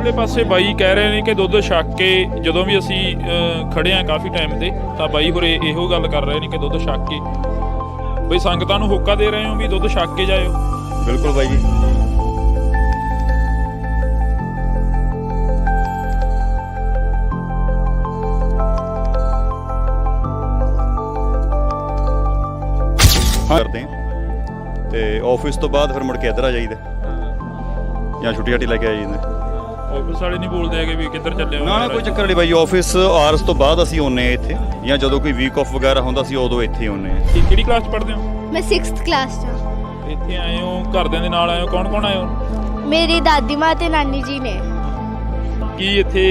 इधरले पासे बाई कह रहे हैं कि दुध छक के जदों भी असी खड़े हैं काफ़ी टाइम से तो बाई होरे इहो गल कर रहे हैं कि दुध छक के बई संगतां नूं होका दे रहे हो भी दुध छक के जाओ। बिल्कुल बाई जी। करते हैं तो ऑफिस तो बाद फिर मुड़ के इधर आ जाइए या छुट्टी छाटी लैके आ जाइए। ऑफिस वाले नहीं बोलते है कि भी किधर चले ना कोई चक्कर नहीं भाई, ऑफिस आवर्स तो बाद असीं आउंदे हैं इत्थे या जदों कोई वीक ऑफ वगैरह होंदा सी उदों इत्थे आउंदे हैं। किहड़ी क्लास पढ़दे हो? मैं 6th क्लास च। इत्थे आए हो घरदिਆਂ ਦੇ ਨਾਲ आए हो, कौन कौन आए हो? मेरी दादी माँ ते नानी जी ने। ਕੀ ਇੱਥੇ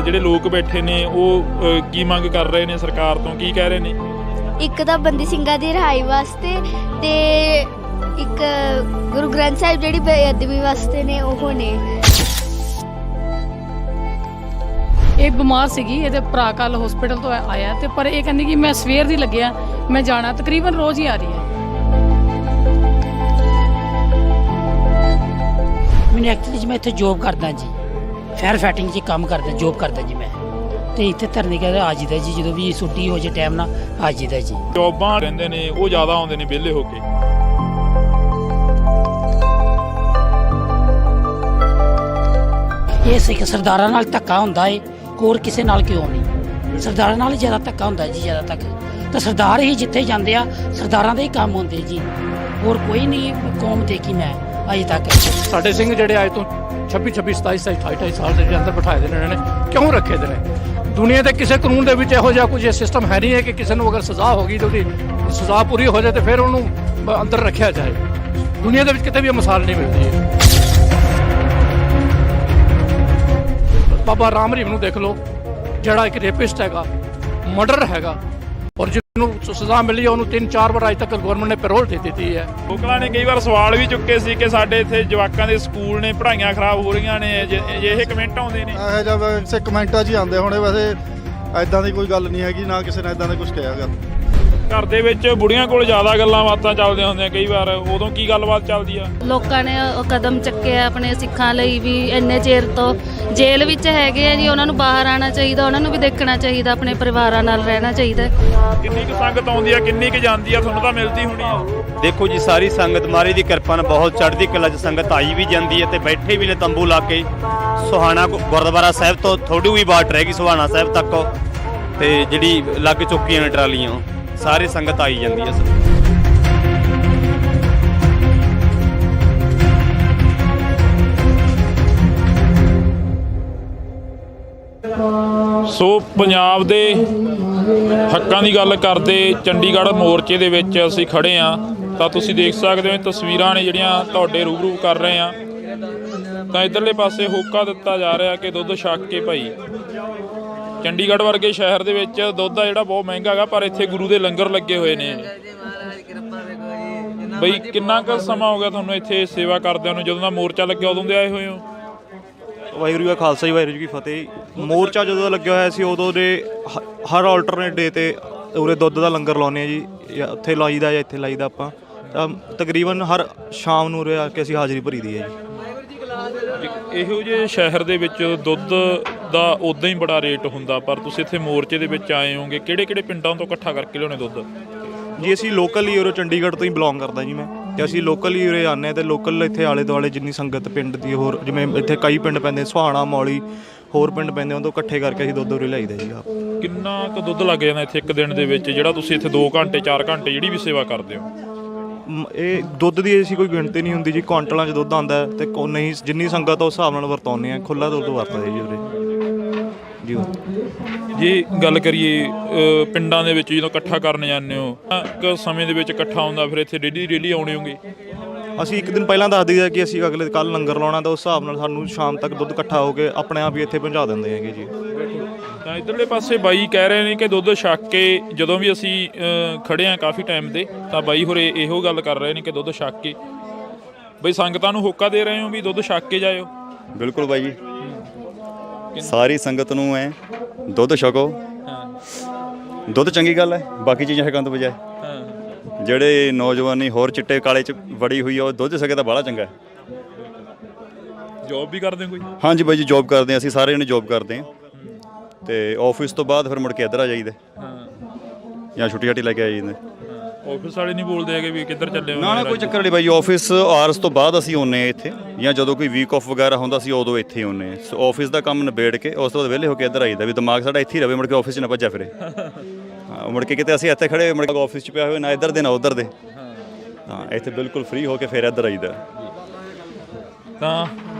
ਜਿਹੜੇ ਲੋਕ ਬੈਠੇ ਨੇ ਉਹ ਕੀ ਮੰਗ ਕਰ ਰਹੇ ਨੇ ਸਰਕਾਰ ਤੋਂ, ਕੀ ਕਹਿ ਰਹੇ ਨੇ? ਇੱਕ ਤਾਂ ਬੰਦੀ ਸਿੰਘਾਂ ਦੀ ਰਿਹਾਈ ਵਾਸਤੇ ਤੇ ਇੱਕ ਗੁਰੂ ਗ੍ਰੰਥ ਸਾਹਿਬ ਜਿਹੜੀ ਬੇਅਦਬੀ ਵਾਸਤੇ ਨੇ ਉਹ ਨੇ। ਇਹ ਬਿਮਾਰ ਸੀਗੀ, ਇਹਦੇ ਭਰਾ ਕੱਲ ਹਸਪੀਟਲ ਤੋਂ ਆਇਆ ਤੇ ਪਰ ਇਹ ਕਹਿੰਦੀ ਕਿ ਮੈਂ ਸਵੇਰ ਦੀ ਲੱਗਿਆ ਮੈਂ ਜਾਣਾ, ਤਕਰੀਬਨ ਰੋਜ਼ ਹੀ ਆ ਰਹੀ ਹੈ। ਮੈਨੂੰ ਐਕਚੁਅਲੀ ਜੀ ਮੈਂ ਇੱਥੇ ਜੋਬ ਕਰਦਾ ਜੀ, ਫਾਇਰ ਫਾਈਟਿੰਗ 'ਚ ਕੰਮ ਕਰਦਾ, ਜੋਬ ਕਰਦਾ ਜੀ ਮੈਂ, ਤੇ ਇੱਥੇ ਧਰਨੇ ਕਹਿੰਦੇ ਆ ਜੀਦਾ ਜੀ, ਜਦੋਂ ਵੀ ਛੁੱਟੀ ਹੋ ਜੇ ਟਾਈਮ ਨਾਲ ਆ ਜੀਦਾ ਜੀ। ਜੋਬਾਂ ਰਹਿੰਦੇ ਨੇ ਉਹ ਜ਼ਿਆਦਾ ਆਉਂਦੇ ਨੇ ਵਿਹਲੇ ਹੋ ਕੇ। ਇਹ ਸਿੱਖ ਸਰਦਾਰਾਂ ਨਾਲ ਧੱਕਾ ਹੁੰਦਾ ਏ, ਹੋਰ ਕਿਸੇ ਨਾਲ ਕਿਉਂ ਨਹੀਂ? ਸਰਦਾਰਾਂ ਨਾਲ ਜ਼ਿਆਦਾ ਧੱਕਾ ਹੁੰਦਾ ਜੀ, ਜ਼ਿਆਦਾ ਤੱਕ ਤਾਂ ਸਰਦਾਰ ਹੀ ਜਿੱਥੇ ਜਾਂਦੇ ਆ ਸਰਦਾਰਾਂ ਦੇ ਹੀ ਕੰਮ ਹੁੰਦੇ ਜੀ, ਹੋਰ ਕੋਈ ਨਹੀਂ ਕੌਮ ਦੇਖੀ ਮੈਂ ਅਜੇ ਤੱਕ। ਸਾਡੇ ਸਿੰਘ ਜਿਹੜੇ ਅੱਜ ਤੋਂ 26 27 27 28 ਸਾਲ ਦੇ ਅੰਦਰ ਬਿਠਾਏ ਦੇ ਨੇ, ਇਹਨਾਂ ਨੇ ਕਿਉਂ ਰੱਖੇ ਦੇ ਨੇ? ਦੁਨੀਆ ਦੇ ਕਿਸੇ ਕਾਨੂੰਨ ਦੇ ਵਿੱਚ ਇਹੋ ਜਿਹਾ ਕੁਝ ਸਿਸਟਮ ਹੈ ਨਹੀਂ ਹੈ ਕਿ ਕਿਸੇ ਨੂੰ ਅਗਰ ਸਜ਼ਾ ਹੋ ਗਈ ਤਾਂ ਉਹਦੀ ਸਜ਼ਾ ਪੂਰੀ ਹੋ ਜਾਏ ਤੇ ਫਿਰ ਉਹਨੂੰ ਅੰਦਰ ਰੱਖਿਆ ਜਾਏ। ਦੁਨੀਆ ਦੇ ਵਿੱਚ ਕਿਤੇ ਵੀ ਇਹ ਮਿਸਾਲ ਨਹੀਂ ਮਿਲਦੀ ਹੈ। ਬਾਬਾ ਰਾਮ ਰਹੀਮ ਨੂੰ ਦੇਖ ਲਓ, ਜਿਹੜਾ ਇੱਕ ਰੇਪਿਸਟ ਹੈਗਾ, ਮਰਡਰ ਹੈਗਾ, ਔਰ ਜਿਹਨੂੰ ਸਜ਼ਾ ਮਿਲੀ ਉਹਨੂੰ 3-4 ਵਾਰ ਅਜੇ ਤੱਕ ਗਵਰਨਮੈਂਟ ਨੇ ਪੈਰੋਲ ਦੇ ਦਿੱਤੀ ਹੈ। ਲੋਕਾਂ ਨੇ ਕਈ ਵਾਰ ਸਵਾਲ ਵੀ ਚੁੱਕੇ ਸੀ ਕਿ ਸਾਡੇ ਇੱਥੇ ਜਵਾਕਾਂ ਦੇ ਸਕੂਲ ਨੇ, ਪੜ੍ਹਾਈਆਂ ਖਰਾਬ ਹੋ ਰਹੀਆਂ ਨੇ, ਇਹ ਕਮੈਂਟ ਆਉਂਦੇ ਨੇ। ਇਹੋ ਜਿਹਾ ਵੈਸੇ ਕਮੈਂਟਾਂ 'ਚ ਹੀ ਆਉਂਦੇ ਹੋਣੇ, ਵੈਸੇ ਐਦਾਂ ਦੀ ਕੋਈ ਗੱਲ ਨਹੀਂ ਹੈਗੀ, ਨਾ ਕਿਸੇ ਨੇ ਐਦਾਂ ਦਾ ਕੁਝ ਕਿਹਾ ਗਾ। ਘਰ ਦੇ ਵਿੱਚ ਬੁੜੀਆਂ ਕੋਲ ਜ਼ਿਆਦਾ ਗੱਲਾਂ ਬਾਤਾਂ ਚੱਲਦੀਆਂ ਹੁੰਦੀਆਂ ਕਈ ਵਾਰ, ਉਦੋਂ ਕੀ ਗੱਲਬਾਤ ਚੱਲਦੀ ਆ? ਲੋਕਾਂ ਨੇ ਉਹ ਕਦਮ ਚੱਕਿਆ ਆਪਣੇ ਸਿੱਖਾਂ ਲਈ ਵੀ, ਇੰਨੇ ਚਿਰ ਤੋਂ ਜੇਲ੍ਹ ਵਿੱਚ ਹੈਗੇ ਆ ਜੀ, ਉਹਨਾਂ ਨੂੰ ਬਾਹਰ ਆਉਣਾ ਚਾਹੀਦਾ, ਉਹਨਾਂ ਨੂੰ ਵੀ ਦੇਖਣਾ ਚਾਹੀਦਾ, ਆਪਣੇ ਪਰਿਵਾਰਾਂ ਨਾਲ ਰਹਿਣਾ ਚਾਹੀਦਾ। ਕਿੰਨੀ ਕੁ ਸੰਗਤ ਆਉਂਦੀ ਆ, ਕਿੰਨੀ ਕੁ ਜਾਂਦੀ ਆ? ਤੁਹਾਨੂੰ ਤਾਂ ਮਿਲਦੀ ਹੋਣੀ ਆ। ਦੇਖੋ ਜੀ, ਸਾਰੀ ਸੰਗਤ ਮਹਾਰਾਜ ਦੀ ਕਿਰਪਾ ਨਾਲ ਬਹੁਤ ਚੜ੍ਹਦੀ ਕਲਾ 'ਚ ਸੰਗਤ ਆਈ ਵੀ ਜਾਂਦੀ ਹੈ ਤੇ ਬੈਠੇ ਵੀ ਨੇ ਤੰਬੂ ਲਾ ਕੇ। ਸੁਹਾਣਾ ਗੁਰਦੁਆਰਾ ਸਾਹਿਬ ਤੋਂ ਥੋੜੀ ਵੀ ਬਾਟ ਰਹਿ ਗਈ ਸੁਹਾਣਾ ਸਾਹਿਬ ਤੱਕ, ਤੇ ਜਿਹੜੀ ਲੱਗ ਚੁੱਕੀਆਂ ਨੇ ਟਰਾਲੀਆਂ, ਸਾਰੀ ਸੰਗਤ ਆਈ ਜਾਂਦੀ ਹੈ। ਸੋ ਪੰਜਾਬ ਦੇ ਹੱਕਾਂ ਦੀ ਗੱਲ ਕਰਦੇ ਚੰਡੀਗੜ੍ਹ ਮੋਰਚੇ ਦੇ ਵਿੱਚ ਅਸੀਂ ਖੜੇ ਹਾਂ, ਤਾਂ ਤੁਸੀਂ ਦੇਖ ਸਕਦੇ ਹੋ ਤਸਵੀਰਾਂ ਨੇ ਜਿਹੜੀਆਂ ਤੁਹਾਡੇ ਰੂਬਰੂ ਕਰ ਰਹੇ ਹਾਂ। ਤਾਂ ਇੱਧਰਲੇ ਪਾਸੇ ਹੋਕਾ ਦਿੱਤਾ ਜਾ ਰਿਹਾ ਕਿ ਦੁੱਧ ਛਕ ਕੇ ਭਾਈ। ਚੰਡੀਗੜ੍ਹ ਵਰਗੇ ਸ਼ਹਿਰ ਦੇ ਵਿੱਚ ਦੁੱਧ ਆ ਜਿਹੜਾ ਬਹੁਤ ਮਹਿੰਗਾ ਹੈਗਾ, ਪਰ ਇੱਥੇ ਗੁਰੂ ਦੇ ਲੰਗਰ ਲੱਗੇ ਹੋਏ ਨੇ। ਬਈ ਕਿੰਨਾ ਕੁ ਸਮਾਂ ਹੋ ਗਿਆ ਤੁਹਾਨੂੰ ਇੱਥੇ ਸੇਵਾ ਕਰਦਿਆਂ ਨੂੰ? ਜਦੋਂ ਦਾ ਮੋਰਚਾ ਲੱਗਿਆ ਉਦੋਂ ਦੇ ਆਏ ਹੋਏ ਹੋ? ਵਾਹਿਗੁਰੂ ਜੀ ਖਾਲਸਾ ਜੀ, ਵਾਹਿਗੁਰੂ ਜੀ ਕੀ ਫਤਿਹ। ਮੋਰਚਾ ਜਦੋਂ ਲੱਗਿਆ ਹੋਇਆ ਸੀ ਉਦੋਂ ਦੇ ਹਰ ਆਲਟਰਨੇਟ ਡੇ ਤੇ ਉਰੇ ਦੁੱਧ ਦਾ ਲੰਗਰ ਲਾਉਂਦੇ ਹਾਂ ਜੀ, ਉੱਥੇ ਲਾਈਦਾ ਜਾਂ ਇੱਥੇ ਲਾਈਦਾ ਆਪਾਂ, ਤਾਂ ਤਕਰੀਬਨ ਹਰ ਸ਼ਾਮ ਨੂੰ ਉਰੇ ਆ ਕੇ ਅਸੀਂ ਹਾਜ਼ਰੀ ਭਰੀ ਦੀ ਹੈ ਜੀ। ਇਹੋ ਜਿਹੇ ਸ਼ਹਿਰ ਦੇ ਵਿੱਚ ਦੁੱਧ ਦਾ ਉੱਦਾਂ ਹੀ ਬੜਾ ਰੇਟ ਹੁੰਦਾ, ਪਰ ਤੁਸੀਂ ਇੱਥੇ ਮੋਰਚੇ ਦੇ ਵਿੱਚ ਆਏ ਹੋਗੇ, ਕਿਹੜੇ ਕਿਹੜੇ ਪਿੰਡਾਂ ਤੋਂ ਇਕੱਠਾ ਕਰਕੇ ਲਿਆਉਣੇ ਦੁੱਧ? ਜੀ ਅਸੀਂ ਲੋਕਲ ਹੀ ਉਰੇ ਚੰਡੀਗੜ੍ਹ ਤੋਂ ਹੀ ਬਿਲੋਂਗ ਕਰਦਾ ਜੀ ਮੈਂ, ਤੇ ਅਸੀਂ ਲੋਕਲ ਹੀ ਉਰੇ ਆਉਂਦੇ ਹਾਂ ਤੇ ਲੋਕਲ ਇੱਥੇ ਆਲੇ ਦੁਆਲੇ ਜਿੰਨੀ ਸੰਗਤ ਪਿੰਡ ਦੀ, ਹੋਰ ਜਿਵੇਂ ਇੱਥੇ ਕਈ ਪਿੰਡ ਪੈਂਦੇ, ਸੁਹਾਣਾ, ਮੌਲੀ, ਹੋਰ ਪਿੰਡ ਪੈਂਦੇ, ਉਹਨਾਂ ਤੋਂ ਇਕੱਠੇ ਕਰਕੇ ਅਸੀਂ ਦੁੱਧ ਉਰੇ ਲਿਆਈਦਾ ਜੀ ਆਪ। ਕਿੰਨਾ ਕੁ ਦੁੱਧ ਲੱਗ ਜਾਂਦਾ ਇੱਥੇ ਇੱਕ ਦਿਨ ਦੇ ਵਿੱਚ, ਜਿਹੜਾ ਤੁਸੀਂ ਇੱਥੇ 2 ਘੰਟੇ 4 ਘੰਟੇ ਜਿਹੜੀ ਵੀ ਸੇਵਾ ਕਰਦੇ ਹੋ? ਇਹ ਦੁੱਧ ਦੀ ਐਸੀ ਕੋਈ ਗਿਣਤੀ ਨਹੀਂ ਹੁੰਦੀ ਜੀ, ਕੁਆਂਟਲਾਂ 'ਚ ਦੁੱਧ ਆਉਂਦਾ ਤੇ ਨਹੀਂ, ਜਿੰਨੀ ਸੰਗਤ ਉਸ ਹਿਸਾਬ ਨਾਲ ਵਰਤਾਉਂਦੇ ਆ, ਖੁੱਲ੍ਹਾ ਦੁੱਧ ਵਰਤਦੇ ਜੀ ਉਰੇ ਜੀ। ਜੇ ਗੱਲ ਕਰੀਏ ਪਿੰਡਾਂ ਦੇ ਵਿੱਚ ਜਦੋਂ ਇਕੱਠਾ ਕਰਨ ਜਾਂਦੇ ਹੋ, ਇੱਕ ਸਮੇਂ ਦੇ ਵਿੱਚ ਇਕੱਠਾ ਹੁੰਦਾ, ਫਿਰ ਇੱਥੇ ਡੇਲੀ ਆਉਣੇ ਹੋਗੇ? ਅਸੀਂ ਇੱਕ ਦਿਨ ਪਹਿਲਾਂ ਦੱਸ ਦਈਦਾ ਕਿ ਅਸੀਂ ਅਗਲੇ ਕੱਲ੍ਹ ਲੰਗਰ ਲਾਉਣਾ, ਤਾਂ ਉਸ ਹਿਸਾਬ ਨਾਲ ਸਾਨੂੰ ਸ਼ਾਮ ਤੱਕ ਦੁੱਧ ਇਕੱਠਾ ਹੋ ਕੇ ਆਪਣੇ ਆਪ ਹੀ ਇੱਥੇ ਪਹੁੰਚਾ ਦਿੰਦੇ ਹੈਗੇ ਜੀ। ਤਾਂ ਇੱਧਰਲੇ ਪਾਸੇ ਬਾਈ ਕਹਿ ਰਹੇ ਨੇ ਕਿ ਦੁੱਧ ਛਕ ਕੇ ਜਦੋਂ ਵੀ ਅਸੀਂ ਖੜੇ ਹਾਂ ਕਾਫੀ ਟਾਈਮ ਦੇ, ਤਾਂ ਬਾਈ ਹੋਰੇ ਇਹੋ ਗੱਲ ਕਰ ਰਹੇ ਨੇ ਕਿ ਦੁੱਧ ਛਕ ਕੇ ਬਈ ਸੰਗਤਾਂ ਨੂੰ ਹੋਕਾ ਦੇ ਰਹੇ ਹੋ ਵੀ ਦੁੱਧ ਛਕ ਕੇ ਜਾਇਓ। ਬਿਲਕੁਲ ਬਾਈ ਜੀ, ਸਾਰੀ ਸੰਗਤ ਨੂੰ ਐ ਦੁੱਧ ਛਕੋ। ਦੁੱਧ ਚੰਗੀ ਗੱਲ ਹੈ, ਬਾਕੀ ਚੀਜ਼ਾਂ ਛਕਣ ਤੋਂ ਬਜਾਏ ਜਿਹੜੇ ਨੌਜਵਾਨੀ ਹੋਰ ਚਿੱਟੇ ਕਾਲੇ 'ਚ ਵੜੀ ਹੋਈ ਆ, ਉਹ ਦੁੱਧ ਛਕੇ ਤਾਂ ਬੜਾ ਚੰਗਾ ਹੈ। ਜੌਬ ਵੀ ਕਰਦੇ ਹੋ ਕੋਈ? ਹਾਂਜੀ ਬਾਈ ਜੀ ਜੌਬ ਕਰਦੇ ਹਾਂ, ਅਸੀਂ ਸਾਰੇ ਜਣੇ ਜੌਬ ਕਰਦੇ ਹਾਂ ਤੇ ਆਫਿਸ ਤੋਂ ਬਾਅਦ ਫਿਰ ਮੁੜ ਕੇ ਇੱਧਰ ਆ ਜਾਈਦਾ ਹਾਂ ਜਾਂ ਛੁੱਟੀ ਛਾਟੀ ਲੈ ਕੇ ਆ ਜਾਂਦੇ। ਆਫਿਸ ਵਾਲੇ ਨਹੀਂ ਬੋਲਦੇ ਹੈਗੇ ਵੀ ਕਿੱਧਰ ਚੱਲੇ ਹੋ? ਨਾ ਕੋਈ ਚੱਕਰ ਨਹੀਂ ਬਾਈ, ਆਫਿਸ ਆਵਰਸ ਤੋਂ ਬਾਅਦ ਅਸੀਂ ਆਉਂਦੇ ਹਾਂ ਇੱਥੇ, ਜਾਂ ਜਦੋਂ ਕੋਈ ਵੀਕ ਆਫ ਵਗੈਰਾ ਹੁੰਦਾ ਅਸੀਂ ਉਦੋਂ ਇੱਥੇ ਹੀ ਆਉਂਦੇ ਹਾਂ। ਸੋ ਆਫਿਸ ਦਾ ਕੰਮ ਨਿਬੇੜ ਕੇ ਉਸ ਤੋਂ ਬਾਅਦ ਵਿਹਲੇ ਹੋ ਕੇ ਇੱਧਰ ਆਈਦਾ ਵੀ ਦਿਮਾਗ ਸਾਡਾ ਇੱਥੇ ਹੀ ਰਵੇ, ਮੁੜ ਕੇ ਆਫਿਸ 'ਚ ਨਾ ਭੱਜਿਆ ਫਿਰੇ। ਹਾਂ ਮੁੜ ਕੇ ਕਿਤੇ ਅਸੀਂ ਇੱਥੇ ਖੜੇ ਹੋਏ ਮੁੜ ਕੇ ਆਫਿਸ 'ਚ ਪਿਆ ਹੋਵੇ, ਨਾ ਇੱਧਰ ਦੇ ਨਾ ਉੱਧਰ ਦੇ। ਹਾਂ ਇੱਥੇ ਬਿਲਕੁਲ ਫ੍ਰੀ ਹੋ ਕੇ ਫਿਰ ਇੱਧਰ ਆਈਦਾ। ਤਾਂ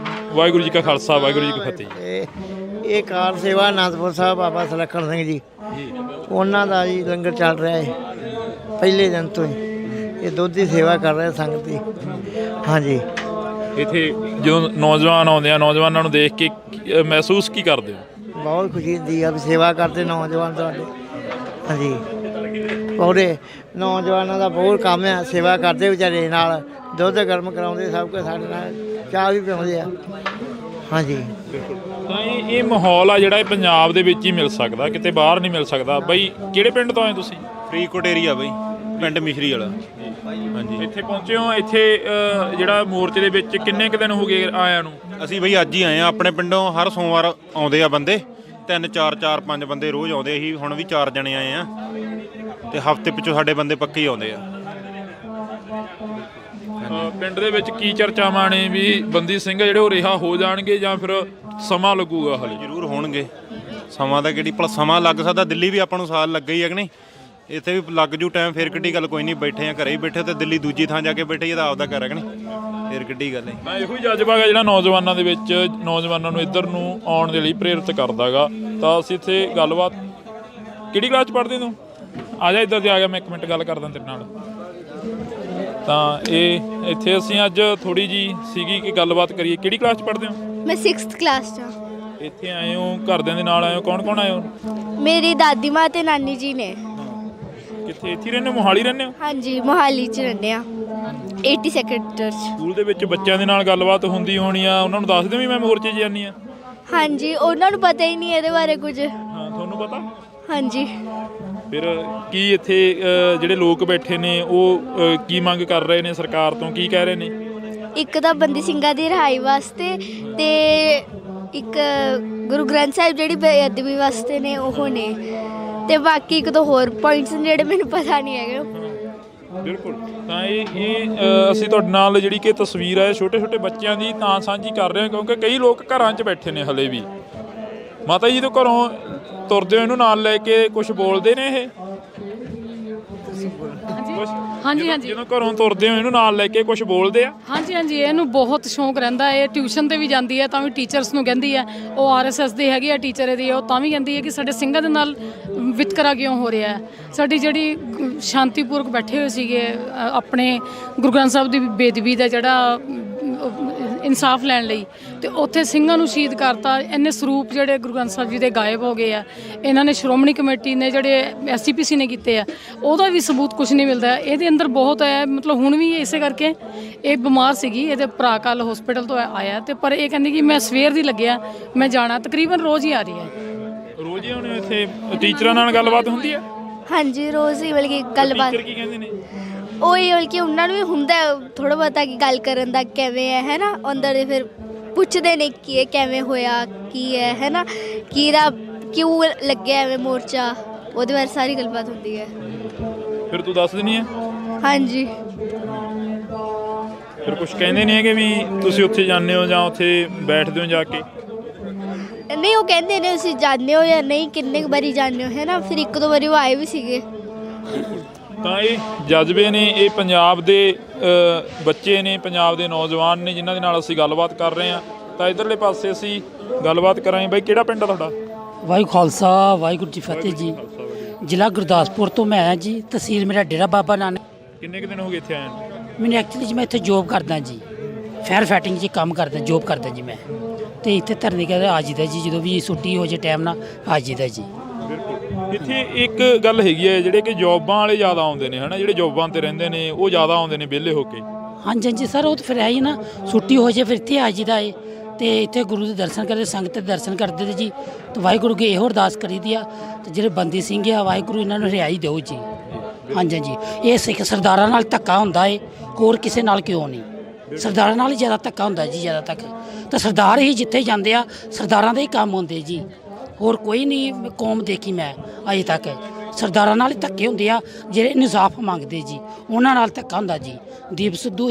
ਵਾਹਿਗੁਰੂ ਜੀ ਕਾ ਖਾਲਸਾ ਵਾਹਿਗੁਰੂ ਜੀ ਕੀ ਫਤਿਹ। ਇਹ ਕਾਰ ਸੇਵਾ ਅਨੰਦਪੁਰ ਸਾਹਿਬ ਬਾਬਾ ਸੁਲੱਖਣ ਸਿੰਘ ਜੀ ਉਹਨਾਂ ਦਾ ਜੀ ਲੰਗਰ ਚੱਲ ਰਿਹਾ ਹੈ ਪਹਿਲੇ ਦਿਨ ਤੋਂ ਹੀ। ਇਹ ਦੁੱਧ ਦੀ ਸੇਵਾ ਕਰ ਰਹੇ ਸੰਗਤ ਦੀ। ਹਾਂਜੀ ਇੱਥੇ ਜਦੋਂ ਨੌਜਵਾਨ ਆਉਂਦੇ ਆ, ਨੌਜਵਾਨਾਂ ਨੂੰ ਦੇਖ ਕੇ ਮਹਿਸੂਸ ਕੀ ਕਰਦੇ ਹੋ? ਬਹੁਤ ਖੁਸ਼ੀ ਹੁੰਦੀ ਆ ਵੀ ਸੇਵਾ ਕਰਦੇ ਨੌਜਵਾਨ ਤੁਹਾਡੇ। ਹਾਂਜੀ ਪੂਰੇ ਨੌਜਵਾਨਾਂ ਦਾ ਬਹੁਤ ਕੰਮ ਆ, ਸੇਵਾ ਕਰਦੇ ਵਿਚਾਰੇ ਨਾਲ, ਦੁੱਧ ਗਰਮ ਕਰਾਉਂਦੇ, ਸਭ ਕੁਝ ਸਾਡੇ ਨਾਲ ਚਾਹ ਵੀ ਪਿਆਉਂਦੇ ਆ। ਹਾਂਜੀ ਤਾਂ ਇਹ ਮਾਹੌਲ ਆ ਜਿਹੜਾ ਇਹ ਪੰਜਾਬ ਦੇ ਵਿੱਚ ਹੀ ਮਿਲ ਸਕਦਾ, ਕਿਤੇ ਬਾਹਰ ਨਹੀਂ ਮਿਲ ਸਕਦਾ। ਬਈ ਕਿਹੜੇ ਪਿੰਡ ਤੋਂ ਆਏ ਤੁਸੀਂ? ਫਰੀਦਕੋਟ ਏਰੀਆ ਬਈ, ਪਿੰਡ ਮਿਸ਼ਰੀ ਵਾਲਾ। ਹਾਂਜੀ ਇੱਥੇ ਪਹੁੰਚੇ ਹੋ। ਇੱਥੇ ਜਿਹੜਾ ਮੋਰਚੇ ਦੇ ਵਿੱਚ ਕਿੰਨੇ ਕੁ ਦਿਨ ਹੋ ਗਏ ਆਇਆਂ ਨੂੰ? ਅਸੀਂ ਬਈ ਅੱਜ ਹੀ ਆਏ ਆ। ਆਪਣੇ ਪਿੰਡੋਂ ਹਰ ਸੋਮਵਾਰ ਆਉਂਦੇ ਆ ਬੰਦੇ, 3 4 5 ਬੰਦੇ ਰੋਜ਼ ਆਉਂਦੇ। ਅਸੀਂ ਹੁਣ ਵੀ 4 ਜਣੇ ਆਏ ਆ ਤੇ ਹਫ਼ਤੇ ਪਿੱਛੋਂ ਸਾਡੇ ਬੰਦੇ ਪੱਕੇ ਹੀ ਆਉਂਦੇ ਆ। ਪਿੰਡ ਦੇ ਵਿੱਚ ਕੀ ਚਰਚਾਵਾਂ ਨੇ ਵੀ ਬੰਦੀ ਸਿੰਘ ਜਿਹੜੇ ਉਹ ਰਿਹਾ ਹੋ ਜਾਣਗੇ ਜਾਂ ਫਿਰ ਸਮਾਂ ਲੱਗੂਗਾ? ਹਲੇ ਜ਼ਰੂਰ ਹੋਣਗੇ। ਸਮਾਂ ਦਾ ਕਿਹੜੀ ਭਲਾ ਸਮਾਂ ਲੱਗ ਸਕਦਾ, ਦਿੱਲੀ ਵੀ ਆਪਾਂ ਨੂੰ ਸਾਲ ਲੱਗਾ ਹੀ ਹੈ ਕਿ ਨਹੀਂ, ਇੱਥੇ ਵੀ ਲੱਗ ਜੂ ਟਾਈਮ। ਫਿਰ ਕਿੱਡੀ ਗੱਲ, ਕੋਈ ਨਹੀਂ ਬੈਠੇ ਆ ਘਰੇ ਹੀ ਬੈਠੇ, ਤੇ ਦਿੱਲੀ ਦੂਜੀ ਥਾਂ ਜਾ ਕੇ ਬੈਠੇ, ਇਹਦਾ ਆਪਦਾ ਘਰ ਹੈ ਕਿ ਨਹੀਂ, ਫਿਰ ਕਿੱਡੀ ਗੱਲ ਹੈ। ਤਾਂ ਇਹੋ ਹੀ ਜਜ਼ਬਾ ਹੈ ਜਿਹੜਾ ਨੌਜਵਾਨਾਂ ਦੇ ਵਿੱਚ ਨੌਜਵਾਨਾਂ ਨੂੰ ਇੱਧਰ ਨੂੰ ਆਉਣ ਦੇ ਲਈ ਪ੍ਰੇਰਿਤ ਕਰਦਾ ਗਾ। ਤਾਂ ਅਸੀਂ ਇੱਥੇ ਗੱਲਬਾਤ, ਕਿਹੜੀ ਕਲਾਸ 'ਚ ਪੜ੍ਹਦੇ ਤੂੰ? ਆ ਜਾ ਇੱਧਰ ਤੇ ਆ ਗਿਆ, ਮੈਂ 1 ਮਿੰਟ ਗੱਲ ਕਰਦਾ ਤੇਰੇ ਨਾਲ। ਤਾਂ ਇਹ ਇੱਥੇ ਅਸੀਂ ਅੱਜ ਥੋੜੀ ਜੀ ਸੀਗੀ ਕਿ ਗੱਲਬਾਤ ਕਰੀਏ। ਕਿਹੜੀ ਕਲਾਸ 'ਚ ਪੜ੍ਹਦੇ ਹੋ? ਮੈਂ 6th ਕਲਾਸ 'ਚ ਹਾਂ। ਇੱਥੇ ਆਏ ਹੋ, ਘਰਦਿਆਂ ਦੇ ਨਾਲ ਆਏ ਹੋ? ਕੌਣ ਆਏ ਹੋ? ਮੇਰੀ ਦਾਦੀ ਮਾਂ ਤੇ ਨਾਨੀ ਜੀ ਨੇ। ਕਿੱਥੇ? ਇੱਥੇ ਰਹਿੰਦੇ ਹੋ? ਮੋਹਾਲੀ ਰਹਿੰਦੇ ਹੋ? ਹਾਂਜੀ ਮੋਹਾਲੀ 'ਚ ਰਹਿੰਦੇ ਆ, 80 ਸੈਕਟਰ 'ਚ। ਸਕੂਲ ਦੇ ਵਿੱਚ ਬੱਚਿਆਂ ਦੇ ਨਾਲ ਗੱਲਬਾਤ ਹੁੰਦੀ ਹੋਣੀ ਆ, ਉਹਨਾਂ ਨੂੰ ਦੱਸ ਦਿਓ ਵੀ ਮੈਂ ਮੋਰਚੇ 'ਚ ਜਾਂਦੀ ਆ? ਹਾਂਜੀ ਉਹਨਾਂ ਨੂੰ ਪਤਾ ਹੀ ਨਹੀਂ ਇਹਦੇ ਬਾਰੇ ਕੁਝ। ਹਾਂ ਤੁਹਾਨੂੰ ਪਤਾ? ਹਾਂਜੀ ਫਿਰ ਕੀ ਇੱਥੇ ਜਿਹੜੇ ਲੋਕ ਬੈਠੇ ਨੇ ਉਹ ਕੀ ਮੰਗ ਕਰ ਰਹੇ ਨੇ ਸਰਕਾਰ ਤੋਂ, ਕੀ ਕਹਿ ਰਹੇ ਨੇ? ਇੱਕ ਤਾਂ ਬੰਦੀ ਸਿੰਘਾਂ ਦੀ ਰਿਹਾਈ ਵਾਸਤੇ ਤੇ ਇੱਕ ਗੁਰੂ ਗ੍ਰੰਥ ਸਾਹਿਬ ਜਿਹੜੀ ਬੇਅਦਬੀ ਵਾਸਤੇ ਨੇ ਉਹ ਨੇ, ਤੇ ਬਾਕੀ ਇੱਕ ਦੋ ਹੋਰ ਪੁਆਇੰਟਸ ਨੇ ਜਿਹੜੇ ਮੈਨੂੰ ਪਤਾ ਨਹੀਂ ਹੈਗੇ। ਬਿਲਕੁਲ। ਤਾਂ ਇਹ ਅਸੀਂ ਤੁਹਾਡੇ ਨਾਲ ਜਿਹੜੀ ਕਿ ਤਸਵੀਰ ਹੈ ਛੋਟੇ ਛੋਟੇ ਬੱਚਿਆਂ ਦੀ ਤਾਂ ਸਾਂਝੀ ਕਰ ਰਹੇ ਹਾਂ, ਕਿਉਂਕਿ ਕਈ ਲੋਕ ਘਰਾਂ 'ਚ ਬੈਠੇ ਨੇ ਹਲੇ ਵੀ। ਮਾਤਾ ਜੀ ਤੋਂ ਘਰੋਂ ਤੁਰਦੇ ਹੋ ਇਹਨੂੰ ਨਾਲ ਲੈ ਕੇ ਕੁਝ ਬੋਲਦੇ ਨੇ ਇਹ? ਹਾਂਜੀ ਹਾਂਜੀ ਜਦੋਂ ਘਰੋਂ ਤੁਰਦੇ ਹੋ ਇਹਨੂੰ ਨਾਲ ਲੈ ਕੇ ਕੁਝ ਬੋਲਦੇ ਆ? ਹਾਂਜੀ ਹਾਂਜੀ ਇਹਨੂੰ ਬਹੁਤ ਸ਼ੌਂਕ ਰਹਿੰਦਾ ਹੈ। ਟਿਊਸ਼ਨ ਤੇ ਵੀ ਜਾਂਦੀ ਹੈ ਤਾਂ ਵੀ ਟੀਚਰਸ ਨੂੰ ਕਹਿੰਦੀ ਹੈ, ਉਹ RSS ਦੇ ਹੈਗੀ ਆ ਟੀਚਰ ਇਹਦੀ, ਉਹ ਤਾਂ ਵੀ ਕਹਿੰਦੀ ਹੈ ਕਿ ਸਾਡੇ ਸਿੰਘਾਂ ਦੇ ਨਾਲ ਵਿਤਕਰਾ ਕਿਉਂ ਹੋ ਰਿਹਾ ਹੈ। ਸਾਡੀ ਜਿਹੜੀ ਸ਼ਾਂਤੀਪੂਰਵਕ ਬੈਠੇ ਹੋਏ ਸੀਗੇ ਆਪਣੇ ਗੁਰੂ ਗ੍ਰੰਥ ਸਾਹਿਬ ਦੀ ਬੇਦਬੀ ਦਾ ਜਿਹੜਾ ਇਨਸਾਫ ਲੈਣ ਲਈ, ਤੇ ਉੱਥੇ ਸਿੰਘਾਂ ਨੂੰ ਸ਼ਹੀਦ ਕਰਤਾ। ਇੰਨੇ ਸਰੂਪ ਜਿਹੜੇ ਗੁਰੂ ਗ੍ਰੰਥ ਸਾਹਿਬ ਜੀ ਦੇ ਗਾਇਬ ਹੋ ਗਏ ਆ। ਇਹਨਾਂ ਨੇ ਸ਼੍ਰੋਮਣੀ ਕਮੇਟੀ ਨੇ ਜਿਹੜੇ SCPC ਨੇ ਕੀਤੇ ਆ, ਉਹਦਾ ਵੀ ਸਬੂਤ ਕੁਝ ਨਹੀਂ ਮਿਲਦਾ। ਇਹਦੇ ਅੰਦਰ ਬਹੁਤ ਹੈ, ਮਤਲਬ ਹੁਣ ਵੀ ਇਸੇ ਕਰਕੇ ਇਹ ਬਿਮਾਰ ਸੀਗੀ। ਇਹਦੇ ਭਰਾ ਕੱਲ ਹਸਪੀਟਲ ਤੋਂ ਆਇਆ, ਤੇ ਪਰ ਇਹ ਕਹਿੰਦੀ ਕਿ ਮੈਂ ਸਵੇਰ ਦੀ ਲੱਗਿਆ, ਮੈਂ ਜਾਣਾ। ਤਕਰੀਬਨ ਰੋਜ਼ ਹੀ ਆ ਰਹੀ ਹੈ। ਰੋਜ਼ ਹੀ ਆਉਣੇ ਇੱਥੇ? ਟੀਚਰਾਂ ਨਾਲ ਗੱਲਬਾਤ ਹੁੰਦੀ ਹੈ? ਹਾਂਜੀ ਰੋਜ਼ ਹੀ ਬਲਕਿ ਗੱਲਬਾਤ। ਟੀਚਰ ਕੀ ਕਹਿੰਦੇ ਨੇ? ਉਹ ਹੀ ਬਲਕਿ ਉਹਨਾਂ ਨੂੰ ਵੀ ਹੁੰਦਾ ਥੋੜ੍ਹਾ ਬਹੁਤਾ ਕਿ ਗੱਲ ਕਰਨ ਦਾ ਕਿਵੇਂ ਹੈ ਨਾ, ਅੰਦਰ ਦੇ ਫਿਰ ਪੁੱਛਦੇ ਨੇ ਕਿ ਇਹ ਕਿਵੇਂ ਹੋਇਆ, ਕੀ ਹੈ ਨਾ, ਕਿਉਂ ਲੱਗਿਆ ਐਵੇਂ ਮੋਰਚਾ, ਉਹਦੇ ਬਾਰੇ ਸਾਰੀ ਗੱਲਬਾਤ ਹੁੰਦੀ ਹੈ। ਫਿਰ ਤੂੰ ਦੱਸ ਦਿੰਦੀ ਹੈ? ਹਾਂਜੀ ਫਿਰ ਕੁਝ ਕਹਿੰਦੇ ਨਹੀਂ ਹੈਗੇ ਵੀ ਤੁਸੀਂ ਉੱਥੇ ਜਾਂਦੇ ਹੋ ਜਾਂ ਉੱਥੇ ਬੈਠਦੇ ਹੋ ਜਾ ਕੇ? ਨਹੀਂ ਉਹ ਕਹਿੰਦੇ ਨੇ ਤੁਸੀਂ ਜਾਂਦੇ ਹੋ ਜਾਂ ਨਹੀਂ, ਕਿੰਨੇ ਕੁ ਵਾਰੀ ਜਾਂਦੇ ਹੋ ਹੈ ਨਾ। ਫਿਰ 1-2 ਵਾਰੀ ਉਹ ਆਏ ਵੀ ਸੀਗੇ। ਤਾਂ ਇਹ ਜਜ਼ਬੇ ਨੇ, ਇਹ ਪੰਜਾਬ ਦੇ ਬੱਚੇ ਨੇ, ਪੰਜਾਬ ਦੇ ਨੌਜਵਾਨ ਨੇ ਜਿਨ੍ਹਾਂ ਦੇ ਨਾਲ ਅਸੀਂ ਗੱਲਬਾਤ ਕਰ ਰਹੇ ਹਾਂ। ਤਾਂ ਇੱਧਰਲੇ ਪਾਸੇ ਅਸੀਂ ਗੱਲਬਾਤ ਕਰਾਂਗੇ। ਬਾਈ ਕਿਹੜਾ ਪਿੰਡ ਆ ਤੁਹਾਡਾ? ਵਾਹਿਗੁਰੂ ਖਾਲਸਾ ਵਾਹਿਗੁਰੂ ਜੀ ਫਤਿਹ ਜੀ। ਜ਼ਿਲ੍ਹਾ ਗੁਰਦਾਸਪੁਰ ਤੋਂ ਮੈਂ ਹਾਂ ਜੀ, ਤਹਿਸੀਲ ਮੇਰਾ ਡੇਰਾ ਬਾਬਾ ਨਾਨਕ। ਕਿੰਨੇ ਕੁ ਦਿਨ ਹੋ ਗਏ ਇੱਥੇ ਆਏ ਨੂੰ? ਮੈਨੂੰ ਐਕਚੁਅਲੀ ਜੀ ਮੈਂ ਇੱਥੇ ਜੋਬ ਕਰਦਾ ਜੀ, ਫਾਇਰ ਫਾਈਟਿੰਗ 'ਚ ਕੰਮ ਕਰਦਾ, ਜੋਬ ਕਰਦਾ ਜੀ ਮੈਂ। ਤੇ ਇੱਥੇ ਧਰਨੇ ਕਰਦੇ ਆ ਜਾਈਦਾ ਜੀ, ਜਦੋਂ ਵੀ ਛੁੱਟੀ ਹੋ ਜੇ ਟਾਈਮ ਨਾਲ ਆ ਜਾਈਦਾ ਜੀ। ਬਿਲਕੁਲ। ਇੱਥੇ ਇੱਕ ਗੱਲ ਹੈਗੀ ਹੈ, ਜਿਹੜੇ ਕਿ ਜੋਬਾਂ ਵਾਲੇ ਜ਼ਿਆਦਾ ਆਉਂਦੇ ਨੇ ਹੈ ਨਾ, ਜਿਹੜੇ ਜੋਬਾਂ 'ਤੇ ਰਹਿੰਦੇ ਨੇ ਉਹ ਜ਼ਿਆਦਾ ਆਉਂਦੇ ਨੇ ਵਿਹਲੇ ਹੋ ਕੇ। ਹਾਂਜੀ ਹਾਂਜੀ ਸਰ, ਉਹ ਤਾਂ ਫਿਰ ਹੈ ਹੀ ਨਾ, ਛੁੱਟੀ ਹੋ ਜੇ ਫਿਰ ਇੱਥੇ ਆ ਜਾਈਦਾ ਏ। ਤੇ ਇੱਥੇ ਗੁਰੂ ਦੇ ਦਰਸ਼ਨ ਕਰਦੇ, ਸੰਗਤ ਦੇ ਦਰਸ਼ਨ ਕਰਦੇ ਤੇ ਜੀ। ਤੇ ਵਾਹਿਗੁਰੂ ਅੱਗੇ ਇਹੋ ਅਰਦਾਸ ਕਰੀਦੀ ਆ, ਤੇ ਜਿਹੜੇ ਬੰਦੀ ਸਿੰਘ ਆ ਵਾਹਿਗੁਰੂ ਇਹਨਾਂ ਨੂੰ ਰਿਹਾਈ ਦਿਓ ਜੀ। ਹਾਂਜੀ ਹਾਂਜੀ, ਇਹ ਸਿੱਖ ਸਰਦਾਰਾਂ ਨਾਲ ਧੱਕਾ ਹੁੰਦਾ ਏ, ਹੋਰ ਕਿਸੇ ਨਾਲ ਕਿਉਂ ਨਹੀਂ। ਸਰਦਾਰਾਂ ਨਾਲ ਹੀ ਜ਼ਿਆਦਾ ਧੱਕਾ ਹੁੰਦਾ ਜੀ, ਜ਼ਿਆਦਾ ਤੱਕ ਤਾਂ ਸਰਦਾਰ ਹੀ ਜਿੱਥੇ ਜਾਂਦੇ ਆ ਸਰਦਾਰਾਂ ਦੇ ਹੀ ਕੰਮ ਹੁੰਦੇ ਜੀ, ਹੋਰ ਕੋਈ ਨਹੀਂ ਕੌਮ ਦੇਖੀ ਮੈਂ ਅਜੇ ਤੱਕ। ਸਰਦਾਰਾਂ ਨਾਲ ਹੀ ਧੱਕੇ ਹੁੰਦੇ ਆ ਜਿਹੜੇ ਇਨਸਾਫ ਮੰਗਦੇ ਜੀ, ਉਹਨਾਂ ਨਾਲ ਧੱਕਾ ਹੁੰਦਾ ਜੀ। ਦੀਪ ਸਿੱਧੂ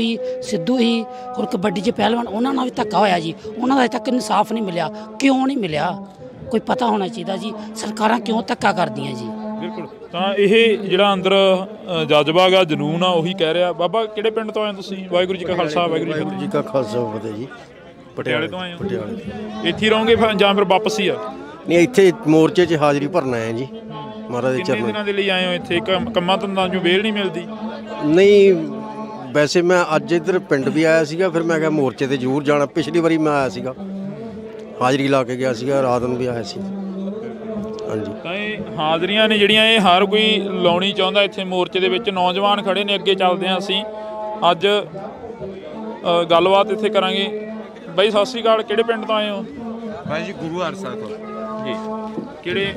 ਹੀ ਹੋਰ ਕਬੱਡੀ 'ਚ ਪਹਿਲਵਾਨ, ਉਹਨਾਂ ਨਾਲ ਵੀ ਧੱਕਾ ਹੋਇਆ ਜੀ, ਉਹਨਾਂ ਦਾ ਅਜੇ ਤੱਕ ਇਨਸਾਫ ਨਹੀਂ ਮਿਲਿਆ। ਕਿਉਂ ਨਹੀਂ ਮਿਲਿਆ, ਕੋਈ ਪਤਾ ਹੋਣਾ ਚਾਹੀਦਾ ਜੀ, ਸਰਕਾਰਾਂ ਕਿਉਂ ਧੱਕਾ ਕਰਦੀਆਂ ਜੀ। ਬਿਲਕੁਲ। ਤਾਂ ਇਹ ਜਿਹੜਾ ਅੰਦਰ ਜਜ਼ਬਾ ਗਾ, ਜਨੂਨ ਆ, ਉਹੀ ਕਹਿ ਰਿਹਾ। ਬਾਬਾ ਕਿਹੜੇ ਪਿੰਡ ਤੋਂ ਆਏ ਤੁਸੀਂ? ਵਾਹਿਗੁਰੂ ਜੀ ਕਾ ਖਾਲਸਾ ਵਾਹਿਗੁਰੂ ਵਾਹਿਗੁਰੂ ਜੀ ਕਾ ਖਾਲਸਾ ਫਤਿਹ ਜੀ। ਪਟਿਆਲੇ ਤੋਂ ਆਏ ਹੋ? ਪਟਿਆਲੇ ਤੋਂ। ਇੱਥੇ ਹੀ ਰਹੋਗੇ ਫਿਰ ਜਾਂ ਫਿਰ ਵਾਪਸ ਹੀ ਆ? ਨਹੀਂ, ਇੱਥੇ ਮੋਰਚੇ 'ਚ ਹਾਜ਼ਰੀ ਭਰਨ ਆਏ ਜੀ ਮਹਾਰਾਜ ਦੇ ਕਿੰਨੇ ਚਰਨਾਂ। ਦਿਨਾਂ ਦੇ ਲਈ ਆਏ ਹੋ ਇੱਥੇ? ਕੰਮਾਂ ਧੰਦਾਂ ਚੋਂ ਵੇਲ ਨਹੀਂ ਮਿਲਦੀ? ਨਹੀਂ, ਵੈਸੇ ਮੈਂ ਅੱਜ ਇੱਧਰ ਪਿੰਡ ਵੀ ਆਇਆ ਸੀਗਾ, ਫਿਰ ਮੈਂ ਕਿਹਾ ਮੋਰਚੇ ਤੇ ਜ਼ਰੂਰ ਜਾਣਾ। ਪਿਛਲੀ ਵਾਰੀ ਮੈਂ ਆਇਆ ਸੀਗਾ, ਹਾਜ਼ਰੀ ਲਾ ਕੇ ਗਿਆ ਸੀਗਾ, ਰਾਤ ਨੂੰ ਵੀ ਆਇਆ ਸੀ। ਹਾਂਜੀ। ਤਾਂ ਇਹ ਹਾਜ਼ਰੀਆਂ ਨੇ ਜਿਹੜੀਆਂ ਇਹ ਹਰ ਕੋਈ ਲਾਉਣੀ ਚਾਹੁੰਦਾ ਇੱਥੇ ਮੋਰਚੇ ਦੇ ਵਿੱਚ। ਨੌਜਵਾਨ ਖੜੇ ਨੇ, ਅੱਗੇ ਚੱਲਦੇ ਹਾਂ ਅਸੀਂ ਅੱਜ ਗੱਲਬਾਤ ਇੱਥੇ ਕਰਾਂਗੇ। ਬਾਈ ਸਤਿ ਸ਼੍ਰੀ ਅਕਾਲ, ਕਿਹੜੇ ਪਿੰਡ ਤੋਂ ਆਏ ਹੋ? ਬਾਈ ਜੀ ਗੁਰੂ ਹਰਸਾ ਤੋਂ ਜੀ। ਕਿਹੜੇ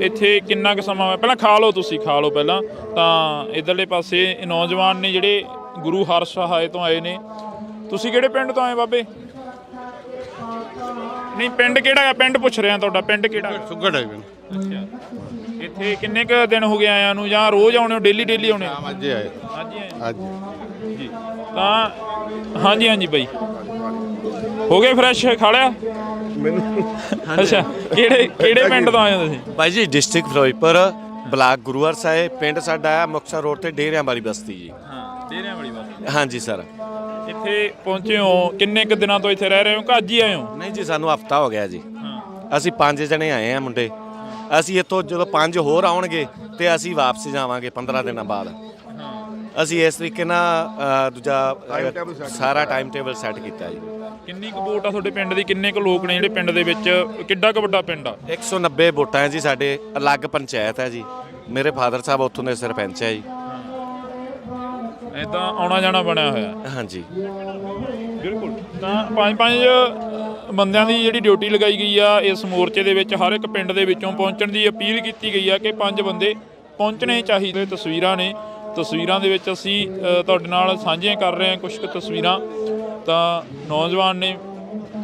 ਇੱਥੇ ਕਿੰਨਾ ਕੁ ਸਮਾਂ ਹੋਇਆ? ਪਹਿਲਾਂ ਖਾ ਲਓ, ਤੁਸੀਂ ਖਾ ਲਓ ਪਹਿਲਾਂ। ਤਾਂ ਇੱਧਰਲੇ ਪਾਸੇ ਨੌਜਵਾਨ ਨੇ ਜਿਹੜੇ ਗੁਰੂ ਹਰਸਹਾਏ ਤੋਂ ਆਏ ਨੇ। ਤੁਸੀਂ ਕਿਹੜੇ ਪਿੰਡ ਤੋਂ ਆਏ ਬਾਬੇ? ਨਹੀਂ, ਪਿੰਡ ਕਿਹੜਾ ਹੈ? ਪਿੰਡ ਪੁੱਛ ਰਿਹਾ ਤੁਹਾਡਾ, ਪਿੰਡ ਕਿਹੜਾ? ਸੁਗੜ ਹੈ। ਅੱਛਾ, ਇੱਥੇ ਕਿੰਨੇ ਕੁ ਦਿਨ ਹੋ ਗਏ ਆਇਆਂ ਨੂੰ, ਜਾਂ ਰੋਜ਼ ਆਉਣੇ ਹੋ? ਡੇਲੀ ਆਉਣੇ ਹੋ? ਅੱਜ ਆਏ। ਅੱਜ ਹੀ ਆਏ ਅੱਜ ਜੀ। ਤਾਂ ਹਾਂਜੀ ਬਾਈ, ਹੋ ਗਏ ਫਰੈਸ਼? ਖਾ ਲਿਆ? ਮੈਨੂੰ ਅੱਛਾ, ਕਿਹੜੇ ਪਿੰਡ ਤੋਂ ਆਏ ਹੋ ਤੁਸੀਂ? ਭਾਈ ਜੀ ਡਿਸਟ੍ਰਿਕਟ ਫਿਰੋਜ਼ਪੁਰ, ਬਲਾਕ ਗੁਰੂ ਹਰਸਾਏ। ਪਿੰਡ ਸਾਡਾ ਹੈ ਮੁਕਤਸਰ ਰੋਡ ਤੇ ਡੇਰਿਆਂ ਵਾਲੀ ਬਸਤੀ ਜੀ। ਹਾਂ, ਡੇਰਿਆਂ ਵਾਲੀ ਬਸਤੀ। ਹਾਂਜੀ ਸਰ। ਇੱਥੇ ਪਹੁੰਚੇ ਹੋ, ਕਿੰਨੇ ਕੁ ਦਿਨਾਂ ਤੋਂ ਇੱਥੇ ਰਹਿ ਰਹੇ ਹੋ ਕਿ ਅੱਜ ਹੀ ਆਏ ਹੋ? ਨਹੀਂ ਜੀ, ਸਾਨੂੰ ਹਫਤਾ ਹੋ ਗਿਆ ਜੀ। ਹਾਂ। ਅਸੀਂ 5 ਜਣੇ ਆਏ ਆ ਮੁੰਡੇ। ਅਸੀਂ ਇੱਥੋਂ ਜਦੋਂ 5 ਹੋਰ ਆਉਣਗੇ ਤੇ ਅਸੀਂ ਵਾਪਸ ਜਾਵਾਂਗੇ 15 ਦਿਨਾਂ ਬਾਅਦ। ਅਸੀਂ ਇਸ ਤਰੀਕੇ ਨਾਲ ਸਾਰਾ ਟਾਈਮ ਟੇਬਲ ਸੈੱਟ ਕੀਤਾ ਜੀ। ਕਿੰਨੀ ਕੁ ਵੋਟ ਆ ਤੁਹਾਡੇ ਪਿੰਡ ਦੀ? ਕਿੰਨੇ ਕੁ ਲੋਕ ਨੇ ਜਿਹੜੇ ਪਿੰਡ ਦੇ ਵਿੱਚ? ਕਿੱਡਾ ਕੁ ਵੱਡਾ ਪਿੰਡ ਆ? 190 ਵੋਟਾਂ ਹੈ ਜੀ ਸਾਡੇ। ਅਲੱਗ ਪੰਚਾਇਤ ਹੈ ਜੀ। ਮੇਰੇ ਫਾਦਰ ਸਾਹਿਬ ਉੱਥੋਂ ਦੇ ਸਰਪੰਚ ਹੈ ਜੀ। ਇਦਾਂ ਆਉਣਾ ਜਾਣਾ ਬਣਿਆ ਹੋਇਆ? ਹਾਂਜੀ ਬਿਲਕੁਲ। ਤਾਂ 5 ਬੰਦਿਆਂ ਦੀ ਜਿਹੜੀ ਡਿਊਟੀ ਲਗਾਈ ਗਈ ਆ ਇਸ ਮੋਰਚੇ ਦੇ ਵਿੱਚ। ਹਰ ਇੱਕ ਪਿੰਡ ਦੇ ਵਿੱਚੋਂ ਪਹੁੰਚਣ ਦੀ ਅਪੀਲ ਕੀਤੀ ਗਈ ਆ ਕਿ 5 ਬੰਦੇ ਪਹੁੰਚਣੇ ਚਾਹੀਦੇ। ਤਸਵੀਰਾਂ ਨੇ, ਤਸਵੀਰਾਂ ਦੇ ਵਿੱਚ ਅਸੀਂ ਤੁਹਾਡੇ ਨਾਲ ਸਾਂਝੀਆਂ ਕਰ ਰਹੇ ਹਾਂ ਕੁਝ ਕੁ ਤਸਵੀਰਾਂ। ਤਾਂ ਨੌਜਵਾਨ ਨੇ।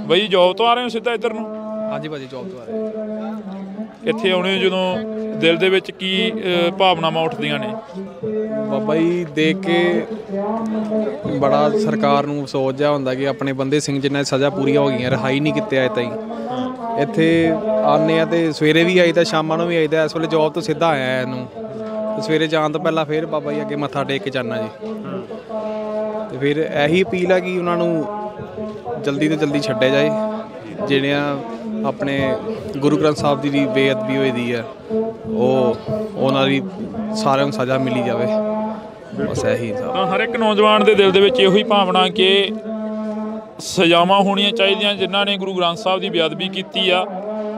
ਬਈ ਜੌਬ ਤੋਂ ਆ ਰਹੇ ਹੋ ਸਿੱਧਾ ਇੱਧਰ ਨੂੰ? ਹਾਂਜੀ ਭਾਜੀ, ਜੌਬ ਤੋਂ ਆ ਰਹੇ। ਇੱਥੇ ਆਉਣੇ ਜਦੋਂ ਦਿਲ ਦੇ ਵਿੱਚ ਕੀ ਭਾਵਨਾਵਾਂ ਉੱਠਦੀਆਂ ਨੇ? ਬਾਬਾ ਜੀ ਦੇਖ ਕੇ ਬੜਾ ਸਰਕਾਰ ਨੂੰ ਅਫਸੋਸ ਜਿਹਾ ਹੁੰਦਾ ਕਿ ਆਪਣੇ ਬੰਦੇ ਸਿੰਘ ਜਿਨ੍ਹਾਂ ਦੀ ਸਜ਼ਾ ਪੂਰੀਆਂ ਹੋ ਗਈਆਂ, ਰਿਹਾਈ ਨਹੀਂ ਕੀਤੇ ਆਏ ਤਾਈਂ। ਇੱਥੇ ਆਉਂਦੇ ਆ ਤੇ ਸਵੇਰੇ ਵੀ ਆਈਦਾ, ਸ਼ਾਮਾਂ ਨੂੰ ਵੀ ਆਈਦਾ। ਇਸ ਵੇਲੇ ਜੌਬ ਤੋਂ ਸਿੱਧਾ ਆਇਆ ਇਹਨੂੰ, ਤੇ ਸਵੇਰੇ ਜਾਣ ਤੋਂ ਪਹਿਲਾਂ ਫਿਰ ਬਾਬਾ ਜੀ ਅੱਗੇ ਮੱਥਾ ਟੇਕ ਕੇ ਜਾਣਾ ਜੀ। ਤੇ ਫਿਰ ਇਹੀ ਅਪੀਲ ਹੈ ਕਿ ਉਹਨਾਂ ਨੂੰ ਜਲਦੀ ਤੋਂ ਜਲਦੀ ਛੱਡਿਆ ਜਾਏ। ਜਿਹੜਿਆਂ ਆਪਣੇ ਗੁਰੂ ਗ੍ਰੰਥ ਸਾਹਿਬ ਦੀ ਬੇਅਦਬੀ ਹੋਈ ਦੀ ਹੈ, ਉਹਨਾਂ ਦੀ ਸਾਰਿਆਂ ਨੂੰ ਸਜ਼ਾ ਮਿਲੀ ਜਾਵੇ। ਬਸ ਇਹੀ ਤਾਂ ਹਰ ਇੱਕ ਨੌਜਵਾਨ ਦੇ ਦਿਲ ਦੇ ਵਿੱਚ ਇਹੋ ਹੀ ਭਾਵਨਾ ਕਿ ਸਜ਼ਾਵਾਂ ਹੋਣੀਆਂ ਚਾਹੀਦੀਆਂ ਜਿਨ੍ਹਾਂ ਨੇ ਗੁਰੂ ਗ੍ਰੰਥ ਸਾਹਿਬ ਦੀ ਬੇਅਦਬੀ ਕੀਤੀ ਆ,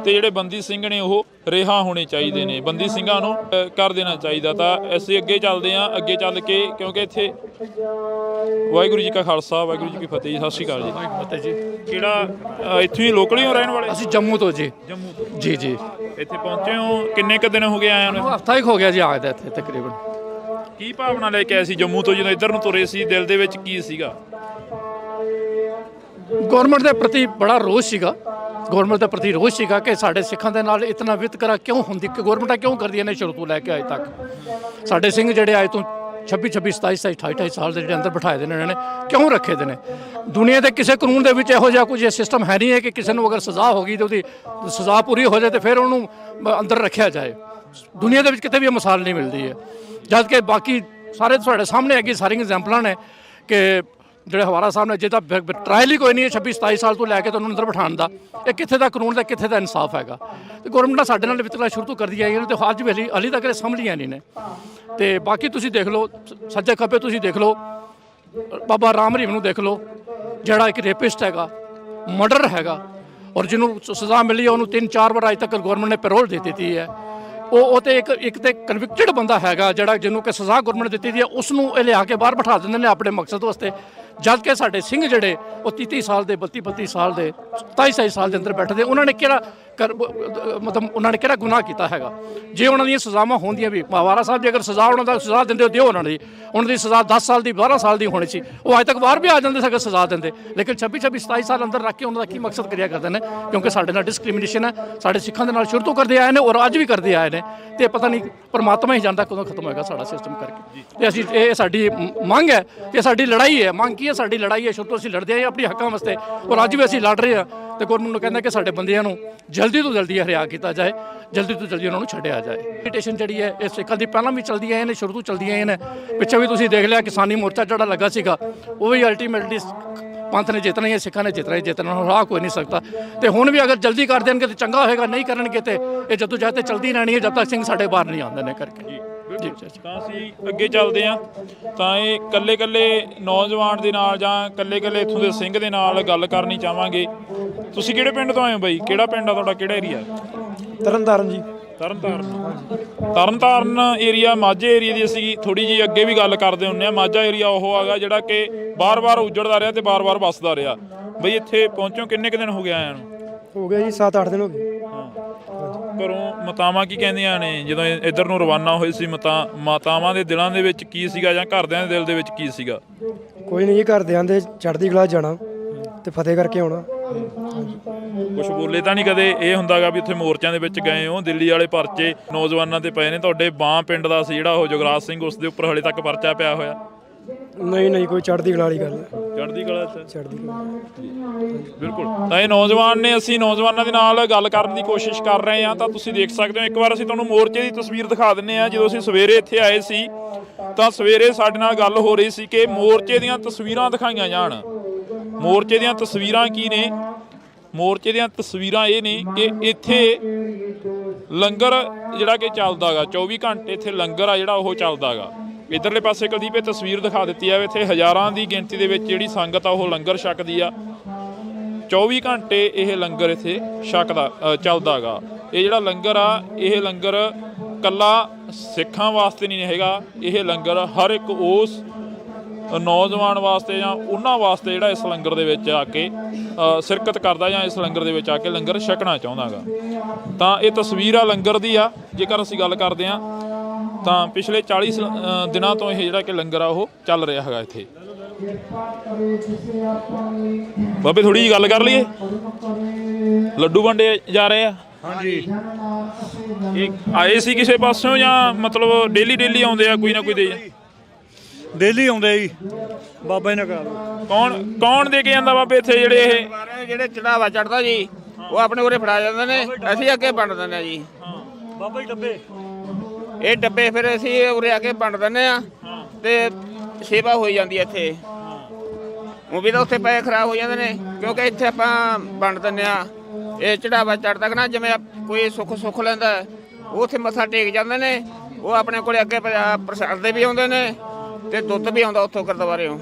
ਤੇ ਜਿਹੜੇ ਬੰਦੀ ਸਿੰਘ ਨੇ ਉਹ ਰਿਹਾ ਹੋਣੇ ਚਾਹੀਦੇ ਨੇ। ਬੰਦੀ ਸਿੰਘਾਂ ਨੂੰ ਕਰ ਦੇਣਾ ਚਾਹੀਦਾ। ਤਾਂ ਅਸੀਂ ਅੱਗੇ ਚੱਲਦੇ ਹਾਂ, ਅੱਗੇ ਚੱਲ ਕੇ, ਕਿਉਂਕਿ ਇੱਥੇ ਵਾਹਿਗੁਰੂ ਜੀ ਕਾ ਖਾਲਸਾ ਵਾਹਿਗੁਰੂ ਜੀ ਕੀ ਫਤਿਹ ਜੀ। ਸਤਿ ਸ਼੍ਰੀ ਅਕਾਲ ਜੀ। ਫਤਿਹ ਜੀ। ਕਿਹੜਾ ਇੱਥੋਂ ਹੀ ਲੋਕਲ ਹੀ ਹੋ ਰਹਿਣ ਵਾਲੇ? ਅਸੀਂ ਜੰਮੂ ਤੋਂ ਜੀ। ਜੰਮੂ ਤੋਂ? ਜੀ ਜੀ। ਇੱਥੇ ਪਹੁੰਚੇ ਹੋ ਕਿੰਨੇ ਕੁ ਦਿਨ ਹੋ ਗਏ ਆਇਆਂ ਨੂੰ? ਹਫਤਾ ਹੀ ਹੋ ਗਿਆ ਜੀ ਆਏ ਦਾ ਇੱਥੇ ਤਕਰੀਬਨ। ਕੀ ਭਾਵਨਾ ਲੈ ਕੇ ਆਏ ਸੀ ਜੰਮੂ ਤੋਂ ਜਦੋਂ ਇੱਧਰ ਨੂੰ ਤੁਰੇ ਸੀ? ਦਿਲ ਦੇ ਵਿੱਚ ਕੀ ਸੀਗਾ? ਗੌਰਮੈਂਟ ਦੇ ਪ੍ਰਤੀ ਬੜਾ ਰੋਸ ਸੀਗਾ। ਗੌਰਮੈਂਟ ਦੇ ਪ੍ਰਤੀ ਰੋਸ ਸੀਗਾ ਕਿ ਸਾਡੇ ਸਿੱਖਾਂ ਦੇ ਨਾਲ ਇਤਨਾ ਵਿਤਕਰਾ ਕਿਉਂ ਹੁੰਦੀ, ਕਿ ਗੌਰਮੈਂਟਾਂ ਕਿਉਂ ਕਰਦੀਆਂ ਨੇ ਸ਼ੁਰੂ ਤੋਂ ਲੈ ਕੇ ਅੱਜ ਤੱਕ। ਸਾਡੇ ਸਿੰਘ ਜਿਹੜੇ ਅੱਜ ਤੋਂ 26 27 28 ਸਾਲ ਦੇ ਜਿਹੜੇ ਅੰਦਰ ਬਿਠਾਏ ਦੇ ਨੇ, ਇਹਨਾਂ ਨੇ ਕਿਉਂ ਰੱਖੇ ਦੇ ਨੇ? ਦੁਨੀਆ ਦੇ ਕਿਸੇ ਕਾਨੂੰਨ ਦੇ ਵਿੱਚ ਇਹੋ ਜਿਹਾ ਕੁਝ ਸਿਸਟਮ ਹੈ ਨਹੀਂ ਹੈ ਕਿ ਕਿਸੇ ਨੂੰ ਅਗਰ ਸਜ਼ਾ ਹੋ ਗਈ ਤੇ ਉਹਦੀ ਸਜ਼ਾ ਪੂਰੀ ਹੋ ਜਾਏ ਤੇ ਫਿਰ ਉਹਨੂੰ ਅੰਦਰ ਰੱਖਿਆ ਜਾਏ। ਦੁਨੀਆ ਦੇ ਵਿੱਚ ਕਿਤੇ ਵੀ ਇਹ ਮਿਸਾਲ ਨਹੀਂ ਮਿਲਦੀ ਹੈ। ਜਦ ਕਿ ਬਾਕੀ ਸਾਰੇ ਤੁਹਾਡੇ ਸਾਹਮਣੇ ਹੈਗੀ ਸਾਰੀਆਂ ਐਗਜ਼ਾਮਪਲਾਂ ਨੇ ਕਿ ਜਿਹੜੇ ਹਵਾਰਾ ਸਾਹਿਬ ਨੇ, ਜੇ ਤਾਂ ਟਰਾਇਲ ਹੀ ਕੋਈ ਨਹੀਂ ਹੈ 26 27 ਸਾਲ ਤੋਂ ਲੈ ਕੇ ਤੁਹਾਨੂੰ ਅੰਦਰ ਬਿਠਾਉਣ ਦਾ, ਇਹ ਕਿੱਥੇ ਦਾ ਕਾਨੂੰਨ ਦਾ, ਕਿੱਥੇ ਦਾ ਇਨਸਾਫ ਹੈਗਾ? ਤੇ ਗੌਰਮੈਂਟ ਸਾਡੇ ਨਾਲ ਵਿਤਕਰਾ ਸ਼ੁਰੂ ਤੋਂ ਕਰਦੀ ਆਈ ਹੈ ਤੇ ਅੱਜ ਵੀ ਹਾਲੀ ਤੱਕ ਇਹ ਸਮਝੀਆਂ ਨਹੀਂ ਨੇ। ਤੇ ਬਾਕੀ ਤੁਸੀਂ ਦੇਖ ਲਓ, ਸੱਜੇ ਖੱਬੇ ਤੁਸੀਂ ਦੇਖ ਲਓ, ਬਾਬਾ ਰਾਮ ਰਹੀਮ ਨੂੰ ਦੇਖ ਲਓ, ਜਿਹੜਾ ਇੱਕ ਰੇਪਿਸਟ ਹੈਗਾ, ਮਰਡਰ ਹੈਗਾ, ਔਰ ਜਿਹਨੂੰ ਸਜ਼ਾ ਮਿਲੀ ਹੈ ਉਹਨੂੰ 3-4 ਵਾਰ ਅੱਜ ਤੱਕ ਗੌਰਮੈਂਟ ਨੇ ਪੈਰੋਲ ਦੇ ਦਿੱਤੀ ਹੈ। ਉਹ ਤੇ ਇੱਕ ਤੇ ਕਨਵਿਕਟਡ ਬੰਦਾ ਹੈਗਾ ਜਿਹੜਾ ਜਿਹਨੂੰ ਕਿ ਸਜ਼ਾ ਗੌਰਮੈਂਟ ਦਿੱਤੀ ਦੀ ਹੈ, ਉਸ ਨੂੰ ਇਹ ਲਿਆ ਕੇ ਬਾਹਰ ਬਿਠਾ ਦਿੰਦੇ ਨੇ ਆਪਣੇ ਮਕਸਦ ਵਾਸਤੇ। ਜਦ ਕਿ ਸਾਡੇ ਸਿੰਘ ਜਿਹੜੇ ਉਹ 30 ਸਾਲ ਦੇ 32 ਸਾਲ ਦੇ 27 ਸਾਲ ਦੇ ਅੰਦਰ ਬੈਠੇ ਦੇ, ਉਹਨਾਂ ਨੇ ਕਿਹੜਾ ਮਤਲਬ ਉਹਨਾਂ ਨੇ ਕਿਹੜਾ ਗੁਨਾਹ ਕੀਤਾ ਹੈਗਾ। ਜੇ ਉਹਨਾਂ ਦੀਆਂ ਸਜ਼ਾਵਾਂ ਹੁੰਦੀਆਂ ਵੀ ਮਹਾਵਾਰਾ ਸਾਹਿਬ, ਜੇ ਅਗਰ ਸਜ਼ਾ ਉਹਨਾਂ ਦਾ ਸਜ਼ਾ ਦਿੰਦੇ ਦਿਓ ਉਹਨਾਂ ਦੀ ਸਜ਼ਾ 10 ਸਾਲ ਦੀ 12 ਸਾਲ ਦੀ ਹੋਣੀ ਸੀ, ਉਹ ਅੱਜ ਤੱਕ ਬਾਹਰ ਵੀ ਆ ਜਾਂਦੇ ਸਕੇ ਸਜ਼ਾ ਦਿੰਦੇ। ਲੇਕਿਨ 26 27 ਸਾਲ ਅੰਦਰ ਰੱਖ ਕੇ ਉਹਨਾਂ ਦਾ ਕੀ ਮਕਸਦ ਕਰਿਆ ਕਰਦੇ ਨੇ? ਕਿਉਂਕਿ ਸਾਡੇ ਨਾਲ ਡਿਸਕ੍ਰਿਮੀਨੇਸ਼ਨ ਹੈ, ਸਾਡੇ ਸਿੱਖਾਂ ਦੇ ਨਾਲ ਸ਼ੁਰੂ ਤੋਂ ਕਰਦੇ ਆਏ ਨੇ ਔਰ ਅੱਜ ਵੀ ਕਰਦੇ ਆਏ ਨੇ, ਤੇ ਪਤਾ ਨਹੀਂ ਪਰਮਾਤਮਾ ਹੀ ਜਾਣਦਾ ਕਦੋਂ ਖਤਮ ਹੋਏਗਾ ਸਾਡਾ ਸਿਸਟਮ ਕਰਕੇ। ਤੇ ਅਸੀਂ ਇਹ ਸਾਡੀ ਮੰਗ ਹੈ, ਇਹ ਸਾਡੀ ਲੜਾਈ ਹੈ। ਮੰਗ ਕੀ ਹੈ? ਸਾਡੀ ਲੜਾਈ ਹੈ, ਸ਼ੁਰੂ ਤੋਂ ਅਸੀਂ ਲੜਦੇ ਆਏ ਆਪਣੇ ਹੱਕਾਂ ਵਾਸਤੇ ਔਰ ਅੱਜ ਵੀ ਅਸੀਂ ਲੜ ਰਹੇ ਹਾਂ। ਤੇ ਗੌਰਮੈਂਟ ਨੂੰ ਕਹਿੰਦਾ ਕਿ ਸਾਡੇ ਬੰਦਿਆਂ ਨੂੰ ਜਲਦੀ ਤੋਂ ਜਲਦੀ ਹਰਿਆ ਕੀਤਾ ਜਾਏ, ਜਲਦੀ ਤੋਂ ਜਲਦੀ ਉਹਨਾਂ ਨੂੰ ਛੱਡਿਆ ਜਾਏ। ਮੈਡੀਟੇਸ਼ਨ ਜਿਹੜੀ ਹੈ ਇਹ ਸਿੱਖਾਂ ਦੀ ਪਹਿਲਾਂ ਵੀ ਚੱਲਦੀ ਆਏ ਨੇ, ਸ਼ੁਰੂ ਤੋਂ ਚੱਲਦੀਆਂ ਆਏ ਨੇ। ਪਿੱਛੇ ਵੀ ਤੁਸੀਂ ਦੇਖ ਲਿਆ ਕਿਸਾਨੀ ਮੋਰਚਾ ਜਿਹੜਾ ਲੱਗਾ ਸੀਗਾ, ਉਹ ਵੀ ਅਲਟੀਮੇਟਲੀ ਪੰਥ ਨੇ ਜਿੱਤਣਾ ਹੀ ਹੈ, ਸਿੱਖਾਂ ਨੇ ਜਿੱਤਣਾ ਹੀ ਜਿੱਤਣਾ, ਹਰਾ ਕੋਈ ਨਹੀਂ ਸਕਦਾ। ਤੇ ਹੁਣ ਵੀ ਅਗਰ ਜਲਦੀ ਕਰ ਦੇਣਗੇ ਤਾਂ ਚੰਗਾ ਹੋਏਗਾ, ਨਹੀਂ ਕਰਨਗੇ ਤੇ ਇਹ ਜਦੋਂ ਜਦ ਤੱਕ ਚਲਦੀ ਰਹਿਣੀ ਹੈ, ਜਦ ਤੱਕ ਸਿੰਘ ਸਾਡੇ ਬਾਹਰ ਨਹੀਂ ਆਉਂਦੇ ਨੇ ਕਰਕੇ। ਤਾਂ ਅਸੀਂ ਅੱਗੇ ਚੱਲਦੇ ਹਾਂ। ਤਾਂ ਇਹ ਕੱਲੇ ਨੌਜਵਾਨ ਦੇ ਨਾਲ ਜਾਂ ਕੱਲੇ ਇੱਥੋਂ ਦੇ ਸਿੰਘ ਦੇ ਨਾਲ ਗੱਲ ਕਰਨੀ ਚਾਹਾਂਗੇ। ਤੁਸੀਂ ਕਿਹੜੇ ਪਿੰਡ ਤੋਂ ਆਏ ਹੋ ਬਾਈ? ਕਿਹੜਾ ਪਿੰਡ ਆ ਤੁਹਾਡਾ? ਕਿਹੜਾ ਏਰੀਆ? ਤਰਨਤਾਰਨ ਜੀ। ਤਰਨਤਾਰਨ ਏਰੀਆ ਮਾਝੇ ਏਰੀਆ ਦੀ ਅਸੀਂ ਥੋੜੀ ਜਿਹੀ ਅੱਗੇ ਵੀ ਗੱਲ ਕਰਦੇ ਹੁੰਦੇ ਆ। ਮਾਝਾ ਏਰੀਆ ਉਹ ਹੈਗਾ ਜਿਹੜਾ ਕਿ ਬਾਰ-ਬਾਰ ਉਜੜਦਾ ਰਿਹਾ ਤੇ ਬਾਰ-ਬਾਰ ਵੱਸਦਾ ਰਿਹਾ। ਬਈ ਇੱਥੇ ਪਹੁੰਚੋ ਕਿੰਨੇ ਕੁ ਦਿਨ ਹੋ ਗਏ ਆਇਆਂ ਨੂੰ? ਹੋ ਗਿਆ ਜੀ 7-8 ਦਿਨ ਹੋ ਗਏ। ਘਰੋਂ ਮਾਤਾਵਾਂ ਕੀ ਕਹਿੰਦੀਆਂ ਨੇ ਜਦੋਂ ਇੱਧਰ ਨੂੰ ਰਵਾਨਾ ਹੋਏ ਸੀ? ਮਾਤਾਵਾਂ ਦੇ ਦਿਲਾਂ ਦੇ ਵਿੱਚ ਕੀ ਸੀਗਾ ਜਾਂ ਘਰਦਿਆਂ ਦੇ ਦਿਲ ਦੇ ਵਿੱਚ ਕੀ ਸੀਗਾ? ਕੋਈ ਨਹੀਂ ਜੀ, ਘਰਦਿਆਂ ਦੇ ਚੜ੍ਹਦੀ ਕਲਾ ਜਾਣਾ ਤੇ ਫਤਿਹ ਕਰਕੇ ਆਉਣਾ। ਕੁਛ ਬੋਲੇ ਤਾਂ ਨਹੀਂ ਕਦੇ? ਇਹ ਹੁੰਦਾਗਾ ਵੀ ਉੱਥੇ ਮੋਰਚਿਆਂ ਦੇ ਵਿੱਚ ਗਏ ਹੋ, ਦਿੱਲੀ ਵਾਲੇ ਪਰਚੇ ਨੌਜਵਾਨਾਂ ਤੇ ਪਏ ਨੇ, ਤੁਹਾਡੇ ਬਾਂ ਪਿੰਡ ਦਾ ਸੀ ਜਿਹੜਾ ਉਹ ਜੁਗਰਾਜ ਸਿੰਘ, ਉਸ ਦੇ ਉੱਪਰ ਹਲੇ ਤੱਕ ਪਰਚਾ ਪਿਆ ਹੋਇਆ? ਨਹੀਂ ਕੋਈ ਚੜ੍ਹਦੀ ਕਲਾ ਵਾਲੀ ਗੱਲ ਹੈ। ਚੜ੍ਹਦੀ ਕਲਾ ਚੜ੍ਹਦੀ ਕਲਾ ਬਿਲਕੁਲ। ਤਾਂ ਇਹ ਨੌਜਵਾਨ ਨੇ, ਅਸੀਂ ਨੌਜਵਾਨਾਂ ਦੇ ਨਾਲ ਗੱਲ ਕਰਨ ਦੀ ਕੋਸ਼ਿਸ਼ ਕਰ ਰਹੇ ਹਾਂ। ਤਾਂ ਤੁਸੀਂ ਦੇਖ ਸਕਦੇ ਹੋ, ਇੱਕ ਵਾਰ ਅਸੀਂ ਤੁਹਾਨੂੰ ਮੋਰਚੇ ਦੀ ਤਸਵੀਰ ਦਿਖਾ ਦਿੰਦੇ ਹਾਂ। ਜਦੋਂ ਅਸੀਂ ਸਵੇਰੇ ਇੱਥੇ ਆਏ ਸੀ ਤਾਂ ਸਵੇਰੇ ਸਾਡੇ ਨਾਲ ਗੱਲ ਹੋ ਰਹੀ ਸੀ ਕਿ ਮੋਰਚੇ ਦੀਆਂ ਤਸਵੀਰਾਂ ਦਿਖਾਈਆਂ ਜਾਣ। ਮੋਰਚੇ ਦੀਆਂ ਤਸਵੀਰਾਂ ਕੀ ਨੇ? ਮੋਰਚੇ ਦੀਆਂ ਤਸਵੀਰਾਂ ਇਹ ਨੇ ਕਿ ਇੱਥੇ ਲੰਗਰ ਜਿਹੜਾ ਕਿ ਚੱਲਦਾ ਗਾ, 24 ਘੰਟੇ ਇੱਥੇ ਲੰਗਰ ਆ ਜਿਹੜਾ ਉਹ ਚੱਲਦਾ ਗਾ। ਇੱਧਰਲੇ ਪਾਸੇ ਕੁਲਦੀਪ ਇਹ ਤਸਵੀਰ ਦਿਖਾ ਦਿੱਤੀ ਆ, ਇੱਥੇ ਹਜ਼ਾਰਾਂ ਦੀ ਗਿਣਤੀ ਦੇ ਵਿੱਚ ਜਿਹੜੀ ਸੰਗਤ ਆ ਉਹ ਲੰਗਰ ਛਕਦੀ ਆ। 24 ਘੰਟੇ ਇਹ ਲੰਗਰ ਇੱਥੇ ਚੱਲਦਾ ਗਾ। ਇਹ ਜਿਹੜਾ ਲੰਗਰ ਆ, ਇਹ ਲੰਗਰ ਕੱਲਾ ਸਿੱਖਾਂ ਵਾਸਤੇ ਨਹੀਂ ਹੈਗਾ, ਇਹ ਲੰਗਰ ਹਰ ਇੱਕ ਉਸ ਨੌਜਵਾਨ ਵਾਸਤੇ ਜਾਂ ਉਹਨਾਂ ਵਾਸਤੇ ਜਿਹੜਾ ਇਸ ਲੰਗਰ ਦੇ ਵਿੱਚ ਆ ਕੇ ਸ਼ਿਰਕਤ ਕਰਦਾ ਜਾਂ ਇਸ ਲੰਗਰ ਦੇ ਵਿੱਚ ਆ ਕੇ ਲੰਗਰ ਛਕਣਾ ਚਾਹੁੰਦਾ ਗਾ। ਤਾਂ ਇਹ ਤਸਵੀਰ ਆ ਲੰਗਰ ਦੀ ਆ। ਜੇਕਰ ਅਸੀਂ ਗੱਲ ਕਰਦੇ ਹਾਂ ਤਾਂ ਪਿਛਲੇ 40 ਦਿਨਾਂ ਤੋਂ ਇਹ ਜਿਹੜਾ ਕਿ ਲੰਗਰ ਆ ਉਹ ਚੱਲ ਰਿਹਾ ਹੈਗਾ ਇੱਥੇ। ਬਾਬੇ ਥੋੜੀ ਜਿਹੀ ਗੱਲ ਕਰ ਲਈਏ। ਲੱਡੂ ਵੰਡੇ ਜਾ ਰਹੇ ਆ? ਹਾਂਜੀ। ਇਹ ਆਏ ਸੀ ਕਿਸੇ ਪਾਸਿਓਂ ਜਾਂ ਮਤਲਬ ਡੇਲੀ ਆਉਂਦੇ ਆ ਕੋਈ ਨਾ ਕੋਈ ਦੇ? ਡੇਲੀ ਆਉਂਦੇ ਜੀ, ਬਾਬਾ ਜੀ ਨੇ ਕਰਾ ਦਿਓ। ਕੌਣ ਦੇ ਕੇ ਜਾਂਦਾ ਬਾਬੇ ਇੱਥੇ? ਜਿਹੜੇ ਚੜਾਵਾ ਚੜਦਾ ਜੀ ਉਹ ਆਪਣੇ ਉਰੇ ਫੜਾ ਜਾਂਦੇ ਨੇ, ਅਸੀਂ ਅੱਗੇ ਵੰਡ ਦਿੰਦੇ ਆ ਜੀ। ਬਾਬਾ ਜੀ ਡੱਬੇ, ਇਹ ਡੱਬੇ ਫਿਰ ਅਸੀਂ ਉਰੇ ਆ ਕੇ ਵੰਡ ਦਿੰਦੇ ਆ ਤੇ ਸੇਵਾ ਹੋਈ ਜਾਂਦੀ ਹੈ ਇੱਥੇ। ਉਹ ਵੀ ਤਾਂ ਉੱਥੇ ਪੈਸੇ ਖਰਾਬ ਹੋ ਜਾਂਦੇ ਨੇ ਕਿਉਂਕਿ ਇੱਥੇ ਆਪਾਂ ਵੰਡ ਦਿੰਦੇ ਆ। ਇਹ ਚੜਾਵਾ ਚੜਦਾ ਕਿ ਨਾ, ਜਿਵੇਂ ਕੋਈ ਸੁੱਖ ਲੈਂਦਾ ਉਹ ਉੱਥੇ ਮੱਥਾ ਟੇਕ ਜਾਂਦੇ ਨੇ। ਉਹ ਆਪਣੇ ਕੋਲੇ ਅੱਗੇ ਪ੍ਰਸ਼ਾਦੇ ਵੀ ਆਉਂਦੇ ਨੇ ਤੇ ਦੁੱਧ ਵੀ ਆਉਂਦਾ ਉੱਥੋਂ ਗੁਰਦੁਆਰਿਓਂ।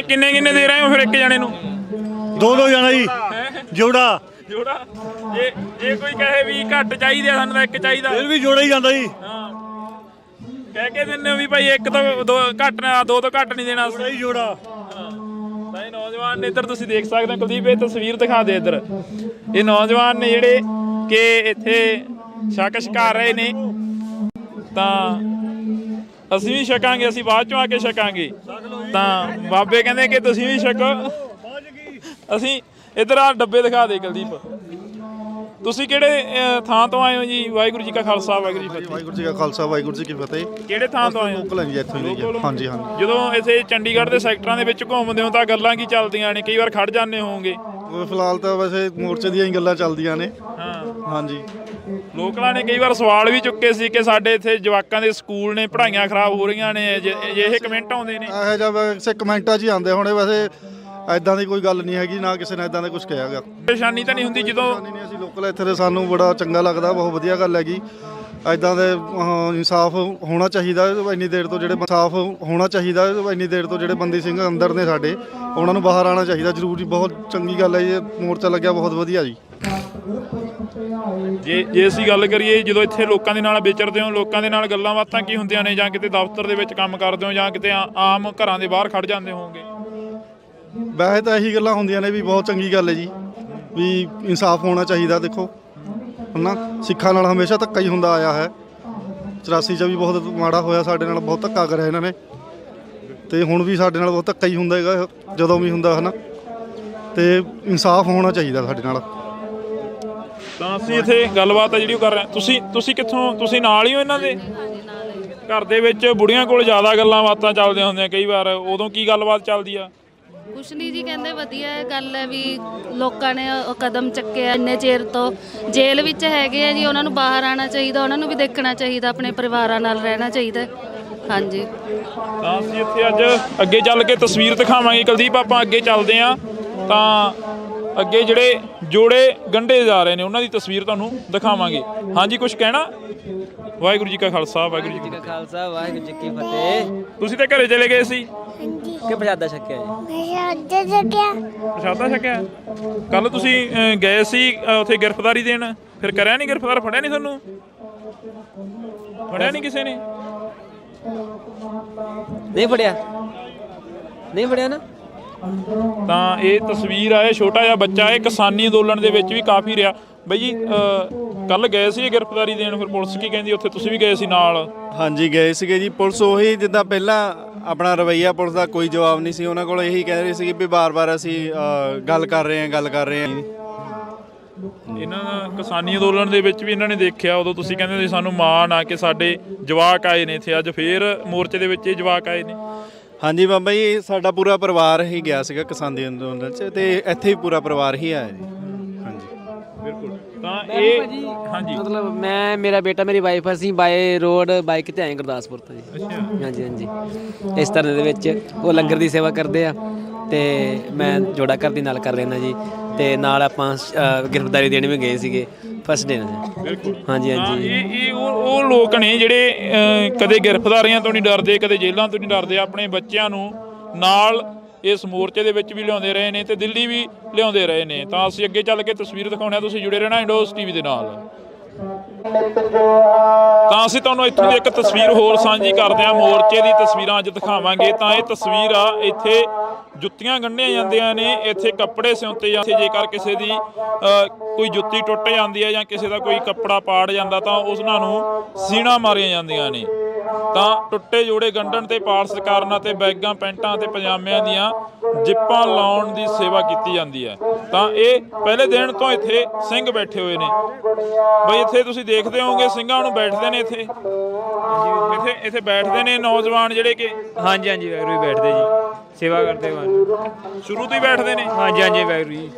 ਕਿੰਨੇ ਦੇ ਰਹੇ ਹੋ ਫਿਰ ਇੱਕ ਜਾਣੇ ਨੂੰ? 2 ਜਾਣਾ ਜੀ, ਜੋੜਾ। ਜੇ ਕੋਈ ਕਹੇ ਵੀ ਘੱਟ ਚਾਹੀਦੇ ਆ ਸਾਨੂੰ ਤਾਂ ਇੱਕ ਚਾਹੀਦਾ, ਫਿਰ ਵੀ ਜੋੜਾ ਹੀ ਜਾਂਦਾ ਜੀ। ਕਹਿ ਕੇ ਦਿੰਦੇ ਹੋ ਵੀ ਭਾਈ ਇੱਕ ਤੋਂ ਦੋ ਘੱਟ ਨਾ, 2 ਤੋਂ ਘੱਟ ਨਹੀਂ ਦੇਣਾ। ਜੋੜਾ। ਤਾਂ ਇਹ ਨੌਜਵਾਨ ਨੇ ਇੱਧਰ ਤੁਸੀਂ ਦੇਖ ਸਕਦੇ ਹੋ ਕੁਲਦੀਪ, ਇਹ ਤਸਵੀਰ ਦਿਖਾ ਦੇ ਇੱਧਰ। ਇਹ ਨੌਜਵਾਨ ਨੇ ਜਿਹੜੇ ਕਿ ਇੱਥੇ ਛਕ ਕਰ ਰਹੇ ਨੇ। ਤਾਂ ਅਸੀਂ ਵੀ ਛਕਾਂਗੇ, ਅਸੀਂ ਬਾਅਦ ਚੋਂ ਆ ਕੇ ਛਕਾਂਗੇ। ਤਾਂ ਬਾਬੇ ਕਹਿੰਦੇ ਕਿ ਤੁਸੀਂ ਵੀ ਛਕੋ। ਅਸੀਂ ਇੱਧਰ ਆ ਡੱਬੇ ਦਿਖਾ ਦੇ ਕੁਲਦੀਪ। ਤੁਸੀਂ ਕਿਹੜੇ ਥਾਂ ਤੋਂ ਆਏ ਹੋ ਜੀ? ਵਾਹਿਗੁਰੂ ਜੀ ਕਾ ਖਾਲਸਾ ਵਾਹਿਗੁਰੂ ਜੀ ਕੀ ਫਤਿਹ। ਵਾਹਿਗੁਰੂ ਜੀ ਕਾ ਖਾਲਸਾ ਵਾਹਿਗੁਰੂ ਜੀ ਕੀ ਫਤਿਹ। ਕਿਹੜੇ ਥਾਂ ਤੋਂ ਆਏ ਹੋ? ਲੋਕਲ ਜੀ, ਇੱਥੋਂ ਹੀ ਜੀ। ਹਾਂਜੀ। ਜਦੋਂ ਇੱਥੇ ਚੰਡੀਗੜ੍ਹ ਦੇ ਸੈਕਟਰਾਂ ਦੇ ਵਿੱਚ ਘੁੰਮਦੇ ਹੋ ਤਾਂ ਗੱਲਾਂ ਕੀ ਚੱਲਦੀਆਂ ਨੇ? ਕਈ ਵਾਰ ਖੜ ਜਾਂਦੇ ਹੋਵੋਗੇ। ਫਿਲਹਾਲ ਤਾਂ ਵੈਸੇ ਮੋਰਚੇ ਦੀਆਂ ਹੀ ਗੱਲਾਂ ਚੱਲਦੀਆਂ ਨੇ। ਹਾਂਜੀ। ਲੋਕਲਾਂ ਨੇ ਕਈ ਵਾਰ ਸਵਾਲ ਵੀ ਚੁੱਕੇ ਸੀ ਕਿ ਸਾਡੇ ਇੱਥੇ ਜਵਾਕਾਂ ਦੇ ਸਕੂਲ ਨੇ, ਪੜ੍ਹਾਈਆਂ ਖਰਾਬ ਹੋ ਰਹੀਆਂ ਨੇ, ਇਹ ਕਮੈਂਟ ਆਉਂਦੇ ਨੇ। ਇਹੋ ਜਿਹਾ ਵੈਸੇ ਕਮੈਂਟਾਂ 'ਚ ਹੀ ਆਉਂਦੇ ਹੋਣੇ। ਵੈਸੇ ਐਦਾਂ ਦੀ ਕੋਈ ਗੱਲ ਨਹੀਂ ਹੈਗੀ, ਨਾ ਕਿਸੇ ਨੇ ਐਦਾਂ ਦਾ ਕੁਝ ਕਿਹਾ ਗਾ। ਪਰੇਸ਼ਾਨੀ ਤਾਂ ਨਹੀਂ ਹੁੰਦੀ ਜਦੋਂ? ਅਸੀਂ ਲੋਕਲ ਇੱਥੇ ਦੇ, ਸਾਨੂੰ ਬੜਾ ਚੰਗਾ ਲੱਗਦਾ, ਬਹੁਤ ਵਧੀਆ ਗੱਲ ਹੈਗੀ। ਐਦਾਂ ਦੇ ਇਨਸਾਫ ਹੋਣਾ ਚਾਹੀਦਾ। ਇੰਨੀ ਦੇਰ ਤੋਂ ਜਿਹੜੇ ਇਨਸਾਫ ਹੋਣਾ ਚਾਹੀਦਾ, ਇੰਨੀ ਦੇਰ ਤੋਂ ਜਿਹੜੇ ਬੰਦੀ ਸਿੰਘ ਅੰਦਰ ਨੇ ਸਾਡੇ, ਉਹਨਾਂ ਨੂੰ ਬਾਹਰ ਆਉਣਾ ਚਾਹੀਦਾ ਜ਼ਰੂਰੀ। ਬਹੁਤ ਚੰਗੀ ਗੱਲ ਹੈ ਜੀ, ਮੋਰਚਾ ਲੱਗਿਆ ਬਹੁਤ ਵਧੀਆ ਜੀ। ਜੇ ਅਸੀਂ ਗੱਲ ਕਰੀਏ ਜਦੋਂ ਇੱਥੇ ਲੋਕਾਂ ਦੇ ਨਾਲ ਵਿਚਰਦੇ ਹੋ, ਲੋਕਾਂ ਦੇ ਨਾਲ ਗੱਲਾਂ ਬਾਤਾਂ ਕੀ ਹੁੰਦੀਆਂ ਨੇ? ਜਾਂ ਕਿਤੇ ਦਫ਼ਤਰ ਦੇ ਵਿੱਚ ਕੰਮ ਕਰਦੇ ਹੋ ਜਾਂ ਕਿਤੇ ਆਮ ਘਰਾਂ ਦੇ ਬਾਹਰ ਖੜ ਜਾਂਦੇ ਹੋਵੋਗੇ? ਵੈਸੇ ਤਾਂ ਇਹੀ ਗੱਲਾਂ ਹੁੰਦੀਆਂ ਨੇ ਵੀ ਬਹੁਤ ਚੰਗੀ ਗੱਲ ਹੈ ਜੀ, ਵੀ ਇਨਸਾਫ ਹੋਣਾ ਚਾਹੀਦਾ। ਦੇਖੋ ਹਨਾ, ਸਿੱਖਾਂ ਨਾਲ ਹਮੇਸ਼ਾ ਧੱਕਾ ਹੀ ਹੁੰਦਾ ਆਇਆ ਹੈ। 84 'ਚ ਵੀ ਬਹੁਤ ਮਾੜਾ ਹੋਇਆ, ਸਾਡੇ ਨਾਲ ਬਹੁਤ ਧੱਕਾ ਕਰਿਆ ਇਹਨਾਂ ਨੇ, ਤੇ ਹੁਣ ਵੀ ਸਾਡੇ ਨਾਲ ਬਹੁਤ ਧੱਕਾ ਹੀ ਹੁੰਦਾ ਹੈਗਾ ਜਦੋਂ ਵੀ ਹੁੰਦਾ ਹਨਾ, ਤੇ ਇਨਸਾਫ ਹੋਣਾ ਚਾਹੀਦਾ ਸਾਡੇ ਨਾਲ। ਤਾਂ ਅਸੀਂ ਇੱਥੇ ਗੱਲਬਾਤ ਆ ਜਿਹੜੀ ਉਹ ਕਰ ਰਹੇ ਹਾਂ। ਤੁਸੀਂ ਕਿੱਥੋਂ? ਤੁਸੀਂ ਨਾਲ ਹੀ ਹੋ ਇਹਨਾਂ ਦੇ? ਘਰ ਦੇ ਵਿੱਚ ਬੁੜੀਆਂ ਕੋਲ ਜ਼ਿਆਦਾ ਗੱਲਾਂ ਬਾਤਾਂ ਚੱਲਦੀਆਂ ਹੁੰਦੀਆਂ ਕਈ ਵਾਰ, ਉਦੋਂ ਕੀ ਗੱਲਬਾਤ ਚੱਲਦੀ ਆ? ਕੁਛ ਨਹੀਂ ਜੀ, ਕਹਿੰਦੇ ਵਧੀਆ ਗੱਲ ਹੈ ਵੀ ਲੋਕਾਂ ਨੇ ਉਹ ਕਦਮ ਚੱਕਿਆ, ਇੰਨੇ ਚਿਰ ਤੋਂ ਜੇਲ੍ਹ ਵਿੱਚ ਹੈਗੇ ਆ ਜੀ, ਉਹਨਾਂ ਨੂੰ ਬਾਹਰ ਆਉਣਾ ਚਾਹੀਦਾ, ਉਹਨਾਂ ਨੂੰ ਵੀ ਦੇਖਣਾ ਚਾਹੀਦਾ, ਆਪਣੇ ਪਰਿਵਾਰਾਂ ਨਾਲ ਰਹਿਣਾ ਚਾਹੀਦਾ। ਹਾਂਜੀ, ਤਾਂ ਅਸੀਂ ਇੱਥੇ ਅੱਜ ਅੱਗੇ ਚੱਲ ਕੇ ਤਸਵੀਰ ਦਿਖਾਵਾਂਗੇ। ਕੁਲਦੀਪ, ਆਪਾਂ ਅੱਗੇ ਚੱਲਦੇ ਹਾਂ ਤਾਂ ਅੱਗੇ ਜਿਹੜੇ ਜੋੜੇ ਗੰਢੇ ਜਾ ਰਹੇ ਨੇ ਉਹਨਾਂ ਦੀ ਤਸਵੀਰ ਤੁਹਾਨੂੰ ਦਿਖਾਵਾਂਗੇ। ਹਾਂਜੀ, ਕੁਝ ਕਹਿਣਾ? ਵਾਹਿਗੁਰੂ ਜੀ ਕਾ ਖਾਲਸਾ, ਵਾਹਿਗੁਰੂ ਜੀ ਕੀ ਖਾਲਸਾ, ਵਾਹਿਗੁਰੂ ਜੀ ਕੀ ਫਤਿਹ। ਤੁਸੀਂ ਤਾਂ ਘਰੇ ਚਲੇ ਗਏ ਸੀ ਕਿ ਪ੍ਰਸ਼ਾਦਾ ਛਕਿਆ ਜੀ? ਪ੍ਰਸ਼ਾਦਾ ਛਕਿਆ। ਕੱਲ ਤੁਸੀਂ ਗਏ ਸੀ ਉੱਥੇ ਗ੍ਰਿਫਤਾਰੀ ਦੇਣ, ਫਿਰ ਕਰਿਆ ਨਹੀਂ ਗ੍ਰਿਫਤਾਰ? ਫੜਿਆ ਨਹੀਂ ਤੁਹਾਨੂੰ? ਫੜਿਆ ਨਹੀਂ ਕਿਸੇ ਨੇ? ਨਹੀਂ ਫੜਿਆ, ਨਹੀਂ ਫੜਿਆ ਨਾ। ਤਾਂ ਇਹ ਤਸਵੀਰ ਆ, ਇਹ ਛੋਟਾ ਜਿਹਾ ਬੱਚਾ ਇਹ ਕਿਸਾਨੀ ਅੰਦੋਲਨ ਦੇ ਵਿੱਚ ਵੀ ਕਾਫੀ ਰਿਹਾ। ਬਈ ਜੀ ਕੱਲ ਗਏ ਸੀ ਗ੍ਰਿਫਤਾਰੀ ਦੇਣ, ਫਿਰ ਪੁਲਿਸ ਕੀ ਕਹਿੰਦੀ ਉੱਥੇ? ਤੁਸੀਂ ਵੀ ਗਏ ਸੀ ਨਾਲ? ਹਾਂਜੀ ਗਏ ਸੀਗੇ ਜੀ। ਪੁਲਿਸ ਉਹੀ ਜਿੱਦਾਂ ਪਹਿਲਾਂ ਆਪਣਾ ਰਵੱਈਆ ਪੁਲਿਸ ਦਾ ਕੋਈ ਜਵਾਬ ਨਹੀਂ ਸੀ ਉਹਨਾਂ ਕੋਲ, ਇਹੀ ਕਹਿ ਰਹੇ ਸੀ ਵੀ ਬਾਰ-ਬਾਰ ਅਸੀਂ ਗੱਲ ਕਰ ਰਹੇ ਹਾਂ। ਇਹਨਾਂ ਦਾ ਕਿਸਾਨੀ ਅੰਦੋਲਨ ਦੇ ਵਿੱਚ ਵੀ ਇਹਨਾਂ ਨੇ ਦੇਖਿਆ, ਉਦੋਂ ਤੁਸੀਂ ਕਹਿੰਦੇ ਸੀ ਸਾਨੂੰ ਮਾਣ ਆ ਕਿ ਸਾਡੇ ਜਵਾਕ ਆਏ ਨੇ ਇੱਥੇ, ਅੱਜ ਫੇਰ ਮੋਰਚੇ ਦੇ ਵਿੱਚ ਇਹ ਜਵਾਕ ਆਏ ਨੇ। ਹਾਂਜੀ ਬਾਬਾ ਜੀ, ਸਾਡਾ ਪੂਰਾ ਪਰਿਵਾਰ ਹੀ ਗਿਆ ਸੀਗਾ ਕਿਸਾਨੀ ਅੰਦੋਲਨ 'ਚ, ਤੇ ਇੱਥੇ ਵੀ ਪੂਰਾ ਪਰਿਵਾਰ ਹੀ ਆਇਆ ਜੀ। ਹਾਂਜੀ ਬਿਲਕੁਲ। ਤਾਂ ਇਹ ਹਾਂਜੀ, ਮਤਲਬ ਮੈਂ, ਮੇਰਾ ਬੇਟਾ, ਮੇਰੀ ਵਾਈਫ, ਅਸੀਂ ਬਾਏ ਰੋਡ ਬਾਈਕ ਤੇ ਆਏ ਗੁਰਦਾਸਪੁਰ ਤੋਂ ਜੀ। ਹਾਂਜੀ ਹਾਂਜੀ, ਇਸ ਤਰ੍ਹਾਂ ਦੇ ਵਿੱਚ ਉਹ ਲੰਗਰ ਦੀ ਸੇਵਾ ਕਰਦੇ ਆ ਤੇ ਮੈਂ ਜੋੜਾ ਘਰ ਦੀ ਨਾਲ ਕਰ ਲੈਣਾ ਜੀ, ਤੇ ਨਾਲ ਆਪਾਂ ਗ੍ਰਿਫਤਾਰੀ ਦੇਣ ਵੀ ਗਏ ਸੀਗੇ ਫਸਟ ਡੇ ਨਾਲ। ਬਿਲਕੁਲ। ਹਾਂਜੀ ਹਾਂਜੀ, ਇਹ ਉਹ ਲੋਕ ਨੇ ਜਿਹੜੇ ਕਦੇ ਗ੍ਰਿਫਤਾਰੀਆਂ ਤੋਂ ਨਹੀਂ ਡਰਦੇ, ਕਦੇ ਜੇਲ੍ਹਾਂ ਤੋਂ ਨਹੀਂ ਡਰਦੇ, ਆਪਣੇ ਬੱਚਿਆਂ ਨੂੰ ਨਾਲ ਇਸ ਮੋਰਚੇ ਦੇ ਵਿੱਚ ਵੀ ਲਿਆਉਂਦੇ ਰਹੇ ਨੇ ਤੇ ਦਿੱਲੀ ਵੀ ਲਿਆਉਂਦੇ ਰਹੇ ਨੇ। ਤਾਂ ਅਸੀਂ ਅੱਗੇ ਚੱਲ ਕੇ ਤਸਵੀਰ ਦਿਖਾਉਂਦੇ ਹਾਂ, ਤੁਸੀਂ ਜੁੜੇ ਰਹਿਣਾ ਇੰਡੋਸ ਟੀਵੀ ਦੇ ਨਾਲ। ਤਾਂ ਅਸੀਂ ਤੁਹਾਨੂੰ ਇੱਥੋਂ ਦੀ ਇੱਕ ਤਸਵੀਰ ਹੋਰ ਸਾਂਝੀ ਕਰਦੇ ਹਾਂ, ਮੋਰਚੇ ਦੀ ਤਸਵੀਰਾਂ ਅੱਜ ਦਿਖਾਵਾਂਗੇ। ਤਾਂ ਇਹ ਤਸਵੀਰ ਆ, ਇੱਥੇ ਜੁੱਤੀਆਂ ਗੰਢੀਆਂ ਜਾਂਦੀਆਂ ਨੇ, ਇੱਥੇ ਕੱਪੜੇ ਸਿਉਂਤੇ ਜਾਂਦੇ। ਜੇਕਰ ਕਿਸੇ ਦੀ ਕੋਈ ਜੁੱਤੀ ਟੁੱਟ ਜਾਂਦੀ ਹੈ ਜਾਂ ਕਿਸੇ ਦਾ ਕੋਈ ਕੱਪੜਾ ਪਾੜ ਜਾਂਦਾ ਤਾਂ ਉਹਨਾਂ ਨੂੰ ਸੀਣਾ ਮਾਰੀਆਂ ਜਾਂਦੀਆਂ ਨੇ। ਤਾਂ ਟੁੱਟੇ ਜੋੜੇ ਗੰਢਣ ਤੇ ਪਾਲਸ ਕਰਨ ਅਤੇ ਬੈਗਾਂ, ਪੈਂਟਾਂ ਅਤੇ ਪਜਾਮਿਆਂ ਦੀਆਂ ਜਿੱਪਾਂ ਲਾਉਣ ਦੀ ਸੇਵਾ ਕੀਤੀ ਜਾਂਦੀ ਹੈ। ਤਾਂ ਇਹ ਪਹਿਲੇ ਦਿਨ ਤੋਂ ਇੱਥੇ ਸਿੰਘ ਬੈਠੇ ਹੋਏ ਨੇ। ਬਈ ਇੱਥੇ ਤੁਸੀਂ ਦੇਖਦੇ ਹੋਵੋਗੇ ਸਿੰਘਾਂ ਨੂੰ ਬੈਠਦੇ ਨੇ ਇੱਥੇ ਬੈਠਦੇ ਨੇ ਨੌਜਵਾਨ ਜਿਹੜੇ ਕਿ ਹਾਂਜੀ ਹਾਂਜੀ, ਵਾਹਿਗੁਰੂ ਜੀ ਬੈਠਦੇ ਜੀ, ਸੇਵਾ ਕਰਦੇ ਸ਼ੁਰੂ ਤੋਂ ਹੀ ਬੈਠਦੇ ਨੇ। ਹਾਂਜੀ ਹਾਂਜੀ, ਵਾਹਿਗੁਰੂ ਜੀ।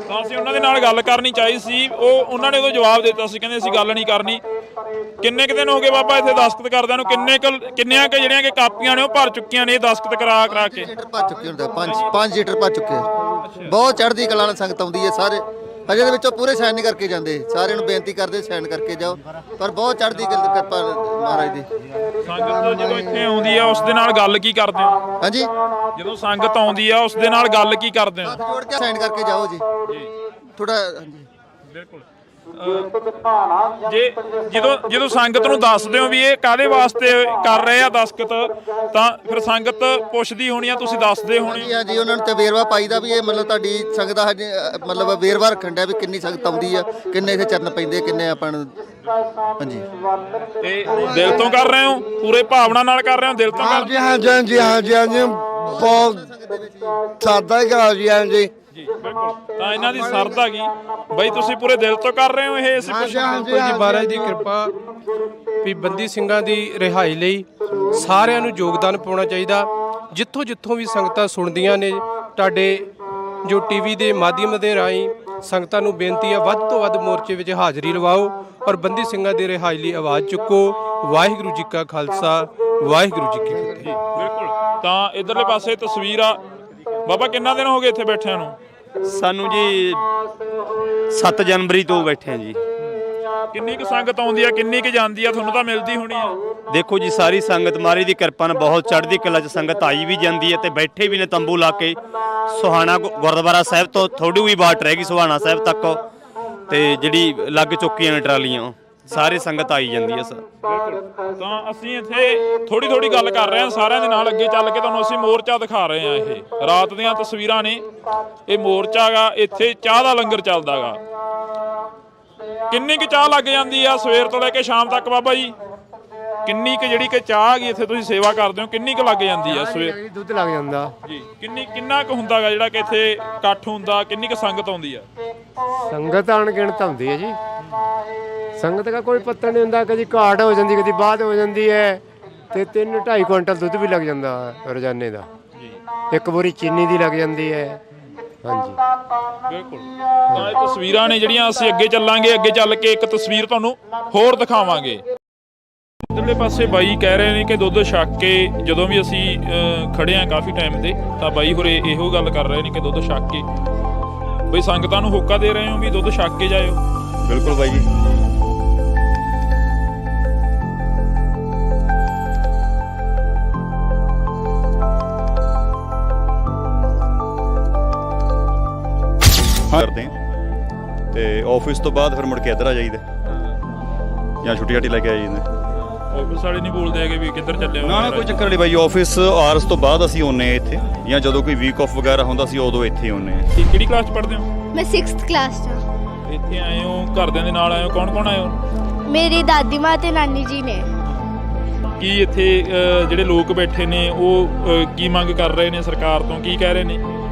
ਤਾਂ ਅਸੀਂ ਉਹਨਾਂ ਦੇ ਨਾਲ ਗੱਲ ਕਰਨੀ ਚਾਹੀ ਸੀ, ਉਹਨਾਂ ਨੇ ਉਦੋਂ ਜਵਾਬ ਦਿੱਤਾ ਸੀ, ਕਹਿੰਦੇ ਅਸੀਂ ਗੱਲ ਨਹੀਂ ਕਰਨੀ। ਕਿੰਨੇ ਕੁ ਦਿਨ ਹੋ ਗਏ ਬਾਬਾ ਇੱਥੇ ਦਸਤਖਤ ਕਰਦਿਆਂ ਨੂੰ? ਕਿੰਨੀਆਂ ਕੁ ਜਿਹੜੀਆਂ ਕਿ ਕਾਪੀਆਂ ਨੇ ਉਹ ਭਰ ਚੁੱਕੀਆਂ ਨੇ ਦਸਤਖਤ ਕਰਾ ਕੇ? ਭਰ ਚੁੱਕੇ ਹੁੰਦੇ 5 ਲੀਟਰ ਭਰ ਚੁੱਕੇ। ਬਹੁਤ ਚੜ੍ਹਦੀ ਕਲਾ ਨਾਲ ਸੰਗਤ ਆਉਂਦੀ ਹੈ। ਸਾਰੇ ਅਜੇ ਦੇ ਵਿੱਚੋਂ ਪੂਰੇ ਸਾਈਨ ਨਹੀਂ ਕਰਕੇ ਜਾਂਦੇ, ਸਾਰਿਆਂ ਨੂੰ ਬੇਨਤੀ ਕਰਦੇ ਸਾਈਨ ਕਰਕੇ ਜਾਓ, ਪਰ ਬਹੁਤ ਚੜ੍ਹਦੀ ਕਿਰਪਾ ਮਹਾਰਾਜ ਦੀ। ਸੰਗਤ ਜਦੋਂ ਇੱਥੇ ਆਉਂਦੀ ਆ ਉਸ ਦੇ ਨਾਲ ਗੱਲ ਕੀ ਕਰਦੇ ਹੋ? ਹਾਂਜੀ, ਜਦੋਂ ਸੰਗਤ ਆਉਂਦੀ ਆ ਉਸ ਦੇ ਨਾਲ ਗੱਲ ਕੀ ਕਰਦੇ ਹੋ? ਜੋੜ ਕੇ ਸਾਈਨ ਕਰਕੇ ਜਾਓ ਜੀ ਥੋੜਾ। ਹਾਂਜੀ ਬਿਲਕੁਲ। ਜਦੋਂ ਸੰਗਤ ਨੂੰ ਦੱਸਦੇ ਹੋ ਵੀ ਇਹ ਕਾਹਦੇ ਵਾਸਤੇ ਕਰ ਰਹੇ ਆ ਦਸਤਖਤ, ਤਾਂ ਫਿਰ ਸੰਗਤ ਪੁੱਛਦੀ ਹੋਣੀ ਆ, ਤੁਸੀਂ ਦੱਸਦੇ ਹੋਣੇ? ਹਾਂਜੀ, ਉਹਨਾਂ ਨੂੰ ਤੇ ਵੇਰਵਾ ਪਾਈਦਾ ਵੀ ਇਹ ਮਤਲਬ ਤੁਹਾਡੀ ਸੰਗਤ ਦਾ ਮਤਲਬ ਵੇਰਵਾ ਰੱਖਣ ਡਿਆ ਵੀ ਕਿੰਨੀ ਸੰਗਤ ਆਉਂਦੀ ਆ, ਕਿੰਨੇ ਇੱਥੇ ਚਰਨ ਪੈਂਦੇ, ਕਿੰਨੇ ਆਪਾਂ ਨੂੰ। ਹਾਂਜੀ, ਤੇ ਦਿਲ ਤੋਂ ਕਰ ਰਹੇ ਹੋ? ਪੂਰੇ ਭਾਵਨਾ ਨਾਲ ਕਰ ਰਹੇ ਹੋ? ਦਿਲ ਤੋਂ ਕਰ? ਹਾਂਜੀ ਹਾਂਜੀ ਹਾਂਜੀ ਹਾਂਜੀ, ਬਹੁਤ ਸਾਦਾ ਹੀ ਕਰ ਜੀ। ਹਾਂਜੀ ਜੀ ਬਿਲਕੁਲ। ਤਾਂ ਇਹਨਾਂ ਦੀ ਸਰਧ ਹੈਗੀ ਬਈ, ਤੁਸੀਂ ਪੂਰੇ ਦਿਲ ਤੋਂ ਕਰ ਰਹੇ ਹੋ ਇਹ? ਅਸੀਂ ਜੀ ਮਹਾਰਾਜ ਦੀ ਕਿਰਪਾ ਵੀ ਬੰਦੀ ਸਿੰਘਾਂ ਦੀ ਰਿਹਾਈ ਲਈ ਸਾਰਿਆਂ ਨੂੰ ਯੋਗਦਾਨ ਪਾਉਣਾ ਚਾਹੀਦਾ। ਜਿੱਥੋਂ ਜਿੱਥੋਂ ਵੀ ਸੰਗਤਾਂ ਸੁਣਦੀਆਂ ਨੇ, ਤੁਹਾਡੇ ਜੋ ਟੀਵੀ ਦੇ ਮਾਧਿਅਮ ਦੇ ਰਾਹੀਂ ਸੰਗਤਾਂ ਨੂੰ ਬੇਨਤੀ ਹੈ, ਵੱਧ ਤੋਂ ਵੱਧ ਮੋਰਚੇ ਵਿੱਚ ਹਾਜ਼ਰੀ ਲਵਾਓ ਔਰ ਬੰਦੀ ਸਿੰਘਾਂ ਦੀ ਰਿਹਾਈ ਲਈ ਆਵਾਜ਼ ਚੁੱਕੋ। ਵਾਹਿਗੁਰੂ ਜੀ ਕਾ ਖਾਲਸਾ, ਵਾਹਿਗੁਰੂ ਜੀ ਕੀ ਫਤਿਹ। ਬਿਲਕੁਲ। ਤਾਂ ਇਧਰਲੇ ਪਾਸੇ ਤਸਵੀਰ ਆ। ਬਾਬਾ ਕਿੰਨਾ ਦਿਨ ਹੋ ਗਏ ਇੱਥੇ ਬੈਠਿਆਂ ਨੂੰ? ਸਾਨੂੰ ਜੀ 7 ਜਨਵਰੀ ਤੋਂ ਬੈਠੇ ਆ ਜੀ। ਕਿੰਨੀ ਕੁ ਸੰਗਤ ਆਉਂਦੀ ਆ, ਕਿੰਨੀ ਕੁ ਜਾਂਦੀ ਆ? ਤੁਹਾਨੂੰ ਤਾਂ ਮਿਲਦੀ ਹੋਣੀ ਆ। ਦੇਖੋ ਜੀ, ਸਾਰੀ ਸੰਗਤ ਮਹਾਰਾਜ ਦੀ ਕਿਰਪਾ ਨਾਲ ਬਹੁਤ ਚੜ੍ਹਦੀ ਕਲਾ 'ਚ ਸੰਗਤ ਆਈ ਵੀ ਜਾਂਦੀ ਹੈ ਤੇ ਬੈਠੇ ਵੀ ਨੇ ਤੰਬੂ ਲਾ ਕੇ। ਸੁਹਾਣਾ ਗੁਰਦੁਆਰਾ ਸਾਹਿਬ ਤੋਂ ਥੋੜੀ ਵੀ ਬਾਟ ਰਹਿ ਗਈ ਸੁਹਾਣਾ ਸਾਹਿਬ ਤੱਕ, ਤੇ ਜਿਹੜੀ ਲੱਗ ਚੁੱਕੀਆਂ ਨੇ ਟਰਾਲੀਆਂ ਸਾਰੀ ਸੰਗਤ ਆਈ ਜਾਂਦੀ ਹੈ ਸਰ। ਤਾਂ ਅਸੀਂ ਇੱਥੇ ਥੋੜੀ ਥੋੜੀ ਗੱਲ ਕਰ ਰਹੇ ਹਾਂ ਸਾਰਿਆਂ ਦੇ ਨਾਲ, ਅੱਗੇ ਚੱਲ ਕੇ ਤੁਹਾਨੂੰ ਅਸੀਂ ਮੋਰਚਾ ਦਿਖਾ ਰਹੇ ਹਾਂ। ਇਹ ਰਾਤ ਦੀਆਂ ਤਸਵੀਰਾਂ ਨੇ, ਇਹ ਮੋਰਚਾ ਗਾ, ਇੱਥੇ ਚਾਹ ਦਾ ਲੰਗਰ ਚੱਲਦਾ ਗਾ। ਕਿੰਨੀ ਕੁ ਚਾਹ ਲੱਗ ਜਾਂਦੀ ਆ ਸਵੇਰ ਤੋਂ ਲੈ ਕੇ ਸ਼ਾਮ ਤੱਕ ਬਾਬਾ ਜੀ? ਕਿੰਨੀ ਕੁ ਜਿਹੜੀ ਕਿ ਚਾਹ ਹੈਗੀ ਇੱਥੇ ਤੁਸੀਂ ਸੇਵਾ ਕਰਦੇ ਹੋ, ਕਿੰਨੀ ਕੁ ਲੱਗ ਜਾਂਦੀ ਆ ਸਵੇਰ? ਦੁੱਧ ਲੱਗ ਜਾਂਦਾ ਜੀ। ਕਿੰਨਾ ਕੁ ਹੁੰਦਾ ਗਾ ਜਿਹੜਾ ਕਿ ਇੱਥੇ ਇਕੱਠ ਹੁੰਦਾ, ਕਿੰਨੀ ਕੁ ਸੰਗਤ ਆਉਂਦੀ ਆ? ਸੰਗਤ ਅਣਗਿਣਤ ਹੁੰਦੀ ਹੈ ਜੀ। ਸੰਗਤ ਦਾ ਕੋਈ ਪਤਾ ਨਹੀਂ ਹੁੰਦਾ, ਕਦੀ ਘਾਟ ਹੋ ਜਾਂਦੀ, ਕਦੀ ਬਾਅਦ ਹੋ ਜਾਂਦੀ ਹੈ, ਤੇ 3-2.5 ਕੁਇੰਟਲ ਦੁੱਧ ਵੀ ਲੱਗ ਜਾਂਦਾ ਰੋਜ਼ਾਨੇ ਦਾ। ਇੱਕ ਬੋਰੀ ਚੀਨੀ ਦੀ ਲੱਗ ਜਾਂਦੀ ਹੈ। ਹਾਂਜੀ ਬਿਲਕੁਲ। ਤਾਂ ਇਹ ਤਸਵੀਰਾਂ ਨੇ ਜਿਹੜੀਆਂ, ਅਸੀਂ ਅੱਗੇ ਚੱਲਾਂਗੇ, ਅੱਗੇ ਚੱਲ ਕੇ ਇੱਕ ਤਸਵੀਰ ਤੁਹਾਨੂੰ ਹੋਰ ਦਿਖਾਵਾਂਗੇ। ਇੱਧਰਲੇ ਪਾਸੇ ਬਾਈ ਕਹਿ ਰਹੇ ਨੇ ਕਿ ਦੁੱਧ ਛੱਕ ਕੇ, ਜਦੋਂ ਵੀ ਅਸੀਂ ਖੜੇ ਆ ਕਾਫੀ ਟਾਈਮ ਤੇ, ਤਾਂ ਬਾਈ ਹੋਰੇ ਇਹੋ ਗੱਲ ਕਰ ਰਹੇ ਨੇ ਕਿ ਦੁੱਧ ਛੱਕ ਕੇ ਬਈ ਸੰਗਤਾਂ ਨੂੰ ਹੋਕਾ ਦੇ ਰਹੇ ਹੋ ਵੀ ਦੁੱਧ ਛੱਕ ਕੇ ਜਾਇਓ। ਬਿਲਕੁਲ ਬਾਈ ਜੀ। ਕਰਦੇ ਤੇ ਆਫਿਸ ਤੋਂ ਬਾਅਦ ਫਿਰ ਮੁੜ ਕੇ ਇੱਧਰ ਆ ਜਾਈਦਾ ਜਾਂ ਛੁੱਟੀ ਛਾਟੀ ਲੈ ਕੇ ਆ ਜਾਈਦਾ। ਆਫਿਸ ਵਾਲੇ ਨਹੀਂ ਬੋਲਦੇ ਹੈਗੇ ਵੀ ਕਿੱਧਰ ਚੱਲੇ ਹੋ? ਨਾ ਕੋਈ ਚੱਕਰ ਨਹੀਂ ਬਾਈ, ਆਫਿਸ ਆਵਰਸ ਤੋਂ ਬਾਅਦ ਅਸੀਂ ਆਉਂਦੇ ਇੱਥੇ, ਜਾਂ ਜਦੋਂ ਕੋਈ ਵੀਕ ਆਫ ਵਗੈਰਾ ਹੁੰਦਾ ਸੀ ਉਦੋਂ ਇੱਥੇ ਆਉਂਦੇ ਆ। ਕਿਹੜੀ ਕਲਾਸ 'ਚ ਪੜ੍ਹਦੇ ਹੋ? ਮੈਂ 6th ਕਲਾਸ 'ਚ ਹਾਂ। ਇੱਥੇ ਆਏ ਹੋ, ਘਰਦਿਆਂ ਦੇ ਨਾਲ ਆਏ ਹੋ? ਕੌਣ ਕੌਣ ਆਏ ਹੋ? ਮੇਰੀ ਦਾਦੀ ਮਾਂ ਤੇ ਨਾਨੀ ਜੀ ਨੇ। ਕੀ ਇੱਥੇ ਜਿਹੜੇ ਲੋਕ ਬੈਠੇ ਨੇ ਉਹ ਕੀ ਮੰਗ ਕਰ ਰਹੇ ਨੇ ਸਰਕਾਰ ਤੋਂ, ਕੀ ਕਹਿ ਰਹੇ ਨੇ?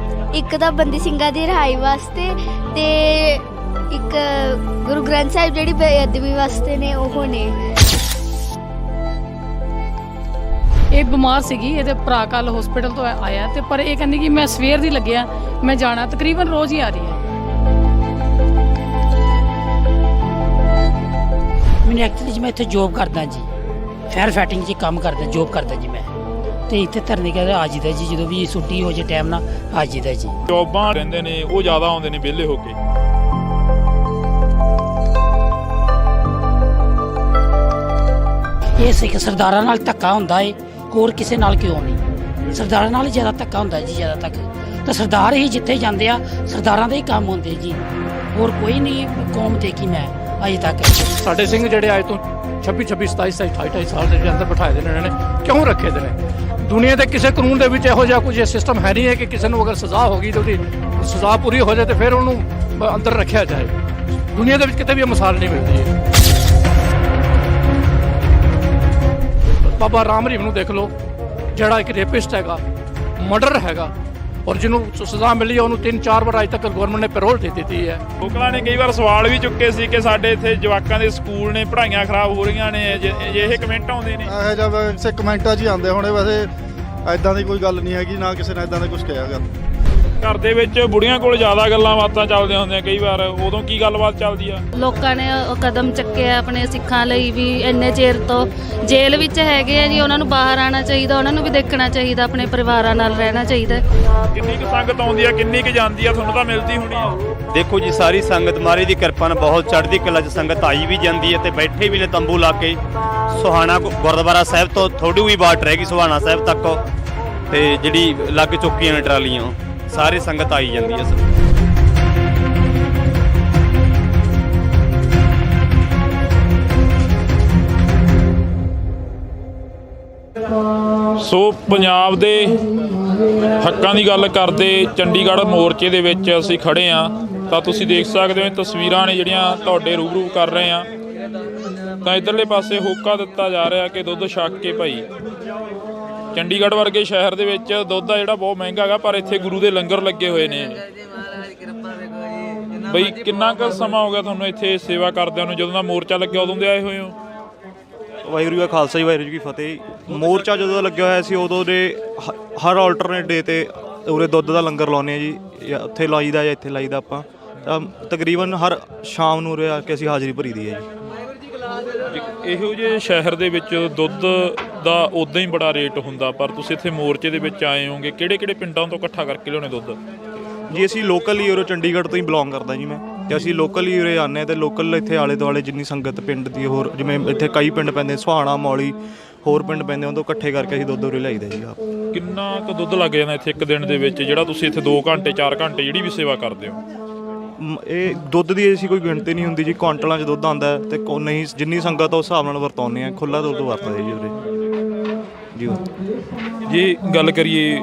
ਇੱਕ ਤਾਂ ਬੰਦੀ ਸਿੰਘਾਂ ਦੀ ਰਿਹਾਈ ਵਾਸਤੇ, ਤੇ ਇੱਕ ਗੁਰੂ ਗ੍ਰੰਥ ਸਾਹਿਬ ਜਿਹੜੀ ਬੇਅਦਬੀ ਵਾਸਤੇ ਨੇ ਉਹ ਨੇ। ਇਹ ਬਿਮਾਰ ਸੀਗੀ, ਇਹਦੇ ਭਰਾ ਕੱਲ ਹਸਪੀਟਲ ਤੋਂ ਆਇਆ, ਤੇ ਪਰ ਇਹ ਕਹਿੰਦੀ ਕਿ ਮੈਂ ਸਵੇਰ ਦੀ ਲੱਗਿਆ, ਮੈਂ ਜਾਣਾ, ਤਕਰੀਬਨ ਰੋਜ਼ ਹੀ ਆ ਰਹੀ ਹੈ। ਮੈਨੂੰ ਐਕਚੁਅਲੀ ਮੈਂ ਇੱਥੇ ਜੋਬ ਕਰਦਾ ਜੀ, ਫਾਇਰ ਫਾਈਟਿੰਗ 'ਚ ਕੰਮ ਕਰਦਾ, ਜੋਬ ਕਰਦਾ ਜੀ ਮੈਂ, ਤੇ ਇੱਥੇ ਧਰਨੇ ਕਹਿੰਦੇ ਆ ਜੀਦਾ ਜੀ, ਜਦੋਂ ਵੀ ਛੁੱਟੀ ਹੋ ਜੇ ਟਾਈਮ ਨਾਲ ਆ ਜੀਦਾ ਜੀ। ਜੋਬਾਂ ਰਹਿੰਦੇ ਨੇ ਉਹ ਜ਼ਿਆਦਾ ਆਉਂਦੇ ਨੇ ਵਿਹਲੇ ਹੋ ਕੇ। ਇਹ ਸਿੱਖ ਸਰਦਾਰਾਂ ਨਾਲ ਧੱਕਾ ਹੁੰਦਾ ਏ, ਹੋਰ ਕਿਸੇ ਨਾਲ ਕਿਉਂ ਨਹੀਂ? ਸਰਦਾਰਾਂ ਨਾਲ ਹੀ ਜ਼ਿਆਦਾ ਧੱਕਾ ਹੁੰਦਾ ਜੀ, ਜ਼ਿਆਦਾ ਤੱਕ ਤਾਂ ਸਰਦਾਰ ਹੀ ਜਿੱਥੇ ਜਾਂਦੇ ਆ, ਸਰਦਾਰਾਂ ਦੇ ਹੀ ਕੰਮ ਹੁੰਦੇ ਜੀ, ਹੋਰ ਕੋਈ ਨਹੀਂ ਕੌਮ ਦੇਖੀ ਮੈਂ ਅਜੇ ਤੱਕ। ਸਾਡੇ ਸਿੰਘ ਜਿਹੜੇ ਅੱਜ ਤੋਂ 26 27 28 ਸਾਲ ਦੇ ਅੰਦਰ ਬਿਠਾਏ ਦੇ ਨੇ, ਇਹਨਾਂ ਨੇ ਕਿਉਂ ਰੱਖੇ ਦੇ ਨੇ? ਦੁਨੀਆ ਦੇ ਕਿਸੇ ਕਾਨੂੰਨ ਦੇ ਵਿੱਚ ਇਹੋ ਜਿਹਾ ਕੁਝ ਸਿਸਟਮ ਹੈ ਨਹੀਂ ਹੈ ਕਿ ਕਿਸੇ ਨੂੰ ਅਗਰ ਸਜ਼ਾ ਹੋ ਗਈ ਤਾਂ ਉਹਦੀ ਸਜ਼ਾ ਪੂਰੀ ਹੋ ਜਾਏ ਤੇ ਫਿਰ ਉਹਨੂੰ ਅੰਦਰ ਰੱਖਿਆ ਜਾਏ। ਦੁਨੀਆ ਦੇ ਵਿੱਚ ਕਿਤੇ ਵੀ ਇਹ ਮਿਸਾਲ ਨਹੀਂ ਮਿਲਦੀ ਹੈ। ਬਾਬਾ ਰਾਮ ਰਹੀਮ ਨੂੰ ਦੇਖ ਲਓ, ਜਿਹੜਾ ਇੱਕ ਰੇਪਿਸਟ ਹੈਗਾ, ਮਰਡਰ ਹੈਗਾ, ਔਰ ਜਿਹਨੂੰ ਸਜ਼ਾ ਮਿਲੀ ਉਹਨੂੰ 3-4 ਵਾਰ ਅਜੇ ਤੱਕ ਗਵਰਨਮੈਂਟ ਨੇ ਪੈਰੋਲ ਦੇ ਦਿੱਤੀ ਹੈ। ਲੋਕਾਂ ਨੇ ਕਈ ਵਾਰ ਸਵਾਲ ਵੀ ਚੁੱਕੇ ਸੀ ਕਿ ਸਾਡੇ ਇੱਥੇ ਜਵਾਕਾਂ ਦੇ ਸਕੂਲ ਨੇ, ਪੜ੍ਹਾਈਆਂ ਖਰਾਬ ਹੋ ਰਹੀਆਂ ਨੇ, ਇਹ ਕਮੈਂਟ ਆਉਂਦੇ ਨੇ। ਇਹੋ ਜਿਹਾ ਵੈਸੇ ਕਮੈਂਟਾਂ 'ਚ ਹੀ ਆਉਂਦੇ ਹੋਣੇ, ਵੈਸੇ ਐਦਾਂ ਦੀ ਕੋਈ ਗੱਲ ਨਹੀਂ ਹੈਗੀ, ਨਾ ਕਿਸੇ ਨੇ ਐਦਾਂ ਦਾ ਕੁਝ ਕਿਹਾ ਗਾ। ਘਰ ਦੇ ਵਿੱਚ ਬੁੜੀਆਂ ਕੋਲ ਜ਼ਿਆਦਾ ਗੱਲਾਂ ਬਾਤਾਂ ਚੱਲਦੀਆਂ ਹੁੰਦੀਆਂ ਕਈ ਵਾਰ, ਉਦੋਂ ਕੀ ਗੱਲਬਾਤ ਚੱਲਦੀ ਆ? ਲੋਕਾਂ ਨੇ ਉਹ ਕਦਮ ਚੱਕਿਆ ਆਪਣੇ ਸਿੱਖਾਂ ਲਈ ਵੀ, ਇੰਨੇ ਚਿਰ ਤੋਂ ਜੇਲ੍ਹ ਵਿੱਚ ਹੈਗੇ ਆ ਜੀ, ਉਹਨਾਂ ਨੂੰ ਬਾਹਰ ਆਉਣਾ ਚਾਹੀਦਾ, ਉਹਨਾਂ ਨੂੰ ਵੀ ਦੇਖਣਾ ਚਾਹੀਦਾ, ਆਪਣੇ ਪਰਿਵਾਰਾਂ ਨਾਲ ਰਹਿਣਾ ਚਾਹੀਦਾ। ਕਿੰਨੀ ਕੁ ਸੰਗਤ ਆਉਂਦੀ ਆ, ਕਿੰਨੀ ਕੁ ਜਾਂਦੀ ਆ? ਤੁਹਾਨੂੰ ਤਾਂ ਮਿਲਦੀ ਹੋਣੀ ਆ। ਦੇਖੋ ਜੀ, ਸਾਰੀ ਸੰਗਤ ਮਹਾਰਾਜ ਦੀ ਕਿਰਪਾ ਨਾਲ ਬਹੁਤ ਚੜ੍ਹਦੀ ਕਲਾ 'ਚ ਸੰਗਤ ਆਈ ਵੀ ਜਾਂਦੀ ਹੈ ਤੇ ਬੈਠੇ ਵੀ ਨੇ ਤੰਬੂ ਲਾ ਕੇ। ਸੁਹਾਣਾ ਗੁਰਦੁਆਰਾ ਸਾਹਿਬ ਤੋਂ ਥੋੜੀ ਹੋਈ ਬਾਟ ਰਹਿ ਗਈ ਸੁਹਾਣਾ ਸਾਹਿਬ ਤੱਕ, ਤੇ ਜਿਹੜੀ ਲੱਗ ਚੁੱਕੀਆਂ ਨੇ ਟਰਾਲੀਆਂ, ਸਾਰੀ ਸੰਗਤ ਆਈ ਜਾਂਦੀ ਹੈ ਸਰ। ਸੋ ਪੰਜਾਬ ਦੇ ਹੱਕਾਂ ਦੀ ਗੱਲ ਕਰਦੇ ਚੰਡੀਗੜ੍ਹ ਮੋਰਚੇ ਦੇ ਵਿੱਚ ਅਸੀਂ ਖੜੇ ਆ, ਤਾਂ ਤੁਸੀਂ ਦੇਖ ਸਕਦੇ ਹੋ ਤਸਵੀਰਾਂ ਨੇ ਜਿਹੜੀਆਂ ਤੁਹਾਡੇ ਰੂਬਰੂ ਕਰ ਰਹੇ ਆ। ਤਾਂ ਇੱਧਰਲੇ ਪਾਸੇ ਹੋਕਾ ਦਿੱਤਾ ਜਾ ਰਿਹਾ ਕਿ ਦੁੱਧ ਛੱਕ ਕੇ ਭਾਈ। ਚੰਡੀਗੜ੍ਹ ਵਰਗੇ ਸ਼ਹਿਰ ਦੇ ਵਿੱਚ ਦੁੱਧ ਆ ਜਿਹੜਾ ਬਹੁਤ ਮਹਿੰਗਾ ਹੈਗਾ, ਪਰ ਇੱਥੇ ਗੁਰੂ ਦੇ ਲੰਗਰ ਲੱਗੇ ਹੋਏ ਨੇ। ਬਈ ਕਿੰਨਾ ਕੁ ਸਮਾਂ ਹੋ ਗਿਆ ਤੁਹਾਨੂੰ ਇੱਥੇ ਸੇਵਾ ਕਰਦਿਆਂ ਨੂੰ? ਜਦੋਂ ਦਾ ਮੋਰਚਾ ਲੱਗਿਆ ਉਦੋਂ ਦੇ ਆਏ ਹੋਏ ਹੋ? ਵਾਹਿਗੁਰੂ ਜੀ ਕਾ ਖਾਲਸਾ ਜੀ, ਵਾਹਿਗੁਰੂ ਜੀ ਕੀ ਫਤਿਹ। ਮੋਰਚਾ ਜਦੋਂ ਲੱਗਿਆ ਹੋਇਆ ਸੀ ਉਦੋਂ ਦੇ ਹਰ ਆਲਟਰਨੇਟ ਡੇ ਤੇ ਉਰੇ ਦੁੱਧ ਦਾ ਲੰਗਰ ਲਾਉਂਦੇ ਆ ਜੀ, ਜਾਂ ਉੱਥੇ ਲਾਈਦਾ ਜਾਂ ਇੱਥੇ ਲਾਈਦਾ ਆਪਾਂ। ਤਾਂ ਤਕਰੀਬਨ ਹਰ ਸ਼ਾਮ ਨੂੰ ਉਰੇ ਆ ਕੇ ਅਸੀਂ ਹਾਜ਼ਰੀ ਭਰੀ ਦੀ ਹੈ ਜੀ। ਇਹੋ ਜਿਹੇ ਸ਼ਹਿਰ ਦੇ ਵਿੱਚ ਦੁੱਧ ਦਾ ਉਦਾਂ ਹੀ ਬੜਾ ਰੇਟ ਹੁੰਦਾ, ਪਰ ਤੁਸੀਂ ਇੱਥੇ ਮੋਰਚੇ ਦੇ ਵਿੱਚ ਆਏ ਹੋਗੇ, ਕਿਹੜੇ ਪਿੰਡਾਂ ਤੋਂ ਇਕੱਠਾ ਕਰਕੇ ਲਿਆਉਣੇ ਦੁੱਧ? ਜੀ ਅਸੀਂ ਲੋਕਲ ਹੀ ਉਰੇ ਚੰਡੀਗੜ੍ਹ ਤੋਂ ਹੀ ਬਿਲੋਂਗ ਕਰਦਾ ਜੀ ਮੈਂ, ਤੇ ਅਸੀਂ ਲੋਕਲ ਹੀ ਉਰੇ ਆਉਂਦੇ ਹਾਂ, ਤੇ ਲੋਕਲ ਇੱਥੇ ਆਲੇ ਦੁਆਲੇ ਜਿੰਨੀ ਸੰਗਤ ਪਿੰਡ ਦੀ, ਹੋਰ ਜਿਵੇਂ ਇੱਥੇ ਕਈ ਪਿੰਡ ਪੈਂਦੇ, ਸੁਹਾਣਾ, ਮੌਲੀ, ਹੋਰ ਪਿੰਡ ਪੈਂਦੇ, ਉਦੋਂ ਇਕੱਠੇ ਕਰਕੇ ਅਸੀਂ ਦੁੱਧ ਉਰੇ ਲਿਆਈਦਾ ਜੀ ਆਪ। ਕਿੰਨਾ ਕੁ ਦੁੱਧ ਲੱਗ ਜਾਂਦਾ ਇੱਥੇ ਇੱਕ ਦਿਨ ਦੇ ਵਿੱਚ, ਜਿਹੜਾ ਤੁਸੀਂ ਇੱਥੇ 2 ਘੰਟੇ 4 ਘੰਟੇ ਜਿਹੜੀ ਵੀ ਸੇਵਾ ਕਰਦੇ ਹੋ? ਇਹ ਦੁੱਧ ਦੀ ਅਸੀਂ ਕੋਈ ਗਿਣਤੀ ਨਹੀਂ ਹੁੰਦੀ ਜੀ, ਕੁਆਂਟਲਾਂ 'ਚ ਦੁੱਧ ਆਉਂਦਾ ਹੈ ਤੇ ਨਹੀਂ ਜਿੰਨੀ ਸੰਗਤ ਆ ਉਸ ਹਿਸਾਬ ਨਾਲ ਵਰਤਾਉਂਦੇ ਆ, ਖੁੱਲ੍ਹਾ ਦੁੱਧ ਵਰਤਦੇ ਜੀ ਉਰੇ ਜੀ। ਜੇ ਗੱਲ ਕਰੀਏ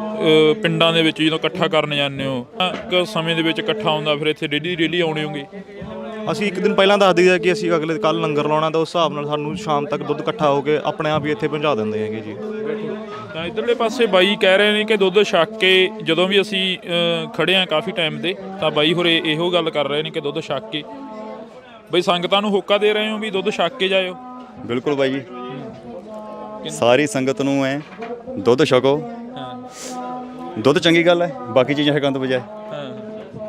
ਪਿੰਡਾਂ ਦੇ ਵਿੱਚ ਜਦੋਂ ਇਕੱਠਾ ਕਰਨ ਜਾਂਦੇ ਹੋ ਇੱਕ ਸਮੇਂ ਦੇ ਵਿੱਚ ਇਕੱਠਾ ਹੁੰਦਾ, ਫਿਰ ਇੱਥੇ ਡੇਲੀ ਆਉਣੇ ਹੋਗੇ? ਅਸੀਂ ਇੱਕ ਦਿਨ ਪਹਿਲਾਂ ਦੱਸ ਦਈਦਾ ਕਿ ਅਸੀਂ ਅਗਲੇ ਕੱਲ੍ਹ ਲੰਗਰ ਲਾਉਣਾ, ਤਾਂ ਉਸ ਹਿਸਾਬ ਨਾਲ ਸਾਨੂੰ ਸ਼ਾਮ ਤੱਕ ਦੁੱਧ ਇਕੱਠਾ ਹੋ ਕੇ ਆਪਣੇ ਆਪ ਹੀ ਇੱਥੇ ਪਹੁੰਚਾ ਦਿੰਦੇ ਹੈਗੇ ਜੀ। ਤਾਂ ਇੱਧਰਲੇ ਪਾਸੇ ਬਾਈ ਕਹਿ ਰਹੇ ਨੇ ਕਿ ਦੁੱਧ ਛੱਕ ਕੇ, ਜਦੋਂ ਵੀ ਅਸੀਂ ਖੜੇ ਹਾਂ ਕਾਫੀ ਟਾਈਮ ਦੇ, ਤਾਂ ਬਾਈ ਹੋਰੇ ਇਹੋ ਗੱਲ ਕਰ ਰਹੇ ਨੇ ਕਿ ਦੁੱਧ ਛੱਕ ਕੇ ਬਈ ਸੰਗਤਾਂ ਨੂੰ ਹੋਕਾ ਦੇ ਰਹੇ ਹੋ ਵੀ ਦੁੱਧ ਛੱਕ ਕੇ ਜਾਇਓ। ਬਿਲਕੁਲ ਬਾਈ ਜੀ, ਸਾਰੀ ਸੰਗਤ ਨੂੰ ਐ ਦੁੱਧ ਛਕੋ। ਦੁੱਧ ਚੰਗੀ ਗੱਲ ਹੈ, ਬਾਕੀ ਚੀਜ਼ਾਂ ਛਕਣ ਤੋਂ ਬਜਾਏ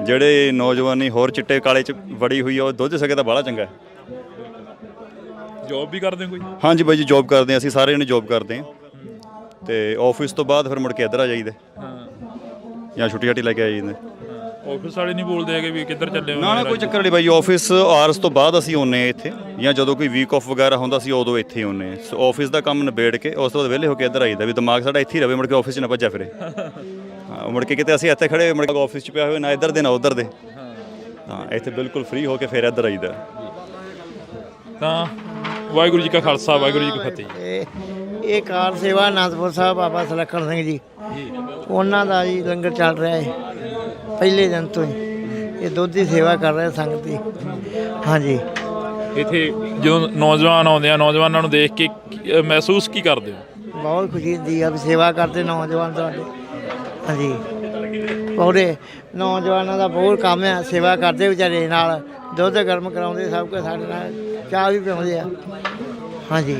ਜਿਹੜੇ ਨੌਜਵਾਨੀ ਹੋਰ ਚਿੱਟੇ ਕਾਲੇ 'ਚ ਵੜੀ ਹੋਈ ਆ ਉਹ ਦੁੱਧ ਛਕੇ ਤਾਂ ਬੜਾ ਚੰਗਾ। ਜੋਬ ਵੀ ਕਰਦੇ ਕੋਈ? ਹਾਂਜੀ ਬਾਈ ਜੀ, ਜੋਬ ਕਰਦੇ ਹਾਂ ਅਸੀਂ, ਸਾਰੇ ਜਣੇ ਜੋਬ ਕਰਦੇ ਹਾਂ ਤੇ ਆਫਿਸ ਤੋਂ ਬਾਅਦ ਫਿਰ ਮੁੜ ਕੇ ਇੱਧਰ ਆ ਜਾਈਦਾ ਜਾਂ ਛੁੱਟੀ ਲੈ ਕੇ ਆ ਜਾਈਦਾ। ਆਫਿਸ ਵਾਲੇ ਨਹੀਂ ਬੋਲਦੇ ਹੈਗੇ ਵੀ ਕਿੱਧਰ ਚੱਲੇ ਹੋ? ਨਾ ਕੋਈ ਚੱਕਰ ਨਹੀਂ ਬਾਈ, ਆਫਿਸ ਆਵਰਸ ਤੋਂ ਬਾਅਦ ਅਸੀਂ ਆਉਂਦੇ ਹਾਂ ਇੱਥੇ, ਜਾਂ ਜਦੋਂ ਕੋਈ ਵੀਕ ਆਫ ਵਗੈਰਾ ਹੁੰਦਾ ਅਸੀਂ ਉਦੋਂ ਇੱਥੇ ਆਉਂਦੇ ਹਾਂ। ਸੋ ਆਫਿਸ ਦਾ ਕੰਮ ਨਿਬੇੜ ਕੇ ਉਸ ਤੋਂ ਬਾਅਦ ਵਿਹਲੇ ਹੋ ਕੇ ਇੱਧਰ ਆਈਦਾ ਵੀ ਦਿਮਾਗ ਸਾਡਾ ਇੱਥੇ ਹੀ ਰਵੇ, ਮੁੜ ਕੇ ਆਫਿਸ 'ਚ ਨਾ ਭੱਜਿਆ ਫਿਰੇ। ਮੁੜ ਕੇ ਕਿਤੇ ਅਸੀਂ ਇੱਥੇ ਖੜੇ ਮੁੜ ਕੇ ਆਫਿਸ 'ਚ ਪਿਆ ਹੋਵੇ ਨਾ ਇੱਧਰ ਦੇ ਨਾ ਉੱਧਰ ਦੇ, ਹਾਂ ਇੱਥੇ ਬਿਲਕੁਲ ਫ੍ਰੀ ਹੋ ਕੇ ਫਿਰ ਇੱਧਰ ਆਈਦਾ। ਤਾਂ ਵਾਹਿਗੁਰੂ ਜੀ ਕਾ ਖਾਲਸਾ, ਵਾਹਿਗੁਰੂ ਜੀ ਕੀ ਫਤਿਹ। ਇਹ ਕਾਰ ਸੇਵਾ ਅਨੰਦਪੁਰ ਸਾਹਿਬ ਬਾਬਾ ਸੁਲੱਖਣ ਸਿੰਘ ਜੀ ਉਹਨਾਂ ਦਾ ਜੀ ਲੰਗਰ ਚੱਲ ਰਿਹਾ ਹੈ ਪਹਿਲੇ ਦਿਨ ਤੋਂ ਹੀ। ਇਹ ਦੁੱਧ ਦੀ ਸੇਵਾ ਕਰ ਰਹੇ ਸੰਗਤ ਦੀ। ਹਾਂਜੀ, ਇੱਥੇ ਜਦੋਂ ਨੌਜਵਾਨ ਆਉਂਦੇ ਆ, ਨੌਜਵਾਨਾਂ ਨੂੰ ਦੇਖ ਕੇ ਮਹਿਸੂਸ ਕੀ ਕਰਦੇ ਹੋ? ਬਹੁਤ ਖੁਸ਼ੀ ਹੁੰਦੀ ਆ ਵੀ ਸੇਵਾ ਕਰਦੇ ਨੌਜਵਾਨ ਸਾਡੇ। ਹਾਂਜੀ, ਪੂਰੇ ਨੌਜਵਾਨਾਂ ਦਾ ਬਹੁਤ ਕੰਮ ਆ, ਸੇਵਾ ਕਰਦੇ ਵਿਚਾਰੇ, ਨਾਲ ਦੁੱਧ ਗਰਮ ਕਰਾਉਂਦੇ, ਸਭ ਕੁਝ ਸਾਡੇ ਨਾਲ ਚਾਹ ਵੀ ਪਿਆਉਂਦੇ ਆ। ਹਾਂਜੀ,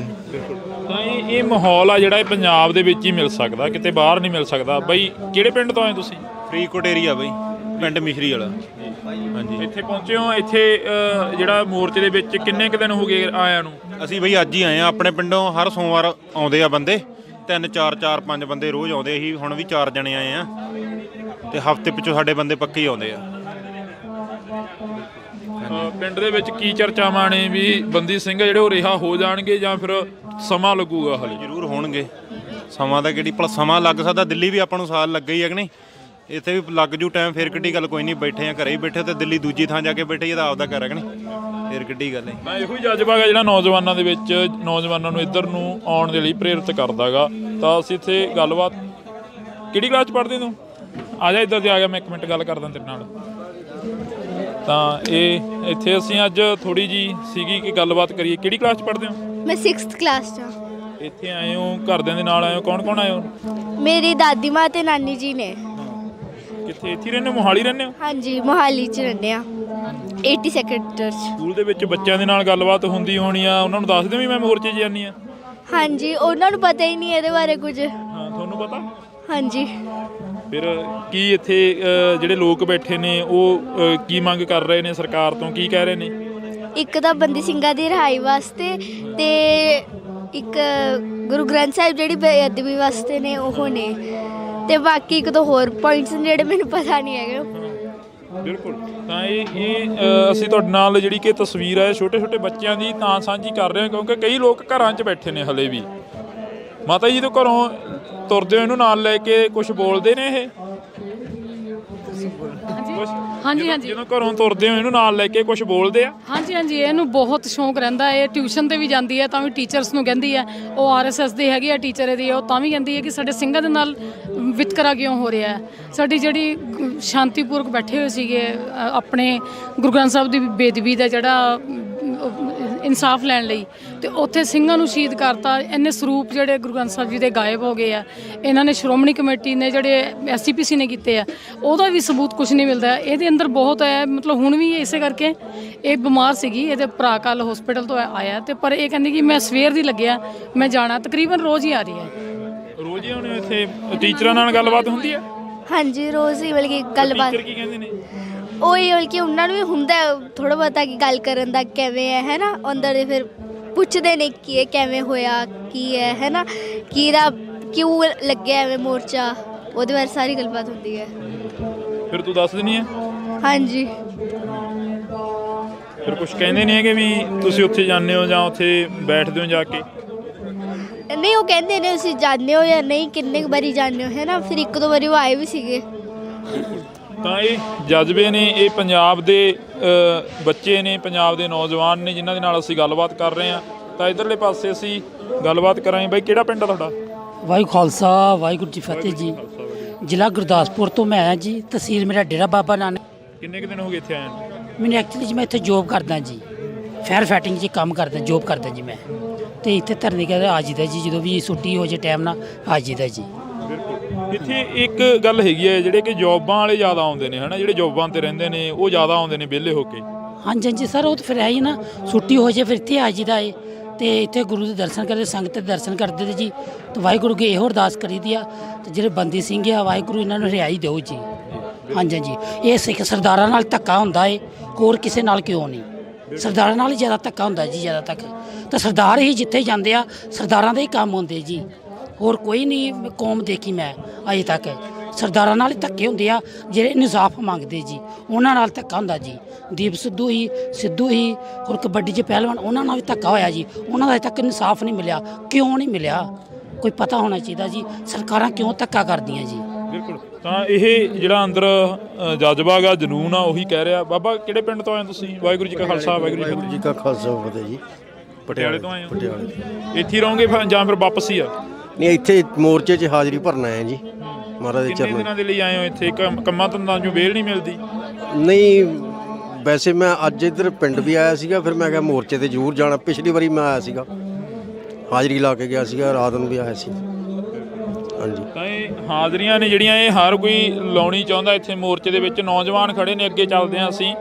ਤਾਂ ਇਹ ਮਾਹੌਲ ਆ ਜਿਹੜਾ ਇਹ ਪੰਜਾਬ ਦੇ ਵਿੱਚ ਹੀ ਮਿਲ ਸਕਦਾ, ਕਿਤੇ ਬਾਹਰ ਨਹੀਂ ਮਿਲ ਸਕਦਾ। ਬਈ ਕਿਹੜੇ ਪਿੰਡ ਤੋਂ ਆਏ ਤੁਸੀਂ? ਫਰੀਦਕੋਟ ਏਰੀਆ ਬਈ, ਪਿੰਡ ਮਿਸ਼ਰੀ ਵਾਲਾ। ਹਾਂਜੀ, ਇੱਥੇ ਪਹੁੰਚੇ ਹੋ। ਇੱਥੇ ਜਿਹੜਾ ਮੋਰਚੇ ਦੇ ਵਿੱਚ ਕਿੰਨੇ ਕੁ ਦਿਨ ਹੋ ਗਏ ਆਇਆਂ ਨੂੰ? ਅਸੀਂ ਬਈ ਅੱਜ ਹੀ ਆਏ ਆ। ਆਪਣੇ ਪਿੰਡੋਂ ਹਰ ਸੋਮਵਾਰ ਆਉਂਦੇ ਆ ਬੰਦੇ, 3 4 5 ਬੰਦੇ ਰੋਜ਼ ਆਉਂਦੇ। ਅਸੀਂ ਹੁਣ ਵੀ 4 ਜਣੇ ਆਏ ਆ ਤੇ ਹਫ਼ਤੇ ਪਿੱਛੋਂ ਸਾਡੇ ਬੰਦੇ ਪੱਕੇ ਹੀ ਆਉਂਦੇ ਆ। ਪਿੰਡ ਦੇ ਵਿੱਚ ਕੀ ਚਰਚਾਵਾਂ ਨੇ ਵੀ ਬੰਦੀ ਸਿੰਘ ਜਿਹੜੇ ਉਹ ਰਿਹਾ ਹੋ ਜਾਣਗੇ ਜਾਂ ਫਿਰ ਸਮਾਂ ਲੱਗੂਗਾ? ਹਾਲੇ ਜ਼ਰੂਰ ਹੋਣਗੇ, ਸਮਾਂ ਦਾ ਕਿਹੜੀ ਭਲਾ ਸਮਾਂ ਲੱਗ ਸਕਦਾ। ਦਿੱਲੀ ਵੀ ਆਪਾਂ ਨੂੰ ਸਾਲ ਲੱਗਾ ਹੀ ਹੈ ਕਿ ਨਹੀਂ, ਇੱਥੇ ਵੀ ਲੱਗ ਜੂ ਟਾਈਮ। ਫਿਰ ਕਿੱਡੀ ਗੱਲ, ਕੋਈ ਨਹੀਂ, ਬੈਠੇ ਆ ਘਰੇ ਹੀ ਬੈਠੇ, ਤੇ ਦਿੱਲੀ ਦੂਜੀ ਥਾਂ ਜਾ ਕੇ ਬੈਠੇ, ਇਹਦਾ ਆਪਦਾ ਘਰ ਹੈ ਕਿ ਨਹੀਂ, ਫਿਰ ਕਿੱਡੀ ਗੱਲ ਹੈ। ਮੈਂ ਇਹੋ ਹੀ ਜਜ਼ਬਾ ਗਾ ਜਿਹੜਾ ਨੌਜਵਾਨਾਂ ਦੇ ਵਿੱਚ, ਨੌਜਵਾਨਾਂ ਨੂੰ ਇੱਧਰ ਨੂੰ ਆਉਣ ਦੇ ਲਈ ਪ੍ਰੇਰਿਤ ਕਰਦਾ ਗਾ। ਤਾਂ ਅਸੀਂ ਇੱਥੇ ਗੱਲਬਾਤ, ਕਿਹੜੀ ਕਲਾਸ 'ਚ ਪੜ੍ਹਦੇ ਤੂੰ? ਆ ਜਾ ਇੱਧਰ ਤੇ ਆ ਗਿਆ, ਮੈਂ 1 ਮਿੰਟ ਗੱਲ ਕਰਦਾ ਤੇਰੇ ਨਾਲ। ਤਾਂ ਇਹ ਇੱਥੇ ਅਸੀਂ ਅੱਜ ਥੋੜੀ ਜੀ ਸੀਗੀ ਕਿ ਗੱਲਬਾਤ ਕਰੀਏ। ਕਿਹੜੀ ਕਲਾਸ 'ਚ ਪੜ੍ਹਦੇ ਹੋ? ਮੈਂ 6th ਕਲਾਸ 'ਚ ਹਾਂ। ਇੱਥੇ ਆਏ ਹੋ, ਘਰਦਿਆਂ ਦੇ ਨਾਲ ਆਏ ਹੋ? ਕੌਣ ਆਏ ਹੋ? ਮੇਰੀ ਦਾਦੀ ਮਾਂ ਤੇ ਨਾਨੀ ਜੀ ਨੇ। ਕਿੱਥੇ? ਇੱਥੇ ਰਹਿੰਦੇ ਹੋ? ਮੋਹਾਲੀ ਰਹਿੰਦੇ ਹੋ? ਹਾਂਜੀ, ਮੋਹਾਲੀ 'ਚ ਰਹਿੰਦੇ ਆ, 80 ਸੈਕਟਰ 'ਚ। ਸਕੂਲ ਦੇ ਵਿੱਚ ਬੱਚਿਆਂ ਦੇ ਨਾਲ ਗੱਲਬਾਤ ਹੁੰਦੀ ਹੋਣੀ ਆ, ਉਹਨਾਂ ਨੂੰ ਦੱਸ ਦਿਓ ਵੀ ਮੈਂ ਮੋਰਚੇ 'ਚ ਜਾਂਦੀ ਆ? ਹਾਂਜੀ, ਉਹਨਾਂ ਨੂੰ ਪਤਾ ਹੀ ਨਹੀਂ ਇਹਦੇ ਬਾਰੇ ਕੁਝ। ਹਾਂ, ਤੁਹਾਨੂੰ ਪਤਾ? ਹਾਂਜੀ। ਫਿਰ ਕੀ ਇੱਥੇ ਜਿਹੜੇ ਲੋਕ ਬੈਠੇ ਨੇ ਉਹ ਕੀ ਮੰਗ ਕਰ ਰਹੇ ਨੇ ਸਰਕਾਰ ਤੋਂ, ਕੀ ਕਹਿ ਰਹੇ ਨੇ? ਇੱਕ ਤਾਂ ਬੰਦੀ ਸਿੰਘਾਂ ਦੀ ਰਿਹਾਈ ਵਾਸਤੇ ਤੇ ਇੱਕ ਗੁਰੂ ਗ੍ਰੰਥ ਸਾਹਿਬ ਜਿਹੜੀ ਬੇਅਦਬੀ ਵਾਸਤੇ ਨੇ ਉਹ ਨੇ, ਤੇ ਬਾਕੀ ਇੱਕ ਦੋ ਹੋਰ ਪੁਆਇੰਟਸ ਨੇ ਜਿਹੜੇ ਮੈਨੂੰ ਪਤਾ ਨਹੀਂ ਹੈਗੇ। ਬਿਲਕੁਲ। ਤਾਂ ਇਹ ਅਸੀਂ ਤੁਹਾਡੇ ਨਾਲ ਜਿਹੜੀ ਕਿ ਤਸਵੀਰ ਹੈ ਛੋਟੇ ਛੋਟੇ ਬੱਚਿਆਂ ਦੀ ਤਾਂ ਸਾਂਝੀ ਕਰ ਰਹੇ ਹਾਂ, ਕਿਉਂਕਿ ਕਈ ਲੋਕ ਘਰਾਂ 'ਚ ਬੈਠੇ ਨੇ ਹਲੇ ਵੀ। ਮਾਤਾ ਜੀ ਤੋਂ ਘਰੋਂ ਤੁਰਦੇ ਹੋ ਇਹਨੂੰ ਨਾਲ ਲੈ ਕੇ ਕੁਝ ਬੋਲਦੇ ਨੇ ਇਹ? ਹਾਂਜੀ, ਜਦੋਂ ਘਰੋਂ ਤੁਰਦੇ ਹੋ ਇਹਨੂੰ ਨਾਲ ਲੈ ਕੇ ਕੁਝ ਬੋਲਦੇ ਆ? ਹਾਂਜੀ, ਇਹਨੂੰ ਬਹੁਤ ਸ਼ੌਂਕ ਰਹਿੰਦਾ ਹੈ। ਟਿਊਸ਼ਨ ਤੇ ਵੀ ਜਾਂਦੀ ਹੈ ਤਾਂ ਵੀ ਟੀਚਰਸ ਨੂੰ ਕਹਿੰਦੀ ਹੈ, ਉਹ ਆਰਐਸਐਸ ਦੇ ਹੈਗੀ ਆ ਟੀਚਰ ਇਹਦੀ, ਉਹ ਤਾਂ ਵੀ ਕਹਿੰਦੀ ਹੈ ਕਿ ਸਾਡੇ ਸਿੰਘਾਂ ਦੇ ਨਾਲ ਵਿਤਕਰਾ ਕਿਉਂ ਹੋ ਰਿਹਾ ਹੈ। ਸਾਡੀ ਜਿਹੜੀ ਸ਼ਾਂਤੀਪੂਰਵਕ ਬੈਠੇ ਹੋਏ ਸੀਗੇ ਆਪਣੇ ਗੁਰੂ ਗ੍ਰੰਥ ਸਾਹਿਬ ਦੀ ਬੇਅਦਬੀ ਦਾ ਜਿਹੜਾ ਇਨਸਾਫ ਲੈਣ ਲਈ, ਤੇ ਉੱਥੇ ਸਿੰਘਾਂ ਨੂੰ ਸ਼ਹੀਦ ਕਰਤਾ। ਇੰਨੇ ਸਰੂਪ ਜਿਹੜੇ ਗੁਰੂ ਗ੍ਰੰਥ ਸਾਹਿਬ ਜੀ ਦੇ ਗਾਇਬ ਹੋ ਗਏ ਆ। ਇਹਨਾਂ ਨੇ ਸ਼੍ਰੋਮਣੀ ਕਮੇਟੀ ਨੇ ਜਿਹੜੇ SCPC ਨੇ ਕੀਤੇ ਆ, ਉਹਦਾ ਵੀ ਸਬੂਤ ਕੁਝ ਨਹੀਂ ਮਿਲਦਾ। ਇਹਦੇ ਅੰਦਰ ਬਹੁਤ ਹੈ, ਮਤਲਬ ਹੁਣ ਵੀ ਇਸੇ ਕਰਕੇ ਇਹ ਬਿਮਾਰ ਸੀਗੀ। ਇਹਦੇ ਭਰਾ ਕੱਲ ਹਸਪੀਟਲ ਤੋਂ ਆਇਆ, ਤੇ ਪਰ ਇਹ ਕਹਿੰਦੀ ਕਿ ਮੈਂ ਸਵੇਰ ਦੀ ਲੱਗਿਆ, ਮੈਂ ਜਾਣਾ। ਤਕਰੀਬਨ ਰੋਜ਼ ਹੀ ਆ ਰਹੀ ਹੈ। ਰੋਜ਼ ਹੀ ਆਉਣੇ ਇੱਥੇ? ਟੀਚਰਾਂ ਨਾਲ ਗੱਲਬਾਤ ਹੁੰਦੀ ਹੈ? ਹਾਂਜੀ, ਰੋਜ਼ ਹੀ ਬਲਕਿ ਗੱਲਬਾਤ। ਟੀਚਰ ਕੀ ਕਹਿੰਦੇ ਨੇ? ਉਹੀ ਬਲਕਿ ਉਹਨਾਂ ਨੂੰ ਵੀ ਹੁੰਦਾ ਥੋੜ੍ਹਾ ਬਹੁਤਾ ਕਿ ਗੱਲ ਕਰਨ ਦਾ ਕਿਵੇਂ ਹੈ ਨਾ, ਅੰਦਰ ਦੇ ਫਿਰ ਪੁੱਛਦੇ ਨੇ ਕਿ ਇਹ ਕਿਵੇਂ ਹੋਇਆ, ਕੀ ਹੈ ਨਾ, ਕਿਉਂ ਲੱਗਿਆ ਐਵੇਂ ਮੋਰਚਾ, ਉਹਦੇ ਬਾਰੇ ਸਾਰੀ ਗੱਲਬਾਤ ਹੁੰਦੀ ਹੈ। ਫਿਰ ਤੂੰ ਦੱਸ ਦਿੰਦੀ ਹੈ? ਹਾਂਜੀ। ਫਿਰ ਕੁਝ ਕਹਿੰਦੇ ਨਹੀਂ ਹੈਗੇ ਵੀ ਤੁਸੀਂ ਉੱਥੇ ਜਾਂਦੇ ਹੋ ਜਾਂ ਉੱਥੇ ਬੈਠਦੇ ਹੋ ਜਾ ਕੇ? ਨਹੀਂ, ਉਹ ਕਹਿੰਦੇ ਨੇ ਤੁਸੀਂ ਜਾਂਦੇ ਹੋ ਜਾਂ ਨਹੀਂ, ਕਿੰਨੇ ਕੁ ਵਾਰੀ ਜਾਂਦੇ ਹੋ ਹੈ ਨਾ। ਫਿਰ 1-2 ਵਾਰੀ ਉਹ ਆਏ ਵੀ ਸੀਗੇ। ਤਾਂ ਇਹ ਜਜ਼ਬੇ ਨੇ, ਇਹ ਪੰਜਾਬ ਦੇ ਬੱਚੇ ਨੇ, ਪੰਜਾਬ ਦੇ ਨੌਜਵਾਨ ਨੇ ਜਿਨ੍ਹਾਂ ਦੇ ਨਾਲ ਅਸੀਂ ਗੱਲਬਾਤ ਕਰ ਰਹੇ ਹਾਂ। ਤਾਂ ਇਧਰਲੇ ਪਾਸੇ ਅਸੀਂ ਗੱਲਬਾਤ ਕਰਾਂਗੇ। ਬਾਈ ਕਿਹੜਾ ਪਿੰਡ ਆ ਤੁਹਾਡਾ? ਵਾਹਿਗੁਰੂ ਖਾਲਸਾ ਵਾਹਿਗੁਰੂ ਜੀ ਫਤਿਹ ਜੀ। ਜ਼ਿਲ੍ਹਾ ਗੁਰਦਾਸਪੁਰ ਤੋਂ ਮੈਂ ਆਇਆ ਜੀ। ਤਹਿਸੀਲ ਮੇਰਾ ਡੇਰਾ ਬਾਬਾ ਨਾਨਕ। ਕਿੰਨੇ ਕੁ ਦਿਨ ਹੋ ਗਏ ਇੱਥੇ ਆਇਆ ਨੂੰ? ਮੈਨੂੰ ਐਕਚੁਅਲੀ ਜੀ ਮੈਂ ਇੱਥੇ ਜੋਬ ਕਰਦਾ ਜੀ, ਫਾਇਰ ਫਾਈਟਿੰਗ 'ਚ ਕੰਮ ਕਰਦਾ, ਜੋਬ ਕਰਦਾ ਜੀ ਮੈਂ। ਤੇ ਇੱਥੇ ਧਰਨੇ ਕਹਿੰਦੇ ਆ ਜੀਦਾ ਜੀ, ਜਦੋਂ ਵੀ ਛੁੱਟੀ ਹੋ ਜੇ ਟਾਈਮ ਨਾਲ ਆ ਜੀਦਾ ਜੀ। ਇੱਥੇ ਇੱਕ ਗੱਲ ਹੈਗੀ ਹੈ, ਜਿਹੜੇ ਕਿ ਜੋਬਾਂ ਵਾਲੇ ਜ਼ਿਆਦਾ ਆਉਂਦੇ ਨੇ ਹਨਾ, ਜਿਹੜੇ ਜੋਬਾਂ ਤੇ ਰਹਿੰਦੇ ਨੇ ਉਹ ਜ਼ਿਆਦਾ ਆਉਂਦੇ ਨੇ ਵਿਹਲੇ ਹੋ ਕੇ। ਹਾਂਜੀ ਹਾਂਜੀ ਸਰ, ਉਹ ਤਾਂ ਫਿਰ ਹੈ ਹੀ ਨਾ, ਛੁੱਟੀ ਹੋ ਜੇ ਫਿਰ ਇੱਥੇ ਆ ਜੀਦਾ ਏ। ਤੇ ਇੱਥੇ ਗੁਰੂ ਦੇ ਦਰਸ਼ਨ ਕਰਦੇ, ਸੰਗਤ ਦੇ ਦਰਸ਼ਨ ਕਰਦੇ ਤੇ ਜੀ। ਤੇ ਵਾਹਿਗੁਰੂ ਅੱਗੇ ਇਹੋ ਅਰਦਾਸ ਕਰੀਦੀ ਆ ਤੇ ਜਿਹੜੇ ਬੰਦੀ ਸਿੰਘ ਆ, ਵਾਹਿਗੁਰੂ ਇਹਨਾਂ ਨੂੰ ਰਿਹਾਈ ਦਿਓ ਜੀ। ਹਾਂਜੀ ਹਾਂਜੀ, ਇਹ ਸਿੱਖ ਸਰਦਾਰਾਂ ਨਾਲ ਧੱਕਾ ਹੁੰਦਾ ਏ, ਹੋਰ ਕਿਸੇ ਨਾਲ ਕਿਉਂ ਨਹੀਂ। ਸਰਦਾਰਾਂ ਨਾਲ ਹੀ ਜ਼ਿਆਦਾ ਧੱਕਾ ਹੁੰਦਾ ਜੀ, ਜ਼ਿਆਦਾ ਤੱਕ ਤਾਂ ਸਰਦਾਰ ਹੀ ਜਿੱਥੇ ਜਾਂਦੇ ਆ, ਸਰਦਾਰਾਂ ਦੇ ਹੀ ਕੰਮ ਹੁੰਦੇ ਜੀ, ਹੋਰ ਕੋਈ ਨਹੀਂ ਕੌਮ ਦੇਖੀ ਮੈਂ ਅਜੇ ਤੱਕ। ਸਰਦਾਰਾਂ ਨਾਲ ਹੀ ਧੱਕੇ ਹੁੰਦੇ ਆ, ਜਿਹੜੇ ਇਨਸਾਫ ਮੰਗਦੇ ਜੀ, ਉਹਨਾਂ ਨਾਲ ਧੱਕਾ ਹੁੰਦਾ ਜੀ। ਦੀਪ ਸਿੱਧੂ ਹੀ ਹੋਰ ਕਬੱਡੀ 'ਚ ਪਹਿਲਵਾਨ, ਉਹਨਾਂ ਨਾਲ ਵੀ ਧੱਕਾ ਹੋਇਆ ਜੀ, ਉਹਨਾਂ ਦਾ ਅਜੇ ਤੱਕ ਇਨਸਾਫ ਨਹੀਂ ਮਿਲਿਆ। ਕਿਉਂ ਨਹੀਂ ਮਿਲਿਆ, ਕੋਈ ਪਤਾ ਹੋਣਾ ਚਾਹੀਦਾ ਜੀ, ਸਰਕਾਰਾਂ ਕਿਉਂ ਧੱਕਾ ਕਰਦੀਆਂ ਜੀ। ਬਿਲਕੁਲ। ਤਾਂ ਇਹ ਜਿਹੜਾ ਅੰਦਰ ਜਜ਼ਬਾ ਗਾ, ਜਨੂਨ ਆ, ਉਹੀ ਕਹਿ ਰਿਹਾ। ਬਾਬਾ ਕਿਹੜੇ ਪਿੰਡ ਤੋਂ ਆਏ ਤੁਸੀਂ? ਵਾਹਿਗੁਰੂ ਜੀ ਕਾ ਖਾਲਸਾ ਵਾਹਿਗੁਰੂ ਜੀ ਕਾ ਖਾਲਸਾ ਫਤਿਹ ਜੀ। ਪਟਿਆਲੇ ਤੋਂ ਆਏ ਹੋ? ਪਟਿਆਲੇ। ਇੱਥੇ ਰਹੋਗੇ ਜਾਂ ਫਿਰ ਵਾਪਸ ਹੀ ਆ? ਨਹੀਂ, ਇੱਥੇ ਮੋਰਚੇ 'ਚ ਹਾਜ਼ਰੀ ਭਰਨ ਆਏ ਜੀ, ਮਹਾਰਾਜ ਦੇ ਕਿੰਨੇ ਚਰਨਾਂ। ਦਿਨਾਂ ਦੇ ਲਈ ਆਏ ਹੋ ਇੱਥੇ? ਕੰਮਾਂ ਧੰਦਾਂ 'ਚੋਂ ਵੇਲ ਨਹੀਂ ਮਿਲਦੀ? ਨਹੀਂ, ਵੈਸੇ ਮੈਂ ਅੱਜ ਇੱਧਰ ਪਿੰਡ ਵੀ ਆਇਆ ਸੀਗਾ, ਫਿਰ ਮੈਂ ਕਿਹਾ ਮੋਰਚੇ ਤੇ ਜ਼ਰੂਰ ਜਾਣਾ। ਪਿਛਲੀ ਵਾਰੀ ਮੈਂ ਆਇਆ ਸੀਗਾ, ਹਾਜ਼ਰੀ ਲਾ ਕੇ ਗਿਆ ਸੀਗਾ, ਰਾਤ ਨੂੰ ਵੀ ਆਇਆ ਸੀ। ਹਾਂਜੀ। ਤਾਂ ਇਹ ਹਾਜ਼ਰੀਆਂ ਨੇ ਜਿਹੜੀਆਂ, ਇਹ ਹਰ ਕੋਈ ਲਾਉਣੀ ਚਾਹੁੰਦਾ ਇੱਥੇ ਮੋਰਚੇ ਦੇ ਵਿੱਚ। ਨੌਜਵਾਨ ਖੜੇ ਨੇ, ਅੱਗੇ ਚੱਲਦੇ ਹਾਂ ਅਸੀਂ।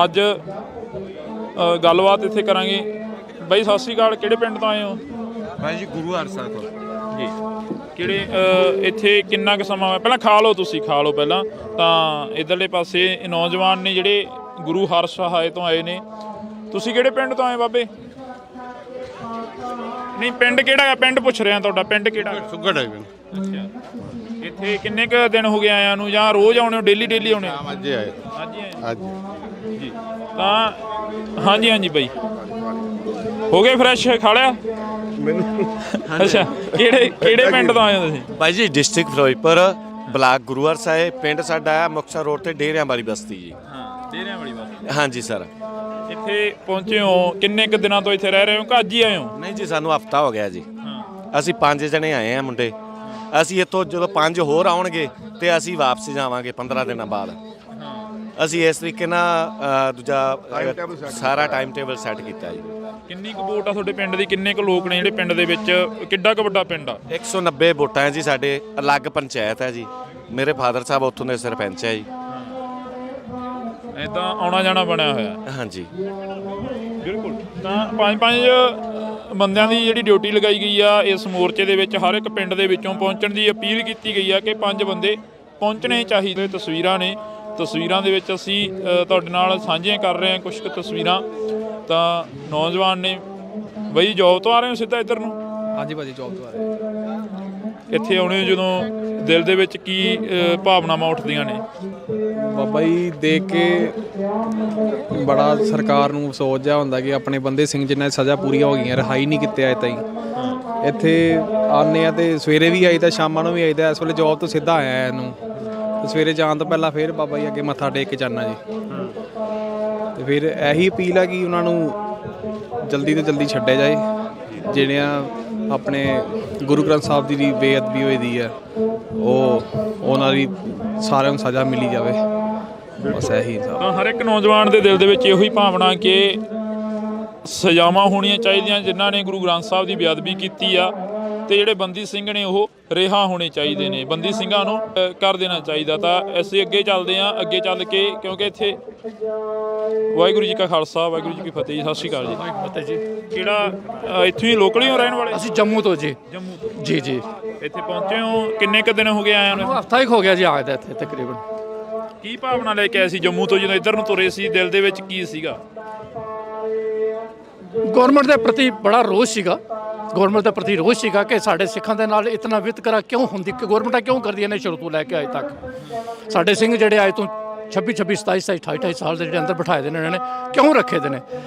ਅੱਜ ਗੱਲਬਾਤ ਇੱਥੇ ਕਰਾਂਗੇ। ਬਾਈ ਸਤਿ ਸ਼੍ਰੀ ਅਕਾਲ, ਕਿਹੜੇ ਪਿੰਡ ਤੋਂ ਆਏ ਹੋ? ਬਾਈ ਜੀ ਗੁਰੂ ਹਰਸਾ ਤੋਂ ਜੀ। ਕਿਹੜੇ ਇੱਥੇ ਕਿੰਨਾ ਕੁ ਸਮਾਂ ਹੋਇਆ? ਪਹਿਲਾਂ ਖਾ ਲਓ, ਤੁਸੀਂ ਖਾ ਲਓ ਪਹਿਲਾਂ। ਤਾਂ ਇਧਰਲੇ ਪਾਸੇ ਨੌਜਵਾਨ ਨੇ ਜਿਹੜੇ ਗੁਰੂ ਹਰਸਹਾਏ ਤੋਂ ਆਏ ਨੇ। ਤੁਸੀਂ ਕਿਹੜੇ ਪਿੰਡ ਤੋਂ ਆਏ ਬਾਬੇ? ਨਹੀਂ, ਪਿੰਡ ਕਿਹੜਾ? ਪਿੰਡ ਪੁੱਛ ਰਿਹਾ ਤੁਹਾਡਾ, ਪਿੰਡ ਕਿਹੜਾ? ਸੁਗੜ ਹੈ। ਅੱਛਾ, ਇੱਥੇ ਕਿੰਨੇ ਕੁ ਦਿਨ ਹੋ ਗਏ ਆਇਆਂ ਨੂੰ, ਜਾਂ ਰੋਜ਼ ਆਉਣੇ ਹੋ? ਡੇਲੀ ਆਉਣੇ ਹੋ? ਅੱਜ ਆਏ। ਅੱਜ ਜੀ। ਤਾਂ ਹਾਂਜੀ ਹਾਂਜੀ ਬਾਈ, ਹੋ ਗਏ ਫਰੈਸ਼? ਖਾ ਲਿਆ? ਮੈਨੂੰ ਅੱਛਾ, ਕਿਹੜੇ ਪਿੰਡ ਤੋਂ ਆਏ ਹੋ ਤੁਸੀਂ? ਭਾਈ ਜੀ ਡਿਸਟ੍ਰਿਕਟ ਫਿਰੋਜ਼ਪੁਰ, ਬਲਾਕ ਗੁਰੂ ਹਰਸਾਏ। ਪਿੰਡ ਸਾਡਾ ਹੈ ਮੁਕਤਸਰ ਰੋਡ ਤੇ ਡੇਰਿਆਂ ਵਾਲੀ ਬਸਤੀ ਜੀ। ਹਾਂ, ਡੇਰਿਆਂ ਵਾਲੀ ਬਸਤੀ। ਹਾਂਜੀ ਸਰ। ਇੱਥੇ ਪਹੁੰਚੇ ਹੋ, ਕਿੰਨੇ ਕੁ ਦਿਨਾਂ ਤੋਂ ਇੱਥੇ ਰਹਿ ਰਹੇ ਹੋ ਕਿ ਅੱਜ ਹੀ ਆਏ ਹੋ? ਨਹੀਂ ਜੀ, ਸਾਨੂੰ ਹਫਤਾ ਹੋ ਗਿਆ ਜੀ। ਅਸੀਂ 5 ਜਣੇ ਆਏ ਆ ਮੁੰਡੇ। ਅਸੀਂ ਇੱਥੋਂ ਜਦੋਂ 5 ਹੋਰ ਆਉਣਗੇ ਤੇ ਅਸੀਂ ਵਾਪਸ ਜਾਵਾਂਗੇ 15 ਦਿਨਾਂ ਬਾਅਦ। ਅਸੀਂ ਇਸ ਤਰੀਕੇ ਨਾਲ ਦੂਜਾ ਸਾਰਾ ਟਾਈਮ ਟੇਬਲ ਸੈੱਟ ਕੀਤਾ ਜੀ। ਕਿੰਨੀ ਕੁ ਵੋਟ ਆ ਤੁਹਾਡੇ ਪਿੰਡ ਦੀ? ਕਿੰਨੇ ਕੁ ਲੋਕ ਨੇ ਜਿਹੜੇ ਪਿੰਡ ਦੇ ਵਿੱਚ? ਕਿੱਡਾ ਕੁ ਵੱਡਾ ਪਿੰਡ ਆ? 190 ਵੋਟਾਂ ਹੈ ਜੀ ਸਾਡੇ। ਅਲੱਗ ਪੰਚਾਇਤ ਹੈ ਜੀ। ਮੇਰੇ ਫਾਦਰ ਸਾਹਿਬ ਉੱਥੋਂ ਦੇ ਸਰਪੰਚ ਹੈ ਜੀ। ਇਦਾਂ ਆਉਣਾ ਜਾਣਾ ਬਣਿਆ ਹੋਇਆ? ਹਾਂਜੀ ਬਿਲਕੁਲ। ਤਾਂ 5 ਬੰਦਿਆਂ ਦੀ ਜਿਹੜੀ ਡਿਊਟੀ ਲਗਾਈ ਗਈ ਆ ਇਸ ਮੋਰਚੇ ਦੇ ਵਿੱਚ। ਹਰ ਇੱਕ ਪਿੰਡ ਦੇ ਵਿੱਚੋਂ ਪਹੁੰਚਣ ਦੀ ਅਪੀਲ ਕੀਤੀ ਗਈ ਆ ਕਿ 5 ਬੰਦੇ ਪਹੁੰਚਣੇ ਚਾਹੀਦੇ। ਤਸਵੀਰਾਂ ਨੇ, ਤਸਵੀਰਾਂ ਦੇ ਵਿੱਚ ਅਸੀਂ ਤੁਹਾਡੇ ਨਾਲ ਸਾਂਝੀਆਂ ਕਰ ਰਹੇ ਹਾਂ ਕੁਝ ਕੁ ਤਸਵੀਰਾਂ। ਤਾਂ ਨੌਜਵਾਨ ਨੇ। ਬਈ ਜੋਬ ਤੋਂ ਆ ਰਹੇ ਹੋ ਸਿੱਧਾ ਇੱਧਰ ਨੂੰ? ਹਾਂਜੀ ਭਾਜੀ, ਜੋਬ ਤੋਂ ਆ ਰਹੇ। ਇੱਥੇ ਆਉਣੇ ਜਦੋਂ ਦਿਲ ਦੇ ਵਿੱਚ ਕੀ ਭਾਵਨਾਵਾਂ ਉੱਠਦੀਆਂ ਨੇ? ਬਾਬਾ ਜੀ ਦੇਖ ਕੇ ਬੜਾ ਸਰਕਾਰ ਨੂੰ ਅਫਸੋਸ ਜਿਹਾ ਹੁੰਦਾ ਕਿ ਆਪਣੇ ਬੰਦੇ ਸਿੰਘ ਜਿਨ੍ਹਾਂ ਦੀ ਸਜ਼ਾ ਪੂਰੀਆਂ ਹੋ ਗਈਆਂ, ਰਿਹਾਈ ਨਹੀਂ ਕੀਤੇ ਅਜੇ ਤਾਈਂ। ਇੱਥੇ ਆਉਂਦੇ ਆ ਤੇ ਸਵੇਰੇ ਵੀ ਆਈਦਾ, ਸ਼ਾਮਾਂ ਨੂੰ ਵੀ ਆਈਦਾ। ਇਸ ਵੇਲੇ ਜੋਬ ਤੋਂ ਸਿੱਧਾ ਆਇਆ ਇਹਨੂੰ, ਤੇ ਸਵੇਰੇ ਜਾਣ ਤੋਂ ਪਹਿਲਾਂ ਫਿਰ ਬਾਬਾ ਜੀ ਅੱਗੇ ਮੱਥਾ ਟੇਕ ਕੇ ਜਾਣਾ ਜੀ। ਤੇ ਫਿਰ ਇਹੀ ਅਪੀਲ ਹੈ ਕਿ ਉਹਨਾਂ ਨੂੰ ਜਲਦੀ ਤੋਂ ਜਲਦੀ ਛੱਡਿਆ ਜਾਏ। ਜਿਹੜਿਆਂ ਆਪਣੇ ਗੁਰੂ ਗ੍ਰੰਥ ਸਾਹਿਬ ਦੀ ਬੇਅਦਬੀ ਹੋਈ ਦੀ ਹੈ, ਉਹਨਾਂ ਦੀ ਸਾਰਿਆਂ ਨੂੰ ਸਜ਼ਾ ਮਿਲੀ ਜਾਵੇ, ਬਸ ਇਹੀ। ਤਾਂ ਹਰ ਇੱਕ ਨੌਜਵਾਨ ਦੇ ਦਿਲ ਦੇ ਵਿੱਚ ਇਹੋ ਹੀ ਭਾਵਨਾ ਕਿ ਸਜ਼ਾਵਾਂ ਹੋਣੀਆਂ ਚਾਹੀਦੀਆਂ ਜਿਨ੍ਹਾਂ ਨੇ ਗੁਰੂ ਗ੍ਰੰਥ ਸਾਹਿਬ ਦੀ ਬੇਅਦਬੀ ਕੀਤੀ ਆ, ਤੇ ਜਿਹੜੇ ਬੰਦੀ ਸਿੰਘ ਨੇ ਉਹ ਰਿਹਾ ਹੋਣੇ ਚਾਹੀਦੇ ਨੇ। ਬੰਦੀ ਸਿੰਘਾਂ ਨੂੰ ਕਰ ਦੇਣਾ ਚਾਹੀਦਾ। ਤਾਂ ਅਸੀਂ ਅੱਗੇ ਚੱਲਦੇ ਹਾਂ, ਅੱਗੇ ਚੱਲ ਕੇ, ਕਿਉਂਕਿ ਇੱਥੇ ਵਾਹਿਗੁਰੂ ਜੀ ਕਾ ਖਾਲਸਾ ਵਾਹਿਗੁਰੂ ਜੀ ਕੀ ਫਤਿਹ ਜੀ। ਸਤਿ ਸ਼੍ਰੀ ਅਕਾਲ ਜੀ। ਫਤਿਹ ਜੀ। ਕਿਹੜਾ ਇੱਥੋਂ ਹੀ ਲੋਕਲ ਹੀ ਹੋ ਰਹਿਣ ਵਾਲੇ? ਅਸੀਂ ਜੰਮੂ ਤੋਂ ਜੀ। ਜੰਮੂ ਤੋਂ ਜੀ ਜੀ। ਇੱਥੇ ਪਹੁੰਚੇ ਹੋ, ਕਿੰਨੇ ਕੁ ਦਿਨ ਹੋ ਗਏ ਆਇਆ ਨੂੰ? ਹਫਤਾ ਹੀ ਹੋ ਗਿਆ ਜੀ ਆਇਆ ਇੱਥੇ ਤਕਰੀਬਨ। ਕੀ ਭਾਵਨਾ ਲੈ ਕੇ ਆਏ ਸੀ ਜੰਮੂ ਤੋਂ? ਜਦੋਂ ਇੱਧਰ ਨੂੰ ਤੁਰੇ ਸੀ, ਦਿਲ ਦੇ ਵਿੱਚ ਕੀ ਸੀਗਾ? ਗੌਰਮੈਂਟ ਦੇ ਪ੍ਰਤੀ ਬੜਾ ਰੋਸ ਸੀਗਾ। ਗੌਰਮੈਂਟ ਦੇ ਪ੍ਰਤੀ ਰੋਸ ਸੀਗਾ ਕਿ ਸਾਡੇ ਸਿੱਖਾਂ ਦੇ ਨਾਲ ਇਤਨਾ ਵਿਤਕਰਾ ਕਿਉਂ ਹੁੰਦੀ, ਕਿ ਗੌਰਮੈਂਟਾਂ ਕਿਉਂ ਕਰਦੀਆਂ ਨੇ ਸ਼ੁਰੂ ਤੋਂ ਲੈ ਕੇ ਅਜੇ ਤੱਕ। ਸਾਡੇ ਸਿੰਘ ਜਿਹੜੇ ਅੱਜ ਤੋਂ 26 27 28 ਸਾਲ ਦੇ ਜਿਹੜੇ ਅੰਦਰ ਬਿਠਾਏ ਦੇ ਨੇ, ਇਹਨਾਂ ਨੇ ਕਿਉਂ ਰੱਖੇ ਦੇ ਨੇ?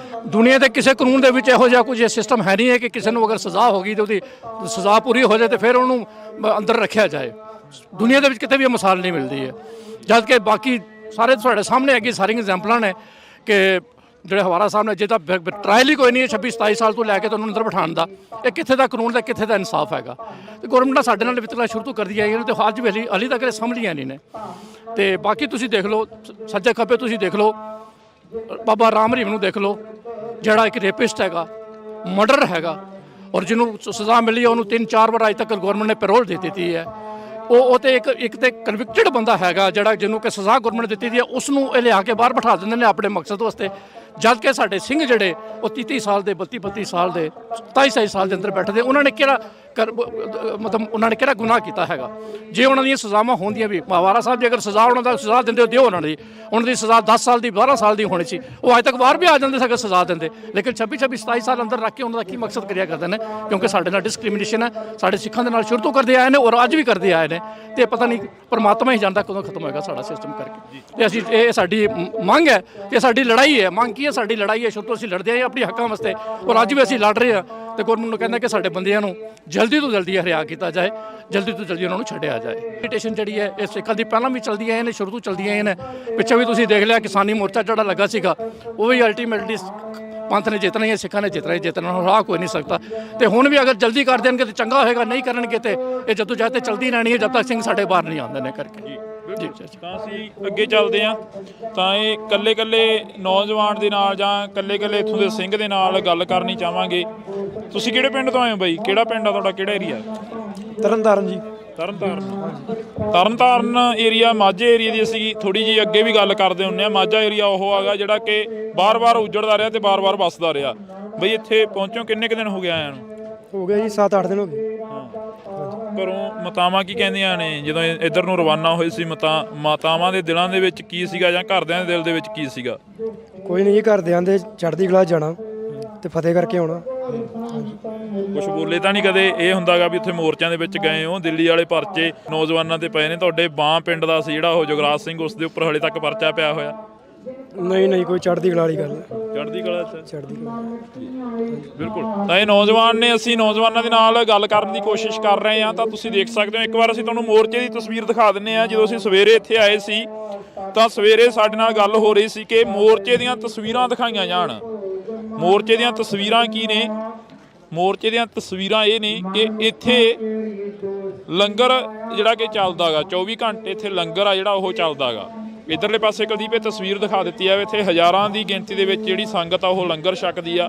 ਦੁਨੀਆ ਦੇ ਕਿਸੇ ਕਾਨੂੰਨ ਦੇ ਵਿੱਚ ਇਹੋ ਜਿਹਾ ਕੁਝ ਸਿਸਟਮ ਹੈ ਨਹੀਂ ਹੈ ਕਿ ਕਿਸੇ ਨੂੰ ਅਗਰ ਸਜ਼ਾ ਹੋ ਗਈ ਤਾਂ ਉਹਦੀ ਸਜ਼ਾ ਪੂਰੀ ਹੋ ਜਾਏ ਤੇ ਫਿਰ ਉਹਨੂੰ ਅੰਦਰ ਰੱਖਿਆ ਜਾਏ। ਦੁਨੀਆ ਦੇ ਵਿੱਚ ਕਿਤੇ ਵੀ ਇਹ ਮਿਸਾਲ ਨਹੀਂ ਮਿਲਦੀ ਹੈ। ਜਦ ਕਿ ਬਾਕੀ ਸਾਰੇ ਤੁਹਾਡੇ ਸਾਹਮਣੇ ਹੈਗੀ, ਸਾਰੀਆਂ ਐਗਜ਼ਾਮਪਲਾਂ ਨੇ ਕਿ ਜਿਹੜੇ ਹਵਾਰਾ ਸਾਹਿਬ ਨੇ, ਜੇ ਤਾਂ ਟਰਾਇਲ ਹੀ ਕੋਈ ਨਹੀਂ ਹੈ 26-27 ਸਾਲ ਤੋਂ ਲੈ ਕੇ ਤੁਹਾਨੂੰ ਅੰਦਰ ਬਿਠਾਉਣ ਦਾ, ਇਹ ਕਿੱਥੇ ਦਾ ਕਾਨੂੰਨ ਦਾ ਕਿੱਥੇ ਦਾ ਇਨਸਾਫ ਹੈਗਾ। ਤੇ ਗੌਰਮੈਂਟ ਨੇ ਸਾਡੇ ਨਾਲ ਵਿਤਕਰਾ ਸ਼ੁਰੂ ਤੋਂ ਕਰਦੀ ਆਈ ਹੈ ਤੇ ਅੱਜ ਵੀ ਹਾਲੇ ਤੱਕ ਇਹ ਸਮਝੀਆਂ ਨਹੀਂ ਨੇ। ਤੇ ਬਾਕੀ ਤੁਸੀਂ ਦੇਖ ਲਓ, ਸੱਜੇ ਖੱਬੇ ਤੁਸੀਂ ਦੇਖ ਲਓ, ਬਾਬਾ ਰਾਮ ਰਹੀਮ ਨੂੰ ਦੇਖ ਲਓ, ਜਿਹੜਾ ਇੱਕ ਰੇਪਿਸਟ ਹੈਗਾ, ਮਰਡਰ ਹੈਗਾ, ਔਰ ਜਿਹਨੂੰ ਸਜ਼ਾ ਮਿਲੀ ਹੈ ਉਹਨੂੰ 3-4 ਵਾਰ ਅੱਜ ਤੱਕ ਗੌਰਮੈਂਟ ਨੇ ਪੈਰੋਲ ਦੇ ਦਿੱਤੀ ਹੈ। ਉਹ ਤੇ ਇੱਕ ਤੇ ਕਨਵਿਕਟਡ ਬੰਦਾ ਹੈਗਾ, ਜਿਹੜਾ ਜਿਹਨੂੰ ਕਿ ਸਜ਼ਾ ਗੌਰਮੈਂਟ ਦਿੱਤੀ ਦੀ ਹੈ, ਉਸ ਨੂੰ ਇਹ ਲਿਆ ਕੇ ਬਾਹਰ ਬਿਠਾ ਦਿੰਦੇ ਨੇ ਆਪਣੇ ਮਕਸਦ ਵਾਸਤੇ। ਜਦ ਕਿ ਸਾਡੇ ਸਿੰਘ ਜਿਹੜੇ ਉਹ 30 ਸਾਲ ਦੇ 32 ਸਾਲ ਦੇ 27 ਸਾਲ ਦੇ ਅੰਦਰ ਬੈਠਦੇ, ਉਹਨਾਂ ਨੇ ਕਿਹੜਾ ਮਤਲਬ ਉਹਨਾਂ ਨੇ ਕਿਹੜਾ ਗੁਨਾਹ ਕੀਤਾ ਹੈਗਾ। ਜੇ ਉਹਨਾਂ ਦੀਆਂ ਸਜ਼ਾਵਾਂ ਹੁੰਦੀਆਂ ਵੀ, ਹਵਾਰਾ ਸਾਹਿਬ ਦੀ ਅਗਰ ਸਜ਼ਾ ਉਹਨਾਂ ਦਾ ਸਜ਼ਾ ਦਿੰਦੇ ਹੋ ਦਿਓ, ਉਹਨਾਂ ਦੀ ਸਜ਼ਾ 10 ਸਾਲ ਦੀ 12 ਸਾਲ ਦੀ ਹੋਣੀ ਸੀ, ਉਹ ਅੱਜ ਤੱਕ ਬਾਹਰ ਵੀ ਆ ਜਾਂਦੇ ਸੀ ਅਗਰ ਸਜ਼ਾ ਦਿੰਦੇ। ਲੇਕਿਨ 27 ਸਾਲ ਅੰਦਰ ਰੱਖ ਕੇ ਉਹਨਾਂ ਦਾ ਕੀ ਮਕਸਦ ਕਰਿਆ ਕਰਦੇ ਨੇ? ਕਿਉਂਕਿ ਸਾਡੇ ਨਾਲ ਡਿਸਕ੍ਰਿਮੀਨੇਸ਼ਨ ਹੈ, ਸਾਡੇ ਸਿੱਖਾਂ ਦੇ ਨਾਲ ਸ਼ੁਰੂ ਤੋਂ ਕਰਦੇ ਆਏ ਨੇ ਔਰ ਅੱਜ ਵੀ ਕਰਦੇ ਆਏ ਨੇ, ਤੇ ਪਤਾ ਨਹੀਂ ਪਰਮਾਤਮਾ ਹੀ ਜਾਣਦਾ ਕਦੋਂ ਖਤਮ ਹੋਏਗਾ ਸਾਡਾ ਸਿਸਟਮ ਕਰਕੇ। ਤੇ ਅਸੀਂ ਇਹ ਸਾਡੀ ਮੰਗ ਹੈ, ਤੇ ਸਾਡੀ ਲੜਾਈ ਹੈ। ਮੰਗ ਕੀ ਹੈ? ਸਾਡੀ ਲੜਾਈ ਹੈ, ਸ਼ੁਰੂ ਤੋਂ ਅਸੀਂ ਲੜਦੇ ਆਏ ਆਪਣੇ ਹੱਕਾਂ ਵਾਸਤੇ, ਔਰ ਅੱਜ ਵੀ ਅਸੀਂ ਲੜ ਰਹੇ ਹਾਂ। ਤੇ ਗੌਰਮੈਂਟ ਨੂੰ ਕਹਿੰਦਾ ਕਿ ਸਾਡੇ ਬੰਦਿਆਂ ਨੂੰ ਜਲਦੀ ਤੋਂ ਜਲਦੀ ਹਰਿਆ ਕੀਤਾ ਜਾਏ, ਜਲਦੀ ਤੋਂ ਜਲਦੀ ਉਹਨਾਂ ਨੂੰ ਛੱਡਿਆ ਜਾਏ। ਮੈਡੀਟੇਸ਼ਨ ਜਿਹੜੀ ਹੈ ਇਹ ਸਿੱਖਾਂ ਦੀ ਪਹਿਲਾਂ ਵੀ ਚੱਲਦੀ ਆਏ ਨੇ, ਸ਼ੁਰੂ ਤੋਂ ਚੱਲਦੀਆਂ ਆਏ ਨੇ। ਪਿੱਛੇ ਵੀ ਤੁਸੀਂ ਦੇਖ ਲਿਆ ਕਿਸਾਨੀ ਮੋਰਚਾ ਜਿਹੜਾ ਲੱਗਾ ਸੀਗਾ, ਉਹ ਵੀ ਅਲਟੀਮੇਟਲੀ ਪੰਥ ਨੇ ਜਿੱਤਣਾ ਹੀ ਹੈ, ਸਿੱਖਾਂ ਨੇ ਜਿੱਤਣਾ ਹੀ ਜਿੱਤਣਾ, ਰਾਹ ਕੋਈ ਨਹੀਂ ਸਕਦਾ। ਤੇ ਹੁਣ ਵੀ ਅਗਰ ਜਲਦੀ ਕਰ ਦੇਣਗੇ ਤਾਂ ਚੰਗਾ ਹੋਏਗਾ, ਨਹੀਂ ਕਰਨਗੇ ਤੇ ਇਹ ਜਦੋਂ ਜਾਤੇ ਚਲਦੀ ਰਹਿਣੀ ਹੈ ਜਦ ਤੱਕ ਸਿੰਘ ਸਾਡੇ ਬਾਹਰ ਨਹੀਂ ਆਉਂਦੇ ਨੇ ਕਰਕੇ। ਜੀ ਤਾਂ ਅਸੀਂ ਅੱਗੇ ਚੱਲਦੇ ਹਾਂ। ਤਾਂ ਇਹ ਕੱਲੇ ਨੌਜਵਾਨ ਦੇ ਨਾਲ ਜਾਂ ਕੱਲੇ ਇੱਥੋਂ ਦੇ ਸਿੰਘ ਦੇ ਨਾਲ ਗੱਲ ਕਰਨੀ ਚਾਹਾਂਗੇ। ਤੁਸੀਂ ਕਿਹੜੇ ਪਿੰਡ ਤੋਂ ਆਏ ਹੋ ਬਾਈ? ਕਿਹੜਾ ਪਿੰਡ ਆ ਤੁਹਾਡਾ? ਕਿਹੜਾ ਏਰੀਆ? ਤਰਨਤਾਰਨ ਜੀ। ਤਰਨਤਾਰਨ ਏਰੀਆ ਮਾਝੇ ਏਰੀਆ ਦੀ ਅਸੀਂ ਥੋੜੀ ਜਿਹੀ ਅੱਗੇ ਵੀ ਗੱਲ ਕਰਦੇ ਹੁੰਦੇ ਆ। ਮਾਝਾ ਏਰੀਆ ਉਹ ਹੈਗਾ ਜਿਹੜਾ ਕਿ ਬਾਰ-ਬਾਰ ਉਜੜਦਾ ਰਿਹਾ ਤੇ ਬਾਰ-ਬਾਰ ਵੱਸਦਾ ਰਿਹਾ। ਬਈ ਇੱਥੇ ਪਹੁੰਚੋ ਕਿੰਨੇ ਕੁ ਦਿਨ ਹੋ ਗਏ ਆਇਆਂ ਨੂੰ? ਹੋ ਗਿਆ ਜੀ 7-8 ਦਿਨ ਹੋ ਗਏ। ਘਰੋਂ ਮਾਤਾਵਾਂ ਕੀ ਕਹਿੰਦੀਆਂ ਨੇ ਜਦੋਂ ਇੱਧਰ ਨੂੰ ਰਵਾਨਾ ਹੋਏ ਸੀ? ਮਾਤਾਵਾਂ ਦੇ ਦਿਲਾਂ ਦੇ ਵਿੱਚ ਕੀ ਸੀਗਾ ਜਾਂ ਘਰਦਿਆਂ ਦੇ ਦਿਲ ਦੇ ਵਿੱਚ ਕੀ ਸੀਗਾ? ਕੋਈ ਨਹੀਂ ਜੀ, ਘਰਦਿਆਂ ਦੇ ਚੜ੍ਹਦੀ ਕਲਾ ਜਾਣਾ ਤੇ ਫਤਿਹ ਕਰਕੇ ਆਉਣਾ। ਕੁਛ ਬੋਲੇ ਤਾਂ ਨਹੀਂ ਕਦੇ? ਇਹ ਹੁੰਦਾਗਾ ਵੀ ਉੱਥੇ ਮੋਰਚਿਆਂ ਦੇ ਵਿੱਚ ਗਏ ਹੋ, ਦਿੱਲੀ ਵਾਲੇ ਪਰਚੇ ਨੌਜਵਾਨਾਂ ਤੇ ਪਏ ਨੇ, ਤੁਹਾਡੇ ਬਾਂ ਪਿੰਡ ਦਾ ਸੀ ਜਿਹੜਾ ਉਹ ਜੁਗਰਾਜ ਸਿੰਘ, ਉਸ ਦੇ ਉੱਪਰ ਹਲੇ ਤੱਕ ਪਰਚਾ ਪਿਆ ਹੋਇਆ? ਨਹੀਂ ਕੋਈ ਚੜ੍ਹਦੀ ਕਲਾ ਵਾਲੀ ਗੱਲ ਹੈ। ਚੜ੍ਹਦੀ ਕਲਾ ਚੜ੍ਹਦੀ ਕਲਾ ਬਿਲਕੁਲ। ਤਾਂ ਇਹ ਨੌਜਵਾਨ ਨੇ, ਅਸੀਂ ਨੌਜਵਾਨਾਂ ਦੇ ਨਾਲ ਗੱਲ ਕਰਨ ਦੀ ਕੋਸ਼ਿਸ਼ ਕਰ ਰਹੇ ਹਾਂ। ਤਾਂ ਤੁਸੀਂ ਦੇਖ ਸਕਦੇ ਹੋ, ਇੱਕ ਵਾਰ ਅਸੀਂ ਤੁਹਾਨੂੰ ਮੋਰਚੇ ਦੀ ਤਸਵੀਰ ਦਿਖਾ ਦਿੰਦੇ ਹਾਂ। ਜਦੋਂ ਅਸੀਂ ਸਵੇਰੇ ਇੱਥੇ ਆਏ ਸੀ ਤਾਂ ਸਵੇਰੇ ਸਾਡੇ ਨਾਲ ਗੱਲ ਹੋ ਰਹੀ ਸੀ ਕਿ ਮੋਰਚੇ ਦੀਆਂ ਤਸਵੀਰਾਂ ਦਿਖਾਈਆਂ ਜਾਣ। ਮੋਰਚੇ ਦੀਆਂ ਤਸਵੀਰਾਂ ਕੀ ਨੇ? ਮੋਰਚੇ ਦੀਆਂ ਤਸਵੀਰਾਂ ਇਹ ਨੇ ਕਿ ਇੱਥੇ ਲੰਗਰ ਜਿਹੜਾ ਕਿ ਚੱਲਦਾ ਗਾ, 24 ਘੰਟੇ ਇੱਥੇ ਲੰਗਰ ਆ ਜਿਹੜਾ ਉਹ ਚੱਲਦਾ ਗਾ। ਇੱਧਰਲੇ ਪਾਸੇ ਕੁਲਦੀਪ ਇਹ ਤਸਵੀਰ ਦਿਖਾ ਦਿੱਤੀ ਆ, ਇੱਥੇ ਹਜ਼ਾਰਾਂ ਦੀ ਗਿਣਤੀ ਦੇ ਵਿੱਚ ਜਿਹੜੀ ਸੰਗਤ ਆ ਉਹ ਲੰਗਰ ਛਕਦੀ ਆ।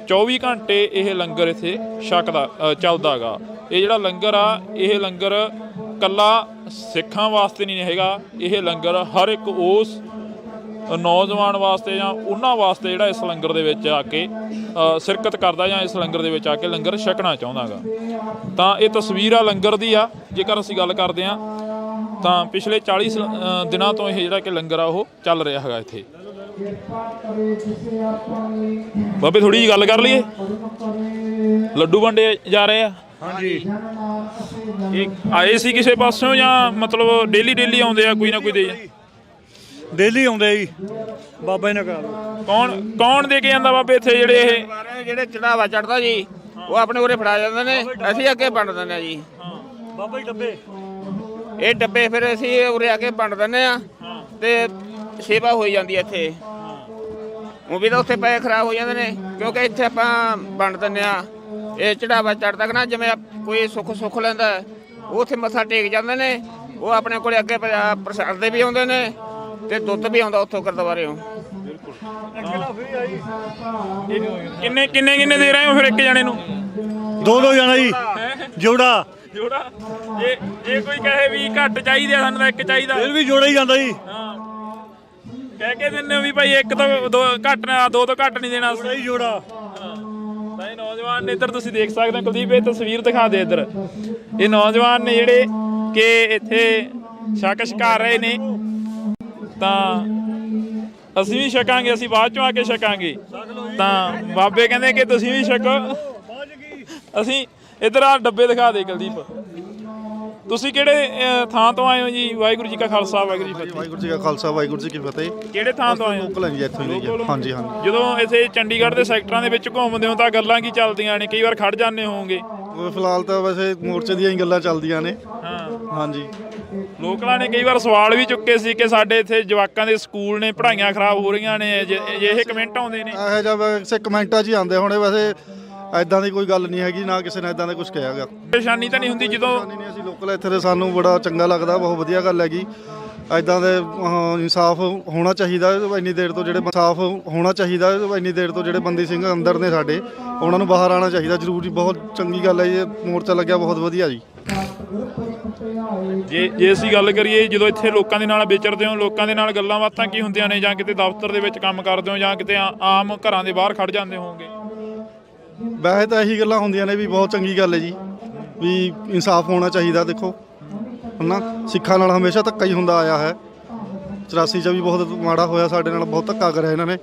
24 ਘੰਟੇ ਇਹ ਲੰਗਰ ਇੱਥੇ ਚੱਲਦਾ ਗਾ। ਇਹ ਜਿਹੜਾ ਲੰਗਰ ਆ, ਇਹ ਲੰਗਰ ਕੱਲਾ ਸਿੱਖਾਂ ਵਾਸਤੇ ਨਹੀਂ ਹੈਗਾ, ਇਹ ਲੰਗਰ ਹਰ ਇੱਕ ਉਸ ਨੌਜਵਾਨ ਵਾਸਤੇ ਜਾਂ ਉਹਨਾਂ ਵਾਸਤੇ ਜਿਹੜਾ ਇਸ ਲੰਗਰ ਦੇ ਵਿੱਚ ਆ ਕੇ ਸ਼ਿਰਕਤ ਕਰਦਾ ਜਾਂ ਇਸ ਲੰਗਰ ਦੇ ਵਿੱਚ ਆ ਕੇ ਲੰਗਰ ਛਕਣਾ ਚਾਹੁੰਦਾ ਗਾ। ਤਾਂ ਇਹ ਤਸਵੀਰ ਆ ਲੰਗਰ ਦੀ ਆ। ਜੇਕਰ ਅਸੀਂ ਗੱਲ ਕਰਦੇ ਹਾਂ ਤਾਂ ਪਿਛਲੇ 40 ਦਿਨਾਂ ਤੋਂ ਇਹ ਜਿਹੜਾ ਕਿ ਲੰਗਰ ਆ ਉਹ ਚੱਲ ਰਿਹਾ ਹੈਗਾ ਇੱਥੇ। ਬਾਬੇ ਥੋੜੀ ਜਿਹੀ ਗੱਲ ਕਰ ਲਈਏ। ਲੱਡੂ ਵੰਡੇ ਜਾ ਰਹੇ ਆ? ਹਾਂਜੀ। ਇਹ ਆਏ ਸੀ ਕਿਸੇ ਪਾਸਿਓਂ ਜਾਂ ਮਤਲਬ ਡੇਲੀ ਆਉਂਦੇ ਆ? ਕੋਈ ਨਾ ਕੋਈ ਦੇ ਡੇਲੀ ਆਉਂਦੇ ਜੀ, ਬਾਬਾ ਜੀ ਨੇ ਕਰਾ ਲਓ। ਕੌਣ ਦੇ ਕੇ ਜਾਂਦਾ ਬਾਬੇ ਇੱਥੇ? ਜਿਹੜੇ ਚੜਾਵਾ ਚੜਦਾ ਜੀ ਉਹ ਆਪਣੇ ਉਰੇ ਫੜਾ ਜਾਂਦੇ ਨੇ, ਅਸੀਂ ਅੱਗੇ ਵੰਡ ਦਿੰਦੇ ਆ ਜੀ। ਬਾਬਾ ਜੀ ਡੱਬੇ, ਇਹ ਡੱਬੇ ਫਿਰ ਅਸੀਂ ਉਰੇ ਆ ਕੇ ਵੰਡ ਦਿੰਦੇ ਆ ਤੇ ਸੇਵਾ ਹੋਈ ਜਾਂਦੀ ਹੈ ਇੱਥੇ। ਉਹ ਵੀ ਤਾਂ ਉੱਥੇ ਪੈਸੇ ਖਰਾਬ ਹੋ ਜਾਂਦੇ ਨੇ ਕਿਉਂਕਿ ਇੱਥੇ ਆਪਾਂ ਵੰਡ ਦਿੰਦੇ ਆ। ਇਹ ਚੜਾਵਾ ਚੜਦਾ ਕਿ ਨਾ, ਜਿਵੇਂ ਕੋਈ ਸੁੱਖ ਲੈਂਦਾ ਉਹ ਉੱਥੇ ਮੱਥਾ ਟੇਕ ਜਾਂਦੇ ਨੇ। ਉਹ ਆਪਣੇ ਕੋਲੇ ਅੱਗੇ ਪ੍ਰਸ਼ਾਦ ਦੇ ਵੀ ਆਉਂਦੇ ਨੇ ਤੇ ਦੁੱਧ ਵੀ ਆਉਂਦਾ ਉੱਥੋਂ ਗੁਰਦੁਆਰਿਓਂ। ਕਿੰਨੇ ਦੇ ਰਹੇ ਹੋ ਫਿਰ ਇੱਕ ਜਣੇ ਨੂੰ? 2 ਜਣਾ ਜੀ, ਜੋੜਾ। ਇਹ ਕੋਈ ਕਹੇ ਵੀ ਘੱਟ ਚਾਹੀਦੇ ਸਾਨੂੰ ਤਾਂ ਇੱਕ ਚਾਹੀਦਾ, ਫਿਰ ਵੀ ਜੋੜਾ ਹੀ ਜਾਂਦਾ ਜੀ। ਕਹਿ ਕੇ ਦਿੰਦੇ ਵੀ ਭਾਈ ਇੱਕ ਤੋਂ 2 ਘੱਟ ਨਾ, 2 ਤੋਂ ਘੱਟ ਨਹੀਂ ਦੇਣਾ ਸਹੀ ਜੋੜਾ। ਤਾਂ ਇਹ ਨੌਜਵਾਨ ਨੇ, ਇੱਧਰ ਤੁਸੀਂ ਦੇਖ ਸਕਦੇ ਹੋ ਕੁਲਦੀਪ, ਇਹ ਤਸਵੀਰ ਦਿਖਾ ਦੇ ਇੱਧਰ। ਇਹ ਨੌਜਵਾਨ ਨੇ ਜਿਹੜੇ ਕਿ ਇੱਥੇ ਛਕਾ ਰਹੇ ਨੇ। ਤਾਂ ਅਸੀਂ ਵੀ ਛਕਾਂਗੇ, ਅਸੀਂ ਬਾਅਦ ਚੋਂ ਆ ਕੇ ਛਕਾਂਗੇ। ਤਾਂ ਬਾਬੇ ਕਹਿੰਦੇ ਕਿ ਤੁਸੀਂ ਵੀ ਛਕੋ। ਅਸੀਂ ਇੱਧਰ ਆ ਡੱਬੇ ਦਿਖਾ ਦੇ ਕੁਲਦੀਪ। ਤੁਸੀਂ ਕਿਹੜੇ ਥਾਂ ਤੋਂ ਆਏ ਹੋ ਜੀ? ਵਾਹਿਗੁਰੂ ਜੀ ਕਾ ਖਾਲਸਾ, ਵਾਹਿਗੁਰੂ ਜੀ ਕੀ ਫਤਿਹ। ਵਾਹਿਗੁਰੂ ਜੀ ਕਾ ਖਾਲਸਾ, ਵਾਹਿਗੁਰੂ ਜੀ ਕੀ ਫਤਿਹ। ਕਿਹੜੇ ਥਾਂ ਤੋਂ ਆਏ ਹੋ? ਲੋਕਲ ਜੀ, ਇੱਥੋਂ ਹੀ। ਹਾਂਜੀ। ਜਦੋਂ ਇੱਥੇ ਚੰਡੀਗੜ੍ਹ ਦੇ ਸੈਕਟਰਾਂ ਦੇ ਵਿੱਚ ਘੁੰਮਦੇ ਹੋ ਤਾਂ ਗੱਲਾਂ ਕੀ ਚੱਲਦੀਆਂ ਨੇ? ਕਈ ਵਾਰ ਖੜ ਜਾਂਦੇ ਹੋਵੋਗੇ? ਫਿਲਹਾਲ ਤਾਂ ਵੈਸੇ ਮੋਰਚੇ ਦੀਆਂ ਹੀ ਗੱਲਾਂ ਚੱਲਦੀਆਂ ਨੇ। ਹਾਂ ਹਾਂਜੀ, ਲੋਕਲਾਂ ਨੇ ਕਈ ਵਾਰ ਸਵਾਲ ਵੀ ਚੁੱਕੇ ਸੀ ਕਿ ਸਾਡੇ ਇੱਥੇ ਜਵਾਕਾਂ ਦੇ ਸਕੂਲ ਨੇ, ਪੜ੍ਹਾਈਆਂ ਖਰਾਬ ਹੋ ਰਹੀਆਂ ਨੇ, ਇਹ ਕਮੈਂਟ ਆਉਂਦੇ ਨੇ। ਇਹੋ ਜਿਹਾ ਵੈਸੇ ਕਮੈਂਟਾਂ 'ਚ ਹੀ ਆਉਂਦੇ ਹੋਣੇ, ਵੈਸੇ ਐਦਾਂ ਦੀ ਕੋਈ ਗੱਲ ਨਹੀਂ ਹੈਗੀ, ਨਾ ਕਿਸੇ ਨੇ ਐਦਾਂ ਦਾ ਕੁਝ ਕਿਹਾ ਗਾ। ਪਰੇਸ਼ਾਨੀ ਤਾਂ ਨਹੀਂ ਹੁੰਦੀ ਜਦੋਂ ਨਹੀਂ, ਅਸੀਂ ਲੋਕਲ ਇੱਥੇ ਦੇ, ਸਾਨੂੰ ਬੜਾ ਚੰਗਾ ਲੱਗਦਾ, ਬਹੁਤ ਵਧੀਆ ਗੱਲ ਹੈਗੀ। ਐਦਾਂ ਦੇ ਇਨਸਾਫ ਹੋਣਾ ਚਾਹੀਦਾ, ਇੰਨੀ ਦੇਰ ਤੋਂ ਜਿਹੜੇ ਇਨਸਾਫ ਹੋਣਾ ਚਾਹੀਦਾ, ਇੰਨੀ ਦੇਰ ਤੋਂ ਜਿਹੜੇ ਬੰਦੀ ਸਿੰਘ ਅੰਦਰ ਨੇ ਸਾਡੇ, ਉਹਨਾਂ ਨੂੰ ਬਾਹਰ ਆਉਣਾ ਚਾਹੀਦਾ ਜ਼ਰੂਰ ਜੀ। ਬਹੁਤ ਚੰਗੀ ਗੱਲ ਹੈ ਜੀ, ਇਹ ਮੋਰਚਾ ਲੱਗਿਆ ਬਹੁਤ ਵਧੀਆ ਜੀ। ਜੇ ਅਸੀਂ ਗੱਲ ਕਰੀਏ, ਜਦੋਂ ਇੱਥੇ ਲੋਕਾਂ ਦੇ ਨਾਲ ਵਿਚਰਦੇ ਹੋ, ਲੋਕਾਂ ਦੇ ਨਾਲ ਗੱਲਾਂ ਬਾਤਾਂ ਕੀ ਹੁੰਦੀਆਂ ਨੇ, ਜਾਂ ਕਿਤੇ ਦਫ਼ਤਰ ਦੇ ਵਿੱਚ ਕੰਮ ਕਰਦੇ ਹੋ, ਜਾਂ ਕਿਤੇ ਆਮ ਘਰਾਂ ਦੇ ਬਾਹਰ ਖੜ ਜਾਂਦੇ ਹੋਵੋਗੇ? ਵੈਸੇ ਤਾਂ ਇਹੀ ਗੱਲਾਂ ਹੁੰਦੀਆਂ ਨੇ ਵੀ ਬਹੁਤ ਚੰਗੀ ਗੱਲ ਹੈ ਜੀ, ਵੀ ਇਨਸਾਫ ਹੋਣਾ ਚਾਹੀਦਾ। ਦੇਖੋ ਹੈ ਨਾ, ਸਿੱਖਾਂ ਨਾਲ ਹਮੇਸ਼ਾ ਧੱਕਾ ਹੀ ਹੁੰਦਾ ਆਇਆ ਹੈ। 84 'ਚ ਵੀ ਬਹੁਤ ਮਾੜਾ ਹੋਇਆ, ਸਾਡੇ ਨਾਲ ਬਹੁਤ ਧੱਕਾ ਕਰਿਆ ਇਹਨਾਂ ਨੇ,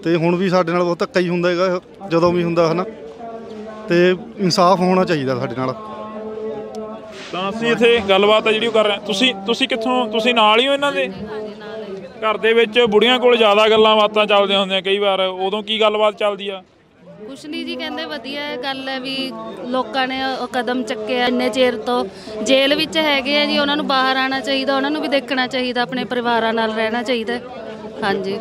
ਤੇ ਹੁਣ ਵੀ ਸਾਡੇ ਨਾਲ ਬਹੁਤ ਧੱਕਾ ਹੀ ਹੁੰਦਾ ਹੈਗਾ, ਜਦੋਂ ਵੀ ਹੁੰਦਾ ਹੈ ਨਾ, ਤੇ ਇਨਸਾਫ ਹੋਣਾ ਚਾਹੀਦਾ ਸਾਡੇ ਨਾਲ। ਤਾਂ ਅਸੀਂ ਇੱਥੇ ਗੱਲਬਾਤ ਆ ਜਿਹੜੀ ਉਹ ਕਰ ਰਹੇ ਹਾਂ। ਤੁਸੀਂ ਕਿੱਥੋਂ? ਤੁਸੀਂ ਨਾਲ ਹੀ ਹੋ ਇਹਨਾਂ ਦੇ? ਘਰ ਦੇ ਵਿੱਚ ਬੁੜੀਆਂ ਕੋਲ ਜ਼ਿਆਦਾ ਗੱਲਾਂ ਬਾਤਾਂ ਚੱਲਦੀਆਂ ਹੁੰਦੀਆਂ ਕਈ ਵਾਰ, ਉਦੋਂ ਕੀ ਗੱਲਬਾਤ ਚੱਲਦੀ ਆ? ਕੁਛ ਨਹੀਂ ਜੀ, ਕਹਿੰਦੇ ਵਧੀਆ ਗੱਲ ਹੈ ਵੀ ਲੋਕਾਂ ਨੇ ਉਹ ਕਦਮ ਚੱਕਿਆ, ਇੰਨੇ ਚਿਰ ਤੋਂ ਜੇਲ੍ਹ ਵਿੱਚ ਹੈਗੇ ਆ ਜੀ, ਉਹਨਾਂ ਨੂੰ ਬਾਹਰ ਆਉਣਾ ਚਾਹੀਦਾ, ਉਹਨਾਂ ਨੂੰ ਵੀ ਦੇਖਣਾ ਚਾਹੀਦਾ, ਆਪਣੇ ਪਰਿਵਾਰਾਂ ਨਾਲ ਰਹਿਣਾ ਚਾਹੀਦਾ। ਹਾਂਜੀ,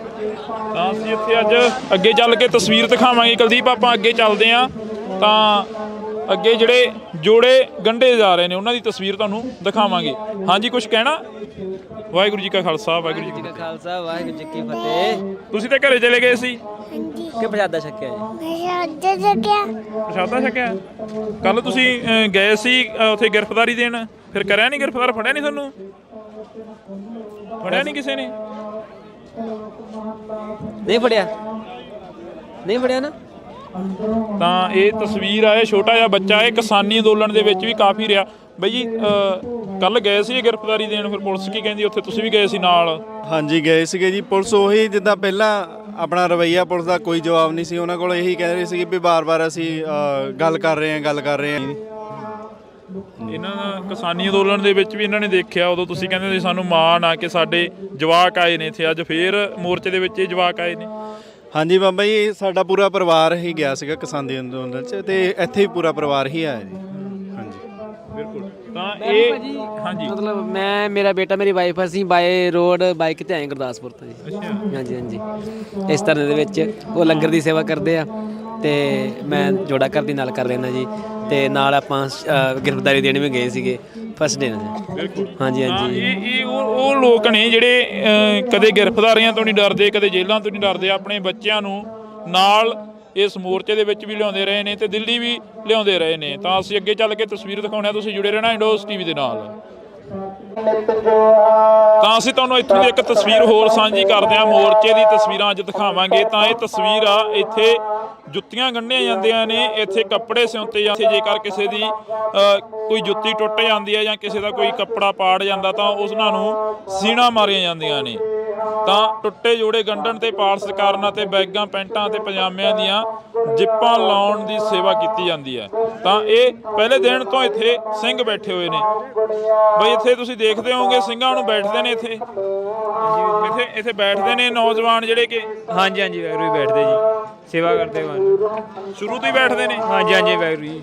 ਤਾਂ ਅਸੀਂ ਇੱਥੇ ਅੱਜ ਅੱਗੇ ਚੱਲ ਕੇ ਤਸਵੀਰ ਦਿਖਾਵਾਂਗੇ। ਕੁਲਦੀਪ, ਆਪਾਂ ਅੱਗੇ ਚੱਲਦੇ ਹਾਂ, ਤਾਂ ਅੱਗੇ ਜਿਹੜੇ ਜੋੜੇ ਗੰਢੇ ਜਾ ਰਹੇ ਨੇ ਉਹਨਾਂ ਦੀ ਤਸਵੀਰ ਤੁਹਾਨੂੰ ਦਿਖਾਵਾਂਗੇ। ਹਾਂਜੀ, ਕੁਝ ਕਹਿਣਾ? ਵਾਹਿਗੁਰੂ ਜੀ ਕਾ ਖਾਲਸਾ, ਵਾਹਿਗੁਰੂ ਜੀ ਕੀ ਖਾਲਸਾ, ਵਾਹਿਗੁਰੂ ਜੀ ਕੀ ਫਤਿਹ। ਤੁਸੀਂ ਤਾਂ ਘਰੇ ਚਲੇ ਗਏ ਸੀ ਕਿ ਪ੍ਰਸ਼ਾਦਾ ਛਕਿਆ ਜੀ? ਪ੍ਰਸ਼ਾਦਾ ਛਕਿਆ। ਕੱਲ ਤੁਸੀਂ ਗਏ ਸੀ ਉੱਥੇ ਗ੍ਰਿਫਤਾਰੀ ਦੇਣ, ਫਿਰ ਕਰਿਆ ਨਹੀਂ ਗ੍ਰਿਫਤਾਰ? ਫੜਿਆ ਨਹੀਂ ਤੁਹਾਨੂੰ? ਫੜਿਆ ਨਹੀਂ ਕਿਸੇ ਨੇ? ਨਹੀਂ ਫੜਿਆ ਨਾ। ਤਾਂ ਇਹ ਤਸਵੀਰ ਆ, ਇਹ ਛੋਟਾ ਜਿਹਾ ਬੱਚਾ, ਇਹ ਕਿਸਾਨੀ ਅੰਦੋਲਨ ਦੇ ਵਿੱਚ ਵੀ ਕਾਫੀ ਰਿਹਾ। ਬਈ ਜੀ, ਕੱਲ ਗਏ ਸੀ ਗ੍ਰਿਫਤਾਰੀ ਦੇਣ, ਫਿਰ ਪੁਲਿਸ ਕੀ ਕਹਿੰਦੀ ਉੱਥੇ? ਤੁਸੀਂ ਵੀ ਗਏ ਸੀ ਨਾਲ? ਹਾਂਜੀ, ਗਏ ਸੀਗੇ ਜੀ। ਪੁਲਿਸ ਉਹੀ ਜਿੱਦਾਂ ਪਹਿਲਾਂ ਆਪਣਾ ਰਵੱਈਆ ਪੁਲਿਸ ਦਾ ਕੋਈ ਜਵਾਬ ਨਹੀਂ ਸੀ, ਉਹਨਾਂ ਕੋਲ ਇਹੀ ਕਹਿ ਰਹੇ ਸੀ ਵੀ ਬਾਰ-ਬਾਰ ਅਸੀਂ ਗੱਲ ਕਰ ਰਹੇ ਹਾਂ। ਇਹਨਾਂ ਦਾ ਕਿਸਾਨੀ ਅੰਦੋਲਨ ਦੇ ਵਿੱਚ ਵੀ ਇਹਨਾਂ ਨੇ ਦੇਖਿਆ, ਉਦੋਂ ਤੁਸੀਂ ਕਹਿੰਦੇ ਸੀ ਸਾਨੂੰ ਮਾਣ ਆ ਕਿ ਸਾਡੇ ਜਵਾਕ ਆਏ ਨੇ ਇੱਥੇ, ਅੱਜ ਫੇਰ ਮੋਰਚੇ ਦੇ ਵਿੱਚ ਇਹ ਜਵਾਕ ਆਏ ਨੇ। ਹਾਂਜੀ ਬਾਬਾ ਜੀ, ਸਾਡਾ ਪੂਰਾ ਪਰਿਵਾਰ ਹੀ ਗਿਆ ਸੀਗਾ ਕਿਸਾਨੀ ਅੰਦੋਲਨ 'ਚ, ਤੇ ਇੱਥੇ ਹੀ ਪੂਰਾ ਪਰਿਵਾਰ ਹੀ ਆਇਆ ਜੀ। ਹਾਂਜੀ, ਬਿਲਕੁਲ। ਤਾਂ ਇਹ ਹਾਂਜੀ, ਮਤਲਬ ਮੇਰਾ ਬੇਟਾ, ਮੇਰੀ ਵਾਈਫ, ਅਸੀਂ ਬਾਏ ਰੋਡ ਬਾਈਕ ਤੇ ਆਏ ਗੁਰਦਾਸਪੁਰ ਤੋਂ ਜੀ। ਹਾਂਜੀ, ਇਸ ਧਰਨੇ ਦੇ ਵਿੱਚ ਉਹ ਲੰਗਰ ਦੀ ਸੇਵਾ ਕਰਦੇ ਆ, ਤੇ ਮੈਂ ਜੋੜਾ ਘਰ ਦੀ ਨਾਲ ਕਰ ਲੈਣਾ ਜੀ, ਤੇ ਨਾਲ ਆਪਾਂ ਗ੍ਰਿਫਤਾਰੀ ਦੇਣ ਵੀ ਗਏ ਸੀਗੇ ਫਸਟ ਡੇ ਨਾਲ। ਬਿਲਕੁਲ। ਹਾਂਜੀ। ਇਹ ਉਹ ਲੋਕ ਨੇ ਜਿਹੜੇ ਕਦੇ ਗ੍ਰਿਫਤਾਰੀਆਂ ਤੋਂ ਨਹੀਂ ਡਰਦੇ, ਕਦੇ ਜੇਲ੍ਹਾਂ ਤੋਂ ਨਹੀਂ ਡਰਦੇ, ਆਪਣੇ ਬੱਚਿਆਂ ਨੂੰ ਨਾਲ ਇਸ ਮੋਰਚੇ ਦੇ ਵਿੱਚ ਵੀ ਲਿਆਉਂਦੇ ਰਹੇ ਨੇ, ਤੇ ਦਿੱਲੀ ਵੀ ਲਿਆਉਂਦੇ ਰਹੇ ਨੇ। ਤਾਂ ਅਸੀਂ ਅੱਗੇ ਚੱਲ ਕੇ ਤਸਵੀਰ ਦਿਖਾਉਂਦੇ ਹਾਂ, ਤੁਸੀਂ ਜੁੜੇ ਰਹਿਣਾ ਇੰਡੋਸ ਟੀਵੀ ਦੇ ਨਾਲ। ਤਾਂ ਅਸੀਂ ਤੁਹਾਨੂੰ ਇੱਥੋਂ ਦੀ ਇੱਕ ਤਸਵੀਰ ਹੋਰ ਸਾਂਝੀ ਕਰਦੇ ਹਾਂ, ਮੋਰਚੇ ਦੀ ਤਸਵੀਰਾਂ ਅੱਜ ਦਿਖਾਵਾਂਗੇ। ਤਾਂ ਇਹ ਤਸਵੀਰ ਆ, ਇੱਥੇ ਜੁੱਤੀਆਂ ਗੰਢੀਆਂ ਜਾਂਦੀਆਂ ਨੇ, ਇੱਥੇ ਕੱਪੜੇ ਸਿਉਂਤੇ ਜਾਂਦੇ। ਜੇਕਰ ਕਿਸੇ ਦੀ ਕੋਈ ਜੁੱਤੀ ਟੁੱਟ ਜਾਂਦੀ ਹੈ ਜਾਂ ਕਿਸੇ ਦਾ ਕੋਈ ਕੱਪੜਾ ਪਾੜ ਜਾਂਦਾ, ਤਾਂ ਉਹਨਾਂ ਨੂੰ ਸੀਣਾ ਮਾਰੀਆਂ ਜਾਂਦੀਆਂ ਨੇ। ਤਾਂ ਟੁੱਟੇ ਜੋੜੇ ਗੰਢਣ ਤੇ ਪਾਲਸ ਕਰਨ ਅਤੇ ਬੈਗਾਂ, ਪੈਂਟਾਂ ਅਤੇ ਪਜਾਮਿਆਂ ਦੀਆਂ ਜਿੱਪਾਂ ਲਾਉਣ ਦੀ ਸੇਵਾ ਕੀਤੀ ਜਾਂਦੀ ਹੈ। ਤਾਂ ਇਹ ਪਹਿਲੇ ਦਿਨ ਤੋਂ ਇੱਥੇ ਸਿੰਘ ਬੈਠੇ ਹੋਏ ਨੇ। ਬਈ ਇੱਥੇ ਤੁਸੀਂ ਦੇਖਦੇ ਹੋਵੋਗੇ ਸਿੰਘਾਂ ਨੂੰ ਬੈਠਦੇ ਨੇ ਇੱਥੇ ਬੈਠਦੇ ਨੇ ਨੌਜਵਾਨ ਜਿਹੜੇ ਕਿ ਹਾਂਜੀ, ਵਾਹਿਗੁਰੂ ਜੀ ਬੈਠਦੇ ਜੀ, ਸੇਵਾ ਕਰਦੇ ਹੋਏ ਸ਼ੁਰੂ ਤੋਂ ਹੀ ਬੈਠਦੇ ਨੇ। ਹਾਂਜੀ, ਵਾਹਿਗੁਰੂ ਜੀ।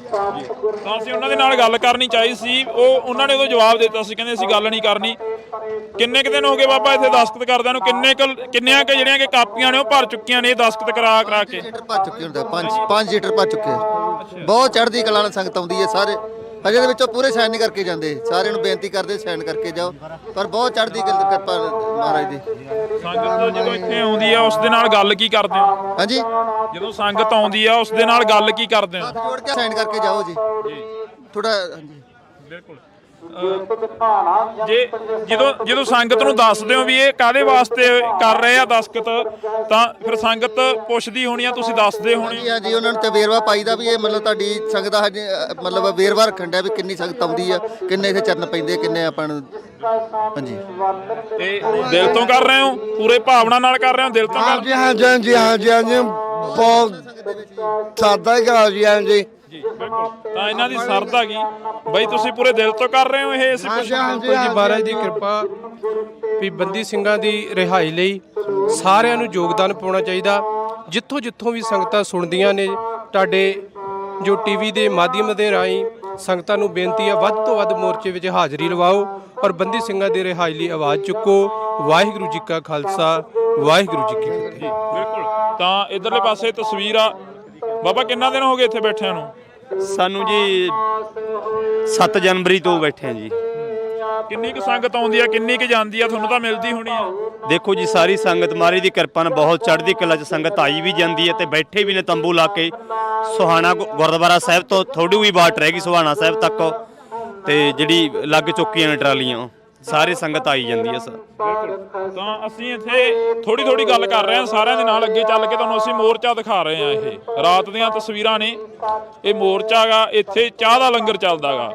ਤਾਂ ਅਸੀਂ ਉਹਨਾਂ ਦੇ ਨਾਲ ਗੱਲ ਕਰਨੀ ਚਾਹੀ ਸੀ, ਉਹਨਾਂ ਨੇ ਉਦੋਂ ਜਵਾਬ ਦਿੱਤਾ ਸੀ, ਕਹਿੰਦੇ ਅਸੀਂ ਗੱਲ ਨਹੀਂ ਕਰਨੀ। ਕਿੰਨੇ ਕੁ ਦਿਨ ਹੋ ਗਏ ਬਾਬਾ ਇੱਥੇ ਦਸਤਖਤ ਕਰਦਿਆਂ ਨੂੰ? ਕਿੰਨੀਆਂ ਕਿ ਜਿਹੜੀਆਂ ਕਿ ਕਾਪੀਆਂ ਨੇ ਉਹ ਭਰ ਚੁੱਕੀਆਂ ਨੇ ਦਸਤਖਤ ਕਰਾ ਕੇ? 5 ਲੀਟਰ ਭਰ ਚੁੱਕੇ। ਬਹੁਤ ਚੜ੍ਹਦੀ ਕਲਾ ਨਾਲ ਸੰਗਤ ਆਉਂਦੀ ਹੈ, ਸਾਰੇ ਹਜੇ ਦੇ ਵਿੱਚੋਂ ਪੂਰੇ ਸਾਈਨ ਨਹੀਂ ਕਰਕੇ ਜਾਂਦੇ। ਸਾਰਿਆਂ ਨੂੰ ਬੇਨਤੀ ਕਰਦੇ ਸਾਈਨ ਕਰਕੇ ਜਾਓ, ਪਰ ਬਹੁਤ ਚੜ੍ਹਦੀ ਕਿਰਪਾ ਮਹਾਰਾਜ ਦੀ। ਸੰਗਤ ਜਦੋਂ ਇੱਥੇ ਆਉਂਦੀ ਆ ਉਸ ਦੇ ਨਾਲ ਗੱਲ ਕੀ ਕਰਦੇ ਹੋ? ਹਾਂਜੀ, ਜਦੋਂ ਸੰਗਤ ਆਉਂਦੀ ਆ ਉਸ ਦੇ ਨਾਲ ਗੱਲ ਕੀ ਕਰਦੇ ਹੋ? ਹੱਥ ਜੋੜ ਕੇ ਸਾਈਨ ਕਰਕੇ ਜਾਓ ਜੀ ਥੋੜਾ। ਹਾਂਜੀ, ਬਿਲਕੁਲ। ਜਦੋਂ ਸੰਗਤ ਨੂੰ ਦੱਸਦੇ ਹੋ ਵੀ ਇਹ ਕਾਹਦੇ ਵਾਸਤੇ ਕਰ ਰਹੇ ਆ ਦਸਤਖਤ, ਤਾਂ ਫਿਰ ਸੰਗਤ ਪੁੱਛਦੀ ਹੋਣੀ ਆ, ਤੁਸੀਂ ਦੱਸਦੇ ਹੋਣੇ? ਹਾਂਜੀ, ਉਹਨਾਂ ਨੂੰ ਤੇ ਵੇਰਵਾ ਪਾਈਦਾ ਵੀ ਇਹ ਮਤਲਬ ਤੁਹਾਡੀ ਸੰਗਤ ਦਾ ਮਤਲਬ ਵੇਰਵਾ ਰੱਖਣ ਦਾ ਵੀ ਕਿੰਨੀ ਸੰਗਤ ਆਉਂਦੀ ਆ, ਕਿੰਨੇ ਇੱਥੇ ਚਰਨ ਪੈਂਦੇ, ਕਿੰਨੇ ਆਪਾਂ ਨੂੰ। ਹਾਂਜੀ, ਤੇ ਦਿਲ ਤੋਂ ਕਰ ਰਹੇ ਹੋ, ਪੂਰੇ ਭਾਵਨਾ ਨਾਲ ਕਰ ਰਹੇ ਹੋ, ਦਿਲ ਤੋਂ ਕਰ ਰਹੇ ਹੋ? ਹਾਂਜੀ, ਬਹੁਤ ਸਾਦਾ ਹੀ ਕਰਾ ਜੀ। ਹਾਂਜੀ, ਬਿਲਕੁਲ। ਤਾਂ ਇਹਨਾਂ ਦੀ ਸਰਦਾ ਕੀ ਬਈ, ਤੁਸੀਂ ਪੂਰੇ ਦਿਲ ਤੋਂ ਕਰ ਰਹੇ ਹੋ ਇਹ? ਜੀ ਮਹਾਰਾਜ ਦੀ ਕਿਰਪਾ ਵੀ ਬੰਦੀ ਸਿੰਘਾਂ ਦੀ ਰਿਹਾਈ ਲਈ ਸਾਰਿਆਂ ਨੂੰ ਯੋਗਦਾਨ ਪਾਉਣਾ ਚਾਹੀਦਾ। ਜਿੱਥੋਂ ਵੀ ਸੰਗਤਾਂ ਸੁਣਦੀਆਂ ਨੇ, ਤੁਹਾਡੇ ਜੋ ਟੀਵੀ ਦੇ ਮਾਧਿਅਮ ਦੇ ਰਾਹੀਂ ਸੰਗਤਾਂ ਨੂੰ ਬੇਨਤੀ ਹੈ ਵੱਧ ਤੋਂ ਵੱਧ ਮੋਰਚੇ ਵਿੱਚ ਹਾਜ਼ਰੀ ਲਵਾਓ ਔਰ ਬੰਦੀ ਸਿੰਘਾਂ ਦੀ ਰਿਹਾਈ ਲਈ ਆਵਾਜ਼ ਚੁੱਕੋ। ਵਾਹਿਗੁਰੂ ਜੀ ਕਾ ਖਾਲਸਾ, ਵਾਹਿਗੁਰੂ ਜੀ ਕੀ ਫਤਿਹ। ਬਿਲਕੁਲ। ਤਾਂ ਇਧਰਲੇ ਪਾਸੇ ਤਸਵੀਰ ਆ ਬਾਬਾ, ਕਿੰਨਾ ਦਿਨ ਹੋ ਗਏ ਇੱਥੇ ਬੈਠਿਆਂ ਨੂੰ? ਸਾਨੂੰ ਜੀ 7 ਜਨਵਰੀ ਤੋਂ ਬੈਠੇ ਆ ਜੀ। ਕਿੰਨੀ ਕੁ ਸੰਗਤ ਆਉਂਦੀ ਆ, ਕਿੰਨੀ ਕੁ ਜਾਂਦੀ ਆ? ਤੁਹਾਨੂੰ ਤਾਂ ਮਿਲਦੀ ਹੋਣੀ ਆ। ਦੇਖੋ ਜੀ ਸਾਰੀ ਸੰਗਤ ਮਹਾਰਾਜ ਦੀ ਕਿਰਪਾ ਨਾਲ ਬਹੁਤ ਚੜ੍ਹਦੀ ਕਲਾ 'ਚ ਸੰਗਤ ਆਈ ਵੀ ਜਾਂਦੀ ਹੈ ਤੇ ਬੈਠੇ ਵੀ ਨੇ ਤੰਬੂ ਲਾ ਕੇ। ਸੁਹਾਣਾ ਗੁਰਦੁਆਰਾ ਸਾਹਿਬ ਤੋਂ ਥੋੜੀ ਵੀ ਬਾਟ ਰਹਿ ਗਈ ਸੁਹਾਣਾ ਸਾਹਿਬ ਤੱਕ, ਤੇ ਜਿਹੜੀ ਲੱਗ ਚੁੱਕੀਆਂ ਨੇ ਟਰਾਲੀਆਂ, ਸਾਰੀ ਸੰਗਤ ਆਈ ਜਾਂਦੀ ਹੈ ਸਰ। ਤਾਂ ਅਸੀਂ ਇੱਥੇ ਥੋੜੀ ਗੱਲ ਕਰ ਰਹੇ ਹਾਂ ਸਾਰਿਆਂ ਦੇ ਨਾਲ। ਅੱਗੇ ਚੱਲ ਕੇ ਤੁਹਾਨੂੰ ਅਸੀਂ ਮੋਰਚਾ ਦਿਖਾ ਰਹੇ ਹਾਂ। ਇਹ ਰਾਤ ਦੀਆਂ ਤਸਵੀਰਾਂ ਨੇ। ਇਹ ਮੋਰਚਾ ਗਾ, ਇੱਥੇ ਚਾਹ ਦਾ ਲੰਗਰ ਚੱਲਦਾ ਗਾ।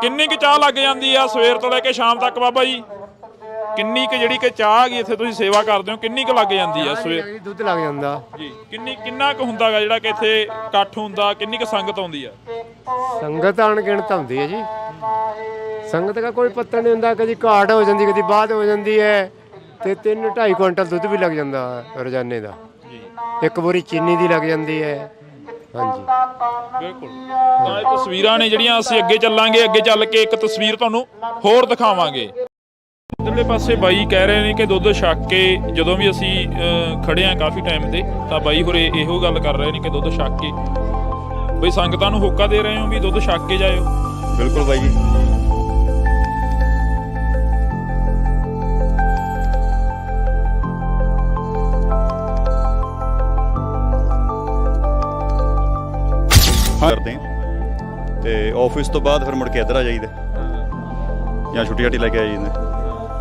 ਕਿੰਨੀ ਕੁ ਚਾਹ ਲੱਗ ਜਾਂਦੀ ਆ ਸਵੇਰ ਤੋਂ ਲੈ ਕੇ ਸ਼ਾਮ ਤੱਕ ਬਾਬਾ ਜੀ? ਕਿੰਨੀ ਕੁ ਜਿਹੜੀ ਕਿ ਚਾਹ ਹੈਗੀ ਇੱਥੇ ਤੁਸੀਂ ਸੇਵਾ ਕਰਦੇ ਹੋ, ਕਿੰਨੀ ਕੁ ਲੱਗ ਜਾਂਦੀ ਆ ਸਵੇਰ? ਦੁੱਧ ਲੱਗ ਜਾਂਦਾ ਜੀ। ਕਿੰਨਾ ਕੁ ਹੁੰਦਾ ਗਾ ਜਿਹੜਾ ਕਿ ਇੱਥੇ ਇਕੱਠ ਹੁੰਦਾ? ਕਿੰਨੀ ਕੁ ਸੰਗਤ ਆਉਂਦੀ ਆ? ਸੰਗਤ ਅਣਗਿਣਤ ਹੁੰਦੀ ਹੈ ਜੀ। ਸੰਗਤ ਦਾ ਕੋਈ ਪਤਾ ਨਹੀਂ ਹੁੰਦਾ, ਕਦੀ ਘਾਟ ਹੋ ਜਾਂਦੀ, ਕਦੀ ਬਾਅਦ ਹੋ ਜਾਂਦੀ ਹੈ। ਤੇ 3-2.5 ਕੁਇੰਟਲ ਦੁੱਧ ਵੀ ਲੱਗ ਜਾਂਦਾ ਰੋਜ਼ਾਨੇ ਦਾ। ਇੱਕ ਬੋਰੀ ਚੀਨੀ ਦੀ ਲੱਗ ਜਾਂਦੀ ਹੈ। ਹਾਂਜੀ ਬਿਲਕੁਲ। ਤਾਂ ਇਹ ਤਸਵੀਰਾਂ ਨੇ ਜਿਹੜੀਆਂ ਅਸੀਂ ਅੱਗੇ ਚੱਲਾਂਗੇ। ਅੱਗੇ ਚੱਲ ਕੇ ਇੱਕ ਤਸਵੀਰ ਤੁਹਾਨੂੰ ਹੋਰ ਦਿਖਾਵਾਂਗੇ। ਇਧਰਲੇ ਪਾਸੇ ਬਾਈ ਕਹਿ ਰਹੇ ਨੇ ਕਿ ਦੁੱਧ ਛਕ ਕੇ, ਜਦੋਂ ਵੀ ਅਸੀਂ ਖੜੇ ਆ ਕਾਫੀ ਟਾਈਮ ਤੇ, ਤਾਂ ਬਾਈ ਹੋਰੇ ਇਹੋ ਗੱਲ ਕਰ ਰਹੇ ਨੇ ਕਿ ਦੁੱਧ ਛਕ ਕੇ ਬਈ ਸੰਗਤਾਂ ਨੂੰ ਹੋਕਾ ਦੇ ਰਹੇ ਹੋ ਵੀ ਦੁੱਧ ਛਕ ਕੇ ਜਾਇਓ। ਬਿਲਕੁਲ ਬਾਈ ਜੀ। ਕਰਦੇ ਤੇ ਆਫਿਸ ਤੋਂ ਬਾਅਦ ਫਿਰ ਮੁੜ ਕੇ ਇੱਧਰ ਆ ਜਾਈਦਾ ਜਾਂ ਛੁੱਟੀ ਲੈ ਕੇ ਆ ਜਾਂਦੇ।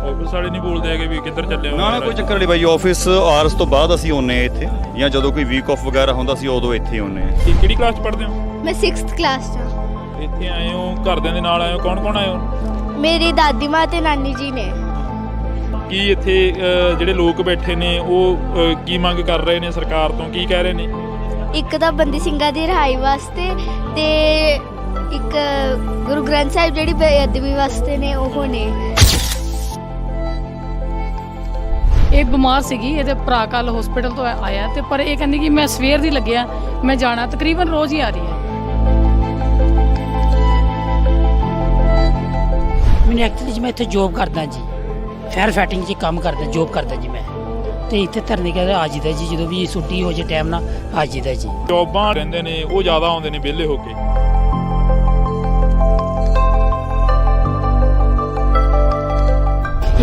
ਆਫਿਸ ਵਾਲੇ ਨਹੀਂ ਬੋਲਦੇ ਹੈਗੇ ਵੀ ਕਿੱਧਰ ਚੱਲੇ ਹੋ? ਨਾ ਕੋਈ ਚੱਕਰ ਨਹੀਂ ਬਾਈ। ਆਫਿਸ ਆਵਰਸ ਤੋਂ ਬਾਅਦ ਅਸੀਂ ਆਉਂਦੇ ਇੱਥੇ, ਜਾਂ ਜਦੋਂ ਕੋਈ ਵੀਕ ਆਫ ਵਗੈਰਾ ਹੁੰਦਾ ਸੀ ਉਦੋਂ ਇੱਥੇ ਆਉਂਦੇ। ਕਿਹੜੀ ਕਲਾਸ 'ਚ ਪੜ੍ਹਦੇ ਹੋ? ਮੈਂ 6th ਕਲਾਸ 'ਚ ਹਾਂ। ਇੱਥੇ ਆਏ ਹੋ, ਘਰਦਿਆਂ ਦੇ ਨਾਲ ਆਏ ਹੋ? ਕੌਣ ਆਏ ਹੋ? ਮੇਰੀ ਦਾਦੀ ਮਾਂ ਤੇ ਨਾਨੀ ਜੀ ਨੇ। ਕੀ ਇੱਥੇ ਜਿਹੜੇ ਲੋਕ ਬੈਠੇ ਨੇ ਉਹ ਕੀ ਮੰਗ ਕਰ ਰਹੇ ਨੇ ਸਰਕਾਰ ਤੋਂ? ਕੀ ਕਹਿ ਰਹੇ ਨੇ? ਇੱਕ ਤਾਂ ਬੰਦੀ ਸਿੰਘਾਂ ਦੀ ਰਿਹਾਈ ਵਾਸਤੇ ਤੇ ਇੱਕ ਗੁਰੂ ਗ੍ਰੰਥ ਸਾਹਿਬ ਜਿਹੜੀ ਬੇਅਦਬੀ ਵਾਸਤੇ ਨੇ ਉਹ ਨੇ। ਇਹ ਬਿਮਾਰ ਸੀਗੀ, ਇਹਦੇ ਭਰਾ ਕੱਲ ਹਸਪੀਟਲ ਤੋਂ ਆਇਆ ਤੇ ਪਰ ਇਹ ਕਹਿੰਦੀ ਕਿ ਮੈਂ ਸਵੇਰ ਦੀ ਲੱਗਿਆ, ਮੈਂ ਜਾਣਾ। ਤਕਰੀਬਨ ਰੋਜ਼ ਹੀ ਆ ਰਹੀ ਹੈ। ਮੈਨੂੰ ਐਕਚੁਅਲੀ ਜੀ ਮੈਂ ਇੱਥੇ ਜੋਬ ਕਰਦਾ ਜੀ, ਫਾਇਰ ਫਾਈਟਿੰਗ 'ਚ ਕੰਮ ਕਰਦਾ, ਜੋਬ ਕਰਦਾ ਜੀ ਮੈਂ। ਤੇ ਇੱਥੇ ਧਰਨੇ ਕਹਿੰਦੇ ਆ ਜੀਦਾ ਜੀ, ਜਦੋਂ ਵੀ ਛੁੱਟੀ ਹੋ ਜੇ ਟਾਈਮ ਨਾਲ ਆ ਜੀਦਾ ਜੀ। ਜੋਬਾਂ ਰਹਿੰਦੇ ਨੇ ਉਹ ਜ਼ਿਆਦਾ ਆਉਂਦੇ ਨੇ ਵਿਹਲੇ ਹੋ ਕੇ।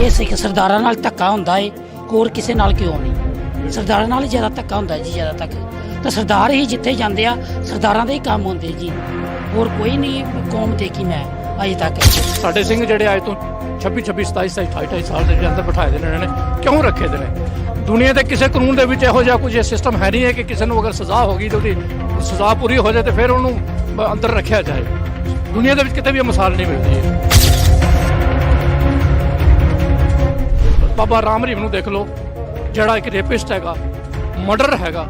ਇਹ ਸਿੱਖ ਸਰਦਾਰਾਂ ਨਾਲ ਧੱਕਾ ਹੁੰਦਾ ਏ, ਹੋਰ ਕਿਸੇ ਨਾਲ ਕਿਉਂ ਨਹੀਂ? ਸਰਦਾਰਾਂ ਨਾਲ ਹੀ ਜ਼ਿਆਦਾ ਧੱਕਾ ਹੁੰਦਾ ਜੀ, ਜ਼ਿਆਦਾ ਤੱਕ ਤਾਂ ਸਰਦਾਰ ਹੀ ਜਿੱਥੇ ਜਾਂਦੇ ਆ ਸਰਦਾਰਾਂ ਦੇ ਹੀ ਕੰਮ ਹੁੰਦੇ ਜੀ, ਹੋਰ ਕੋਈ ਨਹੀਂ ਕੌਮ ਦੇਖੀ ਮੈਂ ਅਜੇ ਤੱਕ। ਸਾਡੇ ਸਿੰਘ ਜਿਹੜੇ ਅੱਜ ਤੋਂ 26 27 28 ਸਾਲ ਦੇ ਅੰਦਰ ਬਿਠਾਏ ਦੇ ਨੇ, ਇਹਨਾਂ ਨੇ ਕਿਉਂ ਰੱਖੇ ਦੇ ਨੇ? ਦੁਨੀਆ ਦੇ ਕਿਸੇ ਕਾਨੂੰਨ ਦੇ ਵਿੱਚ ਇਹੋ ਜਿਹਾ ਕੁਝ ਸਿਸਟਮ ਹੈ ਨਹੀਂ ਹੈ ਕਿ ਕਿਸੇ ਨੂੰ ਅਗਰ ਸਜ਼ਾ ਹੋ ਗਈ ਤਾਂ ਉਹਦੀ ਸਜ਼ਾ ਪੂਰੀ ਹੋ ਜਾਏ ਤੇ ਫਿਰ ਉਹਨੂੰ ਅੰਦਰ ਰੱਖਿਆ ਜਾਏ। ਦੁਨੀਆ ਦੇ ਵਿੱਚ ਕਿਤੇ ਵੀ ਇਹ ਮਿਸਾਲ ਨਹੀਂ ਮਿਲਦੀ ਹੈ। ਬਾਬਾ ਰਾਮ ਰਹੀਮ ਨੂੰ ਦੇਖ ਲਓ, ਜਿਹੜਾ ਇੱਕ ਰੇਪਿਸਟ ਹੈਗਾ, ਮਰਡਰ ਹੈਗਾ,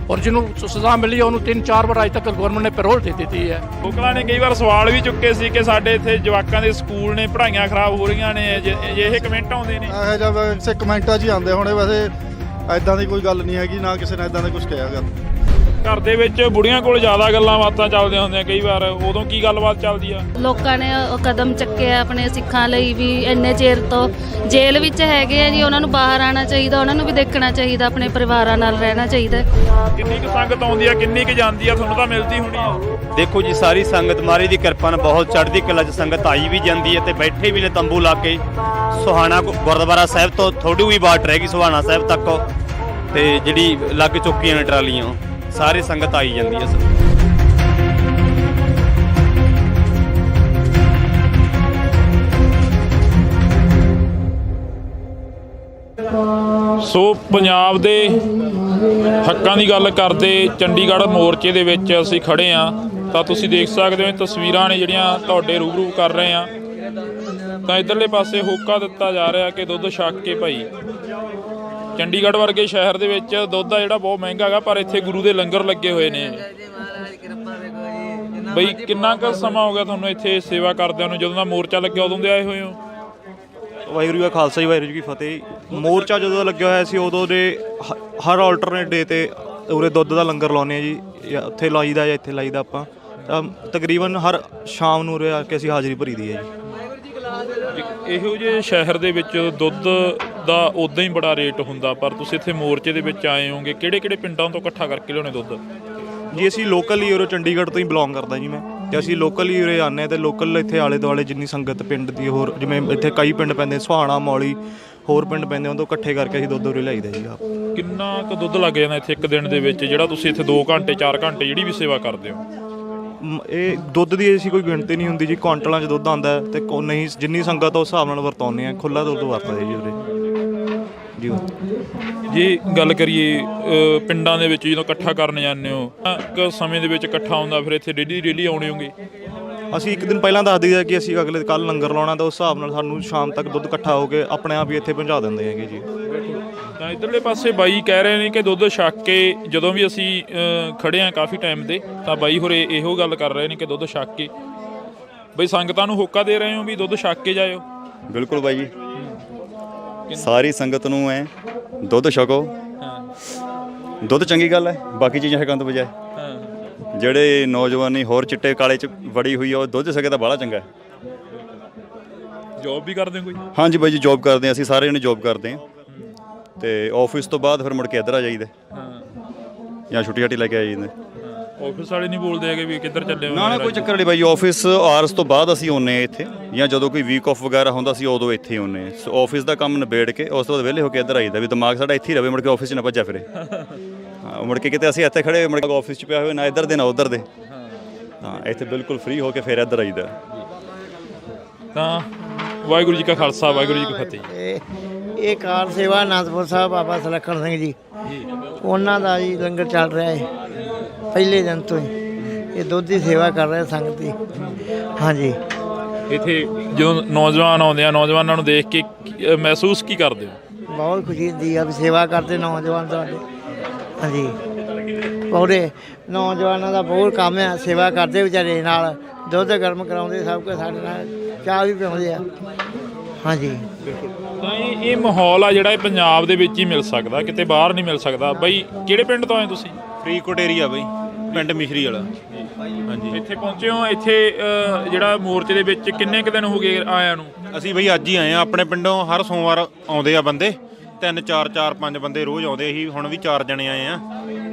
ਔਰ ਜਿਹਨੂੰ ਸਜ਼ਾ ਮਿਲੀ ਹੈ ਉਹਨੂੰ 3-4 ਵਾਰ ਅਜੇ ਤੱਕ ਗਵਰਨਮੈਂਟ ਨੇ ਪੈਰੋਲ ਦੇ ਦਿੱਤੀ ਹੈ। ਲੋਕਾਂ ਨੇ ਕਈ ਵਾਰ ਸਵਾਲ ਵੀ ਚੁੱਕੇ ਸੀ ਕਿ ਸਾਡੇ ਇੱਥੇ ਜਵਾਕਾਂ ਦੇ ਸਕੂਲ ਨੇ, ਪੜ੍ਹਾਈਆਂ ਖਰਾਬ ਹੋ ਰਹੀਆਂ ਨੇ, ਇਹ ਕਮੈਂਟ ਆਉਂਦੇ ਨੇ। ਇਹੋ ਜਿਹਾ ਵੈਸੇ ਕਮੈਂਟਾਂ 'ਚ ਹੀ ਆਉਂਦੇ ਹੋਣੇ। ਵੈਸੇ ਐਦਾਂ ਦੀ ਕੋਈ ਗੱਲ ਨਹੀਂ ਹੈਗੀ, ਨਾ ਕਿਸੇ ਨੇ ਐਦਾਂ ਦਾ ਕੁਝ ਕਿਹਾ ਗਾ। ਘਰ ਦੇ ਵਿੱਚ ਬੁੜੀਆਂ ਕੋਲ ਜ਼ਿਆਦਾ ਗੱਲਾਂ ਬਾਤਾਂ ਚੱਲਦੀਆਂ ਹੁੰਦੀਆਂ ਕਈ ਵਾਰ, ਉਦੋਂ ਕੀ ਗੱਲਬਾਤ ਚੱਲਦੀ ਆ? ਲੋਕਾਂ ਨੇ ਉਹ ਕਦਮ ਚੱਕਿਆ ਆਪਣੇ ਸਿੱਖਾਂ ਲਈ ਵੀ। ਇੰਨੇ ਚਿਰ ਤੋਂ ਜੇਲ੍ਹ ਵਿੱਚ ਹੈਗੇ ਆ ਜੀ, ਉਹਨਾਂ ਨੂੰ ਬਾਹਰ ਆਉਣਾ ਚਾਹੀਦਾ, ਉਹਨਾਂ ਨੂੰ ਵੀ ਦੇਖਣਾ ਚਾਹੀਦਾ, ਆਪਣੇ ਪਰਿਵਾਰਾਂ ਨਾਲ ਰਹਿਣਾ ਚਾਹੀਦਾ। ਕਿੰਨੀ ਕੁ ਸੰਗਤ ਆਉਂਦੀ ਆ, ਕਿੰਨੀ ਕੁ ਜਾਂਦੀ ਆ? ਤੁਹਾਨੂੰ ਤਾਂ ਮਿਲਦੀ ਹੋਣੀ ਆ। ਦੇਖੋ ਜੀ ਸਾਰੀ ਸੰਗਤ ਮਹਾਰਾਜ ਦੀ ਕਿਰਪਾ ਨਾਲ ਬਹੁਤ ਚੜ੍ਹਦੀ ਕਲਾ 'ਚ ਸੰਗਤ ਆਈ ਵੀ ਜਾਂਦੀ ਹੈ ਤੇ ਬੈਠੇ ਵੀ ਨੇ ਤੰਬੂ ਲਾ ਕੇ। ਸੁਹਾਣਾ ਗੁਰਦੁਆਰਾ ਸਾਹਿਬ ਤੋਂ ਥੋੜੀ ਵੀ ਬਾਟ ਰਹਿ ਗਈ ਸੁਹਾਣਾ ਸਾਹਿਬ ਤੱਕ, ਤੇ ਜਿਹੜੀ ਲੱਗ ਚੁੱਕੀਆਂ ਨੇ ਟਰਾਲੀਆਂ, ਸਾਰੀ ਸੰਗਤ ਆਈ ਜਾਂਦੀ ਹੈ ਸਰ। ਸੋ ਪੰਜਾਬ ਦੇ ਹੱਕਾਂ ਦੀ ਗੱਲ ਕਰਦੇ ਚੰਡੀਗੜ੍ਹ ਮੋਰਚੇ ਦੇ ਵਿੱਚ ਅਸੀਂ ਖੜੇ ਆ। ਤਾਂ ਤੁਸੀਂ ਦੇਖ ਸਕਦੇ ਹੋ ਇਹ ਤਸਵੀਰਾਂ ਨੇ ਜਿਹੜੀਆਂ ਤੁਹਾਡੇ ਰੂਬਰੂ ਕਰ ਰਹੇ ਆ। ਤਾਂ ਇਧਰਲੇ ਪਾਸੇ ਹੋਕਾ ਦਿੱਤਾ ਜਾ ਰਿਹਾ ਕਿ ਦੁੱਧ ਛਕ ਕੇ ਭਾਈ। ਚੰਡੀਗੜ੍ਹ ਵਰਗੇ ਸ਼ਹਿਰ ਦੇ ਵਿੱਚ ਦੁੱਧ ਆ ਜਿਹੜਾ ਬਹੁਤ ਮਹਿੰਗਾ ਹੈਗਾ, ਪਰ ਇੱਥੇ ਗੁਰੂ ਦੇ ਲੰਗਰ ਲੱਗੇ ਹੋਏ ਨੇ। ਬਈ ਕਿੰਨਾ ਕੁ ਸਮਾਂ ਹੋ ਗਿਆ ਤੁਹਾਨੂੰ ਇੱਥੇ ਸੇਵਾ ਕਰਦਿਆਂ ਨੂੰ? ਜਦੋਂ ਦਾ ਮੋਰਚਾ ਲੱਗਿਆ ਉਦੋਂ ਦੇ ਆਏ ਹੋਏ ਹੋ? ਵਾਹਿਗੁਰੂ ਜੀ ਕਾ ਖਾਲਸਾ ਜੀ, ਵਾਹਿਗੁਰੂ ਜੀ ਕੀ ਫਤਿਹ। ਮੋਰਚਾ ਜਦੋਂ ਲੱਗਿਆ ਹੋਇਆ ਸੀ ਉਦੋਂ ਦੇ ਹਰ ਆਲਟਰਨੇਟ ਡੇ ਤੇ ਉਰੇ ਦੁੱਧ ਦਾ ਲੰਗਰ ਲਾਉਂਦੇ ਆ ਜੀ, ਜਾਂ ਉੱਥੇ ਲਾਈਦਾ ਜਾਂ ਇੱਥੇ ਲਾਈਦਾ ਆਪਾਂ। ਤਾਂ ਤਕਰੀਬਨ ਹਰ ਸ਼ਾਮ ਨੂੰ ਉਰੇ ਆ ਕੇ ਅਸੀਂ ਹਾਜ਼ਰੀ ਭਰੀ ਦੀ ਹੈ ਜੀ। ਇਹੋ ਜਿਹੇ ਸ਼ਹਿਰ ਦੇ ਵਿੱਚ ਦੁੱਧ ਦਾ ਉਦਾਂ ਹੀ ਬੜਾ ਰੇਟ ਹੁੰਦਾ, ਪਰ ਤੁਸੀਂ ਇੱਥੇ ਮੋਰਚੇ ਦੇ ਵਿੱਚ ਆਏ ਹੋਗੇ, ਕਿਹੜੇ ਪਿੰਡਾਂ ਤੋਂ ਇਕੱਠਾ ਕਰਕੇ ਲਿਆਉਣੇ ਦੁੱਧ? ਜੀ ਅਸੀਂ ਲੋਕਲ ਹੀ ਉਰੇ ਚੰਡੀਗੜ੍ਹ ਤੋਂ ਹੀ ਬਿਲੋਂਗ ਕਰਦਾ ਜੀ ਮੈਂ, ਤੇ ਅਸੀਂ ਲੋਕਲ ਹੀ ਉਰੇ ਆਉਂਦੇ ਹਾਂ ਤੇ ਲੋਕਲ ਇੱਥੇ ਆਲੇ ਦੁਆਲੇ ਜਿੰਨੀ ਸੰਗਤ ਪਿੰਡ ਦੀ, ਹੋਰ ਜਿਵੇਂ ਇੱਥੇ ਕਈ ਪਿੰਡ ਪੈਂਦੇ ਸੁਹਾਣਾ, ਮੌਲੀ, ਹੋਰ ਪਿੰਡ ਪੈਂਦੇ, ਉਹ ਤੋਂ ਇਕੱਠੇ ਕਰਕੇ ਅਸੀਂ ਦੁੱਧ ਉਰੇ ਲਿਆਈਦਾ ਜੀ ਆਪ। ਕਿੰਨਾ ਕੁ ਦੁੱਧ ਲੱਗ ਜਾਂਦਾ ਇੱਥੇ ਇੱਕ ਦਿਨ ਦੇ ਵਿੱਚ, ਜਿਹੜਾ ਤੁਸੀਂ ਇੱਥੇ 2 ਘੰਟੇ 4 ਘੰਟੇ ਜਿਹੜੀ ਵੀ ਸੇਵਾ ਕਰਦੇ ਹੋ? ਇਹ ਦੁੱਧ ਦੀ ਅਸੀਂ ਕੋਈ ਗਿਣਤੀ ਨਹੀਂ ਹੁੰਦੀ ਜੀ, ਕੁਆਂਟਲਾਂ 'ਚ ਦੁੱਧ ਆਉਂਦਾ ਤੇ ਨਹੀਂ ਜਿੰਨੀ ਸੰਗਤ ਉਸ ਹਿਸਾਬ ਨਾਲ ਵਰਤਾਉਂਦੇ ਆ, ਖੁੱਲ੍ਹਾ ਦੁੱਧ ਵਰਤਦੇ ਜੀ ਉਰੇ ਜੀ। ਜੇ ਗੱਲ ਕਰੀਏ ਪਿੰਡਾਂ ਦੇ ਵਿੱਚ ਜਦੋਂ ਇਕੱਠਾ ਕਰਨ ਜਾਂਦੇ ਹੋ, ਇੱਕ ਸਮੇਂ ਦੇ ਵਿੱਚ ਇਕੱਠਾ ਹੁੰਦਾ, ਫਿਰ ਇੱਥੇ ਡੇਲੀ ਆਉਣੇ ਹੋਗੇ? ਅਸੀਂ ਇੱਕ ਦਿਨ ਪਹਿਲਾਂ ਦੱਸ ਦਈਦਾ ਕਿ ਅਸੀਂ ਅਗਲੇ ਕੱਲ੍ਹ ਲੰਗਰ ਲਾਉਣਾ, ਤਾਂ ਉਸ ਹਿਸਾਬ ਨਾਲ ਸਾਨੂੰ ਸ਼ਾਮ ਤੱਕ ਦੁੱਧ ਇਕੱਠਾ ਹੋ ਕੇ ਆਪਣੇ ਆਪ ਹੀ ਇੱਥੇ ਪਹੁੰਚਾ ਦਿੰਦੇ ਹੈਗੇ ਜੀ। ਤਾਂ ਇੱਧਰਲੇ ਪਾਸੇ ਬਾਈ ਕਹਿ ਰਹੇ ਨੇ ਕਿ ਦੁੱਧ ਛੱਕ ਕੇ, ਜਦੋਂ ਵੀ ਅਸੀਂ ਖੜੇ ਹਾਂ ਕਾਫੀ ਟਾਈਮ ਦੇ, ਤਾਂ ਬਾਈ ਹੋਰੇ ਇਹੋ ਗੱਲ ਕਰ ਰਹੇ ਨੇ ਕਿ ਦੁੱਧ ਛੱਕ ਕੇ ਬਈ ਸੰਗਤਾਂ ਨੂੰ ਹੋਕਾ ਦੇ ਰਹੇ ਹੋ ਵੀ ਦੁੱਧ ਛੱਕ ਕੇ ਜਾਇਓ। ਬਿਲਕੁਲ ਬਾਈ ਜੀ, ਸਾਰੀ ਸੰਗਤ ਨੂੰ ਐ ਦੁੱਧ ਛਕੋ। ਦੁੱਧ ਚੰਗੀ ਗੱਲ ਹੈ, ਬਾਕੀ ਚੀਜ਼ਾਂ ਛਕਣ ਤੋਂ ਬਜਾਏ ਜਿਹੜੇ ਨੌਜਵਾਨੀ ਹੋਰ ਚਿੱਟੇ ਕਾਲੇ 'ਚ ਵੜੀ ਹੋਈ ਆ, ਉਹ ਦੁੱਧ ਛਕੇ ਤਾਂ ਬਾਹਲਾ ਚੰਗਾ ਹੈ। ਜੋਬ ਵੀ ਕਰਦੇ ਹੋ ਕੋਈ? ਹਾਂਜੀ ਬਾਈ ਜੀ, ਜੋਬ ਕਰਦੇ ਹਾਂ ਅਸੀਂ, ਸਾਰੇ ਜਣੇ ਜੋਬ ਕਰਦੇ ਹਾਂ, ਤੇ ਆਫਿਸ ਤੋਂ ਬਾਅਦ ਫਿਰ ਮੁੜ ਕੇ ਇੱਧਰ ਆ ਜਾਈਦਾ ਜਾਂ ਛੁੱਟੀ ਲੈ ਕੇ ਆ ਜਾਈਦਾ। ਆਫਿਸ ਵਾਲੇ ਨਹੀਂ ਬੋਲਦੇ ਹੈਗੇ ਵੀ ਕਿੱਧਰ ਚੱਲੇ ਹੋ? ਨਾ ਕੋਈ ਚੱਕਰ ਨਹੀਂ ਬਾਈ ਜੀ, ਆਫਿਸ ਆਵਰਸ ਤੋਂ ਬਾਅਦ ਅਸੀਂ ਆਉਂਦੇ ਹਾਂ ਇੱਥੇ, ਜਾਂ ਜਦੋਂ ਕੋਈ ਵੀਕ ਆਫ ਵਗੈਰਾ ਹੁੰਦਾ ਅਸੀਂ ਉਦੋਂ ਇੱਥੇ ਆਉਂਦੇ ਹਾਂ। ਸੋ ਆਫਿਸ ਦਾ ਕੰਮ ਨਿਬੇੜ ਕੇ ਉਸ ਤੋਂ ਬਾਅਦ ਵਿਹਲੇ ਹੋ ਕੇ ਇੱਧਰ ਆਈਦਾ, ਵੀ ਦਿਮਾਗ ਸਾਡਾ ਇੱਥੇ ਹੀ ਰਵੇ, ਮੁੜ ਕੇ ਆਫਿਸ 'ਚ ਨਾ ਭੱਜਿਆ ਫਿਰੇ। ਹਾਂ, ਮੁੜ ਕੇ ਕਿਤੇ ਅਸੀਂ ਇੱਥੇ ਖੜੇ ਮੁੜ ਕੇ ਆਫਿਸ 'ਚ ਪਿਆ ਹੋਵੇ, ਨਾ ਇੱਧਰ ਦੇ ਨਾ ਉੱਧਰ ਦੇ। ਹਾਂ, ਇੱਥੇ ਬਿਲਕੁਲ ਫ੍ਰੀ ਹੋ ਕੇ ਫਿਰ ਇੱਧਰ ਆਈਦਾ। ਤਾਂ ਵਾਹਿਗੁਰੂ ਜੀ ਕਾ ਖਾਲਸਾ, ਵਾਹਿਗੁਰੂ ਜੀ ਕੀ ਫਤਿਹ। ਇਹ ਕਾਰ ਸੇਵਾ ਅਨੰਦਪੁਰ ਸਾਹਿਬ ਬਾਬਾ ਸੁਲੱਖਣ ਸਿੰਘ ਜੀ, ਉਹਨਾਂ ਦਾ ਜੀ ਲੰਗਰ ਚੱਲ ਰਿਹਾ ਹੈ ਪਹਿਲੇ ਦਿਨ ਤੋਂ ਹੀ। ਇਹ ਦੁੱਧ ਦੀ ਸੇਵਾ ਕਰ ਰਹੇ ਸੰਗਤ ਦੀ। ਹਾਂਜੀ, ਇੱਥੇ ਜਦੋਂ ਨੌਜਵਾਨ ਆਉਂਦੇ ਆ, ਨੌਜਵਾਨਾਂ ਨੂੰ ਦੇਖ ਕੇ ਮਹਿਸੂਸ ਕੀ ਕਰਦੇ ਹੋ? ਬਹੁਤ ਖੁਸ਼ੀ ਹੁੰਦੀ ਆ ਵੀ ਸੇਵਾ ਕਰਦੇ ਨੌਜਵਾਨ ਸਾਡੇ। ਹਾਂਜੀ, ਪੂਰੇ ਨੌਜਵਾਨਾਂ ਦਾ ਬਹੁਤ ਕੰਮ ਆ, ਸੇਵਾ ਕਰਦੇ ਵਿਚਾਰੇ, ਨਾਲ ਦੁੱਧ ਗਰਮ ਕਰਾਉਂਦੇ, ਸਭ ਕੁਝ ਸਾਡੇ ਨਾਲ ਚਾਹ ਵੀ ਪਿਆਉਂਦੇ ਆ। ਹਾਂਜੀ, ਤਾਂ ਇਹ ਮਾਹੌਲ ਆ ਜਿਹੜਾ ਇਹ ਪੰਜਾਬ ਦੇ ਵਿੱਚ ਹੀ ਮਿਲ ਸਕਦਾ, ਕਿਤੇ ਬਾਹਰ ਨਹੀਂ ਮਿਲ ਸਕਦਾ। ਬਈ ਕਿਹੜੇ ਪਿੰਡ ਤੋਂ ਆਏ ਤੁਸੀਂ? ਫਰੀਦਕੋਟ ਏਰੀਆ ਬਈ, ਪਿੰਡ ਮਿਸ਼ਰੀ ਵਾਲਾ। ਹਾਂਜੀ, ਇੱਥੇ ਪਹੁੰਚੇ ਹੋ। ਇੱਥੇ ਜਿਹੜਾ ਮੋਰਚੇ ਦੇ ਵਿੱਚ ਕਿੰਨੇ ਕੁ ਦਿਨ ਹੋ ਗਏ ਆਇਆਂ ਨੂੰ? ਅਸੀਂ ਬਈ ਅੱਜ ਹੀ ਆਏ ਆ। ਆਪਣੇ ਪਿੰਡੋਂ ਹਰ ਸੋਮਵਾਰ ਆਉਂਦੇ ਆ ਬੰਦੇ, 3 4 5 ਬੰਦੇ ਰੋਜ਼ ਆਉਂਦੇ। ਅਸੀਂ ਹੁਣ ਵੀ 4 ਜਣੇ ਆਏ ਆ,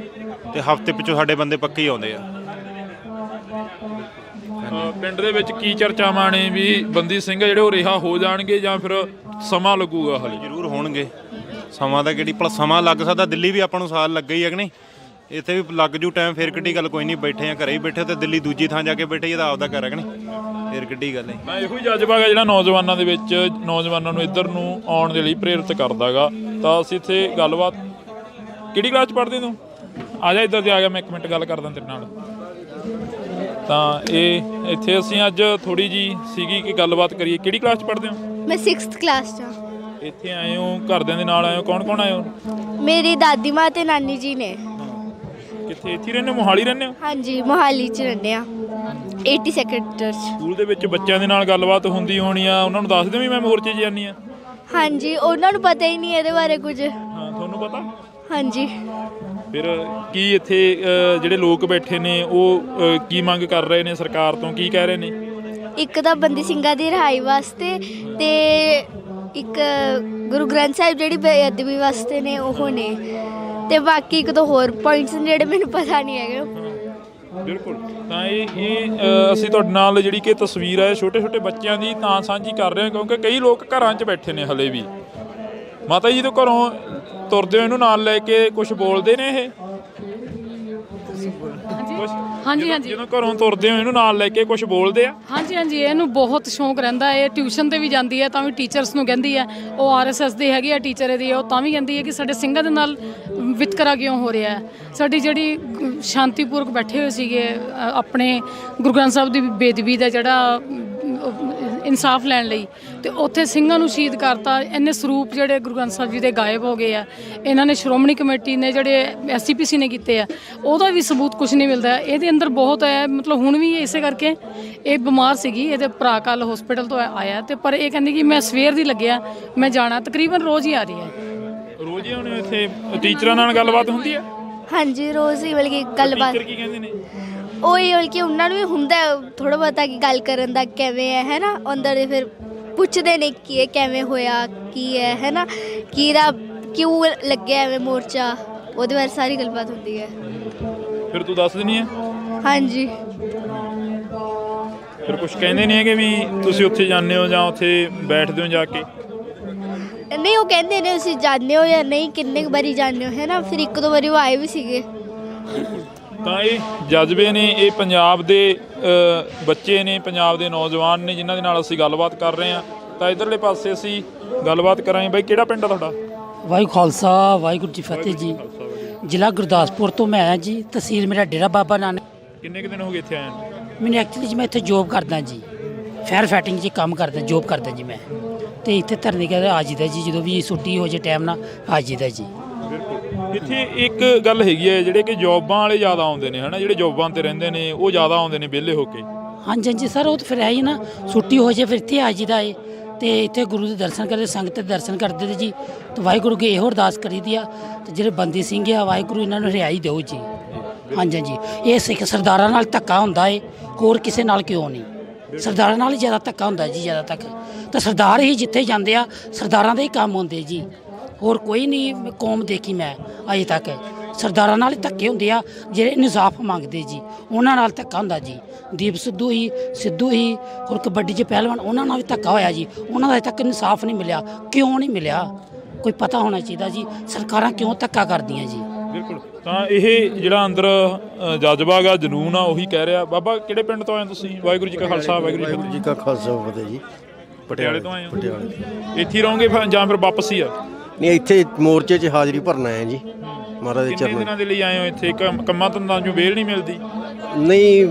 ਤੇ ਹਫ਼ਤੇ ਪਿੱਛੋਂ ਸਾਡੇ ਬੰਦੇ ਪੱਕੇ ਹੀ ਆਉਂਦੇ ਆ। ਪਿੰਡ ਦੇ ਵਿੱਚ ਕੀ ਚਰਚਾਵਾਂ ਨੇ ਵੀ ਬੰਦੀ ਸਿੰਘ ਜਿਹੜੇ ਉਹ ਰਿਹਾ ਹੋ ਜਾਣਗੇ ਜਾਂ ਫਿਰ ਸਮਾਂ ਲੱਗੂਗਾ? ਹਾਲੇ ਜ਼ਰੂਰ ਹੋਣਗੇ, ਸਮਾਂ ਦਾ ਕਿਹੜੀ ਭਲਾ ਸਮਾਂ ਲੱਗ ਸਕਦਾ। ਦਿੱਲੀ ਵੀ ਆਪਾਂ ਨੂੰ ਸਾਲ ਲੱਗਾ ਹੀ ਹੈ ਕਿ ਨਹੀਂ, ਇੱਥੇ ਵੀ ਲੱਗ ਜੂ ਟਾਈਮ। ਫਿਰ ਕਿੱਡੀ ਗੱਲ, ਕੋਈ ਨਹੀਂ, ਬੈਠੇ ਆ ਘਰੇ ਹੀ ਬੈਠੇ, ਤੇ ਦਿੱਲੀ ਦੂਜੀ ਥਾਂ ਜਾ ਕੇ ਬੈਠੇ, ਇਹਦਾ ਆਪਦਾ ਘਰ ਹੈ ਕਿ ਨਹੀਂ, ਫਿਰ ਕਿੱਡੀ ਗੱਲ ਹੈ। ਮੈਂ ਇਹੋ ਹੀ ਜਜ਼ਬਾ ਹੈਗਾ ਜਿਹੜਾ ਨੌਜਵਾਨਾਂ ਦੇ ਵਿੱਚ, ਨੌਜਵਾਨਾਂ ਨੂੰ ਇੱਧਰ ਨੂੰ ਆਉਣ ਦੇ ਲਈ ਪ੍ਰੇਰਿਤ ਕਰਦਾ ਗਾ। ਤਾਂ ਅਸੀਂ ਇੱਥੇ ਗੱਲਬਾਤ, ਕਿਹੜੀ ਕਲਾਸ 'ਚ ਪੜ੍ਹਦੇ ਤੂੰ? ਆ ਜਾ ਇੱਧਰ ਤੇ ਆ ਗਿਆ, ਮੈਂ 1 ਮਿੰਟ ਗੱਲ ਕਰਦਾ ਤੇਰੇ ਨਾਲ। ਤਾਂ ਇਹ ਇੱਥੇ ਅਸੀਂ ਅੱਜ ਥੋੜੀ ਜੀ ਸੀਗੀ ਕਿ ਗੱਲਬਾਤ ਕਰੀਏ। ਕਿਹੜੀ ਕਲਾਸ 'ਚ ਪੜ੍ਹਦੇ ਹੋ? ਮੈਂ 6th ਕਲਾਸ 'ਚ ਹਾਂ। ਇੱਥੇ ਆਏ ਹੋ, ਘਰਦਿਆਂ ਦੇ ਨਾਲ ਆਏ ਹੋ? ਕੌਣ ਆਏ ਹੋ? ਮੇਰੀ ਦਾਦੀ ਮਾਂ ਤੇ ਨਾਨੀ ਜੀ ਨੇ। ਕਿੱਥੇ? ਇੱਥੇ ਰਹਿੰਦੇ ਹੋ? ਮੋਹਾਲੀ ਰਹਿੰਦੇ ਹੋ? ਹਾਂਜੀ, ਮੋਹਾਲੀ 'ਚ ਰਹਿੰਦੇ ਆ, 80 ਸੈਕਟਰ 'ਚ। ਸਕੂਲ ਦੇ ਵਿੱਚ ਬੱਚਿਆਂ ਦੇ ਨਾਲ ਗੱਲਬਾਤ ਹੁੰਦੀ ਹੋਣੀ ਆ, ਉਹਨਾਂ ਨੂੰ ਦੱਸਦੇ ਵੀ ਮੈਂ ਮੋਰਚੇ 'ਚ ਜਾਂਦੀ ਆ? ਹਾਂਜੀ, ਉਹਨਾਂ ਨੂੰ ਪਤਾ ਹੀ ਨਹੀਂ ਇਹਦੇ ਬਾਰੇ ਕੁਝ। ਹਾਂ, ਤੁਹਾਨੂੰ ਪਤਾ? ਹਾਂਜੀ। ਫਿਰ ਕੀ ਇੱਥੇ ਜਿਹੜੇ ਲੋਕ ਬੈਠੇ ਨੇ ਉਹ ਕੀ ਮੰਗ ਕਰ ਰਹੇ ਨੇ ਸਰਕਾਰ ਤੋਂ, ਕੀ ਕਹਿ ਰਹੇ ਨੇ? ਇੱਕ ਤਾਂ ਬੰਦੀ ਸਿੰਘਾਂ ਦੀ ਰਿਹਾਈ ਵਾਸਤੇ, ਤੇ ਇੱਕ ਗੁਰੂ ਗ੍ਰੰਥ ਸਾਹਿਬ ਜਿਹੜੀ ਬੇਅਦਬੀ ਵਾਸਤੇ ਨੇ ਉਹ ਨੇ, ਤੇ ਬਾਕੀ ਇੱਕ ਦੋ ਹੋਰ ਪੁਆਇੰਟਸ ਨੇ ਜਿਹੜੇ ਮੈਨੂੰ ਪਤਾ ਨਹੀਂ ਹੈਗੇ। ਬਿਲਕੁਲ। ਤਾਂ ਇਹ ਅਸੀਂ ਤੁਹਾਡੇ ਨਾਲ ਜਿਹੜੀ ਕਿ ਤਸਵੀਰ ਹੈ ਛੋਟੇ ਬੱਚਿਆਂ ਦੀ ਤਾਂ ਸਾਂਝੀ ਕਰ ਰਹੇ ਹਾਂ, ਕਿਉਂਕਿ ਕਈ ਲੋਕ ਘਰਾਂ 'ਚ ਬੈਠੇ ਨੇ ਹਲੇ ਵੀ। ਮਾਤਾ ਜੀ ਤੋਂ ਘਰੋਂ ਤੁਰਦੇ ਹੋ ਇਹਨੂੰ ਨਾਲ ਲੈ ਕੇ, ਕੁਝ ਬੋਲਦੇ ਨੇ ਇਹ? ਹਾਂਜੀ, ਜਦੋਂ ਘਰੋਂ ਤੁਰਦੇ ਹੋ ਇਹਨੂੰ ਨਾਲ ਲੈ ਕੇ ਕੁਝ ਬੋਲਦੇ ਆ? ਹਾਂਜੀ, ਇਹਨੂੰ ਬਹੁਤ ਸ਼ੌਂਕ ਰਹਿੰਦਾ। ਇਹ ਟਿਊਸ਼ਨ ਤੇ ਵੀ ਜਾਂਦੀ ਹੈ, ਤਾਂ ਵੀ ਟੀਚਰਸ ਨੂੰ ਕਹਿੰਦੀ ਹੈ, ਉਹ RSS ਦੇ ਹੈਗੇ ਆ ਟੀਚਰ ਇਹਦੀ, ਉਹ ਤਾਂ ਵੀ ਕਹਿੰਦੀ ਹੈ ਕਿ ਸਾਡੇ ਸਿੰਘਾਂ ਦੇ ਨਾਲ ਵਿਤਕਰਾ ਕਿਉਂ ਹੋ ਰਿਹਾ ਹੈ। ਸਾਡੀ ਜਿਹੜੀ ਸ਼ਾਂਤੀਪੂਰਵਕ ਬੈਠੇ ਹੋਏ ਸੀਗੇ ਆਪਣੇ ਗੁਰੂ ਗ੍ਰੰਥ ਸਾਹਿਬ ਦੀ ਬੇਦਬੀ ਦਾ ਜਿਹੜਾ ਇਨਸਾਫ ਲੈਣ ਲਈ, ਤੇ ਉੱਥੇ ਸਿੰਘਾਂ ਨੂੰ ਸ਼ਹੀਦ ਕਰਤਾ। ਇੰਨੇ ਸਰੂਪ ਜਿਹੜੇ ਗੁਰੂ ਗ੍ਰੰਥ ਸਾਹਿਬ ਜੀ ਦੇ ਗਾਇਬ ਹੋ ਗਏ ਆ। ਇਹਨਾਂ ਨੇ ਸ਼੍ਰੋਮਣੀ ਕਮੇਟੀ ਨੇ ਜਿਹੜੇ SCPC ਨੇ ਕੀਤੇ ਆ, ਉਹਦਾ ਵੀ ਸਬੂਤ ਕੁਝ ਨਹੀਂ ਮਿਲਦਾ। ਇਹਦੇ ਅੰਦਰ ਬਹੁਤ ਹੈ, ਮਤਲਬ ਹੁਣ ਵੀ ਇਸੇ ਕਰਕੇ ਇਹ ਬਿਮਾਰ ਸੀਗੀ। ਇਹਦੇ ਭਰਾ ਕੱਲ ਹਸਪੀਟਲ ਤੋਂ ਆਇਆ, ਤੇ ਪਰ ਇਹ ਕਹਿੰਦੀ ਕਿ ਮੈਂ ਸਵੇਰ ਦੀ ਲੱਗਿਆ, ਮੈਂ ਜਾਣਾ। ਤਕਰੀਬਨ ਰੋਜ਼ ਹੀ ਆ ਰਹੀ ਹੈ। ਰੋਜ਼ ਹੀ ਆਉਣੇ ਇੱਥੇ? ਟੀਚਰਾਂ ਨਾਲ ਗੱਲਬਾਤ ਹੁੰਦੀ ਹੈ? ਹਾਂਜੀ ਰੋਜ਼ ਹੀ ਬਲਕਿ ਗੱਲਬਾਤ ਟੀਚਰ ਕੀ ਕਹਿੰਦੇ ਨੇ? ਉਹੀ ਬਲਕਿ ਉਹਨਾਂ ਨੂੰ ਵੀ ਹੁੰਦਾ ਥੋੜਾ ਬਹੁਤਾ ਕਿ ਗੱਲ ਕਰਨ ਦਾ ਕਿਵੇਂ ਹੈ ਨਾ ਅੰਦਰ ਦੇ ਫਿਰ ਪੁੱਛਦੇ ਨੇ ਕਿ ਇਹ ਕਿਵੇਂ ਹੋਇਆ ਕੀ ਹੈ ਨਾ ਕਿਹਦਾ ਕਿਉਂ ਲੱਗਿਆ ਐਵੇਂ ਮੋਰਚਾ ਉਹਦੇ ਬਾਰੇ ਸਾਰੀ ਗੱਲਬਾਤ ਹੁੰਦੀ ਹੈ। ਫਿਰ ਤੂੰ ਦੱਸ ਦਿੰਦੀ ਹੈ? ਹਾਂਜੀ ਫਿਰ ਕੁਝ ਕਹਿੰਦੇ ਨਹੀਂ ਹੈਗੇ ਵੀ ਤੁਸੀਂ ਉੱਥੇ ਜਾਂਦੇ ਹੋ ਜਾਂ ਉੱਥੇ ਬੈਠਦੇ ਹੋ ਜਾ ਕੇ? ਨਹੀਂ ਉਹ ਕਹਿੰਦੇ ਨੇ ਤੁਸੀਂ ਜਾਂਦੇ ਹੋ ਜਾਂ ਨਹੀਂ ਕਿੰਨੇ ਕੁ ਵਾਰੀ ਜਾਂਦੇ ਹੋ ਹੈ ਨਾ ਫਿਰ ਇੱਕ ਦੋ ਵਾਰੀ ਉਹ ਆਏ ਵੀ ਸੀਗੇ। ਤਾਂ ਇਹ ਜਜ਼ਬੇ ਨੇ, ਇਹ ਪੰਜਾਬ ਦੇ ਬੱਚੇ ਨੇ, ਪੰਜਾਬ ਦੇ ਨੌਜਵਾਨ ਨੇ ਜਿਨ੍ਹਾਂ ਦੇ ਨਾਲ ਅਸੀਂ ਗੱਲਬਾਤ ਕਰ ਰਹੇ ਹਾਂ। ਤਾਂ ਇਧਰਲੇ ਪਾਸੇ ਅਸੀਂ ਗੱਲਬਾਤ ਕਰਾਂਗੇ। ਬਾਈ ਕਿਹੜਾ ਪਿੰਡ ਆ ਤੁਹਾਡਾ? ਵਾਹਿਗੁਰੂ ਖਾਲਸਾ ਵਾਹਿਗੁਰੂ ਜੀ ਫਤਿਹ ਜੀ। ਜ਼ਿਲ੍ਹਾ ਗੁਰਦਾਸਪੁਰ ਤੋਂ ਮੈਂ ਆਇਆ ਜੀ। ਤਹਿਸੀਲ ਮੇਰਾ ਡੇਰਾ ਬਾਬਾ ਨਾਨਕ। ਕਿੰਨੇ ਕੁ ਦਿਨ ਹੋ ਗਏ ਇੱਥੇ ਆਏ ਨੂੰ? ਮੈਨੂੰ ਐਕਚੁਅਲੀ ਜੀ ਮੈਂ ਇੱਥੇ ਜੋਬ ਕਰਦਾ ਜੀ, ਫਾਇਰ ਫਾਈਟਿੰਗ 'ਚ ਕੰਮ ਕਰਦਾ, ਜੋਬ ਕਰਦਾ ਜੀ ਮੈਂ। ਤੇ ਇੱਥੇ ਧਰਨੇ ਕਹਿੰਦੇ ਆ ਜੀਦਾ ਜੀ, ਜਦੋਂ ਵੀ ਛੁੱਟੀ ਹੋ ਜੇ ਟਾਈਮ ਨਾਲ ਆ ਜੀਦਾ ਜੀ। ਇੱਥੇ ਇੱਕ ਗੱਲ ਹੈਗੀ ਹੈ, ਜਿਹੜੇ ਕਿ ਜੋਬਾਂ ਵਾਲੇ ਜ਼ਿਆਦਾ ਆਉਂਦੇ ਨੇ ਹਨਾ, ਜਿਹੜੇ ਜੋਬਾਂ ਤੇ ਰਹਿੰਦੇ ਨੇ ਉਹ ਜ਼ਿਆਦਾ ਆਉਂਦੇ ਨੇ ਵਿਹਲੇ ਹੋ ਕੇ। ਹਾਂਜੀ ਹਾਂਜੀ ਸਰ, ਉਹ ਤਾਂ ਫਿਰ ਹੈ ਹੀ ਨਾ, ਛੁੱਟੀ ਹੋ ਜੇ ਫਿਰ ਇੱਥੇ ਆ ਜੀਦਾ ਏ ਤੇ ਇੱਥੇ ਗੁਰੂ ਦੇ ਦਰਸ਼ਨ ਕਰਦੇ, ਸੰਗਤ ਦੇ ਦਰਸ਼ਨ ਕਰਦੇ ਤੇ ਜੀ। ਤੇ ਵਾਹਿਗੁਰੂ ਅੱਗੇ ਇਹੋ ਅਰਦਾਸ ਕਰੀਦੀ ਆ ਤੇ ਜਿਹੜੇ ਬੰਦੀ ਸਿੰਘ ਆ ਵਾਹਿਗੁਰੂ ਇਹਨਾਂ ਨੂੰ ਰਿਹਾਈ ਦਿਓ ਜੀ। ਹਾਂਜੀ ਹਾਂਜੀ, ਇਹ ਸਿੱਖ ਸਰਦਾਰਾਂ ਨਾਲ ਧੱਕਾ ਹੁੰਦਾ ਏ, ਹੋਰ ਕਿਸੇ ਨਾਲ ਕਿਉਂ ਨਹੀਂ। ਸਰਦਾਰਾਂ ਨਾਲ ਹੀ ਜ਼ਿਆਦਾ ਧੱਕਾ ਹੁੰਦਾ ਜੀ, ਜ਼ਿਆਦਾ ਤੱਕ ਤਾਂ ਸਰਦਾਰ ਹੀ ਜਿੱਥੇ ਜਾਂਦੇ ਆ ਸਰਦਾਰਾਂ ਦੇ ਹੀ ਕੰਮ ਹੁੰਦੇ ਜੀ, ਹੋਰ ਕੋਈ ਨਹੀਂ ਕੌਮ ਦੇਖੀ ਮੈਂ ਅਜੇ ਤੱਕ। ਸਰਦਾਰਾਂ ਨਾਲ ਹੀ ਧੱਕੇ ਹੁੰਦੇ ਆ, ਜਿਹੜੇ ਇਨਸਾਫ ਮੰਗਦੇ ਜੀ ਉਹਨਾਂ ਨਾਲ ਧੱਕਾ ਹੁੰਦਾ ਜੀ। ਦੀਪ ਸਿੱਧੂ ਹੀ ਹੋਰ ਕਬੱਡੀ 'ਚ ਪਹਿਲਵਾਨ, ਉਹਨਾਂ ਨਾਲ ਵੀ ਧੱਕਾ ਹੋਇਆ ਜੀ, ਉਹਨਾਂ ਦਾ ਅਜੇ ਤੱਕ ਇਨਸਾਫ ਨਹੀਂ ਮਿਲਿਆ। ਕਿਉਂ ਨਹੀਂ ਮਿਲਿਆ, ਕੋਈ ਪਤਾ ਹੋਣਾ ਚਾਹੀਦਾ ਜੀ, ਸਰਕਾਰਾਂ ਕਿਉਂ ਧੱਕਾ ਕਰਦੀਆਂ ਜੀ। ਬਿਲਕੁਲ। ਤਾਂ ਇਹ ਜਿਹੜਾ ਅੰਦਰ ਜਜ਼ਬਾ ਗਾ, ਜਨੂਨ ਆ, ਉਹੀ ਕਹਿ ਰਿਹਾ। ਬਾਬਾ ਕਿਹੜੇ ਪਿੰਡ ਤੋਂ ਆਏ ਤੁਸੀਂ? ਵਾਹਿਗੁਰੂ ਜੀ ਕਾ ਖਾਲਸਾ ਵਾਹਿਗੁਰੂ ਜੀ ਕਾ ਖਾਲਸਾ ਫਤਿਹ ਜੀ। ਪਟਿਆਲੇ ਤੋਂ ਆਏ ਹੋ? ਪਟਿਆਲੇ। ਇੱਥੇ ਰਹੋਗੇ ਜਾਂ ਫਿਰ ਵਾਪਸ ਹੀ ਆ? ਨਹੀਂ, ਇੱਥੇ ਮੋਰਚੇ 'ਚ ਹਾਜ਼ਰੀ ਭਰਨ ਆਏ ਜੀ ਮਹਾਰਾਜ ਦੇ ਕਿੰਨੇ ਚਰਨਾਂ। ਦਿਨਾਂ ਦੇ ਲਈ ਆਏ ਹੋ ਇੱਥੇ? ਕੰਮਾਂ ਧੰਦਾਂ 'ਚੋਂ ਵੇਲ ਨਹੀਂ ਮਿਲਦੀ? ਨਹੀਂ,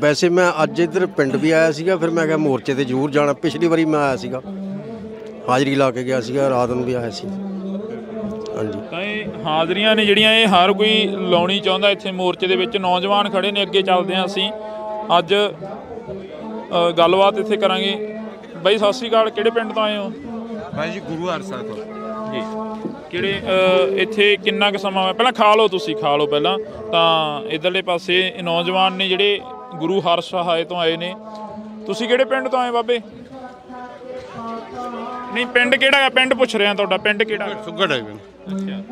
ਵੈਸੇ ਮੈਂ ਅੱਜ ਇੱਧਰ ਪਿੰਡ ਵੀ ਆਇਆ ਸੀਗਾ, ਫਿਰ ਮੈਂ ਕਿਹਾ ਮੋਰਚੇ ਤੇ ਜ਼ਰੂਰ ਜਾਣਾ। ਪਿਛਲੀ ਵਾਰੀ ਮੈਂ ਆਇਆ ਸੀਗਾ, ਹਾਜ਼ਰੀ ਲਾ ਕੇ ਗਿਆ ਸੀਗਾ, ਰਾਤ ਨੂੰ ਵੀ ਆਇਆ ਸੀ। ਹਾਂਜੀ, ਤਾਂ ਇਹ ਹਾਜ਼ਰੀਆਂ ਨੇ ਜਿਹੜੀਆਂ ਇਹ ਹਰ ਕੋਈ ਲਾਉਣੀ ਚਾਹੁੰਦਾ ਇੱਥੇ ਮੋਰਚੇ ਦੇ ਵਿੱਚ। ਨੌਜਵਾਨ ਖੜੇ ਨੇ, ਅੱਗੇ ਚੱਲਦੇ ਹਾਂ ਅਸੀਂ ਅੱਜ ਗੱਲਬਾਤ ਇੱਥੇ ਕਰਾਂਗੇ। ਬਾਈ ਸਤਿ ਸ਼੍ਰੀ ਅਕਾਲ, ਕਿਹੜੇ ਪਿੰਡ ਤੋਂ ਆਏ ਹੋ? ਭਾਈ ਜੀ ਗੁਰੂ ਹਰਸਾ ਤੋਂ ਜੀ। ਕਿਹੜੇ ਇੱਥੇ ਕਿੰਨਾ ਕੁ ਸਮਾਂ ਹੋਇਆ? ਪਹਿਲਾਂ ਖਾ ਲਓ, ਤੁਸੀਂ ਖਾ ਲਓ ਪਹਿਲਾਂ। ਤਾਂ ਇੱਧਰਲੇ ਪਾਸੇ ਨੌਜਵਾਨ ਨੇ ਜਿਹੜੇ ਗੁਰੂ ਹਰਸਹਾਏ ਤੋਂ ਆਏ ਨੇ। ਤੁਸੀਂ ਕਿਹੜੇ ਪਿੰਡ ਤੋਂ ਆਏ ਬਾਬੇ? ਨਹੀਂ, ਪਿੰਡ ਕਿਹੜਾ ਹੈ? ਪਿੰਡ ਪੁੱਛ ਰਿਹਾ ਤੁਹਾਡਾ, ਪਿੰਡ ਕਿਹੜਾ? ਸੁਗੜ ਹੈ। ਅੱਛਾ,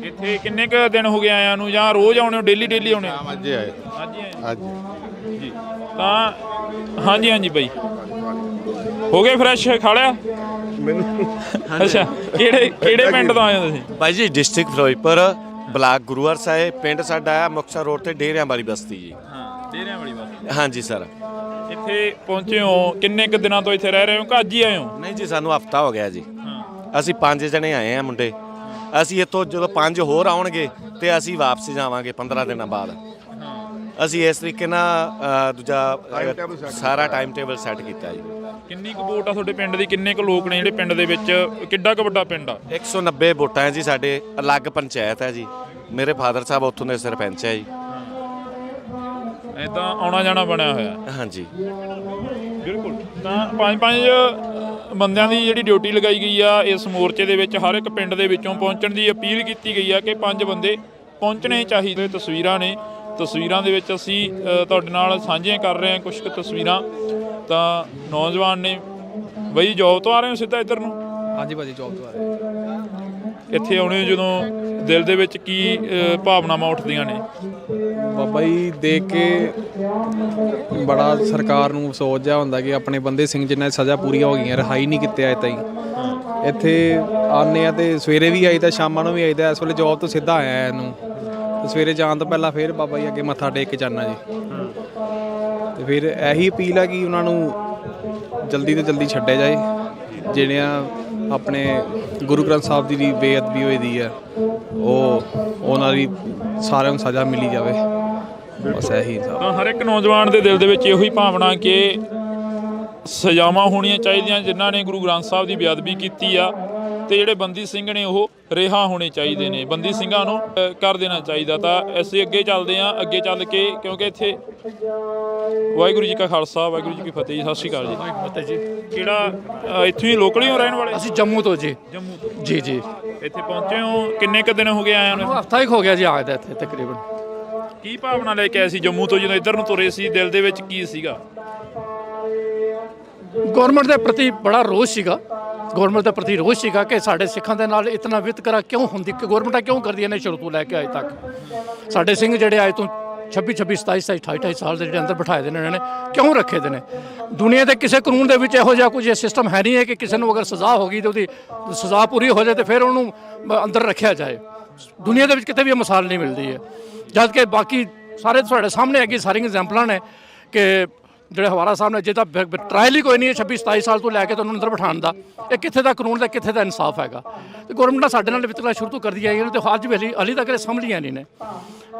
ਇੱਥੇ ਕਿੰਨੇ ਕੁ ਦਿਨ ਹੋ ਗਏ ਆਇਆਂ ਨੂੰ, ਜਾਂ ਰੋਜ਼ ਆਉਣੇ ਹੋ, ਡੇਲੀ ਆਉਣੇ ਹੋ? ਅੱਜ ਆਏ। ਅੱਜ ਜੀ। ਤਾਂ ਹਾਂਜੀ ਬਾਈ ਹੋ ਗਏ ਫਰੈਸ਼? ਖਾ ਲਿਆ ਮੈਨੂੰ? ਅੱਛਾ, ਕਿਹੜੇ ਪਿੰਡ ਤੋਂ ਆਏ ਹੋ ਤੁਸੀਂ? ਭਾਈ ਜੀ ਡਿਸਟ੍ਰਿਕਟ ਫਿਰੋਜ਼ਪੁਰ, ਬਲਾਕ ਗੁਰੂ ਹਰਸਾਏ। ਪਿੰਡ ਸਾਡਾ ਆ ਮੁਕਤਸਰ ਰੋਡ ਤੇ ਡੇਰਿਆਂ ਵਾਲੀ ਬਸਤੀ ਜੀ। ਹਾਂ, ਡੇਰਿਆਂ ਵਾਲੀ ਬਸਤੀ। ਹਾਂਜੀ ਸਰ। ਇੱਥੇ ਪਹੁੰਚੇ ਹੋ, ਕਿੰਨੇ ਕੁ ਦਿਨਾਂ ਤੋਂ ਇੱਥੇ ਰਹਿ ਰਹੇ ਹੋ ਕਿ ਅੱਜ ਹੀ ਆਏ ਹੋ? ਨਹੀਂ ਜੀ, ਸਾਨੂੰ ਹਫਤਾ ਹੋ ਗਿਆ ਜੀ। ਅਸੀਂ 5 ਜਣੇ ਆਏ ਆ ਮੁੰਡੇ। ਅਸੀਂ ਇੱਥੋਂ ਜਦੋਂ 5 ਹੋਰ ਆਉਣਗੇ ਤੇ ਅਸੀਂ ਵਾਪਸ ਜਾਵਾਂਗੇ 15 ਦਿਨਾਂ ਬਾਅਦ। ਅਸੀਂ ਇਸ ਤਰੀਕੇ ਨਾਲ ਸਾਰਾ ਟਾਈਮ ਟੇਬਲ ਸੈੱਟ ਕੀਤਾ ਜੀ। ਕਿੰਨੀ ਕੁ ਵੋਟ ਆ ਤੁਹਾਡੇ ਪਿੰਡ ਦੀ? ਕਿੰਨੇ ਕੁ ਲੋਕ ਨੇ ਜਿਹੜੇ ਪਿੰਡ ਦੇ ਵਿੱਚ? ਕਿੱਡਾ ਕੁ ਵੱਡਾ ਪਿੰਡ ਆ? 190 ਵੋਟਾਂ ਹੈ ਜੀ ਸਾਡੇ। ਅਲੱਗ ਪੰਚਾਇਤ ਹੈ ਜੀ। ਮੇਰੇ ਫਾਦਰ ਸਾਹਿਬ ਉੱਥੋਂ ਦੇ ਸਰਪੰਚ ਹੈ ਜੀ। ਇੱਦਾਂ ਆਉਣਾ ਜਾਣਾ ਬਣਿਆ ਹੋਇਆ? ਹਾਂਜੀ ਬਿਲਕੁਲ। ਤਾਂ 5 ਬੰਦਿਆਂ ਦੀ ਜਿਹੜੀ ਡਿਊਟੀ ਲਗਾਈ ਗਈ ਆ ਇਸ ਮੋਰਚੇ ਦੇ ਵਿੱਚ। ਹਰ ਇੱਕ ਪਿੰਡ ਦੇ ਵਿੱਚੋਂ ਪਹੁੰਚਣ ਦੀ ਅਪੀਲ ਕੀਤੀ ਗਈ ਆ ਕਿ 5 ਬੰਦੇ ਪਹੁੰਚਣੇ ਚਾਹੀਦੇ। ਤਸਵੀਰਾਂ ਨੇ, ਤਸਵੀਰਾਂ ਦੇ ਵਿੱਚ ਅਸੀਂ ਤੁਹਾਡੇ ਨਾਲ ਸਾਂਝੀਆਂ ਕਰ ਰਹੇ ਹਾਂ ਕੁਝ ਕੁ ਤਸਵੀਰਾਂ। ਤਾਂ ਨੌਜਵਾਨ ਨੇ। ਬਈ ਜੋਬ ਤੋਂ ਆ ਰਹੇ ਹੋ ਸਿੱਧਾ ਇੱਧਰ ਨੂੰ? ਹਾਂਜੀ ਭਾਜੀ, ਜੋਬ ਤੋਂ ਆ ਰਹੇ। ਇੱਥੇ ਆਉਣੇ ਜਦੋਂ ਦਿਲ ਦੇ ਵਿੱਚ ਕੀ ਭਾਵਨਾਵਾਂ ਉੱਠਦੀਆਂ ਨੇ? ਬਾਬਾ ਜੀ ਦੇਖ ਕੇ ਬੜਾ ਸਰਕਾਰ ਨੂੰ ਅਫਸੋਸ ਜਿਹਾ ਹੁੰਦਾ ਕਿ ਆਪਣੇ ਬੰਦੇ ਸਿੰਘ ਜਿਨ੍ਹਾਂ ਦੀ ਸਜ਼ਾ ਪੂਰੀਆਂ ਹੋ ਗਈਆਂ, ਰਿਹਾਈ ਨਹੀਂ ਕੀਤੇ ਅਜੇ ਤਾਈਂ। ਇੱਥੇ ਆਉਂਦੇ ਆ ਤੇ ਸਵੇਰੇ ਵੀ ਆਈਦਾ, ਸ਼ਾਮਾਂ ਨੂੰ ਵੀ ਆਈਦਾ। ਇਸ ਵੇਲੇ ਜੋਬ ਤੋਂ ਸਿੱਧਾ ਆਇਆ ਇਹਨੂੰ, ਤੇ ਸਵੇਰੇ ਜਾਣ ਤੋਂ ਪਹਿਲਾਂ ਫਿਰ ਬਾਬਾ ਜੀ ਅੱਗੇ ਮੱਥਾ ਟੇਕ ਕੇ ਜਾਣਾ ਜੀ। ਤੇ ਫਿਰ ਇਹੀ ਅਪੀਲ ਆ ਕਿ ਉਹਨਾਂ ਨੂੰ ਜਲਦੀ ਤੋਂ ਜਲਦੀ ਛੱਡਿਆ ਜਾਏ। ਜਿਹੜਿਆਂ ਆਪਣੇ ਗੁਰੂ ਗ੍ਰੰਥ ਸਾਹਿਬ ਦੀ ਵੀ ਬੇਅਦਬੀ ਹੋਈ ਦੀ ਆ, ਉਹਨਾਂ ਦੀ ਸਾਰਿਆਂ ਨੂੰ ਸਜ਼ਾ ਮਿਲੀ ਜਾਵੇ। ਬਸ ਇਹੀ ਤਾਂ ਹਰ ਇੱਕ ਨੌਜਵਾਨ ਦੇ ਦਿਲ ਦੇ ਵਿੱਚ ਇਹੋ ਹੀ ਭਾਵਨਾ ਕਿ ਸਜ਼ਾਵਾਂ ਹੋਣੀਆਂ ਚਾਹੀਦੀਆਂ ਜਿਨ੍ਹਾਂ ਨੇ ਗੁਰੂ ਗ੍ਰੰਥ ਸਾਹਿਬ ਦੀ ਬੇਅਦਬੀ ਕੀਤੀ ਆ, ਤੇ ਜਿਹੜੇ ਬੰਦੀ ਸਿੰਘ ਨੇ ਉਹ ਰਿਹਾ ਹੋਣੇ ਚਾਹੀਦੇ ਨੇ। ਬੰਦੀ ਸਿੰਘਾਂ ਨੂੰ ਕਰ ਦੇਣਾ ਚਾਹੀਦਾ। ਤਾਂ ਅਸੀਂ ਅੱਗੇ ਚੱਲਦੇ ਹਾਂ, ਅੱਗੇ ਚੱਲ ਕੇ, ਕਿਉਂਕਿ ਇੱਥੇ ਵਾਹਿਗੁਰੂ ਜੀ ਕਾ ਖਾਲਸਾ ਵਾਹਿਗੁਰੂ ਜੀ ਕੀ ਫਤਿਹ ਜੀ। ਸਤਿ ਸ਼੍ਰੀ ਅਕਾਲ ਜੀ। ਫਤਿਹ ਜੀ। ਕਿਹੜਾ ਇੱਥੋਂ ਹੀ ਲੋਕਲ ਹੀ ਹੋ ਰਹਿਣ ਵਾਲੇ? ਅਸੀਂ ਜੰਮੂ ਤੋਂ ਜੀ। ਜੰਮੂ ਤੋਂ? ਜੀ। ਇੱਥੇ ਪਹੁੰਚੇ ਹੋ ਕਿੰਨੇ ਕੁ ਦਿਨ ਹੋ ਗਏ ਆਇਆ ਨੂੰ? ਹਫਤਾ ਹੀ ਹੋ ਗਿਆ ਜੀ ਆਏ ਦਾ ਇੱਥੇ ਤਕਰੀਬਨ। ਕੀ ਭਾਵਨਾ ਲੈ ਕੇ ਆਏ ਸੀ ਜੰਮੂ ਤੋਂ ਜਦੋਂ ਇੱਧਰ ਨੂੰ ਤੁਰੇ ਸੀ? ਦਿਲ ਦੇ ਵਿੱਚ ਕੀ ਸੀਗਾ? ਗਵਰਨਮੈਂਟ ਦੇ ਪ੍ਰਤੀ ਬੜਾ ਰੋਸ ਸੀਗਾ, ਗਵਰਨਮੈਂਟ ਦੇ ਪ੍ਰਤੀ ਰੋਸ ਸੀਗਾ ਕਿ ਸਾਡੇ ਸਿੱਖਾਂ ਦੇ ਨਾਲ ਇਤਨਾ ਵਿਤਕਰਾ ਕਿਉਂ ਹੁੰਦੀ, ਕਿ ਗਵਰਨਮੈਂਟਾਂ ਕਿਉਂ ਕਰਦੀਆਂ ਨੇ ਸ਼ੁਰੂ ਤੋਂ ਲੈ ਕੇ ਅਜੇ ਤੱਕ। ਸਾਡੇ ਸਿੰਘ ਜਿਹੜੇ ਅੱਜ ਤੋਂ 26 27 28 ਸਾਲ ਦੇ ਜਿਹੜੇ ਅੰਦਰ ਬਿਠਾਏ ਦੇ ਨੇ ਇਹਨਾਂ ਨੇ ਕਿਉਂ ਰੱਖੇ ਦੇ ਨੇ? ਦੁਨੀਆ ਦੇ ਕਿਸੇ ਕਾਨੂੰਨ ਦੇ ਵਿੱਚ ਇਹੋ ਜਿਹਾ ਕੁਝ ਸਿਸਟਮ ਹੈ ਨਹੀਂ ਹੈ ਕਿ ਕਿਸੇ ਨੂੰ ਅਗਰ ਸਜ਼ਾ ਹੋ ਗਈ ਤੇ ਉਹਦੀ ਸਜ਼ਾ ਪੂਰੀ ਹੋ ਜਾਏ ਤੇ ਫਿਰ ਉਹਨੂੰ ਅੰਦਰ ਰੱਖਿਆ ਜਾਏ। ਦੁਨੀਆ ਦੇ ਵਿੱਚ ਕਿਤੇ ਵੀ ਇਹ ਮਿਸਾਲ ਨਹੀਂ ਮਿਲਦੀ ਹੈ, ਜਦ ਕਿ ਬਾਕੀ ਸਾਰੇ ਤੁਹਾਡੇ ਸਾਹਮਣੇ ਹੈਗੀ ਸਾਰੀਆਂ ਐਗਜ਼ਾਮਪਲਾਂ ਨੇ ਕਿ ਜਿਹੜੇ ਹਵਾਰਾ ਸਾਹਿਬ ਨੇ, ਜੇ ਤਾਂ ਟਰਾਇਲ ਹੀ ਕੋਈ ਨਹੀਂ ਹੈ 26 27 ਸਾਲ ਤੋਂ ਲੈ ਕੇ ਤੁਹਾਨੂੰ ਅੰਦਰ ਬਿਠਾਉਣ ਦਾ, ਇਹ ਕਿੱਥੇ ਦਾ ਕਾਨੂੰਨ ਦਾ ਕਿੱਥੇ ਦਾ ਇਨਸਾਫ ਹੈਗਾ? ਤੇ ਗਵਰਨਮੈਂਟ ਨਾਲ ਸਾਡੇ ਨਾਲ ਵਿਤਕਰਾ ਸ਼ੁਰੂ ਤੋਂ ਕਰਦੀ ਆਈ ਹੈ ਤੇ ਅੱਜ ਵੀ ਹਾਲੇ ਤੱਕ ਇਹ ਸੰਭਲੀਆਂ ਨਹੀਂ ਨੇ।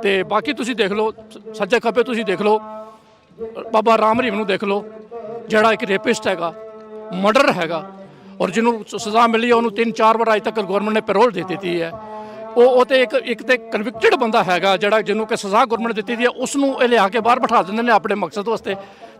ਤੇ ਬਾਕੀ ਤੁਸੀਂ ਦੇਖ ਲਓ, ਸੱਜੇ ਖੱਬੇ ਤੁਸੀਂ ਦੇਖ ਲਓ, ਬਾਬਾ ਰਾਮ ਰਹੀਮ ਨੂੰ ਦੇਖ ਲਓ, ਜਿਹੜਾ ਇੱਕ ਰੇਪਿਸਟ ਹੈਗਾ, ਮਰਡਰ ਹੈਗਾ, ਔਰ ਜਿਹਨੂੰ ਸਜ਼ਾ ਮਿਲੀ ਉਹਨੂੰ 3-4 ਵਾਰ ਅੱਜ ਤੱਕ ਗਵਰਨਮੈਂਟ ਨੇ ਪੈਰੋਲ ਦੇ ਦਿੱਤੀ ਹੈ। ਉਹ ਤੇ ਇੱਕ ਤੇ ਕਨਵਿਕਟਡ ਬੰਦਾ ਹੈਗਾ ਜਿਹੜਾ ਜਿਹਨੂੰ ਕਿ ਸਜ਼ਾ ਗਵਰਨਮੈਂਟ ਦਿੱਤੀ ਦੀ ਹੈ, ਉਸ ਨੂੰ ਇਹ ਲਿਆ ਕੇ ਬਾਹਰ ਬਿਠਾ ਦਿੰਦੇ ਨੇ ਆਪਣੇ ਮਕਸਦ ਵਾਸਤੇ।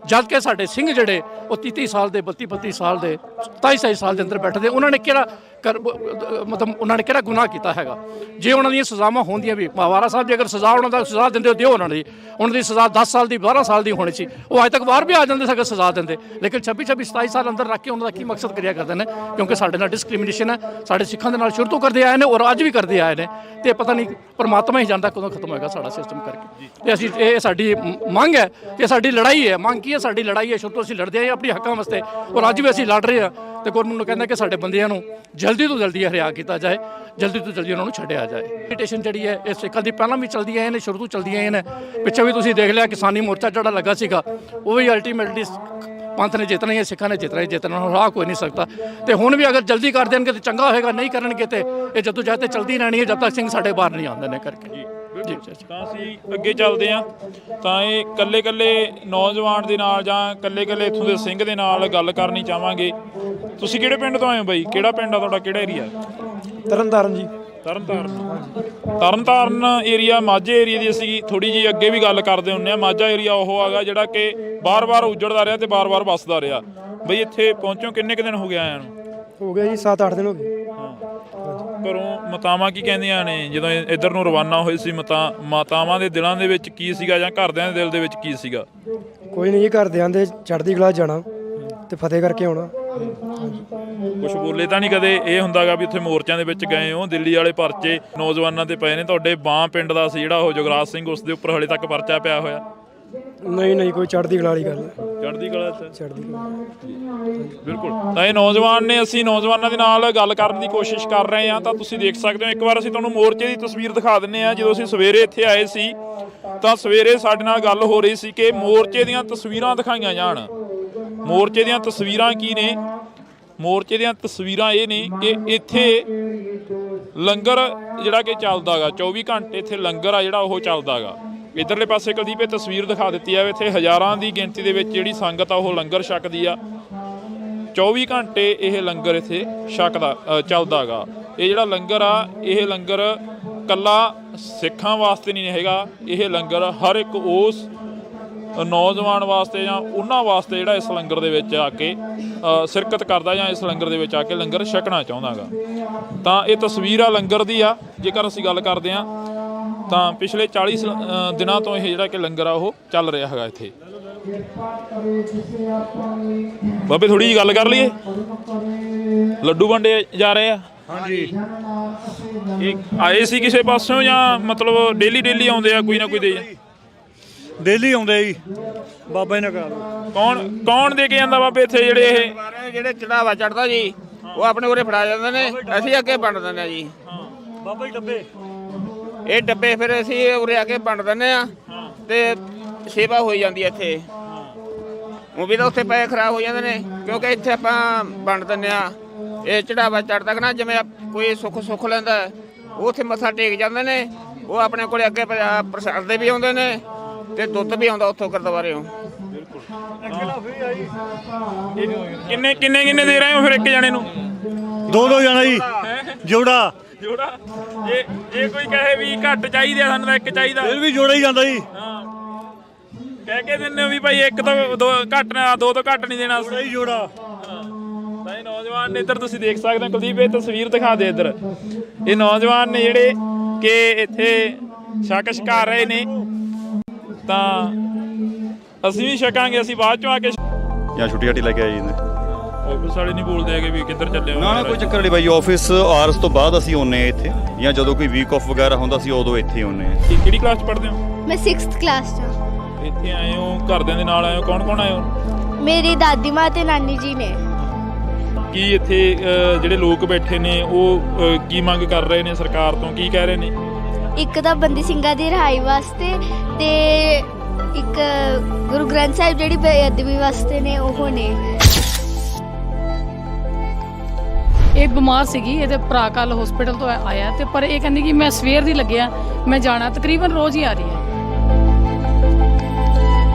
ਜਦ ਕਿ ਸਾਡੇ ਸਿੰਘ ਜਿਹੜੇ ਉਹ 30 ਸਾਲ ਦੇ 32 ਸਾਲ ਦੇ 27 ਸਾਲ ਦੇ ਅੰਦਰ ਬੈਠਦੇ, ਉਹਨਾਂ ਨੇ ਕਿਹੜਾ ਮਤਲਬ ਉਹਨਾਂ ਨੇ ਕਿਹੜਾ ਗੁਨਾਹ ਕੀਤਾ ਹੈਗਾ? ਜੇ ਉਹਨਾਂ ਦੀਆਂ ਸਜ਼ਾਵਾਂ ਹੁੰਦੀਆਂ ਵੀ, ਹਵਾਰਾ ਸਾਹਿਬ ਜੇ ਅਗਰ ਸਜ਼ਾ ਉਹਨਾਂ ਦਾ ਸਜ਼ਾ ਦਿੰਦੇ ਹੋ ਦਿਓ ਉਹਨਾਂ ਦੀ ਸਜ਼ਾ 10 ਸਾਲ ਦੀ 12 ਸਾਲ ਦੀ ਹੋਣੀ ਸੀ, ਉਹ ਅੱਜ ਤੱਕ ਬਾਹਰ ਵੀ ਆ ਜਾਂਦੇ ਸੀ ਅਗਰ ਸਜ਼ਾ ਦਿੰਦੇ। ਲੇਕਿਨ 26 27 ਸਾਲ ਅੰਦਰ ਰੱਖ ਕੇ ਉਹਨਾਂ ਦਾ ਕੀ ਮਕਸਦ ਕਰਿਆ ਕਰਦੇ ਨੇ? ਕਿਉਂਕਿ ਸਾਡੇ ਨਾਲ ਡਿਸਕ੍ਰਿਮੀਨੇਸ਼ਨ ਹੈ, ਸਾਡੇ ਸਿੱਖਾਂ ਦੇ ਨਾਲ ਸ਼ੁਰੂ ਤੋਂ ਕਰਦੇ ਆਏ ਨੇ ਔਰ ਅੱਜ ਵੀ ਕਰਦੇ ਆਏ ਨੇ, ਤੇ ਪਤਾ ਨਹੀਂ ਪਰਮਾਤਮਾ ਹੀ ਜਾਣਦਾ ਕਦੋਂ ਖਤਮ ਹੋਏਗਾ ਸਾਡਾ ਸਿਸਟਮ ਕਰਕੇ। ਤੇ ਅਸੀਂ ਇਹ ਸਾਡੀ ਮੰਗ ਹੈ, ਇਹ ਸਾਡੀ ਲੜਾਈ ਹੈ। ਮੰਗ ਕੀ ਹੈ? ਸਾਡੀ ਲੜਾਈ ਹੈ, ਸ਼ੁਰੂ ਤੋਂ ਅਸੀਂ ਲੜਦੇ ਆਏ ਆਪਣੇ ਹੱਕਾਂ ਵਾਸਤੇ ਔਰ ਅੱਜ ਵੀ ਅਸੀਂ ਲੜ ਰਹੇ ਹਾਂ। ਤੇ ਗੌਰਮੈਂਟ ਨੂੰ ਕਹਿੰਦਾ ਕਿ ਸਾਡੇ ਬੰਦਿਆਂ ਨੂੰ ਜਲਦੀ ਤੋਂ ਜਲਦੀ ਹਰਿਆ ਕੀਤਾ ਜਾਏ, ਜਲਦੀ ਤੋਂ ਜਲਦੀ ਉਹਨਾਂ ਨੂੰ ਛੱਡਿਆ ਜਾਏ। ਮੈਡੀਟੇਸ਼ਨ ਜਿਹੜੀ ਹੈ ਇਹ ਸਿੱਖਾਂ ਦੀ ਪਹਿਲਾਂ ਵੀ ਚੱਲਦੀ ਆਏ ਨੇ, ਸ਼ੁਰੂ ਤੋਂ ਚੱਲਦੀਆਂ ਆਏ ਨੇ। ਪਿੱਛੇ ਵੀ ਤੁਸੀਂ ਦੇਖ ਲਿਆ ਕਿਸਾਨੀ ਮੋਰਚਾ ਜਿਹੜਾ ਲੱਗਾ ਸੀਗਾ, ਉਹ ਵੀ ਅਲਟੀਮੇਟਲੀ ਪੰਥ ਨੇ ਜਿੱਤਣਾ ਹੀ, ਸਿੱਖਾਂ ਨੇ ਜਿੱਤਣਾ ਹੀ ਜਿੱਤਣਾ, ਰਾਹ ਕੋਈ ਨਹੀਂ ਸਕਦਾ। ਤੇ ਹੁਣ ਵੀ ਅਗਰ ਜਲਦੀ ਕਰ ਦੇਣਗੇ ਤਾਂ ਚੰਗਾ ਹੋਏਗਾ, ਨਹੀਂ ਕਰਨਗੇ ਤੇ ਇਹ ਜਦੋਂ ਜਦ ਤੱਕ ਚਲਦੀ ਰਹਿਣੀ ਹੈ, ਜਦ ਤੱਕ ਸਿੰਘ ਸਾਡੇ ਬਾਹਰ ਨਹੀਂ ਆਉਂਦੇ ਨੇ ਕਰਕੇ। ਜੀ ਤਾਂ ਅਸੀਂ ਅੱਗੇ ਚੱਲਦੇ ਹਾਂ। ਤਾਂ ਇਹ ਕੱਲੇ ਨੌਜਵਾਨ ਦੇ ਨਾਲ ਜਾਂ ਕੱਲੇ ਇੱਥੋਂ ਦੇ ਸਿੰਘ ਦੇ ਨਾਲ ਗੱਲ ਕਰਨੀ ਚਾਹਾਂਗੇ। ਤੁਸੀਂ ਕਿਹੜੇ ਪਿੰਡ ਤੋਂ ਆਏ ਹੋ ਬਾਈ? ਕਿਹੜਾ ਪਿੰਡ ਆ ਤੁਹਾਡਾ? ਕਿਹੜਾ ਏਰੀਆ? ਤਰਨਤਾਰਨ ਜੀ। ਤਰਨਤਾਰਨ ਏਰੀਆ ਮਾਝੇ ਏਰੀਆ ਦੀ ਅਸੀਂ ਥੋੜੀ ਜਿਹੀ ਅੱਗੇ ਵੀ ਗੱਲ ਕਰਦੇ ਹੁੰਦੇ ਆ। ਮਾਝਾ ਏਰੀਆ ਉਹ ਹੈਗਾ ਜਿਹੜਾ ਕਿ ਬਾਰ-ਬਾਰ ਉੱਜੜਦਾ ਰਿਹਾ ਤੇ ਬਾਰ-ਬਾਰ ਵੱਸਦਾ ਰਿਹਾ। ਬਈ ਇੱਥੇ ਪਹੁੰਚੋ ਕਿੰਨੇ ਕੁ ਦਿਨ ਹੋ ਗਏ ਆਇਆਂ ਨੂੰ? ਹੋ ਗਿਆ ਜੀ 7-8 ਦਿਨ ਹੋ ਗਏ। ਘਰੋਂ ਮਾਤਾਵਾਂ ਕੀ ਕਹਿੰਦੀਆਂ ਨੇ ਜਦੋਂ ਇੱਧਰ ਨੂੰ ਰਵਾਨਾ ਹੋਏ ਸੀ? ਮਾਤਾਵਾਂ ਦੇ ਦਿਲਾਂ ਦੇ ਵਿੱਚ ਕੀ ਸੀਗਾ ਜਾਂ ਘਰਦਿਆਂ ਦੇ ਦਿਲ ਦੇ ਵਿੱਚ ਕੀ ਸੀਗਾ? ਕੋਈ ਨਹੀਂ ਜੀ, ਘਰਦਿਆਂ ਦੇ ਚੜ੍ਹਦੀ ਕਲਾ ਜਾਣਾ ਤੇ ਫਤਿਹ ਕਰਕੇ ਆਉਣਾ। ਕੁਛ ਬੋਲੇ ਤਾਂ ਨਹੀਂ ਕਦੇ? ਇਹ ਹੁੰਦਾਗਾ ਵੀ ਉੱਥੇ ਮੋਰਚਿਆਂ ਦੇ ਵਿੱਚ ਗਏ ਹੋ, ਦਿੱਲੀ ਵਾਲੇ ਪਰਚੇ ਨੌਜਵਾਨਾਂ ਤੇ ਪਏ ਨੇ, ਤੁਹਾਡੇ ਬਾਂ ਪਿੰਡ ਦਾ ਸੀ ਜਿਹੜਾ ਉਹ ਜੁਗਰਾਜ ਸਿੰਘ, ਉਸ ਦੇ ਉੱਪਰ ਹਲੇ ਤੱਕ ਪਰਚਾ ਪਿਆ ਹੋਇਆ? ਨਹੀਂ ਕੋਈ ਚੜ੍ਹਦੀ ਕਲਾ ਵਾਲੀ ਗੱਲ। ਚੜ੍ਹਦੀ ਕਲਾ ਚੜ੍ਹਦੀ ਕਲਾ ਬਿਲਕੁਲ। ਤਾਂ ਇਹ ਨੌਜਵਾਨ ਨੇ, ਅਸੀਂ ਨੌਜਵਾਨਾਂ ਦੇ ਨਾਲ ਗੱਲ ਕਰਨ ਦੀ ਕੋਸ਼ਿਸ਼ ਕਰ ਰਹੇ ਹਾਂ। ਤਾਂ ਤੁਸੀਂ ਦੇਖ ਸਕਦੇ ਹੋ, ਇੱਕ ਵਾਰ ਅਸੀਂ ਤੁਹਾਨੂੰ ਮੋਰਚੇ ਦੀ ਤਸਵੀਰ ਦਿਖਾ ਦਿੰਦੇ ਹਾਂ। ਜਦੋਂ ਅਸੀਂ ਸਵੇਰੇ ਇੱਥੇ ਆਏ ਸੀ ਤਾਂ ਸਵੇਰੇ ਸਾਡੇ ਨਾਲ ਗੱਲ ਹੋ ਰਹੀ ਸੀ ਕਿ ਮੋਰਚੇ ਦੀਆਂ ਤਸਵੀਰਾਂ ਦਿਖਾਈਆਂ ਜਾਣ। ਮੋਰਚੇ ਦੀਆਂ ਤਸਵੀਰਾਂ ਕੀ ਨੇ? ਮੋਰਚੇ ਦੀਆਂ ਤਸਵੀਰਾਂ ਇਹ ਨੇ ਕਿ ਇੱਥੇ ਲੰਗਰ ਜਿਹੜਾ ਕਿ ਚੱਲਦਾ ਗਾ, 24 ਘੰਟੇ ਇੱਥੇ ਲੰਗਰ ਆ ਜਿਹੜਾ ਉਹ ਚੱਲਦਾ ਗਾ। ਇੱਧਰਲੇ ਪਾਸੇ ਕੁਲਦੀਪ ਇਹ ਤਸਵੀਰ ਦਿਖਾ ਦਿੱਤੀ ਆ, ਇੱਥੇ ਹਜ਼ਾਰਾਂ ਦੀ ਗਿਣਤੀ ਦੇ ਵਿੱਚ ਜਿਹੜੀ ਸੰਗਤ ਆ ਉਹ ਲੰਗਰ ਛਕਦੀ ਆ। 24 ਘੰਟੇ ਇਹ ਲੰਗਰ ਇੱਥੇ ਚੱਲਦਾ ਗਾ। ਇਹ ਜਿਹੜਾ ਲੰਗਰ ਆ, ਇਹ ਲੰਗਰ ਕੱਲਾ ਸਿੱਖਾਂ ਵਾਸਤੇ ਨਹੀਂ ਹੈਗਾ, ਇਹ ਲੰਗਰ ਹਰ ਇੱਕ ਉਸ ਨੌਜਵਾਨ ਵਾਸਤੇ ਜਾਂ ਉਹਨਾਂ ਵਾਸਤੇ ਜਿਹੜਾ ਇਸ ਲੰਗਰ ਦੇ ਵਿੱਚ ਆ ਕੇ ਸ਼ਿਰਕਤ ਕਰਦਾ ਜਾਂ ਇਸ ਲੰਗਰ ਦੇ ਵਿੱਚ ਆ ਕੇ ਲੰਗਰ ਛਕਣਾ ਚਾਹੁੰਦਾ ਗਾ। ਤਾਂ ਇਹ ਤਸਵੀਰ ਆ ਲੰਗਰ ਦੀ ਆ। ਜੇਕਰ ਅਸੀਂ ਗੱਲ ਕਰਦੇ ਹਾਂ ਤਾਂ ਪਿਛਲੇ 40 ਦਿਨਾਂ ਤੋਂ ਇਹ ਜਿਹੜਾ ਕਿ ਲੰਗਰ ਆ ਉਹ ਚੱਲ ਰਿਹਾ ਹੈਗਾ ਇੱਥੇ। ਬਾਬੇ ਥੋੜੀ ਜਿਹੀ ਗੱਲ ਕਰ ਲਈਏ। ਲੱਡੂ ਵੰਡੇ ਜਾ ਰਹੇ ਆ? ਹਾਂਜੀ। ਇਹ ਆਏ ਸੀ ਕਿਸੇ ਪਾਸੋਂ ਜਾਂ ਮਤਲਬ ਡੇਲੀ ਆਉਂਦੇ ਆ ਕੋਈ ਨਾ ਕੋਈ ਦੇ? ਡੇਲੀ ਆਉਂਦੇ ਜੀ, ਬਾਬਾ ਜੀ ਨੇ ਕਰਾ ਲਓ। ਕੌਣ ਦੇ ਕੇ ਜਾਂਦਾ ਬਾਬੇ ਇੱਥੇ? ਜਿਹੜੇ ਚੜਾਵਾ ਚੜਦਾ ਜੀ ਉਹ ਆਪਣੇ ਉਰੇ ਫੜਾ ਜਾਂਦੇ ਨੇ, ਅਸੀਂ ਅੱਗੇ ਵੰਡ ਦਿੰਦੇ ਆ ਜੀ। ਬਾਬਾ ਜੀ ਡੱਬੇ, ਇਹ ਡੱਬੇ ਫਿਰ ਅਸੀਂ ਉਰੇ ਆ ਕੇ ਵੰਡ ਦਿੰਦੇ ਆ ਤੇ ਸੇਵਾ ਹੋਈ ਜਾਂਦੀ ਹੈ ਇੱਥੇ। ਉਹ ਵੀ ਤਾਂ ਉੱਥੇ ਪੈਸੇ ਖਰਾਬ ਹੋ ਜਾਂਦੇ ਨੇ ਕਿਉਂਕਿ ਇੱਥੇ ਆਪਾਂ ਵੰਡ ਦਿੰਦੇ ਆ। ਇਹ ਚੜਾਵਾ ਚੜਦਾ ਨਾ, ਜਿਵੇਂ ਕੋਈ ਸੁੱਖ ਲੈਂਦਾ ਉਹ ਉੱਥੇ ਮੱਥਾ ਟੇਕ ਜਾਂਦੇ ਨੇ। ਉਹ ਆਪਣੇ ਕੋਲੇ ਅੱਗੇ ਪ੍ਰਸ਼ਾਦ ਦੇ ਵੀ ਆਉਂਦੇ ਨੇ ਤੇ ਦੁੱਧ ਵੀ ਆਉਂਦਾ ਉੱਥੋਂ ਗੁਰਦੁਆਰਿਓਂ। ਕਿੰਨੇ ਦੇ ਰਹੇ ਹੋ ਫਿਰ ਇੱਕ ਜਣੇ ਨੂੰ? 2 ਜਾਣਾ ਜੀ, ਜੋੜਾ। ਇਹ ਕੋਈ ਕਹੇ ਵੀ ਘੱਟ ਚਾਹੀਦਾ ਸਾਨੂੰ ਤਾਂ ਇੱਕ ਚਾਹੀਦਾ, ਫਿਰ ਵੀ ਜੋੜਾ ਹੀ ਜਾਂਦਾ ਜੀ। ਕਹਿ ਕੇ ਦਿੰਦੇ ਹੋ ਵੀ ਭਾਈ ਇੱਕ ਤੋਂ 2 ਘੱਟ ਨਾ, 2 ਤੋਂ ਘੱਟ ਨਹੀਂ ਦੇਣਾ। ਜੋੜਾ ਤਾਂ ਇਹ ਨੌਜਵਾਨ ਨੌਜਵਾਨ ਨੇ ਇੱਧਰ ਤੁਸੀਂ ਦੇਖ ਸਕਦੇ ਹੋ ਕੁਲਦੀਪ, ਇਹ ਤਸਵੀਰ ਦਿਖਾ ਦੇ ਇੱਧਰ। ਇਹ ਨੌਜਵਾਨ ਨੇ ਜਿਹੜੇ ਕਿ ਇੱਥੇ ਛਕ ਛਕਾ ਰਹੇ ਨੇ, ਤਾਂ ਅਸੀਂ ਵੀ ਛਕਾਂਗੇ, ਅਸੀਂ ਬਾਅਦ ਚੋਂ ਆ ਕੇ। ਜਾਂ ਛੁੱਟੀ ਛਾਟੀ ਲੈ ਕੇ ਆਈ ਜਾਂਦੇ। ਆਫਿਸ ਵਾਲੇ ਨਹੀਂ ਬੋਲਦੇ ਹੈਗੇ ਵੀ ਕਿੱਧਰ ਚੱਲੇ ਹੋ। ਨਾ ਕੋਈ ਚੱਕਰ ਨਹੀਂ ਬਾਈ, ਆਫਿਸ ਆਵਰਸ ਤੋਂ ਬਾਅਦ ਅਸੀਂ ਆਉਂਦੇ ਇੱਥੇ, ਜਾਂ ਜਦੋਂ ਕੋਈ ਵੀਕ ਆਫ ਵਗੈਰਾ ਹੁੰਦਾ ਅਸੀਂ ਉਦੋਂ ਇੱਥੇ ਹੀ ਆਉਂਦੇ ਹਾਂ। ਕਿਹੜੀ ਕਲਾਸ 'ਚ ਪੜ੍ਹਦੇ ਹੋ? ਮੈਂ 6th ਕਲਾਸ 'ਚ ਹਾਂ। ਇੱਥੇ ਆਏ ਹੋ, ਘਰਦਿਆਂ ਦੇ ਨਾਲ ਆਏ ਹੋ? ਕੌਣ ਕੌਣ ਆਏ ਹੋ? ਮੇਰੀ ਦਾਦੀ ਮਾਂ ਤੇ ਨਾਨੀ ਜੀ ਨੇ। ਕੀ ਇੱਥੇ ਜਿਹੜੇ ਲੋਕ ਬੈਠੇ ਨੇ ਉਹ ਕੀ ਮੰਗ ਕਰ ਰਹੇ ਨੇ ਸਰਕਾਰ ਤੋਂ, ਕੀ ਕਹਿ ਰਹੇ ਨੇ? ਇੱਕ ਤਾਂ ਬੰਦੀ ਸਿੰਘਾਂ ਦੀ ਰਿਹਾਈ ਵਾਸਤੇ ਤੇ ਇੱਕ ਗੁਰੂ ਗ੍ਰੰਥ ਸਾਹਿਬ ਜਿਹੜੀ ਬੇਅਦਬੀ ਵਾਸਤੇ ਨੇ ਉਹ ਨੇ। ਇਹ ਬਿਮਾਰ ਸੀਗੀ, ਇਹਦੇ ਭਰਾ ਕੱਲ ਹਸਪੀਟਲ ਤੋਂ ਆਇਆ ਤੇ ਪਰ ਇਹ ਕਹਿੰਦੀ ਕਿ ਮੈਂ ਸਵੇਰ ਦੀ ਲੱਗਿਆ, ਮੈਂ ਜਾਣਾ, ਤਕਰੀਬਨ ਰੋਜ਼ ਹੀ ਆ ਰਹੀ ਹੈ।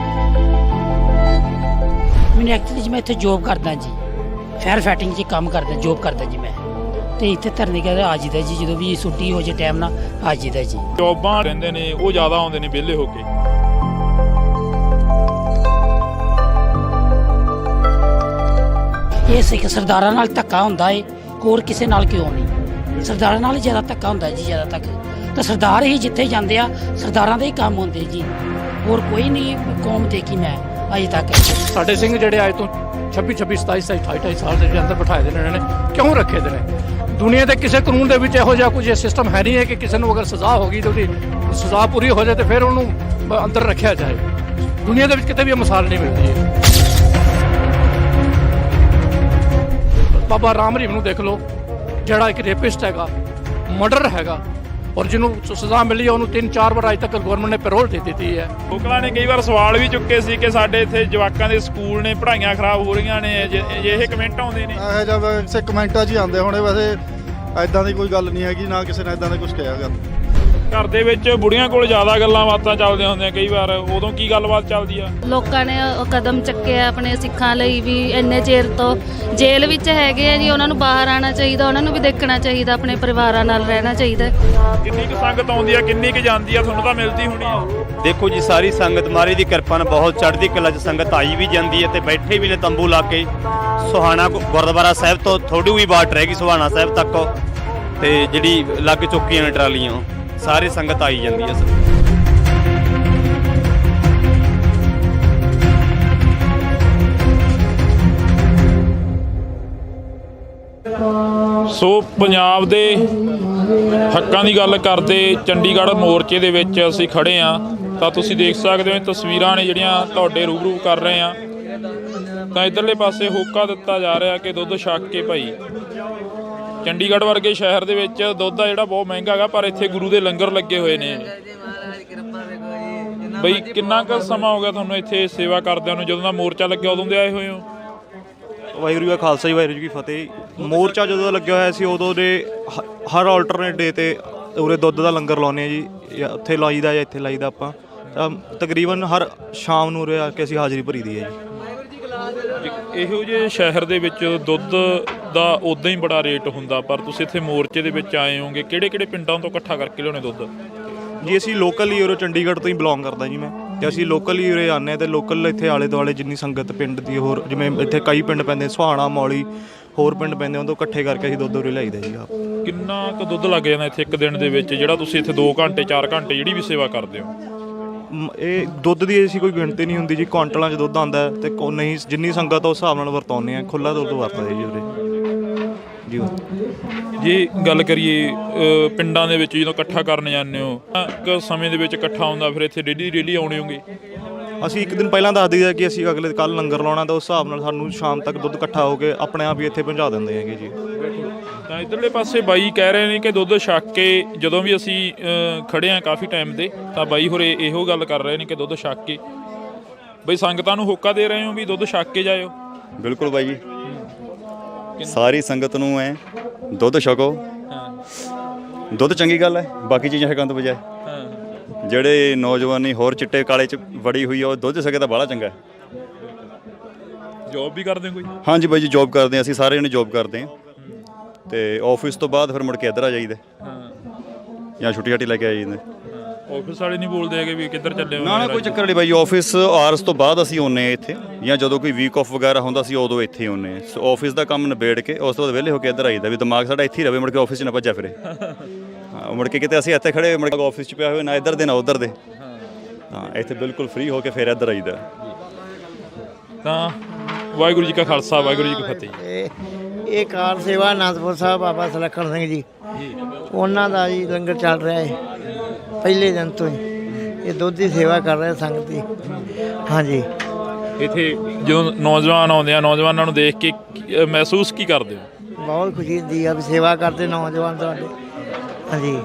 ਮੈਨੂੰ ਐਕਚੁਅਲੀ ਮੈਂ ਇੱਥੇ ਜੋਬ ਕਰਦਾ ਜੀ, ਫਾਇਰ ਫਾਈਟਿੰਗ 'ਚ ਕੰਮ ਕਰਦਾ, ਜੋਬ ਕਰਦਾ ਜੀ ਮੈਂ, ਤੇ ਇੱਥੇ ਧਰਨੇ ਕਹਿੰਦੇ ਆ ਜੀਦਾ ਜੀ, ਜਦੋਂ ਵੀ ਛੁੱਟੀ ਹੋ ਜੇ ਟਾਈਮ ਨਾਲ ਆ ਜੀਦਾ ਜੀ। ਜੋਬਾਂ ਰਹਿੰਦੇ ਨੇ ਉਹ ਜ਼ਿਆਦਾ ਆਉਂਦੇ ਨੇ ਵਿਹਲੇ ਹੋ ਕੇ। ਇਹ ਸਿੱਖ ਸਰਦਾਰਾਂ ਨਾਲ ਧੱਕਾ ਹੁੰਦਾ ਏ, ਹੋਰ ਕਿਸੇ ਨਾਲ ਕਿਉਂ ਨਹੀਂ? ਸਰਦਾਰਾਂ ਨਾਲ ਹੀ ਜ਼ਿਆਦਾ ਧੱਕਾ ਹੁੰਦਾ ਜੀ, ਜ਼ਿਆਦਾ ਤੱਕ ਤਾਂ ਸਰਦਾਰ ਹੀ ਜਿੱਥੇ ਜਾਂਦੇ ਆ ਸਰਦਾਰਾਂ ਦੇ ਹੀ ਕੰਮ ਹੁੰਦੇ ਜੀ, ਹੋਰ ਕੋਈ ਨਹੀਂ ਕੌਮ ਦੇਖੀ ਮੈਂ ਅਜੇ ਤੱਕ। ਸਾਡੇ ਸਿੰਘ ਜਿਹੜੇ ਅੱਜ ਤੋਂ 26 27 28 ਸਾਲ ਦੇ ਅੰਦਰ ਬਿਠਾਏ ਦੇ ਨੇ, ਇਹਨਾਂ ਨੇ ਕਿਉਂ ਰੱਖੇ ਦੇ ਨੇ? ਦੁਨੀਆ ਦੇ ਕਿਸੇ ਕਾਨੂੰਨ ਦੇ ਵਿੱਚ ਇਹੋ ਜਿਹਾ ਕੁਝ ਸਿਸਟਮ ਹੈ ਨਹੀਂ ਹੈ ਕਿ ਕਿਸੇ ਨੂੰ ਅਗਰ ਸਜ਼ਾ ਹੋ ਗਈ ਤਾਂ ਉਹਦੀ ਸਜ਼ਾ ਪੂਰੀ ਹੋ ਜਾਏ ਤੇ ਫਿਰ ਉਹਨੂੰ ਅੰਦਰ ਰੱਖਿਆ ਜਾਏ। ਦੁਨੀਆ ਦੇ ਵਿੱਚ ਕਿਤੇ ਵੀ ਇਹ ਮਿਸਾਲ ਨਹੀਂ ਮਿਲਦੀ ਹੈ। ਬਾਬਾ ਰਾਮ ਰਹੀਮ ਨੂੰ ਦੇਖ ਲਓ, ਜਿਹੜਾ ਇੱਕ ਰੇਪਿਸਟ ਹੈਗਾ, ਮਰਡਰ ਹੈਗਾ, ਔਰ ਜਿਹਨੂੰ ਸਜ਼ਾ ਮਿਲੀ ਉਹਨੂੰ 3-4 ਵਾਰ ਅਜੇ ਤੱਕ ਗਵਰਨਮੈਂਟ ਨੇ ਪੈਰੋਲ ਦੇ ਦਿੱਤੀ ਹੈ। ਲੋਕਾਂ ਨੇ ਕਈ ਵਾਰ ਸਵਾਲ ਵੀ ਚੁੱਕੇ ਸੀ ਕਿ ਸਾਡੇ ਇੱਥੇ ਜਵਾਕਾਂ ਦੇ ਸਕੂਲ ਨੇ, ਪੜ੍ਹਾਈਆਂ ਖਰਾਬ ਹੋ ਰਹੀਆਂ ਨੇ, ਇਹ ਕਮੈਂਟ ਆਉਂਦੇ ਨੇ। ਇਹੋ ਜਿਹਾ ਵੈਸੇ ਕਮੈਂਟਾਂ 'ਚ ਹੀ ਆਉਂਦੇ ਹੋਣੇ, ਵੈਸੇ ਐਦਾਂ ਦੀ ਕੋਈ ਗੱਲ ਨਹੀਂ ਹੈਗੀ, ਨਾ ਕਿਸੇ ਨੇ ਐਦਾਂ ਦਾ ਕੁਝ ਕਿਹਾ ਗਾ। ਘਰ ਦੇ ਵਿੱਚ ਬੁੜੀਆਂ ਕੋਲ ਜ਼ਿਆਦਾ ਗੱਲਾਂ ਬਾਤਾਂ ਚੱਲਦੀਆਂ ਹੁੰਦੀਆਂ ਕਈ ਵਾਰ, ਉਦੋਂ ਕੀ ਗੱਲਬਾਤ ਚੱਲਦੀ ਆ? ਲੋਕਾਂ ਨੇ ਉਹ ਕਦਮ ਚੱਕਿਆ ਆਪਣੇ ਸਿੱਖਾਂ ਲਈ ਵੀ, ਇੰਨੇ ਚਿਰ ਤੋਂ ਜੇਲ੍ਹ ਵਿੱਚ ਹੈਗੇ ਆ ਜੀ, ਉਹਨਾਂ ਨੂੰ ਬਾਹਰ ਆਉਣਾ ਚਾਹੀਦਾ, ਉਹਨਾਂ ਨੂੰ ਵੀ ਦੇਖਣਾ ਚਾਹੀਦਾ, ਆਪਣੇ ਪਰਿਵਾਰਾਂ ਨਾਲ ਰਹਿਣਾ ਚਾਹੀਦਾ। ਕਿੰਨੀ ਕੁ ਸੰਗਤ ਆਉਂਦੀ ਆ, ਕਿੰਨੀ ਕੁ ਜਾਂਦੀ ਆ? ਤੁਹਾਨੂੰ ਤਾਂ ਮਿਲਦੀ ਹੋਣੀ ਆ। ਦੇਖੋ ਜੀ, ਸਾਰੀ ਸੰਗਤ ਮਹਾਰਾਜ ਦੀ ਕਿਰਪਾ ਨਾਲ ਬਹੁਤ ਚੜ੍ਹਦੀ ਕਲਾ 'ਚ ਸੰਗਤ ਆਈ ਵੀ ਜਾਂਦੀ ਹੈ ਤੇ ਬੈਠੇ ਵੀ ਨੇ ਤੰਬੂ ਲਾ ਕੇ। ਸੁਹਾਣਾ ਗੁਰਦੁਆਰਾ ਸਾਹਿਬ ਤੋਂ ਥੋੜੀ ਵੀ ਬਾਟ ਰਹਿ ਗਈ ਸੁਹਾਣਾ ਸਾਹਿਬ ਤੱਕ, ਤੇ ਜਿਹੜੀ ਲੱਗ ਚੁੱਕੀਆਂ ਨੇ ਟਰਾਲੀਆਂ, ਸਾਰੀ ਸੰਗਤ ਆਈ ਜਾਂਦੀ ਹੈ। ਸੋ ਪੰਜਾਬ ਦੇ ਹੱਕਾਂ ਦੀ ਗੱਲ ਕਰਦੇ ਚੰਡੀਗੜ੍ਹ ਮੋਰਚੇ ਦੇ ਵਿੱਚ ਅਸੀਂ ਖੜੇ ਆ, ਤਾਂ ਤੁਸੀਂ ਦੇਖ ਸਕਦੇ ਹੋ ਇਹ ਤਸਵੀਰਾਂ ਨੇ ਜਿਹੜੀਆਂ ਤੁਹਾਡੇ ਰੂਬਰੂ ਕਰ ਰਹੇ ਆ। ਤਾਂ ਇਧਰਲੇ ਪਾਸੇ ਹੋਕਾ ਦਿੱਤਾ ਜਾ ਰਿਹਾ ਕਿ ਦੁੱਧ ਛਕ ਕੇ ਭਾਈ। ਚੰਡੀਗੜ੍ਹ ਵਰਗੇ ਸ਼ਹਿਰ ਦੇ ਵਿੱਚ ਦੁੱਧ ਆ ਜਿਹੜਾ ਬਹੁਤ ਮਹਿੰਗਾ ਹੈਗਾ, ਪਰ ਇੱਥੇ ਗੁਰੂ ਦੇ ਲੰਗਰ ਲੱਗੇ ਹੋਏ ਨੇ। ਬਈ ਕਿੰਨਾ ਕੁ ਸਮਾਂ ਹੋ ਗਿਆ ਤੁਹਾਨੂੰ ਇੱਥੇ ਸੇਵਾ ਕਰਦਿਆਂ ਨੂੰ? ਜਦੋਂ ਦਾ ਮੋਰਚਾ ਲੱਗਿਆ ਉਦੋਂ ਦੇ ਆਏ ਹੋਏ ਹੋ? ਵਾਹਿਗੁਰੂ ਜੀ ਕਾ ਖਾਲਸਾ ਜੀ, ਵਾਹਿਗੁਰੂ ਜੀ ਕੀ ਫਤਿਹ। ਮੋਰਚਾ ਜਦੋਂ ਲੱਗਿਆ ਹੋਇਆ ਸੀ ਉਦੋਂ ਦੇ ਹਰ ਆਲਟਰਨੇਟ ਡੇ ਤੇ ਉਰੇ ਦੁੱਧ ਦਾ ਲੰਗਰ ਲਾਉਂਦੇ ਆ ਜੀ, ਜਾਂ ਉੱਥੇ ਲਾਈਦਾ ਜਾਂ ਇੱਥੇ ਲਾਈਦਾ ਆਪਾਂ। ਤਾਂ ਤਕਰੀਬਨ ਹਰ ਸ਼ਾਮ ਨੂੰ ਉਰੇ ਆ ਕੇ ਅਸੀਂ ਹਾਜ਼ਰੀ ਭਰੀ ਦੀ ਹੈ ਜੀ। ਇਹੋ ਜਿਹੇ ਸ਼ਹਿਰ ਦੇ ਵਿੱਚ ਦੁੱਧ ਦਾ ਉਦਾਂ ਹੀ ਬੜਾ ਰੇਟ ਹੁੰਦਾ, ਪਰ ਤੁਸੀਂ ਇੱਥੇ ਮੋਰਚੇ ਦੇ ਵਿੱਚ ਆਏ ਹੋਗੇ, ਕਿਹੜੇ ਕਿਹੜੇ ਪਿੰਡਾਂ ਤੋਂ ਇਕੱਠਾ ਕਰਕੇ ਲਿਆਉਣੇ ਦੁੱਧ? ਜੀ ਅਸੀਂ ਲੋਕਲ ਹੀ ਉਰੇ ਚੰਡੀਗੜ੍ਹ ਤੋਂ ਹੀ ਬਿਲੋਂਗ ਕਰਦਾ ਜੀ ਮੈਂ, ਤੇ ਅਸੀਂ ਲੋਕਲ ਹੀ ਉਰੇ ਆਉਂਦੇ ਹਾਂ ਤੇ ਲੋਕਲ ਇੱਥੇ ਆਲੇ ਦੁਆਲੇ ਜਿੰਨੀ ਸੰਗਤ ਪਿੰਡ ਦੀ, ਹੋਰ ਜਿਵੇਂ ਇੱਥੇ ਕਈ ਪਿੰਡ ਪੈਂਦੇ, ਸੁਹਾਣਾ, ਮੌਲੀ, ਹੋਰ ਪਿੰਡ ਪੈਂਦੇ, ਉਦੋਂ ਇਕੱਠੇ ਕਰਕੇ ਅਸੀਂ ਦੁੱਧ ਉਰੇ ਲਿਆਈਦਾ ਜੀ ਆਪ। ਕਿੰਨਾ ਕੁ ਦੁੱਧ ਲੱਗ ਜਾਂਦਾ ਇੱਥੇ ਇੱਕ ਦਿਨ ਦੇ ਵਿੱਚ, ਜਿਹੜਾ ਤੁਸੀਂ ਇੱਥੇ 2 ਘੰਟੇ 4 ਘੰਟੇ ਜਿਹੜੀ ਵੀ ਸੇਵਾ ਕਰਦੇ ਹੋ? ਇਹ ਦੁੱਧ ਦੀ ਅਸੀਂ ਕੋਈ ਗਿਣਤੀ ਨਹੀਂ ਹੁੰਦੀ ਜੀ, ਕੁਆਂਟਲਾਂ 'ਚ ਦੁੱਧ ਆਉਂਦਾ ਤੇ ਨਹੀਂ ਜਿੰਨੀ ਸੰਗਤ ਉਸ ਹਿਸਾਬ ਨਾਲ ਵਰਤਾਉਂਦੇ ਆ, ਖੁੱਲ੍ਹਾ ਦੁੱਧ ਵਰਤਦੇ ਜੀ ਉਰੇ ਜੀ। ਜੇ ਗੱਲ ਕਰੀਏ ਪਿੰਡਾਂ ਦੇ ਵਿੱਚ ਜਦੋਂ ਇਕੱਠਾ ਕਰਨ ਜਾਂਦੇ ਹੋ, ਇੱਕ ਸਮੇਂ ਦੇ ਵਿੱਚ ਇਕੱਠਾ ਹੁੰਦਾ, ਫਿਰ ਇੱਥੇ ਡੇਲੀ ਆਉਣੇ ਹੋਗੇ? ਅਸੀਂ ਇੱਕ ਦਿਨ ਪਹਿਲਾਂ ਦੱਸ ਦਈਦਾ ਕਿ ਅਸੀਂ ਅਗਲੇ ਕੱਲ੍ਹ ਲੰਗਰ ਲਾਉਣਾ, ਤਾਂ ਉਸ ਹਿਸਾਬ ਨਾਲ ਸਾਨੂੰ ਸ਼ਾਮ ਤੱਕ ਦੁੱਧ ਇਕੱਠਾ ਹੋ ਕੇ ਆਪਣੇ ਆਪ ਹੀ ਇੱਥੇ ਪਹੁੰਚਾ ਦਿੰਦੇ ਹੈਗੇ ਜੀ। ਤਾਂ ਇੱਧਰਲੇ ਪਾਸੇ ਬਾਈ ਕਹਿ ਰਹੇ ਨੇ ਕਿ ਦੁੱਧ ਛਕ ਕੇ, ਜਦੋਂ ਵੀ ਅਸੀਂ ਖੜੇ ਹਾਂ ਕਾਫੀ ਟਾਈਮ ਦੇ, ਤਾਂ ਬਾਈ ਹੋਰੇ ਇਹੋ ਗੱਲ ਕਰ ਰਹੇ ਨੇ ਕਿ ਦੁੱਧ ਛਕ ਕੇ ਬਈ ਸੰਗਤਾਂ ਨੂੰ ਹੋਕਾ ਦੇ ਰਹੇ ਹੋ ਵੀ ਦੁੱਧ ਛਕ ਕੇ ਜਾਇਓ। ਬਿਲਕੁਲ ਬਾਈ ਜੀ, ਸਾਰੀ ਸੰਗਤ ਨੂੰ ਐ ਦੁੱਧ ਛਕੋ। ਦੁੱਧ ਚੰਗੀ ਗੱਲ ਹੈ, ਬਾਕੀ ਚੀਜ਼ਾਂ ਛਕਣ ਤੋਂ ਬਜਾਏ। ਜਿਹੜੇ ਨੌਜਵਾਨੀ ਹੋਰ ਚਿੱਟੇ ਕਾਲੇ 'ਚ ਵੜੀ ਹੋਈ ਆ, ਉਹ ਦੁੱਧ ਛਕੇ ਤਾਂ ਬੜਾ ਚੰਗਾ। ਜੋਬ ਵੀ ਕਰਦੇ ਕੋਈ? ਹਾਂਜੀ ਬਾਈ ਜੀ, ਜੋਬ ਕਰਦੇ ਹਾਂ ਅਸੀਂ, ਸਾਰੇ ਜਣੇ ਜੋਬ ਕਰਦੇ ਹਾਂ, ਤੇ ਆਫਿਸ ਤੋਂ ਬਾਅਦ ਫਿਰ ਮੁੜ ਕੇ ਇੱਧਰ ਆ ਜਾਈਦਾ, ਜਾਂ ਛੁੱਟੀ ਛਾਟੀ ਲੈ ਕੇ ਆ ਜਾਂਦੇ। ਆਫਿਸ ਵਾਲੇ ਨਹੀਂ ਬੋਲਦੇ ਹੈਗੇ ਵੀ ਕਿੱਧਰ ਚੱਲੇ ਨਾ ਕੋਈ ਚੱਕਰ ਨਹੀਂ ਬਾਈ। ਆਫਿਸ ਆਵਰਸ ਤੋਂ ਬਾਅਦ ਅਸੀਂ ਆਉਂਦੇ ਹਾਂ ਇੱਥੇ, ਜਾਂ ਜਦੋਂ ਕੋਈ ਵੀਕ ਆਫ ਵਗੈਰਾ ਹੁੰਦਾ ਸੀ ਉਦੋਂ ਇੱਥੇ ਹੀ ਆਉਂਦੇ ਹਾਂ। ਆਫਿਸ ਦਾ ਕੰਮ ਨਿਬੇੜ ਕੇ ਉਸ ਤੋਂ ਬਾਅਦ ਵਿਹਲੇ ਹੋ ਕੇ ਇੱਧਰ ਆਈਦਾ ਵੀ ਦਿਮਾਗ ਸਾਡਾ ਇੱਥੇ ਹੀ ਰਵੇ, ਮੁੜ ਕੇ ਆਫਿਸ 'ਚ ਨਾ ਭੱਜਿਆ ਫਿਰੇ। ਹਾਂ, ਮੁੜ ਕੇ ਕਿਤੇ ਅਸੀਂ ਇੱਥੇ ਖੜੇ ਮੁੜ ਕੇ ਆਫਿਸ 'ਚ ਪਿਆ ਹੋਵੇ ਨਾ ਇੱਧਰ ਦੇ ਨਾ ਉੱਧਰ ਦੇ। ਹਾਂ, ਇੱਥੇ ਬਿਲਕੁਲ ਫ੍ਰੀ ਹੋ ਕੇ ਫਿਰ ਇੱਧਰ ਆਈਦਾ। ਤਾਂ ਵਾਹਿਗੁਰੂ ਜੀ ਕਾ ਖਾਲਸਾ ਵਾਹਿਗੁਰੂ ਜੀ ਕੀ ਫਤਿਹ। ਇਹ ਕਾਰ ਸੇਵਾ ਅਨੰਦਪੁਰ ਸਾਹਿਬ ਬਾਬਾ ਸੁਲੱਖਣ ਸਿੰਘ ਜੀ ਉਹਨਾਂ ਦਾ ਜੀ ਲੰਗਰ ਚੱਲ ਰਿਹਾ ਹੈ ਪਹਿਲੇ ਦਿਨ ਤੋਂ ਹੀ। ਇਹ ਦੁੱਧ ਦੀ ਸੇਵਾ ਕਰ ਰਹੇ ਸੰਗਤ ਦੀ। ਹਾਂਜੀ, ਇੱਥੇ ਜਦੋਂ ਨੌਜਵਾਨ ਆਉਂਦੇ ਆ, ਨੌਜਵਾਨਾਂ ਨੂੰ ਦੇਖ ਕੇ ਮਹਿਸੂਸ ਕੀ ਕਰਦੇ ਹੋ? ਬਹੁਤ ਖੁਸ਼ੀ ਹੁੰਦੀ ਆ ਵੀ ਸੇਵਾ ਕਰਦੇ ਨੌਜਵਾਨ ਤੁਹਾਡੇ। ਹਾਂਜੀ,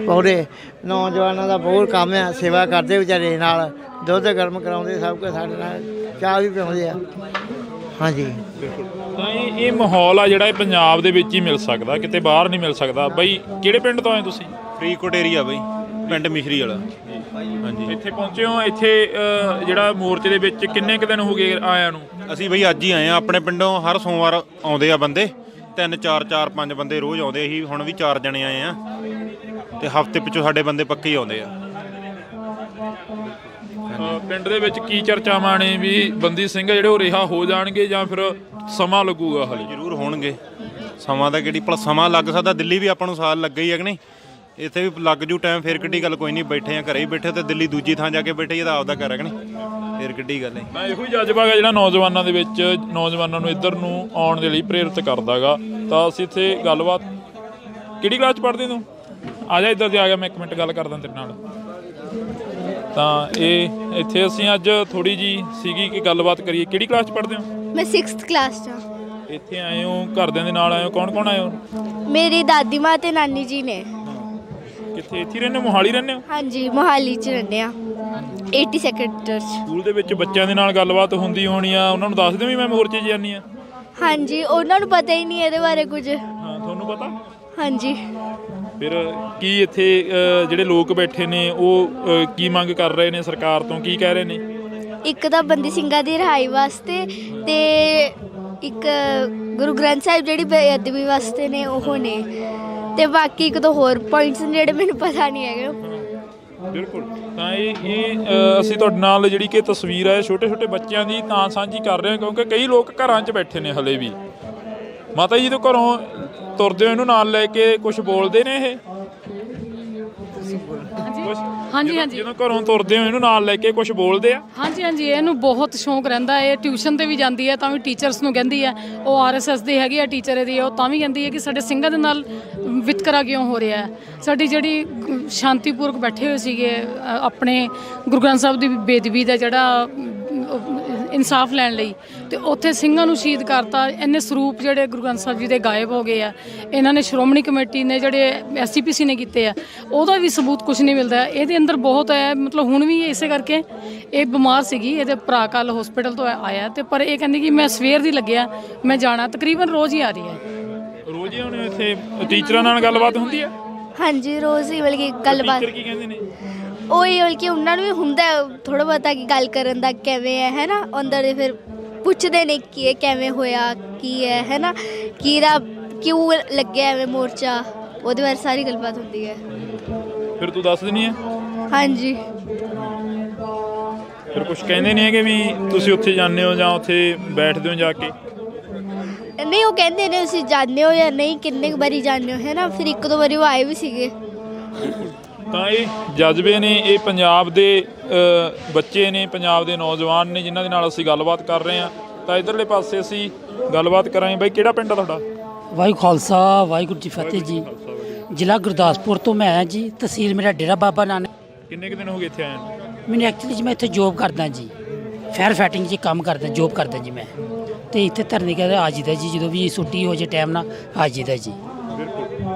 ਪੂਰੇ ਨੌਜਵਾਨਾਂ ਦਾ ਬਹੁਤ ਕੰਮ ਆ, ਸੇਵਾ ਕਰਦੇ ਵਿਚਾਰੇ ਨਾਲ ਦੁੱਧ ਗਰਮ ਕਰਾਉਂਦੇ, ਸਭ ਕੁਝ ਸਾਡੇ ਨਾਲ ਚਾਹ ਵੀ ਪਿਆਉਂਦੇ ਆ। ਹਾਂਜੀ, ਤਾਂ ਇਹ ਮਾਹੌਲ ਆ ਜਿਹੜਾ ਇਹ ਪੰਜਾਬ ਦੇ ਵਿੱਚ ਹੀ ਮਿਲ ਸਕਦਾ, ਕਿਤੇ ਬਾਹਰ ਨਹੀਂ ਮਿਲ ਸਕਦਾ। ਬਈ ਕਿਹੜੇ ਪਿੰਡ ਤੋਂ ਆਏ ਤੁਸੀਂ? ਫਰੀਦਕੋਟ ਏਰੀਆ ਬਈ, ਪਿੰਡ ਮਿਸ਼ਰੀ ਵਾਲਾ। ਹਾਂਜੀ, ਇੱਥੇ ਪਹੁੰਚੇ ਹੋ। ਇੱਥੇ ਜਿਹੜਾ ਮੋਰਚੇ ਦੇ ਵਿੱਚ ਕਿੰਨੇ ਕੁ ਦਿਨ ਹੋ ਗਏ ਆਇਆਂ ਨੂੰ? ਅਸੀਂ ਬਈ ਅੱਜ ਹੀ ਆਏ ਆ। ਆਪਣੇ ਪਿੰਡੋਂ ਹਰ ਸੋਮਵਾਰ ਆਉਂਦੇ ਆ ਬੰਦੇ, 3 4 5 ਬੰਦੇ ਰੋਜ਼ ਆਉਂਦੇ। ਅਸੀਂ ਹੁਣ ਵੀ 4 ਜਣੇ ਆਏ ਆ ਤੇ ਹਫ਼ਤੇ ਪਿੱਛੋਂ ਸਾਡੇ ਬੰਦੇ ਪੱਕੇ ਹੀ ਆਉਂਦੇ ਆ। ਪਿੰਡ ਦੇ ਵਿੱਚ ਕੀ ਚਰਚਾਵਾਂ ਨੇ ਵੀ ਬੰਦੀ ਸਿੰਘ ਜਿਹੜੇ ਉਹ ਰਿਹਾ ਹੋ ਜਾਣਗੇ ਜਾਂ ਫਿਰ ਸਮਾਂ ਲੱਗੂਗਾ? ਹਾਲੇ ਜ਼ਰੂਰ ਹੋਣਗੇ। ਸਮਾਂ ਦਾ ਕਿਹੜੀ ਭਲਾ ਸਮਾਂ ਲੱਗ ਸਕਦਾ। ਦਿੱਲੀ ਵੀ ਆਪਾਂ ਨੂੰ ਸਾਲ ਲੱਗਾ ਹੀ ਹੈ ਕਿ ਨਹੀਂ, ਇੱਥੇ ਵੀ ਲੱਗ ਜੂ ਟਾਈਮ। ਫਿਰ ਕਿੱਡੀ ਗੱਲ, ਕੋਈ ਨਹੀਂ, ਬੈਠੇ ਆ ਘਰੇ ਹੀ ਬੈਠੇ ਤੇ ਦਿੱਲੀ ਦੂਜੀ ਥਾਂ ਜਾ ਕੇ ਬੈਠੇ, ਇਹਦਾ ਆਪਦਾ ਘਰ ਹੈ ਕਿ ਨਹੀਂ, ਫਿਰ ਕਿੱਡੀ ਗੱਲ ਹੈ। ਮੈਂ ਇਹੋ ਹੀ ਜਜ਼ਬਾ ਗਾ ਜਿਹੜਾ ਨੌਜਵਾਨਾਂ ਦੇ ਵਿੱਚ, ਨੌਜਵਾਨਾਂ ਨੂੰ ਇੱਧਰ ਨੂੰ ਆਉਣ ਦੇ ਲਈ ਪ੍ਰੇਰਿਤ ਕਰਦਾ ਗਾ। ਤਾਂ ਅਸੀਂ ਇੱਥੇ ਗੱਲਬਾਤ, ਕਿਹੜੀ ਕਲਾਸ 'ਚ ਪੜ੍ਹਦੇ ਤੂੰ? ਆ ਜਾ ਇੱਧਰ ਤੇ ਆ ਗਿਆ, ਮੈਂ 1 ਮਿੰਟ ਗੱਲ ਕਰਦਾ ਤੇਰੇ ਨਾਲ। ਤਾਂ ਇਹ ਇੱਥੇ ਅਸੀਂ ਅੱਜ ਥੋੜੀ ਜੀ ਸੀਗੀ ਕਿ ਗੱਲਬਾਤ ਕਰੀਏ। ਕਿਹੜੀ ਕਲਾਸ 'ਚ ਪੜ੍ਹਦੇ ਹੋ? ਮੈਂ 6th ਕਲਾਸ 'ਚ ਹਾਂ। ਇੱਥੇ ਆਏ ਹੋ, ਘਰਦਿਆਂ ਦੇ ਨਾਲ ਆਏ ਹੋ? ਕੌਣ ਕੌਣ ਆਏ ਹੋ? ਮੇਰੀ ਦਾਦੀ ਮਾਂ ਤੇ ਨਾਨੀ ਜੀ ਨੇ। ਕਿੱਥੇ ਇੱਥੇ ਰਹਿੰਦੇ ਹੋ? ਮੋਹਾਲੀ ਰਹਿੰਦੇ ਹੋ? ਹਾਂਜੀ, ਮੋਹਾਲੀ 'ਚ ਰਹਿੰਦੇ ਆ, 80 ਸੈਕਟਰ 'ਚ। ਸਕੂਲ ਦੇ ਵਿੱਚ ਬੱਚਿਆਂ ਦੇ ਨਾਲ ਗੱਲਬਾਤ ਹੁੰਦੀ ਹੋਣੀ ਆ, ਉਹਨਾਂ ਨੂੰ ਦੱਸ ਦਿਓ ਵੀ ਮੈਂ ਮੋਰਚੇ 'ਚ ਜਾਂਦੀ ਆ? ਹਾਂਜੀ, ਉਹਨਾਂ ਨੂੰ ਪਤਾ ਹੀ ਨਹੀਂ ਇਹਦੇ ਬਾਰੇ ਕੁਝ। ਹਾਂ, ਤੁਹਾਨੂੰ ਪਤਾ? ਹਾਂਜੀ। ਫਿਰ ਕੀ ਇੱਥੇ ਜਿਹੜੇ ਲੋਕ ਬੈਠੇ ਨੇ ਉਹ ਕੀ ਮੰਗ ਕਰ ਰਹੇ ਨੇ ਸਰਕਾਰ ਤੋਂ, ਕੀ ਕਹਿ ਰਹੇ ਨੇ? ਇੱਕ ਤਾਂ ਬੰਦੀ ਸਿੰਘਾਂ ਦੀ ਰਿਹਾਈ ਵਾਸਤੇ ਤੇ ਇੱਕ ਗੁਰੂ ਗ੍ਰੰਥ ਸਾਹਿਬ ਜਿਹੜੀ ਬੇਅਦਬੀ ਵਾਸਤੇ ਨੇ ਉਹ ਨੇ, ਤੇ ਬਾਕੀ ਇੱਕ ਦੋ ਹੋਰ ਪੁਆਇੰਟਸ ਨੇ ਜਿਹੜੇ ਮੈਨੂੰ ਪਤਾ ਨਹੀਂ ਹੈਗੇ। ਬਿਲਕੁਲ। ਤਾਂ ਇਹ ਅਸੀਂ ਤੁਹਾਡੇ ਨਾਲ ਜਿਹੜੀ ਕਿ ਤਸਵੀਰ ਹੈ ਛੋਟੇ ਛੋਟੇ ਬੱਚਿਆਂ ਦੀ ਤਾਂ ਸਾਂਝੀ ਕਰ ਰਹੇ ਹਾਂ, ਕਿਉਂਕਿ ਕਈ ਲੋਕ ਘਰਾਂ 'ਚ ਬੈਠੇ ਨੇ ਹਲੇ ਵੀ। ਮਾਤਾ ਜੀ ਤੋਂ ਘਰੋਂ ਤੁਰਦੇ ਹੋ ਇਹਨੂੰ ਨਾਲ ਲੈ ਕੇ ਕੁਝ ਬੋਲਦੇ ਨੇ ਇਹ? ਹਾਂਜੀ ਹਾਂਜੀ, ਜਦੋਂ ਘਰੋਂ ਤੁਰਦੇ ਹੋ ਇਹਨੂੰ ਨਾਲ ਲੈ ਕੇ ਕੁਝ ਬੋਲਦੇ ਆ? ਹਾਂਜੀ ਹਾਂਜੀ, ਇਹਨੂੰ ਬਹੁਤ ਸ਼ੌਂਕ ਰਹਿੰਦਾ ਹੈ। ਟਿਊਸ਼ਨ ਤੇ ਵੀ ਜਾਂਦੀ ਹੈ ਤਾਂ ਵੀ ਟੀਚਰਸ ਨੂੰ ਕਹਿੰਦੀ ਹੈ, ਉਹ ਆਰਐਸਐਸ ਦੇ ਹੈਗੀ ਆ ਟੀਚਰ ਇਹਦੀ, ਉਹ ਤਾਂ ਵੀ ਕਹਿੰਦੀ ਹੈ ਕਿ ਸਾਡੇ ਸਿੰਘਾਂ ਦੇ ਨਾਲ ਵਿਤਕਰਾ ਕਿਉਂ ਹੋ ਰਿਹਾ ਹੈ। ਸਾਡੀ ਜਿਹੜੀ ਸ਼ਾਂਤੀਪੂਰਵਕ ਬੈਠੇ ਹੋਏ ਸੀਗੇ ਆਪਣੇ ਗੁਰੂ ਗ੍ਰੰਥ ਸਾਹਿਬ ਦੀ ਬੇਦਬੀ ਦਾ ਜਿਹੜਾ ਇਨਸਾਫ ਲੈਣ ਲਈ, ਤੇ ਉੱਥੇ ਸਿੰਘਾਂ ਨੂੰ ਸ਼ਹੀਦ ਕਰਤਾ। ਇੰਨੇ ਸਰੂਪ ਜਿਹੜੇ ਗੁਰੂ ਗ੍ਰੰਥ ਸਾਹਿਬ ਜੀ ਦੇ ਗਾਇਬ ਹੋ ਗਏ ਆ। ਇਹਨਾਂ ਨੇ ਸ਼੍ਰੋਮਣੀ ਕਮੇਟੀ ਨੇ ਜਿਹੜੇ ਐਸਜੀਪੀਸੀ ਨੇ ਕੀਤੇ ਆ, ਉਹਦਾ ਵੀ ਸਬੂਤ ਕੁਝ ਨਹੀਂ ਮਿਲਦਾ। ਇਹਦੇ ਅੰਦਰ ਬਹੁਤ ਹੈ, ਮਤਲਬ ਹੁਣ ਵੀ ਇਸੇ ਕਰਕੇ ਇਹ ਬਿਮਾਰ ਸੀਗੀ। ਇਹਦੇ ਭਰਾ ਕੱਲ ਹਸਪੀਟਲ ਤੋਂ ਆਇਆ, ਤੇ ਪਰ ਇਹ ਕਹਿੰਦੀ ਕਿ ਮੈਂ ਸਵੇਰ ਦੀ ਲੱਗਿਆ, ਮੈਂ ਜਾਣਾ। ਤਕਰੀਬਨ ਰੋਜ਼ ਹੀ ਆ ਰਹੀ ਹੈ। ਰੋਜ਼ ਹੀ ਆਉਣੇ ਇੱਥੇ? ਟੀਚਰਾਂ ਨਾਲ ਗੱਲਬਾਤ ਹੁੰਦੀ ਹੈ? ਹਾਂਜੀ, ਰੋਜ਼ ਹੀ ਬਲਕਿ ਗੱਲਬਾਤ। ਟੀਚਰ ਕੀ ਕਹਿੰਦੇ ਨੇ? ਉਹ ਹੀ ਬਲਕਿ ਉਹਨਾਂ ਨੂੰ ਵੀ ਹੁੰਦਾ ਥੋੜ੍ਹਾ ਬਹੁਤਾ ਕਿ ਗੱਲ ਕਰਨ ਦਾ ਕਿਵੇਂ ਹੈ ਨਾ, ਅੰਦਰ ਦੇ ਫਿਰ ਪੁੱਛਦੇ ਨੇ ਕਿ ਇਹ ਕਿਵੇਂ ਹੋਇਆ, ਕੀ ਹੈ ਨਾ, ਕਿਉਂ ਲੱਗਿਆ ਐਵੇਂ ਮੋਰਚਾ, ਉਹਦੇ ਬਾਰੇ ਸਾਰੀ ਗੱਲਬਾਤ ਹੁੰਦੀ ਹੈ। ਫਿਰ ਤੂੰ ਦੱਸ ਦਿੰਦੀ ਹੈ? ਹਾਂਜੀ। ਫਿਰ ਕੁਝ ਕਹਿੰਦੇ ਨਹੀਂ ਹੈਗੇ ਵੀ ਤੁਸੀਂ ਉੱਥੇ ਜਾਂਦੇ ਹੋ ਜਾਂ ਉੱਥੇ ਬੈਠਦੇ ਹੋ ਜਾ ਕੇ? ਨਹੀਂ, ਉਹ ਕਹਿੰਦੇ ਨੇ ਤੁਸੀਂ ਜਾਂਦੇ ਹੋ ਜਾਂ ਨਹੀਂ, ਕਿੰਨੇ ਕੁ ਵਾਰੀ ਜਾਂਦੇ ਹੋ ਹੈ ਨਾ। ਫਿਰ 1-2 ਵਾਰੀ ਉਹ ਆਏ ਵੀ ਸੀਗੇ। ਤਾਂ ਇਹ ਜਜ਼ਬੇ ਨੇ, ਇਹ ਪੰਜਾਬ ਦੇ ਬੱਚੇ ਨੇ, ਪੰਜਾਬ ਦੇ ਨੌਜਵਾਨ ਨੇ ਜਿਨ੍ਹਾਂ ਦੇ ਨਾਲ ਅਸੀਂ ਗੱਲਬਾਤ ਕਰ ਰਹੇ ਹਾਂ। ਤਾਂ ਇਧਰਲੇ ਪਾਸੇ ਅਸੀਂ ਗੱਲਬਾਤ ਕਰਾਂਗੇ। ਬਾਈ ਕਿਹੜਾ ਪਿੰਡ ਆ ਤੁਹਾਡਾ? ਵਾਹਿਗੁਰੂ ਖਾਲਸਾ ਵਾਹਿਗੁਰੂ ਜੀ ਫਤਿਹ ਜੀ। ਜ਼ਿਲ੍ਹਾ ਗੁਰਦਾਸਪੁਰ ਤੋਂ ਮੈਂ ਹਾਂ ਜੀ, ਤਹਿਸੀਲ ਮੇਰਾ ਡੇਰਾ ਬਾਬਾ ਨਾਨਕ। ਕਿੰਨੇ ਕੁ ਦਿਨ ਹੋ ਗਏ ਇੱਥੇ ਆਇਆ ਨੂੰ? ਮੈਨੂੰ ਐਕਚੁਅਲੀ ਜੀ ਮੈਂ ਇੱਥੇ ਜੋਬ ਕਰਦਾ ਜੀ, ਫਾਇਰ ਫਾਈਟਿੰਗ 'ਚ ਕੰਮ ਕਰਦਾ, ਜੋਬ ਕਰਦਾ ਜੀ ਮੈਂ। ਤੇ ਇੱਥੇ ਧਰਨੇ ਕਰਦੇ ਆ ਜਾਈਦਾ ਜੀ, ਜਦੋਂ ਵੀ ਛੁੱਟੀ ਹੋ ਜੇ ਟਾਈਮ ਨਾਲ ਆ ਜਾਈਦਾ ਜੀ।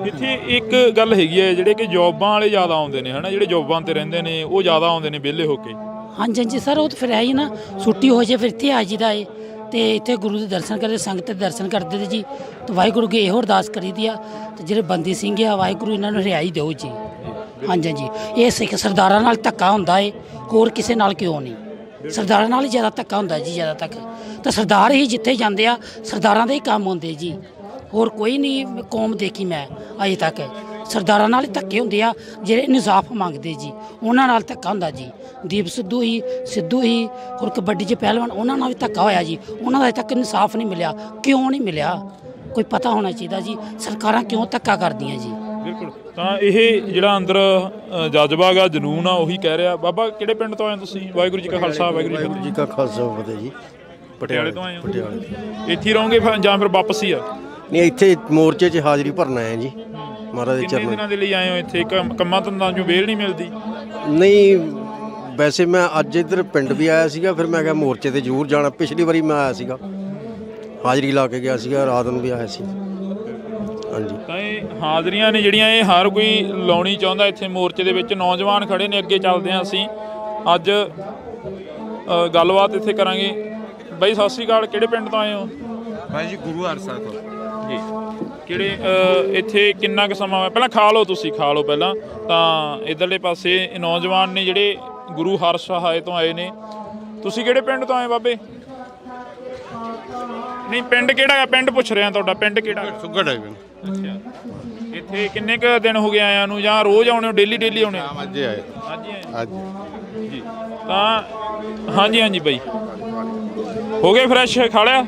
ਇੱਥੇ ਇੱਕ ਗੱਲ ਹੈਗੀ ਹੈ, ਜਿਹੜੇ ਕਿ ਜੋਬਾਂ ਵਾਲੇ ਜ਼ਿਆਦਾ ਆਉਂਦੇ ਨੇ ਹਨਾ, ਜਿਹੜੇ ਜੋਬਾਂ ਤੇ ਰਹਿੰਦੇ ਨੇ ਉਹ ਜ਼ਿਆਦਾ ਆਉਂਦੇ ਨੇ ਵਿਹਲੇ ਹੋ ਕੇ। ਹਾਂਜੀ ਹਾਂਜੀ ਸਰ, ਉਹ ਤਾਂ ਫਿਰ ਹੈ ਹੀ ਨਾ, ਛੁੱਟੀ ਹੋ ਜੇ ਫਿਰ ਇੱਥੇ ਆ ਜਾਈਦਾ ਏ। ਤੇ ਇੱਥੇ ਗੁਰੂ ਦੇ ਦਰਸ਼ਨ ਕਰਦੇ, ਸੰਗਤ ਦੇ ਦਰਸ਼ਨ ਕਰਦੇ ਜੀ। ਤੇ ਵਾਹਿਗੁਰੂ ਅੱਗੇ ਇਹੋ ਅਰਦਾਸ ਕਰੀਦੀ ਆ, ਤੇ ਜਿਹੜੇ ਬੰਦੀ ਸਿੰਘ ਆ ਵਾਹਿਗੁਰੂ ਇਹਨਾਂ ਨੂੰ ਰਿਹਾਈ ਦਿਓ ਜੀ। ਹਾਂਜੀ ਹਾਂਜੀ, ਇਹ ਸਿੱਖ ਸਰਦਾਰਾਂ ਨਾਲ ਧੱਕਾ ਹੁੰਦਾ ਏ, ਹੋਰ ਕਿਸੇ ਨਾਲ ਕਿਉਂ ਨਹੀਂ। ਸਰਦਾਰਾਂ ਨਾਲ ਹੀ ਜ਼ਿਆਦਾ ਧੱਕਾ ਹੁੰਦਾ ਜੀ, ਜ਼ਿਆਦਾ ਤੱਕ ਤਾਂ ਸਰਦਾਰ ਹੀ ਜਿੱਥੇ ਜਾਂਦੇ ਆ ਸਰਦਾਰਾਂ ਦੇ ਹੀ ਕੰਮ ਹੁੰਦੇ ਜੀ, ਹੋਰ ਕੋਈ ਨਹੀਂ ਕੌਮ ਦੇਖੀ ਮੈਂ ਅਜੇ ਤੱਕ। ਸਰਦਾਰਾਂ ਨਾਲ ਹੀ ਧੱਕੇ ਹੁੰਦੇ ਆ ਜਿਹੜੇ ਇਨਸਾਫ ਮੰਗਦੇ ਜੀ, ਉਹਨਾਂ ਨਾਲ ਧੱਕਾ ਹੁੰਦਾ ਜੀ। ਦੀਪ ਸਿੱਧੂ ਹੀ ਹੋਰ ਕਬੱਡੀ 'ਚ ਪਹਿਲਵਾਨ, ਉਹਨਾਂ ਨਾਲ ਵੀ ਧੱਕਾ ਹੋਇਆ ਜੀ, ਉਹਨਾਂ ਦਾ ਅਜੇ ਤੱਕ ਇਨਸਾਫ ਨਹੀਂ ਮਿਲਿਆ। ਕਿਉਂ ਨਹੀਂ ਮਿਲਿਆ? ਕੋਈ ਪਤਾ ਹੋਣਾ ਚਾਹੀਦਾ ਜੀ, ਸਰਕਾਰਾਂ ਕਿਉਂ ਧੱਕਾ ਕਰਦੀਆਂ ਜੀ। ਬਿਲਕੁਲ। ਤਾਂ ਇਹ ਜਿਹੜਾ ਅੰਦਰ ਜਜ਼ਬਾ ਗਾ, ਜਨੂਨ ਆ, ਉਹੀ ਕਹਿ ਰਿਹਾ। ਬਾਬਾ ਕਿਹੜੇ ਪਿੰਡ ਤੋਂ ਆਏ ਤੁਸੀਂ? ਵਾਹਿਗੁਰੂ ਜੀ ਕਾ ਖਾਲਸਾ ਵਾਹਿਗੁਰੂ ਜੀ ਕਾ ਖਾਲਸਾ ਫਤਿਹ ਜੀ। ਪਟਿਆਲੇ ਤੋਂ ਆਏ ਹੋ? ਪਟਿਆਲੇ। ਇੱਥੇ ਹੀ ਰਹੋਗੇ ਜਾਂ ਫਿਰ ਵਾਪਸ ਹੀ ਆ? ਨਹੀਂ, ਇੱਥੇ ਮੋਰਚੇ 'ਚ ਹਾਜ਼ਰੀ ਭਰਨ ਆਏ ਜੀ ਮਹਾਰਾਜ ਦੇ ਕਿੰਨੇ ਚਰਨਾਂ। ਦਿਨਾਂ ਦੇ ਲਈ ਆਏ ਹੋ ਇੱਥੇ? ਕੰਮਾਂ ਧੰਦਾਂ 'ਚੋਂ ਵੇਲ ਨਹੀਂ ਮਿਲਦੀ? ਨਹੀਂ, ਵੈਸੇ ਮੈਂ ਅੱਜ ਇੱਧਰ ਪਿੰਡ ਵੀ ਆਇਆ ਸੀਗਾ, ਫਿਰ ਮੈਂ ਕਿਹਾ ਮੋਰਚੇ ਤੇ ਜ਼ਰੂਰ ਜਾਣਾ। ਪਿਛਲੀ ਵਾਰੀ ਮੈਂ ਆਇਆ ਸੀਗਾ, ਹਾਜ਼ਰੀ ਲਾ ਕੇ ਗਿਆ ਸੀਗਾ, ਰਾਤ ਨੂੰ ਵੀ ਆਇਆ ਸੀ। ਹਾਂਜੀ। ਤਾਂ ਇਹ ਹਾਜ਼ਰੀਆਂ ਨੇ ਜਿਹੜੀਆਂ ਇਹ ਹਰ ਕੋਈ ਲਾਉਣੀ ਚਾਹੁੰਦਾ ਇੱਥੇ ਮੋਰਚੇ ਦੇ ਵਿੱਚ। ਨੌਜਵਾਨ ਖੜੇ ਨੇ, ਅੱਗੇ ਚੱਲਦੇ ਹਾਂ ਅਸੀਂ। ਅੱਜ ਗੱਲਬਾਤ ਇੱਥੇ ਕਰਾਂਗੇ। ਬਾਈ ਸਤਿ ਸ਼੍ਰੀ ਅਕਾਲ, ਕਿਹੜੇ ਪਿੰਡ ਤੋਂ ਆਏ ਹੋ? ਭਾਈ ਜੀ ਗੁਰੂ ਹਰਸਾ ਤੋਂ ਜੀ। ਕਿਹੜੇ ਇੱਥੇ ਕਿੰਨਾ ਕੁ ਸਮਾਂ ਹੋਇਆ? ਪਹਿਲਾਂ ਖਾ ਲਓ, ਤੁਸੀਂ ਖਾ ਲਓ ਪਹਿਲਾਂ। ਤਾਂ ਇੱਧਰਲੇ ਪਾਸੇ ਨੌਜਵਾਨ ਨੇ ਜਿਹੜੇ ਗੁਰੂ ਹਰਸਹਾਏ ਤੋਂ ਆਏ ਨੇ। ਤੁਸੀਂ ਕਿਹੜੇ ਪਿੰਡ ਤੋਂ ਆਏ ਬਾਬੇ? ਨਹੀਂ, ਪਿੰਡ ਕਿਹੜਾ? ਪਿੰਡ ਪੁੱਛ ਰਿਹਾ ਤੁਹਾਡਾ, ਪਿੰਡ ਕਿਹੜਾ? ਸੁਗੜ ਹੈ। ਅੱਛਾ, ਇੱਥੇ ਕਿੰਨੇ ਕੁ ਦਿਨ ਹੋ ਗਏ ਆਇਆਂ ਨੂੰ, ਜਾਂ ਰੋਜ਼ ਆਉਣੇ ਹੋ? ਡੇਲੀ ਆਉਣੇ ਹੋ? ਅੱਜ ਆਏ। ਅੱਜ ਜੀ। ਤਾਂ ਹਾਂਜੀ ਬਾਈ, ਹੋ ਗਏ ਫਰੈਸ਼? ਖਾ ਲਿਆ?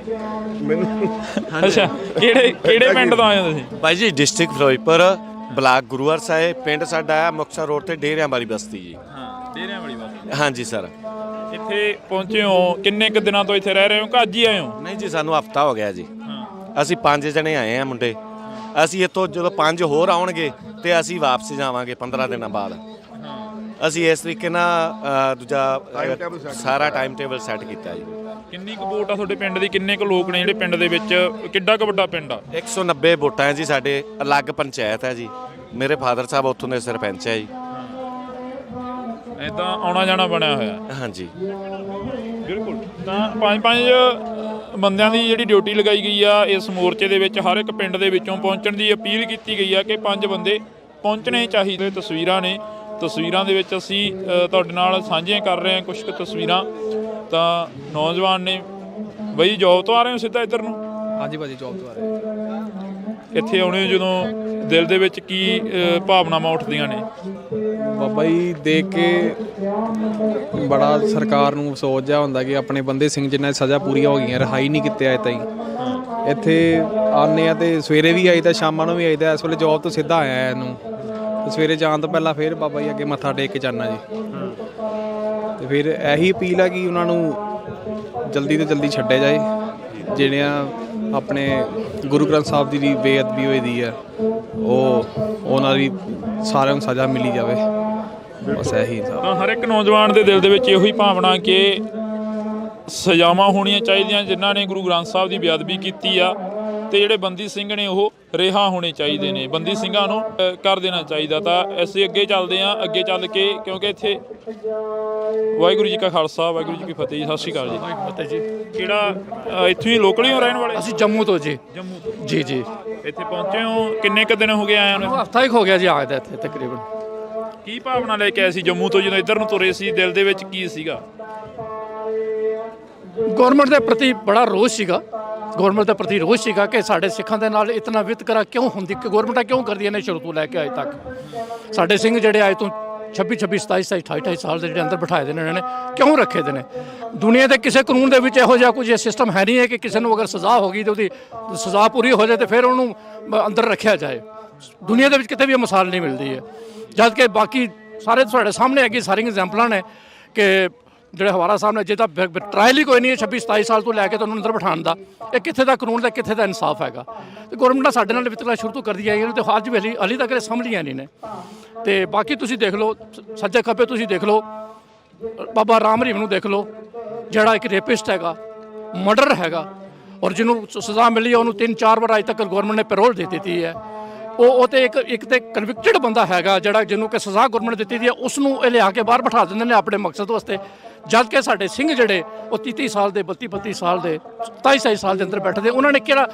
ਅੱਛਾ, ਕਿਹੜੇ ਪਿੰਡ ਤੋਂ ਆਏ ਹੋ ਤੁਸੀਂ? ਭਾਈ ਜੀ ਡਿਸਟ੍ਰਿਕਟ ਫਿਰੋਜ਼ਪੁਰ, ਬਲਾਕ ਗੁਰੂ ਹਰਸਾਏ। ਪਿੰਡ ਸਾਡਾ ਹੈ ਮੁਕਤਸਰ ਰੋਡ ਤੇ ਡੇਰਿਆਂ ਵਾਲੀ ਬਸਤੀ ਜੀ। ਹਾਂ, ਡੇਰਿਆਂ ਵਾਲੀ ਬਸਤੀ। ਹਾਂਜੀ ਸਰ। ਇੱਥੇ ਪਹੁੰਚੇ ਹੋ, ਕਿੰਨੇ ਕੁ ਦਿਨਾਂ ਤੋਂ ਇੱਥੇ ਰਹਿ ਰਹੇ ਹੋ ਕਿ ਅੱਜ ਹੀ ਆਏ ਹੋ? ਨਹੀਂ ਜੀ, ਸਾਨੂੰ ਹਫਤਾ ਹੋ ਗਿਆ ਜੀ। ਅਸੀਂ 5 ਜਣੇ ਆਏ ਆ ਮੁੰਡੇ। ਅਸੀਂ ਇੱਥੋਂ ਜਦੋਂ 5 ਹੋਰ ਆਉਣਗੇ ਤੇ ਅਸੀਂ ਵਾਪਸ ਜਾਵਾਂਗੇ 15 ਦਿਨਾਂ ਬਾਅਦ। ਅਸੀਂ ਇਸ ਤਰੀਕੇ ਨਾਲ ਦੂਜਾ ਸਾਰਾ ਟਾਈਮ ਟੇਬਲ ਸੈੱਟ ਕੀਤਾ ਜੀ। ਕਿੰਨੀ ਕੁ ਵੋਟ ਆ ਤੁਹਾਡੇ ਪਿੰਡ ਦੀ? ਕਿੰਨੇ ਕੁ ਲੋਕ ਨੇ ਜਿਹੜੇ ਪਿੰਡ ਦੇ ਵਿੱਚ? ਕਿੱਡਾ ਕੁ ਵੱਡਾ ਪਿੰਡ ਆ? 190 ਵੋਟਾਂ ਹੈ ਜੀ ਸਾਡੇ। ਅਲੱਗ ਪੰਚਾਇਤ ਹੈ ਜੀ। ਮੇਰੇ ਫਾਦਰ ਸਾਹਿਬ ਉੱਥੋਂ ਦੇ ਸਰਪੰਚ ਹੈ ਜੀ। ਇਦਾਂ ਆਉਣਾ ਜਾਣਾ ਬਣਿਆ ਹੋਇਆ? ਹਾਂਜੀ ਬਿਲਕੁਲ। ਤਾਂ 5 ਬੰਦਿਆਂ ਦੀ ਜਿਹੜੀ ਡਿਊਟੀ ਲਗਾਈ ਗਈ ਆ ਇਸ ਮੋਰਚੇ ਦੇ ਵਿੱਚ। ਹਰ ਇੱਕ ਪਿੰਡ ਦੇ ਵਿੱਚੋਂ ਪਹੁੰਚਣ ਦੀ ਅਪੀਲ ਕੀਤੀ ਗਈ ਆ ਕਿ 5 ਬੰਦੇ ਪਹੁੰਚਣੇ ਚਾਹੀਦੇ। ਤਸਵੀਰਾਂ ਨੇ, ਤਸਵੀਰਾਂ ਦੇ ਵਿੱਚ ਅਸੀਂ ਤੁਹਾਡੇ ਨਾਲ ਸਾਂਝੀਆਂ ਕਰ ਰਹੇ ਹਾਂ ਕੁਝ ਕੁ ਤਸਵੀਰਾਂ। ਤਾਂ ਨੌਜਵਾਨ ਨੇ। ਬਈ ਜੌਬ ਤੋਂ ਆ ਰਹੇ ਹੋ ਸਿੱਧਾ ਇੱਧਰ ਨੂੰ? ਹਾਂਜੀ ਭਾਜੀ, ਜੌਬ ਤੋਂ ਆ ਰਹੇ। ਇੱਥੇ ਆਉਣੇ ਜਦੋਂ ਦਿਲ ਦੇ ਵਿੱਚ ਕੀ ਭਾਵਨਾਵਾਂ ਉੱਠਦੀਆਂ ਨੇ? ਬਾਬਾ ਜੀ ਦੇਖ ਕੇ ਬੜਾ ਸਰਕਾਰ ਨੂੰ ਅਫਸੋਸ ਜਿਹਾ ਹੁੰਦਾ ਕਿ ਆਪਣੇ ਬੰਦੇ ਸਿੰਘ ਜਿਨ੍ਹਾਂ ਦੀ ਸਜ਼ਾ ਪੂਰੀਆਂ ਹੋ ਗਈਆਂ, ਰਿਹਾਈ ਨਹੀਂ ਕੀਤੇ ਅਜੇ ਤਾਈਂ। ਇੱਥੇ ਆਉਂਦੇ ਆ ਤੇ ਸਵੇਰੇ ਵੀ ਆਈਦਾ, ਸ਼ਾਮਾਂ ਨੂੰ ਵੀ ਆਈਦਾ। ਇਸ ਵੇਲੇ ਜੌਬ ਤੋਂ ਸਿੱਧਾ ਆਇਆ ਇਹਨੂੰ, ਤੇ ਸਵੇਰੇ ਜਾਣ ਤੋਂ ਪਹਿਲਾਂ ਫਿਰ ਬਾਬਾ ਜੀ ਅੱਗੇ ਮੱਥਾ ਟੇਕ ਕੇ ਜਾਣਾ ਜੀ। ਤੇ ਫਿਰ ਇਹੀ ਅਪੀਲ ਹੈ ਕਿ ਉਹਨਾਂ ਨੂੰ ਜਲਦੀ ਤੋਂ ਜਲਦੀ ਛੱਡਿਆ ਜਾਏ। ਜਿਹੜਿਆਂ ਆਪਣੇ ਗੁਰੂ ਗ੍ਰੰਥ ਸਾਹਿਬ ਦੀ ਬੇਅਦਬੀ ਹੋਈ ਦੀ ਹੈ, ਉਹਨਾਂ ਦੀ ਸਾਰਿਆਂ ਨੂੰ ਸਜ਼ਾ ਮਿਲੀ ਜਾਵੇ। ਬਸ ਇਹੀ ਤਾਂ ਹਰ ਇੱਕ ਨੌਜਵਾਨ ਦੇ ਦਿਲ ਦੇ ਵਿੱਚ ਇਹੋ ਹੀ ਭਾਵਨਾ ਕਿ ਸਜ਼ਾਵਾਂ ਹੋਣੀਆਂ ਚਾਹੀਦੀਆਂ ਜਿਨ੍ਹਾਂ ਨੇ ਗੁਰੂ ਗ੍ਰੰਥ ਸਾਹਿਬ ਦੀ ਬੇਅਦਬੀ ਕੀਤੀ ਆ, ਤੇ ਜਿਹੜੇ ਬੰਦੀ ਸਿੰਘ ਨੇ ਉਹ ਰਿਹਾ ਹੋਣੇ ਚਾਹੀਦੇ ਨੇ। ਬੰਦੀ ਸਿੰਘਾਂ ਨੂੰ ਕਰ ਦੇਣਾ ਚਾਹੀਦਾ। ਤਾਂ ਅਸੀਂ ਅੱਗੇ ਚੱਲਦੇ ਹਾਂ, ਅੱਗੇ ਚੱਲ ਕੇ, ਕਿਉਂਕਿ ਇੱਥੇ ਵਾਹਿਗੁਰੂ ਜੀ ਕਾ ਖਾਲਸਾ ਵਾਹਿਗੁਰੂ ਜੀ ਕੀ ਫਤਿਹ ਜੀ। ਸਤਿ ਸ਼੍ਰੀ ਅਕਾਲ ਜੀ। ਫਤਿਹ ਜੀ। ਕਿਹੜਾ ਇੱਥੋਂ ਹੀ ਲੋਕਲ ਹੀ ਹੋ ਰਹਿਣ ਵਾਲੇ? ਅਸੀਂ ਜੰਮੂ ਤੋਂ ਜੀ। ਜੰਮੂ ਤੋਂ ਜੀ ਜੀ। ਇੱਥੇ ਪਹੁੰਚੇ ਹੋ ਕਿੰਨੇ ਕੁ ਦਿਨ ਹੋ ਗਏ ਆਇਆਂ ਨੂੰ? ਹਫਤਾ ਹੀ ਹੋ ਗਿਆ ਜੀ ਆਏ ਦਾ ਇੱਥੇ ਤਕਰੀਬਨ। ਕੀ ਭਾਵਨਾ ਲੈ ਕੇ ਆਏ ਸੀ ਜੰਮੂ ਤੋਂ ਜਦੋਂ ਇੱਧਰ ਨੂੰ ਤੁਰੇ ਸੀ? ਦਿਲ ਦੇ ਵਿੱਚ ਕੀ ਸੀਗਾ? ਗੌਰਮੈਂਟ ਦੇ ਪ੍ਰਤੀ ਬੜਾ ਰੋਸ ਸੀਗਾ। ਗੌਰਮੈਂਟ ਦੇ ਪ੍ਰਤੀ ਰੋਸ ਸੀਗਾ ਕਿ ਸਾਡੇ ਸਿੱਖਾਂ ਦੇ ਨਾਲ ਇਤਨਾ ਵਿਤਕਰਾ ਕਿਉਂ ਹੁੰਦੀ, ਕਿ ਗੌਰਮੈਂਟਾਂ ਕਿਉਂ ਕਰਦੀਆਂ ਨੇ ਸ਼ੁਰੂ ਤੋਂ ਲੈ ਕੇ ਅਜੇ ਤੱਕ। ਸਾਡੇ ਸਿੰਘ ਜਿਹੜੇ ਅੱਜ ਤੋਂ 26 27 28 ਸਾਲ ਦੇ ਜਿਹੜੇ ਅੰਦਰ ਬਿਠਾਏ ਦੇ ਨੇ, ਇਹਨਾਂ ਨੇ ਕਿਉਂ ਰੱਖੇ ਦੇ ਨੇ? ਦੁਨੀਆ ਦੇ ਕਿਸੇ ਕਾਨੂੰਨ ਦੇ ਵਿੱਚ ਇਹੋ ਜਿਹਾ ਕੁਝ ਸਿਸਟਮ ਹੈ ਨਹੀਂ ਹੈ ਕਿ ਕਿਸੇ ਨੂੰ ਅਗਰ ਸਜ਼ਾ ਹੋ ਗਈ ਤਾਂ ਉਹਦੀ ਸਜ਼ਾ ਪੂਰੀ ਹੋ ਜਾਏ ਤੇ ਫਿਰ ਉਹਨੂੰ ਅੰਦਰ ਰੱਖਿਆ ਜਾਏ। ਦੁਨੀਆ ਦੇ ਵਿੱਚ ਕਿਤੇ ਵੀ ਇਹ ਮਿਸਾਲ ਨਹੀਂ ਮਿਲਦੀ ਹੈ। ਜਦ ਕਿ ਬਾਕੀ ਸਾਰੇ ਤੁਹਾਡੇ ਸਾਹਮਣੇ ਹੈਗੀ ਸਾਰੀਆਂ ਐਗਜ਼ਾਮਪਲਾਂ ਨੇ ਕਿ ਜਿਹੜੇ ਹਵਾਰਾ ਸਾਹਿਬ ਨੇ ਜਿਹਦਾ ਟਰਾਇਲ ਹੀ ਕੋਈ ਨਹੀਂ ਹੈ 26 27 ਸਾਲ ਤੋਂ ਲੈ ਕੇ ਤੁਹਾਨੂੰ ਅੰਦਰ ਬਿਠਾਉਣ ਦਾ। ਇਹ ਕਿੱਥੇ ਦਾ ਕਾਨੂੰਨ ਦਾ, ਕਿੱਥੇ ਦਾ ਇਨਸਾਫ ਹੈਗਾ? ਤੇ ਗੌਰਮੈਂਟ ਨੇ ਸਾਡੇ ਨਾਲ ਵਿਤਕਰਾ ਸ਼ੁਰੂ ਤੋਂ ਕਰਦੀ ਆਈ ਹੈ ਤੇ ਅੱਜ ਵੀ ਹਾਲੀ ਤੱਕ ਇਹ ਸਮਝੀਆਂ ਨਹੀਂ ਨੇ। ਤੇ ਬਾਕੀ ਤੁਸੀਂ ਦੇਖ ਲਓ, ਸੱਜੇ ਖੱਬੇ ਤੁਸੀਂ ਦੇਖ ਲਓ, ਬਾਬਾ ਰਾਮ ਰਹੀਮ ਨੂੰ ਦੇਖ ਲਓ, ਜਿਹੜਾ ਇੱਕ ਰੇਪਿਸਟ ਹੈਗਾ, ਮਰਡਰ ਹੈਗਾ, ਔਰ ਜਿਹਨੂੰ ਸਜ਼ਾ ਮਿਲੀ ਹੈ ਉਹਨੂੰ 3-4 ਵਾਰ ਅੱਜ ਤੱਕ ਗੌਰਮੈਂਟ ਨੇ ਪੈਰੋਲ ਦੇ ਦਿੱਤੀ ਹੈ। ਉਹ ਤੇ ਇੱਕ ਤੇ ਕਨਵਿਕਟਡ ਬੰਦਾ ਹੈਗਾ ਜਿਹੜਾ ਜਿਹਨੂੰ ਕਿ ਸਜ਼ਾ ਗੌਰਮੈਂਟ ਦਿੱਤੀ ਦੀ ਹੈ, ਉਸ ਨੂੰ ਇਹ ਲਿਆ ਕੇ ਬਾਹਰ ਬਿਠਾ ਦਿੰਦੇ ਨੇ ਆਪਣੇ ਮਕਸਦ ਵਾਸਤੇ। ਜਦ ਕਿ ਸਾਡੇ ਸਿੰਘ ਜਿਹੜੇ ਉਹ 30 ਸਾਲ ਦੇ 32 ਸਾਲ ਦੇ 27 ਸਾਲ ਦੇ ਅੰਦਰ ਬੈਠੇ ਦੇ, ਉਹਨਾਂ ਨੇ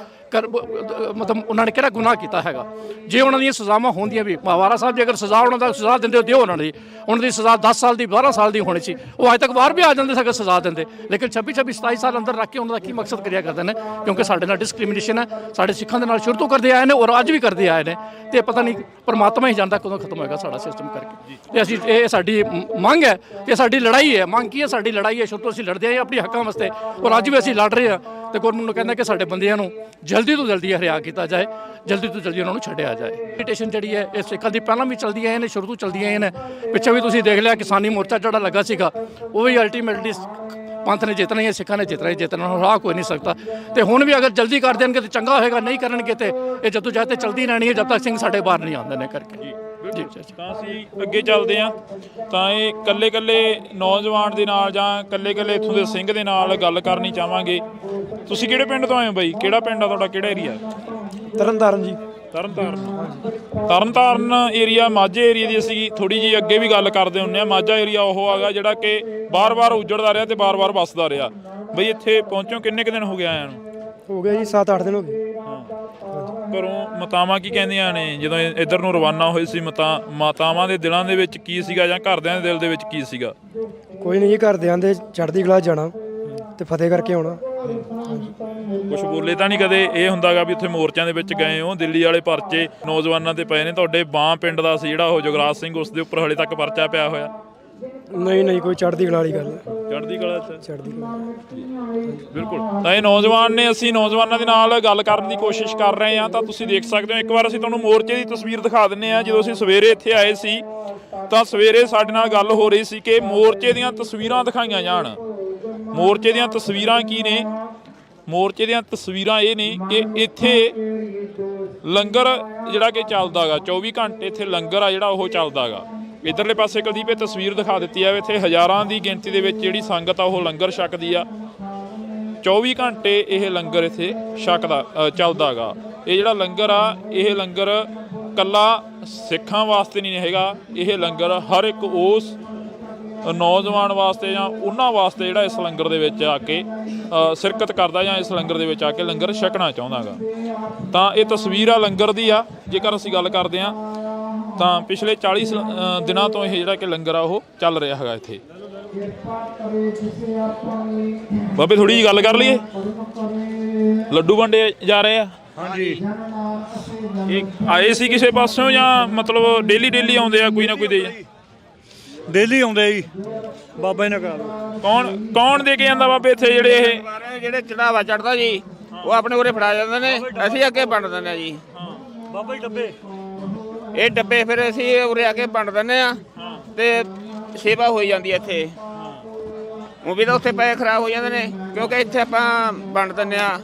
ਮਤਲਬ ਉਹਨਾਂ ਨੇ ਕਿਹੜਾ ਗੁਨਾਹ ਕੀਤਾ ਹੈਗਾ। ਜੇ ਉਹਨਾਂ ਦੀਆਂ ਸਜ਼ਾਵਾਂ ਹੁੰਦੀਆਂ ਵੀ ਮਹਾਵਾਰਾ ਸਾਹਿਬ, ਜੇ ਅਗਰ ਸਜ਼ਾ ਉਹਨਾਂ ਦਾ ਸਜ਼ਾ ਦਿੰਦੇ ਹੋ ਦਿਓ ਉਹਨਾਂ ਦੀ ਸਜ਼ਾ 10 ਸਾਲ ਦੀ 12 ਸਾਲ ਦੀ ਹੋਣੀ ਸੀ, ਉਹ ਅੱਜ ਤੱਕ ਬਾਹਰ ਵੀ ਆ ਜਾਂਦੇ ਸੀ ਅਗਰ ਸਜ਼ਾ ਦਿੰਦੇ। ਲੇਕਿਨ 26 27 ਸਾਲ ਅੰਦਰ ਰੱਖ ਕੇ ਉਹਨਾਂ ਦਾ ਕੀ ਮਕਸਦ ਕਰਿਆ ਕਰਦੇ ਨੇ? ਕਿਉਂਕਿ ਸਾਡੇ ਨਾਲ ਡਿਸਕ੍ਰਿਮੀਨੇਸ਼ਨ ਹੈ, ਸਾਡੇ ਸਿੱਖਾਂ ਦੇ ਨਾਲ ਸ਼ੁਰੂ ਤੋਂ ਕਰਦੇ ਆਏ ਨੇ ਔਰ ਅੱਜ ਵੀ ਕਰਦੇ ਆਏ ਨੇ, ਤੇ ਪਤਾ ਨਹੀਂ ਪਰਮਾਤਮਾ ਹੀ ਜਾਣਦਾ ਕਦੋਂ ਖਤਮ ਹੋਏਗਾ ਸਾਡਾ ਸਿਸਟਮ ਕਰਕੇ। ਤੇ ਅਸੀਂ ਇਹ ਸਾਡੀ ਮੰਗ ਹੈ, ਇਹ ਸਾਡੀ ਲੜਾਈ ਹੈ। ਮੰਗ ਕੀ ਹੈ? ਸਾਡੀ ਲੜਾਈ ਹੈ, ਸ਼ੁਰੂ ਤੋਂ ਅਸੀਂ ਲੜਦੇ ਆਏ ਆਪਣੇ ਹੱਕਾਂ ਵਾਸਤੇ ਔਰ ਅੱਜ ਵੀ ਅਸੀਂ ਲੜ ਰਹੇ ਹਾਂ। ਤੇ ਗੌਰਮੈਂਟ ਨੂੰ ਕਹਿੰਦਾ ਕਿ ਸਾਡੇ ਬੰਦਿਆਂ ਨੂੰ ਜਲਦੀ ਤੋਂ ਜਲਦੀ ਹਰਿਆ ਕੀਤਾ ਜਾਏ, ਜਲਦੀ ਤੋਂ ਜਲਦੀ ਉਹਨਾਂ ਨੂੰ ਛੱਡਿਆ ਜਾਏ। ਮੈਡੀਟੇਸ਼ਨ ਜਿਹੜੀ ਹੈ ਇਹ ਸਿੱਖਾਂ ਦੀ ਪਹਿਲਾਂ ਵੀ ਚੱਲਦੀ ਆਏ ਨੇ, ਸ਼ੁਰੂ ਤੋਂ ਚੱਲਦੀਆਂ ਆਏ ਨੇ। ਪਿੱਛੇ ਵੀ ਤੁਸੀਂ ਦੇਖ ਲਿਆ ਕਿਸਾਨੀ ਮੋਰਚਾ ਜਿਹੜਾ ਲੱਗਾ ਸੀਗਾ, ਉਹ ਵੀ ਅਲਟੀਮੇਟਲੀ ਪੰਥ ਨੇ ਜਿੱਤਣਾ ਹੀ ਹੈ, ਸਿੱਖਾਂ ਨੇ ਜਿੱਤਣਾ ਹੀ ਜਿੱਤਣਾ, ਹਰਾ ਕੋਈ ਨਹੀਂ ਸਕਦਾ। ਤੇ ਹੁਣ ਵੀ ਅਗਰ ਜਲਦੀ ਕਰ ਦੇਣਗੇ ਤਾਂ ਚੰਗਾ ਹੋਏਗਾ, ਨਹੀਂ ਕਰਨਗੇ ਤੇ ਇਹ ਜਦੋਂ ਜਦ ਤੇ ਚਲਦੀ ਰਹਿਣੀ ਹੈ ਜਦ ਤੱਕ ਸਿੰਘ ਸਾਡੇ ਬਾਹਰ ਨਹੀਂ ਆਉਂਦੇ ਨੇ ਕਰਕੇ। ਜੀ ਤਾਂ ਅਸੀਂ ਅੱਗੇ ਚੱਲਦੇ ਹਾਂ। ਤਾਂ ਇਹ ਕੱਲੇ ਨੌਜਵਾਨ ਦੇ ਨਾਲ ਜਾਂ ਕੱਲੇ ਇੱਥੋਂ ਦੇ ਸਿੰਘ ਦੇ ਨਾਲ ਗੱਲ ਕਰਨੀ ਚਾਹਾਂਗੇ। ਤੁਸੀਂ ਕਿਹੜੇ ਪਿੰਡ ਤੋਂ ਆਏ ਹੋ ਬਾਈ? ਕਿਹੜਾ ਪਿੰਡ ਆ ਤੁਹਾਡਾ? ਕਿਹੜਾ ਏਰੀਆ? ਤਰਨਤਾਰਨ ਜੀ। ਤਰਨਤਾਰਨ ਏਰੀਆ ਮਾਝੇ ਏਰੀਆ ਦੀ ਅਸੀਂ ਥੋੜੀ ਜਿਹੀ ਅੱਗੇ ਵੀ ਗੱਲ ਕਰਦੇ ਹੁੰਦੇ ਆ। ਮਾਝਾ ਏਰੀਆ ਉਹ ਹੈਗਾ ਜਿਹੜਾ ਕਿ ਬਾਰ-ਬਾਰ ਉਜੜਦਾ ਰਿਹਾ ਤੇ ਬਾਰ-ਬਾਰ ਵੱਸਦਾ ਰਿਹਾ। ਬਈ ਇੱਥੇ ਪਹੁੰਚੋ ਕਿੰਨੇ ਕੁ ਦਿਨ ਹੋ ਗਏ ਆਇਆਂ ਨੂੰ? ਹੋ ਗਿਆ ਜੀ 7-8 ਦਿਨ ਹੋ ਗਏ। ਘਰੋਂ ਮਾਤਾਵਾਂ ਕੀ ਕਹਿੰਦੀਆਂ ਨੇ ਜਦੋਂ ਇੱਧਰ ਨੂੰ ਰਵਾਨਾ ਹੋਏ ਸੀ? ਮਾਤਾਵਾਂ ਦੇ ਦਿਲਾਂ ਦੇ ਵਿੱਚ ਕੀ ਸੀਗਾ ਜਾਂ ਘਰਦਿਆਂ ਦੇ ਦਿਲ ਦੇ ਵਿੱਚ ਕੀ ਸੀਗਾ? ਕੋਈ ਨਹੀਂ ਜੀ, ਘਰਦਿਆਂ ਦੇ ਚੜ੍ਹਦੀ ਕਲਾ ਜਾਣਾ ਤੇ ਫਤਿਹ ਕਰਕੇ ਆਉਣਾ। ਕੁਛ ਬੋਲੇ ਤਾਂ ਨਹੀਂ ਕਦੇ? ਇਹ ਹੁੰਦਾਗਾ ਵੀ ਉੱਥੇ ਮੋਰਚਿਆਂ ਦੇ ਵਿੱਚ ਗਏ ਹੋ, ਦਿੱਲੀ ਵਾਲੇ ਪਰਚੇ ਨੌਜਵਾਨਾਂ ਤੇ ਪਏ ਨੇ, ਤੁਹਾਡੇ ਬਾਂ ਪਿੰਡ ਦਾ ਸੀ ਜਿਹੜਾ ਉਹ ਜੁਗਰਾਜ ਸਿੰਘ, ਉਸ ਦੇ ਉੱਪਰ ਹਲੇ ਤੱਕ ਪਰਚਾ ਪਿਆ ਹੋਇਆ? ਨਹੀਂ ਕੋਈ ਚੜ੍ਹਦੀ ਕਲਾ ਵਾਲੀ ਗੱਲ ਹੈ। ਚੜ੍ਹਦੀ ਕਲਾ ਚੜ੍ਹਦੀ ਕਲਾ ਬਿਲਕੁਲ। ਤਾਂ ਇਹ ਨੌਜਵਾਨ ਨੇ, ਅਸੀਂ ਨੌਜਵਾਨਾਂ ਦੇ ਨਾਲ ਗੱਲ ਕਰਨ ਦੀ ਕੋਸ਼ਿਸ਼ ਕਰ ਰਹੇ ਹਾਂ। ਤਾਂ ਤੁਸੀਂ ਦੇਖ ਸਕਦੇ ਹੋ, ਇੱਕ ਵਾਰ ਅਸੀਂ ਤੁਹਾਨੂੰ ਮੋਰਚੇ ਦੀ ਤਸਵੀਰ ਦਿਖਾ ਦਿੰਦੇ ਹਾਂ। ਜਦੋਂ ਅਸੀਂ ਸਵੇਰੇ ਇੱਥੇ ਆਏ ਸੀ ਤਾਂ ਸਵੇਰੇ ਸਾਡੇ ਨਾਲ ਗੱਲ ਹੋ ਰਹੀ ਸੀ ਕਿ ਮੋਰਚੇ ਦੀਆਂ ਤਸਵੀਰਾਂ ਦਿਖਾਈਆਂ ਜਾਣ। ਮੋਰਚੇ ਦੀਆਂ ਤਸਵੀਰਾਂ ਕੀ ਨੇ? ਮੋਰਚੇ ਦੀਆਂ ਤਸਵੀਰਾਂ ਇਹ ਨੇ ਕਿ ਇੱਥੇ ਲੰਗਰ ਜਿਹੜਾ ਕਿ ਚੱਲਦਾ ਗਾ, 24 ਘੰਟੇ ਇੱਥੇ ਲੰਗਰ ਆ ਜਿਹੜਾ ਉਹ ਚੱਲਦਾ ਗਾ। ਇੱਧਰਲੇ ਪਾਸੇ ਕੁਲਦੀਪ ਇਹ ਤਸਵੀਰ ਦਿਖਾ ਦਿੱਤੀ ਆ, ਇੱਥੇ ਹਜ਼ਾਰਾਂ ਦੀ ਗਿਣਤੀ ਦੇ ਵਿੱਚ ਜਿਹੜੀ ਸੰਗਤ ਆ ਉਹ ਲੰਗਰ ਛਕਦੀ ਆ। 24 ਘੰਟੇ ਇਹ ਲੰਗਰ ਇੱਥੇ ਚੱਲਦਾ ਗਾ। ਇਹ ਜਿਹੜਾ ਲੰਗਰ ਆ, ਇਹ ਲੰਗਰ ਕੱਲਾ ਸਿੱਖਾਂ ਵਾਸਤੇ ਨਹੀਂ ਹੈਗਾ, ਇਹ ਲੰਗਰ ਹਰ ਇੱਕ ਉਸ ਨੌਜਵਾਨ ਵਾਸਤੇ ਜਾਂ ਉਹਨਾਂ ਵਾਸਤੇ ਜਿਹੜਾ ਇਸ ਲੰਗਰ ਦੇ ਵਿੱਚ ਆ ਕੇ ਸ਼ਿਰਕਤ ਕਰਦਾ ਜਾਂ ਇਸ ਲੰਗਰ ਦੇ ਵਿੱਚ ਆ ਕੇ ਲੰਗਰ ਛਕਣਾ ਚਾਹੁੰਦਾ ਗਾ। ਤਾਂ ਇਹ ਤਸਵੀਰ ਆ ਲੰਗਰ ਦੀ ਆ। ਜੇਕਰ ਅਸੀਂ ਗੱਲ ਕਰਦੇ ਹਾਂ ਤਾਂ ਪਿਛਲੇ 40 ਦਿਨਾਂ ਤੋਂ ਇਹ ਜਿਹੜਾ ਕਿ ਲੰਗਰ ਆ ਉਹ ਚੱਲ ਰਿਹਾ ਹੈਗਾ ਇੱਥੇ। ਬਾਬੇ ਥੋੜੀ ਜਿਹੀ ਗੱਲ ਕਰ ਲਈਏ। ਲੱਡੂ ਵੰਡੇ ਜਾ ਰਹੇ ਆ? ਹਾਂਜੀ। ਇਹ ਆਏ ਸੀ ਕਿਸੇ ਪਾਸਿਓਂ ਜਾਂ ਮਤਲਬ ਡੇਲੀ ਆਉਂਦੇ ਆ ਕੋਈ ਨਾ ਕੋਈ ਦੇ? ਡੇਲੀ ਆਉਂਦੇ ਜੀ, ਬਾਬਾ ਜੀ ਨੇ ਕਰਾ ਲਓ। ਕੌਣ ਦੇ ਕੇ ਜਾਂਦਾ ਬਾਬੇ ਇੱਥੇ? ਜਿਹੜੇ ਚੜਾਵਾ ਚੜਦਾ ਜੀ ਉਹ ਆਪਣੇ ਉਰੇ ਫੜਾ ਜਾਂਦੇ ਨੇ, ਅਸੀਂ ਅੱਗੇ ਵੰਡ ਦਿੰਦੇ ਆ ਜੀ। ਬਾਬਾ ਜੀ ਡੱਬੇ, ਇਹ ਡੱਬੇ ਫਿਰ ਅਸੀਂ ਉਰੇ ਆ ਕੇ ਵੰਡ ਦਿੰਦੇ ਆ ਤੇ ਸੇਵਾ ਹੋਈ ਜਾਂਦੀ ਹੈ ਇੱਥੇ। ਉਹ ਵੀ ਤਾਂ ਉੱਥੇ ਪੈਸੇ ਖਰਾਬ ਹੋ ਜਾਂਦੇ ਨੇ ਕਿਉਂਕਿ ਇੱਥੇ ਆਪਾਂ ਵੰਡ ਦਿੰਦੇ ਆ।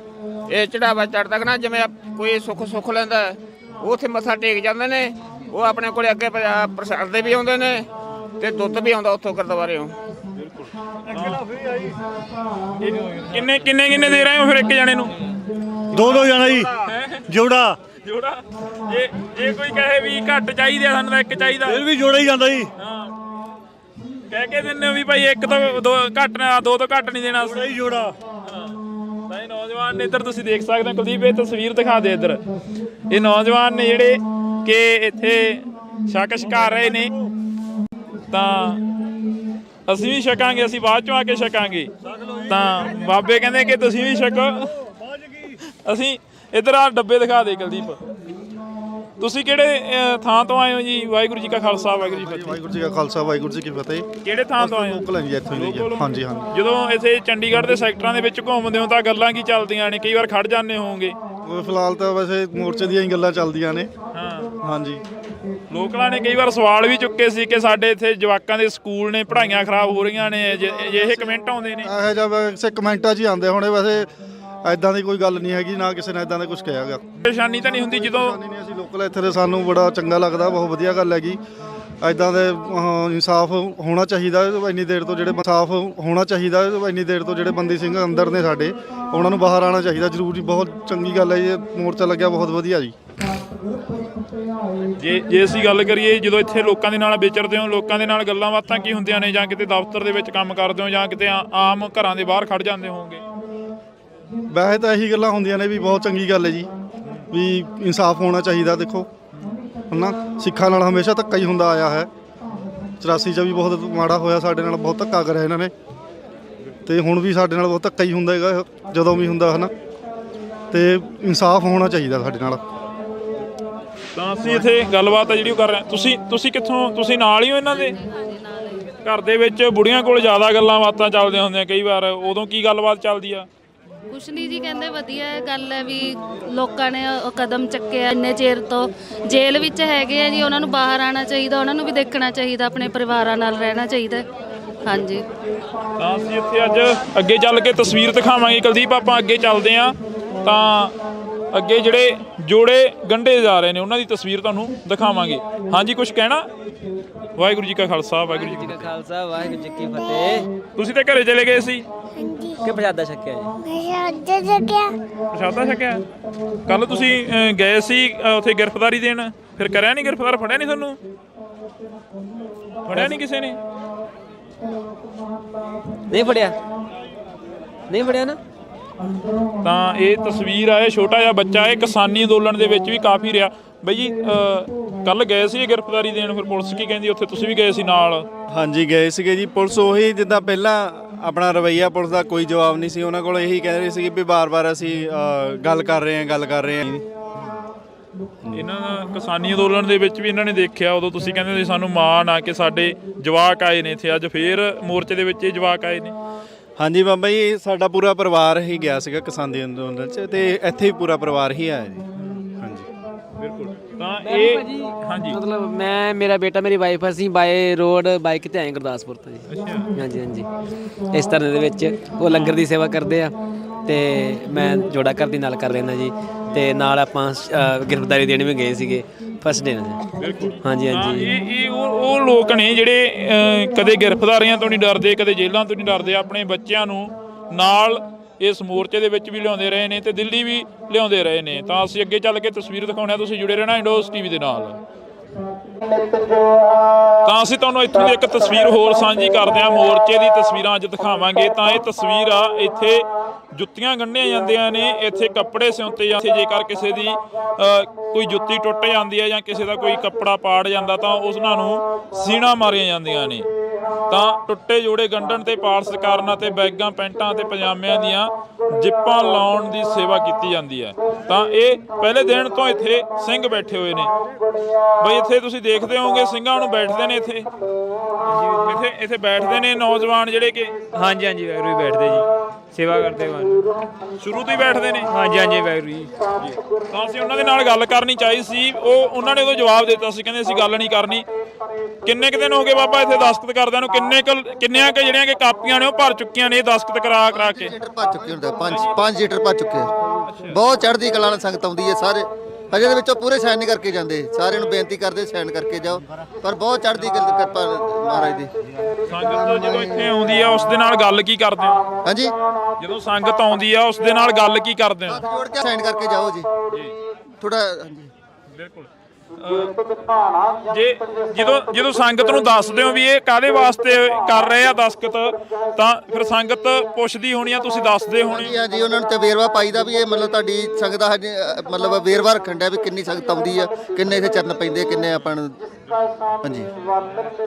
ਇਹ ਚੜਾਵਾ ਚੜਦਾ ਕਿ ਨਾ, ਜਿਵੇਂ ਕੋਈ ਸੁੱਖ ਲੈਂਦਾ ਉਹ ਉੱਥੇ ਮੱਥਾ ਟੇਕ ਜਾਂਦੇ ਨੇ। ਉਹ ਆਪਣੇ ਕੋਲੇ ਅੱਗੇ ਪ੍ਰਸ਼ਾਦ ਦੇ ਵੀ ਆਉਂਦੇ ਨੇ ਤੇ ਦੁੱਧ ਵੀ ਆਉਂਦਾ ਉੱਥੋਂ ਗੁਰਦੁਆਰਿਓਂ। ਕਿੰਨੇ ਦੇ ਰਹੇ ਹੋ ਫਿਰ ਇੱਕ ਜਣੇ ਨੂੰ? 2 ਜਣਾ ਜੀ, ਜੋੜਾ। ਜੇ ਕੋਈ ਕਹੇ ਵੀ ਘੱਟ ਚਾਹੀਦੇ ਸਾਨੂੰ ਤਾਂ ਇੱਕ ਚਾਹੀਦਾ, ਫਿਰ ਵੀ ਜੋੜਾ ਹੀ ਜਾਂਦਾ ਜੀ। ਕਹਿ ਕੇ ਦਿੰਦੇ ਹੋ ਵੀ ਭਾਈ ਇੱਕ ਤੋਂ ਦੋ ਘੱਟ ਨਾ, 2 ਤੋਂ ਘੱਟ ਨਹੀਂ ਦੇਣਾ ਸਹੀ ਜੋੜਾ। ਤਾਂ ਇਹ ਨੌਜਵਾਨ ਨੇ, ਇੱਧਰ ਤੁਸੀਂ ਦੇਖ ਸਕਦੇ ਹੋ ਕੁਲਦੀਪ, ਇਹ ਤਸਵੀਰ ਦਿਖਾ ਦੇ ਇੱਧਰ। ਇਹ ਨੌਜਵਾਨ ਨੇ ਜਿਹੜੇ ਕਿ ਇੱਥੇ ਛਕਾ ਰਹੇ ਨੇ। ਤਾਂ ਅਸੀਂ ਵੀ ਛਕਾਂਗੇ, ਅਸੀਂ ਬਾਅਦ ਚੋਂ ਆ ਕੇ ਛਕਾਂਗੇ। ਤਾਂ ਬਾਬੇ ਕਹਿੰਦੇ ਕਿ ਤੁਸੀਂ ਵੀ ਛਕੋ। ਅਸੀਂ ਇੱਧਰ ਆ ਡੱਬੇ ਦਿਖਾ ਦੇ ਕੁਲਦੀਪ। ਤੁਸੀਂ ਕਿਹੜੇ ਥਾਂ ਤੋਂ ਆਏ ਹੋ ਜੀ? ਵਾਹਿਗੁਰੂ ਜੀ ਕਾ ਖਾਲਸਾ, ਵਾਹਿਗੁਰੂ ਜੀ ਕੀ ਫਤਿਹ। ਵਾਹਿਗੁਰੂ ਜੀ ਕਾ ਖਾਲਸਾ, ਵਾਹਿਗੁਰੂ ਜੀ ਕੀ ਫਤਿਹ। ਕਿਹੜੇ ਥਾਂ ਤੋਂ ਆਏ ਹੋ? ਲੋਕਲ ਜੀ, ਇੱਥੋਂ ਹੀ ਜੀ। ਹਾਂਜੀ। ਜਦੋਂ ਇੱਥੇ ਚੰਡੀਗੜ੍ਹ ਦੇ ਸੈਕਟਰਾਂ ਦੇ ਵਿੱਚ ਘੁੰਮਦੇ ਹੋ ਤਾਂ ਗੱਲਾਂ ਕੀ ਚੱਲਦੀਆਂ ਨੇ? ਕਈ ਵਾਰ ਖੜ ਜਾਂਦੇ ਹੋਵੋਗੇ? ਫਿਲਹਾਲ ਤਾਂ ਵੈਸੇ ਮੋਰਚੇ ਦੀਆਂ ਹੀ ਗੱਲਾਂ ਚੱਲਦੀਆਂ ਨੇ। ਹਾਂਜੀ। ਲੋਕਲਾਂ ਨੇ ਕਈ ਵਾਰ ਸਵਾਲ ਵੀ ਚੁੱਕੇ ਸੀ ਕਿ ਸਾਡੇ ਇੱਥੇ ਜਵਾਕਾਂ ਦੇ ਸਕੂਲ ਨੇ, ਪੜ੍ਹਾਈਆਂ ਖਰਾਬ ਹੋ ਰਹੀਆਂ ਨੇ, ਇਹ ਕਮੈਂਟ ਆਉਂਦੇ ਨੇ। ਇਹੋ ਜਿਹਾ ਵੈਸੇ ਕਮੈਂਟਾਂ 'ਚ ਹੀ ਆਉਂਦੇ ਹੋਣੇ। ਵੈਸੇ ਐਦਾਂ ਦੀ ਕੋਈ ਗੱਲ ਨਹੀਂ ਹੈਗੀ, ਨਾ ਕਿਸੇ ਨੇ ਐਦਾਂ ਦਾ ਕੁਝ ਕਿਹਾ ਗਾ। ਪਰੇਸ਼ਾਨੀ ਤਾਂ ਨਹੀਂ ਹੁੰਦੀ ਜਦੋਂ? ਅਸੀਂ ਲੋਕਲ ਇੱਥੇ ਦੇ, ਸਾਨੂੰ ਬੜਾ ਚੰਗਾ ਲੱਗਦਾ, ਬਹੁਤ ਵਧੀਆ ਗੱਲ ਹੈਗੀ। ਐਦਾਂ ਦੇ ਇਨਸਾਫ ਹੋਣਾ ਚਾਹੀਦਾ। ਇੰਨੀ ਦੇਰ ਤੋਂ ਜਿਹੜੇ ਇਨਸਾਫ ਹੋਣਾ ਚਾਹੀਦਾ, ਇੰਨੀ ਦੇਰ ਤੋਂ ਜਿਹੜੇ ਬੰਦੀ ਸਿੰਘ ਅੰਦਰ ਨੇ ਸਾਡੇ, ਉਹਨਾਂ ਨੂੰ ਬਾਹਰ ਆਉਣਾ ਚਾਹੀਦਾ ਜ਼ਰੂਰੀ। ਬਹੁਤ ਚੰਗੀ ਗੱਲ ਹੈ ਜੀ, ਮੋਰਚਾ ਲੱਗਿਆ ਬਹੁਤ ਵਧੀਆ ਜੀ। ਜੇ ਅਸੀਂ ਗੱਲ ਕਰੀਏ, ਜਦੋਂ ਇੱਥੇ ਲੋਕਾਂ ਦੇ ਨਾਲ ਵਿਚਰਦੇ ਹੋ, ਲੋਕਾਂ ਦੇ ਨਾਲ ਗੱਲਾਂ ਬਾਤਾਂ ਕੀ ਹੁੰਦੀਆਂ ਨੇ? ਜਾਂ ਕਿਤੇ ਦਫ਼ਤਰ ਦੇ ਵਿੱਚ ਕੰਮ ਕਰਦੇ ਹੋ ਜਾਂ ਕਿਤੇ ਆਮ ਘਰਾਂ ਦੇ ਬਾਹਰ ਖੜ ਜਾਂਦੇ ਹੋਵੋਗੇ? ਵੈਸੇ ਤਾਂ ਇਹੀ ਗੱਲਾਂ ਹੁੰਦੀਆਂ ਨੇ ਵੀ ਬਹੁਤ ਚੰਗੀ ਗੱਲ ਹੈ ਜੀ, ਵੀ ਇਨਸਾਫ ਹੋਣਾ ਚਾਹੀਦਾ। ਦੇਖੋ ਹਨਾ, ਸਿੱਖਾਂ ਨਾਲ ਹਮੇਸ਼ਾ ਧੱਕਾ ਹੀ ਹੁੰਦਾ ਆਇਆ ਹੈ। 84 'ਚ ਵੀ ਬਹੁਤ ਮਾੜਾ ਹੋਇਆ, ਸਾਡੇ ਨਾਲ ਬਹੁਤ ਧੱਕਾ ਕਰਿਆ ਇਹਨਾਂ ਨੇ, ਤੇ ਹੁਣ ਵੀ ਸਾਡੇ ਨਾਲ ਬਹੁਤ ਧੱਕਾ ਹੀ ਹੁੰਦਾ ਹੈਗਾ ਜਦੋਂ ਵੀ ਹੁੰਦਾ ਹਨਾ, ਤੇ ਇਨਸਾਫ ਹੋਣਾ ਚਾਹੀਦਾ ਸਾਡੇ ਨਾਲ। ਤਾਂ ਅਸੀਂ ਇੱਥੇ ਗੱਲਬਾਤ ਆ ਜਿਹੜੀ ਉਹ ਕਰ ਰਹੇ ਹਾਂ। ਤੁਸੀਂ ਕਿੱਥੋਂ? ਤੁਸੀਂ ਨਾਲ ਹੀ ਹੋ ਇਹਨਾਂ ਦੇ? ਘਰ ਦੇ ਵਿੱਚ ਬੁੜੀਆਂ ਕੋਲ ਜ਼ਿਆਦਾ ਗੱਲਾਂ ਬਾਤਾਂ ਚੱਲਦੀਆਂ ਹੁੰਦੀਆਂ ਕਈ ਵਾਰ, ਉਦੋਂ ਕੀ ਗੱਲਬਾਤ ਚੱਲਦੀ ਆ? ਕੁਛ ਨਹੀਂ ਜੀ, ਕਹਿੰਦੇ ਵਧੀਆ ਗੱਲ ਹੈ ਵੀ ਲੋਕਾਂ ਨੇ ਉਹ ਕਦਮ ਚੱਕਿਆ ਇੰਨੇ ਚਿਰ ਤੋਂ ਜੇਲ੍ਹ ਵਿੱਚ ਹੈਗੇ ਆ ਜੀ, ਉਹਨਾਂ ਨੂੰ ਬਾਹਰ ਆਉਣਾ ਚਾਹੀਦਾ, ਉਹਨਾਂ ਨੂੰ ਵੀ ਦੇਖਣਾ ਚਾਹੀਦਾ, ਆਪਣੇ ਪਰਿਵਾਰਾਂ ਨਾਲ ਰਹਿਣਾ ਚਾਹੀਦਾ। ਹਾਂਜੀ, ਤਾਂ ਅਸੀਂ ਇੱਥੇ ਅੱਜ ਅੱਗੇ ਚੱਲ ਕੇ ਤਸਵੀਰ ਦਿਖਾਵਾਂਗੇ। ਕੁਲਦੀਪ ਆਪਾਂ ਅੱਗੇ ਚੱਲਦੇ ਹਾਂ, ਤਾਂ ਅੱਗੇ ਜਿਹੜੇ ਜੋੜੇ ਗੰਢੇ ਜਾ ਰਹੇ ਨੇ ਉਹਨਾਂ ਦੀ ਤਸਵੀਰ ਤੁਹਾਨੂੰ ਦਿਖਾਵਾਂਗੇ। ਹਾਂਜੀ, ਕੁਝ ਕਹਿਣਾ? ਵਾਹਿਗੁਰੂ ਜੀ ਕਾ ਖਾਲਸਾ, ਵਾਹਿਗੁਰੂ ਜੀ ਕੀ ਖਾਲਸਾ, ਵਾਹਿਗੁਰੂ ਜੀ ਕੀ ਫਤਿਹ। ਤੁਸੀਂ ਤਾਂ ਘਰੇ ਚਲੇ ਗਏ ਸੀ ਕਿ ਪ੍ਰਸ਼ਾਦਾ ਛਕਿਆ ਜੀ? ਪ੍ਰਸ਼ਾਦਾ ਛਕਿਆ। ਕੱਲ ਤੁਸੀਂ ਗਏ ਸੀ ਉੱਥੇ ਗ੍ਰਿਫਤਾਰੀ ਦੇਣ, ਫਿਰ ਕਰਿਆ ਨਹੀਂ ਗ੍ਰਿਫਤਾਰ? ਫੜਿਆ ਨਹੀਂ ਤੁਹਾਨੂੰ? ਫੜਿਆ ਨਹੀਂ ਕਿਸੇ ਨੇ? ਨਹੀਂ ਫੜਿਆ, ਨਹੀਂ ਫੜਿਆ ਨਾ। ਤਾਂ ਇਹ ਤਸਵੀਰ ਆ, ਇਹ ਛੋਟਾ ਜਿਹਾ ਬੱਚਾ ਇਹ ਕਿਸਾਨੀ ਅੰਦੋਲਨ ਦੇ ਵਿੱਚ ਵੀ ਕਾਫੀ ਰਿਹਾ। ਬਈ ਜੀ ਕੱਲ ਗਏ ਸੀ ਗ੍ਰਿਫਤਾਰੀ ਦੇਣ, ਫਿਰ ਪੁਲਿਸ ਕੀ ਕਹਿੰਦੀ ਉੱਥੇ? ਤੁਸੀਂ ਵੀ ਗਏ ਸੀ ਨਾਲ? ਹਾਂਜੀ ਗਏ ਸੀਗੇ ਜੀ। ਪੁਲਿਸ ਉਹੀ ਜਿੱਦਾਂ ਪਹਿਲਾਂ ਆਪਣਾ ਰਵੱਈਆ ਪੁਲਿਸ ਦਾ ਕੋਈ ਜਵਾਬ ਨਹੀਂ ਸੀ, ਉਹਨਾਂ ਕੋਲ ਇਹੀ ਕਹਿ ਰਹੇ ਸੀ ਵੀ ਬਾਰ-ਬਾਰ ਅਸੀਂ ਗੱਲ ਕਰ ਰਹੇ ਹਾਂ। ਇਹਨਾਂ ਦਾ ਕਿਸਾਨੀ ਅੰਦੋਲਨ ਦੇ ਵਿੱਚ ਵੀ ਇਹਨਾਂ ਨੇ ਦੇਖਿਆ, ਉਦੋਂ ਤੁਸੀਂ ਕਹਿੰਦੇ ਸੀ ਸਾਨੂੰ ਮਾਣ ਆ ਕਿ ਸਾਡੇ ਜਵਾਕ ਆਏ ਨੇ ਇੱਥੇ, ਅੱਜ ਫੇਰ ਮੋਰਚੇ ਦੇ ਵਿੱਚ ਇਹ ਜਵਾਕ ਆਏ ਨੇ। ਹਾਂਜੀ ਬਾਬਾ ਜੀ, ਸਾਡਾ ਪੂਰਾ ਪਰਿਵਾਰ ਹੀ ਗਿਆ ਸੀਗਾ ਕਿਸਾਨੀ ਅੰਦੋਲਨ 'ਚ, ਤੇ ਇੱਥੇ ਹੀ ਪੂਰਾ ਪਰਿਵਾਰ ਹੀ ਆਇਆ ਜੀ। ਹਾਂਜੀ ਬਿਲਕੁਲ। ਤਾਂ ਇਹ ਹਾਂਜੀ, ਮਤਲਬ ਮੈਂ, ਮੇਰਾ ਬੇਟਾ, ਮੇਰੀ ਵਾਈਫ, ਅਸੀਂ ਬਾਏ ਰੋਡ ਬਾਈਕ ਤੇ ਆਏ ਗੁਰਦਾਸਪੁਰ ਤੋਂ ਜੀ। ਹਾਂਜੀ ਹਾਂਜੀ, ਇਸ ਤਰ੍ਹਾਂ ਦੇ ਵਿੱਚ ਉਹ ਲੰਗਰ ਦੀ ਸੇਵਾ ਕਰਦੇ ਆ, ਤੇ ਮੈਂ ਜੋੜਾ ਘਰ ਦੀ ਨਾਲ ਕਰ ਲੈਣਾ ਜੀ, ਤੇ ਨਾਲ ਆਪਾਂ ਗ੍ਰਿਫਤਾਰੀ ਦੇਣ ਵੀ ਗਏ ਸੀਗੇ ਫਸਟ ਡੇ ਨਾਲ। ਬਿਲਕੁਲ। ਹਾਂਜੀ ਹਾਂਜੀ, ਇਹ ਉਹ ਲੋਕ ਨੇ ਜਿਹੜੇ ਕਦੇ ਗ੍ਰਿਫਤਾਰੀਆਂ ਤੋਂ ਨਹੀਂ ਡਰਦੇ, ਕਦੇ ਜੇਲ੍ਹਾਂ ਤੋਂ ਨਹੀਂ ਡਰਦੇ, ਆਪਣੇ ਬੱਚਿਆਂ ਨੂੰ ਨਾਲ ਇਸ ਮੋਰਚੇ ਦੇ ਵਿੱਚ ਵੀ ਲਿਆਉਂਦੇ ਰਹੇ ਨੇ ਤੇ ਦਿੱਲੀ ਵੀ ਲਿਆਉਂਦੇ ਰਹੇ ਨੇ। ਤਾਂ ਅਸੀਂ ਅੱਗੇ ਚੱਲ ਕੇ ਤਸਵੀਰ ਦਿਖਾਉਂਦੇ ਹਾਂ, ਤੁਸੀਂ ਜੁੜੇ ਰਹਿਣਾ ਇੰਡੋਸ ਟੀਵੀ ਦੇ ਨਾਲ। ਤਾਂ ਅਸੀਂ ਤੁਹਾਨੂੰ ਇੱਥੋਂ ਦੀ ਇੱਕ ਤਸਵੀਰ ਹੋਰ ਸਾਂਝੀ ਕਰਦੇ ਹਾਂ, ਮੋਰਚੇ ਦੀ ਤਸਵੀਰਾਂ ਅੱਜ ਦਿਖਾਵਾਂਗੇ। ਤਾਂ ਇਹ ਤਸਵੀਰ ਆ, ਇੱਥੇ ਜੁੱਤੀਆਂ ਗੰਢੀਆਂ ਜਾਂਦੀਆਂ ਨੇ, ਇੱਥੇ ਕੱਪੜੇ ਸਿਉਂਤੇ ਜਾਂਦੇ। ਜੇਕਰ ਕਿਸੇ ਦੀ ਕੋਈ ਜੁੱਤੀ ਟੁੱਟ ਜਾਂਦੀ ਹੈ ਜਾਂ ਕਿਸੇ ਦਾ ਕੋਈ ਕੱਪੜਾ ਪਾੜ ਜਾਂਦਾ ਤਾਂ ਉਹਨਾਂ ਨੂੰ ਸੀਣਾ ਮਾਰੀਆਂ ਜਾਂਦੀਆਂ ਨੇ। ਤਾਂ ਟੁੱਟੇ ਜੋੜੇ ਗੰਢਣ ਤੇ ਪਾਰਸ ਕਰਨ ਅਤੇ ਬੈਗਾਂ, ਪੈਂਟਾਂ ਅਤੇ ਪਜਾਮਿਆਂ ਦੀਆਂ ਜਿੱਪਾਂ ਲਾਉਣ ਦੀ ਸੇਵਾ ਕੀਤੀ ਜਾਂਦੀ ਹੈ। ਤਾਂ ਇਹ ਪਹਿਲੇ ਦਿਨ ਤੋਂ ਇੱਥੇ ਸਿੰਘ ਬੈਠੇ ਹੋਏ ਨੇ। ਬਈ ਇੱਥੇ ਤੁਸੀਂ ਦੇਖਦੇ ਹੋਵੋਗੇ ਸਿੰਘਾਂ ਨੂੰ ਬੈਠਦੇ ਨੇ ਇੱਥੇ ਬੈਠਦੇ ਨੇ ਨੌਜਵਾਨ ਜਿਹੜੇ ਕਿ ਹਾਂਜੀ ਹਾਂਜੀ, ਵਾਹਿਗੁਰੂ ਜੀ ਬੈਠਦੇ ਜੀ, ਸੇਵਾ ਕਰਦੇ ਸ਼ੁਰੂ ਤੋਂ ਹੀ ਬੈਠਦੇ ਨੇ। ਹਾਂਜੀ ਹਾਂਜੀ, ਵਾਹਿਗੁਰੂ ਜੀ। ਤਾਂ ਅਸੀਂ ਉਹਨਾਂ ਦੇ ਨਾਲ ਗੱਲ ਕਰਨੀ ਚਾਹੀ ਸੀ, ਉਹਨਾਂ ਨੇ ਉਦੋਂ ਜਵਾਬ ਦਿੱਤਾ ਸੀ, ਕਹਿੰਦੇ ਅਸੀਂ ਗੱਲ ਨਹੀਂ ਕਰਨੀ। ਕਿੰਨੇ ਕੁ ਦਿਨ ਹੋ ਗਏ ਬਾਬਾ ਇੱਥੇ ਦਸਤਖਤ ਕਰਦਿਆਂ ਨੂੰ? ਕਿੰਨੀਆਂ ਕਿ ਜਿਹੜੀਆਂ ਕਿ ਕਾਪੀਆਂ ਨੇ ਉਹ ਭਰ ਚੁੱਕੀਆਂ ਨੇ ਦਸਤਖਤ ਕਰਾ ਕੇ? 5 ਲੀਟਰ ਭਰ ਚੁੱਕੇ ਆ। ਬਹੁਤ ਚੜ੍ਹਦੀ ਕਲਾ ਨਾਲ ਸੰਗਤ ਆਉਂਦੀ ਹੈ, ਸਾਰੇ ਹਜੇ ਦੇ ਵਿੱਚੋਂ ਪੂਰੇ ਸਾਈਨ ਨਹੀਂ ਕਰਕੇ ਜਾਂਦੇ। ਸਾਰਿਆਂ ਨੂੰ ਬੇਨਤੀ ਕਰਦੇ ਸਾਈਨ ਕਰਕੇ ਜਾਓ, ਪਰ ਬਹੁਤ ਚੜ੍ਹਦੀ ਕਿਰਪਾ ਮਹਾਰਾਜ ਦੀ। ਸੰਗਤ ਜਦੋਂ ਇੱਥੇ ਆਉਂਦੀ ਆ ਉਸ ਦੇ ਨਾਲ ਗੱਲ ਕੀ ਕਰਦੇ ਹੋ? ਹਾਂਜੀ, ਜਦੋਂ ਸੰਗਤ ਆਉਂਦੀ ਆ ਉਸ ਦੇ ਨਾਲ ਗੱਲ ਕੀ ਕਰਦੇ ਹੋ? ਜੋੜ ਕੇ ਸਾਈਨ ਕਰਕੇ ਜਾਓ ਜੀ ਥੋੜਾ। ਹਾਂਜੀ ਬਿਲਕੁਲ। ਜਦੋਂ ਸੰਗਤ ਨੂੰ ਦੱਸਦੇ ਹੋ ਵੀ ਇਹ ਕਾਹਦੇ ਵਾਸਤੇ ਕਰ ਰਹੇ ਆ ਦਸਤਖਤ, ਤਾਂ ਫਿਰ ਸੰਗਤ ਪੁੱਛਦੀ ਹੋਣੀ ਆ, ਤੁਸੀਂ ਦੱਸਦੇ ਹੋਣੇ? ਹਾਂਜੀ, ਉਹਨਾਂ ਨੂੰ ਤੇ ਵੇਰਵਾ ਪਾਈਦਾ ਵੀ ਇਹ ਮਤਲਬ ਤੁਹਾਡੀ ਸੰਗਤ ਦਾ ਮਤਲਬ ਵੇਰਵਾ ਰੱਖਣ ਦਾ ਵੀ ਕਿੰਨੀ ਸੰਗਤ ਆਉਂਦੀ ਆ, ਕਿੰਨੇ ਇੱਥੇ ਚਰਨ ਪੈਂਦੇ, ਕਿੰਨੇ ਆਪਾਂ ਨੂੰ। ਹਾਂਜੀ,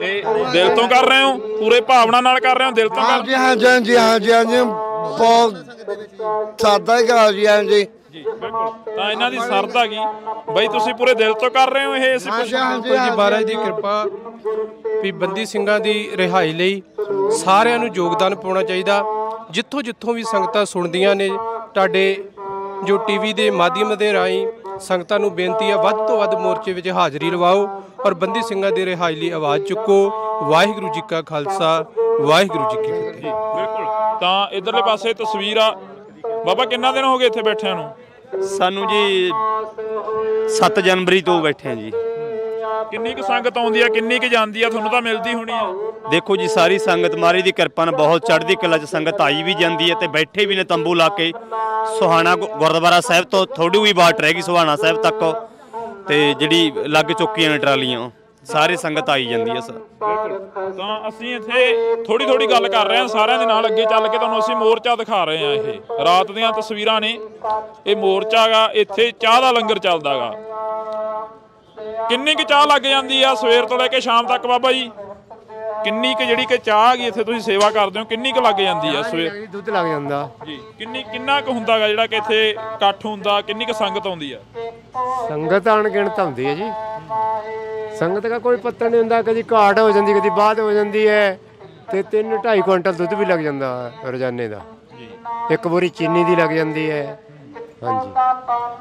ਤੇ ਦਿਲ ਤੋਂ ਕਰ ਰਹੇ ਹੋ? ਪੂਰੇ ਭਾਵਨਾ ਨਾਲ ਕਰ ਰਹੇ ਹੋ? ਦਿਲ ਤੋਂ ਕਰ? ਹਾਂਜੀ ਹਾਂਜੀ ਹਾਂਜੀ ਹਾਂਜੀ, ਬਹੁਤ ਸਾਦਾ ਹੀ ਕਰਾ ਜੀ। ਹਾਂਜੀ ਬਿਲਕੁਲ। ਤਾਂ ਇਹਨਾਂ ਦੀ ਸਰਦਾ ਕੀ ਬਈ, ਤੁਸੀਂ ਪੂਰੇ ਦਿਲ ਤੋਂ ਕਰ ਰਹੇ ਹੋ ਇਹ? ਜੀ ਮਹਾਰਾਜ ਦੀ ਕਿਰਪਾ ਵੀ ਬੰਦੀ ਸਿੰਘਾਂ ਦੀ ਰਿਹਾਈ ਲਈ ਸਾਰਿਆਂ ਨੂੰ ਯੋਗਦਾਨ ਪਾਉਣਾ ਚਾਹੀਦਾ। ਜਿੱਥੋਂ ਜਿੱਥੋਂ ਵੀ ਸੰਗਤਾਂ ਸੁਣਦੀਆਂ ਨੇ, ਤੁਹਾਡੇ ਜੋ ਟੀਵੀ ਦੇ ਮਾਧਿਅਮ ਦੇ ਰਾਹੀਂ ਸੰਗਤਾਂ ਨੂੰ ਬੇਨਤੀ ਹੈ, ਵੱਧ ਤੋਂ ਵੱਧ ਮੋਰਚੇ ਵਿੱਚ ਹਾਜ਼ਰੀ ਲਵਾਓ ਔਰ ਬੰਦੀ ਸਿੰਘਾਂ ਦੀ ਰਿਹਾਈ ਲਈ ਆਵਾਜ਼ ਚੁੱਕੋ। ਵਾਹਿਗੁਰੂ ਜੀ ਕਾ ਖਾਲਸਾ, ਵਾਹਿਗੁਰੂ ਜੀ ਕੀ ਫਤਿਹ। ਬਿਲਕੁਲ। ਤਾਂ ਇਧਰਲੇ ਪਾਸੇ ਤਸਵੀਰ ਆ। ਬਾਬਾ ਕਿੰਨਾ ਦਿਨ ਹੋ ਗਏ ਇੱਥੇ ਬੈਠਿਆਂ ਨੂੰ? ਸਾਨੂੰ ਜੀ 7 ਜਨਵਰੀ ਤੋਂ ਬੈਠੇ ਆ ਜੀ। ਕਿੰਨੀ ਕੁ ਸੰਗਤ ਆਉਂਦੀ ਆ, ਕਿੰਨੀ ਕੁ ਜਾਂਦੀ ਆ? ਤੁਹਾਨੂੰ ਤਾਂ ਮਿਲਦੀ ਹੋਣੀ ਆ। ਦੇਖੋ ਜੀ, ਸਾਰੀ ਸੰਗਤ ਮਹਾਰਾਜ ਦੀ ਕਿਰਪਾ ਨਾਲ ਬਹੁਤ ਚੜ੍ਹਦੀ ਕਲਾ 'ਚ ਸੰਗਤ ਆਈ ਵੀ ਜਾਂਦੀ ਹੈ ਤੇ ਬੈਠੇ ਵੀ ਨੇ ਤੰਬੂ ਲਾ ਕੇ। ਸੁਹਾਣਾ ਗੁਰਦੁਆਰਾ ਸਾਹਿਬ ਤੋਂ ਥੋੜੀ ਵੀ ਬਾਟ ਰਹਿ ਗਈ ਸੁਹਾਣਾ ਸਾਹਿਬ ਤੱਕ, ਤੇ ਜਿਹੜੀ ਲੱਗ ਚੁੱਕੀਆਂ ਨੇ ਟਰਾਲੀਆਂ, ਸਾਰੀ ਸੰਗਤ ਆਈ ਜਾਂਦੀ ਹੈ ਸਰ। ਤਾਂ ਅਸੀਂ ਇੱਥੇ ਥੋੜੀ ਥੋੜੀ ਗੱਲ ਕਰ ਰਹੇ ਹਾਂ ਸਾਰਿਆਂ ਦੇ ਨਾਲ, ਅੱਗੇ ਚੱਲ ਕੇ ਤੁਹਾਨੂੰ ਅਸੀਂ ਮੋਰਚਾ ਦਿਖਾ ਰਹੇ ਹਾਂ। ਇਹ ਰਾਤ ਦੀਆਂ ਤਸਵੀਰਾਂ ਨੇ, ਇਹ ਮੋਰਚਾ ਗਾ, ਇੱਥੇ ਚਾਹ ਦਾ ਲੰਗਰ ਚੱਲਦਾ ਗਾ। ਕਿੰਨੀ ਕੁ ਚਾਹ ਲੱਗ ਜਾਂਦੀ ਆ ਸਵੇਰ ਤੋਂ ਲੈ ਕੇ ਸ਼ਾਮ ਤੱਕ ਬਾਬਾ ਜੀ? ਕਿੰਨੀ ਕੁ ਜਿਹੜੀ ਕਿ ਚਾਹ ਹੈਗੀ ਇੱਥੇ ਤੁਸੀਂ ਸੇਵਾ ਕਰਦੇ ਹੋ, ਕਿੰਨੀ ਕੁ ਲੱਗ ਜਾਂਦੀ ਆ ਸਵੇਰ? ਦੁੱਧ ਲੱਗ ਜਾਂਦਾ ਜੀ। ਕਿੰਨਾ ਕੁ ਹੁੰਦਾ ਗਾ ਜਿਹੜਾ ਕਿ ਇੱਥੇ ਇਕੱਠ ਹੁੰਦਾ, ਕਿੰਨੀ ਕੁ ਸੰਗਤ ਆਉਂਦੀ ਆ? ਸੰਗਤ ਅਣਗਿਣਤ ਹੁੰਦੀ ਹੈ ਜੀ। ਸੰਗਤ ਦਾ ਕੋਈ ਪਤਾ ਨਹੀਂ ਹੁੰਦਾ, ਕਦੀ ਘਾਟ ਹੋ ਜਾਂਦੀ, ਕਦੀ ਬਾਅਦ ਹੋ ਜਾਂਦੀ ਹੈ, ਤੇ 3-2.5 ਕੁਇੰਟਲ ਦੁੱਧ ਵੀ ਲੱਗ ਜਾਂਦਾ ਰੋਜ਼ਾਨੇ ਦਾ। ਇੱਕ ਬੋਰੀ ਚੀਨੀ ਦੀ ਲੱਗ ਜਾਂਦੀ ਹੈ। ਹਾਂਜੀ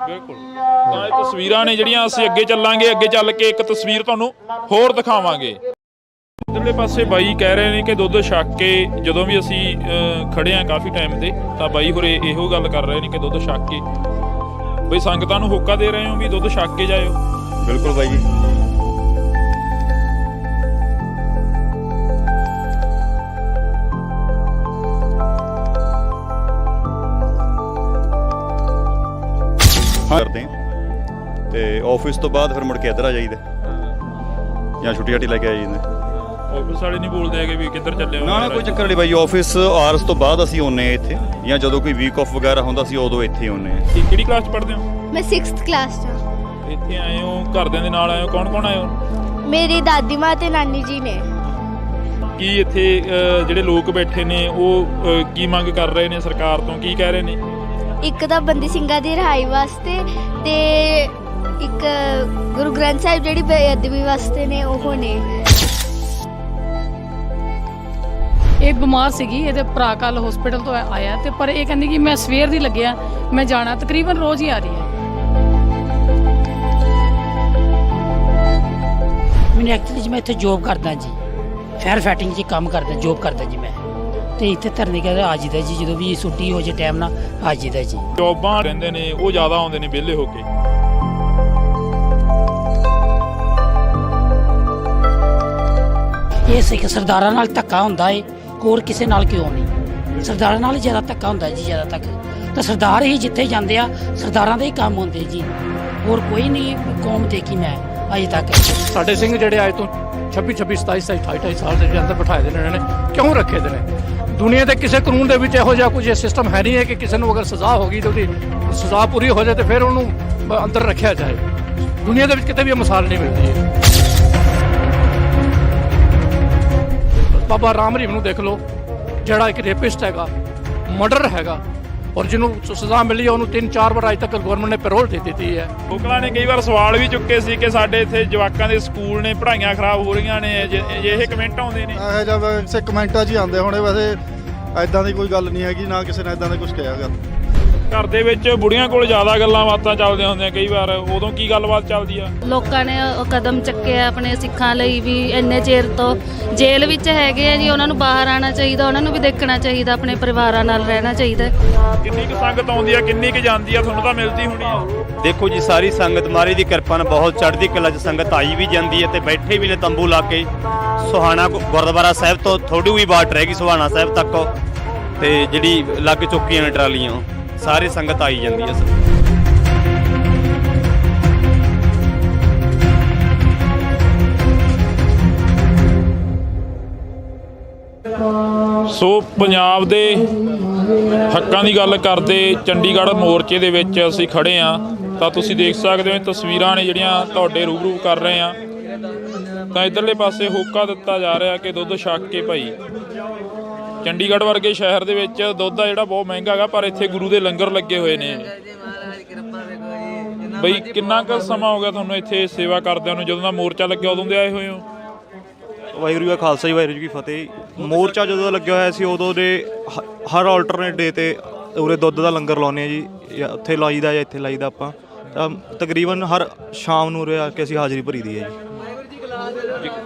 ਬਿਲਕੁਲ। ਤਾਂ ਇਹ ਤਸਵੀਰਾਂ ਨੇ ਜਿਹੜੀਆਂ ਅਸੀਂ ਅੱਗੇ ਚੱਲਾਂਗੇ, ਅੱਗੇ ਚੱਲ ਕੇ ਇੱਕ ਤਸਵੀਰ ਤੁਹਾਨੂੰ ਹੋਰ ਦਿਖਾਵਾਂਗੇ। ਇੱਧਰਲੇ ਪਾਸੇ ਬਾਈ ਕਹਿ ਰਹੇ ਨੇ ਕਿ ਦੁੱਧ ਛਕ ਕੇ, ਜਦੋਂ ਵੀ ਅਸੀਂ ਖੜੇ ਆ ਕਾਫੀ ਟਾਈਮ ਤੇ, ਤਾਂ ਬਾਈ ਹੋਰੇ ਇਹੋ ਗੱਲ ਕਰ ਰਹੇ ਨੇ ਕਿ ਦੁੱਧ ਛਕ ਕੇ ਬਈ ਸੰਗਤਾਂ ਨੂੰ ਹੋਕਾ ਦੇ ਰਹੇ ਹੋ ਵੀ ਦੁੱਧ ਛਕ ਕੇ ਜਾਇਓ। ਬਿਲਕੁਲ ਬਾਈ ਜੀ। ਕਰਦੇ ਤੇ ਆਫਿਸ ਤੋਂ ਬਾਅਦ ਫਿਰ ਮੁੜ ਕੇ ਇੱਧਰ ਆ ਜਾਈਦਾ ਜਾਂ ਛੁੱਟੀ ਛਾਟੀ ਲੈ ਕੇ ਆ ਜਾਈਦਾ। ਆਫਿਸ ਵਾਲੇ ਨਹੀਂ ਬੋਲਦੇ ਹੈਗੇ ਵੀ ਕਿੱਧਰ ਚੱਲੇ ਹੋ? ਨਾ ਕੋਈ ਚੱਕਰ ਨਹੀਂ ਬਾਈ, ਆਫਿਸ ਆਰਸ ਤੋਂ ਬਾਅਦ ਅਸੀਂ ਆਉਂਦੇ ਇੱਥੇ, ਜਾਂ ਜਦੋਂ ਕੋਈ ਵੀਕ ਆਫ ਵਗੈਰਾ ਹੁੰਦਾ ਸੀ ਉਦੋਂ ਇੱਥੇ ਆਉਂਦੇ ਆ। ਕਿਹੜੀ ਕਲਾਸ 'ਚ ਪੜ੍ਹਦੇ ਹੋ? ਮੈਂ 6th ਕਲਾਸ 'ਚ ਹਾਂ। ਇੱਥੇ ਆਏ ਹੋ, ਘਰਦਿਆਂ ਦੇ ਨਾਲ ਆਏ ਹੋ? ਕੌਣ ਕੌਣ ਆਏ ਹੋ? ਮੇਰੀ ਦਾਦੀ ਮਾਂ ਤੇ ਨਾਨੀ ਜੀ ਨੇ। ਕੀ ਇੱਥੇ ਜਿਹੜੇ ਲੋਕ ਬੈਠੇ ਨੇ ਉਹ ਕੀ ਮੰਗ ਕਰ ਰਹੇ ਨੇ ਸਰਕਾਰ ਤੋਂ, ਕੀ ਕਹਿ ਰਹੇ ਨੇ? ਇੱਕ ਤਾਂ ਬੰਦੀ ਸਿੰਘਾਂ ਦੀ ਰਿਹਾਈ ਵਾਸਤੇ, ਤੇ ਇੱਕ ਗੁਰੂ ਗ੍ਰੰਥ ਸਾਹਿਬ ਜਿਹੜੀ ਬੇਅਦਬੀ ਵਾਸਤੇ ਨੇ ਉਹ ਨੇ। ਇਹ ਬਿਮਾਰ ਸੀਗੀ, ਇਹਦੇ ਭਰਾ ਕੱਲ ਹਸਪੀਟਲ ਤੋਂ ਆਇਆ, ਤੇ ਪਰ ਇਹ ਕਹਿੰਦੀ ਕਿ ਮੈਂ ਸਵੇਰ ਦੀ ਲੱਗਿਆ, ਮੈਂ ਜਾਣਾ, ਤਕਰੀਬਨ ਰੋਜ਼ ਹੀ ਆ ਰਹੀ ਹੈ। ਮੈਨੂੰ ਐਕਚੁਅਲੀ ਮੈਂ ਇੱਥੇ ਜੋਬ ਕਰਦਾ ਜੀ, ਫਾਇਰ ਫਾਈਟਿੰਗ 'ਚ ਕੰਮ ਕਰਦਾ, ਜੋਬ ਕਰਦਾ ਜੀ ਮੈਂ, ਤੇ ਇੱਥੇ ਧਰਨੇ ਕਹਿੰਦੇ ਆ ਜੀਦਾ ਜੀ, ਜਦੋਂ ਵੀ ਛੁੱਟੀ ਹੋ ਜੇ ਟਾਈਮ ਨਾਲ ਆ ਜੀਦਾ ਜੀ। ਜੋਬਾਂ ਰਹਿੰਦੇ ਨੇ ਉਹ ਜ਼ਿਆਦਾ ਆਉਂਦੇ ਨੇ ਵਿਹਲੇ ਹੋ ਕੇ। ਇਹ ਸਿੱਖ ਸਰਦਾਰਾਂ ਨਾਲ ਧੱਕਾ ਹੁੰਦਾ ਏ, ਹੋਰ ਕਿਸੇ ਨਾਲ ਕਿਉਂ ਨਹੀਂ? ਸਰਦਾਰਾਂ ਨਾਲ ਜ਼ਿਆਦਾ ਧੱਕਾ ਹੁੰਦਾ ਜੀ, ਜ਼ਿਆਦਾ ਤੱਕ ਤਾਂ ਸਰਦਾਰ ਹੀ ਜਿੱਥੇ ਜਾਂਦੇ ਆ, ਸਰਦਾਰਾਂ ਦੇ ਹੀ ਕੰਮ ਹੁੰਦੇ ਜੀ, ਹੋਰ ਕੋਈ ਨਹੀਂ ਕੌਮ ਦੇਖੀ ਮੈਂ ਅਜੇ ਤੱਕ। ਸਾਡੇ ਸਿੰਘ ਜਿਹੜੇ ਅੱਜ ਤੋਂ 26 27 28 ਸਾਲ ਦੇ ਅੰਦਰ ਬਿਠਾਏ ਦੇ ਨੇ, ਇਹਨਾਂ ਨੇ ਕਿਉਂ ਰੱਖੇ ਦੇ ਨੇ? ਦੁਨੀਆ ਦੇ ਕਿਸੇ ਕਾਨੂੰਨ ਦੇ ਵਿੱਚ ਇਹੋ ਜਿਹਾ ਕੁਝ ਸਿਸਟਮ ਹੈ ਨਹੀਂ ਹੈ ਕਿ ਕਿਸੇ ਨੂੰ ਅਗਰ ਸਜ਼ਾ ਹੋ ਗਈ ਤਾਂ ਉਹਦੀ ਸਜ਼ਾ ਪੂਰੀ ਹੋ ਜਾਏ ਤੇ ਫਿਰ ਉਹਨੂੰ ਅੰਦਰ ਰੱਖਿਆ ਜਾਏ। ਦੁਨੀਆ ਦੇ ਵਿੱਚ ਕਿਤੇ ਵੀ ਇਹ ਮਿਸਾਲ ਨਹੀਂ ਮਿਲਦੀ ਹੈ। ਬਾਬਾ ਰਾਮ ਰਹੀਮ ਨੂੰ ਦੇਖ ਲਓ, ਜਿਹੜਾ ਇੱਕ ਰੇਪਿਸਟ ਹੈਗਾ, ਮਰਡਰ ਹੈਗਾ, ਔਰ ਜਿਹਨੂੰ ਸਜ਼ਾ ਮਿਲੀ ਉਹਨੂੰ 3-4 ਵਾਰ ਅਜੇ ਤੱਕ ਗਵਰਨਮੈਂਟ ਨੇ ਪੈਰੋਲ ਦੇ ਦਿੱਤੀ ਹੈ। ਲੋਕਾਂ ਨੇ ਕਈ ਵਾਰ ਸਵਾਲ ਵੀ ਚੁੱਕੇ ਸੀ ਕਿ ਸਾਡੇ ਇੱਥੇ ਜਵਾਕਾਂ ਦੇ ਸਕੂਲ ਨੇ, ਪੜ੍ਹਾਈਆਂ ਖਰਾਬ ਹੋ ਰਹੀਆਂ ਨੇ, ਇਹ ਕਮੈਂਟ ਆਉਂਦੇ ਨੇ। ਇਹੋ ਜਿਹਾ ਵੈਸੇ ਕਮੈਂਟਾਂ 'ਚ ਹੀ ਆਉਂਦੇ ਹੋਣੇ, ਵੈਸੇ ਐਦਾਂ ਦੀ ਕੋਈ ਗੱਲ ਨਹੀਂ ਹੈਗੀ, ਨਾ ਕਿਸੇ ਨੇ ਐਦਾਂ ਦਾ ਕੁਝ ਕਿਹਾ ਗਾ। ਘਰ ਦੇ ਵਿੱਚ ਬੁੜੀਆਂ ਕੋਲ ਜ਼ਿਆਦਾ ਗੱਲਾਂ ਬਾਤਾਂ ਚੱਲਦੀਆਂ ਹੁੰਦੀਆਂ ਕਈ ਵਾਰ, ਉਦੋਂ ਕੀ ਗੱਲਬਾਤ ਚੱਲਦੀ ਆ? ਲੋਕਾਂ ਨੇ ਉਹ ਕਦਮ ਚੱਕਿਆ ਆਪਣੇ ਸਿੱਖਾਂ ਲਈ ਵੀ, ਇੰਨੇ ਚਿਰ ਤੋਂ ਜੇਲ੍ਹ ਵਿੱਚ ਹੈਗੇ ਆ ਜੀ, ਉਹਨਾਂ ਨੂੰ ਬਾਹਰ ਆਉਣਾ ਚਾਹੀਦਾ, ਉਹਨਾਂ ਨੂੰ ਵੀ ਦੇਖਣਾ ਚਾਹੀਦਾ, ਆਪਣੇ ਪਰਿਵਾਰਾਂ ਨਾਲ ਰਹਿਣਾ ਚਾਹੀਦਾ। ਕਿੰਨੀ ਕੁ ਸੰਗਤ ਆਉਂਦੀ ਆ, ਕਿੰਨੀ ਕੁ ਜਾਂਦੀ ਆ? ਤੁਹਾਨੂੰ ਤਾਂ ਮਿਲਦੀ ਹੋਣੀ ਆ। ਦੇਖੋ ਜੀ, ਸਾਰੀ ਸੰਗਤ ਮਹਾਰਾਜ ਦੀ ਕਿਰਪਾ ਨਾਲ ਬਹੁਤ ਚੜ੍ਹਦੀ ਕਲਾ 'ਚ ਸੰਗਤ ਆਈ ਵੀ ਜਾਂਦੀ ਹੈ ਤੇ ਬੈਠੇ ਵੀ ਨੇ ਤੰਬੂ ਲਾ ਕੇ। ਸੁਹਾਣਾ ਗੁਰਦੁਆਰਾ ਸਾਹਿਬ ਤੋਂ ਥੋੜੀ ਹੋਈ ਬਾਟ ਰਹਿ ਗਈ ਸੁਹਾਣਾ ਸਾਹਿਬ ਤੱਕ, ਤੇ ਜਿਹੜੀ ਲੱਗ ਚੁੱਕੀਆਂ ਨੇ ਟਰਾਲੀਆਂ, ਸਾਰੀ ਸੰਗਤ ਆਈ ਜਾਂਦੀ ਹੈ ਸਰ। ਸੋ ਪੰਜਾਬ ਦੇ ਹੱਕਾਂ ਦੀ ਗੱਲ ਕਰਦੇ ਚੰਡੀਗੜ੍ਹ ਮੋਰਚੇ ਦੇ ਵਿੱਚ ਅਸੀਂ ਖੜੇ ਆ, ਤਾਂ ਤੁਸੀਂ ਦੇਖ ਸਕਦੇ ਹੋ ਤਸਵੀਰਾਂ ਨੇ ਜਿਹੜੀਆਂ ਤੁਹਾਡੇ ਰੂਬਰੂ ਕਰ ਰਹੇ ਆ। ਤਾਂ ਇਧਰਲੇ ਪਾਸੇ ਹੋਕਾ ਦਿੱਤਾ ਜਾ ਰਿਹਾ ਕਿ ਦੁੱਧ ਛਕ ਕੇ ਭਾਈ। ਚੰਡੀਗੜ੍ਹ ਵਰਗੇ ਸ਼ਹਿਰ ਦੇ ਵਿੱਚ ਦੁੱਧ ਆ ਜਿਹੜਾ ਬਹੁਤ ਮਹਿੰਗਾ ਹੈਗਾ, ਪਰ ਇੱਥੇ ਗੁਰੂ ਦੇ ਲੰਗਰ ਲੱਗੇ ਹੋਏ ਨੇ। ਬਈ ਕਿੰਨਾ ਕੁ ਸਮਾਂ ਹੋ ਗਿਆ ਤੁਹਾਨੂੰ ਇੱਥੇ ਸੇਵਾ ਕਰਦਿਆਂ ਨੂੰ? ਜਦੋਂ ਦਾ ਮੋਰਚਾ ਲੱਗਿਆ ਉਦੋਂ ਦੇ ਆਏ ਹੋਏ ਹੋ? ਵਾਹਿਗੁਰੂ ਜੀ ਕਾ ਖਾਲਸਾ ਜੀ, ਵਾਹਿਗੁਰੂ ਜੀ ਕੀ ਫਤਿਹ। ਮੋਰਚਾ ਜਦੋਂ ਲੱਗਿਆ ਹੋਇਆ ਸੀ ਉਦੋਂ ਦੇ ਹਰ ਆਲਟਰਨੇਟ ਡੇ ਤੇ ਉਰੇ ਦੁੱਧ ਦਾ ਲੰਗਰ ਲਾਉਂਦੇ ਆ ਜੀ, ਜਾਂ ਉੱਥੇ ਲਾਈਦਾ ਜਾਂ ਇੱਥੇ ਲਾਈਦਾ ਆਪਾਂ। ਤਾਂ ਤਕਰੀਬਨ ਹਰ ਸ਼ਾਮ ਨੂੰ ਉਰੇ ਆ ਕੇ ਅਸੀਂ ਹਾਜ਼ਰੀ ਭਰੀ ਦੀ ਹੈ ਜੀ।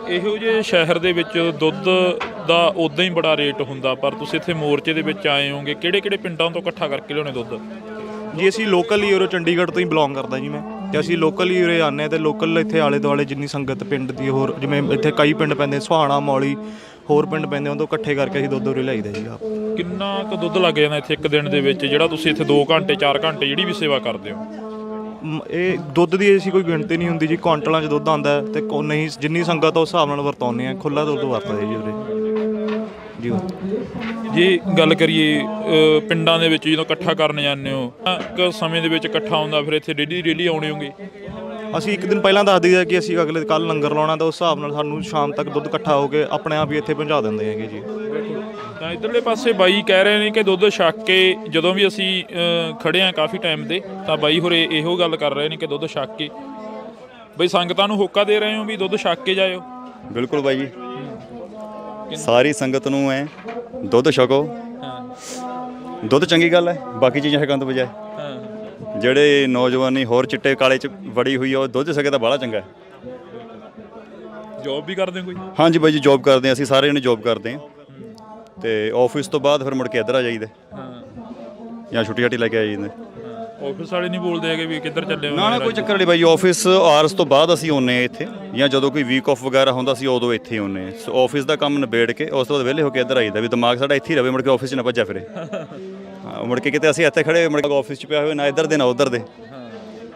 ਇਹੋ ਜਿਹੇ ਸ਼ਹਿਰ ਦੇ ਵਿੱਚ ਦੁੱਧ ਦਾ ਉਦਾਂ ਹੀ ਬੜਾ ਰੇਟ ਹੁੰਦਾ, ਪਰ ਤੁਸੀਂ ਇੱਥੇ ਮੋਰਚੇ ਦੇ ਵਿੱਚ ਆਏ ਹੋਗੇ, ਕਿਹੜੇ ਪਿੰਡਾਂ ਤੋਂ ਇਕੱਠਾ ਕਰਕੇ ਲਿਆਉਣੇ ਦੁੱਧ? ਜੀ ਅਸੀਂ ਲੋਕਲ ਹੀ ਉਰੇ ਚੰਡੀਗੜ੍ਹ ਤੋਂ ਹੀ ਬਿਲੋਂਗ ਕਰਦਾ ਜੀ ਮੈਂ, ਤੇ ਅਸੀਂ ਲੋਕਲ ਹੀ ਉਰੇ ਆਉਂਦੇ ਹਾਂ, ਤੇ ਲੋਕਲ ਇੱਥੇ ਆਲੇ ਦੁਆਲੇ ਜਿੰਨੀ ਸੰਗਤ ਪਿੰਡ ਦੀ, ਹੋਰ ਜਿਵੇਂ ਇੱਥੇ ਕਈ ਪਿੰਡ ਪੈਂਦੇ, ਸੁਹਾਣਾ, ਮੌਲੀ, ਹੋਰ ਪਿੰਡ ਪੈਂਦੇ, ਉਦੋਂ ਇਕੱਠੇ ਕਰਕੇ ਅਸੀਂ ਦੁੱਧ ਉਰੇ ਲਿਆਈਦਾ ਜੀ ਆਪ। ਕਿੰਨਾ ਕੁ ਦੁੱਧ ਲੱਗ ਜਾਂਦਾ ਇੱਥੇ ਇੱਕ ਦਿਨ ਦੇ ਵਿੱਚ, ਜਿਹੜਾ ਤੁਸੀਂ ਇੱਥੇ 2 ਘੰਟੇ 4 ਘੰਟੇ ਜਿਹੜੀ ਵੀ ਸੇਵਾ ਕਰਦੇ ਹੋ? ਇਹ ਦੁੱਧ ਦੀ ਅਸੀਂ ਕੋਈ ਗਿਣਤੀ ਨਹੀਂ ਹੁੰਦੀ ਜੀ, ਕੁਆਂਟਲਾਂ 'ਚ ਦੁੱਧ ਆਉਂਦਾ ਤੇ ਨਹੀਂ ਜਿੰਨੀ ਸੰਗਤ ਆ ਉਸ ਹਿਸਾਬ ਨਾਲ ਵਰਤਾਉਂਦੇ ਆ, ਖੁੱਲ੍ਹਾ ਦੁੱਧ ਵਰਤਦੇ ਜੀ ਉਰੇ ਜੀ। ਜੇ ਗੱਲ ਕਰੀਏ ਪਿੰਡਾਂ ਦੇ ਵਿੱਚ ਜਦੋਂ ਇਕੱਠਾ ਕਰਨ ਜਾਂਦੇ ਹੋ ਇੱਕ ਸਮੇਂ ਦੇ ਵਿੱਚ ਇਕੱਠਾ ਹੁੰਦਾ, ਫਿਰ ਇੱਥੇ ਡੇਲੀ ਆਉਣੇ ਹੋਗੇ? ਅਸੀਂ ਇੱਕ ਦਿਨ ਪਹਿਲਾਂ ਦੱਸ ਦਈਦਾ ਕਿ ਅਸੀਂ ਅਗਲੇ ਕੱਲ੍ਹ ਲੰਗਰ ਲਾਉਣਾ, ਤਾਂ ਉਸ ਹਿਸਾਬ ਨਾਲ ਸਾਨੂੰ ਸ਼ਾਮ ਤੱਕ ਦੁੱਧ ਇਕੱਠਾ ਹੋ ਕੇ ਆਪਣੇ ਆਪ ਹੀ ਇੱਥੇ ਪਹੁੰਚਾ ਦਿੰਦੇ ਹੈਗੇ ਜੀ। ਤਾਂ ਇੱਧਰਲੇ ਪਾਸੇ ਬਾਈ ਕਹਿ ਰਹੇ ਨੇ ਕਿ ਦੁੱਧ ਛੱਕ ਕੇ, ਜਦੋਂ ਵੀ ਅਸੀਂ ਖੜੇ ਹਾਂ ਕਾਫੀ ਟਾਈਮ ਦੇ, ਤਾਂ ਬਾਈ ਹੋਰੇ ਇਹੋ ਗੱਲ ਕਰ ਰਹੇ ਨੇ ਕਿ ਦੁੱਧ ਛੱਕ ਕੇ ਬਈ ਸੰਗਤਾਂ ਨੂੰ ਹੋਕਾ ਦੇ ਰਹੇ ਹੋ ਵੀ ਦੁੱਧ ਛੱਕ ਕੇ ਜਾਇਓ। ਬਿਲਕੁਲ ਬਾਈ ਜੀ, ਸਾਰੀ ਸੰਗਤ ਨੂੰ ਐ ਦੁੱਧ ਛਕੋ। ਦੁੱਧ ਚੰਗੀ ਗੱਲ ਹੈ, ਬਾਕੀ ਚੀਜ਼ਾਂ ਛਕਣ ਤੋਂ ਬਜਾਏ ਜਿਹੜੇ ਨੌਜਵਾਨੀ ਹੋਰ ਚਿੱਟੇ ਕਾਲੇ 'ਚ ਵੜੀ ਹੋਈ ਆ ਉਹ ਦੁੱਧ ਛਕੇ ਤਾਂ ਬੜਾ ਚੰਗਾ। ਜੋਬ ਵੀ ਕਰਦੇ ਕੋਈ? ਹਾਂਜੀ ਬਾਈ ਜੀ, ਜੋਬ ਕਰਦੇ ਹਾਂ ਅਸੀਂ, ਸਾਰੇ ਜਣੇ ਜੋਬ ਕਰਦੇ ਹਾਂ ਤੇ ਆਫਿਸ ਤੋਂ ਬਾਅਦ ਫਿਰ ਮੁੜ ਕੇ ਇੱਧਰ ਆ ਜਾਈਦਾ ਜਾਂ ਛੁੱਟੀ ਲੈ ਕੇ ਆ ਜਾਂਦੇ। ਆਫਿਸ ਵਾਲੇ ਨਹੀਂ ਬੋਲਦੇ ਹੈਗੇ ਵੀ ਕਿੱਧਰ ਚੱਲੇ ਹੋ? ਨਾ ਕੋਈ ਚੱਕਰ ਨਹੀਂ ਬਾਈ ਜੀ, ਆਫਿਸ ਆਵਰਸ ਤੋਂ ਬਾਅਦ ਅਸੀਂ ਆਉਂਦੇ ਹਾਂ ਇੱਥੇ, ਜਾਂ ਜਦੋਂ ਕੋਈ ਵੀਕ ਆਫ ਵਗੈਰਾ ਹੁੰਦਾ ਅਸੀਂ ਉਦੋਂ ਇੱਥੇ ਆਉਂਦੇ ਹਾਂ। ਸੋ ਆਫਿਸ ਦਾ ਕੰਮ ਨਿਬੇੜ ਕੇ ਉਸ ਤੋਂ ਬਾਅਦ ਵਿਹਲੇ ਹੋ ਕੇ ਇੱਧਰ ਆਈਦਾ ਵੀ ਦਿਮਾਗ ਸਾਡਾ ਇੱਥੇ ਹੀ ਰਵੇ, ਮੁੜ ਕੇ ਆਫਿਸ 'ਚ ਨਾ ਭੱਜਾ ਫਿਰੇ। ਮੁੜ ਕੇ ਕਿਤੇ ਅਸੀਂ ਇੱਥੇ ਖੜੇ ਮੁੜ ਕੇ ਆਫਿਸ 'ਚ ਪਿਆ ਹੋਵੇ ਨਾ ਇੱਧਰ ਦੇ ਨਾ ਉੱਧਰ ਦੇ,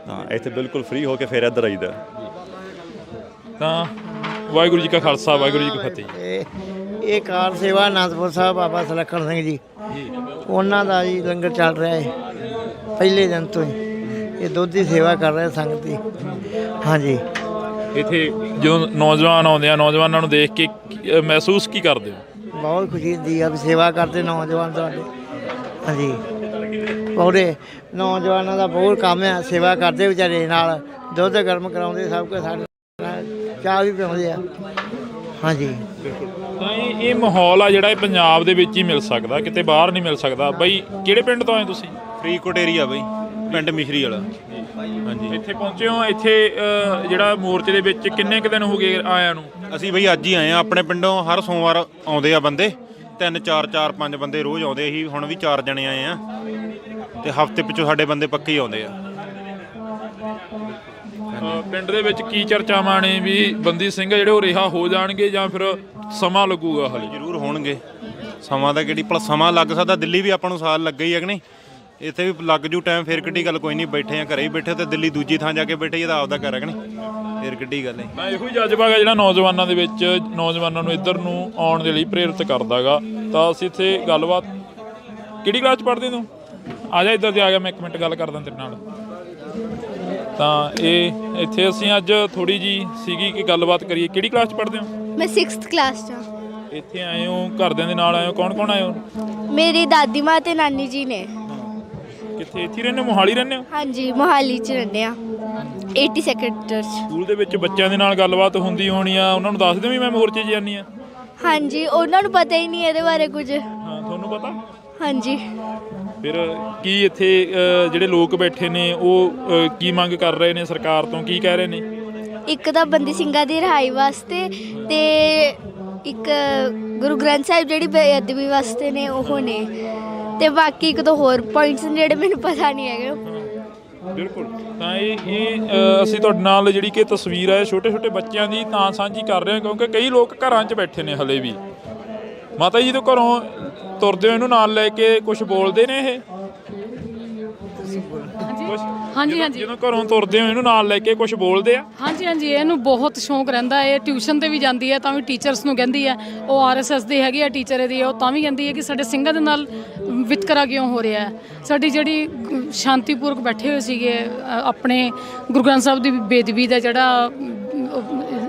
ਹਾਂ ਇੱਥੇ ਬਿਲਕੁਲ ਫ੍ਰੀ ਹੋ ਕੇ ਫਿਰ ਇੱਧਰ ਆਈਦਾ। ਤਾਂ ਵਾਹਿਗੁਰੂ ਜੀ ਕਾ ਖਾਲਸਾ, ਵਾਹਿਗੁਰੂ ਜੀ ਕੀ ਫਤਿਹ। ਇਹ ਕਾਰ ਸੇਵਾ ਅਨੰਦਪੁਰ ਸਾਹਿਬ ਬਾਬਾ ਸੁਲੱਖਣ ਸਿੰਘ ਜੀ ਉਹਨਾਂ ਦਾ ਜੀ ਲੰਗਰ ਚੱਲ ਰਿਹਾ ਹੈ ਪਹਿਲੇ ਦਿਨ ਤੋਂ ਹੀ। ਇਹ ਦੁੱਧ ਦੀ ਸੇਵਾ ਕਰ ਰਹੇ ਸੰਗਤ ਦੀ। ਹਾਂਜੀ, ਇੱਥੇ ਜਦੋਂ ਨੌਜਵਾਨ ਆਉਂਦੇ ਆ, ਨੌਜਵਾਨਾਂ ਨੂੰ ਦੇਖ ਕੇ ਮਹਿਸੂਸ ਕੀ ਕਰਦੇ ਹੋ? ਬਹੁਤ ਖੁਸ਼ੀ ਹੁੰਦੀ ਆ ਵੀ ਸੇਵਾ ਕਰਦੇ ਨੌਜਵਾਨ ਸਾਡੇ। ਹਾਂਜੀ, ਪੂਰੇ ਨੌਜਵਾਨਾਂ ਦਾ ਬਹੁਤ ਕੰਮ ਆ, ਸੇਵਾ ਕਰਦੇ ਵਿਚਾਰੇ ਨਾਲ, ਦੁੱਧ ਗਰਮ ਕਰਾਉਂਦੇ, ਸਭ ਕੁਝ ਸਾਡੇ ਨਾਲ ਚਾਹ ਵੀ ਪਿਆਉਂਦੇ ਆ। ਹਾਂਜੀ, ਤਾਂ ਇਹ ਮਾਹੌਲ ਆ ਜਿਹੜਾ ਇਹ ਪੰਜਾਬ ਦੇ ਵਿੱਚ ਹੀ ਮਿਲ ਸਕਦਾ, ਕਿਤੇ ਬਾਹਰ ਨਹੀਂ ਮਿਲ ਸਕਦਾ। ਬਾਈ ਕਿਹੜੇ ਪਿੰਡ ਤੋਂ ਆਏ ਤੁਸੀਂ? ਫਰੀਦਕੋਟ ਏਰੀਆ ਬਾਈ, ਪਿੰਡ ਮਿਸ਼ਰੀ ਵਾਲਾ। ਹਾਂਜੀ, ਇੱਥੇ ਪਹੁੰਚੇ ਹੋ। ਇੱਥੇ ਜਿਹੜਾ ਮੋਰਚੇ ਦੇ ਵਿੱਚ ਕਿੰਨੇ ਕੁ ਦਿਨ ਹੋ ਗਏ ਆਇਆਂ ਨੂੰ? ਅਸੀਂ ਬਈ ਅੱਜ ਹੀ ਆਏ ਆ। ਆਪਣੇ ਪਿੰਡੋਂ ਹਰ ਸੋਮਵਾਰ ਆਉਂਦੇ ਆ ਬੰਦੇ, 3 4 5 ਬੰਦੇ ਰੋਜ਼ ਆਉਂਦੇ। ਅਸੀਂ ਹੁਣ ਵੀ 4 ਜਣੇ ਆਏ ਆ ਤੇ ਹਫ਼ਤੇ ਪਿੱਛੋਂ ਸਾਡੇ ਬੰਦੇ ਪੱਕੇ ਹੀ ਆਉਂਦੇ ਆ। ਪਿੰਡ ਦੇ ਵਿੱਚ ਕੀ ਚਰਚਾਵਾਂ ਨੇ ਵੀ ਬੰਦੀ ਸਿੰਘ ਜਿਹੜੇ ਉਹ ਰਿਹਾ ਹੋ ਜਾਣਗੇ ਜਾਂ ਫਿਰ ਸਮਾਂ ਲੱਗੂਗਾ? ਹਾਲੇ ਜ਼ਰੂਰ ਹੋਣਗੇ। ਸਮਾਂ ਦਾ ਕਿਹੜੀ ਭਲਾ ਸਮਾਂ ਲੱਗ ਸਕਦਾ, ਦਿੱਲੀ ਵੀ ਆਪਾਂ ਨੂੰ ਸਾਲ ਲੱਗਾ ਹੀ ਹੈ ਕਿ ਨਹੀਂ, ਇੱਥੇ ਵੀ ਲੱਗ ਜੂ ਟਾਈਮ। ਫਿਰ ਕਿੱਡੀ ਗੱਲ, ਕੋਈ ਨਹੀਂ, ਬੈਠੇ ਆ ਘਰੇ ਹੀ ਬੈਠੇ, ਤੇ ਦਿੱਲੀ ਦੂਜੀ ਥਾਂ ਜਾ ਕੇ ਬੈਠੇ, ਇਹਦਾ ਆਪਦਾ ਘਰ ਹੈ ਕਿ ਨਹੀਂ, ਫਿਰ ਕਿੱਡੀ ਗੱਲ ਹੈ। ਮੈਂ ਇਹੋ ਹੀ ਜਜ਼ਬਾ ਗਾ ਜਿਹੜਾ ਨੌਜਵਾਨਾਂ ਦੇ ਵਿੱਚ, ਨੌਜਵਾਨਾਂ ਨੂੰ ਇੱਧਰ ਨੂੰ ਆਉਣ ਦੇ ਲਈ ਪ੍ਰੇਰਿਤ ਕਰਦਾ ਗਾ। ਤਾਂ ਅਸੀਂ ਇੱਥੇ ਗੱਲਬਾਤ, ਕਿਹੜੀ ਕਲਾਸ 'ਚ ਪੜ੍ਹਦੇ ਤੂੰ? ਆ ਜਾ ਇੱਧਰ ਤੇ ਆ ਗਿਆ, ਮੈਂ 1 ਮਿੰਟ ਗੱਲ ਕਰਦਾ ਤੇਰੇ ਨਾਲ। ਤਾਂ ਇਹ ਇੱਥੇ ਅਸੀਂ ਅੱਜ ਥੋੜੀ ਜੀ ਸੀਗੀ ਕਿ ਗੱਲਬਾਤ ਕਰੀਏ। ਕਿਹੜੀ ਕਲਾਸ 'ਚ ਪੜ੍ਹਦੇ ਹੋ? ਮੈਂ 6th ਕਲਾਸ 'ਚ ਹਾਂ। ਇੱਥੇ ਆਏ ਹੋ, ਘਰਦਿਆਂ ਦੇ ਨਾਲ ਆਏ ਹੋ? ਕੌਣ ਆਏ ਹੋ? ਮੇਰੀ ਦਾਦੀ ਮਾਂ ਤੇ ਨਾਨੀ ਜੀ ਨੇ। ਕਿੱਥੇ? ਇੱਥੇ ਰਹਿੰਦੇ ਹੋ? ਮੋਹਾਲੀ ਰਹਿੰਦੇ ਹੋ? ਹਾਂਜੀ, ਮੋਹਾਲੀ 'ਚ ਰਹਿੰਦੇ ਆ, 80 ਸੈਕਟਰ 'ਚ। ਸਕੂਲ ਦੇ ਵਿੱਚ ਬੱਚਿਆਂ ਦੇ ਨਾਲ ਗੱਲਬਾਤ ਹੁੰਦੀ ਹੋਣੀ ਆ, ਉਹਨਾਂ ਨੂੰ ਦੱਸ ਦਿਓ ਵੀ ਮੈਂ ਮੋਰਚੇ 'ਚ ਜਾਂਦੀ ਆ? ਹਾਂਜੀ, ਉਹਨਾਂ ਨੂੰ ਪਤਾ ਹੀ ਨਹੀਂ ਇਹਦੇ ਬਾਰੇ ਕੁਝ। ਹਾਂ, ਤੁਹਾਨੂੰ ਪਤਾ? ਹਾਂਜੀ। ਫਿਰ ਕੀ ਇੱਥੇ ਜਿਹੜੇ ਲੋਕ ਬੈਠੇ ਨੇ ਉਹ ਕੀ ਮੰਗ ਕਰ ਰਹੇ ਨੇ ਸਰਕਾਰ ਤੋਂ, ਕੀ ਕਹਿ ਰਹੇ ਨੇ? ਇੱਕ ਤਾਂ ਬੰਦੀ ਸਿੰਘਾਂ ਦੀ ਰਿਹਾਈ ਵਾਸਤੇ ਤੇ ਇੱਕ ਗੁਰੂ ਗ੍ਰੰਥ ਸਾਹਿਬ ਜਿਹੜੀ ਬੇਅਦਬੀ ਵਾਸਤੇ ਨੇ ਉਹ ਨੇ, ਤੇ ਬਾਕੀ ਇੱਕ ਦੋ ਹੋਰ ਪੁਆਇੰਟਸ ਨੇ ਜਿਹੜੇ ਮੈਨੂੰ ਪਤਾ ਨਹੀਂ ਹੈਗੇ। ਬਿਲਕੁਲ। ਤਾਂ ਇਹ ਅਸੀਂ ਤੁਹਾਡੇ ਨਾਲ ਜਿਹੜੀ ਕਿ ਤਸਵੀਰ ਹੈ ਛੋਟੇ ਛੋਟੇ ਬੱਚਿਆਂ ਦੀ ਤਾਂ ਸਾਂਝੀ ਕਰ ਰਹੇ ਹਾਂ, ਕਿਉਂਕਿ ਕਈ ਲੋਕ ਘਰਾਂ 'ਚ ਬੈਠੇ ਨੇ ਹਲੇ ਵੀ। ਮਾਤਾ ਜੀ ਤੋਂ ਘਰੋਂ ਤੁਰਦੇ ਹੋ ਇਹਨੂੰ ਨਾਲ ਲੈ ਕੇ ਕੁਝ ਬੋਲਦੇ ਨੇ ਇਹ? ਹਾਂਜੀ ਹਾਂਜੀ, ਜਦੋਂ ਘਰੋਂ ਤੁਰਦੇ ਹੋ ਇਹਨੂੰ ਨਾਲ ਲੈ ਕੇ ਕੁਝ ਬੋਲਦੇ ਆ? ਹਾਂਜੀ ਹਾਂਜੀ, ਇਹਨੂੰ ਬਹੁਤ ਸ਼ੌਂਕ ਰਹਿੰਦਾ ਹੈ। ਟਿਊਸ਼ਨ ਤੇ ਵੀ ਜਾਂਦੀ ਹੈ, ਤਾਂ ਵੀ ਟੀਚਰਸ ਨੂੰ ਕਹਿੰਦੀ ਹੈ, ਉਹ ਆਰਐਸਐਸ ਦੇ ਹੈਗੀ ਆ ਟੀਚਰ ਇਹਦੀ, ਉਹ ਤਾਂ ਵੀ ਕਹਿੰਦੀ ਹੈ ਕਿ ਸਾਡੇ ਸਿੰਘਾਂ ਦੇ ਨਾਲ ਵਿਤਕਰਾ ਕਿਉਂ ਹੋ ਰਿਹਾ ਹੈ। ਸਾਡੀ ਜਿਹੜੀ ਸ਼ਾਂਤੀਪੂਰਵਕ ਬੈਠੇ ਹੋਏ ਸੀਗੇ ਆਪਣੇ ਗੁਰੂ ਗ੍ਰੰਥ ਸਾਹਿਬ ਦੀ ਬੇਦਬੀ ਦਾ ਜਿਹੜਾ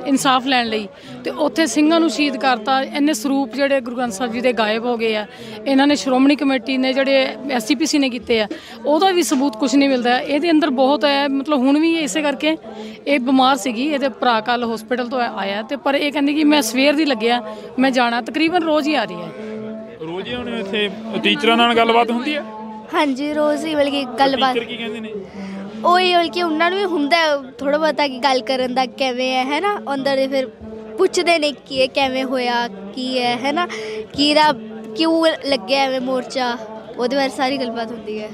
ਇਨਸਾਫ ਲੈਣ ਲਈ, ਤੇ ਉੱਥੇ ਸਿੰਘਾਂ ਨੂੰ ਸ਼ਹੀਦ ਕਰਤਾ। ਇੰਨੇ ਸਰੂਪ ਜਿਹੜੇ ਗੁਰੂ ਗ੍ਰੰਥ ਸਾਹਿਬ ਜੀ ਦੇ ਗਾਇਬ ਹੋ ਗਏ ਆ। ਇਹਨਾਂ ਨੇ ਸ਼੍ਰੋਮਣੀ ਕਮੇਟੀ ਨੇ ਜਿਹੜੇ ਐਸਜੀਪੀਸੀ ਨੇ ਕੀਤੇ ਆ, ਉਹਦਾ ਵੀ ਸਬੂਤ ਕੁਝ ਨਹੀਂ ਮਿਲਦਾ। ਇਹਦੇ ਅੰਦਰ ਬਹੁਤ ਹੈ, ਮਤਲਬ ਹੁਣ ਵੀ ਇਸੇ ਕਰਕੇ ਇਹ ਬਿਮਾਰ ਸੀਗੀ, ਇਹਦੇ ਭਰਾ ਕੱਲ੍ਹ ਹਸਪੀਟਲ ਤੋਂ ਆਇਆ, ਤੇ ਪਰ ਇਹ ਕਹਿੰਦੀ ਕਿ ਮੈਂ ਸਵੇਰ ਦੀ ਲੱਗਿਆ, ਮੈਂ ਜਾਣਾ। ਤਕਰੀਬਨ ਰੋਜ਼ ਹੀ ਆ ਰਹੀ ਹੈ। ਰੋਜ਼ ਹੀ ਆਉਣੇ ਇੱਥੇ? ਟੀਚਰਾਂ ਨਾਲ ਗੱਲਬਾਤ ਹੁੰਦੀ ਹੈ? ਹਾਂਜੀ, ਰੋਜ਼ ਹੀ ਬਲਕਿ ਗੱਲਬਾਤ। ਟੀਚਰ ਕੀ ਕਹਿੰਦੇ ਨੇ? ਉਹੀ ਬਲਕਿ ਉਹਨਾਂ ਨੂੰ ਵੀ ਹੁੰਦਾ ਥੋੜ੍ਹਾ ਬਹੁਤਾ ਕਿ ਗੱਲ ਕਰਨ ਦਾ ਕਿਵੇਂ ਹੈ ਨਾ, ਅੰਦਰ ਦੇ ਫਿਰ ਪੁੱਛਦੇ ਨੇ ਕਿ ਇਹ ਕਿਵੇਂ ਹੋਇਆ, ਕੀ ਹੈ ਨਾ, ਕਿਉਂ ਲੱਗਿਆ ਐਵੇਂ ਮੋਰਚਾ, ਉਹਦੇ ਬਾਰੇ ਸਾਰੀ ਗੱਲਬਾਤ ਹੁੰਦੀ ਹੈ।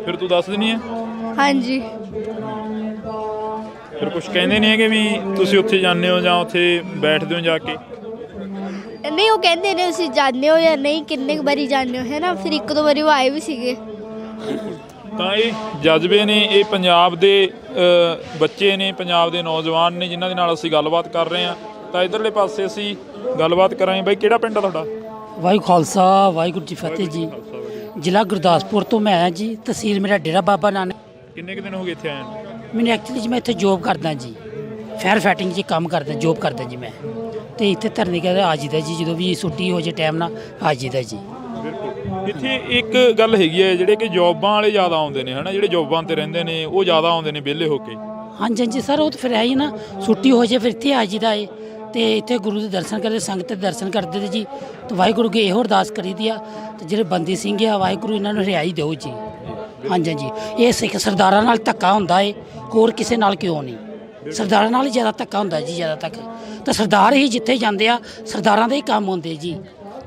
ਫਿਰ ਤੂੰ ਦੱਸ ਦਿੰਦੀ ਹੈ? ਹਾਂਜੀ। ਫਿਰ ਕੁਝ ਕਹਿੰਦੇ ਨਹੀਂ ਹੈਗੇ ਵੀ ਤੁਸੀਂ ਉੱਥੇ ਜਾਂਦੇ ਹੋ ਜਾਂ ਉੱਥੇ ਬੈਠਦੇ ਹੋ ਜਾ ਕੇ? ਨਹੀਂ, ਉਹ ਕਹਿੰਦੇ ਨੇ ਤੁਸੀਂ ਜਾਂਦੇ ਹੋ ਜਾਂ ਨਹੀਂ, ਕਿੰਨੇ ਕੁ ਵਾਰੀ ਜਾਂਦੇ ਹੋ ਹੈ ਨਾ। ਫਿਰ 1-2 ਵਾਰੀ ਉਹ ਆਏ ਵੀ ਸੀਗੇ। ਤਾਂ ਇਹ ਜਜ਼ਬੇ ਨੇ, ਇਹ ਪੰਜਾਬ ਦੇ ਬੱਚੇ ਨੇ, ਪੰਜਾਬ ਦੇ ਨੌਜਵਾਨ ਨੇ ਜਿਨ੍ਹਾਂ ਦੇ ਨਾਲ ਅਸੀਂ ਗੱਲਬਾਤ ਕਰ ਰਹੇ ਹਾਂ। ਤਾਂ ਇਧਰਲੇ ਪਾਸੇ ਅਸੀਂ ਗੱਲਬਾਤ ਕਰਾਂਗੇ। ਬਾਈ ਕਿਹੜਾ ਪਿੰਡ ਆ ਤੁਹਾਡਾ? ਵਾਹਿਗੁਰੂ ਖਾਲਸਾ ਵਾਹਿਗੁਰੂ ਜੀ ਫਤਿਹ ਜੀ। ਜ਼ਿਲ੍ਹਾ ਗੁਰਦਾਸਪੁਰ ਤੋਂ ਮੈਂ ਹਾਂ ਜੀ, ਤਹਿਸੀਲ ਮੇਰਾ ਡੇਰਾ ਬਾਬਾ ਨਾਨਕ। ਕਿੰਨੇ ਕੁ ਦਿਨ ਹੋ ਗਏ ਇੱਥੇ ਆਏ ਨੂੰ? ਮੈਨੂੰ ਐਕਚੁਅਲੀ ਜੀ ਮੈਂ ਇੱਥੇ ਜੋਬ ਕਰਦਾ ਜੀ, ਫਾਇਰ ਫਾਈਟਿੰਗ 'ਚ ਕੰਮ ਕਰਦਾ, ਜੋਬ ਕਰਦਾ ਜੀ ਮੈਂ। ਤੇ ਇੱਥੇ ਧਰਨੇ ਕਰਦੇ ਆ ਜੀਦਾ ਜੀ, ਜਦੋਂ ਵੀ ਛੁੱਟੀ ਹੋ ਜੇ ਟਾਈਮ ਨਾਲ ਆ ਜੀਦਾ ਜੀ। ਇੱਥੇ ਇੱਕ ਗੱਲ ਹੈਗੀ ਹੈ, ਜਿਹੜੇ ਕਿ ਜੋਬਾਂ ਵਾਲੇ ਜ਼ਿਆਦਾ ਆਉਂਦੇ ਨੇ ਹਨਾ, ਜਿਹੜੇ ਜੋਬਾਂ ਤੇ ਰਹਿੰਦੇ ਨੇ ਉਹ ਜ਼ਿਆਦਾ ਆਉਂਦੇ ਨੇ ਵਿਹਲੇ ਹੋ ਕੇ। ਹਾਂਜੀ ਹਾਂਜੀ ਸਰ, ਉਹ ਤਾਂ ਫਿਰ ਹੈ ਹੀ ਨਾ, ਛੁੱਟੀ ਹੋ ਜੇ ਫਿਰ ਇੱਥੇ ਆ ਜੀਦਾ ਏ ਤੇ ਇੱਥੇ ਗੁਰੂ ਦੇ ਦਰਸ਼ਨ ਕਰਦੇ, ਸੰਗਤ ਦੇ ਦਰਸ਼ਨ ਕਰਦੇ ਤੇ ਜੀ। ਤੇ ਵਾਹਿਗੁਰੂ ਅੱਗੇ ਇਹੋ ਅਰਦਾਸ ਕਰੀਦੀ ਆ ਤੇ ਜਿਹੜੇ ਬੰਦੀ ਸਿੰਘ ਆ, ਵਾਹਿਗੁਰੂ ਇਹਨਾਂ ਨੂੰ ਰਿਹਾਈ ਦਿਓ ਜੀ। ਹਾਂਜੀ ਹਾਂਜੀ, ਇਹ ਸਿੱਖ ਸਰਦਾਰਾਂ ਨਾਲ ਧੱਕਾ ਹੁੰਦਾ ਏ, ਹੋਰ ਕਿਸੇ ਨਾਲ ਕਿਉਂ ਨਹੀਂ। ਸਰਦਾਰਾਂ ਨਾਲ ਹੀ ਜ਼ਿਆਦਾ ਧੱਕਾ ਹੁੰਦਾ ਜੀ, ਜ਼ਿਆਦਾ ਤੱਕ ਤਾਂ ਸਰਦਾਰ ਹੀ ਜਿੱਥੇ ਜਾਂਦੇ ਆ ਸਰਦਾਰਾਂ ਦੇ ਹੀ ਕੰਮ ਹੁੰਦੇ ਜੀ,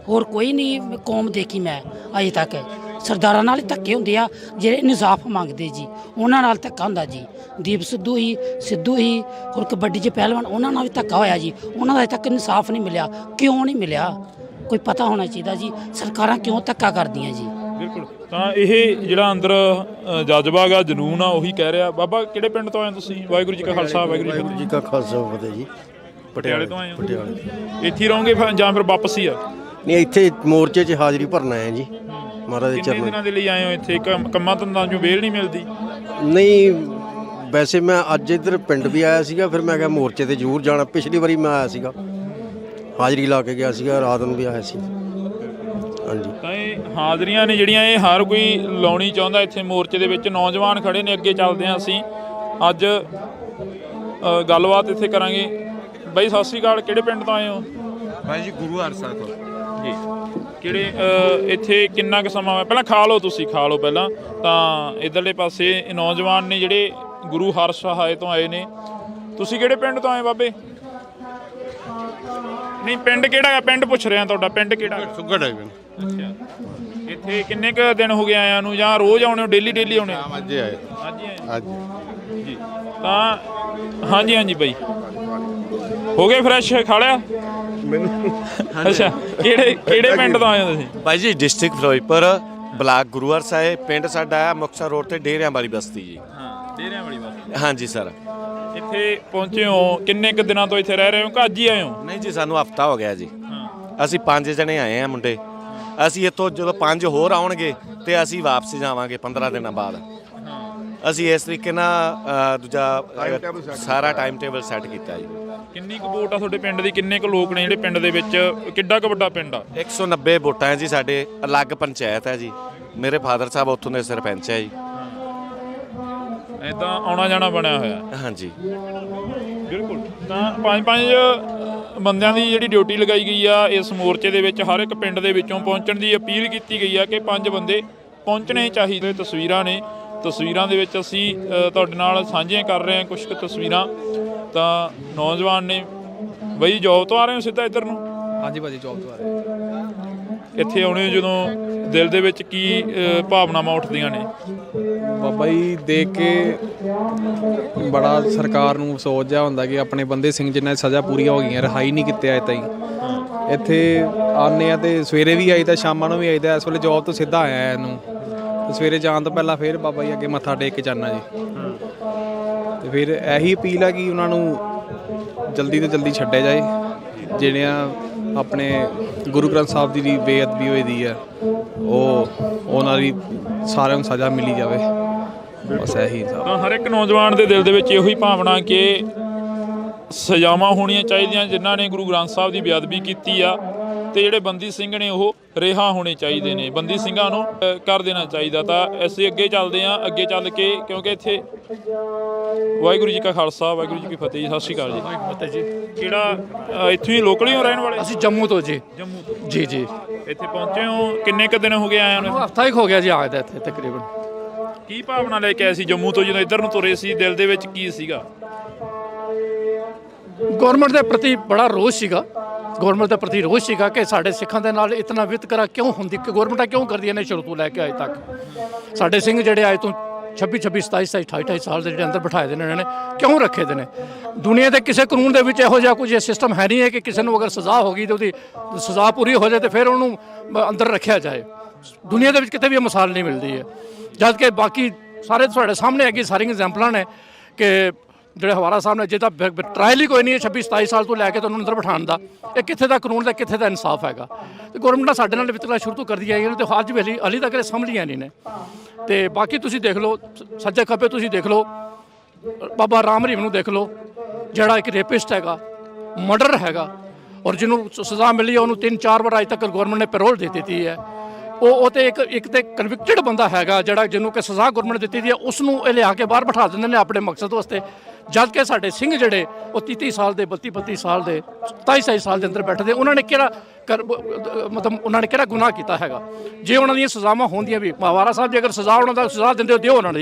ਹੋਰ ਕੋਈ ਨਹੀਂ ਕੌਮ ਦੇਖੀ ਮੈਂ ਅਜੇ ਤੱਕ। ਸਰਦਾਰਾਂ ਨਾਲ ਹੀ ਧੱਕੇ ਹੁੰਦੇ ਆ, ਜਿਹੜੇ ਇਨਸਾਫ ਮੰਗਦੇ ਜੀ ਉਹਨਾਂ ਨਾਲ ਧੱਕਾ ਹੁੰਦਾ ਜੀ। ਦੀਪ ਸਿੱਧੂ ਹੀ ਹੋਰ ਕਬੱਡੀ 'ਚ ਪਹਿਲਵਾਨ, ਉਹਨਾਂ ਨਾਲ ਵੀ ਧੱਕਾ ਹੋਇਆ ਜੀ, ਉਹਨਾਂ ਦਾ ਅਜੇ ਤੱਕ ਇਨਸਾਫ ਨਹੀਂ ਮਿਲਿਆ। ਕਿਉਂ ਨਹੀਂ ਮਿਲਿਆ, ਕੋਈ ਪਤਾ ਹੋਣਾ ਚਾਹੀਦਾ ਜੀ, ਸਰਕਾਰਾਂ ਕਿਉਂ ਧੱਕਾ ਕਰਦੀਆਂ ਜੀ। ਬਿਲਕੁਲ। ਤਾਂ ਇਹ ਜਿਹੜਾ ਅੰਦਰ ਜਜ਼ਬਾ ਗਾ, ਜਨੂਨ ਆ, ਉਹੀ ਕਹਿ ਰਿਹਾ। ਬਾਬਾ ਕਿਹੜੇ ਪਿੰਡ ਤੋਂ ਆਏ ਤੁਸੀਂ? ਵਾਹਿਗੁਰੂ ਜੀ ਕਾ ਖਾਲਸਾ ਵਾਹਿਗੁਰੂ ਜੀ ਕਾ ਖਾਲਸਾ ਫਤਿਹ ਜੀ। ਪਟਿਆਲੇ ਤੋਂ ਆਏ ਹੋ? ਪਟਿਆਲੇ। ਇੱਥੇ ਹੀ ਰਹੋਗੇ ਫਿਰ ਜਾਂ ਫਿਰ ਵਾਪਸ ਹੀ ਆ? ਨਹੀਂ, ਇੱਥੇ ਮੋਰਚੇ 'ਚ ਹਾਜ਼ਰੀ ਭਰਨ ਆਏ ਜੀ ਮਹਾਰਾਜ ਦੇ ਕਿੰਨੇ ਚਰਨਾਂ। ਦਿਨਾਂ ਦੇ ਲਈ ਆਏ ਹੋ ਇੱਥੇ? ਕੰਮਾਂ ਧੰਦਾਂ 'ਚੋਂ ਵੇਲ ਨਹੀਂ ਮਿਲਦੀ? ਨਹੀਂ, ਵੈਸੇ ਮੈਂ ਅੱਜ ਇੱਧਰ ਪਿੰਡ ਵੀ ਆਇਆ ਸੀਗਾ, ਫਿਰ ਮੈਂ ਕਿਹਾ ਮੋਰਚੇ ਤੇ ਜ਼ਰੂਰ ਜਾਣਾ। ਪਿਛਲੀ ਵਾਰੀ ਮੈਂ ਆਇਆ ਸੀਗਾ, ਹਾਜ਼ਰੀ ਲਾ ਕੇ ਗਿਆ ਸੀਗਾ, ਰਾਤ ਨੂੰ ਵੀ ਆਇਆ ਸੀ। ਹਾਂਜੀ, ਤਾਂ ਇਹ ਹਾਜ਼ਰੀਆਂ ਨੇ ਜਿਹੜੀਆਂ ਇਹ ਹਰ ਕੋਈ ਲਾਉਣੀ ਚਾਹੁੰਦਾ ਇੱਥੇ ਮੋਰਚੇ ਦੇ ਵਿੱਚ। ਨੌਜਵਾਨ ਖੜੇ ਨੇ, ਅੱਗੇ ਚੱਲਦੇ ਹਾਂ ਅਸੀਂ ਅੱਜ ਗੱਲਬਾਤ ਇੱਥੇ ਕਰਾਂਗੇ। ਬਾਈ ਸਤਿ ਸ਼੍ਰੀ ਅਕਾਲ, ਕਿਹੜੇ ਪਿੰਡ ਤੋਂ ਆਏ ਹੋ? ਬਾਈ ਜੀ ਗੁਰੂ ਹਰਸਾ ਤੋਂ ਜੀ। ਕਿਹੜੇ ਇੱਥੇ ਕਿੰਨਾ ਕੁ ਸਮਾਂ ਹੋਇਆ? ਪਹਿਲਾਂ ਖਾ ਲਓ, ਤੁਸੀਂ ਖਾ ਲਓ ਪਹਿਲਾਂ। ਤਾਂ ਇੱਧਰਲੇ ਪਾਸੇ ਨੌਜਵਾਨ ਨੇ ਜਿਹੜੇ ਗੁਰੂ ਹਰਸਹਾਏ ਤੋਂ ਆਏ ਨੇ। ਤੁਸੀਂ ਕਿਹੜੇ ਪਿੰਡ ਤੋਂ ਆਏ ਬਾਬੇ? ਨਹੀਂ, ਪਿੰਡ ਕਿਹੜਾ ਹੈ? ਪਿੰਡ ਪੁੱਛ ਰਿਹਾ ਤੁਹਾਡਾ, ਪਿੰਡ ਕਿਹੜਾ? ਸੁਗੜ ਹੈ। ਅੱਛਾ, ਇੱਥੇ ਕਿੰਨੇ ਕੁ ਦਿਨ ਹੋ ਗਏ ਆਇਆਂ ਨੂੰ, ਜਾਂ ਰੋਜ਼ ਆਉਣੇ ਹੋ, ਡੇਲੀ ਆਉਣੇ? ਅੱਜ ਆਏ। ਅੱਜ ਜੀ। ਤਾਂ ਹਾਂਜੀ ਹਾਂਜੀ ਬਾਈ, ਹੋ ਗਏ ਫਰੈਸ਼? ਖਾ ਲਿਆ ਮੈਨੂੰ? ਅੱਛਾ, ਕਿਹੜੇ ਪਿੰਡ ਤੋਂ ਆਏ ਹੋ ਤੁਸੀਂ? ਬਾਈ ਜੀ ਡਿਸਟ੍ਰਿਕਟ ਫਿਰੋਜ਼ਪੁਰ, ਬਲਾਕ ਗੁਰੂ ਹਰਸਾਏ। ਪਿੰਡ ਸਾਡਾ ਹੈ ਮੁਕਤਸਰ ਰੋਡ ਤੇ ਡੇਰਿਆਂ ਵਾਲੀ ਬਸਤੀ ਜੀ। ਹਾਂ, ਡੇਰਿਆਂ ਵਾਲੀ ਬਸਤੀ। ਹਾਂਜੀ ਸਰ। ਇੱਥੇ ਪਹੁੰਚੇ ਹੋ, ਕਿੰਨੇ ਕੁ ਦਿਨਾਂ ਤੋਂ ਇੱਥੇ ਰਹਿ ਰਹੇ ਹੋ ਕਿ ਅੱਜ ਹੀ ਆਏ ਹੋ? ਨਹੀਂ ਜੀ, ਸਾਨੂੰ ਹਫਤਾ ਹੋ ਗਿਆ ਜੀ। ਅਸੀਂ 5 ਜਣੇ ਆਏ ਆ ਮੁੰਡੇ। ਅਸੀਂ ਇੱਥੋਂ ਜਦੋਂ 5 ਹੋਰ ਆਉਣਗੇ ਤੇ ਅਸੀਂ ਵਾਪਸ ਜਾਵਾਂਗੇ 15 ਦਿਨਾਂ ਬਾਅਦ। ਅਸੀਂ ਇਸ ਤਰੀਕੇ ਨਾਲ ਦੂਜਾ ਸਾਰਾ ਟਾਈਮ ਟੇਬਲ ਸੈੱਟ ਕੀਤਾ ਜੀ। ਕਿੰਨੀ ਕੁ ਵੋਟ ਆ ਤੁਹਾਡੇ ਪਿੰਡ ਦੀ? ਕਿੰਨੇ ਕੁ ਲੋਕ ਨੇ ਜਿਹੜੇ ਪਿੰਡ ਦੇ ਵਿੱਚ? ਕਿੱਡਾ ਕੁ ਵੱਡਾ ਪਿੰਡ ਆ? 190 ਵੋਟਾਂ ਹੈ ਜੀ ਸਾਡੇ। ਅਲੱਗ ਪੰਚਾਇਤ ਹੈ ਜੀ। ਮੇਰੇ ਫਾਦਰ ਸਾਹਿਬ ਉੱਥੋਂ ਦੇ ਸਰਪੰਚ ਹੈ ਜੀ। ਇੱਦਾਂ ਆਉਣਾ ਜਾਣਾ ਬਣਿਆ ਹੋਇਆ? ਹਾਂਜੀ ਬਿਲਕੁਲ। ਤਾਂ 5 ਬੰਦਿਆਂ ਦੀ ਜਿਹੜੀ ਡਿਊਟੀ ਲਗਾਈ ਗਈ ਆ ਇਸ ਮੋਰਚੇ ਦੇ ਵਿੱਚ। ਹਰ ਇੱਕ ਪਿੰਡ ਦੇ ਵਿੱਚੋਂ ਪਹੁੰਚਣ ਦੀ ਅਪੀਲ ਕੀਤੀ ਗਈ ਆ ਕਿ 5 ਬੰਦੇ ਪਹੁੰਚਣੇ ਚਾਹੀਦੇ। ਤਸਵੀਰਾਂ ਨੇ, ਤਸਵੀਰਾਂ ਦੇ ਵਿੱਚ ਅਸੀਂ ਤੁਹਾਡੇ ਨਾਲ ਸਾਂਝੀਆਂ ਕਰ ਰਹੇ ਹਾਂ ਕੁਝ ਕੁ ਤਸਵੀਰਾਂ। ਤਾਂ ਨੌਜਵਾਨ ਨੇ। ਬਈ ਜੋਬ ਤੋਂ ਆ ਰਹੇ ਹੋ ਸਿੱਧਾ ਇੱਧਰ ਨੂੰ? ਹਾਂਜੀ ਭਾਜੀ, ਜੋਬ ਤੋਂ ਆ ਰਹੇ। ਇੱਥੇ ਆਉਣੇ ਜਦੋਂ ਦਿਲ ਦੇ ਵਿੱਚ ਕੀ ਭਾਵਨਾਵਾਂ ਉੱਠਦੀਆਂ ਨੇ? ਬਾਬਾ ਜੀ ਦੇਖ ਕੇ ਬੜਾ ਸਰਕਾਰ ਨੂੰ ਅਫਸੋਸ ਜਿਹਾ ਹੁੰਦਾ ਕਿ ਆਪਣੇ ਬੰਦੇ ਸਿੰਘ ਜਿਨ੍ਹਾਂ ਦੀ ਸਜ਼ਾ ਪੂਰੀਆਂ ਹੋ ਗਈਆਂ, ਰਿਹਾਈ ਨਹੀਂ ਕੀਤੇ ਅਜੇ ਤਾਈਂ। ਇੱਥੇ ਆਉਂਦੇ ਆ ਤੇ ਸਵੇਰੇ ਵੀ ਆਈਦਾ, ਸ਼ਾਮਾਂ ਨੂੰ ਵੀ ਆਈਦਾ। ਇਸ ਵੇਲੇ ਜੋਬ ਤੋਂ ਸਿੱਧਾ ਆਇਆ ਇਹਨੂੰ, ਤੇ ਸਵੇਰੇ ਜਾਣ ਤੋਂ ਪਹਿਲਾਂ ਫਿਰ ਬਾਬਾ ਜੀ ਅੱਗੇ ਮੱਥਾ ਟੇਕ ਕੇ ਜਾਣਾ ਜੀ। ਤੇ ਫਿਰ ਇਹੀ ਅਪੀਲ ਹੈ ਕਿ ਉਹਨਾਂ ਨੂੰ ਜਲਦੀ ਤੋਂ ਜਲਦੀ ਛੱਡਿਆ ਜਾਏ। ਜਿਹੜਿਆਂ ਆਪਣੇ ਗੁਰੂ ਗ੍ਰੰਥ ਸਾਹਿਬ ਦੀ ਬੇਅਦਬੀ ਹੋਈ ਦੀ ਹੈ, ਉਹਨਾਂ ਦੀ ਸਾਰਿਆਂ ਨੂੰ ਸਜ਼ਾ ਮਿਲੀ ਜਾਵੇ। ਬਸ ਇਹੀ। ਤਾਂ ਹਰ ਇੱਕ ਨੌਜਵਾਨ ਦੇ ਦਿਲ ਦੇ ਵਿੱਚ ਇਹੋ ਹੀ ਭਾਵਨਾ ਕਿ ਸਜ਼ਾਵਾਂ ਹੋਣੀਆਂ ਚਾਹੀਦੀਆਂ ਜਿਨ੍ਹਾਂ ਨੇ ਗੁਰੂ ਗ੍ਰੰਥ ਸਾਹਿਬ ਦੀ ਬੇਅਦਬੀ ਕੀਤੀ ਆ, ਤੇ ਜਿਹੜੇ ਬੰਦੀ ਸਿੰਘ ਨੇ ਉਹ ਰਿਹਾ ਹੋਣੇ ਚਾਹੀਦੇ ਨੇ। ਬੰਦੀ ਸਿੰਘਾਂ ਨੂੰ ਕਰ ਦੇਣਾ ਚਾਹੀਦਾ। ਤਾਂ ਅਸੀਂ ਅੱਗੇ ਚੱਲਦੇ ਹਾਂ, ਅੱਗੇ ਚੱਲ ਕੇ, ਕਿਉਂਕਿ ਇੱਥੇ ਵਾਹਿਗੁਰੂ ਜੀ ਕਾ ਖਾਲਸਾ ਵਾਹਿਗੁਰੂ ਜੀ ਕੀ ਫਤਿਹ ਜੀ। ਸਤਿ ਸ਼੍ਰੀ ਅਕਾਲ ਜੀ। ਫਤਿਹ ਜੀ। ਕਿਹੜਾ ਇੱਥੋਂ ਹੀ ਲੋਕਲ ਹੀ ਹੋ ਰਹਿਣ ਵਾਲੇ? ਅਸੀਂ ਜੰਮੂ ਤੋਂ ਜੀ। ਜੰਮੂ ਤੋਂ? ਜੀ ਜੀ। ਇੱਥੇ ਪਹੁੰਚੇ ਹੋ ਕਿੰਨੇ ਕੁ ਦਿਨ ਹੋ ਗਏ ਆਇਆ ਨੂੰ? ਹਫਤਾ ਹੀ ਹੋ ਗਿਆ ਜੀ ਆਇਆ ਇੱਥੇ ਤਕਰੀਬਨ। ਕੀ ਭਾਵਨਾ ਲੈ ਕੇ ਆਏ ਸੀ ਜੰਮੂ ਤੋਂ ਜਦੋਂ ਇੱਧਰ ਨੂੰ ਤੁਰੇ ਸੀ? ਦਿਲ ਦੇ ਵਿੱਚ ਕੀ ਸੀਗਾ? ਗੌਰਮੈਂਟ ਦੇ ਪ੍ਰਤੀ ਬੜਾ ਰੋਸ ਸੀਗਾ। ਗੌਰਮੈਂਟ ਦੇ ਪ੍ਰਤੀ ਰੋਸ ਸੀਗਾ ਕਿ ਸਾਡੇ ਸਿੱਖਾਂ ਦੇ ਨਾਲ ਇਤਨਾ ਵਿਤਕਰਾ ਕਿਉਂ ਹੁੰਦੀ, ਕਿ ਗੌਰਮੈਂਟਾਂ ਕਿਉਂ ਕਰਦੀਆਂ ਨੇ ਸ਼ੁਰੂ ਤੋਂ ਲੈ ਕੇ ਅਜੇ ਤੱਕ। ਸਾਡੇ ਸਿੰਘ ਜਿਹੜੇ ਅੱਜ ਤੋਂ 26 27 28 ਸਾਲ ਦੇ ਜਿਹੜੇ ਅੰਦਰ ਬਿਠਾਏ ਦੇ ਨੇ, ਇਹਨਾਂ ਨੇ ਕਿਉਂ ਰੱਖੇ ਦੇ ਨੇ? ਦੁਨੀਆ ਦੇ ਕਿਸੇ ਕਾਨੂੰਨ ਦੇ ਵਿੱਚ ਇਹੋ ਜਿਹਾ ਕੁਝ ਸਿਸਟਮ ਹੈ ਨਹੀਂ ਹੈ ਕਿ ਕਿਸੇ ਨੂੰ ਅਗਰ ਸਜ਼ਾ ਹੋ ਗਈ ਤਾਂ ਉਹਦੀ ਸਜ਼ਾ ਪੂਰੀ ਹੋ ਜਾਏ ਤੇ ਫਿਰ ਉਹਨੂੰ ਅੰਦਰ ਰੱਖਿਆ ਜਾਏ। ਦੁਨੀਆ ਦੇ ਵਿੱਚ ਕਿਤੇ ਵੀ ਇਹ ਮਿਸਾਲ ਨਹੀਂ ਮਿਲਦੀ ਹੈ। ਜਦ ਕਿ ਬਾਕੀ ਸਾਰੇ ਤੁਹਾਡੇ ਸਾਹਮਣੇ ਹੈਗੀ ਸਾਰੀਆਂ ਐਗਜ਼ਾਮਪਲਾਂ ਨੇ ਕਿ ਜਿਹੜੇ ਹਵਾਰਾ ਸਾਹਿਬ ਨੇ ਜੇ ਤਾਂ ਟਰਾਇਲ ਹੀ ਕੋਈ ਨਹੀਂ ਹੈ 26-27 ਸਾਲ ਤੋਂ ਲੈ ਕੇ ਤੁਹਾਨੂੰ ਅੰਦਰ ਬਿਠਾਉਣ ਦਾ, ਇਹ ਕਿੱਥੇ ਦਾ ਕਾਨੂੰਨ ਦਾ ਕਿੱਥੇ ਦਾ ਇਨਸਾਫ ਹੈਗਾ। ਤੇ ਗੌਰਮੈਂਟ ਨਾਲ ਸਾਡੇ ਨਾਲ ਵਿਤਕਰਾ ਸ਼ੁਰੂ ਤੋਂ ਕਰਦੀ ਆਈ ਹੈ ਤੇ ਅੱਜ ਵੀ ਹਾਲੇ ਤੱਕ ਸਮਝੀਆਂ ਨਹੀਂ ਨੇ। ਤੇ ਬਾਕੀ ਤੁਸੀਂ ਦੇਖ ਲਓ ਸੱਜੇ ਖੱਬੇ, ਤੁਸੀਂ ਦੇਖ ਲਓ ਬਾਬਾ ਰਾਮ ਰਹੀਮ ਨੂੰ ਦੇਖ ਲਓ, ਜਿਹੜਾ ਇੱਕ ਰੇਪਿਸਟ ਹੈਗਾ, ਮਰਡਰ ਹੈਗਾ, ਔਰ ਜਿਹਨੂੰ ਸਜ਼ਾ ਮਿਲੀ ਹੈ ਉਹਨੂੰ 3-4 ਵਾਰ ਅੱਜ ਤੱਕ ਗੌਰਮੈਂਟ ਨੇ ਪੈਰੋਲ ਦੇ ਦਿੱਤੀ ਹੈ। ਉਹ ਤੇ ਇੱਕ ਤੇ ਕਨਵਿਕਟਡ ਬੰਦਾ ਹੈਗਾ ਜਿਹੜਾ ਜਿਹਨੂੰ ਕਿ ਸਜ਼ਾ ਗੌਰਮੈਂਟ ਦਿੱਤੀ ਦੀ ਹੈ, ਉਸ ਨੂੰ ਇਹ ਲਿਆ ਕੇ ਬਾਹਰ ਬਿਠਾ ਦਿੰਦੇ ਨੇ ਆਪਣੇ ਮਕਸਦ ਵਾਸਤੇ। ਜਦ ਕਿ ਸਾਡੇ ਸਿੰਘ ਜਿਹੜੇ ਉਹ 30 ਸਾਲ ਦੇ 32 ਸਾਲ ਦੇ 27 ਸਾਲ ਦੇ ਅੰਦਰ ਬੈਠਦੇ, ਉਹਨਾਂ ਨੇ ਕਿਹੜਾ ਮਤਲਬ ਉਹਨਾਂ ਨੇ ਕਿਹੜਾ ਗੁਨਾਹ ਕੀਤਾ ਹੈਗਾ। ਜੇ ਉਹਨਾਂ ਦੀਆਂ ਸਜ਼ਾਵਾਂ ਹੁੰਦੀਆਂ ਵੀ ਹਵਾਰਾ ਸਾਹਿਬ ਜੇ ਅਗਰ ਸਜ਼ਾ ਉਹਨਾਂ ਦਾ ਸਜ਼ਾ ਦਿੰਦੇ ਦਿਓ ਉਹਨਾਂ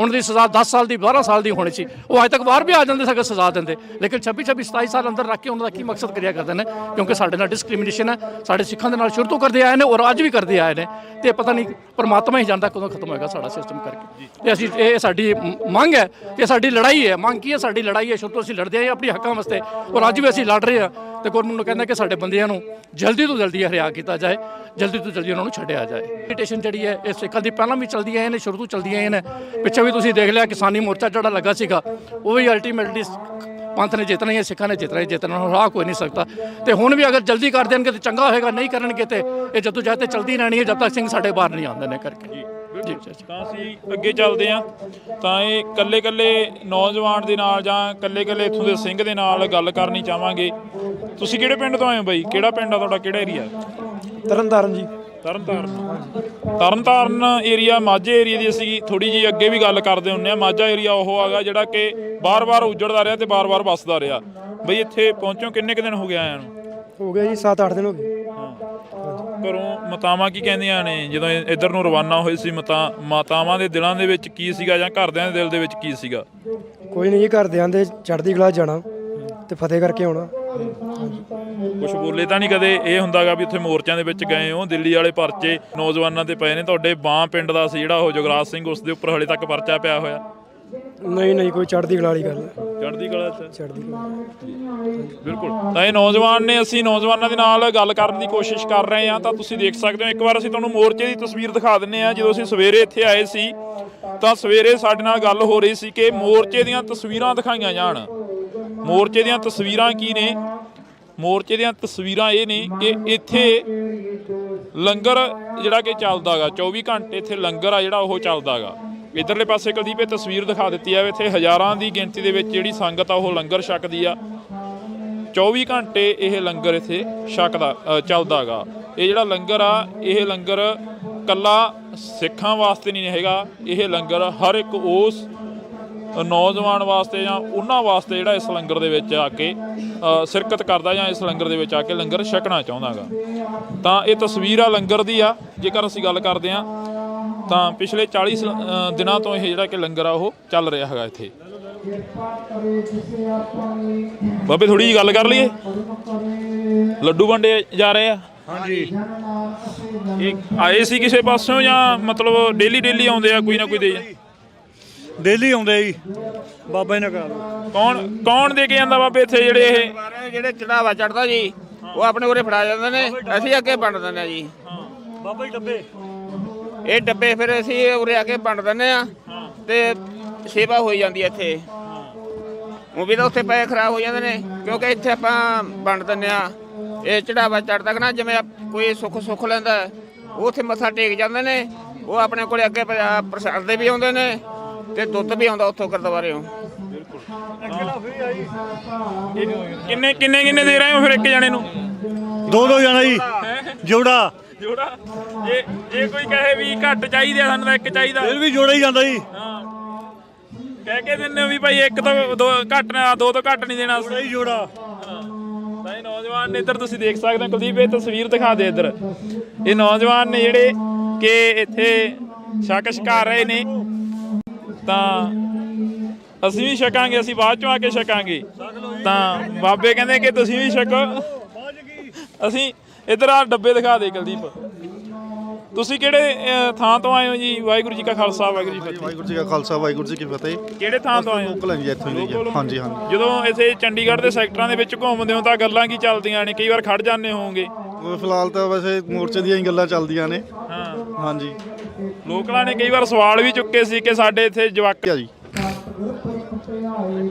ਦੀ ਸਜ਼ਾ 10 ਸਾਲ ਦੀ 12 ਸਾਲ ਦੀ ਹੋਣੀ ਸੀ, ਉਹ ਅੱਜ ਤੱਕ ਬਾਹਰ ਵੀ ਆ ਜਾਂਦੇ ਸਕੇ ਸਜ਼ਾ ਦਿੰਦੇ। ਲੇਕਿਨ 26-27 ਸਾਲ ਅੰਦਰ ਰੱਖ ਕੇ ਉਹਨਾਂ ਦਾ ਕੀ ਮਕਸਦ ਕਰਿਆ ਕਰਦੇ ਨੇ? ਕਿਉਂਕਿ ਸਾਡੇ ਨਾਲ ਡਿਸਕ੍ਰਿਮੀਨੇਸ਼ਨ ਹੈ, ਸਾਡੇ ਸਿੱਖਾਂ ਦੇ ਨਾਲ ਸ਼ੁਰੂ ਤੋਂ ਕਰਦੇ ਆਏ ਨੇ ਔਰ ਅੱਜ ਵੀ ਕਰਦੇ ਆਏ ਨੇ। ਤੇ ਪਤਾ ਨਹੀਂ ਪਰਮਾਤਮਾ ਹੀ ਜਾਣਦਾ ਕਦੋਂ ਖਤਮ ਹੋਏਗਾ ਸਾਡਾ ਸਿਸਟਮ ਕਰਕੇ। ਤੇ ਅਸੀਂ ਇਹ ਸਾਡੀ ਮੰਗ ਹੈ ਕਿ ਸਾਡੀ ਲੜਾਈ ਹੈ। ਮੰਗ ਕੀ ਹੈ? ਸਾਡੀ ਲੜਾਈ ਹੈ, ਸ਼ੁਰੂ ਤੋਂ ਅਸੀਂ ਲੜਦੇ ਆਏ ਆਪਣੇ ਹੱਕਾਂ ਵਾਸਤੇ ਔਰ ਅੱਜ ਵੀ ਅਸੀਂ ਲੜ ਰਹੇ ਹਾਂ। ਤੇ ਗੌਰਮੈਂਟ ਨੂੰ ਕਹਿੰਦਾ ਕਿ ਸਾਡੇ ਬੰਦਿਆਂ ਨੂੰ ਜਲਦੀ ਤੋਂ ਜਲਦੀ ਹਰਿਆ ਕੀਤਾ ਜਾਏ, ਜਲਦੀ ਤੋਂ ਜਲਦੀ ਉਹਨਾਂ ਨੂੰ ਛੱਡਿਆ ਜਾਏ। ਮੈਡੀਟੇਸ਼ਨ ਜਿਹੜੀ ਹੈ ਇਹ ਸਿੱਖਾਂ ਦੀ ਪਹਿਲਾਂ ਵੀ ਚੱਲਦੀ ਆਏ ਨੇ, ਸ਼ੁਰੂ ਤੋਂ ਚੱਲਦੀਆਂ ਆਏ ਨੇ। ਪਿੱਛੇ ਵੀ ਤੁਸੀਂ ਦੇਖ ਲਿਆ ਕਿਸਾਨੀ ਮੋਰਚਾ ਜਿਹੜਾ ਲੱਗਾ ਸੀਗਾ, ਉਹ ਵੀ ਅਲਟੀਮੇਟਲੀ ਪੰਥ ਨੇ ਜਿੱਤਣਾ ਹੀ ਹੈ, ਸਿੱਖਾਂ ਨੇ ਜਿੱਤਣਾ ਹੀ ਜਿੱਤਣਾ, ਰਾਹ ਕੋਈ ਨਹੀਂ ਸਕਦਾ। ਤੇ ਹੁਣ ਵੀ ਅਗਰ ਜਲਦੀ ਕਰ ਦੇਣਗੇ ਤਾਂ ਚੰਗਾ ਹੋਏਗਾ, ਨਹੀਂ ਕਰਨਗੇ ਤੇ ਇਹ ਜਦੋਂ ਜਦ ਤੱਕ ਚਲਦੀ ਰਹਿਣੀ ਹੈ, ਜਦ ਤੱਕ ਸਿੰਘ ਸਾਡੇ ਬਾਹਰ ਨਹੀਂ ਆਉਂਦੇ ਨੇ ਕਰਕੇ। ਜੀ ਤਾਂ ਅਸੀਂ ਅੱਗੇ ਚੱਲਦੇ ਹਾਂ। ਤਾਂ ਇਹ ਕੱਲੇ ਨੌਜਵਾਨ ਦੇ ਨਾਲ ਜਾਂ ਕੱਲੇ ਇੱਥੋਂ ਦੇ ਸਿੰਘ ਦੇ ਨਾਲ ਗੱਲ ਕਰਨੀ ਚਾਹਾਂਗੇ। ਤੁਸੀਂ ਕਿਹੜੇ ਪਿੰਡ ਤੋਂ ਆਏ ਹੋ ਬਾਈ? ਕਿਹੜਾ ਪਿੰਡ ਆ ਤੁਹਾਡਾ? ਕਿਹੜਾ ਏਰੀਆ? ਤਰਨਤਾਰਨ ਜੀ। ਤਰਨਤਾਰਨ ਏਰੀਆ ਮਾਝੇ ਏਰੀਆ ਦੀ ਅਸੀਂ ਥੋੜੀ ਜਿਹੀ ਅੱਗੇ ਵੀ ਗੱਲ ਕਰਦੇ ਹੁੰਦੇ ਹਾਂ। ਮਾਝਾ ਏਰੀਆ ਉਹ ਹੈਗਾ ਜਿਹੜਾ ਕਿ ਬਾਰ-ਬਾਰ ਉੱਜੜਦਾ ਰਿਹਾ ਤੇ ਬਾਰ-ਬਾਰ ਵੱਸਦਾ ਰਿਹਾ। ਬਈ ਇੱਥੇ ਪਹੁੰਚੋ ਕਿੰਨੇ ਕੁ ਦਿਨ ਹੋ ਗਏ ਆਇਆਂ ਨੂੰ? ਹੋ ਗਿਆ ਜੀ 7-8 ਦਿਨ ਹੋ ਗਏ। ਘਰੋਂ ਮਾਤਾਵਾਂ ਕੀ ਕਹਿੰਦੀਆਂ ਨੇ ਜਦੋਂ ਇੱਧਰ ਨੂੰ ਰਵਾਨਾ ਹੋਏ ਸੀ? ਮਾਤਾਵਾਂ ਦੇ ਦਿਲਾਂ ਦੇ ਵਿੱਚ ਕੀ ਸੀਗਾ ਜਾਂ ਘਰਦਿਆਂ ਦੇ ਦਿਲ ਦੇ ਵਿੱਚ ਕੀ ਸੀਗਾ? ਕੋਈ ਨਹੀਂ ਜੀ, ਘਰਦਿਆਂ ਦੇ ਚੜ੍ਹਦੀ ਕਲਾ ਜਾਣਾ ਤੇ ਫਤਿਹ ਕਰਕੇ ਆਉਣਾ। ਕੁਛ ਬੋਲੇ ਤਾਂ ਨਹੀਂ ਕਦੇ? ਇਹ ਹੁੰਦਾਗਾ ਵੀ ਉੱਥੇ ਮੋਰਚਿਆਂ ਦੇ ਵਿੱਚ ਗਏ ਹੋ, ਦਿੱਲੀ ਵਾਲੇ ਪਰਚੇ ਨੌਜਵਾਨਾਂ ਤੇ ਪਏ ਨੇ, ਤੁਹਾਡੇ ਬਾਂ ਪਿੰਡ ਦਾ ਸੀ ਜਿਹੜਾ ਉਹ ਜਗਰਾਜ ਸਿੰਘ, ਉਸ ਦੇ ਉੱਪਰ ਹਲੇ ਤੱਕ ਪਰਚਾ ਪਿਆ ਹੋਇਆ? ਨਹੀਂ ਕੋਈ ਚੜ੍ਹਦੀ ਕਲਾ ਵਾਲੀ ਗੱਲ ਹੈ। ਚੜ੍ਹਦੀ ਕਲਾ ਚੜ੍ਹਦੀ ਕਲਾ ਬਿਲਕੁਲ। ਤਾਂ ਇਹ ਨੌਜਵਾਨ ਨੇ, ਅਸੀਂ ਨੌਜਵਾਨਾਂ ਦੇ ਨਾਲ ਗੱਲ ਕਰਨ ਦੀ ਕੋਸ਼ਿਸ਼ ਕਰ ਰਹੇ ਹਾਂ। ਤਾਂ ਤੁਸੀਂ ਦੇਖ ਸਕਦੇ ਹੋ, ਇੱਕ ਵਾਰ ਅਸੀਂ ਤੁਹਾਨੂੰ ਮੋਰਚੇ ਦੀ ਤਸਵੀਰ ਦਿਖਾ ਦਿੰਦੇ ਹਾਂ। ਜਦੋਂ ਅਸੀਂ ਸਵੇਰੇ ਇੱਥੇ ਆਏ ਸੀ ਤਾਂ ਸਵੇਰੇ ਸਾਡੇ ਨਾਲ ਗੱਲ ਹੋ ਰਹੀ ਸੀ ਕਿ ਮੋਰਚੇ ਦੀਆਂ ਤਸਵੀਰਾਂ ਦਿਖਾਈਆਂ ਜਾਣ। ਮੋਰਚੇ ਦੀਆਂ ਤਸਵੀਰਾਂ ਕੀ ਨੇ? ਮੋਰਚੇ ਦੀਆਂ ਤਸਵੀਰਾਂ ਇਹ ਨੇ ਕਿ ਇੱਥੇ ਲੰਗਰ ਜਿਹੜਾ ਕਿ ਚੱਲਦਾ ਗਾ, 24 ਘੰਟੇ ਇੱਥੇ ਲੰਗਰ ਆ ਜਿਹੜਾ ਉਹ ਚੱਲਦਾ ਗਾ। ਇੱਧਰਲੇ ਪਾਸੇ ਕੁਲਦੀਪ ਇਹ ਤਸਵੀਰ ਦਿਖਾ ਦਿੱਤੀ ਹੈ। ਇੱਥੇ ਹਜ਼ਾਰਾਂ ਦੀ ਗਿਣਤੀ ਦੇ ਵਿੱਚ ਜਿਹੜੀ ਸੰਗਤ ਆ ਉਹ ਲੰਗਰ ਛਕਦੀ ਆ। 24 ਘੰਟੇ ਇਹ ਲੰਗਰ ਇੱਥੇ ਚੱਲਦਾ ਗਾ। ਇਹ ਜਿਹੜਾ ਲੰਗਰ ਆ, ਇਹ ਲੰਗਰ ਕੱਲਾ ਸਿੱਖਾਂ ਵਾਸਤੇ ਨਹੀਂ ਹੈਗਾ, ਇਹ ਲੰਗਰ ਹਰ ਇੱਕ ਉਸ ਨੌਜਵਾਨ ਵਾਸਤੇ ਜਾਂ ਉਹਨਾਂ ਵਾਸਤੇ ਜਿਹੜਾ ਇਸ ਲੰਗਰ ਦੇ ਵਿੱਚ ਆ ਕੇ ਸ਼ਿਰਕਤ ਕਰਦਾ ਜਾਂ ਇਸ ਲੰਗਰ ਦੇ ਵਿੱਚ ਆ ਕੇ ਲੰਗਰ ਛਕਣਾ ਚਾਹੁੰਦਾ ਗਾ। ਤਾਂ ਇਹ ਤਸਵੀਰ ਆ ਲੰਗਰ ਦੀ ਆ। ਜੇਕਰ ਅਸੀਂ ਗੱਲ ਕਰਦੇ ਹਾਂ ਤਾਂ ਪਿਛਲੇ 40 ਦਿਨਾਂ ਤੋਂ ਇਹ ਜਿਹੜਾ ਕਿ ਲੰਗਰ ਆ ਉਹ ਚੱਲ ਰਿਹਾ ਹੈਗਾ ਇੱਥੇ। ਬਾਬੇ ਥੋੜੀ ਜਿਹੀ ਗੱਲ ਕਰ ਲਈਏ। ਲੱਡੂ ਵੰਡੇ ਜਾ ਰਹੇ ਆ? ਹਾਂਜੀ। ਇਹ ਆਏ ਸੀ ਕਿਸੇ ਪਾਸਿਓਂ ਜਾਂ ਮਤਲਬ ਡੇਲੀ ਆਉਂਦੇ ਆ? ਕੋਈ ਨਾ ਕੋਈ ਦੇ ਡੇਲੀ ਆਉਂਦੇ ਜੀ, ਬਾਬਾ ਜੀ ਨੇ ਕੌਣ ਦੇ ਕੇ ਜਾਂਦਾ ਬਾਬੇ ਇੱਥੇ? ਜਿਹੜੇ ਚੜਾਵਾ ਚੜਦਾ ਜੀ ਉਹ ਆਪਣੇ ਉਰੇ ਫੜਾ ਜਾਂਦੇ ਨੇ, ਅਸੀਂ ਅੱਗੇ ਵੰਡ ਦਿੰਦੇ ਆ ਜੀ। ਬਾਬਾ ਜੀ ਡੱਬੇ, ਇਹ ਡੱਬੇ ਫਿਰ ਅਸੀਂ ਉਰੇ ਆ ਕੇ ਵੰਡ ਦਿੰਦੇ ਆ ਤੇ ਸੇਵਾ ਹੋਈ ਜਾਂਦੀ ਹੈ ਇੱਥੇ। ਉਹ ਵੀ ਤਾਂ ਉੱਥੇ ਪੈਸੇ ਖਰਾਬ ਹੋ ਜਾਂਦੇ ਨੇ ਕਿਉਂਕਿ ਇੱਥੇ ਆਪਾਂ ਵੰਡ ਦਿੰਦੇ ਆ। ਇਹ ਚੜਾਵਾ ਚੜਦਾ ਕਿ ਨਾ, ਜਿਵੇਂ ਕੋਈ ਸੁੱਖ ਲੈਂਦਾ ਉਹ ਉੱਥੇ ਮੱਥਾ ਟੇਕ ਜਾਂਦੇ ਨੇ। ਉਹ ਆਪਣੇ ਕੋਲੇ ਅੱਗੇ ਪ੍ਰਸ਼ਾਦ ਦੇ ਵੀ ਆਉਂਦੇ ਨੇ ਤੇ ਦੁੱਧ ਵੀ ਆਉਂਦਾ ਉੱਥੋਂ ਗੁਰਦੁਆਰਿਓਂ। ਕਿੰਨੇ ਦੇ ਰਹੇ ਹੋ ਫਿਰ ਇੱਕ ਜਣੇ ਨੂੰ? 2 ਜਣਾ ਜੀ, ਜੋੜਾ। ਜੇ ਕੋਈ ਕਹੇ ਵੀ ਘੱਟ ਚਾਹੀਦੇ ਆ ਸਾਨੂੰ ਤਾਂ ਇੱਕ ਚਾਹੀਦਾ, ਫਿਰ ਵੀ ਜੋੜਾ ਹੀ ਜਾਂਦਾ ਜੀ। ਕਹਿ ਕੇ ਦਿੰਦੇ ਵੀ ਭਾਈ ਇੱਕ ਤੋਂ 2 ਘੱਟ ਨਾ, 2 ਤੋਂ ਘੱਟ ਨਹੀਂ ਦੇਣਾ ਸਹੀ ਜੋੜਾ। ਤਾਂ ਇਹ ਨੌਜਵਾਨ ਨੇ ਇੱਧਰ ਤੁਸੀਂ ਦੇਖ ਸਕਦੇ ਹੋ ਕੁਲਦੀਪ, ਇਹ ਤਸਵੀਰ ਦਿਖਾ ਦੇ ਇੱਧਰ। ਇਹ ਨੌਜਵਾਨ ਨੇ ਜਿਹੜੇ ਕਿ ਇੱਥੇ ਛਕਾ ਰਹੇ ਨੇ। ਤਾਂ ਅਸੀਂ ਵੀ ਛਕਾਂਗੇ, ਅਸੀਂ ਬਾਅਦ ਚੋਂ ਆ ਕੇ ਛਕਾਂਗੇ। ਤਾਂ ਬਾਬੇ ਕਹਿੰਦੇ ਕਿ ਤੁਸੀਂ ਵੀ ਛਕੋ। ਅਸੀਂ ਇੱਧਰ ਆ ਡੱਬੇ ਦਿਖਾ ਦੇ ਕੁਲਦੀਪ। ਤੁਸੀਂ ਕਿਹੜੇ ਥਾਂ ਤੋਂ ਆਏ ਹੋ ਜੀ? ਵਾਹਿਗੁਰੂ ਜੀ ਕਾ ਖਾਲਸਾ, ਵਾਹਿਗੁਰੂ ਜੀ ਕੀ ਫਤਿਹ। ਵਾਹਿਗੁਰੂ ਜੀ ਕਾ ਖਾਲਸਾ, ਵਾਹਿਗੁਰੂ ਜੀ ਕੀ ਫਤਿਹ। ਕਿਹੜੇ ਥਾਂ ਤੋਂ ਆਏ ਹੋ? ਲੋਕਲ ਜੀ, ਇੱਥੋਂ ਹੀ। ਹਾਂਜੀ। ਜਦੋਂ ਇੱਥੇ ਚੰਡੀਗੜ੍ਹ ਦੇ ਸੈਕਟਰਾਂ ਦੇ ਵਿੱਚ ਘੁੰਮਦੇ ਹੋ ਤਾਂ ਗੱਲਾਂ ਕੀ ਚੱਲਦੀਆਂ ਨੇ? ਕਈ ਵਾਰ ਖੜ ਜਾਂਦੇ ਹੋਵੋਗੇ। ਫਿਲਹਾਲ ਤਾਂ ਵੈਸੇ ਮੋਰਚੇ ਦੀਆਂ ਹੀ ਗੱਲਾਂ ਚੱਲਦੀਆਂ ਨੇ। ਹਾਂਜੀ। ਲੋਕਲਾਂ ਨੇ ਕਈ ਵਾਰ ਸਵਾਲ ਵੀ ਚੁੱਕੇ ਸੀ ਕਿ ਸਾਡੇ ਇੱਥੇ ਜਵਾਕ ਜੀ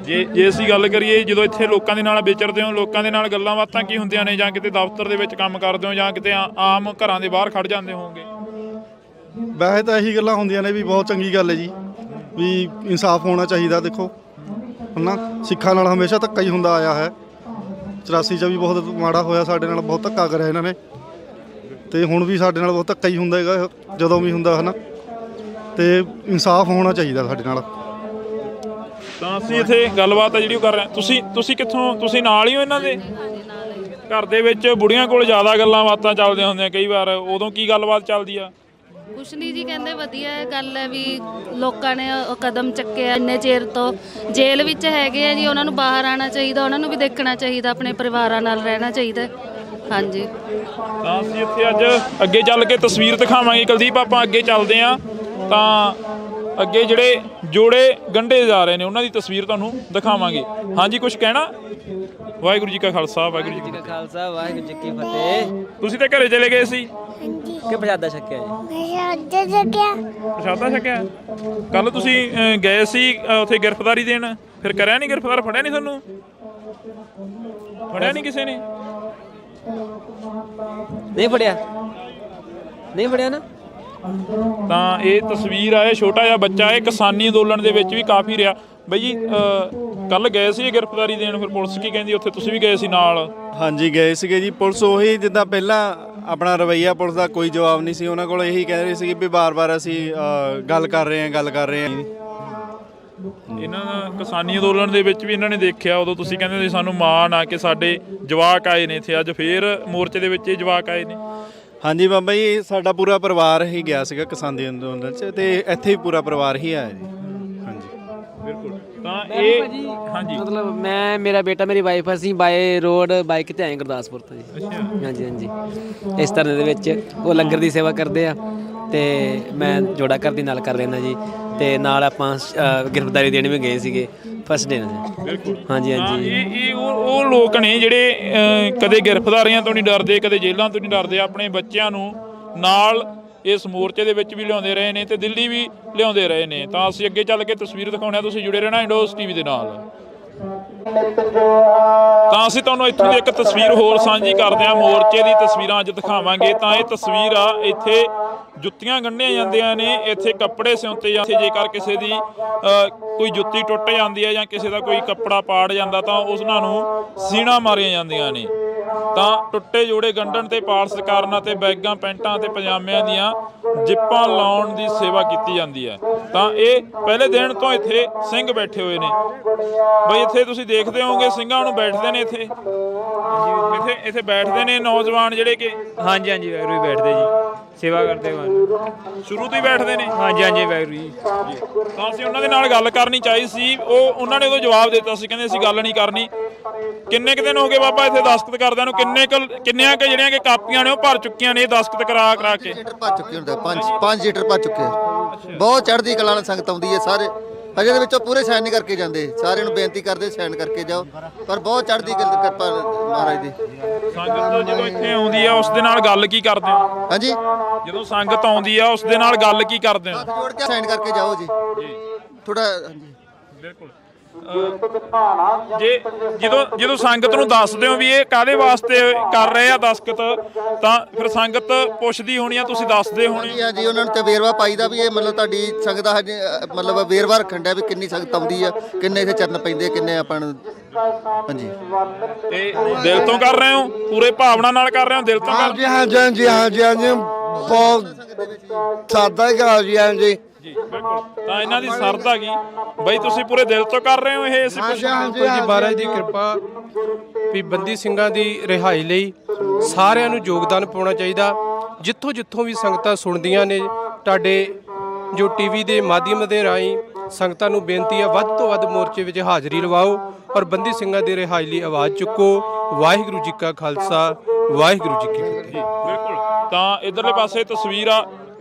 ਜੇ ਅਸੀਂ ਗੱਲ ਕਰੀਏ ਜਦੋਂ ਇੱਥੇ ਲੋਕਾਂ ਦੇ ਨਾਲ ਵਿਚਰਦੇ ਹੋ, ਲੋਕਾਂ ਦੇ ਨਾਲ ਗੱਲਾਂ ਬਾਤਾਂ ਕੀ ਹੁੰਦੀਆਂ ਨੇ, ਜਾਂ ਕਿਤੇ ਦਫ਼ਤਰ ਦੇ ਵਿੱਚ ਕੰਮ ਕਰਦੇ ਹੋ, ਜਾਂ ਕਿਤੇ ਆਮ ਘਰਾਂ ਦੇ ਬਾਹਰ ਖੜ ਜਾਂਦੇ ਹੋਵੋਗੇ? ਵੈਸੇ ਤਾਂ ਇਹੀ ਗੱਲਾਂ ਹੁੰਦੀਆਂ ਨੇ ਵੀ ਬਹੁਤ ਚੰਗੀ ਗੱਲ ਹੈ ਜੀ, ਵੀ ਇਨਸਾਫ ਹੋਣਾ ਚਾਹੀਦਾ। ਦੇਖੋ ਹਨਾ, ਸਿੱਖਾਂ ਨਾਲ ਹਮੇਸ਼ਾ ਧੱਕਾ ਹੀ ਹੁੰਦਾ ਆਇਆ ਹੈ। 84 'ਚ ਵੀ ਬਹੁਤ ਮਾੜਾ ਹੋਇਆ, ਸਾਡੇ ਨਾਲ ਬਹੁਤ ਧੱਕਾ ਕਰਿਆ ਇਹਨਾਂ ਨੇ, ਤੇ ਹੁਣ ਵੀ ਸਾਡੇ ਨਾਲ ਬਹੁਤ ਧੱਕਾ ਹੀ ਹੁੰਦਾ ਹੈਗਾ ਜਦੋਂ ਵੀ ਹੁੰਦਾ ਹਨਾ, ਤੇ ਇਨਸਾਫ ਹੋਣਾ ਚਾਹੀਦਾ ਸਾਡੇ ਨਾਲ। ਤਾਂ ਅਸੀਂ ਇੱਥੇ ਗੱਲਬਾਤ ਆ ਜਿਹੜੀ ਉਹ ਕਰ ਰਹੇ ਹਾਂ। ਤੁਸੀਂ ਕਿੱਥੋਂ? ਤੁਸੀਂ ਨਾਲ ਹੀ ਹੋ ਇਹਨਾਂ ਦੇ? ਘਰ ਦੇ ਵਿੱਚ ਬੁੜੀਆਂ ਕੋਲ ਜ਼ਿਆਦਾ ਗੱਲਾਂ ਬਾਤਾਂ ਚੱਲਦੀਆਂ ਹੁੰਦੀਆਂ ਕਈ ਵਾਰ, ਉਦੋਂ ਕੀ ਗੱਲਬਾਤ ਚੱਲਦੀ ਆ? ਕੁਛ ਨਹੀਂ ਜੀ, ਕਹਿੰਦੇ ਵਧੀਆ ਗੱਲ ਹੈ ਵੀ ਲੋਕਾਂ ਨੇ ਉਹ ਕਦਮ ਚੱਕਿਆ ਇੰਨੇ ਚਿਰ ਤੋਂ ਜੇਲ੍ਹ ਵਿੱਚ ਹੈਗੇ ਆ ਜੀ, ਉਹਨਾਂ ਨੂੰ ਬਾਹਰ ਆਉਣਾ ਚਾਹੀਦਾ, ਉਹਨਾਂ ਨੂੰ ਵੀ ਦੇਖਣਾ ਚਾਹੀਦਾ, ਆਪਣੇ ਪਰਿਵਾਰਾਂ ਨਾਲ ਰਹਿਣਾ ਚਾਹੀਦਾ। ਹਾਂਜੀ, ਤਾਂ ਅਸੀਂ ਇੱਥੇ ਅੱਜ ਅੱਗੇ ਚੱਲ ਕੇ ਤਸਵੀਰ ਦਿਖਾਵਾਂਗੇ। ਕੁਲਦੀਪ, ਆਪਾਂ ਅੱਗੇ ਚੱਲਦੇ ਹਾਂ ਤਾਂ ਅੱਗੇ ਜਿਹੜੇ ਜੋੜੇ ਗੰਢੇ ਜਾ ਰਹੇ ਨੇ ਉਹਨਾਂ ਦੀ ਤਸਵੀਰ ਤੁਹਾਨੂੰ ਦਿਖਾਵਾਂਗੇ। ਹਾਂਜੀ, ਕੁਝ ਕਹਿਣਾ? ਵਾਹਿਗੁਰੂ ਜੀ ਕਾ ਖਾਲਸਾ, ਵਾਹਿਗੁਰੂ ਜੀ ਕੀ ਖਾਲਸਾ, ਵਾਹਿਗੁਰੂ ਜੀ ਕੀ ਫਤਿਹ। ਤੁਸੀਂ ਤਾਂ ਘਰੇ ਚਲੇ ਗਏ ਸੀ ਕਿ ਪ੍ਰਸ਼ਾਦਾ ਛਕਿਆ ਜੀ? ਪ੍ਰਸ਼ਾਦਾ ਛਕਿਆ। ਕੱਲ ਤੁਸੀਂ ਗਏ ਸੀ ਉੱਥੇ ਗ੍ਰਿਫਤਾਰੀ ਦੇਣ, ਫਿਰ ਕਰਿਆ ਨਹੀਂ ਗ੍ਰਿਫਤਾਰ? ਫੜਿਆ ਨਹੀਂ ਤੁਹਾਨੂੰ? ਫੜਿਆ ਨਹੀਂ ਕਿਸੇ ਨੇ? ਨਹੀਂ ਫੜਿਆ, ਨਹੀਂ ਫੜਿਆ ਨਾ। ਤਾਂ ਇਹ ਤਸਵੀਰ ਆ, ਇਹ ਛੋਟਾ ਜਿਹਾ ਬੱਚਾ ਇਹ ਕਿਸਾਨੀ ਅੰਦੋਲਨ ਦੇ ਵਿੱਚ ਵੀ ਕਾਫੀ ਰਿਹਾ। ਬਈ ਜੀ ਕੱਲ ਗਏ ਸੀ ਗ੍ਰਿਫਤਾਰੀ ਦੇਣ, ਫਿਰ ਪੁਲਿਸ ਕੀ ਕਹਿੰਦੀ ਉੱਥੇ? ਤੁਸੀਂ ਵੀ ਗਏ ਸੀ ਨਾਲ? ਹਾਂਜੀ ਗਏ ਸੀਗੇ ਜੀ। ਪੁਲਿਸ ਉਹੀ ਜਿੱਦਾਂ ਪਹਿਲਾਂ ਆਪਣਾ ਰਵੱਈਆ ਪੁਲਿਸ ਦਾ ਕੋਈ ਜਵਾਬ ਨਹੀਂ ਸੀ ਉਹਨਾਂ ਕੋਲ, ਇਹੀ ਕਹਿ ਰਹੇ ਸੀ ਵੀ ਬਾਰ-ਬਾਰ ਅਸੀਂ ਗੱਲ ਕਰ ਰਹੇ ਹਾਂ। ਇਹਨਾਂ ਦਾ ਕਿਸਾਨੀ ਅੰਦੋਲਨ ਦੇ ਵਿੱਚ ਵੀ ਇਹਨਾਂ ਨੇ ਦੇਖਿਆ, ਉਦੋਂ ਤੁਸੀਂ ਕਹਿੰਦੇ ਸੀ ਸਾਨੂੰ ਮਾਣ ਆ ਕਿ ਸਾਡੇ ਜਵਾਕ ਆਏ ਨੇ ਇੱਥੇ, ਅੱਜ ਫੇਰ ਮੋਰਚੇ ਦੇ ਵਿੱਚ ਇਹ ਜਵਾਕ ਆਏ ਨੇ। ਹਾਂਜੀ ਬਾਬਾ ਜੀ, ਸਾਡਾ ਪੂਰਾ ਪਰਿਵਾਰ ਹੀ ਗਿਆ ਸੀਗਾ ਕਿਸਾਨੀ ਅੰਦੋਲਨ 'ਚ, ਤੇ ਇੱਥੇ ਹੀ ਪੂਰਾ ਪਰਿਵਾਰ ਹੀ ਆਇਆ ਜੀ। ਹਾਂਜੀ ਬਿਲਕੁਲ। ਤਾਂ ਇਹ ਹਾਂਜੀ, ਮਤਲਬ ਮੈਂ, ਮੇਰਾ ਬੇਟਾ, ਮੇਰੀ ਵਾਈਫ, ਅਸੀਂ ਬਾਏ ਰੋਡ ਬਾਈਕ ਤੇ ਆਏ ਗੁਰਦਾਸਪੁਰ ਤੋਂ ਜੀ। ਹਾਂਜੀ ਹਾਂਜੀ, ਇਸ ਤਰ੍ਹਾਂ ਦੇ ਵਿੱਚ ਉਹ ਲੰਗਰ ਦੀ ਸੇਵਾ ਕਰਦੇ ਆ ਤੇ ਮੈਂ ਜੋੜਾ ਘਰ ਦੀ ਨਾਲ ਕਰ ਲੈਂਦਾ ਜੀ, ਤੇ ਨਾਲ ਆਪਾਂ ਗ੍ਰਿਫਤਾਰੀ ਦੇਣ ਵੀ ਗਏ ਸੀਗੇ ਫਸਟ ਡੇ ਨਾਲ। ਬਿਲਕੁਲ। ਹਾਂਜੀ ਹਾਂਜੀ, ਇਹ ਉਹ ਲੋਕ ਨੇ ਜਿਹੜੇ ਕਦੇ ਗ੍ਰਿਫਤਾਰੀਆਂ ਤੋਂ ਨਹੀਂ ਡਰਦੇ, ਕਦੇ ਜੇਲ੍ਹਾਂ ਤੋਂ ਨਹੀਂ ਡਰਦੇ, ਆਪਣੇ ਬੱਚਿਆਂ ਨੂੰ ਨਾਲ ਇਸ ਮੋਰਚੇ ਦੇ ਵਿੱਚ ਵੀ ਲਿਆਉਂਦੇ ਰਹੇ ਨੇ ਤੇ ਦਿੱਲੀ ਵੀ ਲਿਆਉਂਦੇ ਰਹੇ ਨੇ। ਤਾਂ ਅਸੀਂ ਅੱਗੇ ਚੱਲ ਕੇ ਤਸਵੀਰ ਦਿਖਾਉਂਦੇ ਹਾਂ, ਤੁਸੀਂ ਜੁੜੇ ਰਹਿਣਾ ਇੰਡੋਸ ਟੀਵੀ ਦੇ ਨਾਲ। ਤਾਂ ਅਸੀਂ ਤੁਹਾਨੂੰ ਇੱਥੋਂ ਦੀ ਇੱਕ ਤਸਵੀਰ ਹੋਰ ਸਾਂਝੀ ਕਰਦੇ ਹਾਂ, ਮੋਰਚੇ ਦੀ ਤਸਵੀਰਾਂ ਅੱਜ ਦਿਖਾਵਾਂਗੇ। ਤਾਂ ਇਹ ਤਸਵੀਰ ਆ, ਇੱਥੇ ਜੁੱਤੀਆਂ ਗੰਢੀਆਂ ਜਾਂਦੀਆਂ ਨੇ, ਇੱਥੇ ਕੱਪੜੇ ਸਿਉਂਤੇ ਜਾਂਦੇ। ਜੇਕਰ ਕਿਸੇ ਦੀ ਕੋਈ ਜੁੱਤੀ ਟੁੱਟ ਜਾਂਦੀ ਹੈ ਜਾਂ ਕਿਸੇ ਦਾ ਕੋਈ ਕੱਪੜਾ ਪਾੜ ਜਾਂਦਾ ਤਾਂ ਉਹਨਾਂ ਨੂੰ ਸੀਣਾ ਮਾਰੀਆਂ ਜਾਂਦੀਆਂ ਨੇ। ਤਾਂ ਟੁੱਟੇ ਜੋੜੇ ਗੰਢਣ ਤੇ ਪਾਲਸ ਕਰਨ ਅਤੇ ਬੈਗਾਂ, ਪੈਂਟਾਂ ਅਤੇ ਪਜਾਮਿਆਂ ਦੀਆਂ ਜਿੱਪਾਂ ਲਾਉਣ ਦੀ ਸੇਵਾ ਕੀਤੀ ਜਾਂਦੀ ਹੈ। ਤਾਂ ਇਹ ਪਹਿਲੇ ਦਿਨ ਤੋਂ ਇੱਥੇ ਸਿੰਘ ਬੈਠੇ ਹੋਏ ਨੇ। ਬਈ ਇੱਥੇ ਤੁਸੀਂ ਦੇਖਦੇ ਹੋਵੋਗੇ ਸਿੰਘਾਂ ਨੂੰ ਬੈਠਦੇ ਨੇ ਇੱਥੇ ਬੈਠਦੇ ਨੇ ਨੌਜਵਾਨ ਜਿਹੜੇ ਕਿ ਹਾਂਜੀ ਹਾਂਜੀ, ਵਾਹਿਗੁਰੂ ਜੀ ਬੈਠਦੇ ਜੀ, ਸੇਵਾ ਕਰਦੇ ਸ਼ੁਰੂ ਤੋਂ ਹੀ ਬੈਠਦੇ ਨੇ। ਹਾਂਜੀ ਹਾਂਜੀ, ਵਾਹਿਗੁਰੂ ਜੀ। ਤਾਂ ਅਸੀਂ ਉਹਨਾਂ ਦੇ ਨਾਲ ਗੱਲ ਕਰਨੀ ਚਾਹੀ ਸੀ, ਉਹਨਾਂ ਨੇ ਉਦੋਂ ਜਵਾਬ ਦਿੱਤਾ ਸੀ, ਕਹਿੰਦੇ ਅਸੀਂ ਗੱਲ ਨਹੀਂ ਕਰਨੀ। ਕਿੰਨੇ ਕੁ ਦਿਨ ਹੋ ਗਏ ਬਾਬਾ ਇੱਥੇ ਦਸਤਖਤ ਕਰਦਿਆਂ ਨੂੰ? ਕਿੰਨੀਆਂ ਕਿ ਜਿਹੜੀਆਂ ਕਿ ਕਾਪੀਆਂ ਨੇ ਉਹ ਭਰ ਚੁੱਕੀਆਂ ਨੇ ਦਸਤਖਤ ਕਰਾ ਕੇ? 5 ਲੀਟਰ ਭਰ ਚੁੱਕੇ ਹੁੰਦੇ, 5 ਲੀਟਰ ਭਰ ਚੁੱਕੇ। ਬਹੁਤ ਚੜ੍ਹਦੀ ਕਲਾ ਨਾਲ ਸੰਗਤ ਆਉਂਦੀ ਹੈ ਸਾਰੇ, ਹਜੇ ਦੇ ਵਿੱਚੋਂ ਪੂਰੇ ਸਾਈਨ ਨਹੀਂ ਕਰਕੇ ਜਾਂਦੇ। ਸਾਰਿਆਂ ਨੂੰ ਬੇਨਤੀ ਕਰਦੇ ਸਾਈਨ ਕਰਕੇ ਜਾਓ, ਪਰ ਬਹੁਤ ਚੜ੍ਹਦੀ ਕਿਰਪਾ ਮਹਾਰਾਜ ਦੀ। ਸੰਗਤ ਜਦੋਂ ਇੱਥੇ ਆਉਂਦੀ ਆ ਉਸ ਦੇ ਨਾਲ ਗੱਲ ਕੀ ਕਰਦੇ ਹੋ? ਹਾਂਜੀ, ਜਦੋਂ ਸੰਗਤ ਆਉਂਦੀ ਆ ਉਸ ਦੇ ਨਾਲ ਗੱਲ ਕੀ ਕਰਦੇ ਹੋ? ਹੱਥ ਜੋੜ ਕੇ ਸਾਈਨ ਕਰਕੇ ਜਾਓ ਜੀ ਥੋੜਾ। ਹਾਂਜੀ ਬਿਲਕੁਲ। ਜਦੋਂ ਸੰਗਤ ਨੂੰ ਦੱਸਦੇ ਹੋ ਵੀ ਇਹ ਕਾਹਦੇ ਵਾਸਤੇ ਕਰ ਰਹੇ ਆ ਦਸਤਖਤ, ਤਾਂ ਫਿਰ ਸੰਗਤ ਪੁੱਛਦੀ ਹੋਣੀ ਆ, ਤੁਸੀਂ ਦੱਸਦੇ ਹੋਣੇ? ਹਾਂਜੀ, ਉਹਨਾਂ ਨੂੰ ਤੇ ਵੇਰਵਾ ਪਾਈਦਾ ਵੀ ਇਹ ਮਤਲਬ ਤੁਹਾਡੀ ਸੰਗਤ ਦਾ ਮਤਲਬ ਵੇਰਵਾ ਰੱਖਣ ਡਿਆ ਵੀ ਕਿੰਨੀ ਸੰਗਤ ਆਉਂਦੀ ਆ, ਕਿੰਨੇ ਇੱਥੇ ਚਰਨ ਪੈਂਦੇ, ਕਿੰਨੇ ਆਪਾਂ ਨੂੰ। ਹਾਂਜੀ, ਤੇ ਦਿਲ ਤੋਂ ਕਰ ਰਹੇ ਹੋ? ਪੂਰੇ ਭਾਵਨਾ ਨਾਲ ਕਰ ਰਹੇ ਹੋ? ਦਿਲ ਤੋਂ? ਹਾਂਜੀ ਹਾਂਜੀ ਹਾਂਜੀ ਹਾਂਜੀ ਹਾਂਜੀ, ਬਹੁਤ ਸਾਦਾ ਹੀ ਕਰ ਜੀ। ਹਾਂਜੀ ਜੀ ਬਿਲਕੁਲ। ਤਾਂ ਇਹਨਾਂ ਦੀ ਸਰਧਾ ਕੀ ਬਈ, ਤੁਸੀਂ ਪੂਰੇ ਦਿਲ ਤੋਂ ਕਰ ਰਹੇ ਹੋ ਇਹ? ਅਸੀਂ ਜੀ ਮਹਾਰਾਜ ਦੀ ਕਿਰਪਾ ਵੀ ਬੰਦੀ ਸਿੰਘਾਂ ਦੀ ਰਿਹਾਈ ਲਈ ਸਾਰਿਆਂ ਨੂੰ ਯੋਗਦਾਨ ਪਾਉਣਾ ਚਾਹੀਦਾ। ਜਿੱਥੋਂ ਜਿੱਥੋਂ ਵੀ ਸੰਗਤਾਂ ਸੁਣਦੀਆਂ ਨੇ, ਤੁਹਾਡੇ ਜੋ ਟੀਵੀ ਦੇ ਮਾਧਿਅਮ ਦੇ ਰਾਹੀਂ ਸੰਗਤਾਂ ਨੂੰ ਬੇਨਤੀ ਹੈ, ਵੱਧ ਤੋਂ ਵੱਧ ਮੋਰਚੇ ਵਿੱਚ ਹਾਜ਼ਰੀ ਲਵਾਓ ਔਰ ਬੰਦੀ ਸਿੰਘਾਂ ਦੀ ਰਿਹਾਈ ਲਈ ਆਵਾਜ਼ ਚੁੱਕੋ। ਵਾਹਿਗੁਰੂ ਜੀ ਕਾ ਖਾਲਸਾ, ਵਾਹਿਗੁਰੂ ਜੀ ਕੀ ਫਤਿਹ। ਬਿਲਕੁਲ। ਤਾਂ ਇਧਰਲੇ ਪਾਸੇ ਤਸਵੀਰ ਆ।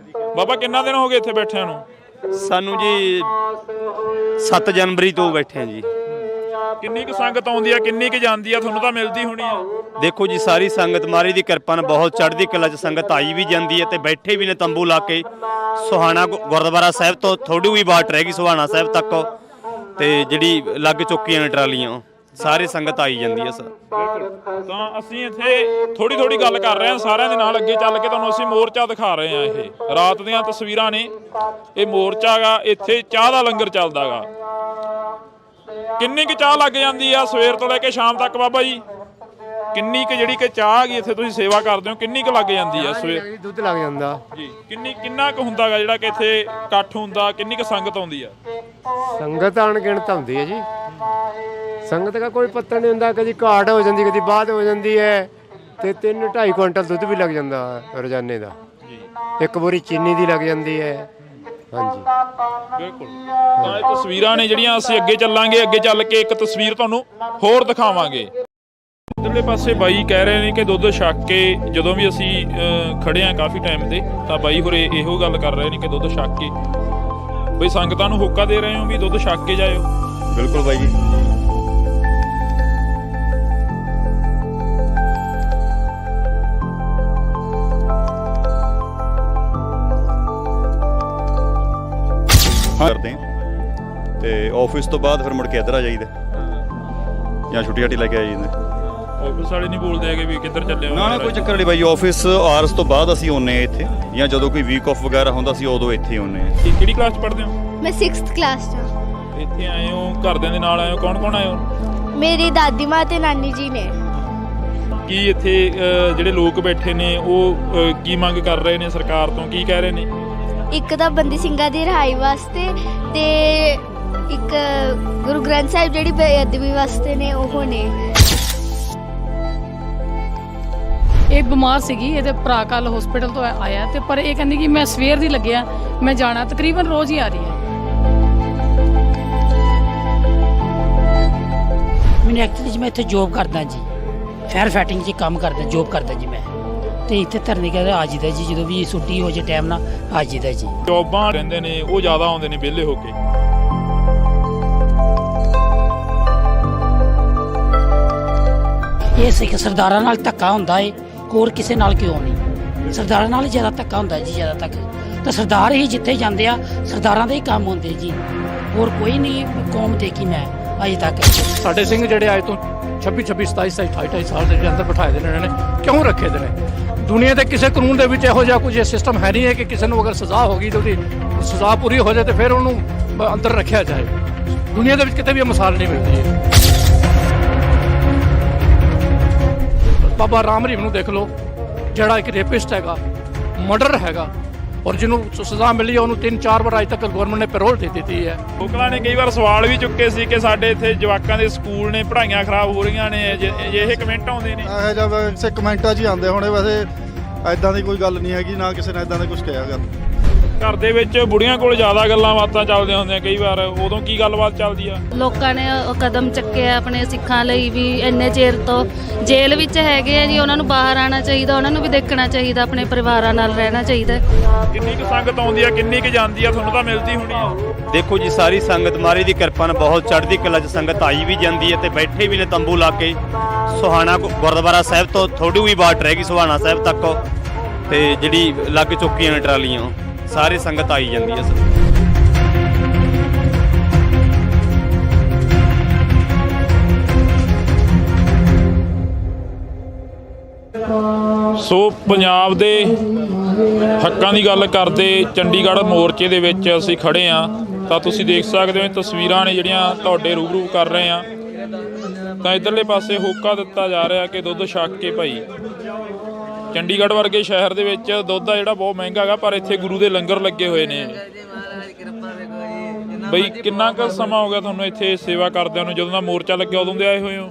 ਬਾਬਾ ਕਿੰਨਾ ਦਿਨ ਹੋ ਗਏ ਇੱਥੇ ਬੈਠਿਆਂ ਨੂੰ? ਸਾਨੂੰ ਜੀ 7 ਜਨਵਰੀ ਤੋਂ ਬੈਠੇ ਆ ਜੀ। ਕਿੰਨੀ ਕੁ ਸੰਗਤ ਆਉਂਦੀ ਆ, ਕਿੰਨੀ ਕੁ ਜਾਂਦੀ ਆ? ਤੁਹਾਨੂੰ ਤਾਂ ਮਿਲਦੀ ਹੋਣੀ ਆ। ਦੇਖੋ ਜੀ, ਸਾਰੀ ਸੰਗਤ ਮਹਾਰਾਜ ਦੀ ਕਿਰਪਾ ਨਾਲ ਬਹੁਤ ਚੜ੍ਹਦੀ ਕਲਾ 'ਚ ਸੰਗਤ ਆਈ ਵੀ ਜਾਂਦੀ ਹੈ ਤੇ ਬੈਠੇ ਵੀ ਨੇ ਤੰਬੂ ਲਾ ਕੇ। ਸੁਹਾਣਾ ਗੁਰਦੁਆਰਾ ਸਾਹਿਬ ਤੋਂ ਥੋੜੀ ਵੀ ਬਾਟ ਰਹਿ ਗਈ ਸੁਹਾਣਾ ਸਾਹਿਬ ਤੱਕ, ਤੇ ਜਿਹੜੀ ਲੱਗ ਚੁੱਕੀਆਂ ਨੇ ਟਰਾਲੀਆਂ, ਸਾਰੀ ਸੰਗਤ ਆਈ ਜਾਂਦੀ ਹੈ ਸਰ। ਤਾਂ ਅਸੀਂ ਇੱਥੇ ਥੋੜੀ ਥੋੜੀ ਗੱਲ ਕਰ ਰਹੇ ਹਾਂ ਸਾਰਿਆਂ ਦੇ ਨਾਲ, ਅੱਗੇ ਚੱਲ ਕੇ ਤੁਹਾਨੂੰ ਅਸੀਂ ਮੋਰਚਾ ਦਿਖਾ ਰਹੇ ਹਾਂ। ਇਹ ਰਾਤ ਦੀਆਂ ਤਸਵੀਰਾਂ ਨੇ, ਇਹ ਮੋਰਚਾ ਗਾ, ਇੱਥੇ ਚਾਹ ਦਾ ਲੰਗਰ ਚੱਲਦਾ ਗਾ। ਕਿੰਨੀ ਕੁ ਚਾਹ ਲੱਗ ਜਾਂਦੀ ਆ ਸਵੇਰ ਤੋਂ ਲੈ ਕੇ ਸ਼ਾਮ ਤੱਕ ਬਾਬਾ ਜੀ? ਕਿੰਨੀ ਕੁ ਜਿਹੜੀ ਕਿ ਚਾਹ ਹੈਗੀ ਇੱਥੇ ਤੁਸੀਂ ਸੇਵਾ ਕਰਦੇ ਹੋ, ਕਿੰਨੀ ਕੁ ਲੱਗ ਜਾਂਦੀ ਆ ਸਵੇਰ? ਦੁੱਧ ਲੱਗ ਜਾਂਦਾ ਜੀ। ਕਿੰਨਾ ਕੁ ਹੁੰਦਾ ਗਾ ਜਿਹੜਾ ਕਿ ਇੱਥੇ ਇਕੱਠ ਹੁੰਦਾ, ਕਿੰਨੀ ਕੁ ਸੰਗਤ ਆਉਂਦੀ ਆ? ਸੰਗਤ ਅਣਗਿਣਤ ਹੁੰਦੀ ਹੈ ਜੀ। ਸੰਗਤ ਦਾ ਕੋਈ ਪਤਾ ਨਹੀਂ ਹੁੰਦਾ, ਕਦੀ ਘਾਟ ਹੋ ਜਾਂਦੀ, ਕਦੀ ਬਾਅਦ ਹੋ ਜਾਂਦੀ ਹੈ, ਤੇ 3-2.5 ਕੁਇੰਟਲ ਦੁੱਧ ਵੀ ਲੱਗ ਜਾਂਦਾ ਰੋਜ਼ਾਨੇ ਦਾ। ਇੱਕ ਬੋਰੀ ਚੀਨੀ ਦੀ ਲੱਗ ਜਾਂਦੀ ਹੈ। ਹਾਂਜੀ ਬਿਲਕੁਲ। ਤਾਂ ਇਹ ਤਸਵੀਰਾਂ ਨੇ ਜਿਹੜੀਆਂ, ਅਸੀਂ ਅੱਗੇ ਚੱਲਾਂਗੇ, ਅੱਗੇ ਚੱਲ ਕੇ ਇੱਕ ਤਸਵੀਰ ਤੁਹਾਨੂੰ ਹੋਰ ਦਿਖਾਵਾਂਗੇ। ਇੱਧਰਲੇ ਪਾਸੇ ਬਾਈ ਕਹਿ ਰਹੇ ਨੇ ਕਿ ਦੁੱਧ ਛਕ ਕੇ, ਜਦੋਂ ਵੀ ਅਸੀਂ ਖੜੇ ਆ ਕਾਫੀ ਟਾਈਮ ਤੇ, ਤਾਂ ਬਾਈ ਹੋਰੇ ਇਹੋ ਗੱਲ ਕਰ ਰਹੇ ਨੇ ਕਿ ਦੁੱਧ ਛਕ ਕੇ ਬਈ ਸੰਗਤਾਂ ਨੂੰ ਹੋਕਾ ਦੇ ਰਹੇ ਹੋ ਵੀ ਦੁੱਧ ਛਕ ਕੇ ਜਾਇਓ। ਬਿਲਕੁਲ ਬਾਈ ਜੀ। ਕਰਦੇ ਹਾਂ ਤੇ ਆਫਿਸ ਤੋਂ ਬਾਅਦ ਫਿਰ ਮੁੜ ਕੇ ਇੱਧਰ ਆ ਜਾਈਦਾ, ਜਾਂ ਛੁੱਟੀ ਛਾਟੀ ਲੈ ਕੇ ਆ ਜਾਈਦਾ। ਆਫਿਸ ਵਾਲੇ ਨਹੀਂ ਬੋਲਦੇ ਹੈਗੇ ਵੀ ਕਿੱਧਰ ਚੱਲੇ ਹੋ? ਨਾ ਕੋਈ ਚੱਕਰ ਨਹੀਂ ਬਾਈ, ਆਫਿਸ ਆਵਰਸ ਤੋਂ ਬਾਅਦ ਅਸੀਂ ਆਉਂਦੇ ਹਾਂ ਇੱਥੇ, ਜਾਂ ਜਦੋਂ ਕੋਈ ਵੀਕ ਆਫ ਵਗੈਰਾ ਹੁੰਦਾ ਅਸੀਂ ਉਦੋਂ ਇੱਥੇ ਆਉਂਦੇ ਹਾਂ। ਕਿਹੜੀ ਕਲਾਸ 'ਚ ਪੜ੍ਹਦੇ ਹੋ? ਮੈਂ 6th ਕਲਾਸ 'ਚ ਹਾਂ। ਇੱਥੇ ਆਏ ਹੋ, ਘਰਦਿਆਂ ਦੇ ਨਾਲ ਆਏ ਹੋ? ਕੌਣ ਕੌਣ ਆਏ ਹੋ? ਮੇਰੀ ਦਾਦੀ ਮਾਂ ਤੇ ਨਾਨੀ ਜੀ ਨੇ। ਕੀ ਇੱਥੇ ਜਿਹੜੇ ਲੋਕ ਬੈਠੇ ਨੇ ਉਹ ਕੀ ਮੰਗ ਕਰ ਰਹੇ ਨੇ ਸਰਕਾਰ ਤੋਂ, ਕੀ ਕਹਿ ਰਹੇ ਨੇ? ਇੱਕ ਤਾਂ ਬੰਦੀ ਸਿੰਘਾਂ ਦੀ ਰਿਹਾਈ ਵਾਸਤੇ, ਤੇ ਇੱਕ ਗੁਰੂ ਗ੍ਰੰਥ ਸਾਹਿਬ ਜਿਹੜੀ ਬੇਅਦਬੀ ਵਾਸਤੇ ਨੇ ਉਹ ਨੇ। ਇਹ ਬਿਮਾਰ ਸੀਗੀ, ਇਹਦੇ ਭਰਾ ਕੱਲ ਹਸਪੀਟਲ ਤੋਂ ਆਇਆ, ਤੇ ਪਰ ਇਹ ਕਹਿੰਦੀ ਕਿ ਮੈਂ ਸਵੇਰ ਦੀ ਲੱਗਿਆ, ਮੈਂ ਜਾਣਾ, ਤਕਰੀਬਨ ਰੋਜ਼ ਹੀ ਆ ਰਹੀ ਹੈ। ਮੈਨੂੰ ਐਕਚੁਅਲੀ ਮੈਂ ਇੱਥੇ ਜੋਬ ਕਰਦਾ ਜੀ, ਫਾਇਰ ਫਾਈਟਿੰਗ 'ਚ ਕੰਮ ਕਰਦਾ, ਜੋਬ ਕਰਦਾ ਜੀ ਮੈਂ, ਤੇ ਇੱਥੇ ਧਰਨੇ ਕਹਿੰਦੇ ਆ ਜੀਦਾ ਜੀ, ਜਦੋਂ ਵੀ ਛੁੱਟੀ ਹੋ ਜੇ ਟਾਈਮ ਨਾਲ ਆ ਜੀਦਾ ਜੀ। ਜੋਬਾਂ ਰਹਿੰਦੇ ਨੇ ਉਹ ਜ਼ਿਆਦਾ ਆਉਂਦੇ ਨੇ ਵਿਹਲੇ ਹੋ ਕੇ। ਇਹ ਸਿੱਖ ਸਰਦਾਰਾਂ ਨਾਲ ਧੱਕਾ ਹੁੰਦਾ ਏ, ਹੋਰ ਕਿਸੇ ਨਾਲ ਕਿਉਂ ਨਹੀਂ? ਸਰਦਾਰਾਂ ਨਾਲ ਹੀ ਜ਼ਿਆਦਾ ਧੱਕਾ ਹੁੰਦਾ ਜੀ, ਜ਼ਿਆਦਾ ਤੱਕ ਤਾਂ ਸਰਦਾਰ ਹੀ ਜਿੱਥੇ ਜਾਂਦੇ ਆ, ਸਰਦਾਰਾਂ ਦੇ ਹੀ ਕੰਮ ਹੁੰਦੇ ਜੀ, ਹੋਰ ਕੋਈ ਨਹੀਂ ਕੌਮ ਦੇਖੀ ਮੈਂ ਅਜੇ ਤੱਕ। ਸਾਡੇ ਸਿੰਘ ਜਿਹੜੇ ਅੱਜ ਤੋਂ 26 27 28 ਸਾਲ ਦੇ ਅੰਦਰ ਬਿਠਾਏ ਦੇ ਨੇ, ਇਹਨਾਂ ਨੇ ਕਿਉਂ ਰੱਖੇ ਦੇ ਨੇ? ਦੁਨੀਆ ਦੇ ਕਿਸੇ ਕਾਨੂੰਨ ਦੇ ਵਿੱਚ ਇਹੋ ਜਿਹਾ ਕੁਝ ਸਿਸਟਮ ਹੈ ਨਹੀਂ ਹੈ ਕਿ ਕਿਸੇ ਨੂੰ ਅਗਰ ਸਜ਼ਾ ਹੋ ਗਈ ਤਾਂ ਉਹਦੀ ਸਜ਼ਾ ਪੂਰੀ ਹੋ ਜਾਏ ਤੇ ਫਿਰ ਉਹਨੂੰ ਅੰਦਰ ਰੱਖਿਆ ਜਾਏ। ਦੁਨੀਆ ਦੇ ਵਿੱਚ ਕਿਤੇ ਵੀ ਇਹ ਮਿਸਾਲ ਨਹੀਂ ਮਿਲਦੀ ਹੈ। ਬਾਬਾ ਰਾਮ ਰਹੀਮ ਨੂੰ ਦੇਖ ਲਓ, ਜਿਹੜਾ ਇੱਕ ਰੇਪਿਸਟ ਹੈਗਾ, ਮਰਡਰ ਹੈਗਾ, ਔਰ ਜਿਹਨੂੰ ਸਜ਼ਾ ਮਿਲੀ ਉਹਨੂੰ 3-4 ਵਾਰ ਅਜੇ ਤੱਕ ਗਵਰਨਮੈਂਟ ਨੇ ਪੈਰੋਲ ਦੇ ਦਿੱਤੀ ਹੈ। ਲੋਕਾਂ ਨੇ ਕਈ ਵਾਰ ਸਵਾਲ ਵੀ ਚੁੱਕੇ ਸੀ ਕਿ ਸਾਡੇ ਇੱਥੇ ਜਵਾਕਾਂ ਦੇ ਸਕੂਲ ਨੇ, ਪੜ੍ਹਾਈਆਂ ਖਰਾਬ ਹੋ ਰਹੀਆਂ ਨੇ, ਇਹ ਕਮੈਂਟ ਆਉਂਦੇ ਨੇ। ਇਹੋ ਜਿਹਾ ਵੈਸੇ ਕਮੈਂਟਾਂ 'ਚ ਹੀ ਆਉਂਦੇ ਹੋਣੇ, ਵੈਸੇ ਐਦਾਂ ਦੀ ਕੋਈ ਗੱਲ ਨਹੀਂ ਹੈਗੀ, ਨਾ ਕਿਸੇ ਨੇ ਐਦਾਂ ਦਾ ਕੁਝ ਕਿਹਾ ਗਾ। ਘਰ ਦੇ ਵਿੱਚ ਬੁੜੀਆਂ ਕੋਲ ਜ਼ਿਆਦਾ ਗੱਲਾਂ ਬਾਤਾਂ ਚੱਲਦੀਆਂ ਹੁੰਦੀਆਂ ਕਈ ਵਾਰ, ਉਦੋਂ ਕੀ ਗੱਲਬਾਤ ਚੱਲਦੀ ਆ? ਲੋਕਾਂ ਨੇ ਉਹ ਕਦਮ ਚੱਕਿਆ ਆਪਣੇ ਸਿੱਖਾਂ ਲਈ ਵੀ, ਇੰਨੇ ਚਿਰ ਤੋਂ ਜੇਲ੍ਹ ਵਿੱਚ ਹੈਗੇ ਆ ਜੀ, ਉਹਨਾਂ ਨੂੰ ਬਾਹਰ ਆਉਣਾ ਚਾਹੀਦਾ, ਉਹਨਾਂ ਨੂੰ ਵੀ ਦੇਖਣਾ ਚਾਹੀਦਾ, ਆਪਣੇ ਪਰਿਵਾਰਾਂ ਨਾਲ ਰਹਿਣਾ ਚਾਹੀਦਾ। ਕਿੰਨੀ ਕੁ ਸੰਗਤ ਆਉਂਦੀ ਆ, ਕਿੰਨੀ ਕੁ ਜਾਂਦੀ ਆ? ਤੁਹਾਨੂੰ ਤਾਂ ਮਿਲਦੀ ਹੋਣੀ ਆ। ਦੇਖੋ ਜੀ, ਸਾਰੀ ਸੰਗਤ ਮਹਾਰਾਜ ਦੀ ਕਿਰਪਾ ਨਾਲ ਬਹੁਤ ਚੜ੍ਹਦੀ ਕਲਾ 'ਚ ਸੰਗਤ ਆਈ ਵੀ ਜਾਂਦੀ ਹੈ ਤੇ ਬੈਠੇ ਵੀ ਨੇ ਤੰਬੂ ਲਾ ਕੇ। ਸੁਹਾਣਾ ਗੁਰਦੁਆਰਾ ਸਾਹਿਬ ਤੋਂ ਥੋੜੀ ਵੀ ਬਾਟ ਰਹਿ ਗਈ ਸੁਹਾਣਾ ਸਾਹਿਬ ਤੱਕ, ਤੇ ਜਿਹੜੀ ਲੱਗ ਚੁੱਕੀਆਂ ਨੇ ਟਰਾਲੀਆਂ, ਸਾਰੀ ਸੰਗਤ ਆਈ ਜਾਂਦੀ ਹੈ ਸਰ। ਸੋ ਪੰਜਾਬ ਦੇ ਹੱਕਾਂ ਦੀ ਗੱਲ ਕਰਦੇ ਚੰਡੀਗੜ੍ਹ ਮੋਰਚੇ ਦੇ ਵਿੱਚ ਅਸੀਂ ਖੜੇ ਆ, ਤਾਂ ਤੁਸੀਂ ਦੇਖ ਸਕਦੇ ਹੋ ਇਹ ਤਸਵੀਰਾਂ ਨੇ ਜਿਹੜੀਆਂ ਤੁਹਾਡੇ ਰੂਬਰੂ ਕਰ ਰਹੇ ਆ। ਤਾਂ ਇਧਰਲੇ ਪਾਸੇ ਹੋਕਾ ਦਿੱਤਾ ਜਾ ਰਿਹਾ ਕਿ ਦੁੱਧ ਛਕ ਕੇ ਭਾਈ। ਚੰਡੀਗੜ੍ਹ ਵਰਗੇ ਸ਼ਹਿਰ ਦੇ ਵਿੱਚ ਦੁੱਧ ਆ ਜਿਹੜਾ ਬਹੁਤ ਮਹਿੰਗਾ ਹੈਗਾ, ਪਰ ਇੱਥੇ ਗੁਰੂ ਦੇ ਲੰਗਰ ਲੱਗੇ ਹੋਏ ਨੇ। ਬਈ ਕਿੰਨਾ ਕੁ ਸਮਾਂ ਹੋ ਗਿਆ ਤੁਹਾਨੂੰ ਇੱਥੇ ਸੇਵਾ ਕਰਦਿਆਂ ਨੂੰ? ਜਦੋਂ ਦਾ ਮੋਰਚਾ ਲੱਗਿਆ ਉਦੋਂ ਦੇ ਆਏ ਹੋਏ ਹੋ?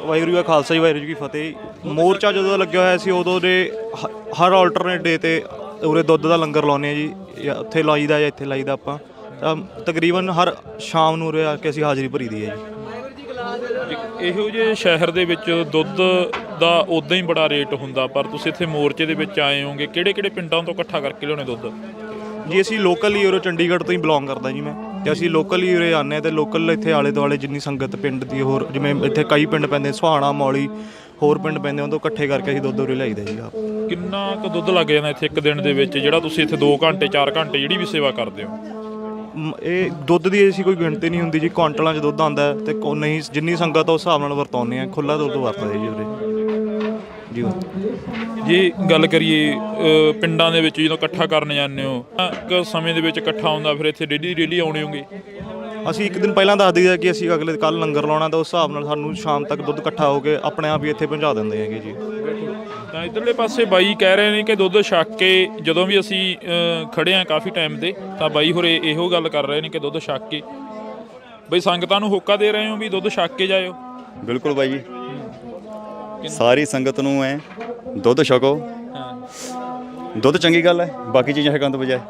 ਵਾਹਿਗੁਰੂ ਜੀ ਕਾ ਖਾਲਸਾ ਜੀ, ਵਾਹਿਗੁਰੂ ਜੀ ਕੀ ਫਤਿਹ। ਮੋਰਚਾ ਜਦੋਂ ਲੱਗਿਆ ਹੋਇਆ ਸੀ ਉਦੋਂ ਦੇ ਹਰ ਆਲਟਰਨੇਟ ਡੇ ਤੇ ਉਰੇ ਦੁੱਧ ਦਾ ਲੰਗਰ ਲਾਉਂਦੇ ਹਾਂ ਜੀ, ਜਾਂ ਉੱਥੇ ਲਾਈਦਾ ਜਾਂ ਇੱਥੇ ਲਾਈਦਾ ਆਪਾਂ। ਤਾਂ ਤਕਰੀਬਨ ਹਰ ਸ਼ਾਮ ਨੂੰ ਉਰੇ ਆ ਕੇ ਅਸੀਂ ਹਾਜ਼ਰੀ ਭਰੀ ਦੀ ਹੈ ਜੀ। ਇਹੋ ਜਿਹੇ ਸ਼ਹਿਰ ਦੇ ਵਿੱਚ ਦੁੱਧ ਦਾ ਉਦਾਂ ਹੀ ਬੜਾ ਰੇਟ ਹੁੰਦਾ, ਪਰ ਤੁਸੀਂ ਇੱਥੇ ਮੋਰਚੇ ਦੇ ਵਿੱਚ ਆਏ ਹੋਗੇ, ਕਿਹੜੇ ਪਿੰਡਾਂ ਤੋਂ ਇਕੱਠਾ ਕਰਕੇ ਲਿਆਉਣੇ ਦੁੱਧ? ਜੀ ਅਸੀਂ ਲੋਕਲ ਹੀ ਉਰੇ ਚੰਡੀਗੜ੍ਹ ਤੋਂ ਹੀ ਬਿਲੋਂਗ ਕਰਦਾ ਜੀ ਮੈਂ, ਤੇ ਅਸੀਂ ਲੋਕਲ ਹੀ ਉਰੇ ਆਉਂਦੇ ਹਾਂ, ਤੇ ਲੋਕਲ ਇੱਥੇ ਆਲੇ ਦੁਆਲੇ ਜਿੰਨੀ ਸੰਗਤ ਪਿੰਡ ਦੀ, ਹੋਰ ਜਿਵੇਂ ਇੱਥੇ ਕਈ ਪਿੰਡ ਪੈਂਦੇ, ਸੁਹਾਣਾ, ਮੌਲੀ, ਹੋਰ ਪਿੰਡ ਪੈਂਦੇ ਉਹਨਾਂ ਤੋਂ ਇਕੱਠੇ ਕਰਕੇ ਅਸੀਂ ਦੁੱਧ ਉਰੇ ਲਿਆਈਦਾ ਜੀ ਆਪ। ਕਿੰਨਾ ਕੁ ਦੁੱਧ ਲੱਗ ਜਾਂਦਾ ਇੱਥੇ ਇੱਕ ਦਿਨ ਦੇ ਵਿੱਚ, ਜਿਹੜਾ ਤੁਸੀਂ ਇੱਥੇ 2 ਘੰਟੇ 4 ਘੰਟੇ ਜਿਹੜੀ ਵੀ ਸੇਵਾ ਕਰਦੇ ਹੋ? ਇਹ ਦੁੱਧ ਦੀ ਅਸੀਂ ਕੋਈ ਗਿਣਤੀ ਨਹੀਂ ਹੁੰਦੀ ਜੀ, ਕੁਆਂਟਲਾਂ 'ਚ ਦੁੱਧ ਆਉਂਦਾ ਤੇ ਨਹੀਂ ਜਿੰਨੀ ਸੰਗਤ ਉਸ ਹਿਸਾਬ ਨਾਲ ਵਰਤਾਉਂਦੇ ਆ, ਖੁੱਲ੍ਹਾ ਦੁੱਧ ਵਰਤਦੇ ਜੀ ਉਰੇ ਜੀ। ਜੇ ਗੱਲ ਕਰੀਏ ਪਿੰਡਾਂ ਦੇ ਵਿੱਚ ਜਦੋਂ ਇਕੱਠਾ ਕਰਨ ਜਾਂਦੇ ਹੋ, ਇੱਕ ਸਮੇਂ ਦੇ ਵਿੱਚ ਇਕੱਠਾ ਹੁੰਦਾ, ਫਿਰ ਇੱਥੇ ਡੇਲੀ ਆਉਣੇ ਹੋਗੇ? ਅਸੀਂ ਇੱਕ ਦਿਨ ਪਹਿਲਾਂ ਦੱਸ ਦਈਦਾ ਕਿ ਅਸੀਂ ਅਗਲੇ ਕੱਲ੍ਹ ਲੰਗਰ ਲਾਉਣਾ, ਤਾਂ ਉਸ ਹਿਸਾਬ ਨਾਲ ਸਾਨੂੰ ਸ਼ਾਮ ਤੱਕ ਦੁੱਧ ਇਕੱਠਾ ਹੋ ਕੇ ਆਪਣੇ ਆਪ ਹੀ ਇੱਥੇ ਪਹੁੰਚਾ ਦਿੰਦੇ ਹੈਗੇ ਜੀ। ਤਾਂ ਇੱਧਰਲੇ ਪਾਸੇ ਬਾਈ ਕਹਿ ਰਹੇ ਨੇ ਕਿ ਦੁੱਧ ਛੱਕ ਕੇ, ਜਦੋਂ ਵੀ ਅਸੀਂ ਖੜੇ ਹਾਂ ਕਾਫੀ ਟਾਈਮ ਦੇ, ਤਾਂ ਬਾਈ ਹੋਰੇ ਇਹੋ ਗੱਲ ਕਰ ਰਹੇ ਨੇ ਕਿ ਦੁੱਧ ਛੱਕ ਕੇ ਬਈ ਸੰਗਤਾਂ ਨੂੰ ਹੋਕਾ ਦੇ ਰਹੇ ਹੋ ਵੀ ਦੁੱਧ ਛੱਕ ਕੇ ਜਾਇਓ। ਬਿਲਕੁਲ ਬਾਈ ਜੀ, ਸਾਰੀ ਸੰਗਤ ਨੂੰ ਐ ਦੁੱਧ ਛਕੋ। ਦੁੱਧ ਚੰਗੀ ਗੱਲ ਹੈ, ਬਾਕੀ ਚੀਜ਼ਾਂ ਛਕਣ ਤੋਂ ਬਜਾਏ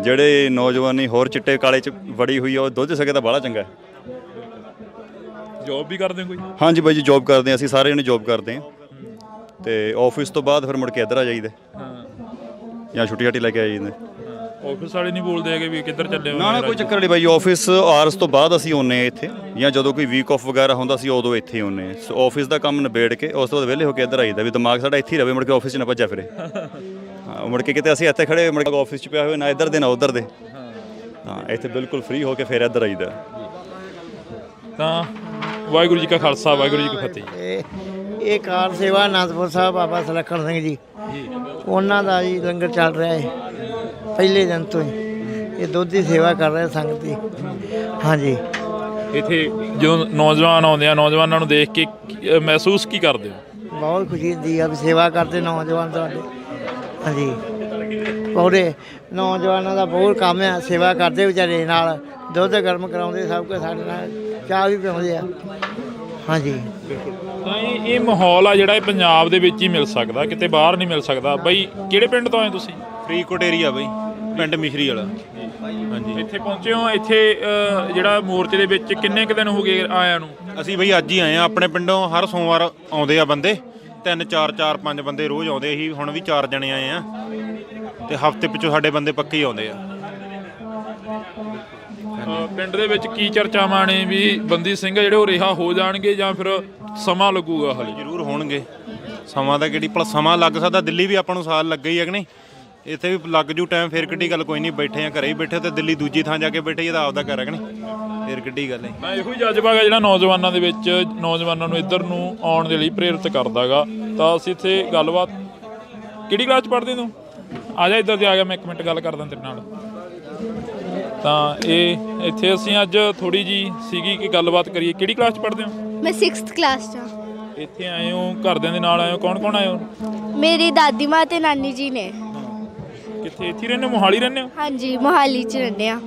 ਜਿਹੜੇ ਨੌਜਵਾਨੀ ਹੋਰ ਚਿੱਟੇ ਕਾਲੇ 'ਚ ਵੜੀ ਹੋਈ ਆ, ਉਹ ਦੁੱਧ ਛਕੇ ਤਾਂ ਬੜਾ ਚੰਗਾ ਹੈ। ਜੋਬ ਵੀ ਕਰਦੇ ਕੋਈ? ਹਾਂਜੀ ਬਾਈ ਜੀ, ਜੋਬ ਕਰਦੇ ਹਾਂ ਅਸੀਂ, ਸਾਰੇ ਜਣੇ ਜੋਬ ਕਰਦੇ ਹਾਂ, ਤੇ ਆਫਿਸ ਤੋਂ ਬਾਅਦ ਫਿਰ ਮੁੜ ਕੇ ਇੱਧਰ ਆ ਜਾਈਦਾ ਜਾਂ ਛੁੱਟੀ ਲੈ ਕੇ ਆ ਜਾਂਦੇ। ਆਫਿਸ ਵਾਲੇ ਨਹੀਂ ਬੋਲਦੇ ਹੈਗੇ ਵੀ ਕਿੱਧਰ ਚੱਲੇ ਹੋ? ਨਾ ਕੋਈ ਚੱਕਰ ਨਹੀਂ ਬਾਈ, ਆਫਿਸ ਆਵਰਸ ਤੋਂ ਬਾਅਦ ਅਸੀਂ ਆਉਂਦੇ ਇੱਥੇ, ਜਾਂ ਜਦੋਂ ਕੋਈ ਵੀਕ ਆਫ ਵਗੈਰਾ ਹੁੰਦਾ ਸੀ ਉਦੋਂ ਇੱਥੇ ਆਉਂਦੇ। ਆਫਿਸ ਦਾ ਕੰਮ ਨਿਬੇੜ ਕੇ ਉਸ ਤੋਂ ਬਾਅਦ ਵਿਹਲੇ ਹੋ ਕੇ ਇੱਧਰ ਆਈਦਾ, ਵੀ ਦਿਮਾਗ ਸਾਡਾ ਇੱਥੇ ਹੀ ਰਵੇ, ਮੁੜ ਕੇ ਆਫਿਸ 'ਚ ਨਾ ਭੱਜਿਆ ਫਿਰੇ। ਮੁੜ ਕੇ ਕਿਤੇ ਅਸੀਂ ਇੱਥੇ ਖੜੇ ਮੁੜ ਕੇ ਆਫਿਸ 'ਚ ਪਿਆ ਹੋਵੇ, ਨਾ ਇੱਧਰ ਦੇ ਨਾ ਉੱਧਰ ਦੇ। ਹਾਂ, ਇੱਥੇ ਬਿਲਕੁਲ ਫ੍ਰੀ ਹੋ ਕੇ ਫਿਰ ਇੱਧਰ ਆਈਦਾ। ਤਾਂ ਵਾਹਿਗੁਰੂ ਜੀ ਕਾ ਖਾਲਸਾ, ਵਾਹਿਗੁਰੂ ਜੀ ਕੀ ਫਤਿਹ। ਇਹ ਕਾਰ ਸੇਵਾ ਅਨੰਦਪੁਰ ਸਾਹਿਬ ਬਾਬਾ ਸੁਲੱਖਣ ਸਿੰਘ ਜੀ, ਉਹਨਾਂ ਦਾ ਜੀ ਲੰਗਰ ਚੱਲ ਰਿਹਾ ਹੈ ਪਹਿਲੇ ਦਿਨ ਤੋਂ ਹੀ। ਇਹ ਦੁੱਧ ਦੀ ਸੇਵਾ ਕਰ ਰਹੇ ਸੰਗਤ ਦੀ। ਹਾਂਜੀ, ਇੱਥੇ ਜਦੋਂ ਨੌਜਵਾਨ ਆਉਂਦੇ ਆ, ਨੌਜਵਾਨਾਂ ਨੂੰ ਦੇਖ ਕੇ ਮਹਿਸੂਸ ਕੀ ਕਰਦੇ ਹੋ? ਬਹੁਤ ਖੁਸ਼ੀ ਹੁੰਦੀ ਆ ਵੀ ਸੇਵਾ ਕਰਦੇ ਨੌਜਵਾਨ ਤੁਹਾਡੇ। ਹਾਂਜੀ, ਪੂਰੇ ਨੌਜਵਾਨਾਂ ਦਾ ਬਹੁਤ ਕੰਮ ਆ, ਸੇਵਾ ਕਰਦੇ ਵਿਚਾਰੇ, ਨਾਲ ਦੁੱਧ ਗਰਮ ਕਰਾਉਂਦੇ, ਸਭ ਕੁਝ ਸਾਡੇ ਨਾਲ ਚਾਹ ਵੀ ਪਿਆਉਂਦੇ ਆ। ਹਾਂਜੀ, ਤਾਂ ਇਹ ਮਾਹੌਲ ਆ ਜਿਹੜਾ ਇਹ ਪੰਜਾਬ ਦੇ ਵਿੱਚ ਹੀ ਮਿਲ ਸਕਦਾ, ਕਿਤੇ ਬਾਹਰ ਨਹੀਂ ਮਿਲ ਸਕਦਾ। ਬਈ ਕਿਹੜੇ ਪਿੰਡ ਤੋਂ ਆਏ ਤੁਸੀਂ? ਫਰੀਦਕੋਟ ਏਰੀਆ ਬਈ, ਪਿੰਡ ਮਿਸ਼ਰੀ ਵਾਲਾ। ਹਾਂਜੀ, ਇੱਥੇ ਪਹੁੰਚੇ ਹੋ। ਇੱਥੇ ਜਿਹੜਾ ਮੋਰਚੇ ਦੇ ਵਿੱਚ ਕਿੰਨੇ ਕੁ ਦਿਨ ਹੋ ਗਏ ਆਇਆਂ ਨੂੰ? ਅਸੀਂ ਬਈ ਅੱਜ ਹੀ ਆਏ ਆ। ਆਪਣੇ ਪਿੰਡੋਂ ਹਰ ਸੋਮਵਾਰ ਆਉਂਦੇ ਆ ਬੰਦੇ, 3 4 5 ਬੰਦੇ ਰੋਜ਼ ਆਉਂਦੇ। ਅਸੀਂ ਹੁਣ ਵੀ 4 ਜਣੇ ਆਏ ਆ, ਤੇ ਹਫ਼ਤੇ ਪਿੱਛੋਂ ਸਾਡੇ ਬੰਦੇ ਪੱਕੇ ਹੀ ਆਉਂਦੇ ਆ। ਪਿੰਡ ਦੇ ਵਿੱਚ ਕੀ ਚਰਚਾਵਾਂ ਨੇ ਵੀ ਬੰਦੀ ਸਿੰਘ ਜਿਹੜੇ ਉਹ ਰਿਹਾ ਹੋ ਜਾਣਗੇ ਜਾਂ ਫਿਰ ਸਮਾਂ ਲੱਗੂਗਾ? ਹਾਲੇ ਜ਼ਰੂਰ ਹੋਣਗੇ, ਸਮਾਂ ਦਾ ਕਿਹੜੀ ਭਲਾ ਸਮਾਂ ਲੱਗ ਸਕਦਾ। ਦਿੱਲੀ ਵੀ ਆਪਾਂ ਨੂੰ ਸਾਲ ਲੱਗਾ ਹੀ ਹੈ ਕਿ ਨਹੀਂ, ਇੱਥੇ ਵੀ ਲੱਗ ਜੂ ਟਾਈਮ। ਫਿਰ ਕਿੱਡੀ ਗੱਲ, ਕੋਈ ਨਹੀਂ, ਬੈਠੇ ਆ ਘਰੇ ਹੀ ਬੈਠੇ, ਤੇ ਦਿੱਲੀ ਦੂਜੀ ਥਾਂ ਜਾ ਕੇ ਬੈਠੇ, ਇਹਦਾ ਆਪਦਾ ਘਰ ਹੈ ਕਿ ਨਹੀਂ, ਫਿਰ ਕਿੱਡੀ ਗੱਲ ਹੈ। ਮੈਂ ਇਹੋ ਹੀ ਜਜ਼ਬਾ ਗਾ ਜਿਹੜਾ ਨੌਜਵਾਨਾਂ ਦੇ ਵਿੱਚ, ਨੌਜਵਾਨਾਂ ਨੂੰ ਇੱਧਰ ਨੂੰ ਆਉਣ ਦੇ ਲਈ ਪ੍ਰੇਰਿਤ ਕਰਦਾ ਗਾ। ਤਾਂ ਅਸੀਂ ਇੱਥੇ ਗੱਲਬਾਤ, ਕਿਹੜੀ ਕਲਾਸ 'ਚ ਪੜ੍ਹਦੇ ਤੂੰ? ਆ ਜਾ ਇੱਧਰ ਤੇ ਆ ਗਿਆ, ਮੈਂ 1 ਮਿੰਟ ਗੱਲ ਕਰਦਾ ਤੇਰੇ ਨਾਲ। ਤਾਂ ਇਹ ਇੱਥੇ ਅਸੀਂ ਅੱਜ ਥੋੜੀ ਜੀ ਸੀਗੀ ਕਿ ਗੱਲਬਾਤ ਕਰੀਏ। ਕਿਹੜੀ ਕਲਾਸ 'ਚ ਪੜ੍ਹਦੇ ਹੋ? ਮੈਂ 6th ਕਲਾਸ 'ਚ ਹਾਂ। ਇੱਥੇ ਆਏ ਹੋ, ਘਰਦਿਆਂ ਦੇ ਨਾਲ ਆਏ ਹੋ? ਕੌਣ ਆਏ ਹੋ? ਮੇਰੀ ਦਾਦੀ ਮਾਂ ਤੇ ਨਾਨੀ ਜੀ ਨੇ। ਕਿੱਥੇ? ਇੱਥੇ ਰਹਿੰਦੇ ਹੋ? ਮੋਹਾਲੀ ਰਹਿੰਦੇ ਹੋ? ਹਾਂਜੀ, ਮੋਹਾਲੀ 'ਚ ਰਹਿੰਦੇ ਆ,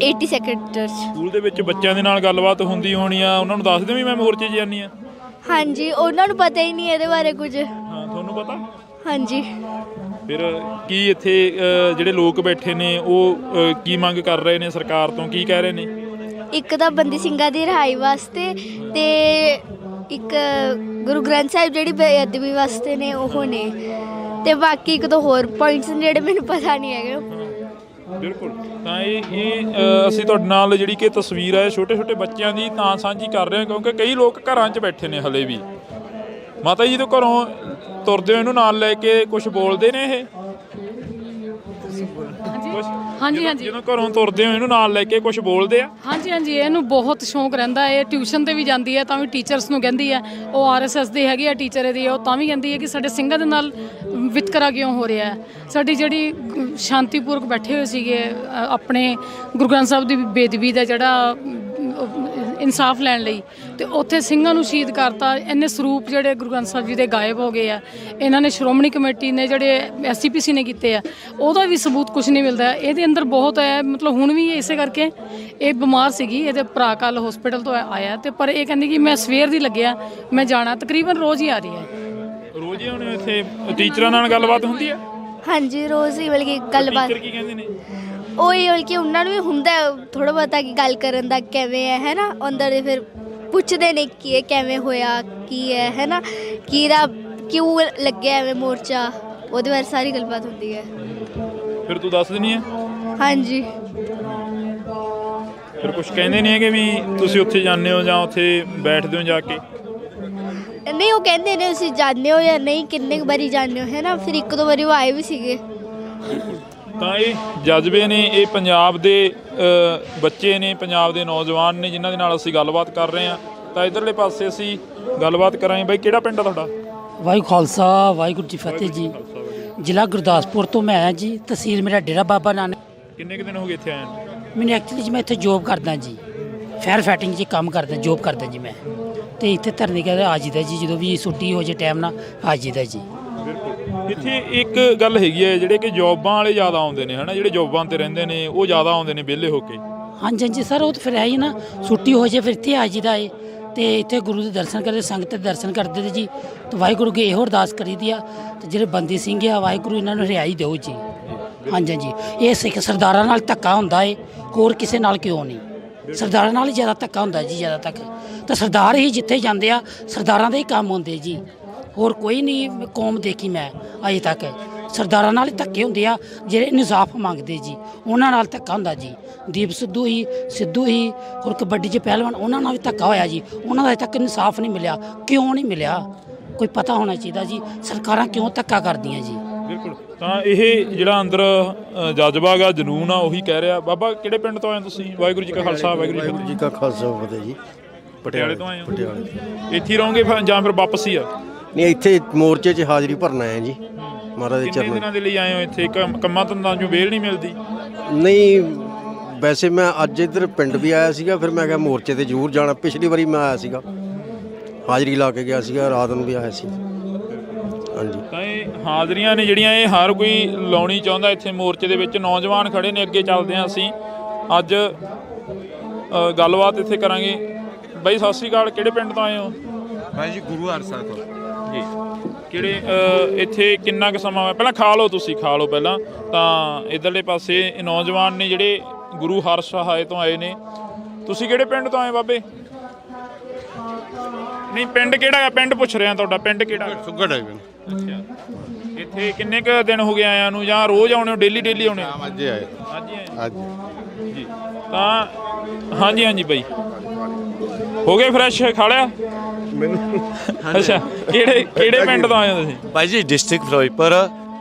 80 ਸੈਕਟਰ 'ਚ। ਸਕੂਲ ਦੇ ਵਿੱਚ ਬੱਚਿਆਂ ਦੇ ਨਾਲ ਗੱਲਬਾਤ ਹੁੰਦੀ ਹੋਣੀ ਆ, ਉਹਨਾਂ ਨੂੰ ਦੱਸ ਦਿਓ ਵੀ ਮੈਂ ਮੋਰਚੇ 'ਚ ਜਾਂਦੀ ਆ? ਹਾਂਜੀ, ਉਹਨਾਂ ਨੂੰ ਪਤਾ ਹੀ ਨਹੀਂ ਇਹਦੇ ਬਾਰੇ ਕੁਝ। ਹਾਂ, ਤੁਹਾਨੂੰ ਪਤਾ? ਹਾਂਜੀ। ਫਿਰ ਕੀ ਇੱਥੇ ਜਿਹੜੇ ਲੋਕ ਬੈਠੇ ਨੇ ਉਹ ਕੀ ਮੰਗ ਕਰ ਰਹੇ ਨੇ ਸਰਕਾਰ ਤੋਂ, ਕੀ ਕਹਿ ਰਹੇ ਨੇ? ਇੱਕ ਤਾਂ ਬੰਦੀ ਸਿੰਘਾਂ ਦੀ ਰਿਹਾਈ ਵਾਸਤੇ, ਤੇ ਇੱਕ ਗੁਰੂ ਗ੍ਰੰਥ ਸਾਹਿਬ ਜਿਹੜੀ ਬੇਅਦਬੀ ਵਾਸਤੇ ਨੇ ਉਹ ਨੇ, ਤੇ ਬਾਕੀ 1-2 ਹੋਰ ਪੁਆਇੰਟਸ ਨੇ ਜਿਹੜੇ ਮੈਨੂੰ ਪਤਾ ਨਹੀਂ ਹੈਗੇ। ਬਿਲਕੁਲ। ਤਾਂ ਇਹ ਅਸੀਂ ਤੁਹਾਡੇ ਨਾਲ ਜਿਹੜੀ ਕਿ ਤਸਵੀਰ ਹੈ ਛੋਟੇ ਛੋਟੇ ਬੱਚਿਆਂ ਦੀ ਤਾਂ ਸਾਂਝੀ ਕਰ ਰਹੇ ਹਾਂ, ਕਿਉਂਕਿ ਕਈ ਲੋਕ ਘਰਾਂ 'ਚ ਬੈਠੇ ਨੇ ਹਲੇ ਵੀ। ਮਾਤਾ ਜੀ ਤੋਂ ਘਰੋਂ ਤੁਰਦੇ ਹੋ ਇਹਨੂੰ ਨਾਲ ਲੈ ਕੇ ਕੁਝ ਬੋਲਦੇ ਨੇ ਇਹ? ਹਾਂਜੀ ਹਾਂਜੀ, ਜਦੋਂ ਘਰੋਂ ਤੁਰਦੇ ਹੋ ਇਹਨੂੰ ਨਾਲ ਲੈ ਕੇ ਕੁਝ ਬੋਲਦੇ ਆ? ਹਾਂਜੀ ਹਾਂਜੀ, ਇਹਨੂੰ ਬਹੁਤ ਸ਼ੌਂਕ ਰਹਿੰਦਾ ਹੈ। ਟਿਊਸ਼ਨ ਤੇ ਵੀ ਜਾਂਦੀ ਹੈ, ਤਾਂ ਵੀ ਟੀਚਰਸ ਨੂੰ ਕਹਿੰਦੀ ਹੈ, ਉਹ RSS ਦੇ ਹੈਗੀ ਆ ਟੀਚਰ ਇਹਦੀ, ਉਹ ਤਾਂ ਵੀ ਕਹਿੰਦੀ ਹੈ ਕਿ ਸਾਡੇ ਸਿੰਘਾਂ ਦੇ ਨਾਲ ਵਿਤਕਰਾ ਕਿਉਂ ਹੋ ਰਿਹਾ ਹੈ। ਸਾਡੀ ਜਿਹੜੀ ਸ਼ਾਂਤੀਪੂਰਵਕ ਬੈਠੇ ਹੋਏ ਸੀਗੇ, ਆਪਣੇ ਗੁਰੂ ਗ੍ਰੰਥ ਸਾਹਿਬ ਦੀ ਬੇਅਦਬੀ ਦਾ ਜਿਹੜਾ ਇਨਸਾਫ ਲੈਣ ਲਈ, ਤੇ ਉੱਥੇ ਸਿੰਘਾਂ ਨੂੰ ਸ਼ਹੀਦ ਕਰਤਾ। ਇੰਨੇ ਸਰੂਪ ਜਿਹੜੇ ਗੁਰੂ ਗ੍ਰੰਥ ਸਾਹਿਬ ਜੀ ਦੇ ਗਾਇਬ ਹੋ ਗਏ ਆ। ਇਹਨਾਂ ਨੇ ਸ਼੍ਰੋਮਣੀ ਕਮੇਟੀ ਨੇ ਜਿਹੜੇ SCPC ਨੇ ਕੀਤੇ ਆ, ਉਹਦਾ ਵੀ ਸਬੂਤ ਕੁਝ ਨਹੀਂ ਮਿਲਦਾ। ਇਹਦੇ ਅੰਦਰ ਬਹੁਤ ਹੈ, ਮਤਲਬ ਹੁਣ ਵੀ ਇਸੇ ਕਰਕੇ ਇਹ ਬਿਮਾਰ ਸੀਗੀ। ਇਹਦੇ ਭਰਾ ਕੱਲ ਹਸਪੀਟਲ ਤੋਂ ਆਇਆ, ਤੇ ਪਰ ਇਹ ਕਹਿੰਦੀ ਕਿ ਮੈਂ ਸਵੇਰ ਦੀ ਲੱਗਿਆ, ਮੈਂ ਜਾਣਾ। ਤਕਰੀਬਨ ਰੋਜ਼ ਹੀ ਆ ਰਹੀ ਹੈ। ਰੋਜ਼ ਹੀ ਆਉਣੇ ਇੱਥੇ? ਟੀਚਰਾਂ ਨਾਲ ਗੱਲਬਾਤ ਹੁੰਦੀ ਹੈ? ਹਾਂਜੀ, ਰੋਜ਼ ਹੀ ਬਲਕਿ ਗੱਲਬਾਤ। ਟੀਚਰ ਕੀ ਕਹਿੰਦੇ ਨੇ? ਉਹੀ ਬਲਕਿ ਉਹਨਾਂ ਨੂੰ ਵੀ ਹੁੰਦਾ ਥੋੜ੍ਹਾ ਬਹੁਤਾ ਕਿ ਗੱਲ ਕਰਨ ਦਾ ਕਿਵੇਂ ਹੈ ਨਾ, ਅੰਦਰ ਦੇ ਫਿਰ ਪੁੱਛਦੇ ਨੇ ਕਿ ਇਹ ਕਿਵੇਂ ਹੋਇਆ, ਕੀ ਹੈ ਨਾ, ਕਿਉਂ ਲੱਗਿਆ ਐਵੇਂ ਮੋਰਚਾ, ਉਹਦੇ ਬਾਰੇ ਸਾਰੀ ਗੱਲਬਾਤ ਹੁੰਦੀ ਹੈ। ਫਿਰ ਤੂੰ ਦੱਸ ਦਿੰਦੀ ਹੈ? ਹਾਂਜੀ। ਫਿਰ ਕੁਝ ਕਹਿੰਦੇ ਨਹੀਂ ਹੈਗੇ ਵੀ ਤੁਸੀਂ ਉੱਥੇ ਜਾਂਦੇ ਹੋ ਜਾਂ ਉੱਥੇ ਬੈਠਦੇ ਹੋ ਜਾ ਕੇ? ਨਹੀਂ ਉਹ ਕਹਿੰਦੇ ਨੇ ਤੁਸੀਂ ਜਾਣਦੇ ਹੋ ਜਾਂ ਨਹੀਂ, ਕਿੰਨੇ ਕੁ ਵਾਰੀ ਜਾਣਦੇ ਹੋ ਹੈ ਨਾ। ਫਿਰ ਇੱਕ ਦੋ ਵਾਰੀ ਉਹ ਆਏ ਵੀ ਸੀਗੇ। ਤਾਂ ਇਹ ਜਜ਼ਬੇ ਨੇ, ਇਹ ਪੰਜਾਬ ਦੇ ਬੱਚੇ ਨੇ, ਪੰਜਾਬ ਦੇ ਨੌਜਵਾਨ ਨੇ ਜਿਨ੍ਹਾਂ ਦੇ ਨਾਲ ਅਸੀਂ ਗੱਲਬਾਤ ਕਰ ਰਹੇ ਹਾਂ। ਤਾਂ ਇਧਰਲੇ ਪਾਸੇ ਅਸੀਂ ਗੱਲਬਾਤ ਕਰਾਂਗੇ। ਬਾਈ ਕਿਹੜਾ ਪਿੰਡ ਆ ਤੁਹਾਡਾ? ਵਾਹਿਗੁਰੂ ਖਾਲਸਾ ਵਾਹਿਗੁਰੂ ਜੀ ਫਤਿਹ ਜੀ। ਜ਼ਿਲ੍ਹਾ ਗੁਰਦਾਸਪੁਰ ਤੋਂ ਮੈਂ ਹਾਂ ਜੀ, ਤਹਿਸੀਲ ਮੇਰਾ ਡੇਰਾ ਬਾਬਾ ਨਾਨਕ। ਕਿੰਨੇ ਕੁ ਦਿਨ ਹੋ ਗਏ ਇੱਥੇ ਆਏ ਨੂੰ? ਮੈਨੂੰ ਐਕਚੁਅਲੀ ਜੀ ਮੈਂ ਇੱਥੇ ਜੋਬ ਕਰਦਾ ਜੀ, ਫਾਇਰ ਫਾਈਟਿੰਗ 'ਚ ਕੰਮ ਕਰਦਾ, ਜੋਬ ਕਰਦਾ ਜੀ ਮੈਂ। ਤੇ ਇੱਥੇ ਧਰਨੇ ਕਹਿੰਦੇ ਆ ਜੀਦਾ ਜੀ, ਜਦੋਂ ਵੀ ਛੁੱਟੀ ਹੋ ਜੇ ਟਾਈਮ ਨਾਲ ਆ ਜੀਦਾ ਜੀ। ਬਿਲਕੁਲ। ਇੱਥੇ ਇੱਕ ਗੱਲ ਹੈਗੀ ਹੈ, ਜਿਹੜੇ ਕਿ ਜੋਬਾਂ ਵਾਲੇ ਜ਼ਿਆਦਾ ਆਉਂਦੇ ਨੇ, ਹੈ ਨਾ, ਜਿਹੜੇ ਜੋਬਾਂ 'ਤੇ ਰਹਿੰਦੇ ਨੇ ਉਹ ਜ਼ਿਆਦਾ ਆਉਂਦੇ ਨੇ ਵਿਹਲੇ ਹੋ ਕੇ। ਹਾਂਜੀ ਹਾਂਜੀ ਸਰ, ਉਹ ਤਾਂ ਫਿਰ ਹੈ ਹੀ ਨਾ, ਛੁੱਟੀ ਹੋ ਜੇ ਫਿਰ ਇੱਥੇ ਆ ਜੀਦਾ ਏ। ਤੇ ਇੱਥੇ ਗੁਰੂ ਦੇ ਦਰਸ਼ਨ ਕਰਦੇ, ਸੰਗਤ ਦੇ ਦਰਸ਼ਨ ਕਰਦੇ ਤੇ ਜੀ। ਤੇ ਵਾਹਿਗੁਰੂ ਅੱਗੇ ਇਹੋ ਅਰਦਾਸ ਕਰੀਦੀ ਆ, ਤੇ ਜਿਹੜੇ ਬੰਦੀ ਸਿੰਘ ਆ ਵਾਹਿਗੁਰੂ ਇਹਨਾਂ ਨੂੰ ਰਿਹਾਈ ਦਿਓ ਜੀ। ਹਾਂਜੀ ਹਾਂਜੀ, ਇਹ ਸਿੱਖ ਸਰਦਾਰਾਂ ਨਾਲ ਧੱਕਾ ਹੁੰਦਾ ਏ, ਹੋਰ ਕਿਸੇ ਨਾਲ ਕਿਉਂ ਨਹੀਂ। ਸਰਦਾਰਾਂ ਨਾਲ ਹੀ ਜ਼ਿਆਦਾ ਧੱਕਾ ਹੁੰਦਾ ਜੀ, ਜ਼ਿਆਦਾ ਤੱਕ ਤਾਂ ਸਰਦਾਰ ਹੀ ਜਿੱਥੇ ਜਾਂਦੇ ਆ ਸਰਦਾਰਾਂ ਦੇ ਹੀ ਕੰਮ ਹੁੰਦੇ ਜੀ, ਹੋਰ ਕੋਈ ਨਹੀਂ ਕੌਮ ਦੇਖੀ ਮੈਂ ਅਜੇ ਤੱਕ। ਸਰਦਾਰਾਂ ਨਾਲ ਹੀ ਧੱਕੇ ਹੁੰਦੇ ਆ, ਜਿਹੜੇ ਇਨਸਾਫ ਮੰਗਦੇ ਜੀ ਉਹਨਾਂ ਨਾਲ ਧੱਕਾ ਹੁੰਦਾ ਜੀ। ਦੀਪ ਸਿੱਧੂ ਹੀ ਹੋਰ ਕਬੱਡੀ 'ਚ ਪਹਿਲਵਾਨ, ਉਹਨਾਂ ਨਾਲ ਵੀ ਧੱਕਾ ਹੋਇਆ ਜੀ, ਉਹਨਾਂ ਦਾ ਅਜੇ ਤੱਕ ਇਨਸਾਫ ਨਹੀਂ ਮਿਲਿਆ। ਕਿਉਂ ਨਹੀਂ ਮਿਲਿਆ, ਕੋਈ ਪਤਾ ਹੋਣਾ ਚਾਹੀਦਾ ਜੀ, ਸਰਕਾਰਾਂ ਕਿਉਂ ਧੱਕਾ ਕਰਦੀਆਂ ਜੀ। ਬਿਲਕੁਲ। ਤਾਂ ਇਹ ਜਿਹੜਾ ਅੰਦਰ ਜਜ਼ਬਾ ਗਾ, ਜਨੂਨ ਆ, ਉਹੀ ਕਹਿ ਰਿਹਾ। ਬਾਬਾ ਕਿਹੜੇ ਪਿੰਡ ਤੋਂ ਆਏ ਤੁਸੀਂ? ਵਾਹਿਗੁਰੂ ਜੀ ਕਾ ਖਾਲਸਾ ਵਾਹਿਗੁਰੂ ਜੀ ਕਾ ਖਾਲਸਾ ਫਤਿਹ ਜੀ। ਪਟਿਆਲੇ ਤੋਂ ਆਏ ਹੋ? ਪਟਿਆਲੇ। ਇੱਥੇ ਹੀ ਰਹੋਗੇ ਜਾਂ ਫਿਰ ਵਾਪਸ ਹੀ ਆ? ਨਹੀਂ, ਇੱਥੇ ਮੋਰਚੇ 'ਚ ਹਾਜ਼ਰੀ ਭਰਨ ਆਏ ਜੀ ਮਹਾਰਾਜ ਦੇ ਕਿੰਨੇ ਚਰਨਾਂ। ਦਿਨਾਂ ਦੇ ਲਈ ਆਏ ਹੋ ਇੱਥੇ? ਕੰਮਾਂ ਧੰਦਾਂ 'ਚੋਂ ਵੇਲ ਨਹੀਂ ਮਿਲਦੀ? ਨਹੀਂ, ਵੈਸੇ ਮੈਂ ਅੱਜ ਇੱਧਰ ਪਿੰਡ ਵੀ ਆਇਆ ਸੀਗਾ, ਫਿਰ ਮੈਂ ਕਿਹਾ ਮੋਰਚੇ ਤੇ ਜ਼ਰੂਰ ਜਾਣਾ। ਪਿਛਲੀ ਵਾਰੀ ਮੈਂ ਆਇਆ ਸੀਗਾ, ਹਾਜ਼ਰੀ ਲਾ ਕੇ ਗਿਆ ਸੀਗਾ, ਰਾਤ ਨੂੰ ਵੀ ਆਇਆ ਸੀ। ਹਾਂਜੀ। ਤਾਂ ਇਹ ਹਾਜ਼ਰੀਆਂ ਨੇ ਜਿਹੜੀਆਂ ਇਹ ਹਰ ਕੋਈ ਲਾਉਣੀ ਚਾਹੁੰਦਾ ਇੱਥੇ ਮੋਰਚੇ ਦੇ ਵਿੱਚ। ਨੌਜਵਾਨ ਖੜੇ ਨੇ, ਅੱਗੇ ਚੱਲਦੇ ਹਾਂ ਅਸੀਂ ਅੱਜ ਗੱਲਬਾਤ ਇੱਥੇ ਕਰਾਂਗੇ। ਬਾਈ ਸਤਿ ਸ਼੍ਰੀ ਅਕਾਲ, ਕਿਹੜੇ ਪਿੰਡ ਤੋਂ ਆਏ ਹੋ? ਬਾਈ ਜੀ ਗੁਰੂ ਹਰਸਾ ਤੋਂ ਜੀ। ਕਿਹੜੇ ਇੱਥੇ ਕਿੰਨਾ ਕੁ ਸਮਾਂ ਹੋਇਆ? ਪਹਿਲਾਂ ਖਾ ਲਓ, ਤੁਸੀਂ ਖਾ ਲਓ ਪਹਿਲਾਂ। ਤਾਂ ਇੱਧਰਲੇ ਪਾਸੇ ਨੌਜਵਾਨ ਨੇ ਜਿਹੜੇ ਗੁਰੂ ਹਰਸਹਾਏ ਤੋਂ ਆਏ ਨੇ। ਤੁਸੀਂ ਕਿਹੜੇ ਪਿੰਡ ਤੋਂ ਆਏ ਬਾਬੇ? ਨਹੀਂ, ਪਿੰਡ ਕਿਹੜਾ ਹੈ? ਪਿੰਡ ਪੁੱਛ ਰਿਹਾ ਤੁਹਾਡਾ, ਪਿੰਡ ਕਿਹੜਾ? ਸੁਗੜ ਹੈ। ਅੱਛਾ। ਇੱਥੇ ਕਿੰਨੇ ਕੁ ਦਿਨ ਹੋ ਗਏ ਆਇਆਂ ਨੂੰ, ਜਾਂ ਰੋਜ਼ ਆਉਣੇ ਹੋ, ਡੇਲੀ ਆਉਣੇ ਹੋ? ਅੱਜ ਆਏ। ਅੱਜ ਜੀ। ਤਾਂ ਹਾਂਜੀ ਹਾਂਜੀ ਬਾਈ, ਹੋ ਗਏ ਫਰੈਸ਼? ਖਾ ਲਿਆ? ਮੈਨੂੰ ਅੱਛਾ। ਕਿਹੜੇ ਪਿੰਡ ਤੋਂ ਆਏ ਹੋ ਤੁਸੀਂ? ਬਾਈ ਜੀ ਡਿਸਟ੍ਰਿਕਟ ਫਿਰੋਜ਼ਪੁਰ,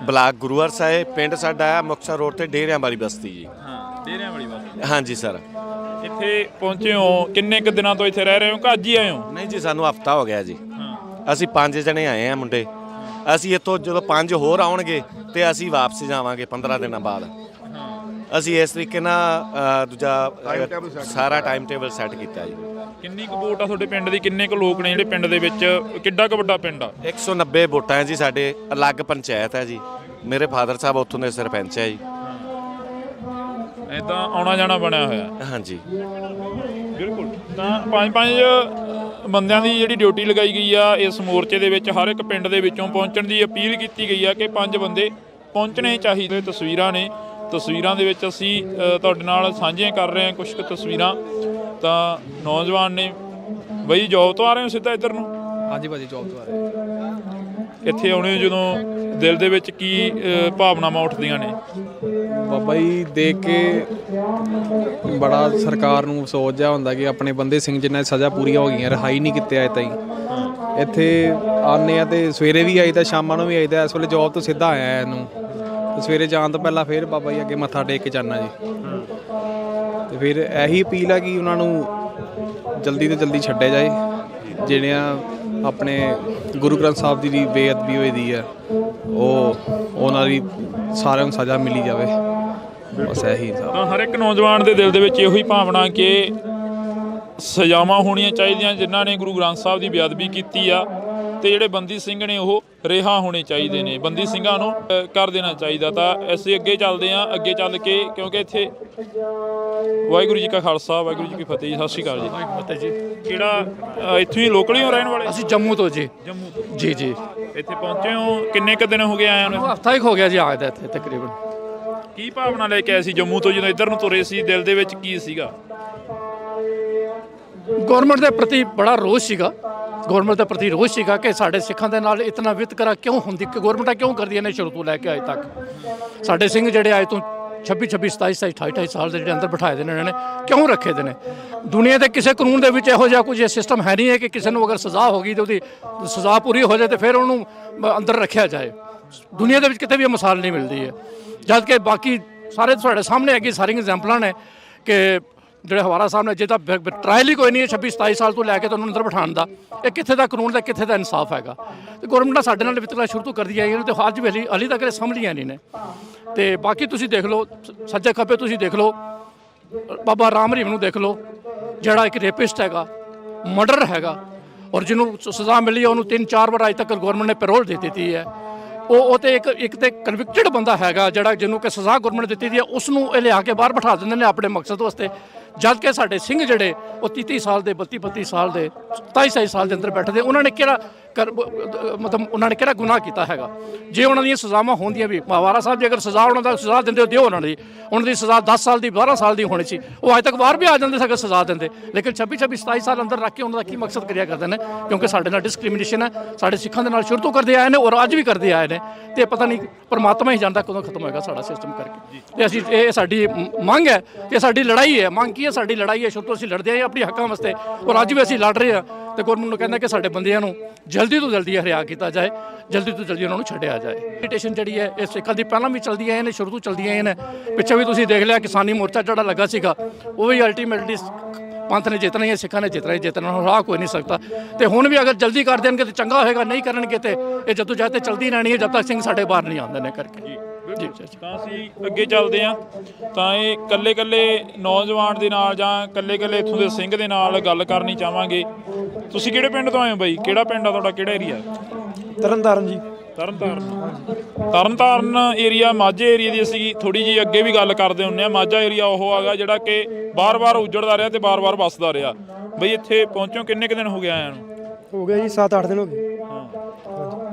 ਬਲਾਕ ਗੁਰੂ ਹਰਸਾਏ। ਪਿੰਡ ਸਾਡਾ ਹੈ ਮੁਕਤਸਰ ਰੋਡ ਤੇ ਡੇਰਿਆਂ ਵਾਲੀ ਬਸਤੀ ਜੀ। ਹਾਂ, ਡੇਰਿਆਂ ਵਾਲੀ ਬਸਤੀ। ਹਾਂਜੀ ਸਰ। ਇੱਥੇ ਪਹੁੰਚੇ ਹੋ, ਕਿੰਨੇ ਕੁ ਦਿਨਾਂ ਤੋਂ ਇੱਥੇ ਰਹਿ ਰਹੇ ਹੋ ਕਿ ਅੱਜ ਹੀ ਆਏ ਹੋ? ਨਹੀਂ ਜੀ, ਸਾਨੂੰ ਹਫਤਾ ਹੋ ਗਿਆ ਜੀ। ਅਸੀਂ 5 ਜਣੇ ਆਏ ਆ ਮੁੰਡੇ। ਅਸੀਂ ਇੱਥੋਂ ਜਦੋਂ 5 ਹੋਰ ਆਉਣਗੇ ਤੇ ਅਸੀਂ ਵਾਪਸ ਜਾਵਾਂਗੇ 15 ਦਿਨਾਂ ਬਾਅਦ। ਅਸੀਂ ਇਸ ਤਰੀਕੇ ਨਾਲ ਦੂਜਾ ਸਾਰਾ ਟਾਈਮ ਟੇਬਲ ਸੈੱਟ ਕੀਤਾ ਜੀ। ਕਿੰਨੀ ਕੁ ਵੋਟ ਆ ਤੁਹਾਡੇ ਪਿੰਡ ਦੀ? ਕਿੰਨੇ ਕੁ ਲੋਕ ਨੇ ਜਿਹੜੇ ਪਿੰਡ ਦੇ ਵਿੱਚ? ਕਿੱਡਾ ਕੁ ਵੱਡਾ ਪਿੰਡ ਆ? 190 ਵੋਟਾਂ ਹੈ ਜੀ ਸਾਡੇ। ਅਲੱਗ ਪੰਚਾਇਤ ਹੈ ਜੀ। ਮੇਰੇ ਫਾਦਰ ਸਾਹਿਬ ਉੱਥੋਂ ਦੇ ਸਰਪੰਚ ਹੈ ਜੀ। ਇਦਾਂ ਆਉਣਾ ਜਾਣਾ ਬਣਿਆ ਹੋਇਆ? ਹਾਂਜੀ ਬਿਲਕੁਲ। ਤਾਂ 5 ਬੰਦਿਆਂ ਦੀ ਜਿਹੜੀ ਡਿਊਟੀ ਲਗਾਈ ਗਈ ਆ ਇਸ ਮੋਰਚੇ ਦੇ ਵਿੱਚ। ਹਰ ਇੱਕ ਪਿੰਡ ਦੇ ਵਿੱਚੋਂ ਪਹੁੰਚਣ ਦੀ ਅਪੀਲ ਕੀਤੀ ਗਈ ਆ ਕਿ 5 ਬੰਦੇ ਪਹੁੰਚਣੇ ਚਾਹੀਦੇ। ਤਸਵੀਰਾਂ ਨੇ, ਤਸਵੀਰਾਂ ਦੇ ਵਿੱਚ ਅਸੀਂ ਤੁਹਾਡੇ ਨਾਲ ਸਾਂਝੀਆਂ ਕਰ ਰਹੇ ਹਾਂ ਕੁਝ ਕੁ ਤਸਵੀਰਾਂ। ਤਾਂ ਨੌਜਵਾਨ ਨੇ। ਬਈ ਜੋਬ ਤੋਂ ਆ ਰਹੇ ਹੋ ਸਿੱਧਾ ਇੱਧਰ ਨੂੰ? ਹਾਂਜੀ ਭਾਜੀ, ਜੋਬ ਤੋਂ ਆ ਰਹੇ। ਇੱਥੇ ਆਉਣੇ ਜਦੋਂ ਦਿਲ ਦੇ ਵਿੱਚ ਕੀ ਭਾਵਨਾਵਾਂ ਉੱਠਦੀਆਂ ਨੇ? ਬਾਬਾ ਜੀ ਦੇਖ ਕੇ ਬੜਾ ਸਰਕਾਰ ਨੂੰ ਅਫਸੋਸ ਜਿਹਾ ਹੁੰਦਾ ਕਿ ਆਪਣੇ ਬੰਦੇ ਸਿੰਘ ਜਿਨ੍ਹਾਂ ਦੀ ਸਜ਼ਾ ਪੂਰੀਆਂ ਹੋ ਗਈਆਂ, ਰਿਹਾਈ ਨਹੀਂ ਕੀਤੇ ਅਜੇ ਤਾਈਂ। ਇੱਥੇ ਆਉਂਦੇ ਆ ਤੇ ਸਵੇਰੇ ਵੀ ਆਈਦਾ, ਸ਼ਾਮਾਂ ਨੂੰ ਵੀ ਆਈਦਾ। ਇਸ ਵੇਲੇ ਜੋਬ ਤੋਂ ਸਿੱਧਾ ਆਇਆ ਇਹਨੂੰ, ਤੇ ਸਵੇਰੇ ਜਾਣ ਤੋਂ ਪਹਿਲਾਂ ਫਿਰ ਬਾਬਾ ਜੀ ਅੱਗੇ ਮੱਥਾ ਟੇਕ ਕੇ ਜਾਣਾ ਜੀ। ਤੇ ਫਿਰ ਇਹੀ ਅਪੀਲ ਹੈ ਕਿ ਉਹਨਾਂ ਨੂੰ ਜਲਦੀ ਤੋਂ ਜਲਦੀ ਛੱਡਿਆ ਜਾਏ। ਜਿਹੜਿਆਂ ਆਪਣੇ ਗੁਰੂ ਗ੍ਰੰਥ ਸਾਹਿਬ ਜੀ ਦੀ ਬੇਅਦਬੀ ਹੋਈ ਦੀ ਹੈ, ਉਹਨਾਂ ਦੀ ਸਾਰਿਆਂ ਨੂੰ ਸਜ਼ਾ ਮਿਲੀ ਜਾਵੇ। ਬਸ ਇਹੀ ਤਾਂ ਹਰ ਇੱਕ ਨੌਜਵਾਨ ਦੇ ਦਿਲ ਦੇ ਵਿੱਚ ਇਹੋ ਹੀ ਭਾਵਨਾ ਕਿ ਸਜ਼ਾਵਾਂ ਹੋਣੀਆਂ ਚਾਹੀਦੀਆਂ ਜਿਨ੍ਹਾਂ ਨੇ ਗੁਰੂ ਗ੍ਰੰਥ ਸਾਹਿਬ ਦੀ ਬੇਅਦਬੀ ਕੀਤੀ ਆ, ਤੇ ਜਿਹੜੇ ਬੰਦੀ ਸਿੰਘ ਨੇ ਉਹ ਰਿਹਾ ਹੋਣੇ ਚਾਹੀਦੇ ਨੇ। ਬੰਦੀ ਸਿੰਘਾਂ ਨੂੰ ਕਰ ਦੇਣਾ ਚਾਹੀਦਾ। ਤਾਂ ਅਸੀਂ ਅੱਗੇ ਚੱਲਦੇ ਹਾਂ, ਅੱਗੇ ਚੱਲ ਕੇ, ਕਿਉਂਕਿ ਇੱਥੇ ਵਾਹਿਗੁਰੂ ਜੀ ਕਾ ਖਾਲਸਾ ਵਾਹਿਗੁਰੂ ਜੀ ਕੀ ਫਤਿਹ ਜੀ। ਸਤਿ ਸ਼੍ਰੀ ਅਕਾਲ ਜੀ। ਫਤਿਹ ਜੀ। ਕਿਹੜਾ ਇੱਥੋਂ ਹੀ ਲੋਕਲ ਹੀ ਹੋ ਰਹਿਣ ਵਾਲੇ? ਅਸੀਂ ਜੰਮੂ ਤੋਂ ਜੀ। ਜੰਮੂ ਤੋਂ? ਜੀ ਜੀ। ਇੱਥੇ ਪਹੁੰਚੇ ਹੋ ਕਿੰਨੇ ਕੁ ਦਿਨ ਹੋ ਗਏ ਆਇਆਂ ਨੂੰ? ਹਫਤਾ ਹੀ ਹੋ ਗਿਆ ਜੀ ਆਇਆ ਇੱਥੇ ਤਕਰੀਬਨ। ਕੀ ਭਾਵਨਾ ਲੈ ਕੇ ਆਏ ਸੀ ਜੰਮੂ ਤੋਂ ਜਦੋਂ ਇੱਧਰ ਨੂੰ ਤੁਰੇ ਸੀ? ਦਿਲ ਦੇ ਵਿੱਚ ਕੀ ਸੀਗਾ? ਗੌਰਮੈਂਟ ਦੇ ਪ੍ਰਤੀ ਬੜਾ ਰੋਸ ਸੀਗਾ। ਗੌਰਮੈਂਟ ਦੇ ਪ੍ਰਤੀ ਰੋਸ ਸੀਗਾ ਕਿ ਸਾਡੇ ਸਿੱਖਾਂ ਦੇ ਨਾਲ ਇਤਨਾ ਵਿਤਕਰਾ ਕਿਉਂ ਹੁੰਦੀ, ਕਿ ਗੌਰਮੈਂਟਾਂ ਕਿਉਂ ਕਰਦੀਆਂ ਨੇ ਸ਼ੁਰੂ ਤੋਂ ਲੈ ਕੇ ਅਜੇ ਤੱਕ। ਸਾਡੇ ਸਿੰਘ ਜਿਹੜੇ ਅੱਜ ਤੋਂ 26 27 28 ਸਾਲ ਦੇ ਜਿਹੜੇ ਅੰਦਰ ਬਿਠਾਏ ਦੇ ਨੇ ਇਹਨਾਂ ਨੇ ਕਿਉਂ ਰੱਖੇ ਦੇ ਨੇ? ਦੁਨੀਆ ਦੇ ਕਿਸੇ ਕਾਨੂੰਨ ਦੇ ਵਿੱਚ ਇਹੋ ਜਿਹਾ ਕੁਝ ਸਿਸਟਮ ਹੈ ਨਹੀਂ ਹੈ ਕਿ ਕਿਸੇ ਨੂੰ ਅਗਰ ਸਜ਼ਾ ਹੋ ਗਈ ਤੇ ਉਹਦੀ ਸਜ਼ਾ ਪੂਰੀ ਹੋ ਜਾਏ ਤੇ ਫਿਰ ਉਹਨੂੰ ਅੰਦਰ ਰੱਖਿਆ ਜਾਏ। ਦੁਨੀਆ ਦੇ ਵਿੱਚ ਕਿਤੇ ਵੀ ਇਹ ਮਿਸਾਲ ਨਹੀਂ ਮਿਲਦੀ ਹੈ। ਜਦ ਕਿ ਬਾਕੀ ਸਾਰੇ ਤੁਹਾਡੇ ਸਾਹਮਣੇ ਹੈਗੀ ਸਾਰੀਆਂ ਐਗਜ਼ਾਮਪਲਾਂ ਨੇ ਕਿ ਜਿਹੜੇ ਹਵਾਰਾ ਸਾਹਿਬ ਨੇ, ਜੇ ਤਾਂ ਟਰਾਇਲ ਹੀ ਕੋਈ ਨਹੀਂ ਹੈ 26 27 ਸਾਲ ਤੋਂ ਲੈ ਕੇ ਤੁਹਾਨੂੰ ਅੰਦਰ ਬਿਠਾਉਣ ਦਾ, ਇਹ ਕਿੱਥੇ ਦਾ ਕਾਨੂੰਨ ਦਾ ਕਿੱਥੇ ਦਾ ਇਨਸਾਫ ਹੈਗਾ? ਤੇ ਗੌਰਮੈਂਟ ਨੇ ਸਾਡੇ ਨਾਲ ਵਿਤਕਰਾ ਸ਼ੁਰੂ ਤੋਂ ਕਰਦੀ ਆਈ ਹੈ ਤੇ ਅੱਜ ਵੀ ਹਾਲੇ ਤੱਕ ਇਹ ਸਮਝੀਆਂ ਨਹੀਂ ਨੇ। ਤੇ ਬਾਕੀ ਤੁਸੀਂ ਦੇਖ ਲਓ, ਸੱਜੇ ਖੱਬੇ ਤੁਸੀਂ ਦੇਖ ਲਓ, ਬਾਬਾ ਰਾਮ ਰਹੀਮ ਨੂੰ ਦੇਖ ਲਓ, ਜਿਹੜਾ ਇੱਕ ਰੇਪਿਸਟ ਹੈਗਾ, ਮਰਡਰ ਹੈਗਾ, ਔਰ ਜਿਹਨੂੰ ਸਜ਼ਾ ਮਿਲੀ ਹੈ ਉਹਨੂੰ 3-4 ਵਾਰ ਅਜ ਤੱਕ ਗੌਰਮੈਂਟ ਨੇ ਪੈਰੋਲ ਦੇ ਦਿੱਤੀ ਹੈ। ਉਹ ਤੇ ਇੱਕ ਤੇ ਕਨਵਿਕਟਡ ਬੰਦਾ ਹੈਗਾ ਜਿਹੜਾ ਜਿਹਨੂੰ ਕਿ ਸਜ਼ਾ ਗੌਰਮੈਂਟ ਦਿੱਤੀ ਦੀ ਹੈ, ਉਸ ਨੂੰ ਇਹ ਲਿਆ ਕੇ ਬਾਹਰ ਬਿਠਾ ਦਿੰਦੇ ਨੇ ਆਪਣੇ ਮਕਸਦ ਵਾਸਤੇ। ਜਦ ਕਿ ਸਾਡੇ ਸਿੰਘ ਜਿਹੜੇ ਉਹ 30 ਸਾਲ ਦੇ 32 ਸਾਲ ਦੇ 27 ਸਾਲ ਦੇ ਅੰਦਰ ਬੈਠੇ, ਉਹਨਾਂ ਨੇ ਕਿਹੜਾ ਮਤਲਬ ਉਹਨਾਂ ਨੇ ਕਿਹੜਾ ਗੁਨਾਹ ਕੀਤਾ ਹੈਗਾ? ਜੇ ਉਹਨਾਂ ਦੀਆਂ ਸਜ਼ਾਵਾਂ ਹੁੰਦੀਆਂ ਵੀ, ਹਵਾਰਾ ਸਾਹਿਬ ਜੇ ਅਗਰ ਸਜ਼ਾ ਉਹਨਾਂ ਦਾ ਸਜ਼ਾ ਦਿੰਦੇ ਹੋ ਦਿਓ ਉਹਨਾਂ ਦੀ ਸਜ਼ਾ 10 ਸਾਲ ਦੀ 12 ਸਾਲ ਦੀ ਹੋਣੀ ਸੀ, ਉਹ ਅੱਜ ਤੱਕ ਬਾਹਰ ਵੀ ਆ ਜਾਂਦੇ ਸੀ ਅਗਰ ਸਜ਼ਾ ਦਿੰਦੇ। ਲੇਕਿਨ 26 27 ਸਾਲ ਅੰਦਰ ਰੱਖ ਕੇ ਉਹਨਾਂ ਦਾ ਕੀ ਮਕਸਦ ਕਰਿਆ ਕਰਦੇ ਨੇ? ਕਿਉਂਕਿ ਸਾਡੇ ਨਾਲ ਡਿਸਕ੍ਰਿਮੀਨੇਸ਼ਨ ਹੈ, ਸਾਡੇ ਸਿੱਖਾਂ ਦੇ ਨਾਲ ਸ਼ੁਰੂ ਤੋਂ ਕਰਦੇ ਆਏ ਨੇ ਔਰ ਅੱਜ ਵੀ ਕਰਦੇ ਆਏ ਨੇ, ਤੇ ਪਤਾ ਨਹੀਂ ਪਰਮਾਤਮਾ ਹੀ ਜਾਣਦਾ ਕਦੋਂ ਖਤਮ ਹੋਏਗਾ ਸਾਡਾ ਸਿਸਟਮ ਕਰਕੇ। ਤੇ ਅਸੀਂ ਇਹ ਸਾਡੀ ਮੰਗ ਹੈ, ਇਹ ਸਾਡੀ ਲੜਾਈ ਹੈ। ਮੰਗ ਕੀ ਹੈ? ਸਾਡੀ ਲੜਾਈ ਹੈ, ਸ਼ੁਰੂ ਤੋਂ ਅਸੀਂ ਲੜਦੇ ਆਏ ਆਪਣੇ ਹੱਕਾਂ ਵਾਸਤੇ ਔਰ ਅੱਜ ਵੀ ਅਸੀਂ ਲੜ ਰਹੇ ਹਾਂ। ਤੇ ਗੌਰਮੈਂਟ ਨੂੰ ਕਹਿੰਦਾ ਕਿ ਸਾਡੇ ਬੰਦਿਆਂ ਨੂੰ ਜਲਦੀ ਤੋਂ ਜਲਦੀ ਹਰਿਆ ਕੀਤਾ ਜਾਏ, ਜਲਦੀ ਤੋਂ ਜਲਦੀ ਉਹਨਾਂ ਨੂੰ ਛੱਡਿਆ ਜਾਏ। ਮੈਡੀਟੇਸ਼ਨ ਜਿਹੜੀ ਹੈ ਇਹ ਸਿੱਖਾਂ ਦੀ ਪਹਿਲਾਂ ਵੀ ਚਲਦੀ ਆਏ ਨੇ, ਸ਼ੁਰੂ ਤੋਂ ਚਲਦੀਆਂ ਆਏ ਨੇ। ਪਿੱਛੇ ਵੀ ਤੁਸੀਂ ਦੇਖ ਲਿਆ ਕਿਸਾਨੀ ਮੋਰਚਾ ਜਿਹੜਾ ਲੱਗਾ ਸੀਗਾ, ਉਹ ਵੀ ਅਲਟੀਮੇਟਲੀ ਪੰਥ ਨੇ ਜਿੱਤਣਾ ਹੀ ਹੈ, ਸਿੱਖਾਂ ਨੇ ਜਿੱਤਣਾ ਹੀ ਜਿੱਤਣਾ, ਰਾਹ ਕੋਈ ਨਹੀਂ ਸਕਦਾ। ਤੇ ਹੁਣ ਵੀ ਅਗਰ ਜਲਦੀ ਕਰ ਦੇਣਗੇ ਤਾਂ ਚੰਗਾ ਹੋਏਗਾ, ਨਹੀਂ ਕਰਨਗੇ ਤੇ ਇਹ ਜਦੋਂ ਜਦ ਤੱਕ ਚਲਦੀ ਰਹਿਣੀ ਹੈ, ਜਦ ਤੱਕ ਸਿੰਘ ਸਾਡੇ ਬਾਹਰ ਨਹੀਂ ਆਉਂਦੇ ਨੇ ਕਰਕੇ। ਤਾਂ ਅਸੀਂ ਅੱਗੇ ਚੱਲਦੇ ਹਾਂ। ਤਾਂ ਇਹ ਕੱਲੇ ਨੌਜਵਾਨ ਦੇ ਨਾਲ ਜਾਂ ਕੱਲੇ ਇੱਥੋਂ ਦੇ ਸਿੰਘ ਦੇ ਨਾਲ ਗੱਲ ਕਰਨੀ ਚਾਹਾਂਗੇ। ਤੁਸੀਂ ਕਿਹੜੇ ਪਿੰਡ ਤੋਂ ਆਏ ਹੋ ਬਾਈ? ਕਿਹੜਾ ਪਿੰਡ ਆ ਤੁਹਾਡਾ? ਕਿਹੜਾ ਏਰੀਆ? ਤਰਨਤਾਰਨ ਜੀ। ਤਰਨਤਾਰਨ ਏਰੀਆ ਮਾਝੇ ਏਰੀਆ ਦੀ ਅਸੀਂ ਥੋੜੀ ਜਿਹੀ ਅੱਗੇ ਵੀ ਗੱਲ ਕਰਦੇ ਹੁੰਦੇ ਆ। ਮਾਝਾ ਏਰੀਆ ਉਹ ਹੈਗਾ ਜਿਹੜਾ ਕਿ ਬਾਰ-ਬਾਰ ਉਜੜਦਾ ਰਿਹਾ ਤੇ ਬਾਰ-ਬਾਰ ਵੱਸਦਾ ਰਿਹਾ। ਬਈ ਇੱਥੇ ਪਹੁੰਚੋ ਕਿੰਨੇ ਕੁ ਦਿਨ ਹੋ ਗਏ ਆਇਆਂ ਨੂੰ? ਹੋ ਗਿਆ ਜੀ 7-8 ਦਿਨ ਹੋ ਗਏ।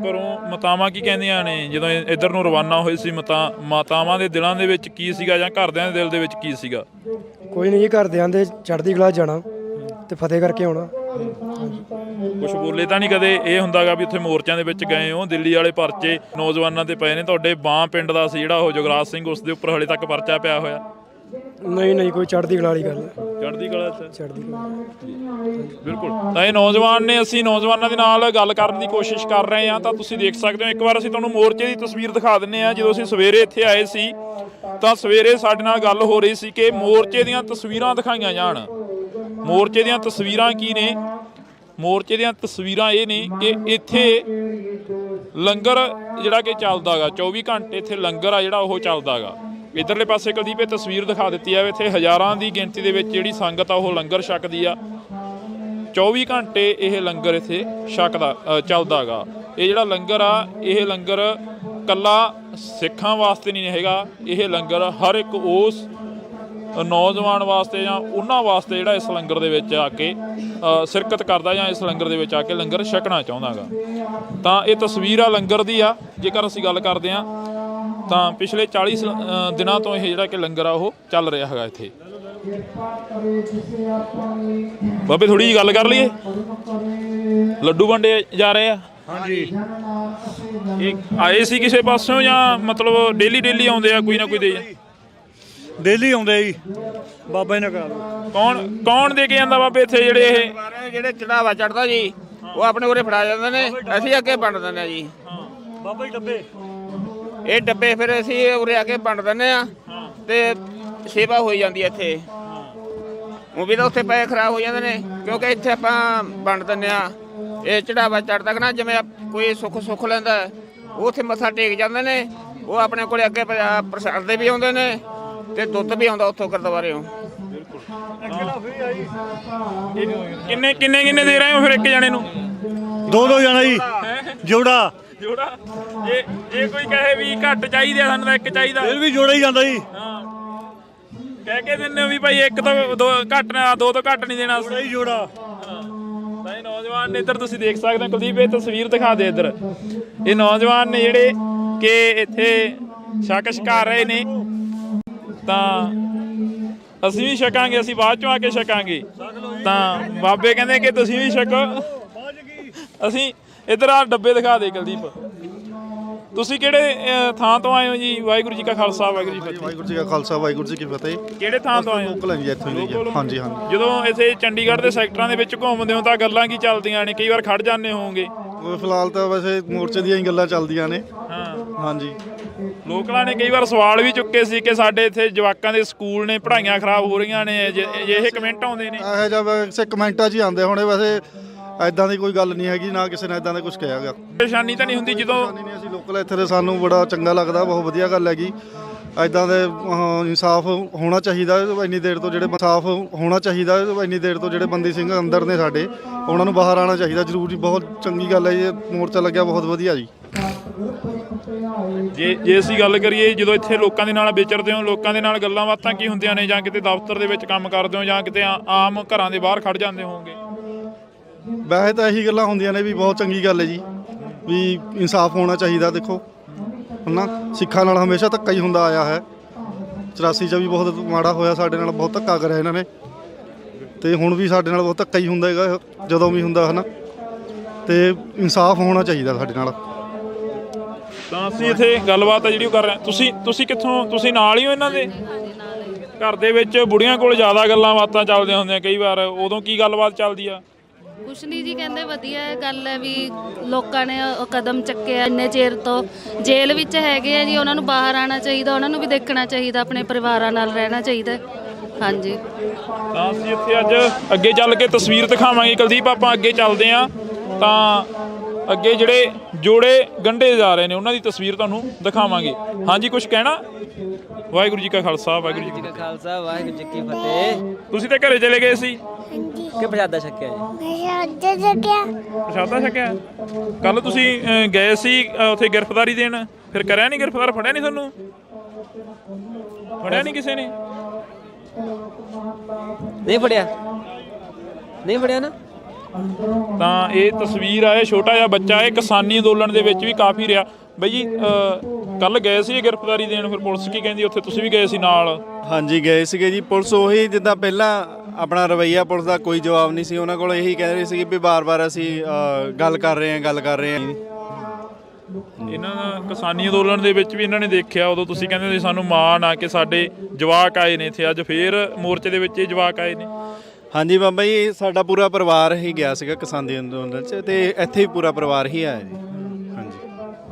ਘਰੋਂ ਮਾਤਾਵਾਂ ਕੀ ਕਹਿੰਦੀਆਂ ਨੇ ਜਦੋਂ ਇੱਧਰ ਨੂੰ ਰਵਾਨਾ ਹੋਏ ਸੀ? ਮਾਤਾਵਾਂ ਦੇ ਦਿਲਾਂ ਦੇ ਵਿੱਚ ਕੀ ਸੀਗਾ ਜਾਂ ਘਰਦਿਆਂ ਦੇ ਦਿਲ ਦੇ ਵਿੱਚ ਕੀ ਸੀਗਾ? ਕੋਈ ਨਹੀਂ ਜੀ, ਘਰਦਿਆਂ ਦੇ ਚੜ੍ਹਦੀ ਕਲਾ ਜਾਣਾ ਤੇ ਫਤਿਹ ਕਰਕੇ ਆਉਣਾ। ਕੁਛ ਬੋਲੇ ਤਾਂ ਨਹੀਂ ਕਦੇ? ਇਹ ਹੁੰਦਾਗਾ ਵੀ ਉੱਥੇ ਮੋਰਚਿਆਂ ਦੇ ਵਿੱਚ ਗਏ ਹੋ, ਦਿੱਲੀ ਵਾਲੇ ਪਰਚੇ ਨੌਜਵਾਨਾਂ ਤੇ ਪਏ ਨੇ, ਤੁਹਾਡੇ ਬਾਂ ਪਿੰਡ ਦਾ ਸੀ ਜਿਹੜਾ ਉਹ ਜਗਰਾਜ ਸਿੰਘ, ਉਸ ਦੇ ਉੱਪਰ ਹਲੇ ਤੱਕ ਪਰਚਾ ਪਿਆ ਹੋਇਆ? ਨਹੀਂ ਕੋਈ ਚੜ੍ਹਦੀ ਕਲਾ ਵਾਲੀ ਗੱਲ ਹੈ। ਚੜ੍ਹਦੀ ਕਲਾ ਚੜ੍ਹਦੀ ਕਲਾ ਬਿਲਕੁਲ। ਤਾਂ ਇਹ ਨੌਜਵਾਨ ਨੇ, ਅਸੀਂ ਨੌਜਵਾਨਾਂ ਦੇ ਨਾਲ ਗੱਲ ਕਰਨ ਦੀ ਕੋਸ਼ਿਸ਼ ਕਰ ਰਹੇ ਹਾਂ। ਤਾਂ ਤੁਸੀਂ ਦੇਖ ਸਕਦੇ ਹੋ, ਇੱਕ ਵਾਰ ਅਸੀਂ ਤੁਹਾਨੂੰ ਮੋਰਚੇ ਦੀ ਤਸਵੀਰ ਦਿਖਾ ਦਿੰਦੇ ਹਾਂ। ਜਦੋਂ ਅਸੀਂ ਸਵੇਰੇ ਇੱਥੇ ਆਏ ਸੀ ਤਾਂ ਸਵੇਰੇ ਸਾਡੇ ਨਾਲ ਗੱਲ ਹੋ ਰਹੀ ਸੀ ਕਿ ਮੋਰਚੇ ਦੀਆਂ ਤਸਵੀਰਾਂ ਦਿਖਾਈਆਂ ਜਾਣ। ਮੋਰਚੇ ਦੀਆਂ ਤਸਵੀਰਾਂ ਕੀ ਨੇ? ਮੋਰਚੇ ਦੀਆਂ ਤਸਵੀਰਾਂ ਇਹ ਨੇ ਕਿ ਇੱਥੇ ਲੰਗਰ ਜਿਹੜਾ ਕਿ ਚੱਲਦਾ ਗਾ, 24 ਘੰਟੇ ਇੱਥੇ ਲੰਗਰ ਆ ਜਿਹੜਾ ਉਹ ਚੱਲਦਾ ਗਾ। ਇੱਧਰਲੇ ਪਾਸੇ ਕੁਲਦੀਪ ਇਹ ਤਸਵੀਰ ਦਿਖਾ ਦਿੱਤੀ ਆ, ਇੱਥੇ ਹਜ਼ਾਰਾਂ ਦੀ ਗਿਣਤੀ ਦੇ ਵਿੱਚ ਜਿਹੜੀ ਸੰਗਤ ਆ ਉਹ ਲੰਗਰ ਛਕਦੀ ਆ। 24 ਘੰਟੇ ਇਹ ਲੰਗਰ ਇੱਥੇ ਚੱਲਦਾ ਗਾ। ਇਹ ਜਿਹੜਾ ਲੰਗਰ ਆ, ਇਹ ਲੰਗਰ ਕੱਲਾ ਸਿੱਖਾਂ ਵਾਸਤੇ ਨਹੀਂ ਹੈਗਾ, ਇਹ ਲੰਗਰ ਹਰ ਇੱਕ ਉਸ ਨੌਜਵਾਨ ਵਾਸਤੇ ਜਾਂ ਉਹਨਾਂ ਵਾਸਤੇ ਜਿਹੜਾ ਇਸ ਲੰਗਰ ਦੇ ਵਿੱਚ ਆ ਕੇ ਸ਼ਿਰਕਤ ਕਰਦਾ ਜਾਂ ਇਸ ਲੰਗਰ ਦੇ ਵਿੱਚ ਆ ਕੇ ਲੰਗਰ ਛਕਣਾ ਚਾਹੁੰਦਾ ਗਾ। ਤਾਂ ਇਹ ਤਸਵੀਰ ਆ ਲੰਗਰ ਦੀ ਆ। ਜੇਕਰ ਅਸੀਂ ਗੱਲ ਕਰਦੇ ਹਾਂ ਤਾਂ ਪਿਛਲੇ 40 ਦਿਨਾਂ ਤੋਂ ਇਹ ਜਿਹੜਾ ਕਿ ਲੰਗਰ ਆ ਉਹ ਚੱਲ ਰਿਹਾ ਹੈਗਾ ਇੱਥੇ। ਬਾਬੇ ਥੋੜੀ ਜਿਹੀ ਗੱਲ ਕਰ ਲਈਏ। ਲੱਡੂ ਵੰਡੇ ਜਾ ਰਹੇ ਆ? ਹਾਂਜੀ। ਇਹ ਆਏ ਸੀ ਕਿਸੇ ਪਾਸਿਓਂ ਜਾਂ ਮਤਲਬ ਡੇਲੀ ਆਉਂਦੇ ਆ? ਕੋਈ ਨਾ ਕੋਈ ਦੇ ਡੇਲੀ ਆਉਂਦੇ ਜੀ, ਬਾਬਾ ਜੀ ਨੇ ਕਰਾ ਦਿਓ। ਕੌਣ ਦੇ ਕੇ ਜਾਂਦਾ ਬਾਬੇ ਇੱਥੇ? ਜਿਹੜੇ ਚੜਾਵਾ ਚੜਦਾ ਜੀ ਉਹ ਆਪਣੇ ਉਰੇ ਫੜਾ ਜਾਂਦੇ ਨੇ, ਅਸੀਂ ਅੱਗੇ ਵੰਡ ਦਿੰਦੇ ਆ ਜੀ। ਬਾਬਾ ਜੀ ਡੱਬੇ, ਇਹ ਡੱਬੇ ਫਿਰ ਅਸੀਂ ਉਰੇ ਆ ਕੇ ਵੰਡ ਦਿੰਦੇ ਆ ਤੇ ਸੇਵਾ ਹੋਈ ਜਾਂਦੀ ਹੈ ਇੱਥੇ। ਉਹ ਵੀ ਤਾਂ ਉੱਥੇ ਪੈਸੇ ਖਰਾਬ ਹੋ ਜਾਂਦੇ ਨੇ ਕਿਉਂਕਿ ਇੱਥੇ ਆਪਾਂ ਵੰਡ ਦਿੰਦੇ ਆ। ਇਹ ਚੜਾਵਾ ਚੜਦਾ ਕਿ ਨਾ, ਜਿਵੇਂ ਕੋਈ ਸੁੱਖ ਲੈਂਦਾ ਉਹ ਉੱਥੇ ਮੱਥਾ ਟੇਕ ਜਾਂਦੇ ਨੇ। ਉਹ ਆਪਣੇ ਕੋਲੇ ਅੱਗੇ ਪ੍ਰਸ਼ਾਦੇ ਵੀ ਆਉਂਦੇ ਨੇ ਤੇ ਦੁੱਧ ਵੀ ਆਉਂਦਾ ਉੱਥੋਂ ਗੁਰਦੁਆਰਿਓਂ। ਕਿੰਨੇ ਦੇ ਰਹੇ ਹੋ ਫਿਰ ਇੱਕ ਜਣੇ ਨੂੰ? 2 ਜਾਣਾ ਜੀ, ਜੋੜਾ। ਇਹ ਕੋਈ ਕਹੇ ਵੀ ਘੱਟ ਚਾਹੀਦੇ ਆ, ਸਾਨੂੰ ਤਾਂ ਇੱਕ ਚਾਹੀਦਾ, ਫਿਰ ਵੀ ਜੋੜਾ ਹੀ ਜਾਂਦਾ ਜੀ। ਕਹਿ ਕੇ ਦਿੰਦੇ ਹੋ ਵੀ ਭਾਈ ਇੱਕ ਤੋਂ 2 ਘੱਟ ਨਾ, 2 ਤੋਂ ਘੱਟ ਨਹੀਂ ਦੇਣਾ। ਜੋੜਾ ਤਾਂ ਇਹ ਨੌਜਵਾਨ ਨੇ, ਇੱਧਰ ਤੁਸੀਂ ਦੇਖ ਸਕਦੇ ਹੋ ਕੁਲਦੀਪ, ਇਹ ਤਸਵੀਰ ਦਿਖਾ ਦੇ ਇੱਧਰ। ਇਹ ਨੌਜਵਾਨ ਨੇ ਜਿਹੜੇ ਕਿ ਇੱਥੇ ਛਕਾ ਰਹੇ ਨੇ। ਤਾਂ ਅਸੀਂ ਵੀ ਛਕਾਂਗੇ, ਅਸੀਂ ਬਾਅਦ ਚੋਂ ਆ ਕੇ ਛਕਾਂਗੇ। ਤਾਂ ਬਾਬੇ ਕਹਿੰਦੇ ਕਿ ਤੁਸੀਂ ਵੀ ਛਕੋ। ਅਸੀਂ ਇੱਧਰ ਆ ਡੱਬੇ ਦਿਖਾ ਦੇ ਕੁਲਦੀਪ। ਤੁਸੀਂ ਕਿਹੜੇ ਥਾਂ ਤੋਂ ਆਏ ਹੋ ਜੀ? ਵਾਹਿਗੁਰੂ ਜੀ ਕਾ ਖਾਲਸਾ ਵਾਹਿਗੁਰੂ ਜੀ ਕੀ ਫਤਿਹ। ਵਾਹਿਗੁਰੂ ਜੀ ਕਾ ਖਾਲਸਾ ਵਾਹਿਗੁਰੂ ਜੀ ਕੀ ਫਤਿਹ। ਕਿਹੜੇ ਥਾਂ ਤੋਂ ਆਏ ਹੋ? ਲੋਕਲ ਹੈ ਜੀ, ਇੱਥੋਂ ਹੀ ਜੀ। ਹਾਂਜੀ ਹਾਂਜੀ। ਜਦੋਂ ਇੱਥੇ ਚੰਡੀਗੜ੍ਹ ਦੇ ਸੈਕਟਰਾਂ ਦੇ ਵਿੱਚ ਘੁੰਮਦੇ ਹੋ ਤਾਂ ਗੱਲਾਂ ਕੀ ਚੱਲਦੀਆਂ ਨੇ? ਕਈ ਵਾਰ ਖੜ ਜਾਂਦੇ ਹੋਵੋਗੇ। ਫਿਲਹਾਲ ਤਾਂ ਵੈਸੇ ਮੋਰਚੇ ਦੀਆਂ ਹੀ ਗੱਲਾਂ ਚੱਲਦੀਆਂ ਨੇ। ਹਾਂ ਹਾਂਜੀ। ਲੋਕਲਾਂ ਨੇ ਕਈ ਵਾਰ ਸਵਾਲ ਵੀ ਚੁੱਕੇ ਸੀ ਕਿ ਸਾਡੇ ਇੱਥੇ ਜਵਾਕਾਂ ਦੇ ਸਕੂਲ ਨੇ, ਪੜ੍ਹਾਈਆਂ ਖਰਾਬ ਹੋ ਰਹੀਆਂ ਨੇ, ਇਹ ਕਮੈਂਟ ਆਉਂਦੇ ਨੇ। ਇਹੋ ਜਿਹਾ ਵੈਸੇ ਕਮੈਂਟਾਂ 'ਚ ਹੀ ਆਉਂਦੇ ਹੋਣੇ। ਵੈਸੇ ਐਦਾਂ ਦੀ ਕੋਈ ਗੱਲ ਨਹੀਂ ਹੈਗੀ, ਨਾ ਕਿਸੇ ਨੇ ਐਦਾਂ ਦਾ ਕੁਝ ਕਿਹਾ ਗਾ। ਪਰੇਸ਼ਾਨੀ ਤਾਂ ਨਹੀਂ ਹੁੰਦੀ ਜਦੋਂ? ਨਹੀਂ, ਅਸੀਂ ਲੋਕਲ ਇੱਥੇ ਦੇ, ਸਾਨੂੰ ਬੜਾ ਚੰਗਾ ਲੱਗਦਾ, ਬਹੁਤ ਵਧੀਆ ਗੱਲ ਹੈਗੀ। ਐਦਾਂ ਦੇ ਇਨਸਾਫ ਹੋਣਾ ਚਾਹੀਦਾ। ਇੰਨੀ ਦੇਰ ਤੋਂ ਜਿਹੜੇ ਇਨਸਾਫ ਹੋਣਾ ਚਾਹੀਦਾ, ਇੰਨੀ ਦੇਰ ਤੋਂ ਜਿਹੜੇ ਬੰਦੀ ਸਿੰਘ ਅੰਦਰ ਨੇ ਸਾਡੇ, ਉਹਨਾਂ ਨੂੰ ਬਾਹਰ ਆਉਣਾ ਚਾਹੀਦਾ ਜ਼ਰੂਰੀ। ਬਹੁਤ ਚੰਗੀ ਗੱਲ ਹੈ ਜੀ, ਮੋਰਚਾ ਲੱਗਿਆ ਬਹੁਤ ਵਧੀਆ ਜੀ। ਜੇ ਅਸੀਂ ਗੱਲ ਕਰੀਏ ਜਦੋਂ ਇੱਥੇ ਲੋਕਾਂ ਦੇ ਨਾਲ ਵਿਚਰਦੇ ਹੋ, ਲੋਕਾਂ ਦੇ ਨਾਲ ਗੱਲਾਂ ਬਾਤਾਂ ਕੀ ਹੁੰਦੀਆਂ ਨੇ? ਜਾਂ ਕਿਤੇ ਦਫ਼ਤਰ ਦੇ ਵਿੱਚ ਕੰਮ ਕਰਦੇ ਹੋ, ਜਾਂ ਕਿਤੇ ਆਮ ਘਰਾਂ ਦੇ ਬਾਹਰ ਖੜ ਜਾਂਦੇ ਹੋਵੋਗੇ? ਵੈਸੇ ਤਾਂ ਇਹੀ ਗੱਲਾਂ ਹੁੰਦੀਆਂ ਨੇ ਵੀ ਬਹੁਤ ਚੰਗੀ ਗੱਲ ਹੈ ਜੀ, ਵੀ ਇਨਸਾਫ ਹੋਣਾ ਚਾਹੀਦਾ। ਦੇਖੋ ਹਨਾ, ਸਿੱਖਾਂ ਨਾਲ ਹਮੇਸ਼ਾ ਧੱਕਾ ਹੀ ਹੁੰਦਾ ਆਇਆ ਹੈ। 84 'ਚ ਵੀ ਬਹੁਤ ਮਾੜਾ ਹੋਇਆ, ਸਾਡੇ ਨਾਲ ਬਹੁਤ ਧੱਕਾ ਕਰਿਆ ਇਹਨਾਂ ਨੇ, ਤੇ ਹੁਣ ਵੀ ਸਾਡੇ ਨਾਲ ਬਹੁਤ ਧੱਕਾ ਹੀ ਹੁੰਦਾ ਹੈਗਾ ਜਦੋਂ ਵੀ ਹੁੰਦਾ ਹਨਾ। ਤੇ ਇਨਸਾਫ ਹੋਣਾ ਚਾਹੀਦਾ ਸਾਡੇ ਨਾਲ। ਤਾਂ ਅਸੀਂ ਇੱਥੇ ਗੱਲਬਾਤ ਆ ਜਿਹੜੀ ਉਹ ਕਰ ਰਹੇ ਹਾਂ। ਤੁਸੀਂ ਕਿੱਥੋਂ? ਤੁਸੀਂ ਨਾਲ ਹੀ ਹੋ ਇਹਨਾਂ ਦੇ? ਘਰ ਦੇ ਵਿੱਚ ਬੁੜੀਆਂ ਕੋਲ ਜ਼ਿਆਦਾ ਗੱਲਾਂ ਬਾਤਾਂ ਚੱਲਦੀਆਂ ਹੁੰਦੀਆਂ ਕਈ ਵਾਰ, ਉਦੋਂ ਕੀ ਗੱਲਬਾਤ ਚੱਲਦੀ ਆ? ਕੁਛ ਨਹੀਂ ਜੀ, ਕਹਿੰਦੇ ਵਧੀਆ ਗੱਲ ਹੈ ਵੀ ਲੋਕਾਂ ਨੇ ਉਹ ਕਦਮ ਚੱਕਿਆ ਇੰਨੇ ਚਿਰ ਤੋਂ ਜੇਲ੍ਹ ਵਿੱਚ ਹੈਗੇ ਆ ਜੀ, ਉਹਨਾਂ ਨੂੰ ਬਾਹਰ ਆਉਣਾ ਚਾਹੀਦਾ, ਉਹਨਾਂ ਨੂੰ ਵੀ ਦੇਖਣਾ ਚਾਹੀਦਾ, ਆਪਣੇ ਪਰਿਵਾਰਾਂ ਨਾਲ ਰਹਿਣਾ ਚਾਹੀਦਾ। ਹਾਂਜੀ। ਤਾਂ ਅਸੀਂ ਇੱਥੇ ਅੱਜ ਅੱਗੇ ਚੱਲ ਕੇ ਤਸਵੀਰ ਦਿਖਾਵਾਂਗੇ। ਕੁਲਦੀਪ ਆਪਾਂ ਅੱਗੇ ਚੱਲਦੇ ਹਾਂ ਤਾਂ ਅੱਗੇ ਜਿਹੜੇ ਜੋੜੇ ਗੰਢੇ ਜਾ ਰਹੇ ਨੇ ਉਹਨਾਂ ਦੀ ਤਸਵੀਰ ਤੁਹਾਨੂੰ ਦਿਖਾਵਾਂਗੇ। ਹਾਂਜੀ, ਕੁਝ ਕਹਿਣਾ? ਵਾਹਿਗੁਰੂ ਜੀ ਕਾ ਖਾਲਸਾ ਵਾਹਿਗੁਰੂ ਜੀ ਕੀ ਖਾਲਸਾ ਵਾਹਿਗੁਰੂ ਜੀ ਕੀ ਫਤਿਹ। ਤੁਸੀਂ ਤਾਂ ਘਰੇ ਚਲੇ ਗਏ ਸੀ ਕਿ ਪ੍ਰਸ਼ਾਦਾ ਛਕਿਆ ਜੀ? ਪ੍ਰਸ਼ਾਦਾ ਛਕਿਆ। ਕੱਲ ਤੁਸੀਂ ਗਏ ਸੀ ਉੱਥੇ ਗ੍ਰਿਫਤਾਰੀ ਦੇਣ, ਫਿਰ ਕਰਿਆ ਨਹੀਂ ਗ੍ਰਿਫਤਾਰ? ਫੜਿਆ ਨਹੀਂ ਤੁਹਾਨੂੰ? ਫੜਿਆ ਨਹੀਂ ਕਿਸੇ ਨੇ? ਨਹੀਂ ਫੜਿਆ, ਨਹੀਂ ਫੜਿਆ ਨਾ। ਤਾਂ ਇਹ ਤਸਵੀਰ ਆ, ਇਹ ਛੋਟਾ ਜਿਹਾ ਬੱਚਾ ਇਹ ਕਿਸਾਨੀ ਅੰਦੋਲਨ ਦੇ ਵਿੱਚ ਵੀ ਕਾਫੀ ਰਿਹਾ। ਬਈ ਜੀ ਕੱਲ ਗਏ ਸੀ ਗ੍ਰਿਫਤਾਰੀ ਦੇਣ, ਫਿਰ ਪੁਲਿਸ ਕੀ ਕਹਿੰਦੀ? ਉੱਥੇ ਤੁਸੀਂ ਵੀ ਗਏ ਸੀ ਨਾਲ? ਹਾਂਜੀ ਗਏ ਸੀਗੇ ਜੀ। ਪੁਲਿਸ ਉਹੀ ਜਿੱਦਾਂ ਪਹਿਲਾਂ ਆਪਣਾ ਰਵੱਈਆ ਪੁਲਿਸ ਦਾ ਕੋਈ ਜਵਾਬ ਨਹੀਂ ਸੀ। ਉਹਨਾਂ ਕੋਲ ਇਹੀ ਕਹਿ ਰਹੇ ਸੀ ਵੀ ਬਾਰ-ਬਾਰ ਅਸੀਂ ਗੱਲ ਕਰ ਰਹੇ ਹਾਂ। ਇਹਨਾਂ ਦਾ ਕਿਸਾਨੀ ਅੰਦੋਲਨ ਦੇ ਵਿੱਚ ਵੀ ਇਹਨਾਂ ਨੇ ਦੇਖਿਆ, ਉਦੋਂ ਤੁਸੀਂ ਕਹਿੰਦੇ ਸੀ ਸਾਨੂੰ ਮਾਣ ਆ ਕਿ ਸਾਡੇ ਜਵਾਕ ਆਏ ਨੇ ਇੱਥੇ, ਅੱਜ ਫੇਰ ਮੋਰਚੇ ਦੇ ਵਿੱਚ ਇਹ ਜਵਾਕ ਆਏ ਨੇ। ਹਾਂਜੀ ਬਾਬਾ ਜੀ, ਸਾਡਾ ਪੂਰਾ ਪਰਿਵਾਰ ਹੀ ਗਿਆ ਸੀਗਾ ਕਿਸਾਨੀ ਅੰਦੋਲਨ 'ਚ, ਤੇ ਇੱਥੇ ਹੀ ਪੂਰਾ ਪਰਿਵਾਰ ਹੀ ਆਇਆ ਜੀ। ਹਾਂਜੀ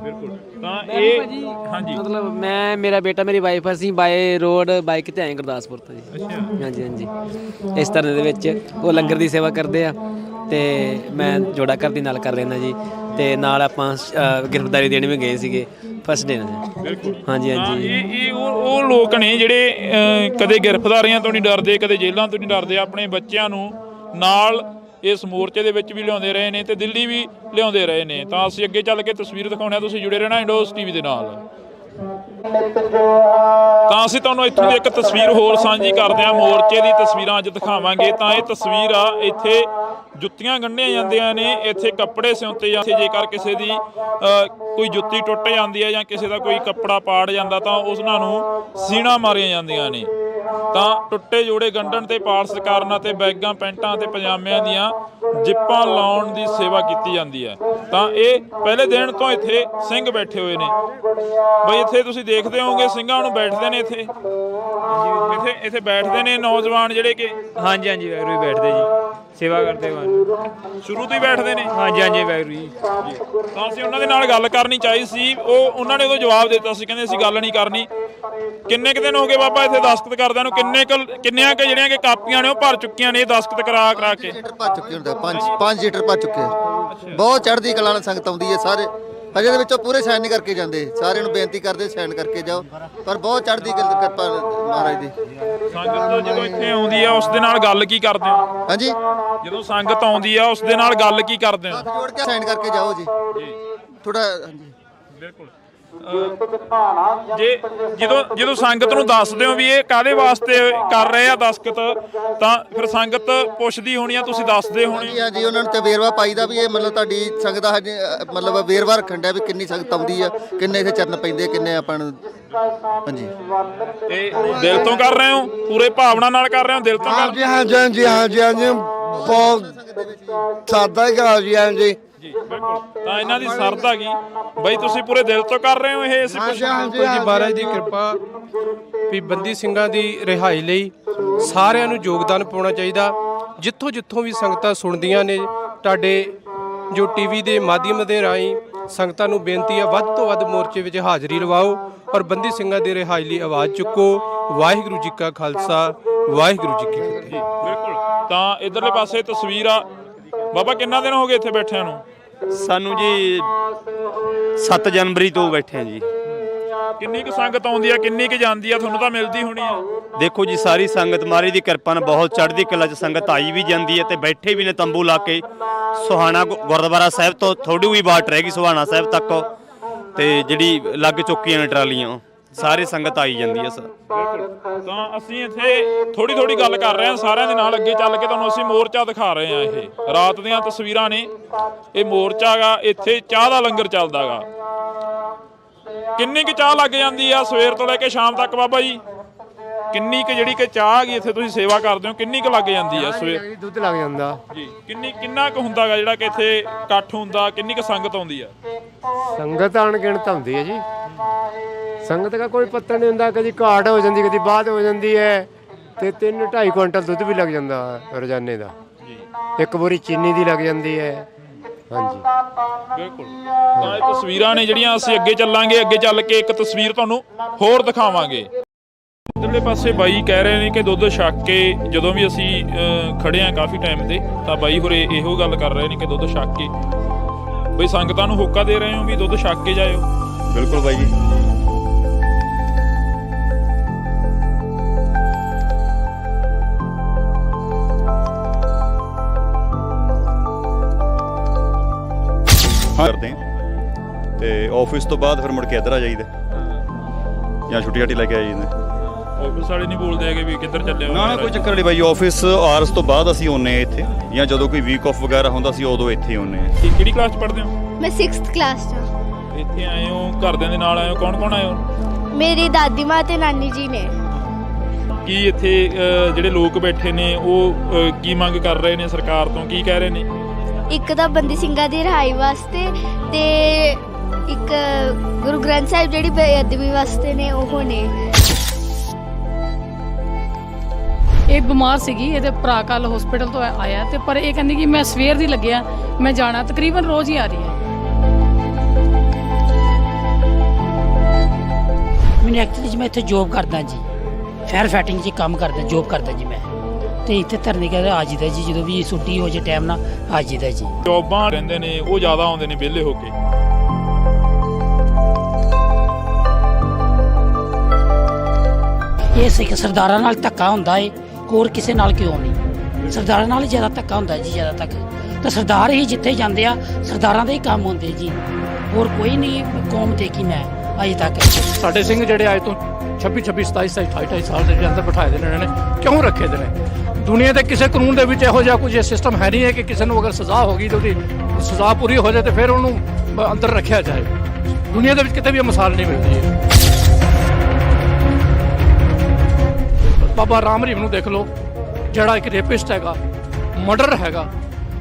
ਬਿਲਕੁਲ। ਤਾਂ ਇਹ ਹਾਂਜੀ, ਮਤਲਬ ਮੈਂ, ਮੇਰਾ ਬੇਟਾ, ਮੇਰੀ ਵਾਈਫ, ਅਸੀਂ ਬਾਏ ਰੋਡ ਬਾਈਕ ਤੇ ਆਏ ਗੁਰਦਾਸਪੁਰ ਤੋਂ ਜੀ। ਹਾਂਜੀ ਹਾਂਜੀ। ਇਸ ਤਰ੍ਹਾਂ ਦੇ ਵਿੱਚ ਉਹ ਲੰਗਰ ਦੀ ਸੇਵਾ ਕਰਦੇ ਆ ਤੇ ਮੈਂ ਜੋੜਾ ਘਰ ਦੀ ਨਾਲ ਕਰ ਲੈਂਦਾ ਜੀ, ਤੇ ਨਾਲ ਆਪਾਂ ਗ੍ਰਿਫਤਾਰੀ ਦੇਣ ਵੀ ਗਏ ਸੀਗੇ ਫਸਟ ਡੇ ਨਾਲ। ਬਿਲਕੁਲ। ਹਾਂਜੀ ਹਾਂਜੀ। ਇਹ ਉਹ ਲੋਕ ਨੇ ਜਿਹੜੇ ਕਦੇ ਗ੍ਰਿਫਤਾਰੀਆਂ ਤੋਂ ਨਹੀਂ ਡਰਦੇ, ਕਦੇ ਜੇਲ੍ਹਾਂ ਤੋਂ ਨਹੀਂ ਡਰਦੇ, ਆਪਣੇ ਬੱਚਿਆਂ ਨੂੰ ਨਾਲ ਇਸ ਮੋਰਚੇ ਦੇ ਵਿੱਚ ਵੀ ਲਿਆਉਂਦੇ ਰਹੇ ਨੇ ਤੇ ਦਿੱਲੀ ਵੀ ਲਿਆਉਂਦੇ ਰਹੇ ਨੇ। ਤਾਂ ਅਸੀਂ ਅੱਗੇ ਚੱਲ ਕੇ ਤਸਵੀਰ ਦਿਖਾਉਂਦੇ ਹਾਂ, ਤੁਸੀਂ ਜੁੜੇ ਰਹਿਣਾ ਇੰਡੋਸ ਟੀਵੀ ਦੇ ਨਾਲ। ਤਾਂ ਅਸੀਂ ਤੁਹਾਨੂੰ ਇੱਥੋਂ ਦੀ ਇੱਕ ਤਸਵੀਰ ਹੋਰ ਸਾਂਝੀ ਕਰਦੇ ਹਾਂ, ਮੋਰਚੇ ਦੀ ਤਸਵੀਰਾਂ ਅੱਜ ਦਿਖਾਵਾਂਗੇ। ਤਾਂ ਇਹ ਤਸਵੀਰ ਆ, ਇੱਥੇ ਜੁੱਤੀਆਂ ਗੰਢੀਆਂ ਜਾਂਦੀਆਂ ਨੇ, ਇੱਥੇ ਕੱਪੜੇ ਸਿਉਂਤੇ ਜਾਂਦੇ। ਜੇਕਰ ਕਿਸੇ ਦੀ ਕੋਈ ਜੁੱਤੀ ਟੁੱਟ ਜਾਂਦੀ ਹੈ ਜਾਂ ਕਿਸੇ ਦਾ ਕੋਈ ਕੱਪੜਾ ਪਾੜ ਜਾਂਦਾ ਤਾਂ ਉਹਨਾਂ ਨੂੰ ਸੀਣਾ ਮਾਰੀਆਂ ਜਾਂਦੀਆਂ ਨੇ। ਤਾਂ ਟੁੱਟੇ ਜੋੜੇ ਗੰਢਣ ਤੇ ਪਾਰਸ ਕਰਨ ਅਤੇ ਬੈਗਾਂ, ਪੈਂਟਾਂ ਅਤੇ ਪਜਾਮਿਆਂ ਦੀਆਂ ਜਿੱਪਾਂ ਲਾਉਣ ਦੀ ਸੇਵਾ ਕੀਤੀ ਜਾਂਦੀ ਹੈ। ਤਾਂ ਇਹ ਪਹਿਲੇ ਦਿਨ ਤੋਂ ਇੱਥੇ ਸਿੰਘ ਬੈਠੇ ਹੋਏ ਨੇ। ਬਈ ਇੱਥੇ ਤੁਸੀਂ ਦੇਖਦੇ ਹੋਵੋਗੇ ਸਿੰਘਾਂ ਨੂੰ ਬੈਠਦੇ ਨੇ ਇੱਥੇ ਬੈਠਦੇ ਨੇ ਨੌਜਵਾਨ ਜਿਹੜੇ ਕਿ ਹਾਂਜੀ ਹਾਂਜੀ ਵਾਹਿਗੁਰੂ ਜੀ ਬੈਠਦੇ ਜੀ, ਸੇਵਾ ਕਰਦੇ ਹੋਏ ਸ਼ੁਰੂ ਤੋਂ ਹੀ ਬੈਠਦੇ ਨੇ। ਹਾਂਜੀ ਹਾਂਜੀ ਵਾਹਿਗੁਰੂ ਜੀ। ਤਾਂ ਅਸੀਂ ਉਹਨਾਂ ਦੇ ਨਾਲ ਗੱਲ ਕਰਨੀ ਚਾਹੀ ਸੀ, ਉਹਨਾਂ ਨੇ ਉਦੋਂ ਜਵਾਬ ਦਿੱਤਾ ਸੀ, ਕਹਿੰਦੇ ਅਸੀਂ ਗੱਲ ਨਹੀਂ ਕਰਨੀ। ਕਿੰਨੇ ਕੁ ਦਿਨ ਹੋ ਗਏ ਬਾਬਾ ਇੱਥੇ ਦਸਤਖਤ ਕਰਦਿਆਂ ਨੂੰ? ਕਿੰਨੀਆਂ ਕੁ ਜਿਹੜੀਆਂ ਕਿ ਕਾਪੀਆਂ ਨੇ ਉਹ ਭਰ ਚੁੱਕੀਆਂ ਨੇ ਦਸਤਖਤ ਕਰਾ ਕੇ? 5 ਲੀਟਰ ਭਰ ਚੁੱਕੇ ਹੁੰਦੇ, 5 ਲੀਟਰ ਭਰ ਚੁੱਕੇ। ਬਹੁਤ ਚੜ੍ਹਦੀ ਕਲਾ ਨਾਲ ਸੰਗਤ ਆਉਂਦੀ ਹੈ। ਸਾਰੇ ਹਜੇ ਦੇ ਵਿੱਚੋਂ ਪੂਰੇ ਸਾਈਨ ਨਹੀਂ ਕਰਕੇ ਜਾਂਦੇ, ਸਾਰਿਆਂ ਨੂੰ ਬੇਨਤੀ ਕਰਦੇ ਸਾਈਨ ਕਰਕੇ ਜਾਓ, ਪਰ ਬਹੁਤ ਚੜ੍ਹਦੀ ਕਿਰਪਾ ਮਹਾਰਾਜ ਦੀ। ਸੰਗਤ ਜਦੋਂ ਇੱਥੇ ਆਉਂਦੀ ਆ ਉਸ ਦੇ ਨਾਲ ਗੱਲ ਕੀ ਕਰਦੇ ਹੋ? ਹਾਂਜੀ, ਜਦੋਂ ਸੰਗਤ ਆਉਂਦੀ ਆ ਉਸ ਦੇ ਨਾਲ ਗੱਲ ਕੀ ਕਰਦੇ ਹੋ? ਹੱਥ ਜੋੜ ਕੇ ਸਾਈਨ ਕਰਕੇ ਜਾਓ ਜੀ ਥੋੜਾ। ਹਾਂਜੀ ਬਿਲਕੁਲ। ਜਦੋਂ ਸੰਗਤ ਨੂੰ ਦੱਸਦੇ ਹੋ ਵੀ ਇਹ ਕਾਹਦੇ ਵਾਸਤੇ ਕਰ ਰਹੇ ਆ ਦਸਤਖਤ, ਤਾਂ ਫਿਰ ਸੰਗਤ ਪੁੱਛਦੀ ਹੋਣੀ ਆ, ਤੁਸੀਂ ਦੱਸਦੇ ਹੋਣੇ? ਹਾਂਜੀ, ਉਹਨਾਂ ਨੂੰ ਤੇ ਵੇਰਵਾ ਪਾਈਦਾ ਵੀ ਇਹ ਮਤਲਬ ਤੁਹਾਡੀ ਸੰਗਤ ਦਾ ਮਤਲਬ ਵੇਰਵਾ ਰੱਖਣ ਦਾ ਵੀ ਕਿੰਨੀ ਸੰਗਤ ਆਉਂਦੀ ਆ, ਕਿੰਨੇ ਇੱਥੇ ਚਰਨ ਪੈਂਦੇ, ਕਿੰਨੇ ਆਪਾਂ ਨੂੰ। ਹਾਂਜੀ, ਤੇ ਦਿਲ ਤੋਂ ਕਰ ਰਹੇ ਹੋ? ਪੂਰੇ ਭਾਵਨਾ ਨਾਲ ਕਰ ਰਹੇ ਹੋ? ਦਿਲ ਤੋਂ? ਹਾਂਜੀ ਹਾਂਜੀ ਹਾਂਜੀ ਹਾਂਜੀ ਹਾਂਜੀ, ਬਹੁਤ ਸਾਦਾ ਹੀ ਹਾਂਜੀ ਹਾਂਜੀ ਜੀ ਬਿਲਕੁਲ। ਤਾਂ ਇਹਨਾਂ ਦੀ ਸਰਦਾ ਕੀ ਬਈ ਤੁਸੀਂ ਪੂਰੇ ਦਿਲ ਤੋਂ ਕਰ ਰਹੇ ਹੋ ਇਹ? ਅਸੀਂ ਬਿਲਕੁਲ ਜੀ, ਮਹਾਰਾਜ ਦੀ ਕਿਰਪਾ ਵੀ ਬੰਦੀ ਸਿੰਘਾਂ ਦੀ ਰਿਹਾਈ ਲਈ ਸਾਰਿਆਂ ਨੂੰ ਯੋਗਦਾਨ ਪਾਉਣਾ ਚਾਹੀਦਾ। ਜਿੱਥੋਂ ਜਿੱਥੋਂ ਵੀ ਸੰਗਤਾਂ ਸੁਣਦੀਆਂ ਨੇ, ਤੁਹਾਡੇ ਜੋ ਟੀਵੀ ਦੇ ਮਾਧਿਅਮ ਦੇ ਰਾਹੀਂ ਸੰਗਤਾਂ ਨੂੰ ਬੇਨਤੀ ਹੈ ਵੱਧ ਤੋਂ ਵੱਧ ਮੋਰਚੇ ਵਿੱਚ ਹਾਜ਼ਰੀ ਲਵਾਓ ਔਰ ਬੰਦੀ ਸਿੰਘਾਂ ਦੀ ਰਿਹਾਈ ਲਈ ਆਵਾਜ਼ ਚੁੱਕੋ। ਵਾਹਿਗੁਰੂ ਜੀ ਕਾ ਖਾਲਸਾ, ਵਾਹਿਗੁਰੂ ਜੀ ਕੀ ਫਤਿਹ। ਬਿਲਕੁਲ। ਤਾਂ ਇਧਰਲੇ ਪਾਸੇ ਤਸਵੀਰ ਆ ਬਾਬਾ, ਕਿੰਨਾ ਦਿਨ ਹੋ ਗਏ ਇੱਥੇ ਬੈਠਿਆਂ ਨੂੰ? ਸਾਨੂੰ ਜੀ 7 ਜਨਵਰੀ ਤੋਂ ਬੈਠੇ ਆ ਜੀ। ਕਿੰਨੀ ਕੁ ਸੰਗਤ ਆਉਂਦੀ ਆ, ਕਿੰਨੀ ਕੁ ਜਾਂਦੀ ਆ? ਤੁਹਾਨੂੰ ਤਾਂ ਮਿਲਦੀ ਹੋਣੀ ਆ। ਦੇਖੋ ਜੀ, ਸਾਰੀ ਸੰਗਤ ਮਹਾਰਾਜ ਦੀ ਕਿਰਪਾ ਨਾਲ ਬਹੁਤ ਚੜ੍ਹਦੀ ਕਲਾ 'ਚ ਸੰਗਤ ਆਈ ਵੀ ਜਾਂਦੀ ਹੈ ਤੇ ਬੈਠੇ ਵੀ ਨੇ ਤੰਬੂ ਲਾ ਕੇ। ਸੁਹਾਣਾ ਗੁਰਦੁਆਰਾ ਸਾਹਿਬ ਤੋਂ ਥੋੜੀ ਹੋਈ ਬਾਟ ਰਹਿ ਗਈ ਸੁਹਾਣਾ ਸਾਹਿਬ ਤੱਕ, ਤੇ ਜਿਹੜੀ ਲੱਗ ਚੁੱਕੀਆਂ ਨੇ ਟਰਾਲੀਆਂ, ਸਾਰੀ ਸੰਗਤ ਆਈ ਜਾਂਦੀ ਹੈ ਸਰ। ਤਾਂ ਅਸੀਂ ਇੱਥੇ ਥੋੜੀ ਥੋੜੀ ਗੱਲ ਕਰ ਰਹੇ ਹਾਂ ਸਾਰਿਆਂ ਦੇ ਨਾਲ। ਅੱਗੇ ਚੱਲ ਕੇ ਤੁਹਾਨੂੰ ਅਸੀਂ ਮੋਰਚਾ ਦਿਖਾ ਰਹੇ ਹਾਂ। ਇਹ ਰਾਤ ਦੀਆਂ ਤਸਵੀਰਾਂ ਨੇ, ਇਹ ਮੋਰਚਾ ਗਾ। ਇੱਥੇ ਚਾਹ ਦਾ ਲੰਗਰ ਚੱਲਦਾ ਗਾ। ਕਿੰਨੀ ਕੁ ਚਾਹ ਲੱਗ ਜਾਂਦੀ ਆ ਸਵੇਰ ਤੋਂ ਲੈ ਕੇ ਸ਼ਾਮ ਤੱਕ ਬਾਬਾ ਜੀ? ਕਿੰਨੀ ਕੁ ਜਿਹੜੀ ਕਿ ਚਾਹ ਹੈਗੀ ਇੱਥੇ ਤੁਸੀਂ ਸੇਵਾ ਕਰਦੇ ਹੋ, ਕਿੰਨੀ ਕੁ ਲੱਗ ਜਾਂਦੀ ਆ ਸਵੇਰ? ਦੁੱਧ ਲੱਗ ਜਾਂਦਾ ਜੀ। ਕਿੰਨਾ ਕੁ ਹੁੰਦਾ ਗਾ ਜਿਹੜਾ ਕਿ ਇੱਥੇ ਇਕੱਠ ਹੁੰਦਾ? ਕਿੰਨੀ ਕੁ ਸੰਗਤ ਆਉਂਦੀ ਆ? ਸੰਗਤ ਅਣਗਿਣਤ ਹੁੰਦੀ ਹੈ ਜੀ। ਸੰਗਤ ਦਾ ਕੋਈ ਪਤਾ ਨਹੀਂ ਹੁੰਦਾ, ਕਦੀ ਘਾਟ ਹੋ ਜਾਂਦੀ, ਕਦੀ ਬਾਅਦ ਹੋ ਜਾਂਦੀ ਹੈ। ਤੇ 3-2.5 ਕੁਇੰਟਲ ਦੁੱਧ ਵੀ ਲੱਗ ਜਾਂਦਾ ਰੋਜ਼ਾਨੇ ਦਾ। ਇੱਕ ਬੋਰੀ ਚੀਨੀ ਦੀ ਲੱਗ ਜਾਂਦੀ ਹੈ। ਹਾਂਜੀ ਬਿਲਕੁਲ। ਤਾਂ ਇਹ ਤਸਵੀਰਾਂ ਨੇ ਜਿਹੜੀਆਂ ਅਸੀਂ ਅੱਗੇ ਚੱਲਾਂਗੇ। ਅੱਗੇ ਚੱਲ ਕੇ ਇੱਕ ਤਸਵੀਰ ਤੁਹਾਨੂੰ ਹੋਰ ਦਿਖਾਵਾਂਗੇ। ਇਧਰਲੇ ਪਾਸੇ ਬਾਈ ਕਹਿ ਰਹੇ ਨੇ ਕਿ ਦੁੱਧ ਛਕ ਕੇ, ਜਦੋਂ ਵੀ ਅਸੀਂ ਖੜੇ ਆ ਕਾਫੀ ਟਾਈਮ ਤੇ, ਤਾਂ ਬਾਈ ਹੋਰੇ ਇਹੋ ਗੱਲ ਕਰ ਰਹੇ ਨੇ ਕਿ ਦੁੱਧ ਛਕ ਕੇ ਬਈ ਸੰਗਤਾਂ ਨੂੰ ਹੋਕਾ ਦੇ ਰਹੇ ਹੋ ਵੀ ਦੁੱਧ ਛਕ ਕੇ ਜਾਇਓ। ਬਿਲਕੁਲ ਬਾਈ ਜੀ। ਕਰਦੇ ਤੇ ਆਫਿਸ ਤੋਂ ਬਾਅਦ ਫਿਰ ਮੁੜ ਕੇ ਇੱਧਰ ਆ ਜਾਈਦਾ ਜਾਂ ਛੁੱਟੀ ਛਾਟੀ ਲੈ ਕੇ ਆ ਜਾਈਦਾ। ਆਫਿਸ ਵਾਲੇ ਨਹੀਂ ਬੋਲਦੇ ਹੈਗੇ ਵੀ ਕਿੱਧਰ ਚੱਲੇ ਹੋ? ਨਾ ਕੋਈ ਚੱਕਰ ਨਹੀਂ ਬਾਈ, ਆਫਿਸ ਆਵਰਸ ਤੋਂ ਬਾਅਦ ਅਸੀਂ ਆਉਂਦੇ ਇੱਥੇ, ਜਾਂ ਜਦੋਂ ਕੋਈ ਵੀਕ ਆਫ ਵਗੈਰਾ ਹੁੰਦਾ ਸੀ ਉਦੋਂ ਇੱਥੇ ਆਉਂਦੇ ਆ। ਕਿਹੜੀ ਕਲਾਸ 'ਚ ਪੜ੍ਹਦੇ ਹੋ? ਮੈਂ 6th ਕਲਾਸ 'ਚ ਹਾਂ। ਇੱਥੇ ਆਏ ਹੋ, ਘਰਦਿਆਂ ਦੇ ਨਾਲ ਆਏ ਹੋ? ਕੌਣ ਕੌਣ ਆਏ ਹੋ? ਮੇਰੀ ਦਾਦੀ ਮਾਂ ਤੇ ਨਾਨੀ ਜੀ ਨੇ। ਕੀ ਇੱਥੇ ਜਿਹੜੇ ਲੋਕ ਬੈਠੇ ਨੇ ਉਹ ਕੀ ਮੰਗ ਕਰ ਰਹੇ ਨੇ ਸਰਕਾਰ ਤੋਂ? ਕੀ ਕਹਿ ਰਹੇ ਨੇ? ਇੱਕ ਤਾਂ ਬੰਦੀ ਸਿੰਘਾਂ ਦੀ ਰਿਹਾਈ ਵਾਸਤੇ ਤੇ ਇੱਕ ਗੁਰੂ ਗ੍ਰੰਥ ਸਾਹਿਬ ਜਿਹੜੀ ਬੇਅਦਬੀ ਵਾਸਤੇ ਨੇ ਉਹ ਨੇ। ਇਹ ਬਿਮਾਰ ਸੀਗੀ, ਇਹਦੇ ਭਰਾ ਕੱਲ ਹਸਪੀਟਲ ਤੋਂ ਆਇਆ ਤੇ ਪਰ ਇਹ ਕਹਿੰਦੀ ਕਿ ਮੈਂ ਸਵੇਰ ਦੀ ਲੱਗਿਆ, ਮੈਂ ਜਾਣਾ। ਤਕਰੀਬਨ ਰੋਜ਼ ਹੀ ਆ ਰਹੀ ਹੈ। ਮੈਨੂੰ ਐਕਚੁਅਲੀ ਮੈਂ ਇੱਥੇ ਜੋਬ ਕਰਦਾ ਜੀ, ਫਾਇਰ ਫਾਈਟਿੰਗ 'ਚ ਕੰਮ ਕਰਦਾ, ਜੋਬ ਕਰਦਾ ਜੀ ਮੈਂ। ਤੇ ਇੱਥੇ ਧਰਨੇ ਕਰਦੇ ਆ ਜੀਦਾ ਜੀ, ਜਦੋਂ ਵੀ ਛੁੱਟੀ ਹੋ ਜੇ ਟਾਈਮ ਨਾਲ ਆ ਜੀਦਾ ਜੀ। ਜੋਬਾਂ ਰਹਿੰਦੇ ਨੇ ਉਹ ਜ਼ਿਆਦਾ ਆਉਂਦੇ ਨੇ ਵਿਹਲੇ ਹੋ ਕੇ। ਇਹ ਸਿੱਖ ਸਰਦਾਰਾਂ ਨਾਲ ਧੱਕਾ ਹੁੰਦਾ ਏ, ਹੋਰ ਕਿਸੇ ਨਾਲ ਕਿਉਂ ਨਹੀਂ? ਸਰਦਾਰਾਂ ਨਾਲ ਹੀ ਜ਼ਿਆਦਾ ਧੱਕਾ ਹੁੰਦਾ ਜੀ, ਜ਼ਿਆਦਾ ਤੱਕ ਤਾਂ ਸਰਦਾਰ ਹੀ ਜਿੱਥੇ ਜਾਂਦੇ ਆ, ਸਰਦਾਰਾਂ ਦੇ ਹੀ ਕੰਮ ਹੁੰਦੇ ਜੀ। ਹੋਰ ਕੋਈ ਨਹੀਂ ਕੌਮ ਦੇਖੀ ਮੈਂ ਅਜੇ ਤੱਕ। ਸਾਡੇ ਸਿੰਘ ਜਿਹੜੇ ਅੱਜ ਤੋਂ 26 27 28 ਸਾਲ ਦੇ ਅੰਦਰ ਬਿਠਾਏ ਦੇ ਨੇ, ਇਹਨਾਂ ਨੇ ਕਿਉਂ ਰੱਖੇ ਦੇ ਨੇ? ਦੁਨੀਆ ਦੇ ਕਿਸੇ ਕਾਨੂੰਨ ਦੇ ਵਿੱਚ ਇਹੋ ਜਿਹਾ ਕੁਝ ਸਿਸਟਮ ਹੈ ਨਹੀਂ ਹੈ ਕਿ ਕਿਸੇ ਨੂੰ ਅਗਰ ਸਜ਼ਾ ਹੋ ਗਈ ਤਾਂ ਉਹਦੀ ਸਜ਼ਾ ਪੂਰੀ ਹੋ ਜਾਏ ਤੇ ਫਿਰ ਉਹਨੂੰ ਅੰਦਰ ਰੱਖਿਆ ਜਾਏ। ਦੁਨੀਆ ਦੇ ਵਿੱਚ ਕਿਤੇ ਵੀ ਇਹ ਮਿਸਾਲ ਨਹੀਂ ਮਿਲਦੀ ਹੈ। ਬਾਬਾ ਰਾਮ ਰਹੀਮ ਨੂੰ ਦੇਖ ਲਓ, ਜਿਹੜਾ ਇੱਕ ਰੇਪਿਸਟ ਹੈਗਾ, ਮਰਡਰ ਹੈਗਾ,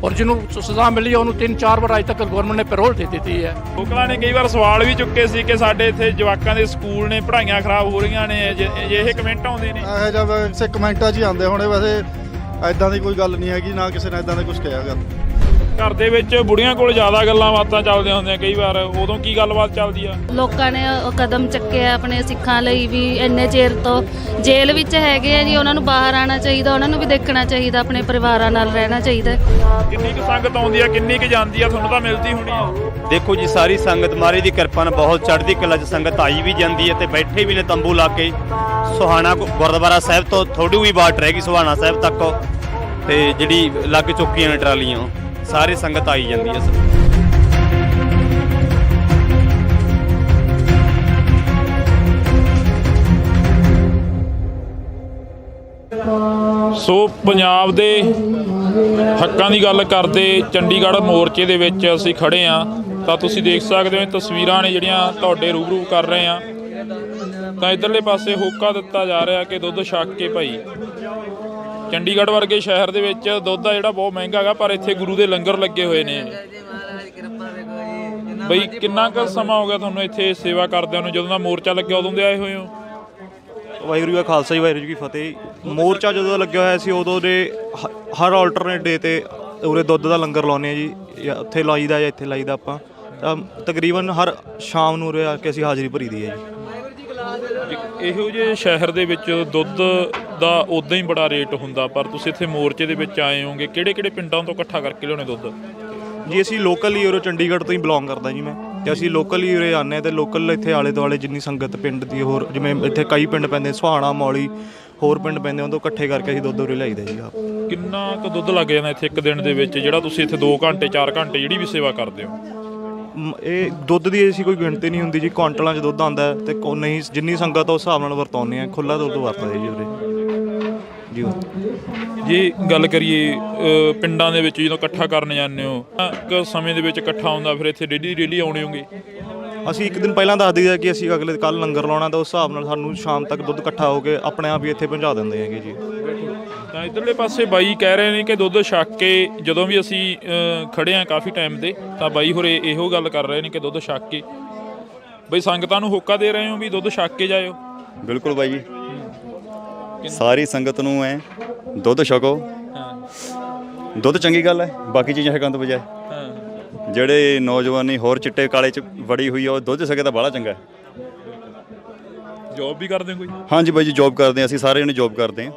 ਔਰ ਜਿਹਨੂੰ ਸਜ਼ਾ ਮਿਲੀ ਉਹਨੂੰ 3-4 ਵਾਰ ਅਜੇ ਤੱਕ ਗਵਰਨਮੈਂਟ ਨੇ ਪੈਰੋਲ ਦੇ ਦਿੱਤੀ ਹੈ। ਲੋਕਾਂ ਨੇ ਕਈ ਵਾਰ ਸਵਾਲ ਵੀ ਚੁੱਕੇ ਸੀ ਕਿ ਸਾਡੇ ਇੱਥੇ ਜਵਾਕਾਂ ਦੇ ਸਕੂਲ ਨੇ, ਪੜ੍ਹਾਈਆਂ ਖਰਾਬ ਹੋ ਰਹੀਆਂ ਨੇ, ਇਹ ਕਮੈਂਟ ਆਉਂਦੇ ਨੇ। ਇਹ ਜਦ ਵੈਸੇ ਕਮੈਂਟਾਂ 'ਚ ਹੀ ਆਉਂਦੇ ਹੋਣੇ, ਵੈਸੇ ਐਦਾਂ ਦੀ ਕੋਈ ਗੱਲ ਨਹੀਂ ਹੈਗੀ, ਨਾ ਕਿਸੇ ਨੇ ਐਦਾਂ ਦਾ ਕੁਝ ਕਿਹਾ ਗਾ। ਘਰ ਦੇ ਵਿੱਚ ਬੁੜੀਆਂ ਕੋਲ ਜ਼ਿਆਦਾ ਗੱਲਾਂ ਬਾਤਾਂ ਚੱਲਦੀਆਂ ਹੁੰਦੀਆਂ ਕਈ ਵਾਰ, ਉਦੋਂ ਕੀ ਗੱਲਬਾਤ ਚੱਲਦੀ ਆ? ਲੋਕਾਂ ਨੇ ਉਹ ਕਦਮ ਚੱਕਿਆ ਆਪਣੇ ਸਿੱਖਾਂ ਲਈ ਵੀ, ਇੰਨੇ ਚਿਰ ਤੋਂ ਜੇਲ੍ਹ ਵਿੱਚ ਹੈਗੇ ਆ ਜੀ, ਉਹਨਾਂ ਨੂੰ ਬਾਹਰ ਆਉਣਾ ਚਾਹੀਦਾ, ਉਹਨਾਂ ਨੂੰ ਵੀ ਦੇਖਣਾ ਚਾਹੀਦਾ, ਆਪਣੇ ਪਰਿਵਾਰਾਂ ਨਾਲ ਰਹਿਣਾ ਚਾਹੀਦਾ। ਕਿੰਨੀ ਕੁ ਸੰਗਤ ਆਉਂਦੀ ਆ, ਕਿੰਨੀ ਕੁ ਜਾਂਦੀ ਆ? ਤੁਹਾਨੂੰ ਤਾਂ ਮਿਲਦੀ ਹੋਣੀ ਆ। ਦੇਖੋ ਜੀ, ਸਾਰੀ ਸੰਗਤ ਮਹਾਰਾਜ ਦੀ ਕਿਰਪਾ ਨਾਲ ਬਹੁਤ ਚੜ੍ਹਦੀ ਕਲਾ 'ਚ ਸੰਗਤ ਆਈ ਵੀ ਜਾਂਦੀ ਹੈ ਤੇ ਬੈਠੇ ਵੀ ਨੇ ਤੰਬੂ ਲਾ ਕੇ। ਸੁਹਾਣਾ ਗੁਰਦੁਆਰਾ ਸਾਹਿਬ ਤੋਂ ਥੋੜੀ ਹੋਈ ਬਾਟ ਰਹਿ ਗਈ ਸੁਹਾਣਾ ਸਾਹਿਬ ਤੱਕ, ਤੇ ਜਿਹੜੀ ਲੱਗ ਚੁੱਕੀਆਂ ਨੇ ਟਰਾਲੀਆਂ, ਸਾਰੀ ਸੰਗਤ ਆਈ ਜਾਂਦੀ ਹੈ ਸਰ। ਸੋ ਪੰਜਾਬ ਦੇ ਹੱਕਾਂ ਦੀ ਗੱਲ ਕਰਦੇ ਚੰਡੀਗੜ੍ਹ ਮੋਰਚੇ ਦੇ ਵਿੱਚ ਅਸੀਂ ਖੜੇ ਆ। ਤਾਂ ਤੁਸੀਂ ਦੇਖ ਸਕਦੇ ਹੋ ਇਹ ਤਸਵੀਰਾਂ ਨੇ ਜਿਹੜੀਆਂ ਤੁਹਾਡੇ ਰੂਬਰੂ ਕਰ ਰਹੇ ਆ। ਤਾਂ ਇਧਰਲੇ ਪਾਸੇ ਹੋਕਾ ਦਿੱਤਾ ਜਾ ਰਿਹਾ ਕਿ ਦੁੱਧ ਛਕ ਕੇ ਭਾਈ। ਚੰਡੀਗੜ੍ਹ ਵਰਗੇ ਸ਼ਹਿਰ ਦੇ ਵਿੱਚ ਦੁੱਧ ਆ ਜਿਹੜਾ ਬਹੁਤ ਮਹਿੰਗਾ ਹੈਗਾ, ਪਰ ਇੱਥੇ ਗੁਰੂ ਦੇ ਲੰਗਰ ਲੱਗੇ ਹੋਏ ਨੇ। ਬਈ ਕਿੰਨਾ ਕੁ ਸਮਾਂ ਹੋ ਗਿਆ ਤੁਹਾਨੂੰ ਇੱਥੇ ਸੇਵਾ ਕਰਦਿਆਂ ਨੂੰ? ਜਦੋਂ ਦਾ ਮੋਰਚਾ ਲੱਗਿਆ ਉਦੋਂ ਦੇ ਆਏ ਹੋਏ ਹੋ? ਵਾਹਿਗੁਰੂ ਜੀ ਕਾ ਖਾਲਸਾ ਜੀ, ਵਾਹਿਗੁਰੂ ਜੀ ਕੀ ਫਤਿਹ। ਮੋਰਚਾ ਜਦੋਂ ਦਾ ਲੱਗਿਆ ਹੋਇਆ ਸੀ ਉਦੋਂ ਦੇ ਹਰ ਆਲਟਰਨੇਟ ਡੇ ਤੇ ਉਰੇ ਦੁੱਧ ਦਾ ਲੰਗਰ ਲਾਉਂਦੇ ਆ ਜੀ, ਜਾਂ ਉੱਥੇ ਲਾਈਦਾ ਜਾਂ ਇੱਥੇ ਲਾਈਦਾ ਆਪਾਂ, ਤਾਂ ਤਕਰੀਬਨ ਹਰ ਸ਼ਾਮ ਨੂੰ ਉਰੇ ਆ ਕੇ ਅਸੀਂ ਹਾਜ਼ਰੀ ਭਰੀ ਦੀ ਹੈ ਜੀ। ਇਹੋ ਜਿਹੇ ਸ਼ਹਿਰ ਦੇ ਵਿੱਚ ਦੁੱਧ ਦਾ ਉਦਾਂ ਹੀ ਬੜਾ ਰੇਟ ਹੁੰਦਾ, ਪਰ ਤੁਸੀਂ ਇੱਥੇ ਮੋਰਚੇ ਦੇ ਵਿੱਚ ਆਏ ਹੋਗੇ, ਕਿਹੜੇ ਕਿਹੜੇ ਪਿੰਡਾਂ ਤੋਂ ਇਕੱਠਾ ਕਰਕੇ ਲਿਆਉਣੇ ਦੁੱਧ? ਜੀ ਅਸੀਂ ਲੋਕਲ ਹੀ ਉਰੇ ਚੰਡੀਗੜ੍ਹ ਤੋਂ ਹੀ ਬਿਲੋਂਗ ਕਰਦਾ ਜੀ ਮੈਂ, ਤੇ ਅਸੀਂ ਲੋਕਲ ਹੀ ਉਰੇ ਆਉਂਦੇ ਹਾਂ, ਤੇ ਲੋਕਲ ਇੱਥੇ ਆਲੇ ਦੁਆਲੇ ਜਿੰਨੀ ਸੰਗਤ ਪਿੰਡ ਦੀ, ਹੋਰ ਜਿਵੇਂ ਇੱਥੇ ਕਈ ਪਿੰਡ ਪੈਂਦੇ, ਸੁਹਾਣਾ, ਮੌਲੀ, ਹੋਰ ਪਿੰਡ ਪੈਂਦੇ, ਉਦੋਂ ਇਕੱਠੇ ਕਰਕੇ ਅਸੀਂ ਦੁੱਧ ਉਰੇ ਲਿਆਈਦਾ ਜੀ ਆਪ। ਕਿੰਨਾ ਕੁ ਦੁੱਧ ਲੱਗ ਜਾਂਦਾ ਇੱਥੇ ਇੱਕ ਦਿਨ ਦੇ ਵਿੱਚ, ਜਿਹੜਾ ਤੁਸੀਂ ਇੱਥੇ 2 ਘੰਟੇ 4 ਘੰਟੇ ਜਿਹੜੀ ਵੀ ਸੇਵਾ ਕਰਦੇ ਹੋ? ਇਹ ਦੁੱਧ ਦੀ ਅਸੀਂ ਕੋਈ ਗਿਣਤੀ ਨਹੀਂ ਹੁੰਦੀ ਜੀ, ਕੁਆਂਟਲਾਂ 'ਚ ਦੁੱਧ ਆਉਂਦਾ, ਤੇ ਨਹੀਂ ਜਿੰਨੀ ਸੰਗਤ ਉਸ ਹਿਸਾਬ ਨਾਲ ਵਰਤਾਉਂਦੇ ਆ, ਖੁੱਲ੍ਹਾ ਦੁੱਧ ਵਰਤਦੇ ਜੀ ਉਰੇ ਜੀ। ਜੇ ਗੱਲ ਕਰੀਏ ਪਿੰਡਾਂ ਦੇ ਵਿੱਚ ਜਦੋਂ ਇਕੱਠਾ ਕਰਨ ਜਾਂਦੇ ਹੋ, ਕਿ ਸਮੇਂ ਦੇ ਵਿੱਚ ਇਕੱਠਾ ਹੁੰਦਾ, ਫਿਰ ਇੱਥੇ ਡੇਲੀ ਆਉਣੇ ਹੋਗੇ? ਅਸੀਂ ਇੱਕ ਦਿਨ ਪਹਿਲਾਂ ਦੱਸ ਦਈਦਾ ਕਿ ਅਸੀਂ ਅਗਲੇ ਕੱਲ੍ਹ ਲੰਗਰ ਲਾਉਣਾ, ਤਾਂ ਉਸ ਹਿਸਾਬ ਨਾਲ ਸਾਨੂੰ ਸ਼ਾਮ ਤੱਕ ਦੁੱਧ ਇਕੱਠਾ ਹੋ ਕੇ ਆਪਣੇ ਆਪ ਹੀ ਇੱਥੇ ਪਹੁੰਚਾ ਦਿੰਦੇ ਹੈਗੇ ਜੀ। ਤਾਂ ਇੱਧਰਲੇ ਪਾਸੇ ਬਾਈ ਕਹਿ ਰਹੇ ਨੇ ਕਿ ਦੁੱਧ ਛੱਕ ਕੇ, ਜਦੋਂ ਵੀ ਅਸੀਂ ਖੜੇ ਹਾਂ ਕਾਫੀ ਟਾਈਮ ਦੇ, ਤਾਂ ਬਾਈ ਹੋਰੇ ਇਹੋ ਗੱਲ ਕਰ ਰਹੇ ਨੇ ਕਿ ਦੁੱਧ ਛੱਕ ਕੇ ਬਈ ਸੰਗਤਾਂ ਨੂੰ ਹੋਕਾ ਦੇ ਰਹੇ ਹੋ ਵੀ ਦੁੱਧ ਛੱਕ ਕੇ ਜਾਇਓ। ਬਿਲਕੁਲ ਬਾਈ ਜੀ, ਸਾਰੀ ਸੰਗਤ ਨੂੰ ਐ ਦੁੱਧ ਛਕੋ। ਦੁੱਧ ਚੰਗੀ ਗੱਲ ਹੈ, ਬਾਕੀ ਚੀਜ਼ਾਂ ਛਕਣ ਤੋਂ ਬਜਾਏ ਜਿਹੜੇ ਨੌਜਵਾਨੀ ਹੋਰ ਚਿੱਟੇ ਕਾਲੇ 'ਚ ਵੜੀ ਹੋਈ ਆ, ਉਹ ਦੁੱਧ ਛਕੇ ਤਾਂ ਬੜਾ ਚੰਗਾ ਹੈ। ਜੋਬ ਵੀ ਕਰਦੇ ਕੋਈ? ਹਾਂਜੀ ਬਾਈ ਜੀ, ਜੋਬ ਕਰਦੇ ਹਾਂ ਅਸੀਂ, ਸਾਰੇ ਜਣੇ ਜੋਬ ਕਰਦੇ ਹਾਂ,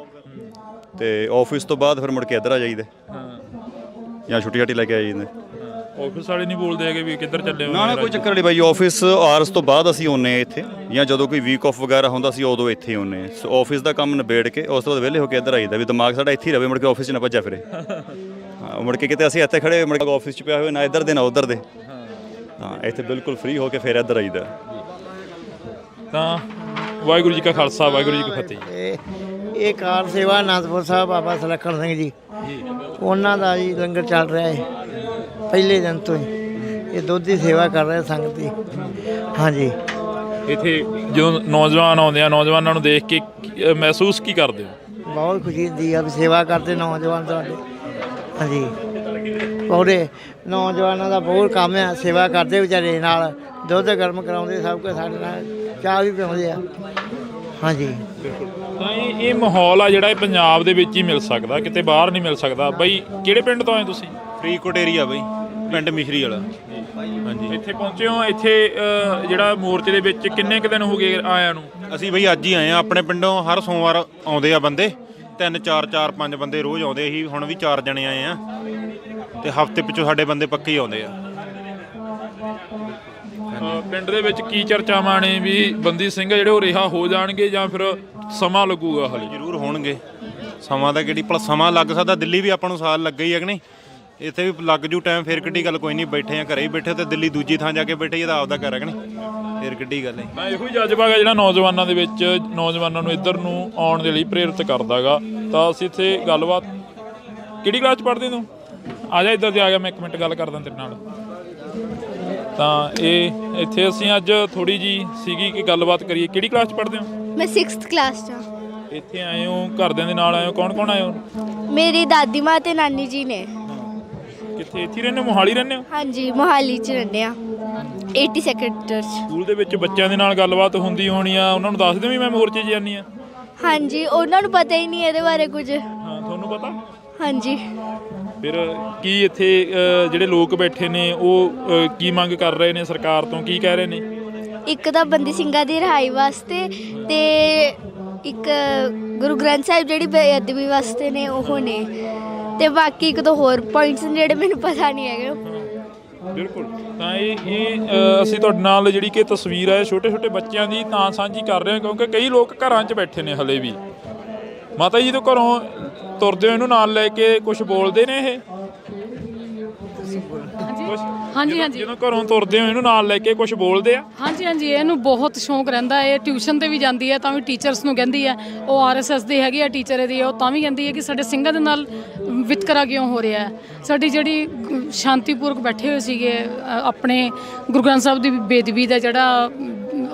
ਤੇ ਆਫਿਸ ਤੋਂ ਬਾਅਦ ਫਿਰ ਮੁੜ ਕੇ ਇੱਧਰ ਆ ਜਾਈਦਾ ਜਾਂ ਛੁੱਟੀ ਲੈ ਕੇ ਆ ਜਾਈਦਾ। ਆਫਿਸ ਵਾਲੇ ਨਹੀਂ ਬੋਲਦੇ ਹੈਗੇ ਵੀ ਕਿੱਧਰ ਚੱਲੇ ਹੋ? ਨਾ ਕੋਈ ਚੱਕਰ ਨਹੀਂ ਬਾਈ, ਆਫਿਸ ਆਵਰਸ ਤੋਂ ਬਾਅਦ ਅਸੀਂ ਆਉਂਦੇ ਹਾਂ ਇੱਥੇ, ਜਾਂ ਜਦੋਂ ਕੋਈ ਵੀਕ ਆਫ ਵਗੈਰਾ ਹੁੰਦਾ ਸੀ ਉਦੋਂ ਇੱਥੇ ਆਉਂਦੇ ਹਾਂ। ਆਫਿਸ ਦਾ ਕੰਮ ਨਿਬੇੜ ਕੇ ਉਸ ਤੋਂ ਬਾਅਦ ਵਿਹਲੇ ਹੋ ਕੇ ਇੱਧਰ ਆਈਦਾ, ਵੀ ਦਿਮਾਗ ਸਾਡਾ ਇੱਥੇ ਹੀ ਰਵੇ, ਮੁੜ ਕੇ ਆਫਿਸ 'ਚ ਨਾ ਭੱਜਿਆ ਫਿਰੇ। ਹਾਂ, ਮੁੜ ਕੇ ਕਿਤੇ ਅਸੀਂ ਇੱਥੇ ਖੜੇ ਮੁੜ ਕੇ ਆਫਿਸ 'ਚ ਪਿਆ ਹੋਵੇ, ਨਾ ਇੱਧਰ ਦੇ ਨਾ ਉੱਧਰ ਦੇ। ਹਾਂ, ਇੱਥੇ ਬਿਲਕੁਲ ਫ੍ਰੀ ਹੋ ਕੇ ਫਿਰ ਇੱਧਰ ਆਈਦਾ। ਤਾਂ ਵਾਹਿਗੁਰੂ ਜੀ ਕਾ ਖਾਲਸਾ, ਵਾਹਿਗੁਰੂ ਜੀ ਕੀ ਫਤਿਹ। ਇਹ ਕਾਰ ਸੇਵਾ ਅਨੰਦਪੁਰ ਸਾਹਿਬ ਬਾਬਾ ਸੁਲੱਖਣ ਸਿੰਘ ਜੀ, ਉਹਨਾਂ ਦਾ ਜੀ ਲੰਗਰ ਚੱਲ ਰਿਹਾ ਹੈ ਪਹਿਲੇ ਦਿਨ ਤੋਂ ਹੀ। ਇਹ ਦੁੱਧ ਦੀ ਸੇਵਾ ਕਰ ਰਹੇ ਸੰਗਤ ਦੀ। ਹਾਂਜੀ, ਇੱਥੇ ਜਦੋਂ ਨੌਜਵਾਨ ਆਉਂਦੇ ਆ, ਨੌਜਵਾਨਾਂ ਨੂੰ ਦੇਖ ਕੇ ਮਹਿਸੂਸ ਕੀ ਕਰਦੇ ਹੋ? ਬਹੁਤ ਖੁਸ਼ੀ ਹੁੰਦੀ ਆ ਵੀ ਸੇਵਾ ਕਰਦੇ ਨੌਜਵਾਨ ਸਾਡੇ। ਹਾਂਜੀ, ਪੂਰੇ ਨੌਜਵਾਨਾਂ ਦਾ ਬਹੁਤ ਕੰਮ ਆ, ਸੇਵਾ ਕਰਦੇ ਵਿਚਾਰੇ, ਨਾਲ ਦੁੱਧ ਗਰਮ ਕਰਾਉਂਦੇ, ਸਭ ਕੁਝ ਸਾਡੇ ਨਾਲ ਚਾਹ ਵੀ ਪਿਆਉਂਦੇ ਆ। ਹਾਂਜੀ, ਤਾਂ ਇਹ ਮਾਹੌਲ ਆ ਜਿਹੜਾ ਇਹ ਪੰਜਾਬ ਦੇ ਵਿੱਚ ਹੀ ਮਿਲ ਸਕਦਾ, ਕਿਤੇ ਬਾਹਰ ਨਹੀਂ ਮਿਲ ਸਕਦਾ। ਬਈ ਕਿਹੜੇ ਪਿੰਡ ਤੋਂ ਆਏ ਤੁਸੀਂ? ਫਰੀਦਕੋਟ ਏਰੀਆ ਬਈ, ਪਿੰਡ ਮਿਸ਼ਰੀ ਵਾਲਾ। ਹਾਂਜੀ, ਇੱਥੇ ਪਹੁੰਚੇ ਹੋ। ਇੱਥੇ ਜਿਹੜਾ ਮੋਰਚੇ ਦੇ ਵਿੱਚ ਕਿੰਨੇ ਕੁ ਦਿਨ ਹੋ ਗਏ ਆਇਆਂ ਨੂੰ? ਅਸੀਂ ਬਈ ਅੱਜ ਹੀ ਆਏ ਆ। ਆਪਣੇ ਪਿੰਡੋਂ ਹਰ ਸੋਮਵਾਰ ਆਉਂਦੇ ਆ ਬੰਦੇ, 3 4 5 ਬੰਦੇ ਰੋਜ਼ ਆਉਂਦੇ। ਅਸੀਂ ਹੁਣ ਵੀ 4 ਜਣੇ ਆਏ ਆ, ਤੇ ਹਫ਼ਤੇ ਪਿੱਛੋਂ ਸਾਡੇ ਬੰਦੇ ਪੱਕੇ ਹੀ ਆਉਂਦੇ ਆ। ਪਿੰਡ ਦੇ ਵਿੱਚ ਕੀ ਚਰਚਾਵਾਂ ਨੇ ਵੀ ਬੰਦੀ ਸਿੰਘ ਜਿਹੜੇ ਉਹ ਰਿਹਾ ਹੋ ਜਾਣਗੇ ਜਾਂ ਫਿਰ ਸਮਾਂ ਲੱਗੂਗਾ? ਹਾਲੇ ਜ਼ਰੂਰ ਹੋਣਗੇ, ਸਮਾਂ ਦਾ ਕਿਹੜੀ ਭਲਾ ਸਮਾਂ ਲੱਗ ਸਕਦਾ। ਦਿੱਲੀ ਵੀ ਆਪਾਂ ਨੂੰ ਸਾਲ ਲੱਗਾ ਹੀ ਹੈ ਕਿ ਨਹੀਂ, ਇੱਥੇ ਵੀ ਲੱਗ ਜੂ ਟਾਈਮ। ਫਿਰ ਕਿੱਡੀ ਗੱਲ, ਕੋਈ ਨਹੀਂ, ਬੈਠੇ ਆ ਘਰੇ ਹੀ ਬੈਠੇ, ਤੇ ਦਿੱਲੀ ਦੂਜੀ ਥਾਂ ਜਾ ਕੇ ਬੈਠੇ, ਇਹਦਾ ਆਪਦਾ ਘਰ ਹੈ ਕਿ ਨਹੀਂ, ਫਿਰ ਕਿੱਡੀ ਗੱਲ ਹੈ। ਤਾਂ ਇਹੋ ਹੀ ਜਜ਼ਬਾ ਹੈ ਜਿਹੜਾ ਨੌਜਵਾਨਾਂ ਦੇ ਵਿੱਚ, ਨੌਜਵਾਨਾਂ ਨੂੰ ਇੱਧਰ ਨੂੰ ਆਉਣ ਦੇ ਲਈ ਪ੍ਰੇਰਿਤ ਕਰਦਾ ਗਾ। ਤਾਂ ਅਸੀਂ ਇੱਥੇ ਗੱਲਬਾਤ, ਕਿਹੜੀ ਕਲਾਸ 'ਚ ਪੜ੍ਹਦੇ ਤੂੰ? ਆ ਜਾ ਇੱਧਰ ਤੇ ਆ ਗਿਆ, ਮੈਂ 1 ਮਿੰਟ ਗੱਲ ਕਰਦਾ ਤੇਰੇ ਨਾਲ। ਤਾਂ ਇਹ ਇੱਥੇ ਅਸੀਂ ਅੱਜ ਥੋੜੀ ਜੀ ਸੀਗੀ ਕਿ ਗੱਲਬਾਤ ਕਰੀਏ। ਕਿਹੜੀ ਕਲਾਸ 'ਚ ਪੜ੍ਹਦੇ ਹੋ? ਮੈਂ 6th ਕਲਾਸ 'ਚ ਹਾਂ। ਇੱਥੇ ਆਏ ਹੋ, ਘਰਦਿਆਂ ਦੇ ਨਾਲ ਆਏ ਹੋ? ਕੌਣ ਕੌਣ ਆਏ ਹੋ? ਮੇਰੀ ਦਾਦੀ ਮਾਂ ਤੇ ਨਾਨੀ ਜੀ ਨੇ। ਕਿੱਥੇ? ਇੱਥੇ ਰਹਿੰਦੇ ਹੋ? ਮੋਹਾਲੀ ਰਹਿੰਦੇ ਹੋ? ਹਾਂਜੀ, ਮੋਹਾਲੀ 'ਚ ਰਹਿੰਦੇ ਆ, 80 ਸੈਕਟਰ 'ਚ। ਸਕੂਲ ਦੇ ਵਿੱਚ ਬੱਚਿਆਂ ਦੇ ਨਾਲ ਗੱਲਬਾਤ ਹੁੰਦੀ ਹੋਣੀ ਆ, ਉਹਨਾਂ ਨੂੰ ਦੱਸ ਦਿਓ ਵੀ ਮੈਂ ਮੋਰਚੇ 'ਚ ਜਾਂਦੀ ਆ? ਹਾਂਜੀ, ਉਹਨਾਂ ਨੂੰ ਪਤਾ ਹੀ ਨਹੀਂ ਇਹਦੇ ਬਾਰੇ ਕੁਝ। ਹਾਂ, ਤੁਹਾਨੂੰ ਪਤਾ? ਹਾਂਜੀ। ਫਿਰ ਕੀ ਇੱਥੇ ਜਿਹੜੇ ਲੋਕ ਬੈਠੇ ਨੇ ਉਹ ਕੀ ਮੰਗ ਕਰ ਰਹੇ ਨੇ ਸਰਕਾਰ ਤੋਂ, ਕੀ ਕਹਿ ਰਹੇ ਨੇ? ਇੱਕ ਤਾਂ ਬੰਦੀ ਸਿੰਘਾਂ ਦੀ ਰਿਹਾਈ ਵਾਸਤੇ, ਤੇ ਇੱਕ ਗੁਰੂ ਗ੍ਰੰਥ ਸਾਹਿਬ ਜਿਹੜੀ ਬੇਅਦਬੀ ਵਾਸਤੇ ਨੇ ਉਹ ਨੇ, ਤੇ ਬਾਕੀ ਇੱਕ ਦੋ ਹੋਰ ਪੁਆਇੰਟਸ ਨੇ ਜਿਹੜੇ ਮੈਨੂੰ ਪਤਾ ਨਹੀਂ ਹੈਗੇ। ਬਿਲਕੁਲ। ਤਾਂ ਇਹ ਅਸੀਂ ਤੁਹਾਡੇ ਨਾਲ ਜਿਹੜੀ ਕਿ ਤਸਵੀਰ ਹੈ ਛੋਟੇ ਛੋਟੇ ਬੱਚਿਆਂ ਦੀ ਤਾਂ ਸਾਂਝੀ ਕਰ ਰਹੇ ਹਾਂ, ਕਿਉਂਕਿ ਕਈ ਲੋਕ ਘਰਾਂ 'ਚ ਬੈਠੇ ਨੇ ਹਲੇ ਵੀ। ਮਾਤਾ ਜੀ ਤੋਂ ਘਰੋਂ ਤੁਰਦੇ ਹੋ ਇਹਨੂੰ ਨਾਲ ਲੈ ਕੇ ਕੁਝ ਬੋਲਦੇ ਨੇ ਇਹ? ਹਾਂਜੀ ਹਾਂਜੀ, ਜਦੋਂ ਘਰੋਂ ਤੁਰਦੇ ਹੋ ਇਹਨੂੰ ਨਾਲ ਲੈ ਕੇ ਕੁਝ ਬੋਲਦੇ ਆ? ਹਾਂਜੀ ਹਾਂਜੀ, ਇਹਨੂੰ ਬਹੁਤ ਸ਼ੌਂਕ ਰਹਿੰਦਾ। ਇਹ ਟਿਊਸ਼ਨ ਤੇ ਵੀ ਜਾਂਦੀ ਹੈ, ਤਾਂ ਵੀ ਟੀਚਰਸ ਨੂੰ ਕਹਿੰਦੀ ਹੈ, ਉਹ RSS ਦੇ ਹੈਗੀ ਆ ਟੀਚਰ ਇਹਦੀ, ਉਹ ਤਾਂ ਵੀ ਕਹਿੰਦੀ ਹੈ ਕਿ ਸਾਡੇ ਸਿੰਘਾਂ ਦੇ ਨਾਲ ਵਿਤਕਰਾ ਕਿਉਂ ਹੋ ਰਿਹਾ ਹੈ। ਸਾਡੀ ਜਿਹੜੀ ਸ਼ਾਂਤੀਪੂਰਵਕ ਬੈਠੇ ਹੋਏ ਸੀਗੇ, ਆਪਣੇ ਗੁਰੂ ਗ੍ਰੰਥ ਸਾਹਿਬ ਦੀ ਬੇਦਬੀ ਦਾ ਜਿਹੜਾ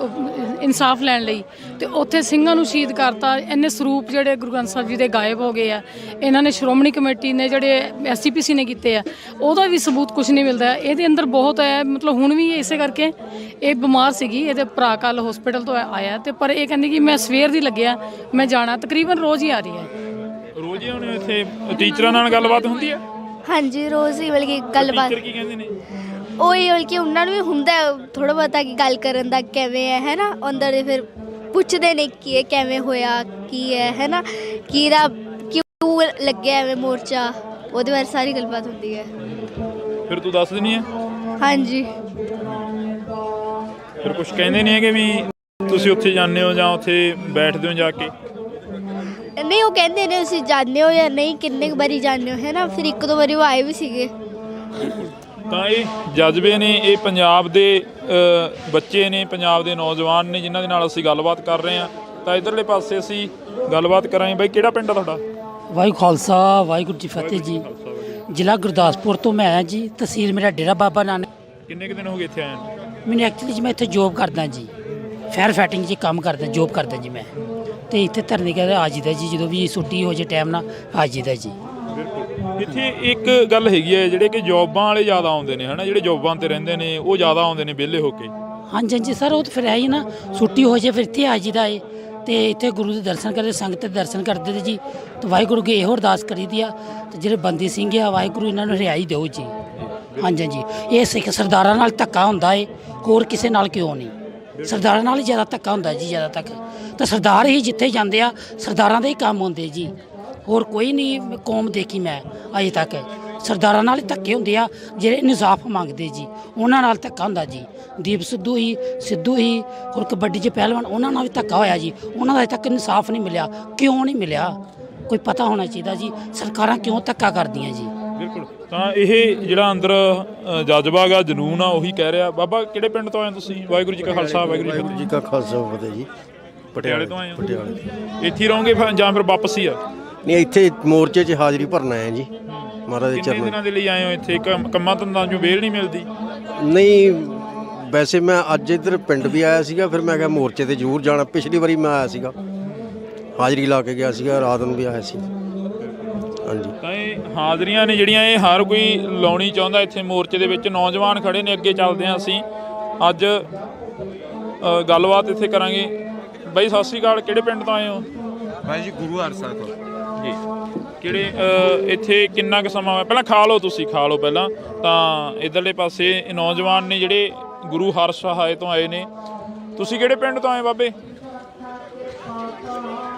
ਇਨਸਾਫ ਲੈਣ ਲਈ, ਤੇ ਉੱਥੇ ਸਿੰਘਾਂ ਨੂੰ ਸ਼ਹੀਦ ਕਰਤਾ। ਇੰਨੇ ਸਰੂਪ ਜਿਹੜੇ ਗੁਰੂ ਗ੍ਰੰਥ ਸਾਹਿਬ ਜੀ ਦੇ ਗਾਇਬ ਹੋ ਗਏ ਆ। ਇਹਨਾਂ ਨੇ ਸ਼੍ਰੋਮਣੀ ਕਮੇਟੀ ਨੇ ਜਿਹੜੇ SCPC ਨੇ ਕੀਤੇ ਆ, ਉਹਦਾ ਵੀ ਸਬੂਤ ਕੁਝ ਨਹੀਂ ਮਿਲਦਾ। ਇਹਦੇ ਅੰਦਰ ਬਹੁਤ ਹੈ, ਮਤਲਬ ਹੁਣ ਵੀ ਇਸੇ ਕਰਕੇ ਇਹ ਬਿਮਾਰ ਸੀਗੀ। ਇਹਦੇ ਭਰਾ ਕੱਲ ਹਸਪੀਟਲ ਤੋਂ ਆਇਆ, ਤੇ ਪਰ ਇਹ ਕਹਿੰਦੀ ਕਿ ਮੈਂ ਸਵੇਰ ਦੀ ਲੱਗਿਆ, ਮੈਂ ਜਾਣਾ। ਤਕਰੀਬਨ ਰੋਜ਼ ਹੀ ਆ ਰਹੀ ਹੈ। ਰੋਜ਼ ਹੀ ਆਉਣੇ ਇੱਥੇ? ਟੀਚਰਾਂ ਨਾਲ ਗੱਲਬਾਤ ਹੁੰਦੀ ਹੈ? ਹਾਂਜੀ, ਰੋਜ਼ ਹੀ ਬਲਕਿ ਗੱਲਬਾਤ। ਟੀਚਰ ਕੀ ਕਹਿੰਦੇ ਨੇ? ਉਹੀ ਬਲਕਿ ਉਹਨਾਂ ਨੂੰ ਵੀ ਹੁੰਦਾ ਥੋੜਾ ਬਹੁਤਾ ਕਿ ਗੱਲ ਕਰਨ ਦਾ ਕਿਵੇਂ ਹੈ ਨਾ, ਅੰਦਰ ਦੇ ਫਿਰ ਪੁੱਛਦੇ ਨੇ ਕਿ ਇਹ ਕਿਵੇਂ ਹੋਇਆ, ਕੀ ਹੈ ਨਾ, ਕਿਉਂ ਲੱਗਿਆ ਐਵੇਂ ਮੋਰਚਾ, ਉਹਦੇ ਬਾਰੇ ਸਾਰੀ ਗੱਲਬਾਤ ਹੁੰਦੀ ਹੈ। ਫਿਰ ਤੂੰ ਦੱਸ ਦਿੰਦੀ ਹੈ? ਹਾਂਜੀ। ਫਿਰ ਕੁਝ ਕਹਿੰਦੇ ਨਹੀਂ ਹੈਗੇ ਵੀ ਤੁਸੀਂ ਉੱਥੇ ਜਾਂਦੇ ਹੋ ਜਾਂ ਉੱਥੇ ਬੈਠਦੇ ਹੋ ਜਾ ਕੇ? ਨਹੀਂ, ਉਹ ਕਹਿੰਦੇ ਨੇ ਤੁਸੀਂ ਜਾਂਦੇ ਹੋ ਜਾਂ ਨਹੀਂ, ਕਿੰਨੇ ਕੁ ਵਾਰੀ ਜਾਂਦੇ ਹੋ, ਹੈ ਨਾ। ਫਿਰ ਇੱਕ ਦੋ ਵਾਰੀ ਉਹ ਆਏ ਵੀ ਸੀਗੇ। ਤਾਂ ਇਹ ਜਜ਼ਬੇ ਨੇ, ਇਹ ਪੰਜਾਬ ਦੇ ਬੱਚੇ ਨੇ, ਪੰਜਾਬ ਦੇ ਨੌਜਵਾਨ ਨੇ, ਜਿਨ੍ਹਾਂ ਦੇ ਨਾਲ ਅਸੀਂ ਗੱਲਬਾਤ ਕਰ ਰਹੇ ਹਾਂ। ਤਾਂ ਇਧਰਲੇ ਪਾਸੇ ਅਸੀਂ ਗੱਲਬਾਤ ਕਰਾਂਗੇ। ਬਾਈ, ਕਿਹੜਾ ਪਿੰਡ ਆ ਤੁਹਾਡਾ? ਵਾਹਿਗੁਰੂ ਖਾਲਸਾ ਵਾਹਿਗੁਰੂ ਜੀ ਫਤਿਹ ਜੀ। ਜ਼ਿਲ੍ਹਾ ਗੁਰਦਾਸਪੁਰ ਤੋਂ ਮੈਂ ਆਇਆ ਜੀ। ਤਹਿਸੀਲ ਮੇਰਾ ਡੇਰਾ ਬਾਬਾ ਨਾਨਕ। ਕਿੰਨੇ ਕੁ ਦਿਨ ਹੋ ਗਏ ਇੱਥੇ ਆਏ ਨੂੰ? ਮੈਨੂੰ ਐਕਚੁਅਲੀ ਜੀ ਮੈਂ ਇੱਥੇ ਜੋਬ ਕਰਦਾ ਜੀ, ਫਾਇਰ ਫਾਈਟਿੰਗ 'ਚ ਕੰਮ ਕਰਦਾ, ਜੋਬ ਕਰਦਾ ਜੀ ਮੈਂ। ਤੇ ਇੱਥੇ ਧਰਨੇ ਕਹਿੰਦੇ ਆ ਜੀਦਾ ਜੀ, ਜਦੋਂ ਵੀ ਛੁੱਟੀ ਹੋ ਜੇ ਟਾਈਮ ਨਾਲ ਆ ਜੀਦਾ ਜੀ। ਇੱਥੇ ਇੱਕ ਗੱਲ ਹੈਗੀ ਹੈ, ਜਿਹੜੇ ਕਿ ਜੋਬਾਂ ਵਾਲੇ ਜ਼ਿਆਦਾ ਆਉਂਦੇ ਨੇ, ਹਨਾ, ਜਿਹੜੇ ਜੋਬਾਂ ਤੇ ਰਹਿੰਦੇ ਨੇ ਉਹ ਜ਼ਿਆਦਾ ਆਉਂਦੇ ਨੇ ਵਿਹਲੇ ਹੋ ਕੇ। ਹਾਂਜੀ ਹਾਂਜੀ ਸਰ, ਉਹ ਤਾਂ ਫਿਰ ਹੈ ਹੀ ਨਾ, ਛੁੱਟੀ ਹੋ ਜੇ ਫਿਰ ਇੱਥੇ ਆ ਜੀਦਾ ਏ। ਤੇ ਇੱਥੇ ਗੁਰੂ ਦੇ ਦਰਸ਼ਨ ਕਰਦੇ, ਸੰਗਤ ਦੇ ਦਰਸ਼ਨ ਕਰਦੇ ਤੇ ਜੀ। ਤੇ ਵਾਹਿਗੁਰੂ ਅੱਗੇ ਇਹੋ ਅਰਦਾਸ ਕਰੀਦੀ ਆ, ਤੇ ਜਿਹੜੇ ਬੰਦੀ ਸਿੰਘ ਆ, ਵਾਹਿਗੁਰੂ ਇਹਨਾਂ ਨੂੰ ਰਿਹਾਈ ਦਿਓ ਜੀ। ਹਾਂਜੀ ਹਾਂਜੀ, ਇਹ ਸਿੱਖ ਸਰਦਾਰਾਂ ਨਾਲ ਧੱਕਾ ਹੁੰਦਾ ਏ, ਹੋਰ ਕਿਸੇ ਨਾਲ ਕਿਉਂ ਨਹੀਂ। ਸਰਦਾਰਾਂ ਨਾਲ ਹੀ ਜ਼ਿਆਦਾ ਧੱਕਾ ਹੁੰਦਾ ਜੀ, ਜ਼ਿਆਦਾ ਤੱਕ ਤਾਂ ਸਰਦਾਰ ਹੀ ਜਿੱਥੇ ਜਾਂਦੇ ਆ, ਸਰਦਾਰਾਂ ਦੇ ਹੀ ਕੰਮ ਹੁੰਦੇ ਜੀ, ਹੋਰ ਕੋਈ ਨਹੀਂ ਕੌਮ ਦੇਖੀ ਮੈਂ ਅਜੇ ਤੱਕ। ਸਰਦਾਰਾਂ ਨਾਲ ਹੀ ਧੱਕੇ ਹੁੰਦੇ ਆ, ਜਿਹੜੇ ਇਨਸਾਫ ਮੰਗਦੇ ਜੀ, ਉਹਨਾਂ ਨਾਲ ਧੱਕਾ ਹੁੰਦਾ ਜੀ। ਦੀਪ ਸਿੱਧੂ ਹੀ ਹੋਰ ਕਬੱਡੀ 'ਚ ਪਹਿਲਵਾਨ, ਉਹਨਾਂ ਨਾਲ ਵੀ ਧੱਕਾ ਹੋਇਆ ਜੀ। ਉਹਨਾਂ ਦਾ ਅਜੇ ਤੱਕ ਇਨਸਾਫ ਨਹੀਂ ਮਿਲਿਆ। ਕਿਉਂ ਨਹੀਂ ਮਿਲਿਆ, ਕੋਈ ਪਤਾ ਹੋਣਾ ਚਾਹੀਦਾ ਜੀ, ਸਰਕਾਰਾਂ ਕਿਉਂ ਧੱਕਾ ਕਰਦੀਆਂ ਜੀ। ਬਿਲਕੁਲ। ਤਾਂ ਇਹ ਜਿਹੜਾ ਅੰਦਰ ਜਜ਼ਬਾ ਗਾ, ਜਨੂਨ ਆ, ਉਹੀ ਕਹਿ ਰਿਹਾ। ਬਾਬਾ, ਕਿਹੜੇ ਪਿੰਡ ਤੋਂ ਆਏ ਤੁਸੀਂ? ਵਾਹਿਗੁਰੂ ਜੀ ਕਾ ਖਾਲਸਾ ਵਾਹਿਗੁਰੂ ਜੀ ਕਾ ਖਾਲਸਾ ਫਤਿਹ ਜੀ। ਪਟਿਆਲੇ ਤੋਂ ਆਏ ਹੋ? ਪਟਿਆਲੇ। ਇੱਥੇ ਰਹੋਗੇ ਜਾਂ ਫਿਰ ਵਾਪਸ ਹੀ ਆ? ਨਹੀਂ, ਇੱਥੇ ਮੋਰਚੇ 'ਚ ਹਾਜ਼ਰੀ ਭਰਨ ਆਏ ਜੀ, ਮਹਾਰਾਜ ਦੇ ਕਿੰਨੇ ਦਿਨਾਂ ਦੇ ਲਈ ਆਏ ਹੋ ਇੱਥੇ? ਕੰਮਾਂ ਧੰਦਾਂ 'ਚੋਂ ਵੇਲ ਨਹੀਂ ਮਿਲਦੀ? ਨਹੀਂ, ਵੈਸੇ ਮੈਂ ਅੱਜ ਇੱਧਰ ਪਿੰਡ ਵੀ ਆਇਆ ਸੀਗਾ, ਫਿਰ ਮੈਂ ਕਿਹਾ ਮੋਰਚੇ ਤੇ ਜ਼ਰੂਰ ਜਾਣਾ। ਪਿਛਲੀ ਵਾਰੀ ਮੈਂ ਆਇਆ ਸੀਗਾ, ਹਾਜ਼ਰੀ ਲਾ ਕੇ ਗਿਆ ਸੀਗਾ, ਰਾਤ ਨੂੰ ਵੀ ਆਇਆ ਸੀ। ਹਾਂਜੀ। ਤਾਂ ਇਹ ਹਾਜ਼ਰੀਆਂ ਨੇ ਜਿਹੜੀਆਂ, ਇਹ ਹਰ ਕੋਈ ਲਾਉਣੀ ਚਾਹੁੰਦਾ ਇੱਥੇ ਮੋਰਚੇ ਦੇ ਵਿੱਚ। ਨੌਜਵਾਨ ਖੜੇ ਨੇ, ਅੱਗੇ ਚੱਲਦੇ ਹਾਂ ਅਸੀਂ। ਅੱਜ ਗੱਲਬਾਤ ਇੱਥੇ ਕਰਾਂਗੇ। ਬਾਈ, ਸਤਿ ਸ਼੍ਰੀ ਅਕਾਲ। ਕਿਹੜੇ ਪਿੰਡ ਤੋਂ ਆਏ ਹੋ? ਬਾਈ ਜੀ, ਗੁਰੂ ਹਰਸਾ ਤੋਂ ਜੀ। ਕਿਹੜੇ ਇੱਥੇ ਕਿੰਨਾ ਕੁ ਸਮਾਂ ਹੋਇਆ? ਪਹਿਲਾਂ ਖਾ ਲਓ, ਤੁਸੀਂ ਖਾ ਲਓ ਪਹਿਲਾਂ। ਤਾਂ ਇਧਰਲੇ ਪਾਸੇ ਨੌਜਵਾਨ ਨੇ ਜਿਹੜੇ ਗੁਰੂ ਹਰਸਹਾਏ ਤੋਂ ਆਏ ਨੇ। ਤੁਸੀਂ ਕਿਹੜੇ ਪਿੰਡ ਤੋਂ ਆਏ ਬਾਬੇ?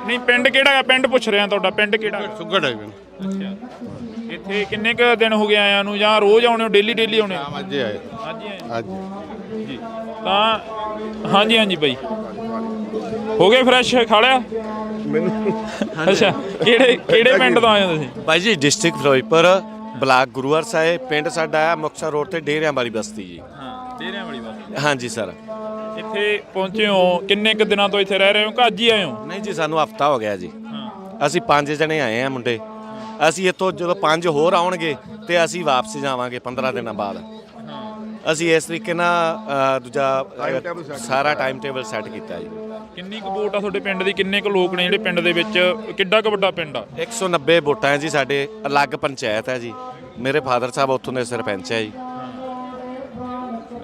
ਨਹੀਂ, ਪਿੰਡ ਕਿਹੜਾ? ਪਿੰਡ ਪੁੱਛ ਰਿਹਾ ਤੁਹਾਡਾ, ਪਿੰਡ ਕਿਹੜਾ? ਸੁਗੜ ਹੈ। ਅੱਛਾ, ਇੱਥੇ ਕਿੰਨੇ ਕੁ ਦਿਨ ਹੋ ਗਏ ਆਇਆਂ ਨੂੰ, ਜਾਂ ਰੋਜ਼ ਆਉਣੇ ਹੋ, ਡੇਲੀ ਆਉਣੇ ਹੋ? ਅੱਜ ਆਏ। ਅੱਜ ਜੀ। ਤਾਂ ਹਾਂਜੀ ਬਾਈ, ਹੋ ਗਏ ਫਰੈਸ਼? ਖਾ ਲਿਆ? ਅੱਛਾ, ਕਿਹੜੇ ਪਿੰਡ ਤੋਂ ਆਏ ਹੋ ਤੁਸੀਂ? ਭਾਈ ਜੀ, ਡਿਸਟ੍ਰਿਕਟ ਫਿਰੋਜ਼ਪੁਰ, ਬਲਾਕ ਗੁਰੂ ਹਰਸਾਏ। ਪਿੰਡ ਸਾਡਾ ਹੈ ਮੁਕਤਸਰ ਰੋਡ ਤੇ ਡੇਰਿਆਂ ਵਾਲੀ ਬਸਤੀ ਜੀ। ਹਾਂ, ਡੇਰਿਆਂ ਵਾਲੀ ਬਸਤੀ। ਹਾਂਜੀ ਸਰ। ਇੱਥੇ ਪਹੁੰਚੇ ਹੋ, ਕਿੰਨੇ ਕੁ ਦਿਨਾਂ ਤੋਂ ਇੱਥੇ ਰਹਿ ਰਹੇ ਹੋ ਕਿ ਅੱਜ ਹੀ ਆਏ ਹੋ? ਨਹੀਂ ਜੀ, ਸਾਨੂੰ ਹਫਤਾ ਹੋ ਗਿਆ ਜੀ। ਅਸੀਂ 5 ਜਣੇ ਆਏ ਆ ਮੁੰਡੇ। ਅਸੀਂ ਇੱਥੋਂ ਜਦੋਂ 5 ਹੋਰ ਆਉਣਗੇ ਤੇ ਅਸੀਂ ਵਾਪਸ ਜਾਵਾਂਗੇ 15 ਦਿਨਾਂ ਬਾਅਦ। ਅਸੀਂ ਇਸ ਤਰੀਕੇ ਨਾਲ ਦੂਜਾ ਸਾਰਾ ਟਾਈਮ ਟੇਬਲ ਸੈੱਟ ਕੀਤਾ ਜੀ। ਕਿੰਨੀ ਕੁ ਵੋਟ ਆ ਤੁਹਾਡੇ ਪਿੰਡ ਦੀ? ਕਿੰਨੇ ਕੁ ਲੋਕ ਨੇ ਜਿਹੜੇ ਪਿੰਡ ਦੇ ਵਿੱਚ? ਕਿੱਡਾ ਕੁ ਵੱਡਾ ਪਿੰਡ ਆ? 190 ਵੋਟਾਂ ਹੈ ਜੀ ਸਾਡੇ। ਅਲੱਗ ਪੰਚਾਇਤ ਹੈ ਜੀ। ਮੇਰੇ ਫਾਦਰ ਸਾਹਿਬ ਉੱਥੋਂ ਦੇ ਸਰਪੰਚ ਹੈ ਜੀ।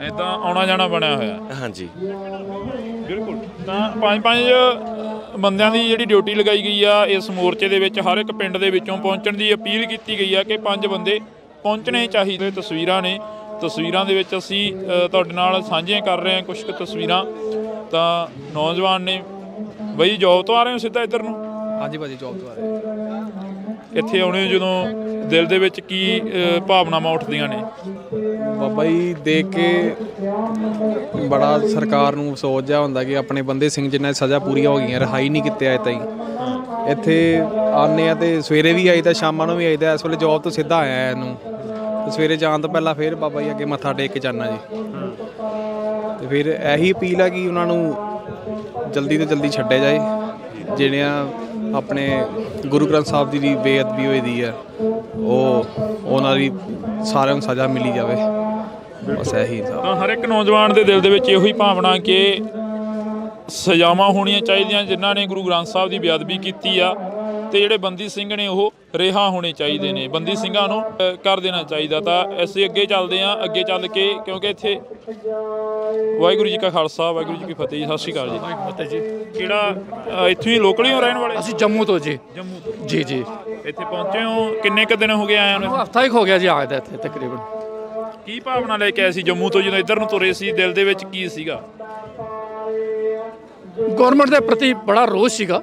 ਇੱਦਾਂ ਆਉਣਾ ਜਾਣਾ ਬਣਿਆ ਹੋਇਆ? ਹਾਂਜੀ, ਬਿਲਕੁਲ। ਤਾਂ 5 ਬੰਦਿਆਂ ਦੀ ਜਿਹੜੀ ਡਿਊਟੀ ਲਗਾਈ ਗਈ ਆ ਇਸ ਮੋਰਚੇ ਦੇ ਵਿੱਚ। ਹਰ ਇੱਕ ਪਿੰਡ ਦੇ ਵਿੱਚੋਂ ਪਹੁੰਚਣ ਦੀ ਅਪੀਲ ਕੀਤੀ ਗਈ ਆ ਕਿ 5 ਬੰਦੇ ਪਹੁੰਚਣੇ ਚਾਹੀਦੇ। ਤਸਵੀਰਾਂ ਨੇ, ਤਸਵੀਰਾਂ ਦੇ ਵਿੱਚ ਅਸੀਂ ਤੁਹਾਡੇ ਨਾਲ ਸਾਂਝੀਆਂ ਕਰ ਰਹੇ ਹਾਂ ਕੁਝ ਕੁ ਤਸਵੀਰਾਂ। ਤਾਂ ਨੌਜਵਾਨ ਨੇ। ਬਈ, ਜੋਬ ਤੋਂ ਆ ਰਹੇ ਹੋ ਸਿੱਧਾ ਇੱਧਰ ਨੂੰ? ਹਾਂਜੀ ਭਾਜੀ, ਜੋਬ ਤੋਂ ਆ ਰਹੇ। ਇੱਥੇ ਆਉਣੇ ਜਦੋਂ ਦਿਲ ਦੇ ਵਿੱਚ ਕੀ ਭਾਵਨਾਵਾਂ ਉੱਠਦੀਆਂ ਨੇ? ਬਾਬਾ ਜੀ, ਦੇਖ ਕੇ ਬੜਾ ਸਰਕਾਰ ਨੂੰ ਅਫਸੋਸ ਜਿਹਾ ਹੁੰਦਾ ਕਿ ਆਪਣੇ ਬੰਦੇ ਸਿੰਘ ਜਿਨ੍ਹਾਂ ਦੀ ਸਜ਼ਾ ਪੂਰੀਆਂ ਹੋ ਗਈਆਂ, ਰਿਹਾਈ ਨਹੀਂ ਕੀਤੇ ਅਜੇ ਤਾਈਂ। ਇੱਥੇ ਆਉਂਦੇ ਆ ਤੇ ਸਵੇਰੇ ਵੀ ਆਈਦਾ, ਸ਼ਾਮਾਂ ਨੂੰ ਵੀ ਆਈਦਾ। ਇਸ ਵੇਲੇ ਜੋਬ ਤੋਂ ਸਿੱਧਾ ਆਇਆ ਇਹਨੂੰ, ਤੇ ਸਵੇਰੇ ਜਾਣ ਤੋਂ ਪਹਿਲਾਂ ਫਿਰ ਬਾਬਾ ਜੀ ਅੱਗੇ ਮੱਥਾ ਟੇਕ ਕੇ ਜਾਣਾ ਜੀ। ਤੇ ਫਿਰ ਇਹੀ ਅਪੀਲ ਹੈ ਕਿ ਉਹਨਾਂ ਨੂੰ ਜਲਦੀ ਤੋਂ ਜਲਦੀ ਛੱਡਿਆ ਜਾਏ। ਜਿਹੜਿਆਂ ਆਪਣੇ ਗੁਰੂ ਗ੍ਰੰਥ ਸਾਹਿਬ ਦੀ ਵੀ ਬੇਅਦਬੀ ਹੋਈ ਦੀ ਹੈ, ਉਹਨਾਂ ਦੀ ਸਾਰਿਆਂ ਨੂੰ ਸਜ਼ਾ ਮਿਲੀ ਜਾਵੇ। ਬਸ ਇਹੀ। ਤਾਂ ਹਰ ਇੱਕ ਨੌਜਵਾਨ ਦੇ ਦਿਲ ਦੇ ਵਿੱਚ ਇਹੋ ਹੀ ਭਾਵਨਾ ਕਿ ਸਜ਼ਾਵਾਂ ਹੋਣੀਆਂ ਚਾਹੀਦੀਆਂ ਜਿਨ੍ਹਾਂ ਨੇ ਗੁਰੂ ਗ੍ਰੰਥ ਸਾਹਿਬ ਦੀ ਬੇਅਦਬੀ ਕੀਤੀ ਆ, ਤੇ ਜਿਹੜੇ ਬੰਦੀ ਸਿੰਘ ਨੇ ਉਹ ਰਿਹਾ ਹੋਣੇ ਚਾਹੀਦੇ ਨੇ। ਬੰਦੀ ਸਿੰਘਾਂ ਨੂੰ ਕਰ ਦੇਣਾ ਚਾਹੀਦਾ। ਤਾਂ ਅਸੀਂ ਅੱਗੇ ਚੱਲਦੇ ਹਾਂ, ਅੱਗੇ ਚੱਲ ਕੇ, ਕਿਉਂਕਿ ਇੱਥੇ ਵਾਹਿਗੁਰੂ ਜੀ ਕਾ ਖਾਲਸਾ ਵਾਹਿਗੁਰੂ ਜੀ ਕੀ ਫਤਿਹ ਜੀ। ਸਤਿ ਸ਼੍ਰੀ ਅਕਾਲ ਜੀ। ਫਤਿਹ ਜੀ। ਕਿਹੜਾ ਇੱਥੋਂ ਹੀ ਲੋਕਲ ਹੀ ਹੋ ਰਹਿਣ ਵਾਲੇ? ਅਸੀਂ ਜੰਮੂ ਤੋਂ ਜੀ। ਜੰਮੂ ਤੋਂ ਜੀ ਜੀ। ਇੱਥੇ ਪਹੁੰਚੇ ਹੋ ਕਿੰਨੇ ਕੁ ਦਿਨ ਹੋ ਗਏ ਆਇਆ ਨੂੰ? ਹਫ਼ਤਾ ਇੱਕ ਹੋ ਗਿਆ ਜੀ ਆਏ ਦਾ ਇੱਥੇ ਤਕਰੀਬਨ। ਕੀ ਭਾਵਨਾ ਲੈ ਕੇ ਆਏ ਸੀ ਜੰਮੂ ਤੋਂ ਜਦੋਂ ਇੱਧਰ ਨੂੰ ਤੁਰੇ ਸੀ? ਦਿਲ ਦੇ ਵਿੱਚ ਕੀ ਸੀਗਾ? ਗਵਰਨਮੈਂਟ ਦੇ ਪ੍ਰਤੀ ਬੜਾ ਰੋਸ ਸੀਗਾ।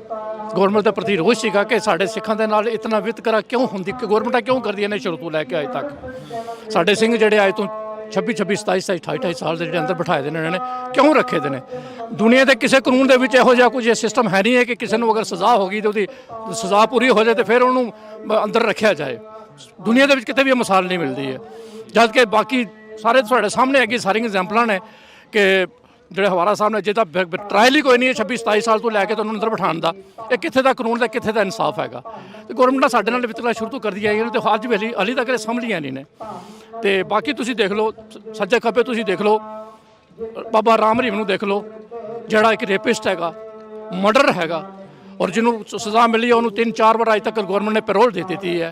ਗਵਰਨਮੈਂਟ ਦੇ ਪ੍ਰਤੀ ਰੋਸ ਸੀਗਾ ਕਿ ਸਾਡੇ ਸਿੱਖਾਂ ਦੇ ਨਾਲ ਇਤਨਾ ਵਿਤਕਰਾ ਕਿਉਂ ਹੁੰਦੀ, ਕਿ ਗਵਰਨਮੈਂਟਾਂ ਕਿਉਂ ਕਰਦੀਆਂ ਨੇ ਸ਼ੁਰੂ ਤੋਂ ਲੈ ਕੇ ਅੱਜ ਤੱਕ। ਸਾਡੇ ਸਿੰਘ ਜਿਹੜੇ ਅੱਜ ਤੋਂ 26 27 28 ਸਾਲ ਦੇ ਜਿਹੜੇ ਅੰਦਰ ਬਿਠਾਏ ਦੇ ਨੇ, ਇਹਨਾਂ ਨੇ ਕਿਉਂ ਰੱਖੇ ਦੇ ਨੇ? ਦੁਨੀਆ ਦੇ ਕਿਸੇ ਕਾਨੂੰਨ ਦੇ ਵਿੱਚ ਇਹੋ ਜਿਹਾ ਕੁਝ ਸਿਸਟਮ ਹੈ ਨਹੀਂ ਹੈ ਕਿ ਕਿਸੇ ਨੂੰ ਅਗਰ ਸਜ਼ਾ ਹੋ ਗਈ ਤੇ ਉਹਦੀ ਸਜ਼ਾ ਪੂਰੀ ਹੋ ਜਾਏ ਤੇ ਫਿਰ ਉਹਨੂੰ ਅੰਦਰ ਰੱਖਿਆ ਜਾਏ। ਦੁਨੀਆ ਦੇ ਵਿੱਚ ਕਿਤੇ ਵੀ ਇਹ ਮਿਸਾਲ ਨਹੀਂ ਮਿਲਦੀ ਹੈ। ਜਦ ਕਿ ਬਾਕੀ ਸਾਰੇ ਤੁਹਾਡੇ ਸਾਹਮਣੇ ਹੈਗੀ ਸਾਰੀਆਂ ਐਗਜ਼ਾਮਪਲਾਂ ਨੇ ਕਿ ਜਿਹੜੇ ਹਵਾਰਾ ਸਾਹਿਬ ਨੇ, ਜੇ ਤਾਂ ਟਰਾਇਲ ਹੀ ਕੋਈ ਨਹੀਂ ਹੈ 26 27 ਸਾਲ ਤੋਂ ਲੈ ਕੇ ਤੁਹਾਨੂੰ ਅੰਦਰ ਬਿਠਾਉਣ ਦਾ, ਇਹ ਕਿੱਥੇ ਦਾ ਕਾਨੂੰਨ ਦਾ, ਕਿੱਥੇ ਦਾ ਇਨਸਾਫ ਹੈਗਾ? ਤੇ ਗਵਰਨਮੈਂਟ ਨਾਲ ਸਾਡੇ ਨਾਲ ਵਿਤਕਰਾ ਸ਼ੁਰੂ ਤੋਂ ਕਰਦੀ ਆਈ ਹੈ ਤੇ ਅੱਜ ਵੀ ਹਾਲੀ ਤੱਕ ਇਹ ਸੰਭਲੀਆਂ ਨਹੀਂ ਨੇ। ਤੇ ਬਾਕੀ ਤੁਸੀਂ ਦੇਖ ਲਓ, ਸੱਜੇ ਖੱਬੇ ਤੁਸੀਂ ਦੇਖ ਲਓ, ਬਾਬਾ ਰਾਮ ਰਹੀਮ ਨੂੰ ਦੇਖ ਲਓ, ਜਿਹੜਾ ਇੱਕ ਰੇਪਿਸਟ ਹੈਗਾ, ਮਰਡਰ ਹੈਗਾ, ਔਰ ਜਿਹਨੂੰ ਸਜ਼ਾ ਮਿਲੀ ਉਹਨੂੰ 3-4 ਵਾਰ ਅੱਜ ਤੱਕ ਗਵਰਨਮੈਂਟ ਨੇ ਪੈਰੋਲ ਦੇ ਦਿੱਤੀ ਹੈ।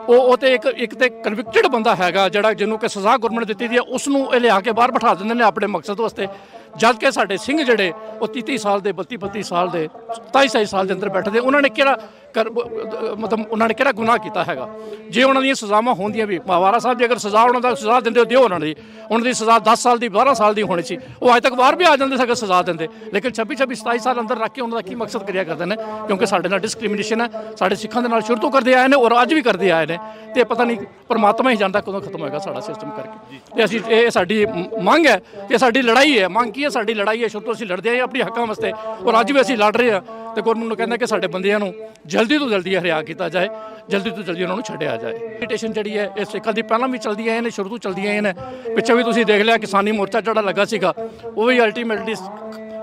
ਉਹ ਤੇ ਇੱਕ ਤੇ ਕਨਵਿਕਟਡ ਬੰਦਾ ਹੈਗਾ ਜਿਹੜਾ ਜਿਹਨੂੰ ਕਿ ਸਜ਼ਾ ਗਵਰਨਮੈਂਟ ਦਿੱਤੀ ਦੀ ਹੈ, ਉਸ ਨੂੰ ਇਹ ਲਿਆ ਕੇ ਬਾਹਰ ਬਿਠਾ ਦਿੰਦੇ ਨੇ ਆਪਣੇ ਮਕਸਦ ਵਾਸਤੇ। ਜਦ ਕਿ ਸਾਡੇ ਸਿੰਘ ਜਿਹੜੇ ਉਹ 30 ਸਾਲ ਦੇ 32 ਸਾਲ ਦੇ 27 ਸਾਲ ਦੇ ਅੰਦਰ ਬੈਠਦੇ, ਉਹਨਾਂ ਨੇ ਕਿਹੜਾ ਮਤਲਬ ਉਹਨਾਂ ਨੇ ਕਿਹੜਾ ਗੁਨਾਹ ਕੀਤਾ ਹੈਗਾ? ਜੇ ਉਹਨਾਂ ਦੀਆਂ ਸਜ਼ਾਵਾਂ ਹੁੰਦੀਆਂ ਵੀ, ਮਹਾਵਾਰਾ ਸਾਹਿਬ ਜੇ ਅਗਰ ਸਜ਼ਾ ਉਹਨਾਂ ਦਾ ਸਜ਼ਾ ਦਿੰਦੇ ਹੋ ਦਿਓ ਉਹਨਾਂ ਦੀ ਸਜ਼ਾ 10 ਸਾਲ ਦੀ 12 ਸਾਲ ਦੀ ਹੋਣੀ ਸੀ, ਉਹ ਅੱਜ ਤੱਕ ਬਾਹਰ ਵੀ ਆ ਜਾਂਦੇ ਸੀ ਅਗਰ ਸਜ਼ਾ ਦਿੰਦੇ। ਲੇਕਿਨ 26 27 ਸਾਲ ਅੰਦਰ ਰੱਖ ਕੇ ਉਹਨਾਂ ਦਾ ਕੀ ਮਕਸਦ ਕਰਿਆ ਕਰਦੇ ਨੇ? ਕਿਉਂਕਿ ਸਾਡੇ ਨਾਲ ਡਿਸਕ੍ਰਿਮੀਨੇਸ਼ਨ ਹੈ, ਸਾਡੇ ਸਿੱਖਾਂ ਦੇ ਨਾਲ ਸ਼ੁਰੂ ਤੋਂ ਕਰਦੇ ਆਏ ਨੇ ਔਰ ਅੱਜ ਵੀ ਕਰਦੇ ਆਏ ਨੇ, ਤੇ ਪਤਾ ਨਹੀਂ ਪਰਮਾਤਮਾ ਹੀ ਜਾਣਦਾ ਕਦੋਂ ਖਤਮ ਹੋਏਗਾ ਸਾਡਾ ਸਿਸਟਮ ਕਰਕੇ। ਤੇ ਅਸੀਂ ਇਹ ਸਾਡੀ ਮੰਗ ਹੈ ਤੇ ਸਾਡੀ ਲੜਾਈ ਹੈ। ਮੰਗ ਕੀ ਹੈ? ਸਾਡੀ ਲੜਾਈ ਹੈ, ਸ਼ੁਰੂ ਤੋਂ ਅਸੀਂ ਲੜਦੇ ਆਏ ਆਪਣੇ ਹੱਕਾਂ ਵਾਸਤੇ ਔਰ ਅੱਜ ਵੀ ਅਸੀਂ ਲੜ ਰਹੇ ਹਾਂ। ਤੇ ਗਵਰਨਮੈਂਟ ਨੂੰ ਕਹਿੰਦਾ ਕਿ ਸਾਡੇ ਬੰਦਿਆਂ ਨੂੰ ਜਲਦੀ ਤੋਂ ਜਲਦੀ ਹਰਿਆ ਕੀਤਾ ਜਾਏ, ਜਲਦੀ ਤੋਂ ਜਲਦੀ ਉਹਨਾਂ ਨੂੰ ਛੱਡਿਆ ਜਾਏ। ਮੈਡੀਟੇਸ਼ਨ ਜਿਹੜੀ ਹੈ ਇਹ ਸਿੱਖਾਂ ਦੀ ਪਹਿਲਾਂ ਵੀ ਚੱਲਦੀ ਆਏ ਨੇ, ਸ਼ੁਰੂ ਤੋਂ ਚੱਲਦੀਆਂ ਆਏ ਨੇ। ਪਿੱਛੇ ਵੀ ਤੁਸੀਂ ਦੇਖ ਲਿਆ ਕਿਸਾਨੀ ਮੋਰਚਾ ਜਿਹੜਾ ਲੱਗਾ ਸੀਗਾ, ਉਹ ਵੀ ਅਲਟੀਮੇਟਲੀ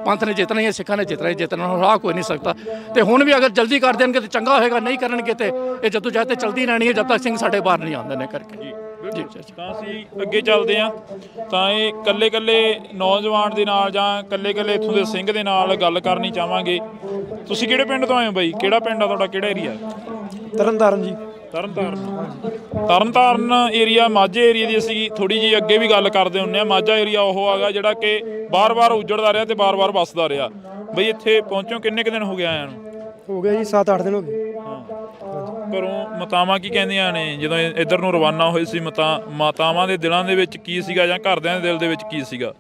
ਪੰਥ ਨੇ ਜਿੱਤਣਾ ਹੀ, ਸਿੱਖਾਂ ਨੇ ਜਿੱਤਣਾ ਹੀ ਜਿੱਤਣਾ, ਰਾਹ ਕੋਈ ਨਹੀਂ ਸਕਦਾ। ਤੇ ਹੁਣ ਵੀ ਅਗਰ ਜਲਦੀ ਕਰ ਦੇਣਗੇ ਤਾਂ ਚੰਗਾ ਹੋਏਗਾ, ਨਹੀਂ ਕਰਨਗੇ ਤੇ ਇਹ ਜਦੋਂ ਜਦ ਤੱਕ ਚਲਦੀ ਰਹਿਣੀ ਹੈ ਜਦ ਤੱਕ ਸਿੰਘ ਸਾਡੇ ਬਾਹਰ ਨਹੀਂ ਆਉਂਦੇ ਨੇ ਕਰਕੇ। ਜੀ ਤਾਂ ਅਸੀਂ ਅੱਗੇ ਚੱਲਦੇ ਹਾਂ। ਤਾਂ ਇਹ ਕੱਲੇ ਨੌਜਵਾਨ ਦੇ ਨਾਲ ਜਾਂ ਕੱਲੇ ਇੱਥੋਂ ਦੇ ਸਿੰਘ ਦੇ ਨਾਲ ਗੱਲ ਕਰਨੀ ਚਾਹਾਂਗੇ। ਤੁਸੀਂ ਕਿਹੜੇ ਪਿੰਡ ਤੋਂ ਆਏ ਹੋ ਬਾਈ? ਕਿਹੜਾ ਪਿੰਡ ਆ ਤੁਹਾਡਾ? ਕਿਹੜਾ ਏਰੀਆ? ਤਰਨਤਾਰਨ ਜੀ। ਤਰਨਤਾਰਨ ਏਰੀਆ ਮਾਝੇ ਏਰੀਆ ਦੀ ਅਸੀਂ ਥੋੜੀ ਜਿਹੀ ਅੱਗੇ ਵੀ ਗੱਲ ਕਰਦੇ ਹੁੰਦੇ ਆ। ਮਾਝਾ ਏਰੀਆ ਉਹ ਹੈਗਾ ਜਿਹੜਾ ਕਿ ਬਾਰ-ਬਾਰ ਉਜੜਦਾ ਰਿਹਾ ਤੇ ਬਾਰ-ਬਾਰ ਵੱਸਦਾ ਰਿਹਾ। ਬਈ ਇੱਥੇ ਪਹੁੰਚੋ ਕਿੰਨੇ ਕੁ ਦਿਨ ਹੋ ਗਏ ਆਇਆਂ ਨੂੰ? ਹੋ ਗਿਆ ਜੀ 7-8 ਦਿਨ ਹੋ ਗਏ। ਘਰੋਂ ਮਾਤਾਵਾਂ ਕੀ ਕਹਿੰਦੀਆਂ ਨੇ ਜਦੋਂ ਇੱਧਰ ਨੂੰ ਰਵਾਨਾ ਹੋਏ ਸੀ? ਮਾਤਾਵਾਂ ਦੇ ਦਿਲਾਂ ਦੇ ਵਿੱਚ ਕੀ ਸੀਗਾ ਜਾਂ ਘਰਦਿਆਂ ਦੇ ਦਿਲ ਦੇ ਵਿੱਚ ਕੀ ਸੀਗਾ?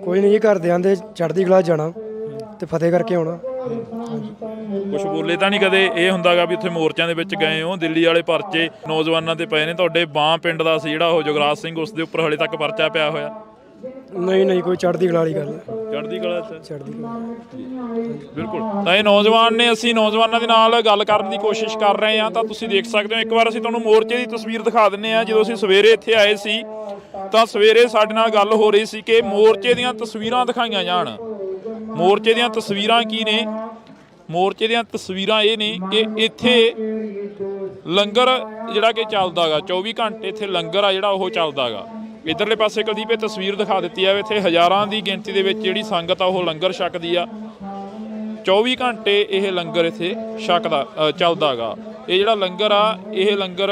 ਕੋਈ ਨਹੀਂ ਜੀ, ਘਰਦਿਆਂ ਦੇ ਚੜ੍ਹਦੀ ਕਲਾ ਜਾਣਾ ਤੇ ਫਤਿਹ ਕਰਕੇ ਆਉਣਾ। ਕੁਛ ਬੋਲੇ ਤਾਂ ਨਹੀਂ ਕਦੇ? ਇਹ ਹੁੰਦਾਗਾ ਵੀ ਉੱਥੇ ਮੋਰਚਿਆਂ ਦੇ ਵਿੱਚ ਗਏ ਹੋ, ਦਿੱਲੀ ਵਾਲੇ ਪਰਚੇ ਨੌਜਵਾਨਾਂ ਤੇ ਪਏ ਨੇ, ਤੁਹਾਡੇ ਬਾਂ ਪਿੰਡ ਦਾ ਸੀ ਜਿਹੜਾ ਉਹ ਜਗਰਾਜ ਸਿੰਘ, ਉਸ ਦੇ ਉੱਪਰ ਹਲੇ ਤੱਕ ਪਰਚਾ ਪਿਆ ਹੋਇਆ? ਨਹੀਂ ਕੋਈ ਚੜ੍ਹਦੀ ਕਲਾ ਵਾਲੀ ਗੱਲ। ਚੜ੍ਹਦੀ ਕਲਾ ਚੜ੍ਹਦੀ ਕਲਾ ਬਿਲਕੁਲ। ਤਾਂ ਇਹ ਨੌਜਵਾਨ ਨੇ, ਅਸੀਂ ਨੌਜਵਾਨਾਂ ਦੇ ਨਾਲ ਗੱਲ ਕਰਨ ਦੀ ਕੋਸ਼ਿਸ਼ ਕਰ ਰਹੇ ਹਾਂ। ਤਾਂ ਤੁਸੀਂ ਦੇਖ ਸਕਦੇ ਹੋ, ਇੱਕ ਵਾਰ ਅਸੀਂ ਤੁਹਾਨੂੰ ਮੋਰਚੇ ਦੀ ਤਸਵੀਰ ਦਿਖਾ ਦਿੰਦੇ ਹਾਂ। ਜਦੋਂ ਅਸੀਂ ਸਵੇਰੇ ਇੱਥੇ ਆਏ ਸੀ ਤਾਂ ਸਵੇਰੇ ਸਾਡੇ ਨਾਲ ਗੱਲ ਹੋ ਰਹੀ ਸੀ ਕਿ ਮੋਰਚੇ ਦੀਆਂ ਤਸਵੀਰਾਂ ਦਿਖਾਈਆਂ ਜਾਣ। ਮੋਰਚੇ ਦੀਆਂ ਤਸਵੀਰਾਂ ਕੀ ਨੇ? ਮੋਰਚੇ ਦੀਆਂ ਤਸਵੀਰਾਂ ਇਹ ਨੇ ਕਿ ਇੱਥੇ ਲੰਗਰ ਜਿਹੜਾ ਕਿ ਚੱਲਦਾ ਗਾ, 24 ਘੰਟੇ ਇੱਥੇ ਲੰਗਰ ਆ ਜਿਹੜਾ ਉਹ ਚੱਲਦਾ ਗਾ। ਇੱਧਰਲੇ ਪਾਸੇ ਕੁਲਦੀਪ ਇਹ ਤਸਵੀਰ ਦਿਖਾ ਦਿੱਤੀ ਆ, ਇੱਥੇ ਹਜ਼ਾਰਾਂ ਦੀ ਗਿਣਤੀ ਦੇ ਵਿੱਚ ਜਿਹੜੀ ਸੰਗਤ ਆ ਉਹ ਲੰਗਰ ਛਕਦੀ ਆ। 24 ਘੰਟੇ ਇਹ ਲੰਗਰ ਇੱਥੇ ਚੱਲਦਾ ਗਾ। ਇਹ ਜਿਹੜਾ ਲੰਗਰ ਆ, ਇਹ ਲੰਗਰ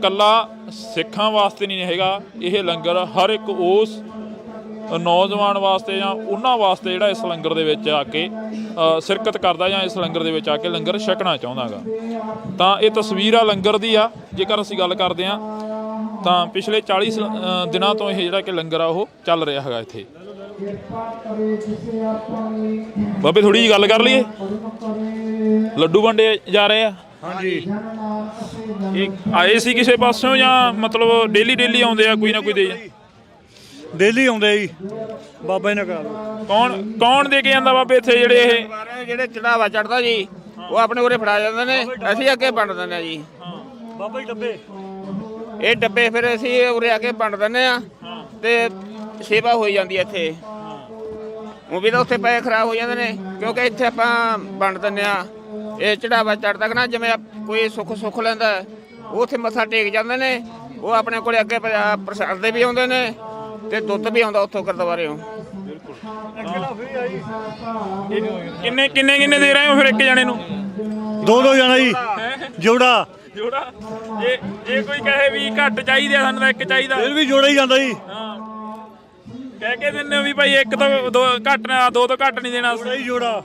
ਕੱਲਾ ਸਿੱਖਾਂ ਵਾਸਤੇ ਨਹੀਂ ਹੈਗਾ, ਇਹ ਲੰਗਰ ਹਰ ਇੱਕ ਉਸ ਨੌਜਵਾਨ ਵਾਸਤੇ ਜਾਂ ਉਹਨਾਂ ਵਾਸਤੇ ਜਿਹੜਾ ਇਸ ਲੰਗਰ ਦੇ ਵਿੱਚ ਆ ਕੇ ਸ਼ਿਰਕਤ ਕਰਦਾ ਜਾਂ ਇਸ ਲੰਗਰ ਦੇ ਵਿੱਚ ਆ ਕੇ ਲੰਗਰ ਛਕਣਾ ਚਾਹੁੰਦਾ ਗਾ। ਤਾਂ ਇਹ ਤਸਵੀਰ ਆ ਲੰਗਰ ਦੀ ਆ। ਜੇਕਰ ਅਸੀਂ ਗੱਲ ਕਰਦੇ ਹਾਂ ਤਾਂ ਪਿਛਲੇ 40 ਦਿਨਾਂ ਤੋਂ ਇਹ ਜਿਹੜਾ ਕਿ ਲੰਗਰ ਆ ਉਹ ਚੱਲ ਰਿਹਾ ਹੈਗਾ ਇੱਥੇ। ਬਾਬੇ ਥੋੜੀ ਜਿਹੀ ਗੱਲ ਕਰ ਲਈਏ। ਲੱਡੂ ਵੰਡੇ ਜਾ ਰਹੇ ਆ? ਹਾਂਜੀ। ਇਹ ਆਏ ਸੀ ਕਿਸੇ ਪਾਸਿਓਂ ਜਾਂ ਮਤਲਬ ਡੇਲੀ ਆਉਂਦੇ ਆ ਕੋਈ ਨਾ ਕੋਈ ਦੇ? ਡੇਲੀ ਆਉਂਦੇ ਜੀ, ਬਾਬਾ ਜੀ ਨੇ ਕਰਾ ਲਓ। ਕੌਣ ਦੇ ਕੇ ਜਾਂਦਾ ਬਾਬੇ ਇੱਥੇ? ਜਿਹੜੇ ਚੜਾਵਾ ਚੜਦਾ ਜੀ ਉਹ ਆਪਣੇ ਉਰੇ ਫੜਾ ਜਾਂਦੇ ਨੇ, ਅਸੀਂ ਅੱਗੇ ਵੰਡ ਦਿੰਦੇ ਆ ਜੀ। ਬਾਬਾ ਜੀ ਡੱਬੇ, ਇਹ ਡੱਬੇ ਫਿਰ ਅਸੀਂ ਉਰੇ ਆ ਕੇ ਵੰਡ ਦਿੰਦੇ ਆ ਤੇ ਸੇਵਾ ਹੋਈ ਜਾਂਦੀ ਹੈ ਇੱਥੇ। ਉਹ ਵੀ ਤਾਂ ਉੱਥੇ ਪੈਸੇ ਖਰਾਬ ਹੋ ਜਾਂਦੇ ਨੇ ਕਿਉਂਕਿ ਇੱਥੇ ਆਪਾਂ ਵੰਡ ਦਿੰਦੇ ਆ। ਇਹ ਚੜਾਵਾ ਚੜਦਾ ਕਿ ਨਾ, ਜਿਵੇਂ ਕੋਈ ਸੁੱਖ ਲੈਂਦਾ ਉਹ ਉੱਥੇ ਮੱਥਾ ਟੇਕ ਜਾਂਦੇ ਨੇ। ਉਹ ਆਪਣੇ ਕੋਲੇ ਅੱਗੇ ਪ੍ਰਸ਼ਾਦ ਦੇ ਵੀ ਆਉਂਦੇ ਨੇ ਤੇ ਦੁੱਧ ਵੀ ਆਉਂਦਾ ਉੱਥੋਂ ਗੁਰਦੁਆਰਿਓਂ। ਕਿੰਨੇ ਕਿੰਨੇ ਕਿੰਨੇ ਦੇ ਰਹੇ ਹੋ ਫਿਰ ਇੱਕ ਜਣੇ ਨੂੰ? ਦੋ ਜਣਾ ਜੀ ਜੋੜਾ ਜੋੜਾ। ਇਹ ਕੋਈ ਕਹੇ ਵੀ ਘੱਟ ਚਾਹੀਦੇ ਸਾਨੂੰ ਤਾਂ ਇੱਕ ਚਾਹੀਦਾ, ਫਿਰ ਵੀ ਜੋੜਾ ਹੀ ਜਾਂਦਾ ਜੀ। ਹਾਂ ਕਹਿ ਕੇ ਦਿੰਦੇ ਹੋ ਵੀ ਭਾਈ ਇੱਕ ਤੋਂ ਦੋ ਘੱਟ ਨਾ, ਦੋ ਤੋਂ ਘੱਟ ਨਹੀਂ ਦੇਣਾ ਜੋੜਾ ਹੀ ਜੋੜਾ।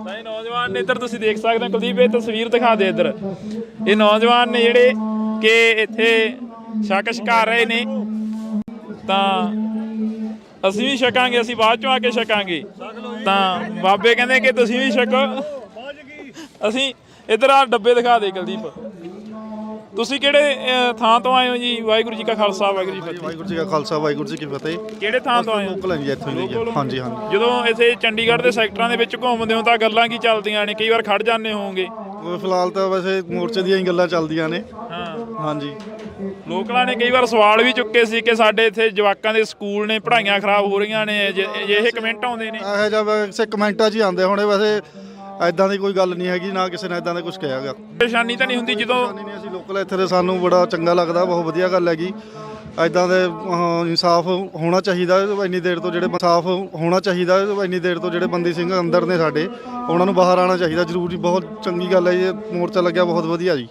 ਤਾਂ ਇਹ ਨੌਜਵਾਨ ਨੇ ਇੱਧਰ ਤੁਸੀਂ ਦੇਖ ਸਕਦੇ ਹੋ, ਕੁਲਦੀਪ ਇਹ ਤਸਵੀਰ ਦਿਖਾ ਦੇ ਇੱਧਰ। ਇਹ ਨੌਜਵਾਨ ਨੇ ਜਿਹੜੇ ਕਿ ਇੱਥੇ ਛਕ ਛਕਾ ਰਹੇ ਨੇ, ਤਾਂ ਅਸੀਂ ਵੀ ਛਕਾਂਗੇ, ਅਸੀਂ ਬਾਅਦ ਚੋਂ ਆ ਕੇ ਛਕਾਂਗੇ। ਤਾਂ ਬਾਬੇ ਕਹਿੰਦੇ ਕਿ ਤੁਸੀਂ ਵੀ ਛਕੋ। ਅਸੀਂ ਇੱਧਰ ਆ ਡੱਬੇ ਦਿਖਾ ਦੇ ਕੁਲਦੀਪ। ਤੁਸੀਂ ਕਿਹੜੇ ਥਾਂ ਤੋਂ ਆਏ ਹੋ ਜੀ? ਵਾਹਿਗੁਰੂ ਜੀ ਕਾ ਖਾਲਸਾ ਵਾਹਿਗੁਰੂ ਜੀ ਕੀ ਫਤਿਹ। ਵਾਹਿਗੁਰੂ ਜੀ ਕਾ ਖਾਲਸਾ ਵਾਹਿਗੁਰੂ ਜੀ ਕੀ ਫਤਿਹ। ਕਿਹੜੇ ਥਾਂ ਤੋਂ ਆਏ ਹੋ? ਲੋਕਲ ਹੈ ਜੀ, ਇੱਥੋਂ ਹੀ ਜੀ। ਹਾਂਜੀ ਹਾਂਜੀ। ਜਦੋਂ ਇੱਥੇ ਚੰਡੀਗੜ੍ਹ ਦੇ ਸੈਕਟਰਾਂ ਦੇ ਵਿੱਚ ਘੁੰਮਦੇ ਹੋ ਤਾਂ ਗੱਲਾਂ ਕੀ ਚੱਲਦੀਆਂ ਨੇ? ਕਈ ਵਾਰ ਖੜ ਜਾਂਦੇ ਹੋਵੋਗੇ। ਫਿਲਹਾਲ ਤਾਂ ਵੈਸੇ ਮੋਰਚੇ ਦੀਆਂ ਹੀ ਗੱਲਾਂ ਚੱਲਦੀਆਂ ਨੇ। ਹਾਂ ਹਾਂਜੀ। ਲੋਕਲਾਂ ਨੇ ਕਈ ਵਾਰ ਸਵਾਲ ਵੀ ਚੁੱਕੇ ਸੀ ਕਿ ਸਾਡੇ ਇੱਥੇ ਜਵਾਕਾਂ ਦੇ ਸਕੂਲ ਨੇ, ਪੜ੍ਹਾਈਆਂ ਖਰਾਬ ਹੋ ਰਹੀਆਂ ਨੇ, ਇਹ ਕਮੈਂਟ ਆਉਂਦੇ ਨੇ। ਇਹੋ ਜਿਹਾ ਵੈਸੇ ਕਮੈਂਟਾਂ 'ਚ ਹੀ ਆਉਂਦੇ ਹੋਣੇ, ਵੈਸੇ ਐਦਾਂ ਦੀ ਕੋਈ ਗੱਲ ਨਹੀਂ ਹੈਗੀ, ਨਾ ਕਿਸੇ ਨੇ ਐਦਾਂ ਦਾ ਕੁਝ ਕਿਹਾ ਗਾ। ਪਰੇਸ਼ਾਨੀ ਤਾਂ ਨਹੀਂ ਹੁੰਦੀ ਜਦੋਂ? ਨਹੀਂ, ਅਸੀਂ ਲੋਕਲ ਇੱਥੇ ਦੇ, ਸਾਨੂੰ ਬੜਾ ਚੰਗਾ ਲੱਗਦਾ, ਬਹੁਤ ਵਧੀਆ ਗੱਲ ਹੈਗੀ। ਐਦਾਂ ਦੇ ਇਨਸਾਫ ਹੋਣਾ ਚਾਹੀਦਾ। ਇੰਨੀ ਦੇਰ ਤੋਂ ਜਿਹੜੇ ਇਨਸਾਫ ਹੋਣਾ ਚਾਹੀਦਾ, ਇੰਨੀ ਦੇਰ ਤੋਂ ਜਿਹੜੇ ਬੰਦੀ ਸਿੰਘ ਅੰਦਰ ਨੇ ਸਾਡੇ, ਉਹਨਾਂ ਨੂੰ ਬਾਹਰ ਆਉਣਾ ਚਾਹੀਦਾ ਜ਼ਰੂਰੀ। ਬਹੁਤ ਚੰਗੀ ਗੱਲ ਹੈ ਜੀ, ਮੋਰਚਾ ਲੱਗਿਆ ਬਹੁਤ ਵਧੀਆ ਜੀ।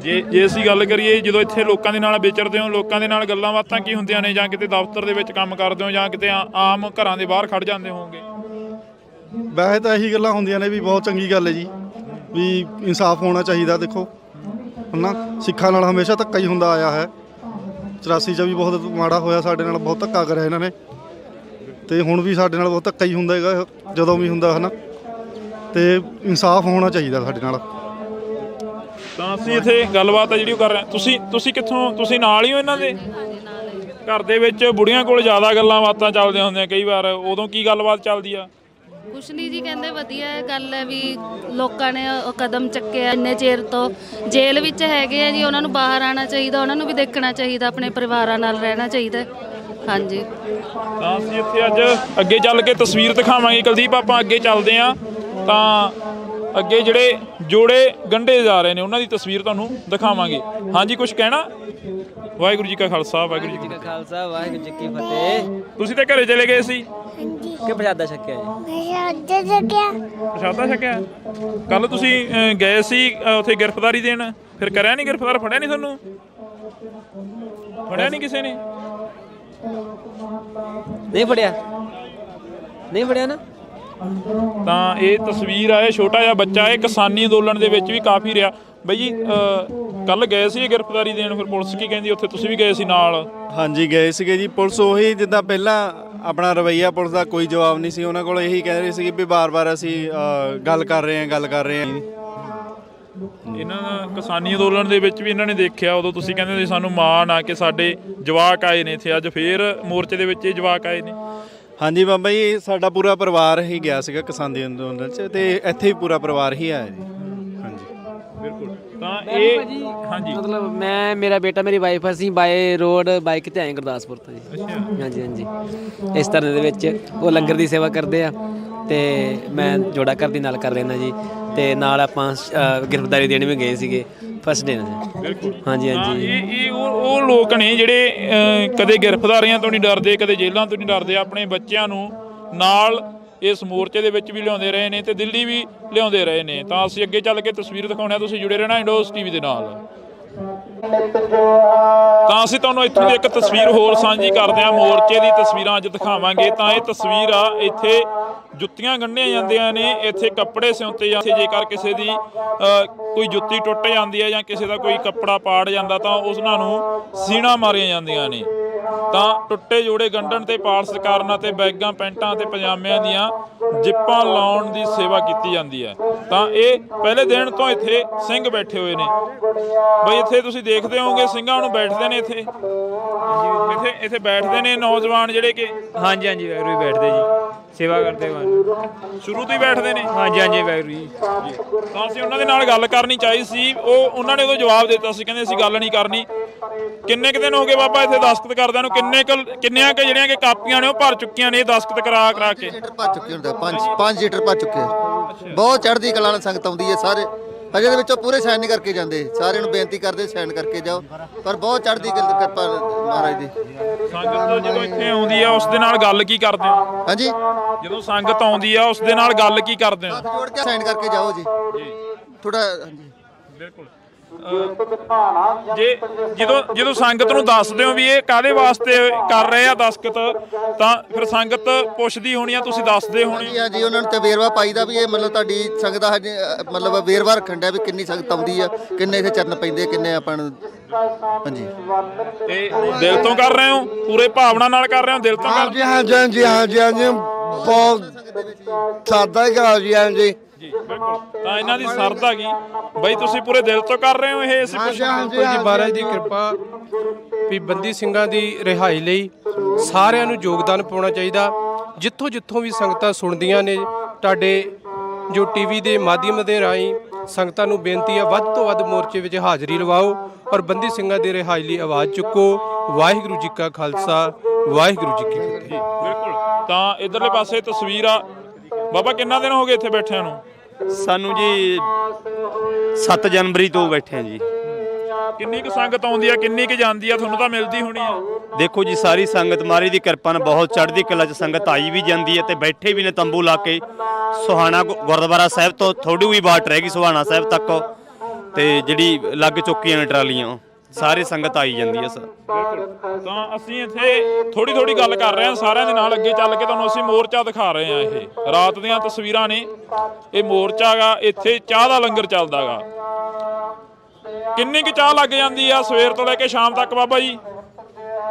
ਜੇ ਅਸੀਂ ਗੱਲ ਕਰੀਏ, ਜਦੋਂ ਇੱਥੇ ਲੋਕਾਂ ਦੇ ਨਾਲ ਵਿਚਰਦੇ ਹੋ, ਲੋਕਾਂ ਦੇ ਨਾਲ ਗੱਲਾਂ ਬਾਤਾਂ ਕੀ ਹੁੰਦੀਆਂ ਨੇ? ਜਾਂ ਕਿਤੇ ਦਫ਼ਤਰ ਦੇ ਵਿੱਚ ਕੰਮ ਕਰਦੇ ਹੋ, ਜਾਂ ਕਿਤੇ ਆਮ ਘਰਾਂ ਦੇ ਬਾਹਰ ਖੜ ਜਾਂਦੇ ਹੋਵੋਗੇ? ਵੈਸੇ ਤਾਂ ਇਹੀ ਗੱਲਾਂ ਹੁੰਦੀਆਂ ਨੇ ਵੀ ਬਹੁਤ ਚੰਗੀ ਗੱਲ ਹੈ ਜੀ, ਵੀ ਇਨਸਾਫ ਹੋਣਾ ਚਾਹੀਦਾ। ਦੇਖੋ ਨਾ, ਸਿੱਖਾਂ ਨਾਲ ਹਮੇਸ਼ਾ ਧੱਕਾ ਹੀ ਹੁੰਦਾ ਆਇਆ ਹੈ। 84 'ਚ ਵੀ ਬਹੁਤ ਮਾੜਾ ਹੋਇਆ, ਸਾਡੇ ਨਾਲ ਬਹੁਤ ਧੱਕਾ ਕਰਿਆ ਇਹਨਾਂ ਨੇ, ਤੇ ਹੁਣ ਵੀ ਸਾਡੇ ਨਾਲ ਬਹੁਤ ਧੱਕਾ ਹੀ ਹੁੰਦਾ ਹੈਗਾ ਜਦੋਂ ਵੀ ਹੁੰਦਾ ਹੈ ਨਾ। ਤੇ ਇਨਸਾਫ ਹੋਣਾ ਚਾਹੀਦਾ ਸਾਡੇ ਨਾਲ। ਤਾਂ ਅਸੀਂ ਇੱਥੇ ਗੱਲਬਾਤ ਆ ਜਿਹੜੀ ਉਹ ਕਰ ਰਹੇ ਹਾਂ। ਤੁਸੀਂ ਕਿੱਥੋਂ? ਤੁਸੀਂ ਨਾਲ ਹੀ ਹੋ ਇਹਨਾਂ ਦੇ? ਘਰ ਦੇ ਵਿੱਚ ਬੁੜੀਆਂ ਕੋਲ ਜ਼ਿਆਦਾ ਗੱਲਾਂ ਬਾਤਾਂ ਚੱਲਦੀਆਂ ਹੁੰਦੀਆਂ ਕਈ ਵਾਰ, ਉਦੋਂ ਕੀ ਗੱਲਬਾਤ ਚੱਲਦੀ ਆ? ਕੁਛ ਨਹੀਂ ਜੀ, ਕਹਿੰਦੇ ਵਧੀਆ ਗੱਲ ਹੈ ਵੀ ਲੋਕਾਂ ਨੇ ਉਹ ਕਦਮ ਚੱਕਿਆ ਇੰਨੇ ਚਿਰ ਤੋਂ ਜੇਲ੍ਹ ਵਿੱਚ ਹੈਗੇ ਆ ਜੀ, ਉਹਨਾਂ ਨੂੰ ਬਾਹਰ ਆਉਣਾ ਚਾਹੀਦਾ, ਉਹਨਾਂ ਨੂੰ ਵੀ ਦੇਖਣਾ ਚਾਹੀਦਾ, ਆਪਣੇ ਪਰਿਵਾਰਾਂ ਨਾਲ ਰਹਿਣਾ ਚਾਹੀਦਾ। ਹਾਂਜੀ। ਤਾਂ ਅਸੀਂ ਇੱਥੇ ਅੱਜ ਅੱਗੇ ਚੱਲ ਕੇ ਤਸਵੀਰ ਦਿਖਾਵਾਂਗੇ ਕੁਲਦੀਪ। ਆਪਾਂ ਅੱਗੇ ਚੱਲਦੇ ਹਾਂ, ਤਾਂ ਅੱਗੇ ਜਿਹੜੇ ਜੋੜੇ ਗੰਢੇ ਜਾ ਰਹੇ ਨੇ ਉਹਨਾਂ ਦੀ ਤਸਵੀਰ ਤੁਹਾਨੂੰ ਦਿਖਾਵਾਂਗੇ। ਹਾਂਜੀ, ਕੁਝ ਕਹਿਣਾ? ਵਾਹਿਗੁਰੂ ਜੀ ਕਾ ਖਾਲਸਾ ਵਾਹਿਗੁਰੂ ਜੀ ਕੀ ਖਾਲਸਾ ਵਾਹਿਗੁਰੂ ਜੀ ਕੀ ਫਤਿਹ। ਤੁਸੀਂ ਤਾਂ ਘਰੇ ਚਲੇ ਗਏ ਸੀ ਕਿ ਪ੍ਰਸ਼ਾਦਾ ਛਕਿਆ ਜੀ? ਪ੍ਰਸ਼ਾਦਾ ਛਕਿਆ। ਕੱਲ ਤੁਸੀਂ ਗਏ ਸੀ ਉੱਥੇ ਗ੍ਰਿਫਤਾਰੀ ਦੇਣ, ਫਿਰ ਕਰਿਆ ਨਹੀਂ ਗ੍ਰਿਫਤਾਰ? ਫੜਿਆ ਨਹੀਂ ਤੁਹਾਨੂੰ? ਫੜਿਆ ਨਹੀਂ ਕਿਸੇ ਨੇ? ਨਹੀਂ ਫੜਿਆ, ਨਹੀਂ ਫੜਿਆ ਨਾ। ਤਾਂ ਇਹ ਤਸਵੀਰ ਆ, ਇਹ ਛੋਟਾ ਜਿਹਾ ਬੱਚਾ, ਇਹ ਕਿਸਾਨੀ ਅੰਦੋਲਨ ਦੇ ਵਿੱਚ ਵੀ ਕਾਫੀ ਰਿਹਾ। ਬਈ ਜੀ ਕੱਲ ਗਏ ਸੀ ਗ੍ਰਿਫਤਾਰੀ ਦੇਣ, ਫਿਰ ਪੁਲਿਸ ਕੀ ਕਹਿੰਦੀ ਉੱਥੇ? ਤੁਸੀਂ ਵੀ ਗਏ ਸੀ ਨਾਲ? ਹਾਂਜੀ ਗਏ ਸੀਗੇ ਜੀ। ਪੁਲਿਸ ਉਹੀ ਜਿੱਦਾਂ ਪਹਿਲਾਂ ਆਪਣਾ ਰਵੱਈਆ ਪੁਲਿਸ ਦਾ ਕੋਈ ਜਵਾਬ ਨਹੀਂ ਸੀ ਉਹਨਾਂ ਕੋਲ। ਇਹੀ ਕਹਿ ਰਹੇ ਸੀ ਵੀ ਬਾਰ-ਬਾਰ ਅਸੀਂ ਗੱਲ ਕਰ ਰਹੇ ਹਾਂ। ਇਹਨਾਂ ਦਾ ਕਿਸਾਨੀ ਅੰਦੋਲਨ ਦੇ ਵਿੱਚ ਵੀ ਇਹਨਾਂ ਨੇ ਦੇਖਿਆ, ਉਦੋਂ ਤੁਸੀਂ ਕਹਿੰਦੇ ਸੀ ਸਾਨੂੰ ਮਾਣ ਆ ਕਿ ਸਾਡੇ ਜਵਾਕ ਆਏ ਨੇ ਇੱਥੇ, ਅੱਜ ਫੇਰ ਮੋਰਚੇ ਦੇ ਵਿੱਚ ਇਹ ਜਵਾਕ ਆਏ ਨੇ। ਹਾਂਜੀ ਬਾਬਾ ਜੀ, ਸਾਡਾ ਪੂਰਾ ਪਰਿਵਾਰ ਹੀ ਗਿਆ ਸੀਗਾ ਕਿਸਾਨੀ ਅੰਦੋਲਨ 'ਚ, ਤੇ ਇੱਥੇ ਹੀ ਪੂਰਾ ਪਰਿਵਾਰ ਹੀ ਆਇਆ ਜੀ। ਹਾਂਜੀ ਬਿਲਕੁਲ। ਤਾਂ ਇਹ ਹਾਂਜੀ, ਮਤਲਬ ਮੇਰਾ ਬੇਟਾ, ਮੇਰੀ ਵਾਈਫ, ਅਸੀਂ ਬਾਏ ਰੋਡ ਬਾਈਕ ਤੇ ਆਏ ਗੁਰਦਾਸਪੁਰ ਤੋਂ ਜੀ। ਹਾਂਜੀ ਹਾਂਜੀ। ਇਸ ਤਰ੍ਹਾਂ ਦੇ ਵਿੱਚ ਉਹ ਲੰਗਰ ਦੀ ਸੇਵਾ ਕਰਦੇ ਆ, ਤੇ ਮੈਂ ਜੋੜਾ ਘਰ ਦੀ ਨਾਲ ਕਰ ਲੈਣਾ ਜੀ, ਤੇ ਨਾਲ ਆਪਾਂ ਗ੍ਰਿਫਤਾਰੀ ਦੇਣ ਵੀ ਗਏ ਸੀਗੇ ਫਸਟ ਡੇ ਨਾਲ। ਬਿਲਕੁਲ। ਹਾਂਜੀ ਹਾਂਜੀ। ਇਹ ਉਹ ਲੋਕ ਨੇ ਜਿਹੜੇ ਕਦੇ ਗ੍ਰਿਫਤਾਰੀਆਂ ਤੋਂ ਨਹੀਂ ਡਰਦੇ, ਕਦੇ ਜੇਲ੍ਹਾਂ ਤੋਂ ਨਹੀਂ ਡਰਦੇ, ਆਪਣੇ ਬੱਚਿਆਂ ਨੂੰ ਨਾਲ ਇਸ ਮੋਰਚੇ ਦੇ ਵਿੱਚ ਵੀ ਲਿਆਉਂਦੇ ਰਹੇ ਨੇ ਤੇ ਦਿੱਲੀ ਵੀ ਲਿਆਉਂਦੇ ਰਹੇ ਨੇ। ਤਾਂ ਅਸੀਂ ਅੱਗੇ ਚੱਲ ਕੇ ਤਸਵੀਰ ਦਿਖਾਉਂਦੇ ਹਾਂ, ਤੁਸੀਂ ਜੁੜੇ ਰਹਿਣਾ ਇੰਡੋਸ ਟੀਵੀ ਦੇ ਨਾਲ। ਤਾਂ ਅਸੀਂ ਤੁਹਾਨੂੰ ਇੱਥੋਂ ਦੀ ਇੱਕ ਤਸਵੀਰ ਹੋਰ ਸਾਂਝੀ ਕਰਦੇ ਹਾਂ, ਮੋਰਚੇ ਦੀ ਤਸਵੀਰਾਂ ਅੱਜ ਦਿਖਾਵਾਂਗੇ। ਤਾਂ ਇਹ ਤਸਵੀਰ ਆ, ਇੱਥੇ ਜੁੱਤੀਆਂ ਗੰਢੀਆਂ ਜਾਂਦੀਆਂ ਨੇ, ਇੱਥੇ ਕੱਪੜੇ ਸਿਉਂਤੇ ਜਾਂਦੇ। ਜੇਕਰ ਕਿਸੇ ਦੀ ਕੋਈ ਜੁੱਤੀ ਟੁੱਟ ਜਾਂਦੀ ਹੈ ਜਾਂ ਕਿਸੇ ਦਾ ਕੋਈ ਕੱਪੜਾ ਪਾੜ ਜਾਂਦਾ ਤਾਂ ਉਹਨਾਂ ਨੂੰ ਸੀਣਾ ਮਾਰੀਆਂ ਜਾਂਦੀਆਂ ਨੇ। ਤਾਂ ਟੁੱਟੇ ਜੋੜੇ ਗੰਢਣ ਤੇ ਪਾਲਸ ਕਰਨ ਅਤੇ ਬੈਗਾਂ, ਪੈਂਟਾਂ ਅਤੇ ਪਜਾਮਿਆਂ ਦੀਆਂ ਜਿੱਪਾਂ ਲਾਉਣ ਦੀ ਸੇਵਾ ਕੀਤੀ ਜਾਂਦੀ ਹੈ। ਤਾਂ ਇਹ ਪਹਿਲੇ ਦਿਨ ਤੋਂ ਇੱਥੇ ਸਿੰਘ ਬੈਠੇ ਹੋਏ ਨੇ। ਬਈ ਇੱਥੇ ਤੁਸੀਂ ਦੇਖਦੇ ਹੋਵੋਗੇ ਸਿੰਘਾਂ ਨੂੰ ਬੈਠਦੇ ਨੇ ਇੱਥੇ ਬੈਠਦੇ ਨੇ ਨੌਜਵਾਨ ਜਿਹੜੇ ਕਿ ਹਾਂਜੀ ਹਾਂਜੀ ਵੈਗਰੂ ਵੀ ਬੈਠਦੇ ਜੀ, ਸੇਵਾ ਕਰਦੇ ਸ਼ੁਰੂ ਤੋਂ ਹੀ ਬੈਠਦੇ ਨੇ। ਹਾਂਜੀ ਹਾਂਜੀ ਵੈਗਰੂ ਜੀ। ਤਾਂ ਅਸੀਂ ਉਹਨਾਂ ਦੇ ਨਾਲ ਗੱਲ ਕਰਨੀ ਚਾਹੀ ਸੀ, ਉਹਨਾਂ ਨੇ ਉਦੋਂ ਜਵਾਬ ਦਿੱਤਾ ਸੀ, ਕਹਿੰਦੇ ਅਸੀਂ ਗੱਲ ਨਹੀਂ ਕਰਨੀ। ਕਿੰਨੇ ਕੁ ਦਿਨ ਹੋ ਗਏ ਬਾਬਾ ਇੱਥੇ ਦਸਤਖਤ ਕਰਦਿਆਂ ਨੂੰ? ਕਿੰਨੀਆਂ ਕਿ ਜਿਹੜੀਆਂ ਕਿ ਕਾਪੀਆਂ ਨੇ ਉਹ ਭਰ ਚੁੱਕੀਆਂ ਨੇ ਦਸਤਖਤ ਕਰਾ ਕੇ? 5 ਲੀਟਰ ਭਰ ਚੁੱਕੇ ਹੁੰਦੇ, 5 ਲੀਟਰ ਭਰ ਚੁੱਕੇ। ਬਹੁਤ ਚੜ੍ਹਦੀ ਕਲਾ ਨਾਲ ਸੰਗਤ ਆਉਂਦੀ ਹੈ ਸਾਰੇ। ਹਜੇ ਦੇ ਵਿੱਚੋਂ ਪੂਰੇ ਸਾਈਨ ਨਹੀਂ ਕਰਕੇ ਜਾਂਦੇ। ਸਾਰਿਆਂ ਨੂੰ ਬੇਨਤੀ ਕਰਦੇ ਸਾਈਨ ਕਰਕੇ ਜਾਓ, ਪਰ ਬਹੁਤ ਚੜ੍ਹਦੀ ਕਿਰਪਾ ਮਹਾਰਾਜ ਦੀ। ਸੰਗਤ ਜਦੋਂ ਇੱਥੇ ਆਉਂਦੀ ਆ ਉਸ ਦੇ ਨਾਲ ਗੱਲ ਕੀ ਕਰਦੇ ਹੋ? ਹਾਂਜੀ, ਜਦੋਂ ਸੰਗਤ ਆਉਂਦੀ ਆ ਉਸ ਦੇ ਨਾਲ ਗੱਲ ਕੀ ਕਰਦੇ ਹੋ? ਹੱਥ ਜੋੜ ਕੇ ਸਾਈਨ ਕਰਕੇ ਜਾਓ ਜੀ ਥੋੜਾ। ਹਾਂਜੀ ਬਿਲਕੁਲ। ਜੇ ਜਦੋਂ ਸੰਗਤ ਨੂੰ ਦੱਸਦੇ ਹੋ ਵੀ ਇਹ ਕਾਹਦੇ ਵਾਸਤੇ ਕਰ ਰਹੇ ਆ ਦਸਤਖਤ, ਤਾਂ ਫਿਰ ਸੰਗਤ ਪੁੱਛਦੀ ਹੋਣੀ ਆ, ਤੁਸੀਂ ਦੱਸਦੇ ਹੋਣੇ? ਹਾਂਜੀ ਹਾਂਜੀ, ਉਹਨਾਂ ਨੂੰ ਤੇ ਵੇਰਵਾ ਪਾਈਦਾ ਵੀ ਇਹ ਮਤਲਬ ਤੁਹਾਡੀ ਸੰਗਤ ਦਾ ਮਤਲਬ ਵੇਰਵਾ ਰੱਖਣ ਡਿਆ ਵੀ ਕਿੰਨੀ ਸੰਗਤ ਆਉਂਦੀ ਆ, ਕਿੰਨੇ ਇੱਥੇ ਚਰਨ ਪੈਂਦੇ, ਕਿੰਨੇ ਆਪਾਂ ਨੂੰ। ਹਾਂਜੀ, ਤੇ ਦਿਲ ਤੋਂ ਕਰ ਰਹੇ ਹੋ, ਪੂਰੇ ਭਾਵਨਾ ਨਾਲ ਕਰ ਰਹੇ ਹੋ, ਦਿਲ ਤੋਂ ਕਰ ਰਹੇ ਹੋ? ਹਾਂਜੀ ਹਾਂਜੀ ਹਾਂਜੀ ਹਾਂਜੀ, ਬਹੁਤ ਸਾਦਾ ਹੀ ਜੀ। ਹਾਂਜੀ ਜੀ ਬਿਲਕੁਲ। ਤਾਂ ਇਹਨਾਂ ਦੀ ਸਰਦਾ ਕੀ ਬਈ, ਤੁਸੀਂ ਪੂਰੇ ਦਿਲ ਤੋਂ ਕਰ ਰਹੇ ਹੋ ਇਹ? ਅਸੀਂ ਜੀ ਮਹਾਰਾਜ ਦੀ ਕਿਰਪਾ ਵੀ ਬੰਦੀ ਸਿੰਘਾਂ ਦੀ ਰਿਹਾਈ ਲਈ ਸਾਰਿਆਂ ਨੂੰ ਯੋਗਦਾਨ ਪਾਉਣਾ ਚਾਹੀਦਾ। ਜਿੱਥੋਂ ਜਿੱਥੋਂ ਵੀ ਸੰਗਤਾਂ ਸੁਣਦੀਆਂ ਨੇ, ਤੁਹਾਡੇ ਜੋ ਟੀਵੀ ਦੇ ਮਾਧਿਅਮ ਦੇ ਰਾਹੀਂ ਸੰਗਤਾਂ ਨੂੰ ਬੇਨਤੀ ਹੈ ਵੱਧ ਤੋਂ ਵੱਧ ਮੋਰਚੇ ਵਿੱਚ ਹਾਜ਼ਰੀ ਲਵਾਓ ਔਰ ਬੰਦੀ ਸਿੰਘਾਂ ਦੀ ਰਿਹਾਈ ਲਈ ਆਵਾਜ਼ ਚੁੱਕੋ। ਵਾਹਿਗੁਰੂ ਜੀ ਕਾ ਖਾਲਸਾ, ਵਾਹਿਗੁਰੂ ਜੀ ਕੀ ਫਤਿਹ। ਬਿਲਕੁਲ। ਤਾਂ ਇਧਰਲੇ ਪਾਸੇ ਤਸਵੀਰ ਆ। ਬਾਬਾ ਕਿੰਨਾ ਦਿਨ ਹੋ ਗਏ ਇੱਥੇ ਬੈਠਿਆਂ ਨੂੰ? ਸਾਨੂੰ ਜੀ 7 ਜਨਵਰੀ ਤੋਂ ਬੈਠੇ ਆ ਜੀ। ਕਿੰਨੀ ਕੁ ਸੰਗਤ ਆਉਂਦੀ ਆ, ਕਿੰਨੀ ਕੁ ਜਾਂਦੀ ਆ? ਤੁਹਾਨੂੰ ਤਾਂ ਮਿਲਦੀ ਹੋਣੀ ਆ। ਦੇਖੋ ਜੀ, ਸਾਰੀ ਸੰਗਤ ਮਹਾਰਾਜ ਦੀ ਕਿਰਪਾ ਨਾਲ ਬਹੁਤ ਚੜ੍ਹਦੀ ਕਲਾ 'ਚ ਸੰਗਤ ਆਈ ਵੀ ਜਾਂਦੀ ਹੈ ਤੇ ਬੈਠੇ ਵੀ ਨੇ ਤੰਬੂ ਲਾ ਕੇ। ਸੁਹਾਣਾ ਗੁਰਦੁਆਰਾ ਸਾਹਿਬ ਤੋਂ ਥੋੜੀ ਵੀ ਬਾਟ ਰਹਿ ਗਈ ਸੁਹਾਣਾ ਸਾਹਿਬ ਤੱਕ, ਤੇ ਜਿਹੜੀ ਲੱਗ ਚੁੱਕੀਆਂ ਨੇ ਟਰਾਲੀਆਂ, ਸਾਰੇ ਸੰਗਤ ਆਈ ਜਾਂਦੀ ਹੈ ਸਰ। ਬਿਲਕੁਲ। ਤਾਂ ਅਸੀਂ ਇੱਥੇ ਥੋੜੀ ਗੱਲ ਕਰ ਰਹੇ ਹਾਂ ਸਾਰਿਆਂ ਦੇ ਨਾਲ। ਅੱਗੇ ਚੱਲ ਕੇ ਤੁਹਾਨੂੰ ਅਸੀਂ ਮੋਰਚਾ ਦਿਖਾ ਰਹੇ ਹਾਂ। ਇਹ ਰਾਤ ਦੀਆਂ ਤਸਵੀਰਾਂ ਨੇ। ਇਹ ਮੋਰਚਾ ਗਾ, ਇੱਥੇ ਚਾਹ ਦਾ ਲੰਗਰ ਚੱਲਦਾ ਗਾ। ਕਿੰਨੀ ਕੁ ਚਾਹ ਲੱਗ ਜਾਂਦੀ ਆ ਸਵੇਰ ਤੋਂ ਲੈ ਕੇ ਸ਼ਾਮ ਤੱਕ ਬਾਬਾ ਜੀ?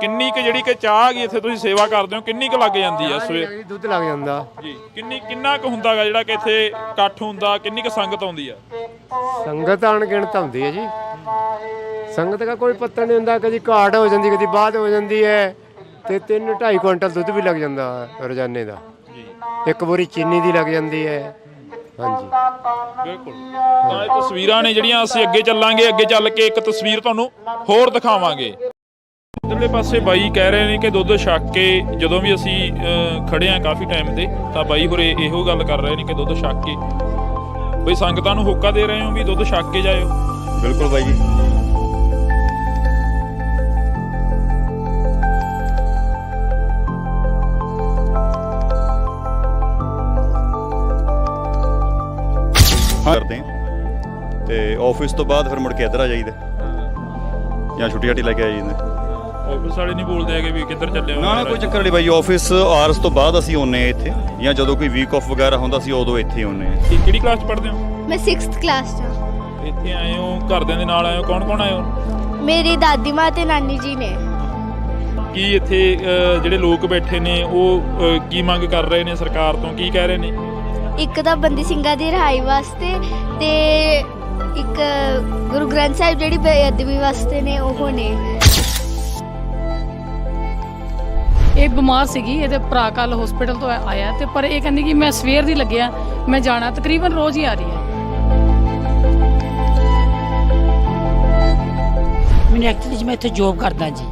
ਕਿੰਨੀ ਕੁ ਜਿਹੜੀ ਕਿ ਚਾਹ ਹੈਗੀ ਇੱਥੇ ਤੁਸੀਂ ਸੇਵਾ ਕਰਦੇ ਹੋ, ਕਿੰਨੀ ਕੁ ਲੱਗ ਜਾਂਦੀ ਆ ਸਵੇਰ? ਦੁੱਧ ਲੱਗ ਜਾਂਦਾ ਜੀ। ਕਿੰਨਾ ਕੁ ਹੁੰਦਾ ਗਾ ਜਿਹੜਾ ਕਿ ਇੱਥੇ ਇਕੱਠ ਹੁੰਦਾ? ਕਿੰਨੀ ਕੁ ਸੰਗਤ ਆਉਂਦੀ ਆ? ਸੰਗਤ ਅਣਗਿਣਤ ਹੁੰਦੀ ਹੈ ਜੀ। ਸੰਗਤ ਦਾ ਕੋਈ ਪਤਾ ਨਹੀਂ ਹੁੰਦਾ, ਕਦੀ ਘਾਟ ਹੋ ਜਾਂਦੀ, ਕਦੀ ਬਾਅਦ ਹੋ ਜਾਂਦੀ ਹੈ। ਤੇ 3-2.5 ਕੁਇੰਟਲ ਦੁੱਧ ਵੀ ਲੱਗ ਜਾਂਦਾ ਰੋਜ਼ਾਨੇ ਦਾ। ਇੱਕ ਬੋਰੀ ਚੀਨੀ ਦੀ ਲੱਗ ਜਾਂਦੀ ਹੈ। ਹਾਂਜੀ ਬਿਲਕੁਲ। ਤਾਂ ਇਹ ਤਸਵੀਰਾਂ ਨੇ ਜਿਹੜੀਆਂ ਅਸੀਂ ਅੱਗੇ ਚੱਲਾਂਗੇ। ਅੱਗੇ ਚੱਲ ਕੇ ਇੱਕ ਤਸਵੀਰ ਤੁਹਾਨੂੰ ਹੋਰ ਦਿਖਾਵਾਂਗੇ। ਇੱਧਰਲੇ ਪਾਸੇ ਬਾਈ ਕਹਿ ਰਹੇ ਨੇ ਕਿ ਦੁੱਧ ਛਕ ਕੇ, ਜਦੋਂ ਵੀ ਅਸੀਂ ਖੜੇ ਆ ਕਾਫੀ ਟਾਈਮ ਤੇ, ਤਾਂ ਬਾਈ ਹੋਰੇ ਇਹੋ ਗੱਲ ਕਰ ਰਹੇ ਨੇ ਕਿ ਦੁੱਧ ਛਕ ਕੇ ਬਈ ਸੰਗਤਾਂ ਨੂੰ ਹੋਕਾ ਦੇ ਰਹੇ ਹੋ ਵੀ ਦੁੱਧ ਛਕ ਕੇ ਜਾਇਓ। ਬਿਲਕੁਲ ਬਾਈ ਜੀ। ਕਰਦੇ ਤੇ ਆਫਿਸ ਤੋਂ ਬਾਅਦ ਫਿਰ ਮੁੜ ਕੇ ਇੱਧਰ ਆ ਜਾਈਦਾ ਜਾਂ ਛੁੱਟੀ ਲੈ ਕੇ ਆ ਜਾਈਦਾ। ਆਫਿਸ ਵਾਲੇ ਨਹੀਂ ਬੋਲਦੇ ਹੈਗੇ ਵੀ ਕਿੱਧਰ ਚੱਲੇ ਹੋ? ਨਾ ਕੋਈ ਚੱਕਰ ਨਹੀਂ ਬਾਈ, ਆਫਿਸ ਆਵਰਸ ਤੋਂ ਬਾਅਦ ਅਸੀਂ ਆਉਂਦੇ ਹਾਂ ਇੱਥੇ, ਜਾਂ ਜਦੋਂ ਕੋਈ ਵੀਕ ਆਫ ਵਗੈਰਾ ਹੁੰਦਾ ਸੀ ਉਦੋਂ ਇੱਥੇ ਆਉਂਦੇ ਹਾਂ। ਕਿਹੜੀ ਕਲਾਸ 'ਚ ਪੜ੍ਹਦੇ ਹੋ? ਮੈਂ 6th ਕਲਾਸ 'ਚ ਹਾਂ। ਇੱਥੇ ਆਏ ਹੋ, ਘਰਦਿਆਂ ਦੇ ਨਾਲ ਆਏ ਹੋ? ਕੌਣ ਆਏ ਹੋ? ਮੇਰੀ ਦਾਦੀ ਮਾਂ ਤੇ ਨਾਨੀ ਜੀ ਨੇ। ਕੀ ਇੱਥੇ ਜਿਹੜੇ ਲੋਕ ਬੈਠੇ ਨੇ ਉਹ ਕੀ ਮੰਗ ਕਰ ਰਹੇ ਨੇ ਸਰਕਾਰ ਤੋਂ? ਕੀ ਕਹਿ ਰਹੇ ਨੇ? ਇੱਕ ਤਾਂ ਬੰਦੀ ਸਿੰਘਾਂ ਦੀ ਰਿਹਾਈ ਵਾਸਤੇ, ਤੇ ਇੱਕ ਗੁਰੂ ਗ੍ਰੰਥ ਸਾਹਿਬ ਜਿਹੜੀ ਬੇਅਦਬੀ ਵਾਸਤੇ ਨੇ ਉਹ ਨੇ। ਇਹ ਬਿਮਾਰ ਸੀਗੀ, ਇਹਦੇ ਭਰਾ ਕੱਲ ਹਸਪੀਟਲ ਤੋਂ ਆਇਆ, ਤੇ ਪਰ ਇਹ ਕਹਿੰਦੀ ਕਿ ਮੈਂ ਸਵੇਰ ਦੀ ਲੱਗਿਆ, ਮੈਂ ਜਾਣਾ। ਤਕਰੀਬਨ ਰੋਜ਼ ਹੀ ਆ ਰਹੀ ਹੈ। ਮੈਨੂੰ ਐਕਚੁਅਲੀ ਮੈਂ ਇੱਥੇ ਜੋਬ ਕਰਦਾ ਜੀ,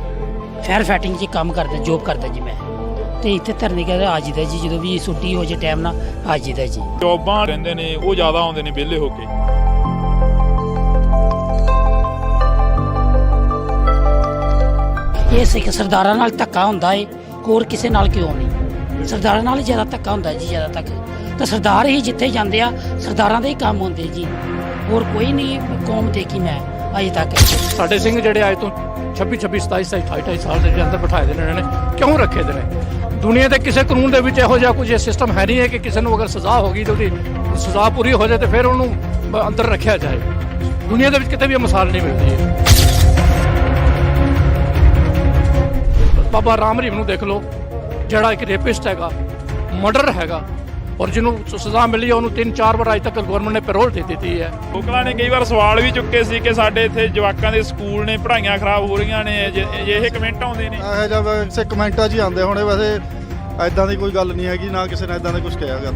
ਫਾਇਰ ਫਾਈਟਿੰਗ 'ਚ ਕੰਮ ਕਰਦਾ, ਜੋਬ ਕਰਦਾ ਜੀ ਮੈਂ। ਤੇ ਇੱਥੇ ਧਰਨੇ ਕਰਦੇ ਆ ਜੀਦਾ ਜੀ, ਜਦੋਂ ਵੀ ਛੁੱਟੀ ਹੋ ਜੇ ਟਾਈਮ ਨਾਲ ਆ ਜੀਦਾ ਜੀ। ਜੋਬਾਂ ਰਹਿੰਦੇ ਨੇ ਉਹ ਜ਼ਿਆਦਾ ਆਉਂਦੇ ਨੇ ਵਿਹਲੇ ਹੋ ਕੇ। ਇਹ ਸਿੱਖ ਸਰਦਾਰਾਂ ਨਾਲ ਧੱਕਾ ਹੁੰਦਾ ਏ, ਹੋਰ ਕਿਸੇ ਨਾਲ ਕਿਉਂ ਨਹੀਂ? ਸਰਦਾਰਾਂ ਨਾਲ ਹੀ ਜ਼ਿਆਦਾ ਧੱਕਾ ਹੁੰਦਾ ਜੀ, ਜ਼ਿਆਦਾ ਤੱਕ ਤਾਂ ਸਰਦਾਰ ਹੀ ਜਿੱਥੇ ਜਾਂਦੇ ਆ, ਸਰਦਾਰਾਂ ਦੇ ਹੀ ਕੰਮ ਹੁੰਦੇ ਜੀ, ਹੋਰ ਕੋਈ ਨਹੀਂ ਕੌਮ ਦੇਖੀ ਮੈਂ ਅਜੇ ਤੱਕ। ਸਾਡੇ ਸਿੰਘ ਜਿਹੜੇ ਅੱਜ ਤੋਂ 26, 27, 28 ਸਾਲ ਦੇ ਅੰਦਰ ਬਿਠਾਏ ਦੇ ਨੇ, ਇਹਨਾਂ ਨੇ ਕਿਉਂ ਰੱਖੇ ਦੇ ਨੇ? ਦੁਨੀਆ ਦੇ ਕਿਸੇ ਕਾਨੂੰਨ ਦੇ ਵਿੱਚ ਇਹੋ ਜਿਹਾ ਕੁਝ ਸਿਸਟਮ ਹੈ ਨਹੀਂ ਹੈ ਕਿ ਕਿਸੇ ਨੂੰ ਅਗਰ ਸਜ਼ਾ ਹੋ ਗਈ ਤਾਂ ਉਹਦੀ ਸਜ਼ਾ ਪੂਰੀ ਹੋ ਜਾਏ ਤੇ ਫਿਰ ਉਹਨੂੰ ਅੰਦਰ ਰੱਖਿਆ ਜਾਏ। ਦੁਨੀਆ ਦੇ ਵਿੱਚ ਕਿਤੇ ਵੀ ਇਹ ਮਿਸਾਲ ਨਹੀਂ ਮਿਲਦੀ ਹੈ। ਬਾਬਾ ਰਾਮ ਰਹੀਮ ਨੂੰ ਦੇਖ ਲਓ, ਜਿਹੜਾ ਇੱਕ ਰੇਪਿਸਟ ਹੈਗਾ, ਮਰਡਰ ਹੈਗਾ, ਔਰ ਜਿਹਨੂੰ ਸਜ਼ਾ ਮਿਲੀ ਉਹਨੂੰ 3-4 ਵਾਰ ਅਜੇ ਤੱਕ ਗਵਰਨਮੈਂਟ ਨੇ ਪੈਰੋਲ ਦੇ ਦਿੱਤੀ ਹੈ। ਲੋਕਾਂ ਨੇ ਕਈ ਵਾਰ ਸਵਾਲ ਵੀ ਚੁੱਕੇ ਸੀ ਕਿ ਸਾਡੇ ਇੱਥੇ ਜਵਾਕਾਂ ਦੇ ਸਕੂਲ ਨੇ, ਪੜ੍ਹਾਈਆਂ ਖਰਾਬ ਹੋ ਰਹੀਆਂ ਨੇ, ਇਹ ਕਮੈਂਟ ਆਉਂਦੇ ਨੇ। ਇਹੋ ਜਿਹਾ ਵੈਸੇ ਕਮੈਂਟਾਂ 'ਚ ਹੀ ਆਉਂਦੇ ਹੋਣੇ, ਵੈਸੇ ਐਦਾਂ ਦੀ ਕੋਈ ਗੱਲ ਨਹੀਂ ਹੈਗੀ, ਨਾ ਕਿਸੇ ਨੇ ਐਦਾਂ ਦਾ ਕੁਝ ਕਿਹਾ ਗਾ।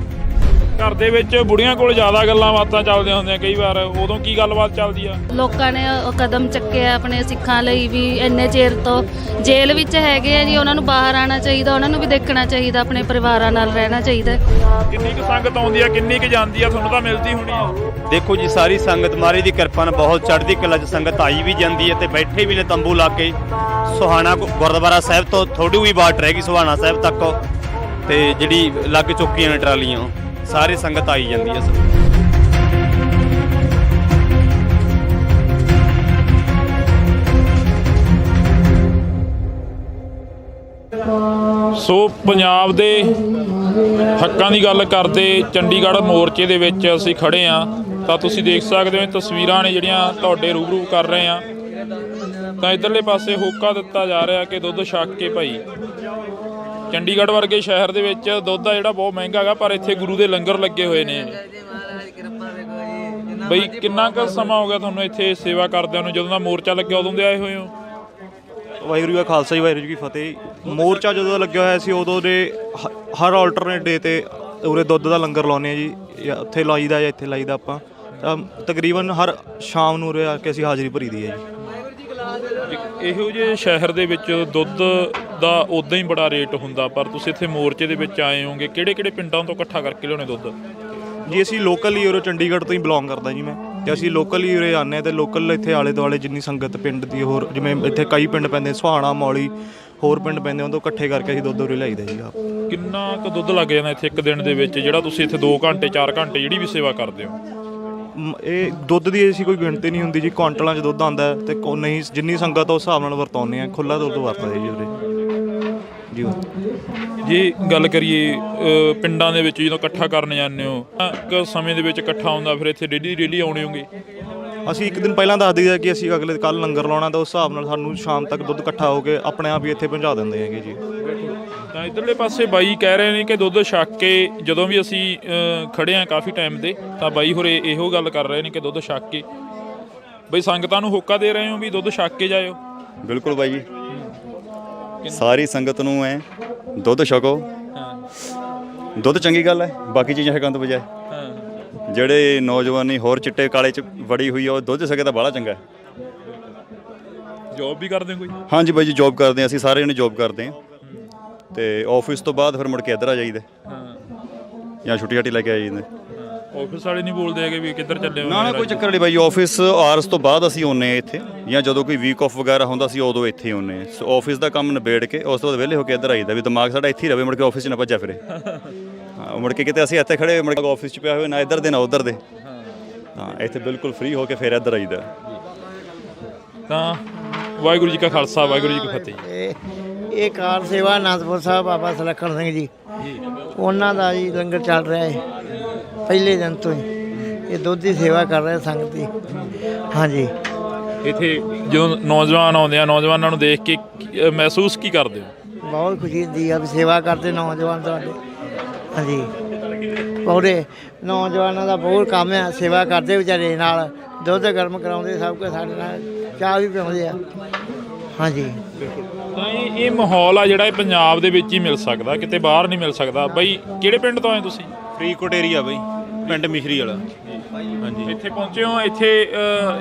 ਘਰ ਦੇ ਵਿੱਚ ਬੁੜੀਆਂ ਕੋਲ ਜ਼ਿਆਦਾ ਗੱਲਾਂ ਬਾਤਾਂ ਚੱਲਦੀਆਂ ਹੁੰਦੀਆਂ ਕਈ ਵਾਰ, ਉਦੋਂ ਕੀ ਗੱਲਬਾਤ ਚੱਲਦੀ ਆ? ਲੋਕਾਂ ਨੇ ਉਹ ਕਦਮ ਚੱਕਿਆ ਆਪਣੇ ਸਿੱਖਾਂ ਲਈ ਵੀ, ਇੰਨੇ ਚਿਰ ਤੋਂ ਜੇਲ੍ਹ ਵਿੱਚ ਹੈਗੇ ਆ ਜੀ, ਉਹਨਾਂ ਨੂੰ ਬਾਹਰ ਆਉਣਾ ਚਾਹੀਦਾ, ਉਹਨਾਂ ਨੂੰ ਵੀ ਦੇਖਣਾ ਚਾਹੀਦਾ, ਆਪਣੇ ਪਰਿਵਾਰਾਂ ਨਾਲ ਰਹਿਣਾ ਚਾਹੀਦਾ। ਕਿੰਨੀ ਕੁ ਸੰਗਤ ਆਉਂਦੀ ਆ, ਕਿੰਨੀ ਕੁ ਜਾਂਦੀ ਆ? ਤੁਹਾਨੂੰ ਤਾਂ ਮਿਲਦੀ ਹੋਣੀ ਆ। ਦੇਖੋ ਜੀ, ਸਾਰੀ ਸੰਗਤ ਮਹਾਰਾਜ ਦੀ ਕਿਰਪਾ ਨਾਲ ਬਹੁਤ ਚੜ੍ਹਦੀ ਕਲਾ 'ਚ ਸੰਗਤ ਆਈ ਵੀ ਜਾਂਦੀ ਹੈ ਤੇ ਬੈਠੇ ਵੀ ਨੇ ਤੰਬੂ ਲਾ ਕੇ। ਸੁਹਾਣਾ ਗੁਰਦੁਆਰਾ ਸਾਹਿਬ ਤੋਂ ਥੋੜੀ ਵੀ ਬਾਟ ਰਹਿ ਗਈ ਸੁਹਾਣਾ ਸਾਹਿਬ ਤੱਕ, ਤੇ ਜਿਹੜੀ ਲੱਗ ਚੁੱਕੀਆਂ ਨੇ ਟਰਾਲੀਆਂ, ਸਾਰੀ ਸੰਗਤ ਆਈ ਜਾਂਦੀ ਹੈ। ਸੋ ਪੰਜਾਬ ਦੇ ਹੱਕਾਂ ਦੀ ਗੱਲ ਕਰਦੇ ਚੰਡੀਗੜ੍ਹ ਮੋਰਚੇ ਦੇ ਵਿੱਚ ਅਸੀਂ ਖੜੇ ਆ, ਤਾਂ ਤੁਸੀਂ ਦੇਖ ਸਕਦੇ ਹੋ ਇਹ ਤਸਵੀਰਾਂ ਨੇ ਜਿਹੜੀਆਂ ਤੁਹਾਡੇ ਰੂਬਰੂ ਕਰ ਰਹੇ ਆ। ਤਾਂ ਇਧਰਲੇ ਪਾਸੇ ਹੋਕਾ ਦਿੱਤਾ ਜਾ ਰਿਹਾ ਕਿ ਦੁੱਧ ਛਕ ਕੇ ਭਾਈ। ਚੰਡੀਗੜ੍ਹ ਵਰਗੇ ਸ਼ਹਿਰ ਦੇ ਵਿੱਚ ਦੁੱਧ ਆ ਜਿਹੜਾ ਬਹੁਤ ਮਹਿੰਗਾ ਹੈਗਾ, ਪਰ ਇੱਥੇ ਗੁਰੂ ਦੇ ਲੰਗਰ ਲੱਗੇ ਹੋਏ ਨੇ। ਬਈ ਕਿੰਨਾ ਕੁ ਸਮਾਂ ਹੋ ਗਿਆ ਤੁਹਾਨੂੰ ਇੱਥੇ ਸੇਵਾ ਕਰਦਿਆਂ ਨੂੰ? ਜਦੋਂ ਦਾ ਮੋਰਚਾ ਲੱਗਿਆ ਉਦੋਂ ਦੇ ਆਏ ਹੋਏ ਹੋ? ਵਾਹਿਗੁਰੂ ਜੀ ਕਾ ਖਾਲਸਾ ਜੀ, ਵਾਹਿਗੁਰੂ ਜੀ ਕੀ ਫਤਿਹ। ਮੋਰਚਾ ਜਦੋਂ ਦਾ ਲੱਗਿਆ ਹੋਇਆ ਸੀ ਉਦੋਂ ਦੇ ਹਰ ਆਲਟਰਨੇਟ ਡੇ ਤੇ ਉਰੇ ਦੁੱਧ ਦਾ ਲੰਗਰ ਲਾਉਂਦੇ ਆ ਜੀ, ਜਾਂ ਉੱਥੇ ਲਾਈਦਾ ਜਾਂ ਇੱਥੇ ਲਾਈਦਾ ਆਪਾਂ। ਤਾਂ ਤਕਰੀਬਨ ਹਰ ਸ਼ਾਮ ਨੂੰ ਉਰੇ ਆ ਕੇ ਅਸੀਂ ਹਾਜ਼ਰੀ ਭਰੀ ਦੀ ਹੈ ਜੀ। ਇਹੋ ਜਿਹੇ ਸ਼ਹਿਰ ਦੇ ਵਿੱਚ ਦੁੱਧ ਦਾ ਉਦਾਂ ਹੀ ਬੜਾ ਰੇਟ ਹੁੰਦਾ, ਪਰ ਤੁਸੀਂ ਇੱਥੇ ਮੋਰਚੇ ਦੇ ਵਿੱਚ ਆਏ ਹੋਗੇ, ਕਿਹੜੇ ਕਿਹੜੇ ਪਿੰਡਾਂ ਤੋਂ ਇਕੱਠਾ ਕਰਕੇ ਲਿਆਉਣੇ ਦੁੱਧ? ਜੀ ਅਸੀਂ ਲੋਕਲ ਹੀ ਉਰੇ ਚੰਡੀਗੜ੍ਹ ਤੋਂ ਹੀ ਬਿਲੋਂਗ ਕਰਦਾ ਜੀ ਮੈਂ, ਤੇ ਅਸੀਂ ਲੋਕਲ ਹੀ ਉਰੇ ਆਉਂਦੇ ਹਾਂ ਤੇ ਲੋਕਲ ਇੱਥੇ ਆਲੇ ਦੁਆਲੇ ਜਿੰਨੀ ਸੰਗਤ ਪਿੰਡ ਦੀ, ਹੋਰ ਜਿਵੇਂ ਇੱਥੇ ਕਈ ਪਿੰਡ ਪੈਂਦੇ ਸੁਹਾਣਾ, ਮੌਲੀ, ਹੋਰ ਪਿੰਡ ਪੈਂਦੇ, ਉਹ ਤੋਂ ਇਕੱਠੇ ਕਰਕੇ ਅਸੀਂ ਦੁੱਧ ਉਰੇ ਲਿਆਈਦਾ ਜੀ ਆਪ। ਕਿੰਨਾ ਕੁ ਦੁੱਧ ਲੱਗ ਜਾਂਦਾ ਇੱਥੇ ਇੱਕ ਦਿਨ ਦੇ ਵਿੱਚ, ਜਿਹੜਾ ਤੁਸੀਂ ਇੱਥੇ 2 ਘੰਟੇ 4 ਘੰਟੇ ਜਿਹੜੀ ਵੀ ਸੇਵਾ ਕਰਦੇ ਹੋ? ਇਹ ਦੁੱਧ ਦੀ ਅਸੀਂ ਕੋਈ ਗਿਣਤੀ ਨਹੀਂ ਹੁੰਦੀ ਜੀ, ਕੁਆਂਟਲਾਂ 'ਚ ਦੁੱਧ ਆਉਂਦਾ ਤੇ ਨਹੀਂ, ਜਿੰਨੀ ਸੰਗਤ ਉਸ ਹਿਸਾਬ ਨਾਲ ਵਰਤਾਉਂਦੇ ਆ, ਖੁੱਲ੍ਹਾ ਦੁੱਧ ਵਰਤਦੇ ਜੀ ਉਰੇ ਜੀ। ਜੇ ਗੱਲ ਕਰੀਏ ਪਿੰਡਾਂ ਦੇ ਵਿੱਚ ਜਦੋਂ ਇਕੱਠਾ ਕਰਨ ਜਾਂਦੇ ਹੋ, ਕਿ ਸਮੇਂ ਦੇ ਵਿੱਚ ਇਕੱਠਾ ਹੁੰਦਾ, ਫਿਰ ਇੱਥੇ ਡੇਲੀ ਆਉਣੇ ਹੋਗੇ? ਅਸੀਂ ਇੱਕ ਦਿਨ ਪਹਿਲਾਂ ਦੱਸ ਦਈਦਾ ਕਿ ਅਸੀਂ ਅਗਲੇ ਕੱਲ੍ਹ ਲੰਗਰ ਲਾਉਣਾ, ਤਾਂ ਉਸ ਹਿਸਾਬ ਨਾਲ ਸਾਨੂੰ ਸ਼ਾਮ ਤੱਕ ਦੁੱਧ ਇਕੱਠਾ ਹੋ ਕੇ ਆਪਣੇ ਆਪ ਹੀ ਇੱਥੇ ਪਹੁੰਚਾ ਦਿੰਦੇ ਹੈਗੇ ਜੀ। ਤਾਂ ਇੱਧਰਲੇ ਪਾਸੇ ਬਾਈ ਕਹਿ ਰਹੇ ਨੇ ਕਿ ਦੁੱਧ ਛਕ ਕੇ, ਜਦੋਂ ਵੀ ਅਸੀਂ ਖੜੇ ਆ ਕਾਫੀ ਟਾਈਮ ਦੇ, ਤਾਂ ਬਾਈ ਹੋਰੇ ਇਹੋ ਗੱਲ ਕਰ ਰਹੇ ਨੇ ਕਿ ਦੁੱਧ ਛਕ ਕੇ ਬਈ ਸੰਗਤਾਂ ਨੂੰ ਹੋਕਾ ਦੇ ਰਹੇ ਹੋ ਵੀ ਦੁੱਧ ਛਕ ਕੇ ਜਾਇਓ। ਬਿਲਕੁਲ ਬਾਈ ਜੀ, ਸਾਰੀ ਸੰਗਤ ਨੂੰ ਐ ਦੁੱਧ ਛਕੋ। ਦੁੱਧ ਚੰਗੀ ਗੱਲ ਹੈ, ਬਾਕੀ ਚੀਜ਼ਾਂ ਛਕਣ ਤੋਂ ਬਜਾਏ। ਜਿਹੜੇ ਨੌਜਵਾਨੀ ਹੋਰ ਚਿੱਟੇ ਕਾਲੇ 'ਚ ਵੜੀ ਹੋਈ ਆ, ਉਹ ਦੁੱਧ ਛਕੇ ਤਾਂ ਬੜਾ ਚੰਗਾ ਹੈ। ਜੋਬ ਵੀ ਕਰਦੇ ਕੋਈ? ਹਾਂਜੀ ਬਾਈ ਜੀ, ਜੋਬ ਕਰਦੇ ਹਾਂ ਅਸੀਂ, ਸਾਰੇ ਜਣੇ ਜੋਬ ਕਰਦੇ ਹਾਂ, ਤੇ ਆਫਿਸ ਤੋਂ ਬਾਅਦ ਫਿਰ ਮੁੜ ਕੇ ਇੱਧਰ ਆ ਜਾਈਦਾ ਜਾਂ ਛੁੱਟੀ ਲੈ ਕੇ ਆ ਜਾਈਦਾ। ਆਫਿਸ ਵਾਲੇ ਨਹੀਂ ਬੋਲਦੇ ਹੈਗੇ ਵੀ ਕਿੱਧਰ ਚੱਲੇ ਹੋ? ਨਾ ਕੋਈ ਚੱਕਰ ਨਹੀਂ ਬਾਈ, ਆਫਿਸ ਆਵਰਸ ਤੋਂ ਬਾਅਦ ਅਸੀਂ ਆਉਂਦੇ ਹਾਂ ਇੱਥੇ, ਜਾਂ ਜਦੋਂ ਕੋਈ ਵੀਕ ਆਫ ਵਗੈਰਾ ਹੁੰਦਾ ਸੀ ਉਦੋਂ ਇੱਥੇ ਆਉਂਦੇ ਹਾਂ। ਸੋ ਆਫਿਸ ਦਾ ਕੰਮ ਨਿਬੇੜ ਕੇ ਉਸ ਤੋਂ ਬਾਅਦ ਵਿਹਲੇ ਹੋ ਕੇ ਇੱਧਰ ਆਈਦਾ, ਵੀ ਦਿਮਾਗ ਸਾਡਾ ਇੱਥੇ ਹੀ ਰਵੇ, ਮੁੜ ਕੇ ਆਫਿਸ 'ਚ ਨਾ ਭੱਜਿਆ ਫਿਰੇ। ਹਾਂ, ਮੁੜ ਕੇ ਕਿਤੇ ਅਸੀਂ ਇੱਥੇ ਖੜੇ ਮੁੜ ਕੇ ਆਫਿਸ 'ਚ ਪਿਆ ਹੋਵੇ, ਨਾ ਇੱਧਰ ਦੇ ਨਾ ਉੱਧਰ ਦੇ। ਹਾਂ, ਇੱਥੇ ਬਿਲਕੁਲ ਫ੍ਰੀ ਹੋ ਕੇ ਫਿਰ ਇੱਧਰ ਆਈਦਾ। ਤਾਂ ਵਾਹਿਗੁਰੂ ਜੀ ਕਾ ਖਾਲਸਾ, ਵਾਹਿਗੁਰੂ ਜੀ ਕੀ ਫਤਿਹ। ਇਹ ਕਾਰ ਸੇਵਾ ਅਨੰਦਪੁਰ ਸਾਹਿਬ ਬਾਬਾ ਸੁਲੱਖਣ ਸਿੰਘ ਜੀ, ਉਹਨਾਂ ਦਾ ਜੀ ਲੰਗਰ ਚੱਲ ਰਿਹਾ ਹੈ ਪਹਿਲੇ ਦਿਨ ਤੋਂ ਹੀ। ਇਹ ਦੁੱਧ ਦੀ ਸੇਵਾ ਕਰ ਰਹੇ ਸੰਗਤ ਦੀ। ਹਾਂਜੀ, ਇੱਥੇ ਜਦੋਂ ਨੌਜਵਾਨ ਆਉਂਦੇ ਆ, ਨੌਜਵਾਨਾਂ ਨੂੰ ਦੇਖ ਕੇ ਮਹਿਸੂਸ ਕੀ ਕਰਦੇ ਹੋ? ਬਹੁਤ ਖੁਸ਼ੀ ਹੁੰਦੀ ਆ ਵੀ ਸੇਵਾ ਕਰਦੇ ਨੌਜਵਾਨ ਸਾਡੇ। ਹਾਂਜੀ, ਪੂਰੇ ਨੌਜਵਾਨਾਂ ਦਾ ਬਹੁਤ ਕੰਮ ਆ, ਸੇਵਾ ਕਰਦੇ ਵਿਚਾਰੇ, ਨਾਲ ਦੁੱਧ ਗਰਮ ਕਰਾਉਂਦੇ, ਸਭ ਕੁਝ ਸਾਡੇ ਨਾਲ ਚਾਹ ਵੀ ਪਿਆਉਂਦੇ ਆ। ਹਾਂਜੀ, ਤਾਂ ਇਹ ਮਾਹੌਲ ਆ ਜਿਹੜਾ ਇਹ ਪੰਜਾਬ ਦੇ ਵਿੱਚ ਹੀ ਮਿਲ ਸਕਦਾ, ਕਿਤੇ ਬਾਹਰ ਨਹੀਂ ਮਿਲ ਸਕਦਾ। ਬਾਈ ਕਿਹੜੇ ਪਿੰਡ ਤੋਂ ਆਏ ਤੁਸੀਂ? ਫਰੀਦਕੋਟ ਏਰੀਆ ਬਾਈ, ਪਿੰਡ ਮਿਸ਼ਰੀ ਵਾਲਾ। ਹਾਂਜੀ, ਇੱਥੇ ਪਹੁੰਚੇ ਹੋ। ਇੱਥੇ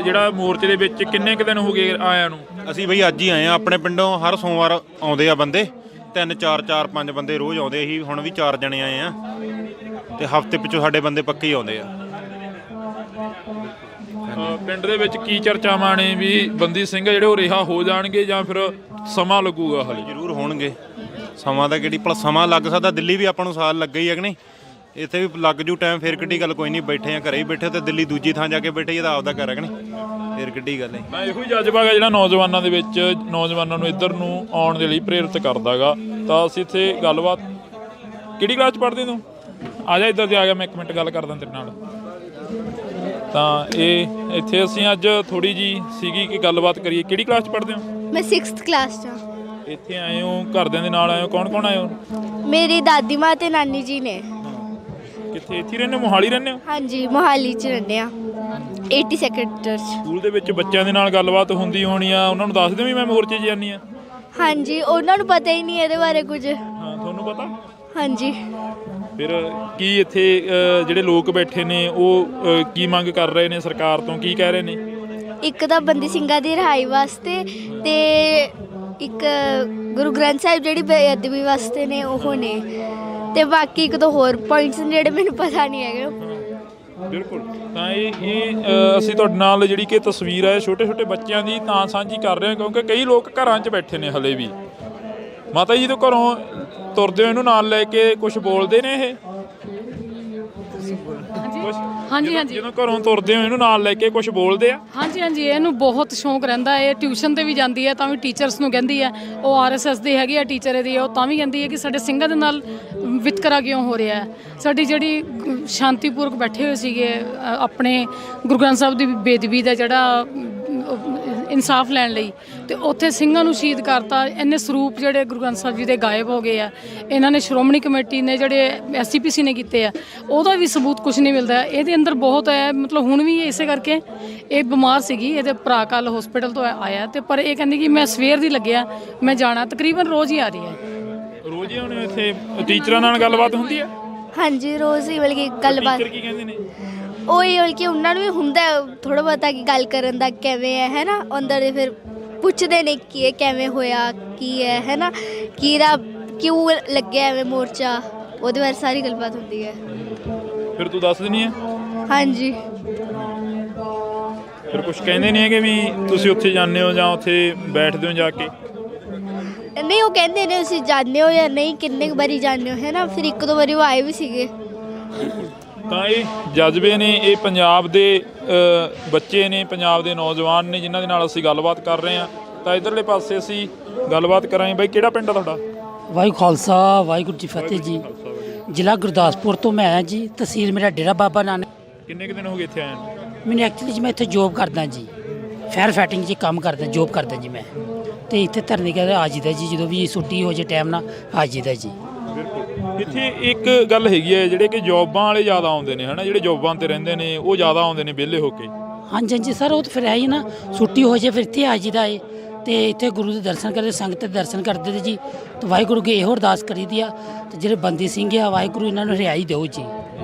ਜਿਹੜਾ ਮੋਰਚੇ ਦੇ ਵਿੱਚ ਕਿੰਨੇ ਕੁ ਦਿਨ ਹੋ ਗਏ ਆਇਆਂ ਨੂੰ? ਅਸੀਂ ਬਈ ਅੱਜ ਹੀ ਆਏ ਆ। ਆਪਣੇ ਪਿੰਡੋਂ ਹਰ ਸੋਮਵਾਰ ਆਉਂਦੇ ਆ ਬੰਦੇ, 3 4 5 ਬੰਦੇ ਰੋਜ਼ ਆਉਂਦੇ। ਅਸੀਂ ਹੁਣ ਵੀ 4 ਜਣੇ ਆਏ ਆ, ਤੇ ਹਫ਼ਤੇ ਪਿੱਛੋਂ ਸਾਡੇ ਬੰਦੇ ਪੱਕੇ ਹੀ ਆਉਂਦੇ ਆ। ਪਿੰਡ ਦੇ ਵਿੱਚ ਕੀ ਚਰਚਾਵਾਂ ਨੇ ਵੀ ਬੰਦੀ ਸਿੰਘ ਜਿਹੜੇ ਉਹ ਰਿਹਾ ਹੋ ਜਾਣਗੇ ਜਾਂ ਫਿਰ ਸਮਾਂ ਲੱਗੂਗਾ? ਹਾਲੇ ਜ਼ਰੂਰ ਹੋਣਗੇ, ਸਮਾਂ ਦਾ ਕਿਹੜੀ ਭਲਾ ਸਮਾਂ ਲੱਗ ਸਕਦਾ। ਦਿੱਲੀ ਵੀ ਆਪਾਂ ਨੂੰ ਸਾਲ ਲੱਗਾ ਹੀ ਹੈ ਕਿ ਨਹੀਂ, ਇੱਥੇ ਵੀ ਲੱਗ ਜੂ ਟਾਈਮ, ਫਿਰ ਕਿੱਡੀ ਗੱਲ। ਕੋਈ ਨਹੀਂ, ਬੈਠੇ ਆ, ਘਰੇ ਹੀ ਬੈਠੇ, ਤੇ ਦਿੱਲੀ ਦੂਜੀ ਥਾਂ ਜਾ ਕੇ ਬੈਠੇ, ਇਹਦਾ ਆਪਦਾ ਘਰ ਹੈ ਕਿ ਨਹੀਂ, ਫਿਰ ਕਿੱਡੀ ਗੱਲ ਹੈ। ਤਾਂ ਇਹੋ ਹੀ ਜਜ਼ਬਾ ਗਾ ਜਿਹੜਾ ਨੌਜਵਾਨਾਂ ਦੇ ਵਿੱਚ, ਨੌਜਵਾਨਾਂ ਨੂੰ ਇੱਧਰ ਨੂੰ ਆਉਣ ਦੇ ਲਈ ਪ੍ਰੇਰਿਤ ਕਰਦਾ ਗਾ। ਤਾਂ ਅਸੀਂ ਇੱਥੇ ਗੱਲਬਾਤ, ਕਿਹੜੀ ਕਲਾਸ 'ਚ ਪੜ੍ਹਦੇ ਤੂੰ? ਆ ਜਾ ਇੱਧਰ ਤੇ ਆ ਗਿਆ, ਮੈਂ 1 ਮਿੰਟ ਗੱਲ ਕਰਦਾ ਤੇਰੇ ਨਾਲ। ਤਾਂ ਇਹ ਇੱਥੇ ਅਸੀਂ ਅੱਜ ਥੋੜੀ ਜੀ ਸੀਗੀ ਕਿ ਗੱਲਬਾਤ ਕਰੀਏ। ਕਿਹੜੀ ਕਲਾਸ 'ਚ ਪੜ੍ਹਦੇ ਹੋ? ਮੈਂ 6th ਕਲਾਸ 'ਚ ਹਾਂ। ਇੱਥੇ ਆਏ ਹੋ, ਘਰਦਿਆਂ ਦੇ ਨਾਲ ਆਏ ਹੋ? ਕੌਣ ਕੌਣ ਆਏ ਹੋ? ਮੇਰੀ ਦਾਦੀ ਮਾਂ ਤੇ ਨਾਨੀ ਜੀ ਨੇ। ਕਿੱਥੇ? ਇੱਥੇ ਰਹਿੰਦੇ ਹੋ? ਮੋਹਾਲੀ ਰਹਿੰਦੇ ਹੋ? ਹਾਂਜੀ, ਮੋਹਾਲੀ 'ਚ ਰਹਿੰਦੇ ਆ, 80 ਸੈਕਟਰ 'ਚ। ਸਕੂਲ ਦੇ ਵਿੱਚ ਬੱਚਿਆਂ ਦੇ ਨਾਲ ਗੱਲਬਾਤ ਹੁੰਦੀ ਹੋਣੀ ਆ, ਉਹਨਾਂ ਨੂੰ ਦੱਸ ਦਿਓ ਵੀ ਮੈਂ ਮੋਰਚੇ 'ਚ ਜਾਂਦੀ ਆ? ਹਾਂਜੀ, ਉਹਨਾਂ ਨੂੰ ਪਤਾ ਹੀ ਨਹੀਂ ਇਹਦੇ ਬਾਰੇ ਕੁਝ। ਹਾਂ, ਤੁਹਾਨੂੰ ਪਤਾ? ਹਾਂਜੀ। ਫਿਰ ਕੀ ਇੱਥੇ ਜਿਹੜੇ ਲੋਕ ਬੈਠੇ ਨੇ ਉਹ ਕੀ ਮੰਗ ਕਰ ਰਹੇ ਨੇ ਸਰਕਾਰ ਤੋਂ, ਕੀ ਕਹਿ ਰਹੇ ਨੇ? ਇੱਕ ਤਾਂ ਬੰਦੀ ਸਿੰਘਾਂ ਦੀ ਰਿਹਾਈ ਵਾਸਤੇ ਤੇ ਇੱਕ ਗੁਰੂ ਗ੍ਰੰਥ ਸਾਹਿਬ ਜਿਹੜੀ ਬੇਅਦਬੀ ਵਾਸਤੇ ਨੇ ਉਹ ਨੇ, ਤੇ ਬਾਕੀ ਇੱਕ ਦੋ ਹੋਰ ਪੁਆਇੰਟਸ ਨੇ ਜਿਹੜੇ ਮੈਨੂੰ ਪਤਾ ਨਹੀਂ ਹੈਗੇ। ਬਿਲਕੁਲ। ਤਾਂ ਇਹ ਅਸੀਂ ਤੁਹਾਡੇ ਨਾਲ ਜਿਹੜੀ ਕਿ ਤਸਵੀਰ ਹੈ ਛੋਟੇ ਛੋਟੇ ਬੱਚਿਆਂ ਦੀ ਤਾਂ ਸਾਂਝੀ ਕਰ ਰਹੇ ਹਾਂ, ਕਿਉਂਕਿ ਕਈ ਲੋਕ ਘਰਾਂ 'ਚ ਬੈਠੇ ਨੇ ਹਲੇ ਵੀ। ਮਾਤਾ ਜੀ ਤੋਂ ਘਰੋਂ ਤੁਰਦੇ ਹੋ ਇਹਨੂੰ ਨਾਲ ਲੈ ਕੇ ਕੁਝ ਬੋਲਦੇ ਨੇ ਇਹ? ਹਾਂਜੀ ਹਾਂਜੀ, ਜਦੋਂ ਘਰੋਂ ਤੁਰਦੇ ਹੋ ਇਹਨੂੰ ਨਾਲ ਲੈ ਕੇ ਕੁਝ ਬੋਲਦੇ ਆ? ਹਾਂਜੀ ਹਾਂਜੀ, ਇਹਨੂੰ ਬਹੁਤ ਸ਼ੌਂਕ ਰਹਿੰਦਾ ਹੈ। ਟਿਊਸ਼ਨ ਤੇ ਵੀ ਜਾਂਦੀ ਹੈ ਤਾਂ ਵੀ ਟੀਚਰਸ ਨੂੰ ਕਹਿੰਦੀ ਹੈ, ਉਹ ਆਰਐਸਐਸ ਦੀ ਹੈਗੀ ਆ ਟੀਚਰ ਇਹਦੀ, ਉਹ ਤਾਂ ਵੀ ਕਹਿੰਦੀ ਹੈ ਕਿ ਸਾਡੇ ਸਿੰਘਾਂ ਦੇ ਨਾਲ ਵਿਤਕਰਾ ਕਿਉਂ ਹੋ ਰਿਹਾ ਹੈ। ਸਾਡੀ ਜਿਹੜੀ ਸ਼ਾਂਤੀਪੂਰਵਕ ਬੈਠੇ ਹੋਏ ਸੀਗੇ ਆਪਣੇ ਗੁਰੂ ਗ੍ਰੰਥ ਸਾਹਿਬ ਦੀ ਬੇਦਬੀ ਦਾ ਜਿਹੜਾ ਇਨਸਾਫ ਲੈਣ ਲਈ, ਤੇ ਉੱਥੇ ਸਿੰਘਾਂ ਨੂੰ ਸ਼ਹੀਦ ਕਰਤਾ। ਇੰਨੇ ਸਰੂਪ ਜਿਹੜੇ ਗੁਰੂ ਗ੍ਰੰਥ ਸਾਹਿਬ ਜੀ ਦੇ ਗਾਇਬ ਹੋ ਗਏ ਆ। ਇਹਨਾਂ ਨੇ ਸ਼੍ਰੋਮਣੀ ਕਮੇਟੀ ਨੇ ਜਿਹੜੇ ਐਸਜੀਪੀਸੀ ਨੇ ਕੀਤੇ ਆ, ਉਹਦਾ ਵੀ ਸਬੂਤ ਕੁਝ ਨਹੀਂ ਮਿਲਦਾ। ਇਹਦੇ ਅੰਦਰ ਬਹੁਤ ਹੈ, ਮਤਲਬ ਹੁਣ ਵੀ ਇਸੇ ਕਰਕੇ ਇਹ ਬਿਮਾਰ ਸੀਗੀ। ਇਹਦੇ ਭਰਾ ਕੱਲ੍ਹ ਹਸਪੀਟਲ ਤੋਂ ਆਇਆ, ਤੇ ਪਰ ਇਹ ਕਹਿੰਦੀ ਕਿ ਮੈਂ ਸਵੇਰ ਦੀ ਲੱਗਿਆ, ਮੈਂ ਜਾਣਾ। ਤਕਰੀਬਨ ਰੋਜ਼ ਹੀ ਆ ਰਹੀ ਹੈ। ਰੋਜ਼ ਹੀ ਹੁਣ ਇੱਥੇ ਟੀਚਰਾਂ ਨਾਲ ਗੱਲਬਾਤ ਹੁੰਦੀ ਹੈ? ਹਾਂਜੀ, ਰੋਜ਼ ਹੀ ਬਲਕਿ ਗੱਲਬਾਤ। ਟੀਚਰ ਕੀ ਕਹਿੰਦੇ ਨੇ? ਉਹੀ ਬਲਕਿ ਉਹਨਾਂ ਨੂੰ ਵੀ ਹੁੰਦਾ ਥੋੜ੍ਹਾ ਬਹੁਤਾ ਕਿ ਗੱਲ ਕਰਨ ਦਾ ਕਿਵੇਂ ਹੈ ਨਾ, ਅੰਦਰ ਦੇ ਫਿਰ ਪੁੱਛਦੇ ਨੇ ਕਿ ਇਹ ਕਿਵੇਂ ਹੋਇਆ, ਕੀ ਹੈ ਨਾ, ਕਿਉਂ ਲੱਗਿਆ ਐਵੇਂ ਮੋਰਚਾ, ਉਹਦੇ ਬਾਰੇ ਸਾਰੀ ਗੱਲਬਾਤ ਹੁੰਦੀ ਹੈ। ਫਿਰ ਤੂੰ ਦੱਸ ਦਿੰਦੀ ਹੈ? ਹਾਂਜੀ। ਫਿਰ ਕੁਝ ਕਹਿੰਦੇ ਨਹੀਂ ਹੈਗੇ ਵੀ ਤੁਸੀਂ ਉੱਥੇ ਜਾਂਦੇ ਹੋ ਜਾਂ ਉੱਥੇ ਬੈਠਦੇ ਹੋ ਜਾ ਕੇ? ਨਹੀਂ, ਉਹ ਕਹਿੰਦੇ ਨੇ ਤੁਸੀਂ ਜਾਂਦੇ ਹੋ ਜਾਂ ਨਹੀਂ, ਕਿੰਨੇ ਕੁ ਵਾਰੀ ਜਾਂਦੇ ਹੋ ਹੈ ਨਾ। ਫਿਰ ਇੱਕ ਦੋ ਵਾਰੀ ਉਹ ਆਏ ਵੀ ਸੀਗੇ। ਤਾਂ ਇਹ ਜਜ਼ਬੇ ਨੇ, ਇਹ ਪੰਜਾਬ ਦੇ ਬੱਚੇ ਨੇ, ਪੰਜਾਬ ਦੇ ਨੌਜਵਾਨ ਨੇ ਜਿਨ੍ਹਾਂ ਦੇ ਨਾਲ ਅਸੀਂ ਗੱਲਬਾਤ ਕਰ ਰਹੇ ਹਾਂ। ਤਾਂ ਇਧਰਲੇ ਪਾਸੇ ਅਸੀਂ ਗੱਲਬਾਤ ਕਰਾਂਗੇ। ਬਾਈ ਕਿਹੜਾ ਪਿੰਡ ਆ ਤੁਹਾਡਾ? ਵਾਹਿਗੁਰੂ ਖਾਲਸਾ ਵਾਹਿਗੁਰੂ ਜੀ ਫਤਿਹ ਜੀ। ਜ਼ਿਲ੍ਹਾ ਗੁਰਦਾਸਪੁਰ ਤੋਂ ਮੈਂ ਆਇਆ ਜੀ, ਤਹਿਸੀਲ ਮੇਰਾ ਡੇਰਾ ਬਾਬਾ ਨਾਨਕ। ਕਿੰਨੇ ਕੁ ਦਿਨ ਹੋ ਗਏ ਇੱਥੇ ਆਏ ਨੂੰ? ਮੈਨੂੰ ਐਕਚੁਅਲੀ ਜੀ ਮੈਂ ਇੱਥੇ ਜੋਬ ਕਰਦਾ ਜੀ, ਫਾਇਰ ਫਾਈਟਿੰਗ 'ਚ ਕੰਮ ਕਰਦਾ, ਜੋਬ ਕਰਦਾ ਜੀ ਮੈਂ। ਤੇ ਇੱਥੇ ਧਰਨੇ ਕਹਿੰਦੇ ਆ ਜੀਦਾ ਜੀ, ਜਦੋਂ ਵੀ ਛੁੱਟੀ ਹੋ ਜੇ ਟਾਈਮ ਨਾਲ ਆ ਜੀਦਾ ਜੀ। ਬਿਲਕੁਲ। ਇੱਥੇ ਇੱਕ ਗੱਲ ਹੈਗੀ ਹੈ, ਜਿਹੜੇ ਕਿ ਜੋਬਾਂ ਵਾਲੇ ਜ਼ਿਆਦਾ ਆਉਂਦੇ ਨੇ ਹਨਾ, ਜਿਹੜੇ ਜੋਬਾਂ ਤੇ ਰਹਿੰਦੇ ਨੇ ਉਹ ਜ਼ਿਆਦਾ ਆਉਂਦੇ ਨੇ ਵਿਹਲੇ ਹੋ ਕੇ। ਹਾਂਜੀ ਹਾਂਜੀ ਸਰ, ਉਹ ਤਾਂ ਫਿਰ ਹੈ ਹੀ ਨਾ, ਛੁੱਟੀ ਹੋ ਜੇ ਫਿਰ ਇੱਥੇ ਆ ਜੀਦਾ ਏ। ਤੇ ਇੱਥੇ ਗੁਰੂ ਦੇ ਦਰਸ਼ਨ ਕਰਦੇ, ਸੰਗਤ ਦੇ ਦਰਸ਼ਨ ਕਰਦੇ ਤੇ ਜੀ। ਤੇ ਵਾਹਿਗੁਰੂ ਅੱਗੇ ਇਹੋ ਅਰਦਾਸ ਕਰੀਦੀ ਆ, ਤੇ ਜਿਹੜੇ ਬੰਦੀ ਸਿੰਘ ਆ ਵਾਹਿਗੁਰੂ ਇਹਨਾਂ ਨੂੰ ਰਿਹਾਈ ਦਿਓ ਜੀ।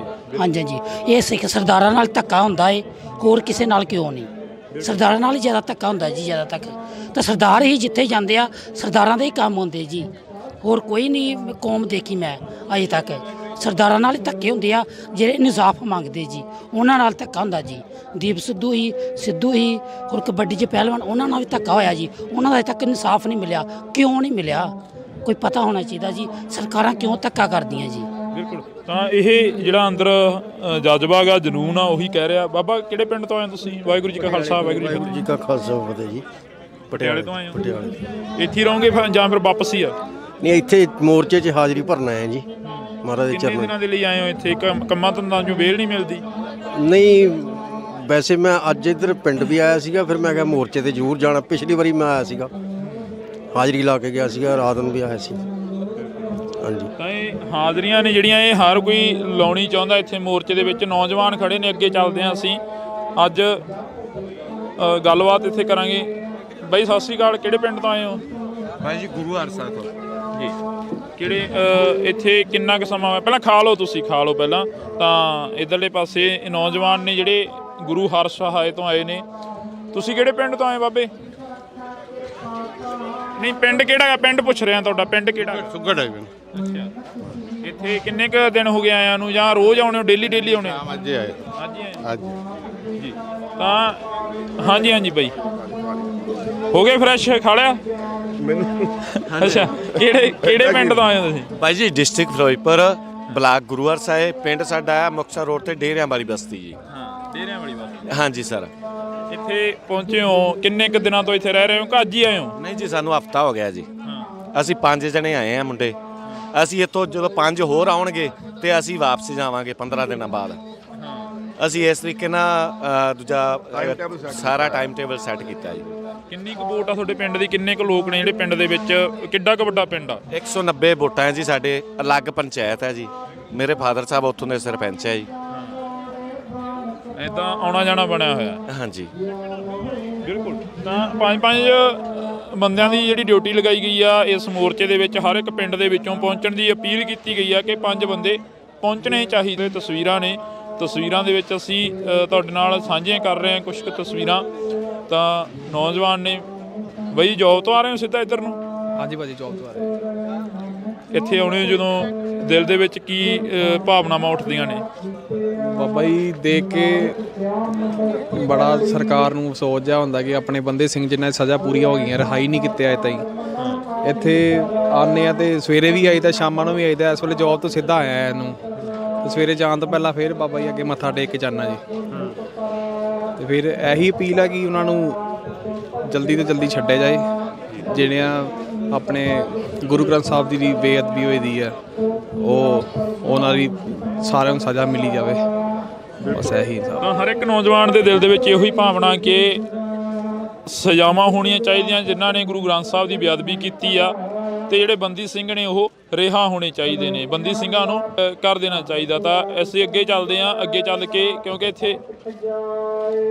ਹਾਂਜੀ ਹਾਂਜੀ, ਇਹ ਸਿੱਖ ਸਰਦਾਰਾਂ ਨਾਲ ਧੱਕਾ ਹੁੰਦਾ ਏ, ਹੋਰ ਕਿਸੇ ਨਾਲ ਕਿਉਂ ਨਹੀਂ। ਸਰਦਾਰਾਂ ਨਾਲ ਹੀ ਜ਼ਿਆਦਾ ਧੱਕਾ ਹੁੰਦਾ ਜੀ, ਜ਼ਿਆਦਾ ਤੱਕ ਤਾਂ ਸਰਦਾਰ ਹੀ ਜਿੱਥੇ ਜਾਂਦੇ ਆ, ਸਰਦਾਰਾਂ ਦੇ ਹੀ ਕੰਮ ਹੁੰਦੇ ਜੀ, ਹੋਰ ਕੋਈ ਨਹੀਂ ਕੌਮ ਦੇਖੀ ਮੈਂ ਅਜੇ ਤੱਕ। ਸਰਦਾਰਾਂ ਨਾਲ ਹੀ ਧੱਕੇ ਹੁੰਦੇ ਆ, ਜਿਹੜੇ ਇਨਸਾਫ ਮੰਗਦੇ ਜੀ, ਉਹਨਾਂ ਨਾਲ ਧੱਕਾ ਹੁੰਦਾ ਜੀ। ਦੀਪ ਸਿੱਧੂ ਹੀ ਹੋਰ ਕਬੱਡੀ 'ਚ ਪਹਿਲਵਾਨ, ਉਹਨਾਂ ਨਾਲ ਵੀ ਧੱਕਾ ਹੋਇਆ ਜੀ, ਉਹਨਾਂ ਦਾ ਅਜੇ ਤੱਕ ਇਨਸਾਫ ਨਹੀਂ ਮਿਲਿਆ। ਕਿਉਂ ਨਹੀਂ ਮਿਲਿਆ, ਕੋਈ ਪਤਾ ਹੋਣਾ ਚਾਹੀਦਾ ਜੀ, ਸਰਕਾਰਾਂ ਕਿਉਂ ਧੱਕਾ ਕਰਦੀਆਂ ਜੀ। ਬਿਲਕੁਲ। ਤਾਂ ਇਹ ਜਿਹੜਾ ਅੰਦਰ ਜਜ਼ਬਾ ਗਾ, ਜਨੂਨ ਆ, ਉਹੀ ਕਹਿ ਰਿਹਾ। ਬਾਬਾ ਕਿਹੜੇ ਪਿੰਡ ਤੋਂ ਆਏ ਤੁਸੀਂ? ਵਾਹਿਗੁਰੂ ਜੀ ਕਾ ਖਾਲਸਾ ਵਾਹਿਗੁਰੂ ਜੀ ਕਾ ਖਾਲਸਾ ਫਤਿਹ ਜੀ। ਪਟਿਆਲੇ ਤੋਂ ਆਏ ਹੋ? ਪਟਿਆਲੇ। ਇੱਥੇ ਰਹੋਗੇ ਜਾਂ ਫਿਰ ਵਾਪਸ ਹੀ ਆ? ਨਹੀਂ, ਇੱਥੇ ਮੋਰਚੇ 'ਚ ਹਾਜ਼ਰੀ ਭਰਨ ਆਏ ਜੀ, ਮਹਾਰਾਜ ਦੇ ਕਿੰਨੇ ਚਰਨਾਂ। ਦਿਨਾਂ ਦੇ ਲਈ ਆਏ ਹੋ ਇੱਥੇ? ਕੰਮਾਂ ਧੰਦਾਂ 'ਚੋਂ ਵੇਲ ਨਹੀਂ ਮਿਲਦੀ? ਨਹੀਂ, ਵੈਸੇ ਮੈਂ ਅੱਜ ਇੱਧਰ ਪਿੰਡ ਵੀ ਆਇਆ ਸੀਗਾ, ਫਿਰ ਮੈਂ ਕਿਹਾ ਮੋਰਚੇ ਤੇ ਜ਼ਰੂਰ ਜਾਣਾ। ਪਿਛਲੀ ਵਾਰੀ ਮੈਂ ਆਇਆ ਸੀਗਾ, ਹਾਜ਼ਰੀ ਲਾ ਕੇ ਗਿਆ ਸੀਗਾ, ਰਾਤ ਨੂੰ ਵੀ ਆਇਆ ਸੀ। ਹਾਂਜੀ। ਤਾਂ ਇਹ ਹਾਜ਼ਰੀਆਂ ਨੇ ਜਿਹੜੀਆਂ ਇਹ ਹਰ ਕੋਈ ਲਾਉਣੀ ਚਾਹੁੰਦਾ ਇੱਥੇ ਮੋਰਚੇ ਦੇ ਵਿੱਚ। ਨੌਜਵਾਨ ਖੜੇ ਨੇ, ਅੱਗੇ ਚੱਲਦੇ ਹਾਂ ਅਸੀਂ ਅੱਜ ਗੱਲਬਾਤ ਇੱਥੇ ਕਰਾਂਗੇ। ਬਾਈ ਸਤਿ ਸ਼੍ਰੀ ਅਕਾਲ, ਕਿਹੜੇ ਪਿੰਡ ਤੋਂ ਆਏ ਹੋ? ਭਾਈ ਜੀ ਗੁਰੂ ਹਰਸਾ ਤੋਂ ਜੀ। ਕਿਹੜੇ ਇੱਥੇ ਕਿੰਨਾ ਕੁ ਸਮਾਂ ਹੋਇਆ? ਪਹਿਲਾਂ ਖਾ ਲਓ, ਤੁਸੀਂ ਖਾ ਲਓ ਪਹਿਲਾਂ। ਤਾਂ ਇੱਧਰਲੇ ਪਾਸੇ ਨੌਜਵਾਨ ਨੇ ਜਿਹੜੇ ਗੁਰੂ ਹਰਸਹਾਏ ਤੋਂ ਆਏ ਨੇ। ਤੁਸੀਂ ਕਿਹੜੇ ਪਿੰਡ ਤੋਂ ਆਏ ਬਾਬੇ? ਨਹੀਂ, ਪਿੰਡ ਕਿਹੜਾ ਹੈ? ਪਿੰਡ ਪੁੱਛ ਰਿਹਾ ਤੁਹਾਡਾ, ਪਿੰਡ ਕਿਹੜਾ? ਸੁਗੜ ਹੈ। ਅੱਛਾ। ਇੱਥੇ ਕਿੰਨੇ ਕੁ ਦਿਨ ਹੋ ਗਏ ਆਇਆਂ ਨੂੰ, ਜਾਂ ਰੋਜ਼ ਆਉਣੇ ਹੋ, ਡੇਲੀ ਆਉਣੇ? ਅੱਜ ਆਏ। ਅੱਜ ਜੀ। ਤਾਂ ਹਾਂਜੀ ਹਾਂਜੀ ਬਾਈ, ਹੋ ਗਏ ਫਰੈਸ਼? ਖਾ ਲਿਆ? ਅੱਛਾ। ਕਿਹੜੇ ਪਿੰਡ ਤੋਂ ਆਏ ਹੋ ਤੁਸੀਂ? ਭਾਈ ਜੀ ਡਿਸਟ੍ਰਿਕਟ ਫਿਰੋਜ਼ਪੁਰ, ਬਲਾਕ ਗੁਰੂ ਹਰਸਾਏ। ਪਿੰਡ ਸਾਡਾ ਆ ਮੁਕਤਸਰ ਰੋਡ ਤੇ ਡੇਰਿਆਂ ਵਾਲੀ ਬਸਤੀ ਜੀ। ਹਾਂ, ਡੇਰਿਆਂ ਵਾਲੀ ਬਸਤੀ। ਹਾਂਜੀ ਸਰ। ਇੱਥੇ ਪਹੁੰਚੇ ਹੋ, ਕਿੰਨੇ ਕੁ ਦਿਨਾਂ ਤੋਂ ਇੱਥੇ ਰਹਿ ਰਹੇ ਹੋ ਕਿ ਅੱਜ ਹੀ ਆਏ ਹੋ? ਨਹੀਂ ਜੀ, ਸਾਨੂੰ ਹਫਤਾ ਹੋ ਗਿਆ ਜੀ। ਅਸੀਂ 5 ਜਣੇ ਆਏ ਆ ਮੁੰਡੇ। ਅਸੀਂ ਇੱਥੋਂ ਜਦੋਂ 5 ਹੋਰ ਆਉਣਗੇ ਤੇ ਅਸੀਂ ਵਾਪਸ ਜਾਵਾਂਗੇ 15 ਦਿਨਾਂ ਬਾਅਦ। ਅਸੀਂ ਇਸ ਤਰੀਕੇ ਨਾਲ ਦੂਜਾ ਸਾਰਾ ਟਾਈਮ ਟੇਬਲ ਸੈੱਟ ਕੀਤਾ ਜੀ। ਕਿੰਨੀ ਕੁ ਵੋਟ ਆ ਤੁਹਾਡੇ ਪਿੰਡ ਦੀ? ਕਿੰਨੇ ਕੁ ਲੋਕ ਨੇ ਜਿਹੜੇ ਪਿੰਡ ਦੇ ਵਿੱਚ? ਕਿੱਡਾ ਕੁ ਵੱਡਾ ਪਿੰਡ ਆ? 190 ਵੋਟਾਂ ਹੈ ਜੀ ਸਾਡੇ। ਅਲੱਗ ਪੰਚਾਇਤ ਹੈ ਜੀ, ਮੇਰੇ ਫਾਦਰ ਸਾਹਿਬ ਉੱਥੋਂ ਦੇ ਸਰਪੰਚ ਹੈ ਜੀ। ਇੱਦਾਂ ਆਉਣਾ ਜਾਣਾ ਬਣਿਆ ਹੋਇਆ? ਹਾਂਜੀ ਬਿਲਕੁਲ। ਤਾਂ 5 ਬੰਦਿਆਂ ਦੀ ਜਿਹੜੀ ਡਿਊਟੀ ਲਗਾਈ ਗਈ ਆ ਇਸ ਮੋਰਚੇ ਦੇ ਵਿੱਚ। ਹਰ ਇੱਕ ਪਿੰਡ ਦੇ ਵਿੱਚੋਂ ਪਹੁੰਚਣ ਦੀ ਅਪੀਲ ਕੀਤੀ ਗਈ ਆ ਕਿ 5 ਬੰਦੇ ਪਹੁੰਚਣੇ ਚਾਹੀਦੇ ਤਸਵੀਰਾਂ ਨੇ। ਤਸਵੀਰਾਂ ਦੇ ਵਿੱਚ ਅਸੀਂ ਤੁਹਾਡੇ ਨਾਲ ਸਾਂਝੀਆਂ ਕਰ ਰਹੇ ਹਾਂ ਕੁਝ ਕੁ ਤਸਵੀਰਾਂ। ਤਾਂ ਨੌਜਵਾਨ ਨੇ ਬਈ ਜੋਬ ਤੋਂ ਆ ਰਹੇ ਹੋ ਸਿੱਧਾ ਇੱਧਰ ਨੂੰ? ਹਾਂਜੀ ਭਾਜੀ ਜੌਬ ਤੋਂ ਆ ਰਹੇ। ਇੱਥੇ ਆਉਣੇ ਜਦੋਂ ਦਿਲ ਦੇ ਵਿੱਚ ਕੀ ਭਾਵਨਾਵਾਂ ਉੱਠਦੀਆਂ ਨੇ? ਬਾਬਾ ਜੀ ਦੇਖ ਕੇ ਬੜਾ ਸਰਕਾਰ ਨੂੰ ਅਫਸੋਸ ਜਿਹਾ ਹੁੰਦਾ ਕਿ ਆਪਣੇ ਬੰਦੇ ਸਿੰਘ ਜਿਨ੍ਹਾਂ ਦੀ ਸਜ਼ਾ ਪੂਰੀਆਂ ਹੋ ਗਈਆਂ ਰਿਹਾਈ ਨਹੀਂ ਕੀਤੇ ਅਜੇ ਤਾਈਂ। ਇੱਥੇ ਆਉਂਦੇ ਆ ਤੇ ਸਵੇਰੇ ਵੀ ਆਈਦਾ ਸ਼ਾਮਾਂ ਨੂੰ ਵੀ ਆਈਦਾ। ਇਸ ਵੇਲੇ ਜੌਬ ਤੋਂ ਸਿੱਧਾ ਆਇਆ ਇਹਨੂੰ ਤੇ ਸਵੇਰੇ ਜਾਣ ਤੋਂ ਪਹਿਲਾਂ ਫਿਰ ਬਾਬਾ ਜੀ ਅੱਗੇ ਮੱਥਾ ਟੇਕ ਕੇ ਜਾਣਾ ਜੀ। ਤੇ ਫਿਰ ਇਹੀ ਅਪੀਲ ਆ ਕਿ ਉਹਨਾਂ ਨੂੰ ਜਲਦੀ ਤੋਂ ਜਲਦੀ ਛੱਡਿਆ ਜਾਏ। ਜਿਹੜਿਆਂ ਆਪਣੇ ਗੁਰੂ ਗ੍ਰੰਥ ਸਾਹਿਬ ਜੀ ਦੀ ਬੇਅਦਬੀ ਹੋਈ ਦੀ ਆ ਉਹਨਾਂ ਦੀ ਸਾਰਿਆਂ ਨੂੰ ਸਜ਼ਾ ਮਿਲੀ ਜਾਵੇ। ਬਸ ਇਹੀ ਤਾਂ ਹਰ ਇੱਕ ਨੌਜਵਾਨ ਦੇ ਦਿਲ ਦੇ ਵਿੱਚ ਇਹੋ ਹੀ ਭਾਵਨਾ ਕਿ ਸਜ਼ਾਵਾਂ ਹੋਣੀਆਂ ਚਾਹੀਦੀਆਂ ਜਿਨ੍ਹਾਂ ਨੇ ਗੁਰੂ ਗ੍ਰੰਥ ਸਾਹਿਬ ਦੀ ਬੇਅਦਬੀ ਕੀਤੀ ਆ, ਤੇ ਜਿਹੜੇ ਬੰਦੀ ਸਿੰਘ ਨੇ ਉਹ ਰਿਹਾ ਹੋਣੇ ਚਾਹੀਦੇ ਨੇ। ਬੰਦੀ ਸਿੰਘਾਂ ਨੂੰ ਕਰ ਦੇਣਾ ਚਾਹੀਦਾ। ਤਾਂ ਅਸੀਂ ਅੱਗੇ ਚੱਲਦੇ ਹਾਂ, ਅੱਗੇ ਚੱਲ ਕੇ, ਕਿਉਂਕਿ ਇੱਥੇ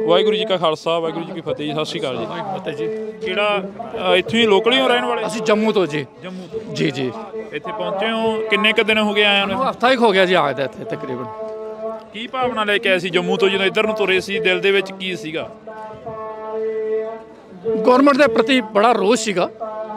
ਵਾਹਿਗੁਰੂ ਜੀ ਕਾ ਖਾਲਸਾ ਵਾਹਿਗੁਰੂ ਜੀ ਕੀ ਫਤਿਹ ਜੀ। ਸਤਿ ਸ਼੍ਰੀ ਅਕਾਲ ਜੀ। ਫਤਿਹ ਜੀ। ਕਿਹੜਾ ਇੱਥੋਂ ਹੀ ਲੋਕਲ ਹੀ ਹੋ ਰਹਿਣ ਵਾਲੇ? ਅਸੀਂ ਜੰਮੂ ਤੋਂ ਜੀ। ਜੰਮੂ ਤੋਂ ਜੀ ਜੀ। ਇੱਥੇ ਪਹੁੰਚੇ ਹੋ ਕਿੰਨੇ ਕੁ ਦਿਨ ਹੋ ਗਏ ਆਇਆ ਨੂੰ? ਹਫਤਾ ਹੀ ਹੋ ਗਿਆ ਜੀ ਆਇਆ ਇੱਥੇ ਤਕਰੀਬਨ। ਕੀ ਭਾਵਨਾ ਲੈ ਕੇ ਆਏ ਸੀ ਜੰਮੂ ਤੋਂ ਜਦੋਂ ਇੱਧਰ ਨੂੰ ਤੁਰੇ ਸੀ? ਦਿਲ ਦੇ ਵਿੱਚ ਕੀ ਸੀਗਾ? ਗੌਰਮੈਂਟ ਦੇ ਪ੍ਰਤੀ ਬੜਾ ਰੋਸ ਸੀਗਾ।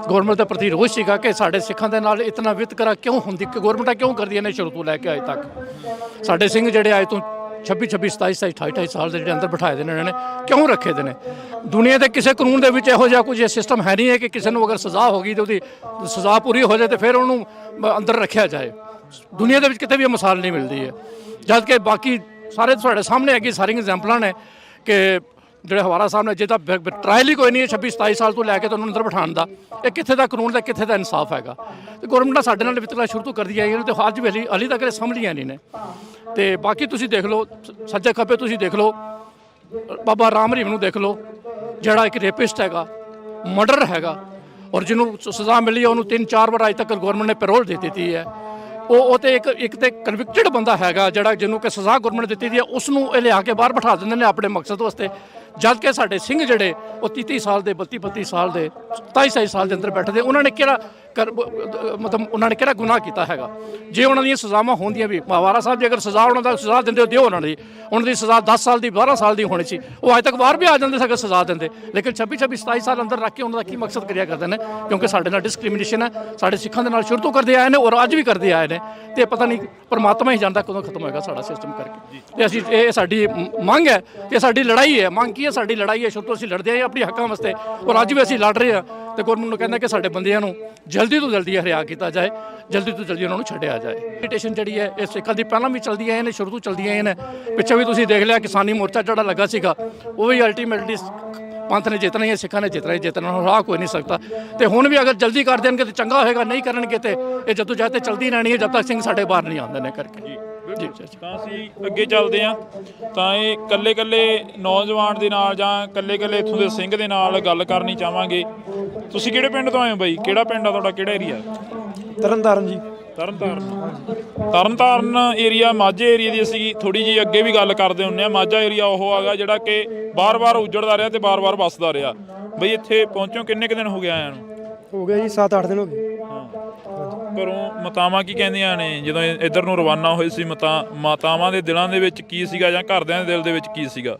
ਗੌਰਮੈਂਟ ਦੇ ਪ੍ਰਤੀ ਰੋਸ ਸੀਗਾ ਕਿ ਸਾਡੇ ਸਿੱਖਾਂ ਦੇ ਨਾਲ ਇਤਨਾ ਵਿਤਕਰਾ ਕਿਉਂ ਹੁੰਦੀ, ਕਿ ਗੌਰਮੈਂਟਾਂ ਕਿਉਂ ਕਰਦੀਆਂ ਨੇ ਸ਼ੁਰੂ ਤੋਂ ਲੈ ਕੇ ਅਜੇ ਤੱਕ। ਸਾਡੇ ਸਿੰਘ ਜਿਹੜੇ ਅੱਜ ਤੋਂ 26 27 28 ਸਾਲ ਦੇ ਜਿਹੜੇ ਅੰਦਰ ਬਿਠਾਏ ਦੇ ਨੇ, ਇਹਨਾਂ ਨੇ ਕਿਉਂ ਰੱਖੇ ਦੇ ਨੇ? ਦੁਨੀਆ ਦੇ ਕਿਸੇ ਕਾਨੂੰਨ ਦੇ ਵਿੱਚ ਇਹੋ ਜਿਹਾ ਕੁਝ ਸਿਸਟਮ ਹੈ ਨਹੀਂ ਹੈ ਕਿ ਕਿਸੇ ਨੂੰ ਅਗਰ ਸਜ਼ਾ ਹੋ ਗਈ ਤੇ ਉਹਦੀ ਸਜ਼ਾ ਪੂਰੀ ਹੋ ਜਾਏ ਤੇ ਫਿਰ ਉਹਨੂੰ ਅੰਦਰ ਰੱਖਿਆ ਜਾਏ। ਦੁਨੀਆ ਦੇ ਵਿੱਚ ਕਿਤੇ ਵੀ ਮਿਸਾਲ ਨਹੀਂ ਮਿਲਦੀ ਹੈ। ਜਦ ਕਿ ਬਾਕੀ ਸਾਰੇ ਤੁਹਾਡੇ ਸਾਹਮਣੇ ਹੈਗੀ ਸਾਰੀਆਂ ਐਗਜ਼ਾਮਪਲਾਂ ਨੇ ਕਿ ਜਿਹੜੇ ਹਵਾਰਾ ਸਾਹਿਬ ਨੇ ਜਿਹਦਾ ਟਰਾਇਲ ਹੀ ਕੋਈ ਨਹੀਂ ਹੈ 26 27 ਸਾਲ ਤੋਂ ਲੈ ਕੇ ਤੁਹਾਨੂੰ ਅੰਦਰ ਬਿਠਾਉਣ ਦਾ। ਇਹ ਕਿੱਥੇ ਦਾ ਕਾਨੂੰਨ ਦਾ, ਕਿੱਥੇ ਦਾ ਇਨਸਾਫ ਹੈਗਾ? ਤੇ ਗੌਰਮੈਂਟ ਸਾਡੇ ਨਾਲ ਵਿਤਕਰਾ ਸ਼ੁਰੂ ਤੋਂ ਕਰਦੀ ਆਈ ਹੈ ਤੇ ਅੱਜ ਵੀ ਹਾਲੇ ਤੱਕ ਸਮਝੀਆਂ ਨਹੀਂ ਨੇ। ਤੇ ਬਾਕੀ ਤੁਸੀਂ ਦੇਖ ਲਓ, ਸੱਜੇ ਖੱਬੇ ਤੁਸੀਂ ਦੇਖ ਲਓ, ਬਾਬਾ ਰਾਮ ਰਹੀਮ ਨੂੰ ਦੇਖ ਲਓ, ਜਿਹੜਾ ਇੱਕ ਰੇਪਿਸਟ ਹੈਗਾ, ਮਰਡਰ ਹੈਗਾ, ਔਰ ਜਿਹਨੂੰ ਸਜ਼ਾ ਮਿਲੀ ਹੈ ਉਹਨੂੰ 3-4 ਵਾਰ ਅੱਜ ਤੱਕ ਗੌਰਮੈਂਟ ਨੇ ਪੈਰੋਲ ਦੇ ਦਿੱਤੀ ਹੈ। ਉਹ ਤੇ ਇੱਕ ਤੇ ਕਨਵਿਕਟਡ ਬੰਦਾ ਹੈਗਾ ਜਿਹੜਾ ਜਿਹਨੂੰ ਕਿ ਸਜ਼ਾ ਗੌਰਮੈਂਟ ਦਿੱਤੀ ਦੀ ਹੈ, ਉਸ ਨੂੰ ਇਹ ਲਿਆ ਕੇ ਬਾਹਰ ਬਿਠਾ ਦਿੰਦੇ ਨੇ ਆਪਣੇ ਮਕਸਦ ਵਾਸਤੇ। ਜਦ ਕਿ ਸਾਡੇ ਸਿੰਘ ਜਿਹੜੇ ਉਹ 30 ਸਾਲ ਦੇ 32 ਸਾਲ ਦੇ 27 ਸਾਲ ਦੇ ਅੰਦਰ ਬੈਠਦੇ, ਉਹਨਾਂ ਨੇ ਕਿਹੜਾ ਮਤਲਬ ਉਹਨਾਂ ਨੇ ਕਿਹੜਾ ਗੁਨਾਹ ਕੀਤਾ ਹੈਗਾ? ਜੇ ਉਹਨਾਂ ਦੀਆਂ ਸਜ਼ਾਵਾਂ ਹੁੰਦੀਆਂ ਵੀ, ਮਹਾਵਾਰਾ ਸਾਹਿਬ ਜੇ ਅਗਰ ਸਜ਼ਾ ਉਹਨਾਂ ਦਾ ਸਜ਼ਾ ਦਿੰਦੇ ਹੋ ਦਿਓ ਉਹਨਾਂ ਦੀ ਸਜ਼ਾ 10 ਸਾਲ ਦੀ 12 ਸਾਲ ਦੀ ਹੋਣੀ ਸੀ। ਉਹ ਅੱਜ ਤੱਕ ਬਾਹਰ ਵੀ ਆ ਜਾਂਦੇ ਸਗੋਂ ਸਜ਼ਾ ਦਿੰਦੇ। ਲੇਕਿਨ 26 27 ਸਾਲ ਅੰਦਰ ਰੱਖ ਕੇ ਉਹਨਾਂ ਦਾ ਕੀ ਮਕਸਦ ਕਰਿਆ ਕਰਦੇ ਨੇ? ਕਿਉਂਕਿ ਸਾਡੇ ਨਾਲ ਡਿਸਕ੍ਰਿਮੀਨੇਸ਼ਨ ਹੈ, ਸਾਡੇ ਸਿੱਖਾਂ ਦੇ ਨਾਲ ਸ਼ੁਰੂ ਤੋਂ ਕਰਦੇ ਆਏ ਨੇ ਔਰ ਅੱਜ ਵੀ ਕਰਦੇ ਆਏ ਨੇ। ਤੇ ਪਤਾ ਨਹੀਂ ਪਰਮਾਤਮਾ ਹੀ ਜਾਣਦਾ ਕਦੋਂ ਖਤਮ ਹੋਏਗਾ ਸਾਡਾ ਸਿਸਟਮ ਕਰਕੇ। ਤੇ ਅਸੀਂ ਇਹ ਸਾਡੀ ਮੰਗ ਹੈ ਤੇ ਸਾਡੀ ਲੜਾਈ ਹੈ। ਮੰਗ ਕੀ ਹੈ? ਸਾਡੀ ਲੜਾਈ ਹੈ, ਸ਼ੁਰੂ ਤੋਂ ਅਸੀਂ ਲੜਦੇ ਆਏ ਆਪਣੇ ਹੱਕਾਂ ਵਾਸਤੇ ਔਰ ਅੱਜ ਵੀ ਅਸੀਂ ਲੜ ਰਹੇ ਹਾਂ। ਤੇ ਗੌਰਮੈਂਟ ਨੂੰ ਕਹਿੰਦਾ ਕਿ ਸਾਡੇ ਬੰਦਿਆਂ ਨੂੰ ਜਲਦੀ ਤੋਂ ਜਲਦੀ ਹਰਿਆ ਕੀਤਾ ਜਾਏ, ਜਲਦੀ ਤੋਂ ਜਲਦੀ ਉਹਨਾਂ ਨੂੰ ਛੱਡਿਆ ਜਾਏ। ਮੈਡੀਟੇਸ਼ਨ ਜਿਹੜੀ ਹੈ ਇਹ ਸਿੱਖਾਂ ਦੀ ਪਹਿਲਾਂ ਵੀ ਚੱਲਦੀ ਆਏ ਨੇ, ਸ਼ੁਰੂ ਤੋਂ ਚੱਲਦੀਆਂ ਆਏ ਨੇ। ਪਿੱਛੇ ਵੀ ਤੁਸੀਂ ਦੇਖ ਲਿਆ ਕਿਸਾਨੀ ਮੋਰਚਾ ਜਿਹੜਾ ਲੱਗਾ ਸੀਗਾ, ਉਹ ਵੀ ਅਲਟੀਮੇਟਲੀ ਪੰਥ ਨੇ ਜਿੱਤਣਾ ਹੀ ਹੈ, ਸਿੱਖਾਂ ਨੇ ਜਿੱਤਣਾ ਹੀ ਜਿੱਤਣਾ, ਰਾਹ ਕੋਈ ਨਹੀਂ ਸਕਦਾ। ਤੇ ਹੁਣ ਵੀ ਅਗਰ ਜਲਦੀ ਕਰ ਦੇਣਗੇ ਤਾਂ ਚੰਗਾ ਹੋਏਗਾ, ਨਹੀਂ ਕਰਨਗੇ ਤੇ ਇਹ ਜਦੋਂ ਜਦ ਤੱਕ ਚਲਦੀ ਰਹਿਣੀ ਹੈ, ਜਦ ਤੱਕ ਸਿੰਘ ਸਾਡੇ ਬਾਹਰ ਨਹੀਂ ਆਉਂਦੇ ਨੇ ਕਰਕੇ। ਜੀ ਤਾਂ ਅਸੀਂ ਅੱਗੇ ਚੱਲਦੇ ਹਾਂ। ਤਾਂ ਇਹ ਕੱਲੇ ਨੌਜਵਾਨ ਦੇ ਨਾਲ ਜਾਂ ਕੱਲੇ ਇੱਥੋਂ ਦੇ ਸਿੰਘ ਦੇ ਨਾਲ ਗੱਲ ਕਰਨੀ ਚਾਹਾਂਗੇ। ਤੁਸੀਂ ਕਿਹੜੇ ਪਿੰਡ ਤੋਂ ਆਏ ਹੋ ਬਾਈ? ਕਿਹੜਾ ਪਿੰਡ ਆ ਤੁਹਾਡਾ? ਕਿਹੜਾ ਏਰੀਆ? ਤਰਨਤਾਰਨ ਜੀ। ਤਰਨਤਾਰਨ ਏਰੀਆ ਮਾਝੇ ਏਰੀਆ ਦੀ ਅਸੀਂ ਥੋੜੀ ਜਿਹੀ ਅੱਗੇ ਵੀ ਗੱਲ ਕਰਦੇ ਹੁੰਦੇ ਹਾਂ। ਮਾਝਾ ਏਰੀਆ ਉਹ ਹੈਗਾ ਜਿਹੜਾ ਕਿ ਬਾਰ-ਬਾਰ ਉਜੜਦਾ ਰਿਹਾ ਤੇ ਬਾਰ-ਬਾਰ ਵੱਸਦਾ ਰਿਹਾ। ਬਈ ਇੱਥੇ ਪਹੁੰਚੋ ਕਿੰਨੇ ਕੁ ਦਿਨ ਹੋ ਗਏ ਆਇਆਂ ਨੂੰ? ਹੋ ਗਿਆ ਜੀ 7-8 ਦਿਨ ਹੋ ਗਏ। ਘਰੋਂ ਮਾਤਾਵਾਂ ਕੀ ਕਹਿੰਦੀਆਂ ਨੇ ਜਦੋਂ ਇੱਧਰ ਨੂੰ ਰਵਾਨਾ ਹੋਏ ਸੀ? ਮਾਤਾਵਾਂ ਦੇ ਦਿਲਾਂ ਦੇ ਵਿੱਚ ਕੀ ਸੀਗਾ ਜਾਂ ਘਰਦਿਆਂ ਦੇ ਦਿਲ ਦੇ ਵਿੱਚ ਕੀ ਸੀਗਾ?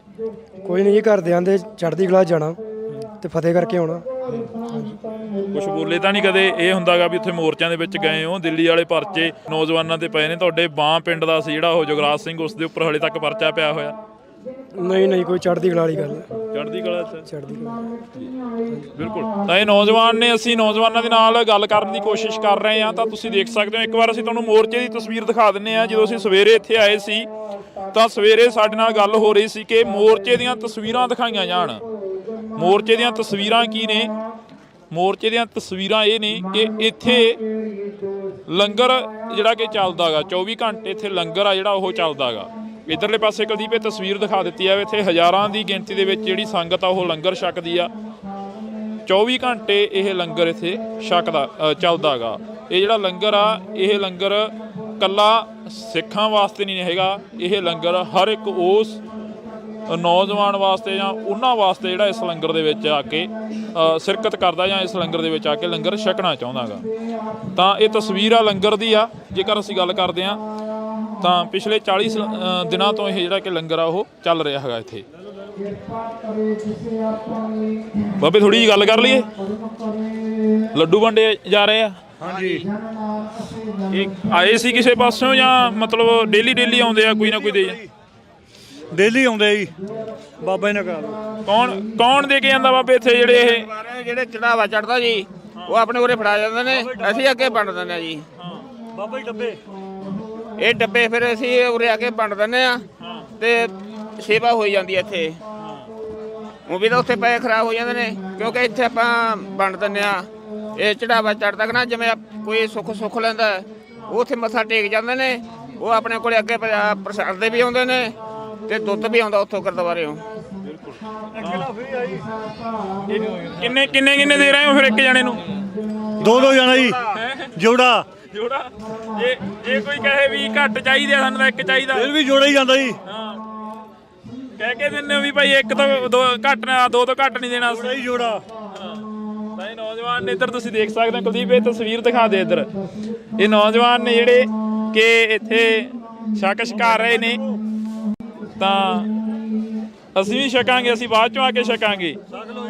ਕੋਈ ਨਹੀਂ ਜੀ, ਘਰਦਿਆਂ ਦੇ ਚੜ੍ਹਦੀ ਕਲਾ ਜਾਣਾ ਤੇ ਫਤਿਹ ਕਰਕੇ ਆਉਣਾ। ਕੁਛ ਬੋਲੇ ਤਾਂ ਨਹੀਂ ਕਦੇ? ਇਹ ਹੁੰਦਾਗਾ ਵੀ ਉੱਥੇ ਮੋਰਚਿਆਂ ਦੇ ਵਿੱਚ ਗਏ ਹੋ, ਦਿੱਲੀ ਵਾਲੇ ਪਰਚੇ ਨੌਜਵਾਨਾਂ ਤੇ ਪਏ ਨੇ। ਤੁਹਾਡੇ ਬਾਂ ਪਿੰਡ ਦਾ ਸੀ ਜਿਹੜਾ ਉਹ ਜੁਗਰਾਜ ਸਿੰਘ, ਉਸ ਦੇ ਉੱਪਰ ਹਲੇ ਤੱਕ ਪਰਚਾ ਪਿਆ ਹੋਇਆ? ਨਹੀਂ ਕੋਈ ਚੜ੍ਹਦੀ ਕਲਾ ਵਾਲੀ ਗੱਲ। ਚੜ੍ਹਦੀ ਕਲਾ ਚੜ੍ਹਦੀ ਕਲਾ ਬਿਲਕੁਲ। ਤਾਂ ਇਹ ਨੌਜਵਾਨ ਨੇ, ਅਸੀਂ ਨੌਜਵਾਨਾਂ ਦੇ ਨਾਲ ਗੱਲ ਕਰਨ ਦੀ ਕੋਸ਼ਿਸ਼ ਕਰ ਰਹੇ ਹਾਂ। ਤਾਂ ਤੁਸੀਂ ਦੇਖ ਸਕਦੇ ਹੋ, ਇੱਕ ਵਾਰ ਅਸੀਂ ਤੁਹਾਨੂੰ ਮੋਰਚੇ ਦੀ ਤਸਵੀਰ ਦਿਖਾ ਦਿੰਦੇ ਹਾਂ। ਜਦੋਂ ਅਸੀਂ ਸਵੇਰੇ ਇੱਥੇ ਆਏ ਸੀ ਤਾਂ ਸਵੇਰੇ ਸਾਡੇ ਨਾਲ ਗੱਲ ਹੋ ਰਹੀ ਸੀ ਕਿ ਮੋਰਚੇ ਦੀਆਂ ਤਸਵੀਰਾਂ ਦਿਖਾਈਆਂ ਜਾਣ। ਮੋਰਚੇ ਦੀਆਂ ਤਸਵੀਰਾਂ ਕੀ ਨੇ? ਮੋਰਚੇ ਦੀਆਂ ਤਸਵੀਰਾਂ ਇਹ ਨੇ ਕਿ ਇੱਥੇ ਲੰਗਰ ਜਿਹੜਾ ਕਿ ਚੱਲਦਾ ਗਾ, 24 ਘੰਟੇ ਇੱਥੇ ਲੰਗਰ ਆ ਜਿਹੜਾ ਉਹ ਚੱਲਦਾ ਗਾ। ਇੱਧਰਲੇ ਪਾਸੇ ਕੁਲਦੀਪ ਇਹ ਤਸਵੀਰ ਦਿਖਾ ਦਿੱਤੀ ਹੈ। ਇੱਥੇ ਹਜ਼ਾਰਾਂ ਦੀ ਗਿਣਤੀ ਦੇ ਵਿੱਚ ਜਿਹੜੀ ਸੰਗਤ ਆ ਉਹ ਲੰਗਰ ਛਕਦੀ ਆ। 24 ਘੰਟੇ ਇਹ ਲੰਗਰ ਇੱਥੇ ਚੱਲਦਾ ਗਾ। ਇਹ ਜਿਹੜਾ ਲੰਗਰ ਆ, ਇਹ ਲੰਗਰ ਕੱਲਾ ਸਿੱਖਾਂ ਵਾਸਤੇ ਨਹੀਂ ਹੈਗਾ। ਇਹ ਲੰਗਰ ਹਰ ਇੱਕ ਉਸ ਨੌਜਵਾਨ ਵਾਸਤੇ ਜਾਂ ਉਹਨਾਂ ਵਾਸਤੇ ਜਿਹੜਾ ਇਸ ਲੰਗਰ ਦੇ ਵਿੱਚ ਆ ਕੇ ਸ਼ਿਰਕਤ ਕਰਦਾ ਜਾਂ ਇਸ ਲੰਗਰ ਦੇ ਵਿੱਚ ਆ ਕੇ ਲੰਗਰ ਛਕਣਾ ਚਾਹੁੰਦਾ ਗਾ। ਤਾਂ ਇਹ ਤਸਵੀਰ ਆ ਲੰਗਰ ਦੀ ਆ। ਜੇਕਰ ਅਸੀਂ ਗੱਲ ਕਰਦੇ ਹਾਂ ਤਾਂ ਪਿਛਲੇ 40 ਦਿਨਾਂ ਤੋਂ ਇਹ ਜਿਹੜਾ ਕਿ ਲੰਗਰ ਆ ਉਹ ਚੱਲ ਰਿਹਾ ਹੈਗਾ ਇੱਥੇ। ਬਾਬੇ ਥੋੜੀ ਜਿਹੀ ਗੱਲ ਕਰ ਲਈਏ, ਲੱਡੂ ਵੰਡੇ ਜਾ ਰਹੇ ਆ। ਹਾਂਜੀ, ਇਹ ਆਏ ਸੀ ਕਿਸੇ ਪਾਸੋਂ ਜਾਂ ਮਤਲਬ ਡੇਲੀ ਆਉਂਦੇ ਆ ਕੋਈ ਨਾ ਕੋਈ ਦੇ? ਡੇਲੀ ਆਉਂਦੇ ਜੀ, ਬਾਬਾ ਜੀ ਨੇ ਕਰਾ ਲਓ। ਕੌਣ ਦੇ ਕੇ ਜਾਂਦਾ ਬਾਬੇ ਇੱਥੇ ਜਿਹੜੇ ਇਹ ਜਿਹੜੇ ਚੜਾਵਾ ਚੜਦਾ ਜੀ ਉਹ ਆਪਣੇ ਉਰੇ ਫੜਾ ਜਾਂਦੇ ਨੇ, ਅਸੀਂ ਅੱਗੇ ਵੰਡ ਦਿੰਦੇ ਆ ਜੀ। ਬਾਬਾ ਜੀ ਡੱਬੇ, ਇਹ ਡੱਬੇ ਫਿਰ ਅਸੀਂ ਉਰੇ ਆ ਕੇ ਵੰਡ ਦਿੰਦੇ ਆ ਤੇ ਸੇਵਾ ਹੋਈ ਜਾਂਦੀ ਹੈ ਇੱਥੇ। ਉਹ ਵੀ ਤਾਂ ਉੱਥੇ ਪੈਸੇ ਖਰਾਬ ਹੋ ਜਾਂਦੇ ਨੇ ਕਿਉਂਕਿ ਇੱਥੇ ਆਪਾਂ ਵੰਡ ਦਿੰਦੇ ਆ। ਇਹ ਚੜਾਵਾ ਚੜਦਾ ਨਾ ਜਿਵੇਂ ਕੋਈ ਸੁੱਖ ਲੈਂਦਾ ਉਹ ਉੱਥੇ ਮੱਥਾ ਟੇਕ ਜਾਂਦੇ ਨੇ। ਉਹ ਆਪਣੇ ਕੋਲੇ ਅੱਗੇ ਪ੍ਰਸ਼ਾਦ ਦੇ ਵੀ ਆਉਂਦੇ ਨੇ ਤੇ ਦੁੱਧ ਵੀ ਆਉਂਦਾ ਉੱਥੋਂ ਗੁਰਦੁਆਰਿਓਂ। ਕਿੰਨੇ ਦੇ ਰਹੇ ਹੋ ਫਿਰ ਇੱਕ ਜਣੇ ਨੂੰ? 2 ਜਣਾ ਜੀ, ਜੋੜਾ। ਇਹ ਕੋਈ ਕਹੇ ਵੀ ਘੱਟ ਚਾਹੀਦਾ ਸਾਨੂੰ ਤਾਂ ਇੱਕ ਚਾਹੀਦਾ, ਫਿਰ ਵੀ ਜੋੜਾ ਹੀ ਜਾਂਦਾ ਜੀ। ਕਹਿ ਕੇ ਦਿੰਦੇ ਵੀ ਭਾਈ ਇੱਕ ਤੋਂ ਦੋ ਘੱਟ ਨਾ, 2 ਤੋਂ ਘੱਟ ਨਹੀਂ ਦੇਣਾ ਸਹੀ ਜੋੜਾ। ਤਾਂ ਇਹ ਨੌਜਵਾਨ ਨੇ ਇੱਧਰ ਤੁਸੀਂ ਦੇਖ ਸਕਦੇ ਹੋ, ਕੁਲਦੀਪ ਇਹ ਤਸਵੀਰ ਦਿਖਾ ਦੇ ਇੱਧਰ। ਇਹ ਨੌਜਵਾਨ ਨੇ ਜਿਹੜੇ ਕਿ ਇੱਥੇ ਛਕ ਛਕਾ ਰਹੇ ਨੇ, ਤਾਂ ਅਸੀਂ ਵੀ ਛਕਾਂਗੇ, ਅਸੀਂ ਬਾਅਦ ਚੋਂ ਆ ਕੇ ਛਕਾਂਗੇ।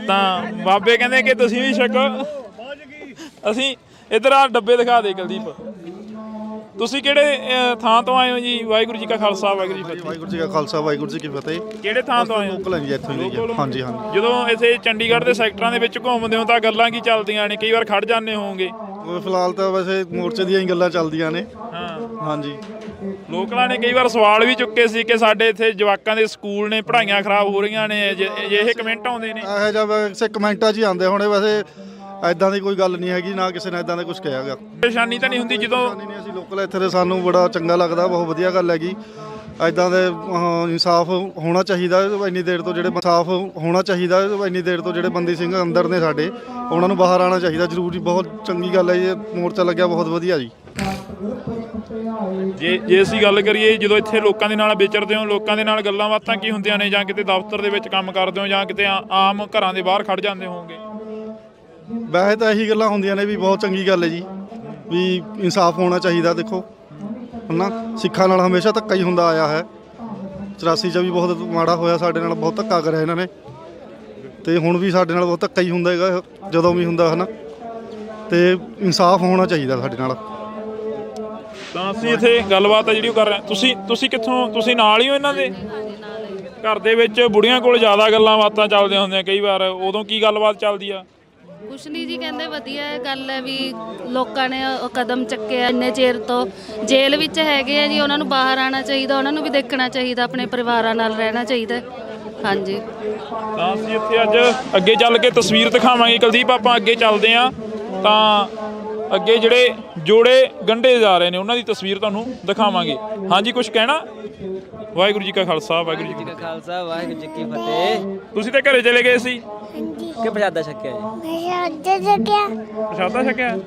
ਤਾਂ ਬਾਬੇ ਕਹਿੰਦੇ ਕਿ ਤੁਸੀਂ ਵੀ ਛਕੋ। ਅਸੀਂ ਇੱਧਰ ਆ ਡੱਬੇ ਦਿਖਾ ਦੇ ਕੁਲਦੀਪ। ਤੁਸੀਂ ਕਿਹੜੇ ਥਾਂ ਤੋਂ ਆਏ ਹੋ ਜੀ? ਵਾਹਿਗੁਰੂ ਜੀ ਕਾ ਖਾਲਸਾ ਵਾਹਿਗੁਰੂ ਜੀ ਕੀ ਫਤਿਹ। ਵਾਹਿਗੁਰੂ ਜੀ ਕਾ ਖਾਲਸਾ ਵਾਹਿਗੁਰੂ ਜੀ ਕੀ ਫਤਿਹ। ਕਿਹੜੇ ਥਾਂ ਤੋਂ ਆਏ ਹੋ? ਲੋਕਲ ਜੀ, ਇੱਥੋਂ ਹੀ ਜੀ। ਹਾਂਜੀ। ਜਦੋਂ ਇੱਥੇ ਚੰਡੀਗੜ੍ਹ ਦੇ ਸੈਕਟਰਾਂ ਦੇ ਵਿੱਚ ਘੁੰਮਦੇ ਹੋ ਤਾਂ ਗੱਲਾਂ ਕੀ ਚੱਲਦੀਆਂ ਨੇ? ਕਈ ਵਾਰ ਖੜ ਜਾਂਦੇ ਹੋਵੋਗੇ। ਫਿਲਹਾਲ ਤਾਂ ਵੈਸੇ ਮੋਰਚੇ ਦੀਆਂ ਹੀ ਗੱਲਾਂ ਚੱਲਦੀਆਂ ਨੇ। ਹਾਂਜੀ, ਲੋਕਲਾਂ ਨੇ ਕਈ ਵਾਰ ਸਵਾਲ ਵੀ ਚੁੱਕੇ ਸੀ ਕਿ ਸਾਡੇ ਇੱਥੇ ਜਵਾਕਾਂ ਦੇ ਸਕੂਲ ਨੇ, ਪੜ੍ਹਾਈਆਂ ਖਰਾਬ ਹੋ ਰਹੀਆਂ ਨੇ, ਇਹ ਕਮੈਂਟ ਆਉਂਦੇ ਨੇ। ਇਹੋ ਜਿਹਾ ਵੈਸੇ ਕਮੈਂਟਾਂ 'ਚ ਹੀ ਆਉਂਦੇ ਹੋਣੇ। ਵੈਸੇ ਐਦਾਂ ਦੀ ਕੋਈ ਗੱਲ ਨਹੀਂ ਹੈਗੀ, ਨਾ ਕਿਸੇ ਨੇ ਐਦਾਂ ਦਾ ਕੁਝ ਕਿਹਾ ਗਾ। ਪਰੇਸ਼ਾਨੀ ਤਾਂ ਨਹੀਂ ਹੁੰਦੀ ਜਦੋਂ? ਨਹੀਂ, ਅਸੀਂ ਲੋਕਲ ਇੱਥੇ ਦੇ, ਸਾਨੂੰ ਬੜਾ ਚੰਗਾ ਲੱਗਦਾ, ਬਹੁਤ ਵਧੀਆ ਗੱਲ ਹੈਗੀ। ਐਦਾਂ ਦੇ ਇਨਸਾਫ ਹੋਣਾ ਚਾਹੀਦਾ। ਇੰਨੀ ਦੇਰ ਤੋਂ ਜਿਹੜੇ ਇਨਸਾਫ ਹੋਣਾ ਚਾਹੀਦਾ, ਇੰਨੀ ਦੇਰ ਤੋਂ ਜਿਹੜੇ ਬੰਦੀ ਸਿੰਘ ਅੰਦਰ ਨੇ ਸਾਡੇ, ਉਹਨਾਂ ਨੂੰ ਬਾਹਰ ਆਉਣਾ ਚਾਹੀਦਾ ਜ਼ਰੂਰੀ। ਬਹੁਤ ਚੰਗੀ ਗੱਲ ਹੈ ਜੀ, ਮੋਰਚਾ ਲੱਗਿਆ ਬਹੁਤ ਵਧੀਆ ਜੀ। ਜੇ ਅਸੀਂ ਗੱਲ ਕਰੀਏ, ਜਦੋਂ ਇੱਥੇ ਲੋਕਾਂ ਦੇ ਨਾਲ ਵਿਚਰਦੇ ਹੋ, ਲੋਕਾਂ ਦੇ ਨਾਲ ਗੱਲਾਂ ਬਾਤਾਂ ਕੀ ਹੁੰਦੀਆਂ ਨੇ? ਜਾਂ ਕਿਤੇ ਦਫ਼ਤਰ ਦੇ ਵਿੱਚ ਕੰਮ ਕਰਦੇ ਹੋ ਜਾਂ ਕਿਤੇ ਆਮ ਘਰਾਂ ਦੇ ਬਾਹਰ ਖੜ ਜਾਂਦੇ ਹੋਵੋਗੇ? ਵੈਸੇ ਤਾਂ ਇਹੀ ਗੱਲਾਂ ਹੁੰਦੀਆਂ ਨੇ ਵੀ ਬਹੁਤ ਚੰਗੀ ਗੱਲ ਹੈ ਜੀ, ਵੀ ਇਨਸਾਫ ਹੋਣਾ ਚਾਹੀਦਾ। ਦੇਖੋ ਹੈ ਸਿੱਖਾਂ ਨਾਲ ਹਮੇਸ਼ਾ ਧੱਕਾ ਹੀ ਹੁੰਦਾ ਆਇਆ ਹੈ। 84 'ਚ ਵੀ ਬਹੁਤ ਮਾੜਾ ਹੋਇਆ, ਸਾਡੇ ਨਾਲ ਬਹੁਤ ਧੱਕਾ ਕਰਿਆ ਇਹਨਾਂ ਨੇ, ਤੇ ਹੁਣ ਵੀ ਸਾਡੇ ਨਾਲ ਬਹੁਤ ਧੱਕਾ ਹੀ ਹੁੰਦਾ ਹੈਗਾ ਜਦੋਂ ਵੀ ਹੁੰਦਾ ਹੈ ਤੇ ਇਨਸਾਫ ਹੋਣਾ ਚਾਹੀਦਾ ਸਾਡੇ ਨਾਲ। ਤਾਂ ਅਸੀਂ ਇੱਥੇ ਗੱਲਬਾਤ ਆ ਜਿਹੜੀ ਉਹ ਕਰ ਰਹੇ ਹਾਂ। ਤੁਸੀਂ ਕਿੱਥੋਂ? ਤੁਸੀਂ ਨਾਲ ਹੀ ਹੋ ਇਹਨਾਂ ਦੇ? ਘਰ ਦੇ ਵਿੱਚ ਬੁੜੀਆਂ ਕੋਲ ਜ਼ਿਆਦਾ ਗੱਲਾਂ ਬਾਤਾਂ ਚੱਲਦੀਆਂ ਹੁੰਦੀਆਂ ਕਈ ਵਾਰ, ਉਦੋਂ ਕੀ ਗੱਲਬਾਤ ਚੱਲਦੀ ਆ? ਕੁਛ ਨਹੀਂ ਜੀ, ਕਹਿੰਦੇ ਵਧੀਆ ਗੱਲ ਹੈ ਵੀ ਲੋਕਾਂ ਨੇ ਉਹ ਕਦਮ ਚੱਕਿਆ। ਇੰਨੇ ਚਿਰ ਤੋਂ ਜੇਲ੍ਹ ਵਿੱਚ ਹੈਗੇ ਆ ਜੀ, ਉਹਨਾਂ ਨੂੰ ਬਾਹਰ ਆਉਣਾ ਚਾਹੀਦਾ, ਉਹਨਾਂ ਨੂੰ ਵੀ ਦੇਖਣਾ ਚਾਹੀਦਾ, ਆਪਣੇ ਪਰਿਵਾਰਾਂ ਨਾਲ ਰਹਿਣਾ ਚਾਹੀਦਾ। ਹਾਂਜੀ, ਤਾਂ ਅਸੀਂ ਇੱਥੇ ਅੱਜ ਅੱਗੇ ਚੱਲ ਕੇ ਤਸਵੀਰ ਦਿਖਾਵਾਂਗੇ ਕੁਲਦੀਪ। ਆਪਾਂ ਅੱਗੇ ਚੱਲਦੇ ਹਾਂ ਤਾਂ ਅੱਗੇ ਜਿਹੜੇ ਜੋੜੇ ਗੰਢੇ ਜਾ ਰਹੇ ਨੇ ਉਹਨਾਂ ਦੀ ਤਸਵੀਰ ਤੁਹਾਨੂੰ ਦਿਖਾਵਾਂਗੇ। ਹਾਂਜੀ, ਕੁਝ ਕਹਿਣਾ? ਵਾਹਿਗੁਰੂ ਜੀ ਕਾ ਖਾਲਸਾ ਵਾਹਿਗੁਰੂ ਜੀ ਕੀ ਖਾਲਸਾ ਵਾਹਿਗੁਰੂ ਜੀ ਕੀ ਫਤਿਹ। ਤੁਸੀਂ ਤਾਂ ਘਰੇ ਚਲੇ ਗਏ ਸੀ ਕਿ ਪ੍ਰਸ਼ਾਦਾ ਛਕਿਆ ਜੀ? ਪ੍ਰਸ਼ਾਦਾ ਛਕਿਆ।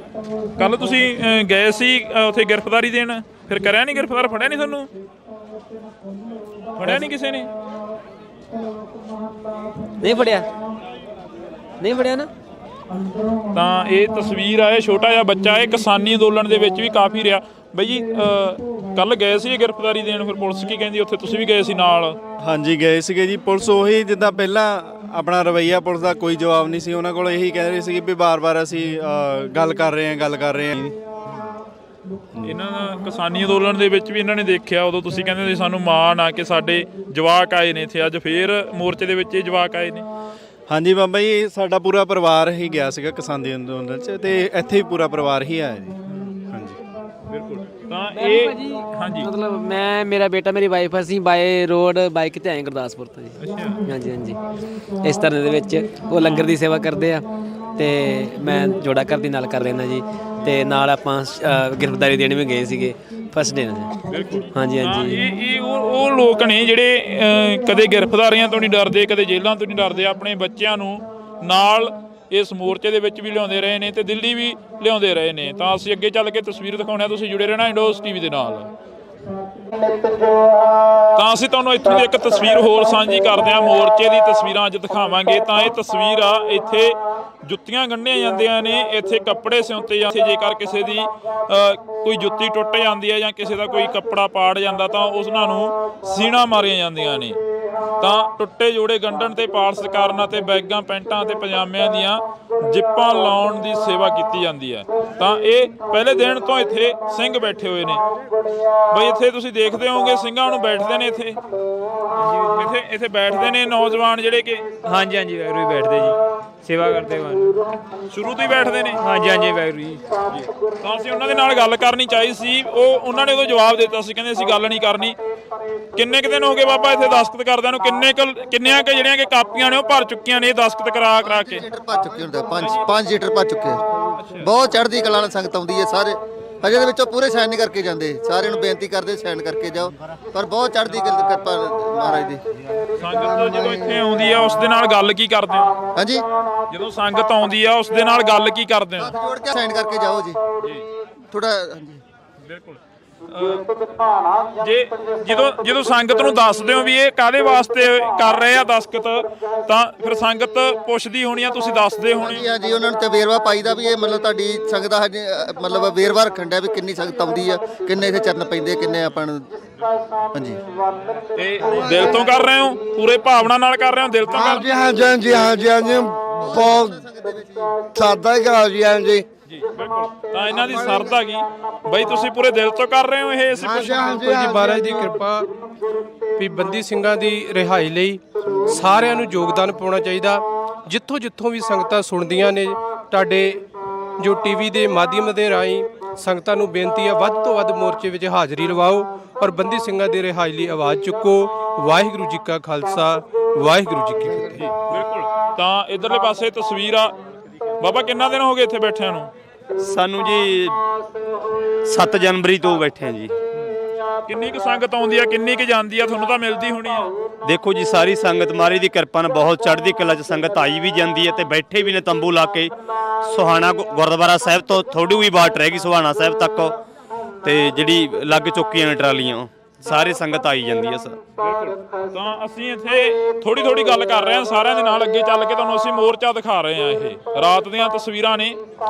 ਕੱਲ ਤੁਸੀਂ ਗਏ ਸੀ ਉੱਥੇ ਗ੍ਰਿਫਤਾਰੀ ਦੇਣ, ਫਿਰ ਕਰਿਆ ਨਹੀਂ ਗ੍ਰਿਫਤਾਰ? ਫੜਿਆ ਨਹੀਂ ਤੁਹਾਨੂੰ? ਫੜਿਆ ਨਹੀਂ ਕਿਸੇ ਨੇ? ਨਹੀਂ ਫੜਿਆ ਨਾ। ਤਾਂ ਇਹ ਤਸਵੀਰ ਆ, ਇਹ ਛੋਟਾ ਜਿਹਾ ਬੱਚਾ ਇਹ ਕਿਸਾਨੀ ਅੰਦੋਲਨ ਦੇ ਵਿੱਚ ਵੀ ਕਾਫੀ ਰਿਹਾ। ਬਈ ਜੀ ਕੱਲ ਗਏ ਸੀ ਗ੍ਰਿਫਤਾਰੀ ਦੇਣ, ਫਿਰ ਪੁਲਿਸ ਕੀ ਕਹਿੰਦੀ ਉੱਥੇ? ਤੁਸੀਂ ਵੀ ਗਏ ਸੀ ਨਾਲ? ਹਾਂਜੀ, ਗਏ ਸੀਗੇ ਜੀ। ਪੁਲਿਸ ਉਹੀ ਜਿੱਦਾਂ ਪਹਿਲਾਂ ਆਪਣਾ ਰਵੱਈਆ ਪੁਲਿਸ ਦਾ ਕੋਈ ਜਵਾਬ ਨਹੀਂ ਸੀ ਉਹਨਾਂ ਕੋਲ। ਇਹੀ ਕਹਿ ਰਹੇ ਸੀ ਵੀ ਬਾਰ-ਬਾਰ ਅਸੀਂ ਗੱਲ ਕਰ ਰਹੇ ਹਾਂ। ਇਹਨਾਂ ਦਾ ਕਿਸਾਨੀ ਅੰਦੋਲਨ ਦੇ ਵਿੱਚ ਵੀ ਇਹਨਾਂ ਨੇ ਦੇਖਿਆ, ਉਦੋਂ ਤੁਸੀਂ ਕਹਿੰਦੇ ਸੀ ਸਾਨੂੰ ਮਾਣ ਆ ਕਿ ਸਾਡੇ ਜਵਾਕ ਆਏ ਨੇ ਇੱਥੇ, ਅੱਜ ਫੇਰ ਮੋਰਚੇ ਦੇ ਵਿੱਚ ਇਹ ਜਵਾਕ ਆਏ ਨੇ। ਹਾਂਜੀ ਬਾਬਾ ਜੀ, ਸਾਡਾ ਪੂਰਾ ਪਰਿਵਾਰ ਹੀ ਗਿਆ ਸੀਗਾ ਕਿਸਾਨੀ ਅੰਦੋਲਨ 'ਚ, ਤੇ ਇੱਥੇ ਹੀ ਪੂਰਾ ਪਰਿਵਾਰ ਹੀ ਆਇਆ ਜੀ। ਹਾਂਜੀ, ਬਿਲਕੁਲ। ਤਾਂ ਇਹ ਹਾਂਜੀ, ਮਤਲਬ ਮੇਰਾ ਬੇਟਾ, ਮੇਰੀ ਵਾਈਫ, ਅਸੀਂ ਬਾਏ ਰੋਡ ਬਾਈਕ ਤੇ ਆਏ ਗੁਰਦਾਸਪੁਰ ਤੋਂ ਜੀ। ਹਾਂਜੀ। ਇਸ ਤਰ੍ਹਾਂ ਦੇ ਵਿੱਚ ਉਹ ਲੰਗਰ ਦੀ ਸੇਵਾ ਕਰਦੇ ਆ ਤੇ ਮੈਂ ਜੋੜਾ ਘਰ ਦੀ ਨਾਲ ਕਰ ਲੈਂਦਾ ਜੀ, ਤੇ ਨਾਲ ਆਪਾਂ ਗ੍ਰਿਫਤਾਰੀ ਦੇਣ ਵੀ ਗਏ ਸੀਗੇ ਫਸਟ ਡੇ ਨਾਲ। ਬਿਲਕੁਲ। ਹਾਂਜੀ। ਇਹ ਉਹ ਲੋਕ ਨੇ ਜਿਹੜੇ ਕਦੇ ਗ੍ਰਿਫਤਾਰੀਆਂ ਤੋਂ ਨਹੀਂ ਡਰਦੇ, ਕਦੇ ਜੇਲ੍ਹਾਂ ਤੋਂ ਨਹੀਂ ਡਰਦੇ, ਆਪਣੇ ਬੱਚਿਆਂ ਨੂੰ ਨਾਲ ਇਸ ਮੋਰਚੇ ਦੇ ਵਿੱਚ ਵੀ ਲਿਆਉਂਦੇ ਰਹੇ ਨੇ ਤੇ ਦਿੱਲੀ ਵੀ ਲਿਆਉਂਦੇ ਰਹੇ ਨੇ। ਤਾਂ ਅਸੀਂ ਅੱਗੇ ਚੱਲ ਕੇ ਤਸਵੀਰ ਦਿਖਾਉਂਦੇ ਹਾਂ, ਤੁਸੀਂ ਜੁੜੇ ਰਹਿਣਾ ਇੰਡੋਸ ਟੀਵੀ ਦੇ ਨਾਲ। ਤਾਂ ਅਸੀਂ ਤੁਹਾਨੂੰ ਇੱਥੋਂ ਦੀ ਇੱਕ ਤਸਵੀਰ ਹੋਰ ਸਾਂਝੀ ਕਰਦੇ ਹਾਂ, ਮੋਰਚੇ ਦੀ ਤਸਵੀਰਾਂ ਅੱਜ ਦਿਖਾਵਾਂਗੇ। ਤਾਂ ਇਹ ਤਸਵੀਰ ਆ ਇੱਥੇ ਜੁੱਤੀਆਂ ਗੰਢੀਆਂ ਜਾਂਦੀਆਂ ਨੇ, ਇੱਥੇ ਕੱਪੜੇ ਸਿਉਂਤੇ ਜਾਂਦੇ। ਜੇਕਰ ਕਿਸੇ ਦੀ ਕੋਈ ਜੁੱਤੀ ਟੁੱਟ ਜਾਂਦੀ ਹੈ ਜਾਂ ਕਿਸੇ ਦਾ ਕੋਈ ਕੱਪੜਾ ਪਾੜ ਜਾਂਦਾ ਤਾਂ ਉਹਨਾਂ ਨੂੰ ਸੀਣਾ ਮਾਰੀਆਂ ਜਾਂਦੀਆਂ ਨੇ। ਤਾਂ ਟੁੱਟੇ ਜੋੜੇ ਗੰਢਣ ਤੇ ਪਾਲਸ ਕਰਨ ਅਤੇ ਬੈਗਾਂ ਪੈਂਟਾਂ ਅਤੇ ਪਜਾਮਿਆਂ ਦੀਆਂ ਜਿੱਪਾਂ ਲਾਉਣ ਦੀ ਸੇਵਾ ਕੀਤੀ ਜਾਂਦੀ ਹੈ। ਤਾਂ ਇਹ ਪਹਿਲੇ ਦਿਨ ਤੋਂ ਇੱਥੇ ਸਿੰਘ ਬੈਠੇ ਹੋਏ ਨੇ ਬਈ। ਇੱਥੇ ਤੁਸੀਂ ਦੇਖਦੇ ਹੋਵੋਗੇ ਸਿੰਘਾਂ ਨੂੰ ਬੈਠਦੇ ਨੇ ਇੱਥੇ ਇੱਥੇ ਬੈਠਦੇ ਨੇ ਨੌਜਵਾਨ ਜਿਹੜੇ ਕਿ ਹਾਂਜੀ ਹਾਂਜੀ ਵੈਗਰੂ ਹੀ ਬੈਠਦੇ ਜੀ, ਸੇਵਾ ਕਰਦੇ ਹਨ ਸ਼ੁਰੂ ਤੋਂ ਹੀ ਬੈਠਦੇ ਨੇ। ਹਾਂਜੀ ਹਾਂਜੀ ਵੈਗਰੂ ਜੀ। ਤਾਂ ਅਸੀਂ ਉਹਨਾਂ ਦੇ ਨਾਲ ਗੱਲ ਕਰਨੀ ਚਾਹੀ ਸੀ, ਉਹਨਾਂ ਨੇ ਉਦੋਂ ਜਵਾਬ ਦਿੱਤਾ ਸੀ, ਕਹਿੰਦੇ ਅਸੀਂ ਗੱਲ ਨਹੀਂ ਕਰਨੀ। ਕਿੰਨੇ ਕੁ ਦਿਨ ਹੋ ਗਏ ਬਾਬਾ ਇੱਥੇ ਦਸਤਖਤ ਕਰਦਿਆਂ ਨੂੰ? ਕਿੰਨੀਆਂ ਕਿ ਜਿਹੜੀਆਂ ਕਿ ਕਾਪੀਆਂ ਨੇ ਉਹ ਭਰ ਚੁੱਕੀਆਂ ਨੇ ਦਸਤਖਤ ਕਰਾ ਕੇ? 5 ਲੀਟਰ ਭਰ ਚੁੱਕੇ ਆ। ਬਹੁਤ ਚੜ੍ਹਦੀ ਕਲਾ ਨਾਲ ਸੰਗਤ ਆਉਂਦੀ ਹੈ। ਸਾਰੇ ਹਜੇ ਦੇ ਵਿੱਚੋਂ ਪੂਰੇ ਸਾਈਨ ਨਹੀਂ ਕਰਕੇ ਜਾਂਦੇ। ਸਾਰਿਆਂ ਨੂੰ ਬੇਨਤੀ ਕਰਦੇ ਸਾਈਨ ਕਰਕੇ ਜਾਓ, ਪਰ ਬਹੁਤ ਚੜ੍ਹਦੀ ਕਿਰਪਾ ਮਹਾਰਾਜ ਦੀ। ਸੰਗਤ ਜਦੋਂ ਇੱਥੇ ਆਉਂਦੀ ਆ ਉਸ ਦੇ ਨਾਲ ਗੱਲ ਕੀ ਕਰਦੇ ਹੋ? ਹਾਂਜੀ, ਜਦੋਂ ਸੰਗਤ ਆਉਂਦੀ ਆ ਉਸ ਦੇ ਨਾਲ ਗੱਲ ਕੀ ਕਰਦੇ ਹੋ? ਹੱਥ ਜੋੜ ਕੇ ਸਾਈਨ ਕਰਕੇ ਜਾਓ ਜੀ ਥੋੜਾ। ਹਾਂਜੀ ਬਿਲਕੁਲ। ਜਦੋਂ ਸੰਗਤ ਨੂੰ ਦੱਸਦੇ ਹੋ ਵੀ ਇਹ ਕਾਹਦੇ ਵਾਸਤੇ ਕਰ ਰਹੇ ਆ ਦਸਤਖਤ, ਤਾਂ ਫਿਰ ਸੰਗਤ ਪੁੱਛਦੀ ਹੋਣੀ ਆ, ਤੁਸੀਂ ਦੱਸਦੇ ਹੋਣੇ? ਹਾਂਜੀ, ਉਹਨਾਂ ਨੂੰ ਤੇ ਵੇਰਵਾ ਪਾਈਦਾ ਵੀ ਇਹ ਮਤਲਬ ਤੁਹਾਡੀ ਸੰਗਤ ਦਾ ਮਤਲਬ ਵੇਰਵਾ ਰੱਖਣ ਡਿਆ ਵੀ ਕਿੰਨੀ ਸੰਗਤ ਆਉਂਦੀ ਆ, ਕਿੰਨੇ ਇੱਥੇ ਚਰਨ ਪੈਂਦੇ, ਕਿੰਨੇ ਆਪਾਂ ਨੂੰ। ਹਾਂਜੀ, ਤੇ ਦਿਲ ਤੋਂ ਕਰ ਰਹੇ ਹੋ? ਪੂਰੇ ਭਾਵਨਾ ਨਾਲ ਕਰ ਰਹੇ ਹੋ? ਦਿਲ ਤੋਂ ਕਰ? ਹਾਂਜੀ ਹਾਂਜੀ ਹਾਂਜੀ ਹਾਂਜੀ ਬਹੁਤ ਸਾਦਾ ਹੀ ਗਾ ਜੀ। ਹਾਂਜੀ ਜੀ ਬਿਲਕੁਲ। ਤਾਂ ਇਹਨਾਂ ਦੀ ਸਰਦਾ ਕੀ ਬਈ, ਤੁਸੀਂ ਪੂਰੇ ਦਿਲ ਤੋਂ ਕਰ ਰਹੇ ਹੋ ਇਹ? ਅਸੀਂ ਜੀ ਮਹਾਰਾਜ ਦੀ ਕਿਰਪਾ ਵੀ ਬੰਦੀ ਸਿੰਘਾਂ ਦੀ ਰਿਹਾਈ ਲਈ ਸਾਰਿਆਂ ਨੂੰ ਯੋਗਦਾਨ ਪਾਉਣਾ ਚਾਹੀਦਾ। ਜਿੱਥੋਂ ਜਿੱਥੋਂ ਵੀ ਸੰਗਤਾਂ ਸੁਣਦੀਆਂ ਨੇ, ਤੁਹਾਡੇ ਜੋ ਟੀਵੀ ਦੇ ਮਾਧਿਅਮ ਦੇ ਰਾਹੀਂ ਸੰਗਤਾਂ ਨੂੰ ਬੇਨਤੀ ਹੈ ਵੱਧ ਤੋਂ ਵੱਧ ਮੋਰਚੇ ਵਿੱਚ ਹਾਜ਼ਰੀ ਲਵਾਓ ਔਰ ਬੰਦੀ ਸਿੰਘਾਂ ਦੀ ਰਿਹਾਈ ਲਈ ਆਵਾਜ਼ ਚੁੱਕੋ। ਵਾਹਿਗੁਰੂ ਜੀ ਕਾ ਖਾਲਸਾ, ਵਾਹਿਗੁਰੂ ਜੀ ਕੀ ਫਤਿਹ। ਬਿਲਕੁਲ। ਤਾਂ ਇਧਰਲੇ ਪਾਸੇ ਤਸਵੀਰ ਆ ਬਾਬਾ, ਕਿੰਨਾ ਦਿਨ ਹੋ ਗਏ ਇੱਥੇ ਬੈਠਿਆਂ ਨੂੰ? ਸਾਨੂੰ ਜੀ 7 ਜਨਵਰੀ ਤੋਂ ਬੈਠੇ ਆ ਜੀ। ਕਿੰਨੀ ਕੁ ਸੰਗਤ ਆਉਂਦੀ ਆ, ਕਿੰਨੀ ਕੁ ਜਾਂਦੀ ਆ? ਤੁਹਾਨੂੰ ਤਾਂ ਮਿਲਦੀ ਹੋਣੀ ਆ। ਦੇਖੋ ਜੀ, ਸਾਰੀ ਸੰਗਤ ਮਹਾਰਾਜ ਦੀ ਕਿਰਪਾ ਨਾਲ ਬਹੁਤ ਚੜ੍ਹਦੀ ਕਲਾ 'ਚ ਸੰਗਤ ਆਈ ਵੀ ਜਾਂਦੀ ਹੈ ਤੇ ਬੈਠੇ ਵੀ ਨੇ ਤੰਬੂ ਲਾ ਕੇ। ਸੁਹਾਣਾ ਗੁਰਦੁਆਰਾ ਸਾਹਿਬ ਤੋਂ ਥੋੜੀ ਹੋਈ ਬਾਟ ਰਹਿ ਗਈ ਸੁਹਾਣਾ ਸਾਹਿਬ ਤੱਕ, ਤੇ ਜਿਹੜੀ ਲੱਗ ਚੁੱਕੀਆਂ ਨੇ ਟਰਾਲੀਆਂ, ਸਾਰੇ ਸੰਗਤ ਆਈ ਜਾਂਦੀ ਹੈ ਸਰ। ਬਿਲਕੁਲ। ਤਾਂ ਅਸੀਂ ਇੱਥੇ ਥੋੜੀ ਥੋੜੀ ਗੱਲ ਕਰ ਰਹੇ ਹਾਂ ਸਾਰਿਆਂ ਦੇ ਨਾਲ। ਅੱਗੇ ਚੱਲ ਕੇ ਤੁਹਾਨੂੰ ਅਸੀਂ ਮੋਰਚਾ ਦਿਖਾ ਰਹੇ ਹਾਂ। ਇਹ ਰਾਤ ਦੀਆਂ ਤਸਵੀਰਾਂ ਨੇ,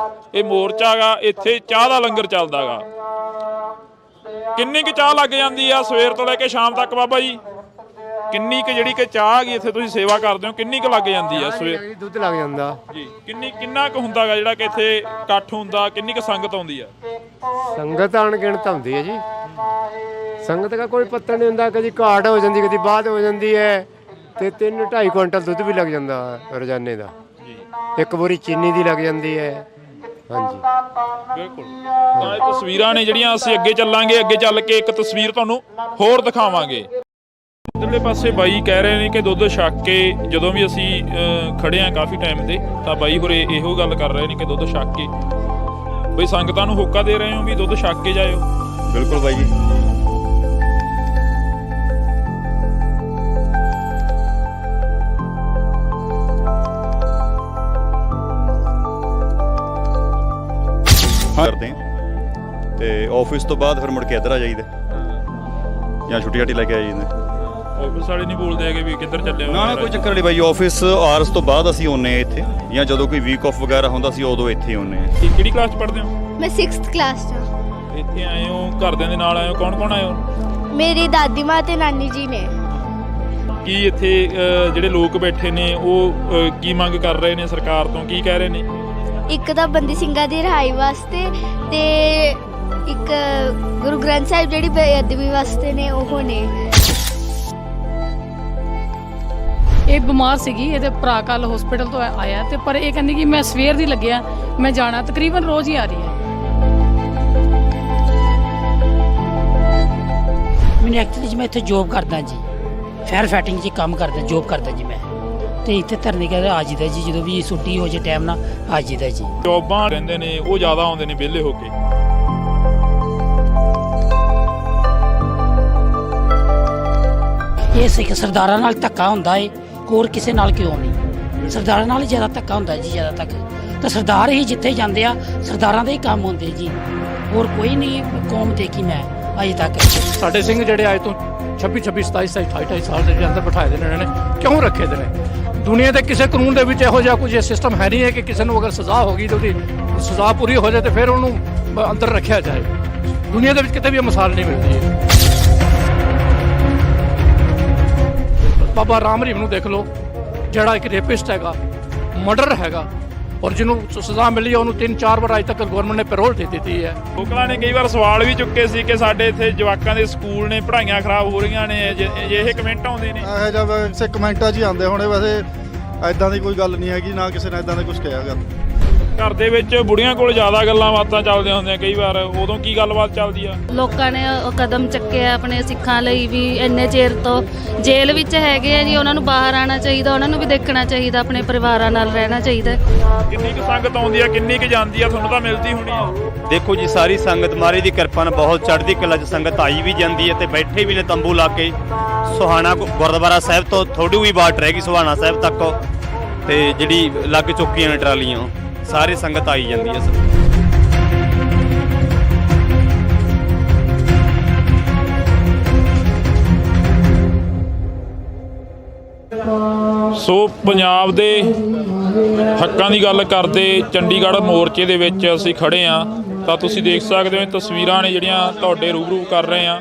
ਇਹ ਮੋਰਚਾ ਗਾ। ਇੱਥੇ ਚਾਹ ਦਾ ਲੰਗਰ ਚੱਲਦਾ ਗਾ। ਕਿੰਨੀ ਕੁ ਚਾਹ ਲੱਗ ਜਾਂਦੀ ਆ ਸਵੇਰ ਤੋਂ ਲੈ ਕੇ ਸ਼ਾਮ ਤੱਕ ਬਾਬਾ ਜੀ? ਕਿੰਨੀ ਕੁ ਜਿਹੜੀ ਕਿ ਚਾਹ ਗਈ ਇੱਥੇ ਤੁਸੀਂ ਸੇਵਾ ਕਰਦੇ ਹੋ, ਕਿੰਨੀ ਕੁ ਲੱਗ ਜਾਂਦੀ ਆ ਸਵੇਰ? ਦੁੱਧ ਲੱਗ ਜਾਂਦਾ ਜੀ। ਕਿੰਨਾ ਕੁ ਹੁੰਦਾ ਗਾ ਜਿਹੜਾ ਕਿ ਇੱਥੇ ਇਕੱਠ ਹੁੰਦਾ? ਕਿੰਨੀ ਕੁ ਸੰਗਤ ਆਉਂਦੀ ਆ? ਸੰਗਤ ਅਣਗਿਣਤ ਹੁੰਦੀ ਹੈ ਜੀ। ਸੰਗਤ ਦਾ ਕੋਈ ਪਤਾ ਨਹੀਂ ਹੁੰਦਾ, ਕਦੀ ਘਾਟ ਹੋ ਜਾਂਦੀ, ਕਦੀ ਬਾਅਦ ਹੋ ਜਾਂਦੀ ਹੈ। ਤੇ 3-2.5 ਕੁਇੰਟਲ ਦੁੱਧ ਵੀ ਲੱਗ ਜਾਂਦਾ ਰੋਜ਼ਾਨੇ ਦਾ। ਇੱਕ ਬੋਰੀ ਚੀਨੀ ਦੀ ਲੱਗ ਜਾਂਦੀ ਹੈ। ਹਾਂਜੀ ਬਿਲਕੁਲ। ਤਾਂ ਇਹ ਤਸਵੀਰਾਂ ਨੇ ਜਿਹੜੀਆਂ ਅਸੀਂ ਅੱਗੇ ਚੱਲਾਂਗੇ। ਅੱਗੇ ਚੱਲ ਕੇ ਇੱਕ ਤਸਵੀਰ ਤੁਹਾਨੂੰ ਹੋਰ ਦਿਖਾਵਾਂਗੇ। ਇਧਰਲੇ ਪਾਸੇ ਬਾਈ ਕਹਿ ਰਹੇ ਨੇ ਕਿ ਦੁੱਧ ਛਕ ਕੇ, ਜਦੋਂ ਵੀ ਅਸੀਂ ਖੜੇ ਆ ਕਾਫੀ ਟਾਈਮ ਤੇ, ਤਾਂ ਬਾਈ ਹੋਰੇ ਇਹੋ ਗੱਲ ਕਰ ਰਹੇ ਨੇ ਕਿ ਦੁੱਧ ਛਕ ਕੇ ਬਈ ਸੰਗਤਾਂ ਨੂੰ ਹੋਕਾ ਦੇ ਰਹੇ ਹੋ ਵੀ ਦੁੱਧ ਛਕ ਕੇ ਜਾਇਓ। ਬਿਲਕੁਲ ਬਾਈ ਜੀ। ਕਰਦੇ ਤੇ ਆਫਿਸ ਤੋਂ ਬਾਅਦ ਫਿਰ ਮੁੜ ਕੇ ਇੱਧਰ ਆ ਜਾਈਦਾ ਜਾਂ ਛੁੱਟੀ ਛਾਟੀ ਲੈ ਕੇ ਆ ਜਾਈਦਾ। ਆਫਿਸ ਵਾਲੇ ਨਹੀਂ ਬੋਲਦੇ ਹੈਗੇ ਵੀ ਕਿੱਧਰ ਚੱਲੇ ਹੋ? ਨਾ ਕੋਈ ਚੱਕਰ ਨਹੀਂ ਬਾਈ, ਆਫਿਸ ਆਵਰਸ ਤੋਂ ਬਾਅਦ ਅਸੀਂ ਆਉਂਦੇ ਹਾਂ ਇੱਥੇ, ਜਾਂ ਜਦੋਂ ਕੋਈ ਵੀਕ ਆਫ ਵਗੈਰਾ ਹੁੰਦਾ ਸੀ ਉਦੋਂ ਇੱਥੇ ਆਉਂਦੇ ਹਾਂ। ਕਿਹੜੀ ਕਲਾਸ 'ਚ ਪੜ੍ਹਦੇ ਹੋ? ਮੈਂ 6th ਕਲਾਸ 'ਚ। ਇੱਥੇ ਆਏ ਹੋ, ਘਰਦਿਆਂ ਦੇ ਨਾਲ ਆਏ ਹੋ? ਕੌਣ ਕੌਣ ਆਏ ਹੋ? ਮੇਰੀ ਦਾਦੀ ਮਾਂ ਤੇ ਨਾਨੀ ਜੀ ਨੇ। ਕੀ ਇੱਥੇ ਜਿਹੜੇ ਲੋਕ ਬੈਠੇ ਨੇ ਉਹ ਕੀ ਮੰਗ ਕਰ ਰਹੇ ਨੇ ਸਰਕਾਰ ਤੋਂ? ਕੀ ਕਹਿ ਰਹੇ ਨੇ? ਇੱਕ ਤਾਂ ਬੰਦੀ ਸਿੰਘਾਂ ਦੀ ਰਿਹਾਈ ਵਾਸਤੇ ਤੇ ਇੱਕ ਗੁਰੂ ਗ੍ਰੰਥ ਸਾਹਿਬ ਜਿਹੜੀ ਬੇਅਦਬੀ ਵਾਸਤੇ ਨੇ ਉਹ ਨੇ। ਇਹ ਬਿਮਾਰ ਸੀਗੀ, ਇਹਦੇ ਭਰਾ ਕੱਲ ਹਸਪੀਟਲ ਤੋਂ ਆਇਆ ਤੇ ਪਰ ਇਹ ਕਹਿੰਦੀ ਕਿ ਮੈਂ ਸਵੇਰ ਦੀ ਲੱਗਿਆ, ਮੈਂ ਜਾਣਾ। ਤਕਰੀਬਨ ਰੋਜ਼ ਹੀ ਆ ਰਹੀ ਹੈ। ਮੈਨੂੰ ਐਕਚੁਅਲੀ ਜੀ ਮੈਂ ਇੱਥੇ ਜੋਬ ਕਰਦਾ ਜੀ, ਫਾਇਰ ਫਾਈਟਿੰਗ 'ਚ ਕੰਮ ਕਰਦਾ, ਜੋਬ ਕਰਦਾ ਜੀ ਮੈਂ। ਤੇ ਇੱਥੇ ਧਰਨੇ ਕਹਿੰਦੇ ਆ ਜੀਦਾ ਜੀ, ਜਦੋਂ ਵੀ ਛੁੱਟੀ ਹੋ ਜੇ ਟਾਈਮ ਨਾਲ ਆ ਜੀਦਾ ਜੀ। ਜੋਬਾਂ ਰਹਿੰਦੇ ਨੇ ਉਹ ਜ਼ਿਆਦਾ ਆਉਂਦੇ ਨੇ ਵਿਹਲੇ ਹੋ ਕੇ। ਇਹ ਸਿੱਖ ਸਰਦਾਰਾਂ ਨਾਲ ਧੱਕਾ ਹੁੰਦਾ ਏ, ਹੋਰ ਕਿਸੇ ਨਾਲ ਕਿਉਂ ਨਹੀਂ? ਸਰਦਾਰਾਂ ਨਾਲ ਹੀ ਜ਼ਿਆਦਾ ਧੱਕਾ ਹੁੰਦਾ ਜੀ ਜ਼ਿਆਦਾ ਤੱਕ। ਤਾਂ ਸਰਦਾਰ ਹੀ ਜਿੱਥੇ ਜਾਂਦੇ ਆ, ਸਰਦਾਰਾਂ ਦੇ ਹੀ ਕੰਮ ਹੁੰਦੇ ਜੀ, ਹੋਰ ਕੋਈ ਨਹੀਂ ਕੌਮ ਦੇਖੀ ਮੈਂ ਅਜੇ ਤੱਕ। ਸਾਡੇ ਸਿੰਘ ਜਿਹੜੇ ਅੱਜ ਤੋਂ 26 27 28 ਸਾਲ ਦੇ ਅੰਦਰ ਬਿਠਾਏ ਦੇ ਨੇ, ਇਹਨਾਂ ਨੇ ਕਿਉਂ ਰੱਖੇ ਦੇ ਨੇ? ਦੁਨੀਆ ਦੇ ਕਿਸੇ ਕਾਨੂੰਨ ਦੇ ਵਿੱਚ ਇਹੋ ਜਿਹਾ ਕੁਝ ਸਿਸਟਮ ਹੈ ਨਹੀਂ ਹੈ ਕਿ ਕਿਸੇ ਨੂੰ ਅਗਰ ਸਜ਼ਾ ਹੋ ਗਈ ਤਾਂ ਉਹਦੀ ਸਜ਼ਾ ਪੂਰੀ ਹੋ ਜਾਏ ਤੇ ਫਿਰ ਉਹਨੂੰ ਅੰਦਰ ਰੱਖਿਆ ਜਾਏ। ਦੁਨੀਆ ਦੇ ਵਿੱਚ ਕਿਤੇ ਵੀ ਇਹ ਮਿਸਾਲ ਨਹੀਂ ਮਿਲਦੀ ਹੈ। ਬਾਬਾ ਰਾਮ ਰਹੀਮ ਨੂੰ ਦੇਖ ਲਓ, ਜਿਹੜਾ ਇੱਕ ਰੇਪਿਸਟ ਹੈਗਾ, ਮਰਡਰ ਹੈਗਾ, ਔਰ ਜਿਹਨੂੰ ਸਜ਼ਾ ਮਿਲੀ ਹੈ ਉਹਨੂੰ 3-4 ਵਾਰ ਅਜੇ ਤੱਕ ਗਵਰਨਮੈਂਟ ਨੇ ਪੈਰੋਲ ਦੇ ਦਿੱਤੀ ਹੈ। ਲੋਕਾਂ ਨੇ ਕਈ ਵਾਰ ਸਵਾਲ ਵੀ ਚੁੱਕੇ ਸੀ ਕਿ ਸਾਡੇ ਇੱਥੇ ਜਵਾਕਾਂ ਦੇ ਸਕੂਲ ਨੇ, ਪੜ੍ਹਾਈਆਂ ਖਰਾਬ ਹੋ ਰਹੀਆਂ ਨੇ, ਇਹ ਕਮੈਂਟ ਆਉਂਦੇ ਨੇ। ਇਹੋ ਜਿਹਾ ਵੈਸੇ ਕਮੈਂਟਾਂ 'ਚ ਹੀ ਆਉਂਦੇ ਹੋਣੇ, ਵੈਸੇ ਐਦਾਂ ਦੀ ਕੋਈ ਗੱਲ ਨਹੀਂ ਹੈਗੀ, ਨਾ ਕਿਸੇ ਨੇ ਐਦਾਂ ਦਾ ਕੁਝ ਕਿਹਾ ਗਾ। ਘਰ ਦੇ ਵਿੱਚ ਬੁੜੀਆਂ ਕੋਲ ਜ਼ਿਆਦਾ ਗੱਲਾਂ ਬਾਤਾਂ ਚੱਲਦੀਆਂ ਹੁੰਦੀਆਂ ਕਈ ਵਾਰ, ਉਦੋਂ ਕੀ ਗੱਲਬਾਤ ਚੱਲਦੀ ਆ? ਲੋਕਾਂ ਨੇ ਉਹ ਕਦਮ ਚੱਕਿਆ ਆਪਣੇ ਸਿੱਖਾਂ ਲਈ ਵੀ, ਇੰਨੇ ਚਿਰ ਤੋਂ ਜੇਲ੍ਹ ਵਿੱਚ ਹੈਗੇ ਆ ਜੀ, ਉਹਨਾਂ ਨੂੰ ਬਾਹਰ ਆਉਣਾ ਚਾਹੀਦਾ, ਉਹਨਾਂ ਨੂੰ ਵੀ ਦੇਖਣਾ ਚਾਹੀਦਾ, ਆਪਣੇ ਪਰਿਵਾਰਾਂ ਨਾਲ ਰਹਿਣਾ ਚਾਹੀਦਾ। ਕਿੰਨੀ ਕੁ ਸੰਗਤ ਆਉਂਦੀ ਆ, ਕਿੰਨੀ ਕੁ ਜਾਂਦੀ ਆ? ਤੁਹਾਨੂੰ ਤਾਂ ਮਿਲਦੀ ਹੋਣੀ ਆ। ਦੇਖੋ ਜੀ, ਸਾਰੀ ਸੰਗਤ ਮਹਾਰਾਜ ਦੀ ਕਿਰਪਾ ਨਾਲ ਬਹੁਤ ਚੜ੍ਹਦੀ ਕਲਾ 'ਚ ਸੰਗਤ ਆਈ ਵੀ ਜਾਂਦੀ ਹੈ ਤੇ ਬੈਠੇ ਵੀ ਨੇ ਤੰਬੂ ਲਾ ਕੇ। ਸੁਹਾਣਾ ਗੁਰਦੁਆਰਾ ਸਾਹਿਬ ਤੋਂ ਥੋੜੀ ਹੋਈ ਬਾਟ ਰਹਿ ਗਈ ਸੁਹਾਣਾ ਸਾਹਿਬ ਤੱਕ, ਤੇ ਜਿਹੜੀ ਲੱਗ ਚੁੱਕੀਆਂ ਨੇ ਟਰਾਲੀਆਂ, ਸਾਰੀ ਸੰਗਤ ਆਈ ਜਾਂਦੀ ਹੈ। ਸੋ ਪੰਜਾਬ ਦੇ ਹੱਕਾਂ ਦੀ ਗੱਲ ਕਰਦੇ ਚੰਡੀਗੜ੍ਹ ਮੋਰਚੇ ਦੇ ਵਿੱਚ ਅਸੀਂ ਖੜੇ ਆ, ਤਾਂ ਤੁਸੀਂ ਦੇਖ ਸਕਦੇ ਹੋ ਇਹ ਤਸਵੀਰਾਂ ਨੇ ਜਿਹੜੀਆਂ ਤੁਹਾਡੇ ਰੂਬਰੂ ਕਰ ਰਹੇ ਆ।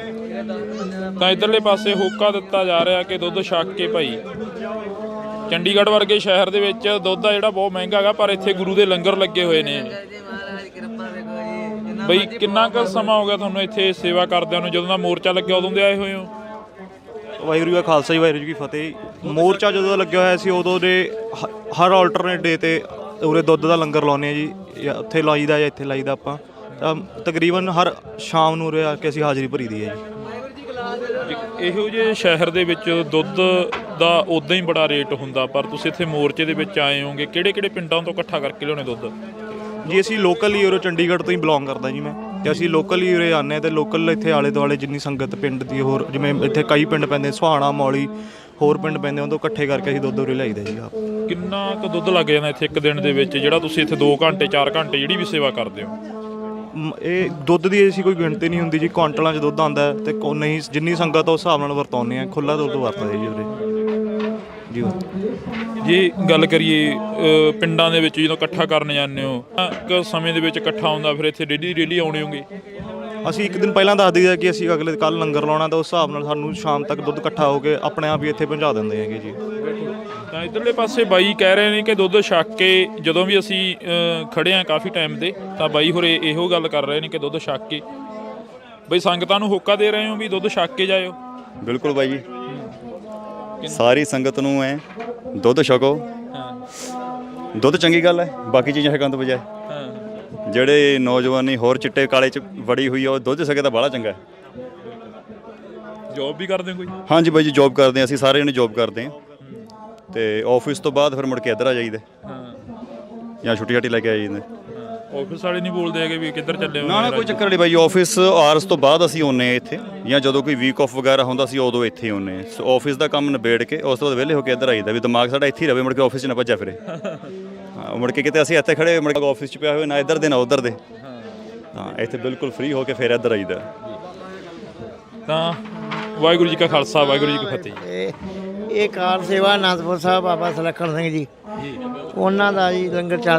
ਤਾਂ ਇਧਰਲੇ ਪਾਸੇ ਹੋਕਾ ਦਿੱਤਾ ਜਾ ਰਿਹਾ ਕਿ ਦੁੱਧ ਛਕ ਕੇ ਭਾਈ। ਚੰਡੀਗੜ੍ਹ ਵਰਗੇ ਸ਼ਹਿਰ ਦੇ ਵਿੱਚ ਦੁੱਧ ਆ ਜਿਹੜਾ ਬਹੁਤ ਮਹਿੰਗਾ ਹੈਗਾ, ਪਰ ਇੱਥੇ ਗੁਰੂ ਦੇ ਲੰਗਰ ਲੱਗੇ ਹੋਏ ਨੇ। ਬਈ ਕਿੰਨਾ ਕੁ ਸਮਾਂ ਹੋ ਗਿਆ ਤੁਹਾਨੂੰ ਇੱਥੇ ਸੇਵਾ ਕਰਦਿਆਂ ਨੂੰ? ਜਦੋਂ ਦਾ ਮੋਰਚਾ ਲੱਗਿਆ ਉਦੋਂ ਦੇ ਆਏ ਹੋਏ ਹੋ? ਵਾਹਿਗੁਰੂ ਜੀ ਕਾ ਖਾਲਸਾ ਜੀ, ਵਾਹਿਗੁਰੂ ਜੀ ਕੀ ਫਤਿਹ। ਮੋਰਚਾ ਜਦੋਂ ਲੱਗਿਆ ਹੋਇਆ ਸੀ ਉਦੋਂ ਦੇ ਹਰ ਆਲਟਰਨੇਟ ਡੇ ਤੇ ਉਰੇ ਦੁੱਧ ਦਾ ਲੰਗਰ ਲਾਉਂਦੇ ਆ ਜੀ, ਜਾਂ ਉੱਥੇ ਲਾਈਦਾ ਜਾਂ ਇੱਥੇ ਲਾਈਦਾ ਆਪਾਂ। ਤਾਂ ਤਕਰੀਬਨ ਹਰ ਸ਼ਾਮ ਨੂੰ ਉਰੇ ਆ ਕੇ ਅਸੀਂ ਹਾਜ਼ਰੀ ਭਰੀ ਦੀ ਹੈ ਜੀ। ਇਹੋ ਜਿਹੇ ਸ਼ਹਿਰ ਦੇ ਵਿੱਚ ਦੁੱਧ ਦਾ ਉਦਾਂ ਹੀ ਬੜਾ ਰੇਟ ਹੁੰਦਾ, ਪਰ ਤੁਸੀਂ ਇੱਥੇ ਮੋਰਚੇ ਦੇ ਵਿੱਚ ਆਏ ਹੋਗੇ, ਕਿਹੜੇ ਪਿੰਡਾਂ ਤੋਂ ਇਕੱਠਾ ਕਰਕੇ ਲਿਆਉਣੇ ਦੁੱਧ? ਜੀ ਅਸੀਂ ਲੋਕਲ ਹੀ ਉਰੇ ਚੰਡੀਗੜ੍ਹ ਤੋਂ ਹੀ ਬਿਲੋਂਗ ਕਰਦਾ ਜੀ ਮੈਂ, ਤੇ ਅਸੀਂ ਲੋਕਲ ਹੀ ਉਰੇ ਆਉਂਦੇ ਹਾਂ ਤੇ ਲੋਕਲ ਇੱਥੇ ਆਲੇ ਦੁਆਲੇ ਜਿੰਨੀ ਸੰਗਤ ਪਿੰਡ ਦੀ, ਹੋਰ ਜਿਵੇਂ ਇੱਥੇ ਕਈ ਪਿੰਡ ਪੈਂਦੇ, ਸੁਹਾਣਾ, ਮੌਲੀ, ਹੋਰ ਪਿੰਡ ਪੈਂਦੇ, ਉਦੋਂ ਇਕੱਠੇ ਕਰਕੇ ਅਸੀਂ ਦੁੱਧ ਉਰੇ ਲਿਆਈਦਾ ਜੀ। ਆਪ ਕਿੰਨਾ ਕੁ ਦੁੱਧ ਲੱਗ ਜਾਂਦਾ ਇੱਥੇ ਇੱਕ ਦਿਨ ਦੇ ਵਿੱਚ, ਜਿਹੜਾ ਤੁਸੀਂ ਇੱਥੇ 2 ਘੰਟੇ 4 ਘੰਟੇ ਜਿਹੜੀ ਵੀ ਸੇਵਾ ਕਰਦੇ ਹੋ? ਇਹ ਦੁੱਧ ਦੀ ਐਸੀ ਕੋਈ ਗਿਣਤੀ ਨਹੀਂ ਹੁੰਦੀ ਜੀ, ਕੁਆਂਟਲਾਂ 'ਚ ਦੁੱਧ ਆਉਂਦਾ ਤੇ ਨਹੀਂ, ਜਿੰਨੀ ਸੰਗਤ ਉਸ ਹਿਸਾਬ ਨਾਲ ਵਰਤਾਉਂਦੇ ਆ, ਖੁੱਲ੍ਹਾ ਦੁੱਧ ਵਰਤਦੇ ਜੀ ਉਰੇ ਜੀ। ਜੇ ਗੱਲ ਕਰੀਏ ਪਿੰਡਾਂ ਦੇ ਵਿੱਚ ਜਦੋਂ ਇਕੱਠਾ ਕਰਨ ਜਾਂਦੇ ਹੋ, ਇੱਕ ਸਮੇਂ ਦੇ ਵਿੱਚ ਇਕੱਠਾ ਹੁੰਦਾ, ਫਿਰ ਇੱਥੇ ਡੇਲੀ ਆਉਣੇ ਹੋਗੇ? ਅਸੀਂ ਇੱਕ ਦਿਨ ਪਹਿਲਾਂ ਦੱਸ ਦਈਦਾ ਕਿ ਅਸੀਂ ਅਗਲੇ ਕੱਲ੍ਹ ਲੰਗਰ ਲਾਉਣਾ, ਤਾਂ ਉਸ ਹਿਸਾਬ ਨਾਲ ਸਾਨੂੰ ਸ਼ਾਮ ਤੱਕ ਦੁੱਧ ਇਕੱਠਾ ਹੋ ਕੇ ਆਪਣੇ ਆਪ ਹੀ ਇੱਥੇ ਪਹੁੰਚਾ ਦਿੰਦੇ ਹੈਗੇ ਜੀ। ਤਾਂ ਇੱਧਰਲੇ ਪਾਸੇ ਬਾਈ ਕਹਿ ਰਹੇ ਨੇ ਕਿ ਦੁੱਧ ਛਕ ਕੇ, ਜਦੋਂ ਵੀ ਅਸੀਂ ਖੜੇ ਹਾਂ ਕਾਫੀ ਟਾਈਮ ਦੇ, ਤਾਂ ਬਾਈ ਹੋਰੇ ਇਹੋ ਗੱਲ ਕਰ ਰਹੇ ਨੇ ਕਿ ਦੁੱਧ ਛਕ ਕੇ ਬਈ ਸੰਗਤਾਂ ਨੂੰ ਹੋਕਾ ਦੇ ਰਹੇ ਹੋ ਵੀ ਦੁੱਧ ਛਕ ਕੇ ਜਾਇਓ। ਬਿਲਕੁਲ ਬਾਈ ਜੀ, ਸਾਰੀ ਸੰਗਤ ਨੂੰ ਐ ਦੁੱਧ ਛਕੋ। ਦੁੱਧ ਚੰਗੀ ਗੱਲ ਹੈ, ਬਾਕੀ ਚੀਜ਼ਾਂ ਛਕਣ ਤੋਂ ਬਜਾਏ ਜਿਹੜੇ ਨੌਜਵਾਨੀ ਹੋਰ ਚਿੱਟੇ ਕਾਲੇ 'ਚ ਵੜੀ ਹੋਈ ਆ, ਉਹ ਦੁੱਧ ਛਕੇ ਤਾਂ ਬੜਾ ਚੰਗਾ ਹੈ। ਜੋਬ ਵੀ ਕਰਦੇ ਕੋਈ? ਹਾਂਜੀ ਬਾਈ ਜੀ, ਜੋਬ ਕਰਦੇ ਹਾਂ ਅਸੀਂ, ਸਾਰੇ ਜਣੇ ਜੋਬ ਕਰਦੇ ਹਾਂ, ਤੇ ਆਫਿਸ ਤੋਂ ਬਾਅਦ ਫਿਰ ਮੁੜ ਕੇ ਇੱਧਰ ਆ ਜਾਈਦਾ ਜਾਂ ਛੁੱਟੀ ਲੈ ਕੇ ਆ ਜਾਈਦਾ। ਆਫਿਸ ਵਾਲੇ ਨਹੀਂ ਬੋਲਦੇ ਹੈਗੇ ਵੀ ਕਿੱਧਰ ਚੱਲੇ ਹੋ? ਨਾ ਕੋਈ ਚੱਕਰ ਨਹੀਂ ਬਾਈ, ਆਫਿਸ ਆਵਰਸ ਤੋਂ ਬਾਅਦ ਅਸੀਂ ਆਉਂਦੇ ਹਾਂ ਇੱਥੇ, ਜਾਂ ਜਦੋਂ ਕੋਈ ਵੀਕ ਆਫ ਵਗੈਰਾ ਹੁੰਦਾ ਸੀ ਉਦੋਂ ਇੱਥੇ ਹੀ ਆਉਂਦੇ ਹਾਂ। ਆਫਿਸ ਦਾ ਕੰਮ ਨਿਬੇੜ ਕੇ ਉਸ ਤੋਂ ਬਾਅਦ ਵਿਹਲੇ ਹੋ ਕੇ ਇੱਧਰ ਆਈਦਾ, ਵੀ ਦਿਮਾਗ ਸਾਡਾ ਇੱਥੇ ਹੀ ਰਵੇ, ਮੁੜ ਕੇ ਆਫਿਸ 'ਚ ਨਾ ਭੱਜਿਆ ਫਿਰੇ। ਮੁੜ ਕੇ ਕਿਤੇ ਅਸੀਂ ਇੱਥੇ ਖੜੇ ਮੁੜ ਕੇ ਆਫਿਸ 'ਚ ਪਿਆ ਹੋਵੇ, ਨਾ ਇੱਧਰ ਦੇ ਨਾ ਉੱਧਰ ਦੇ। ਹਾਂ, ਇੱਥੇ ਬਿਲਕੁਲ ਫ੍ਰੀ ਹੋ ਕੇ ਫਿਰ ਇੱਧਰ ਆਈਦਾ। ਤਾਂ ਵਾਹਿਗੁਰੂ ਜੀ ਕਾ ਖਾਲਸਾ, ਵਾਹਿਗੁਰੂ ਜੀ ਕੀ ਫਤਿਹ। ਇਹ ਕਾਰ ਸੇਵਾ ਅਨੰਦਪੁਰ ਸਾਹਿਬ ਬਾਬਾ ਸੁਲੱਖਣ ਸਿੰਘ ਜੀ, ਉਹਨਾਂ ਦਾ ਜੀ ਲੰਗਰ ਚੱਲ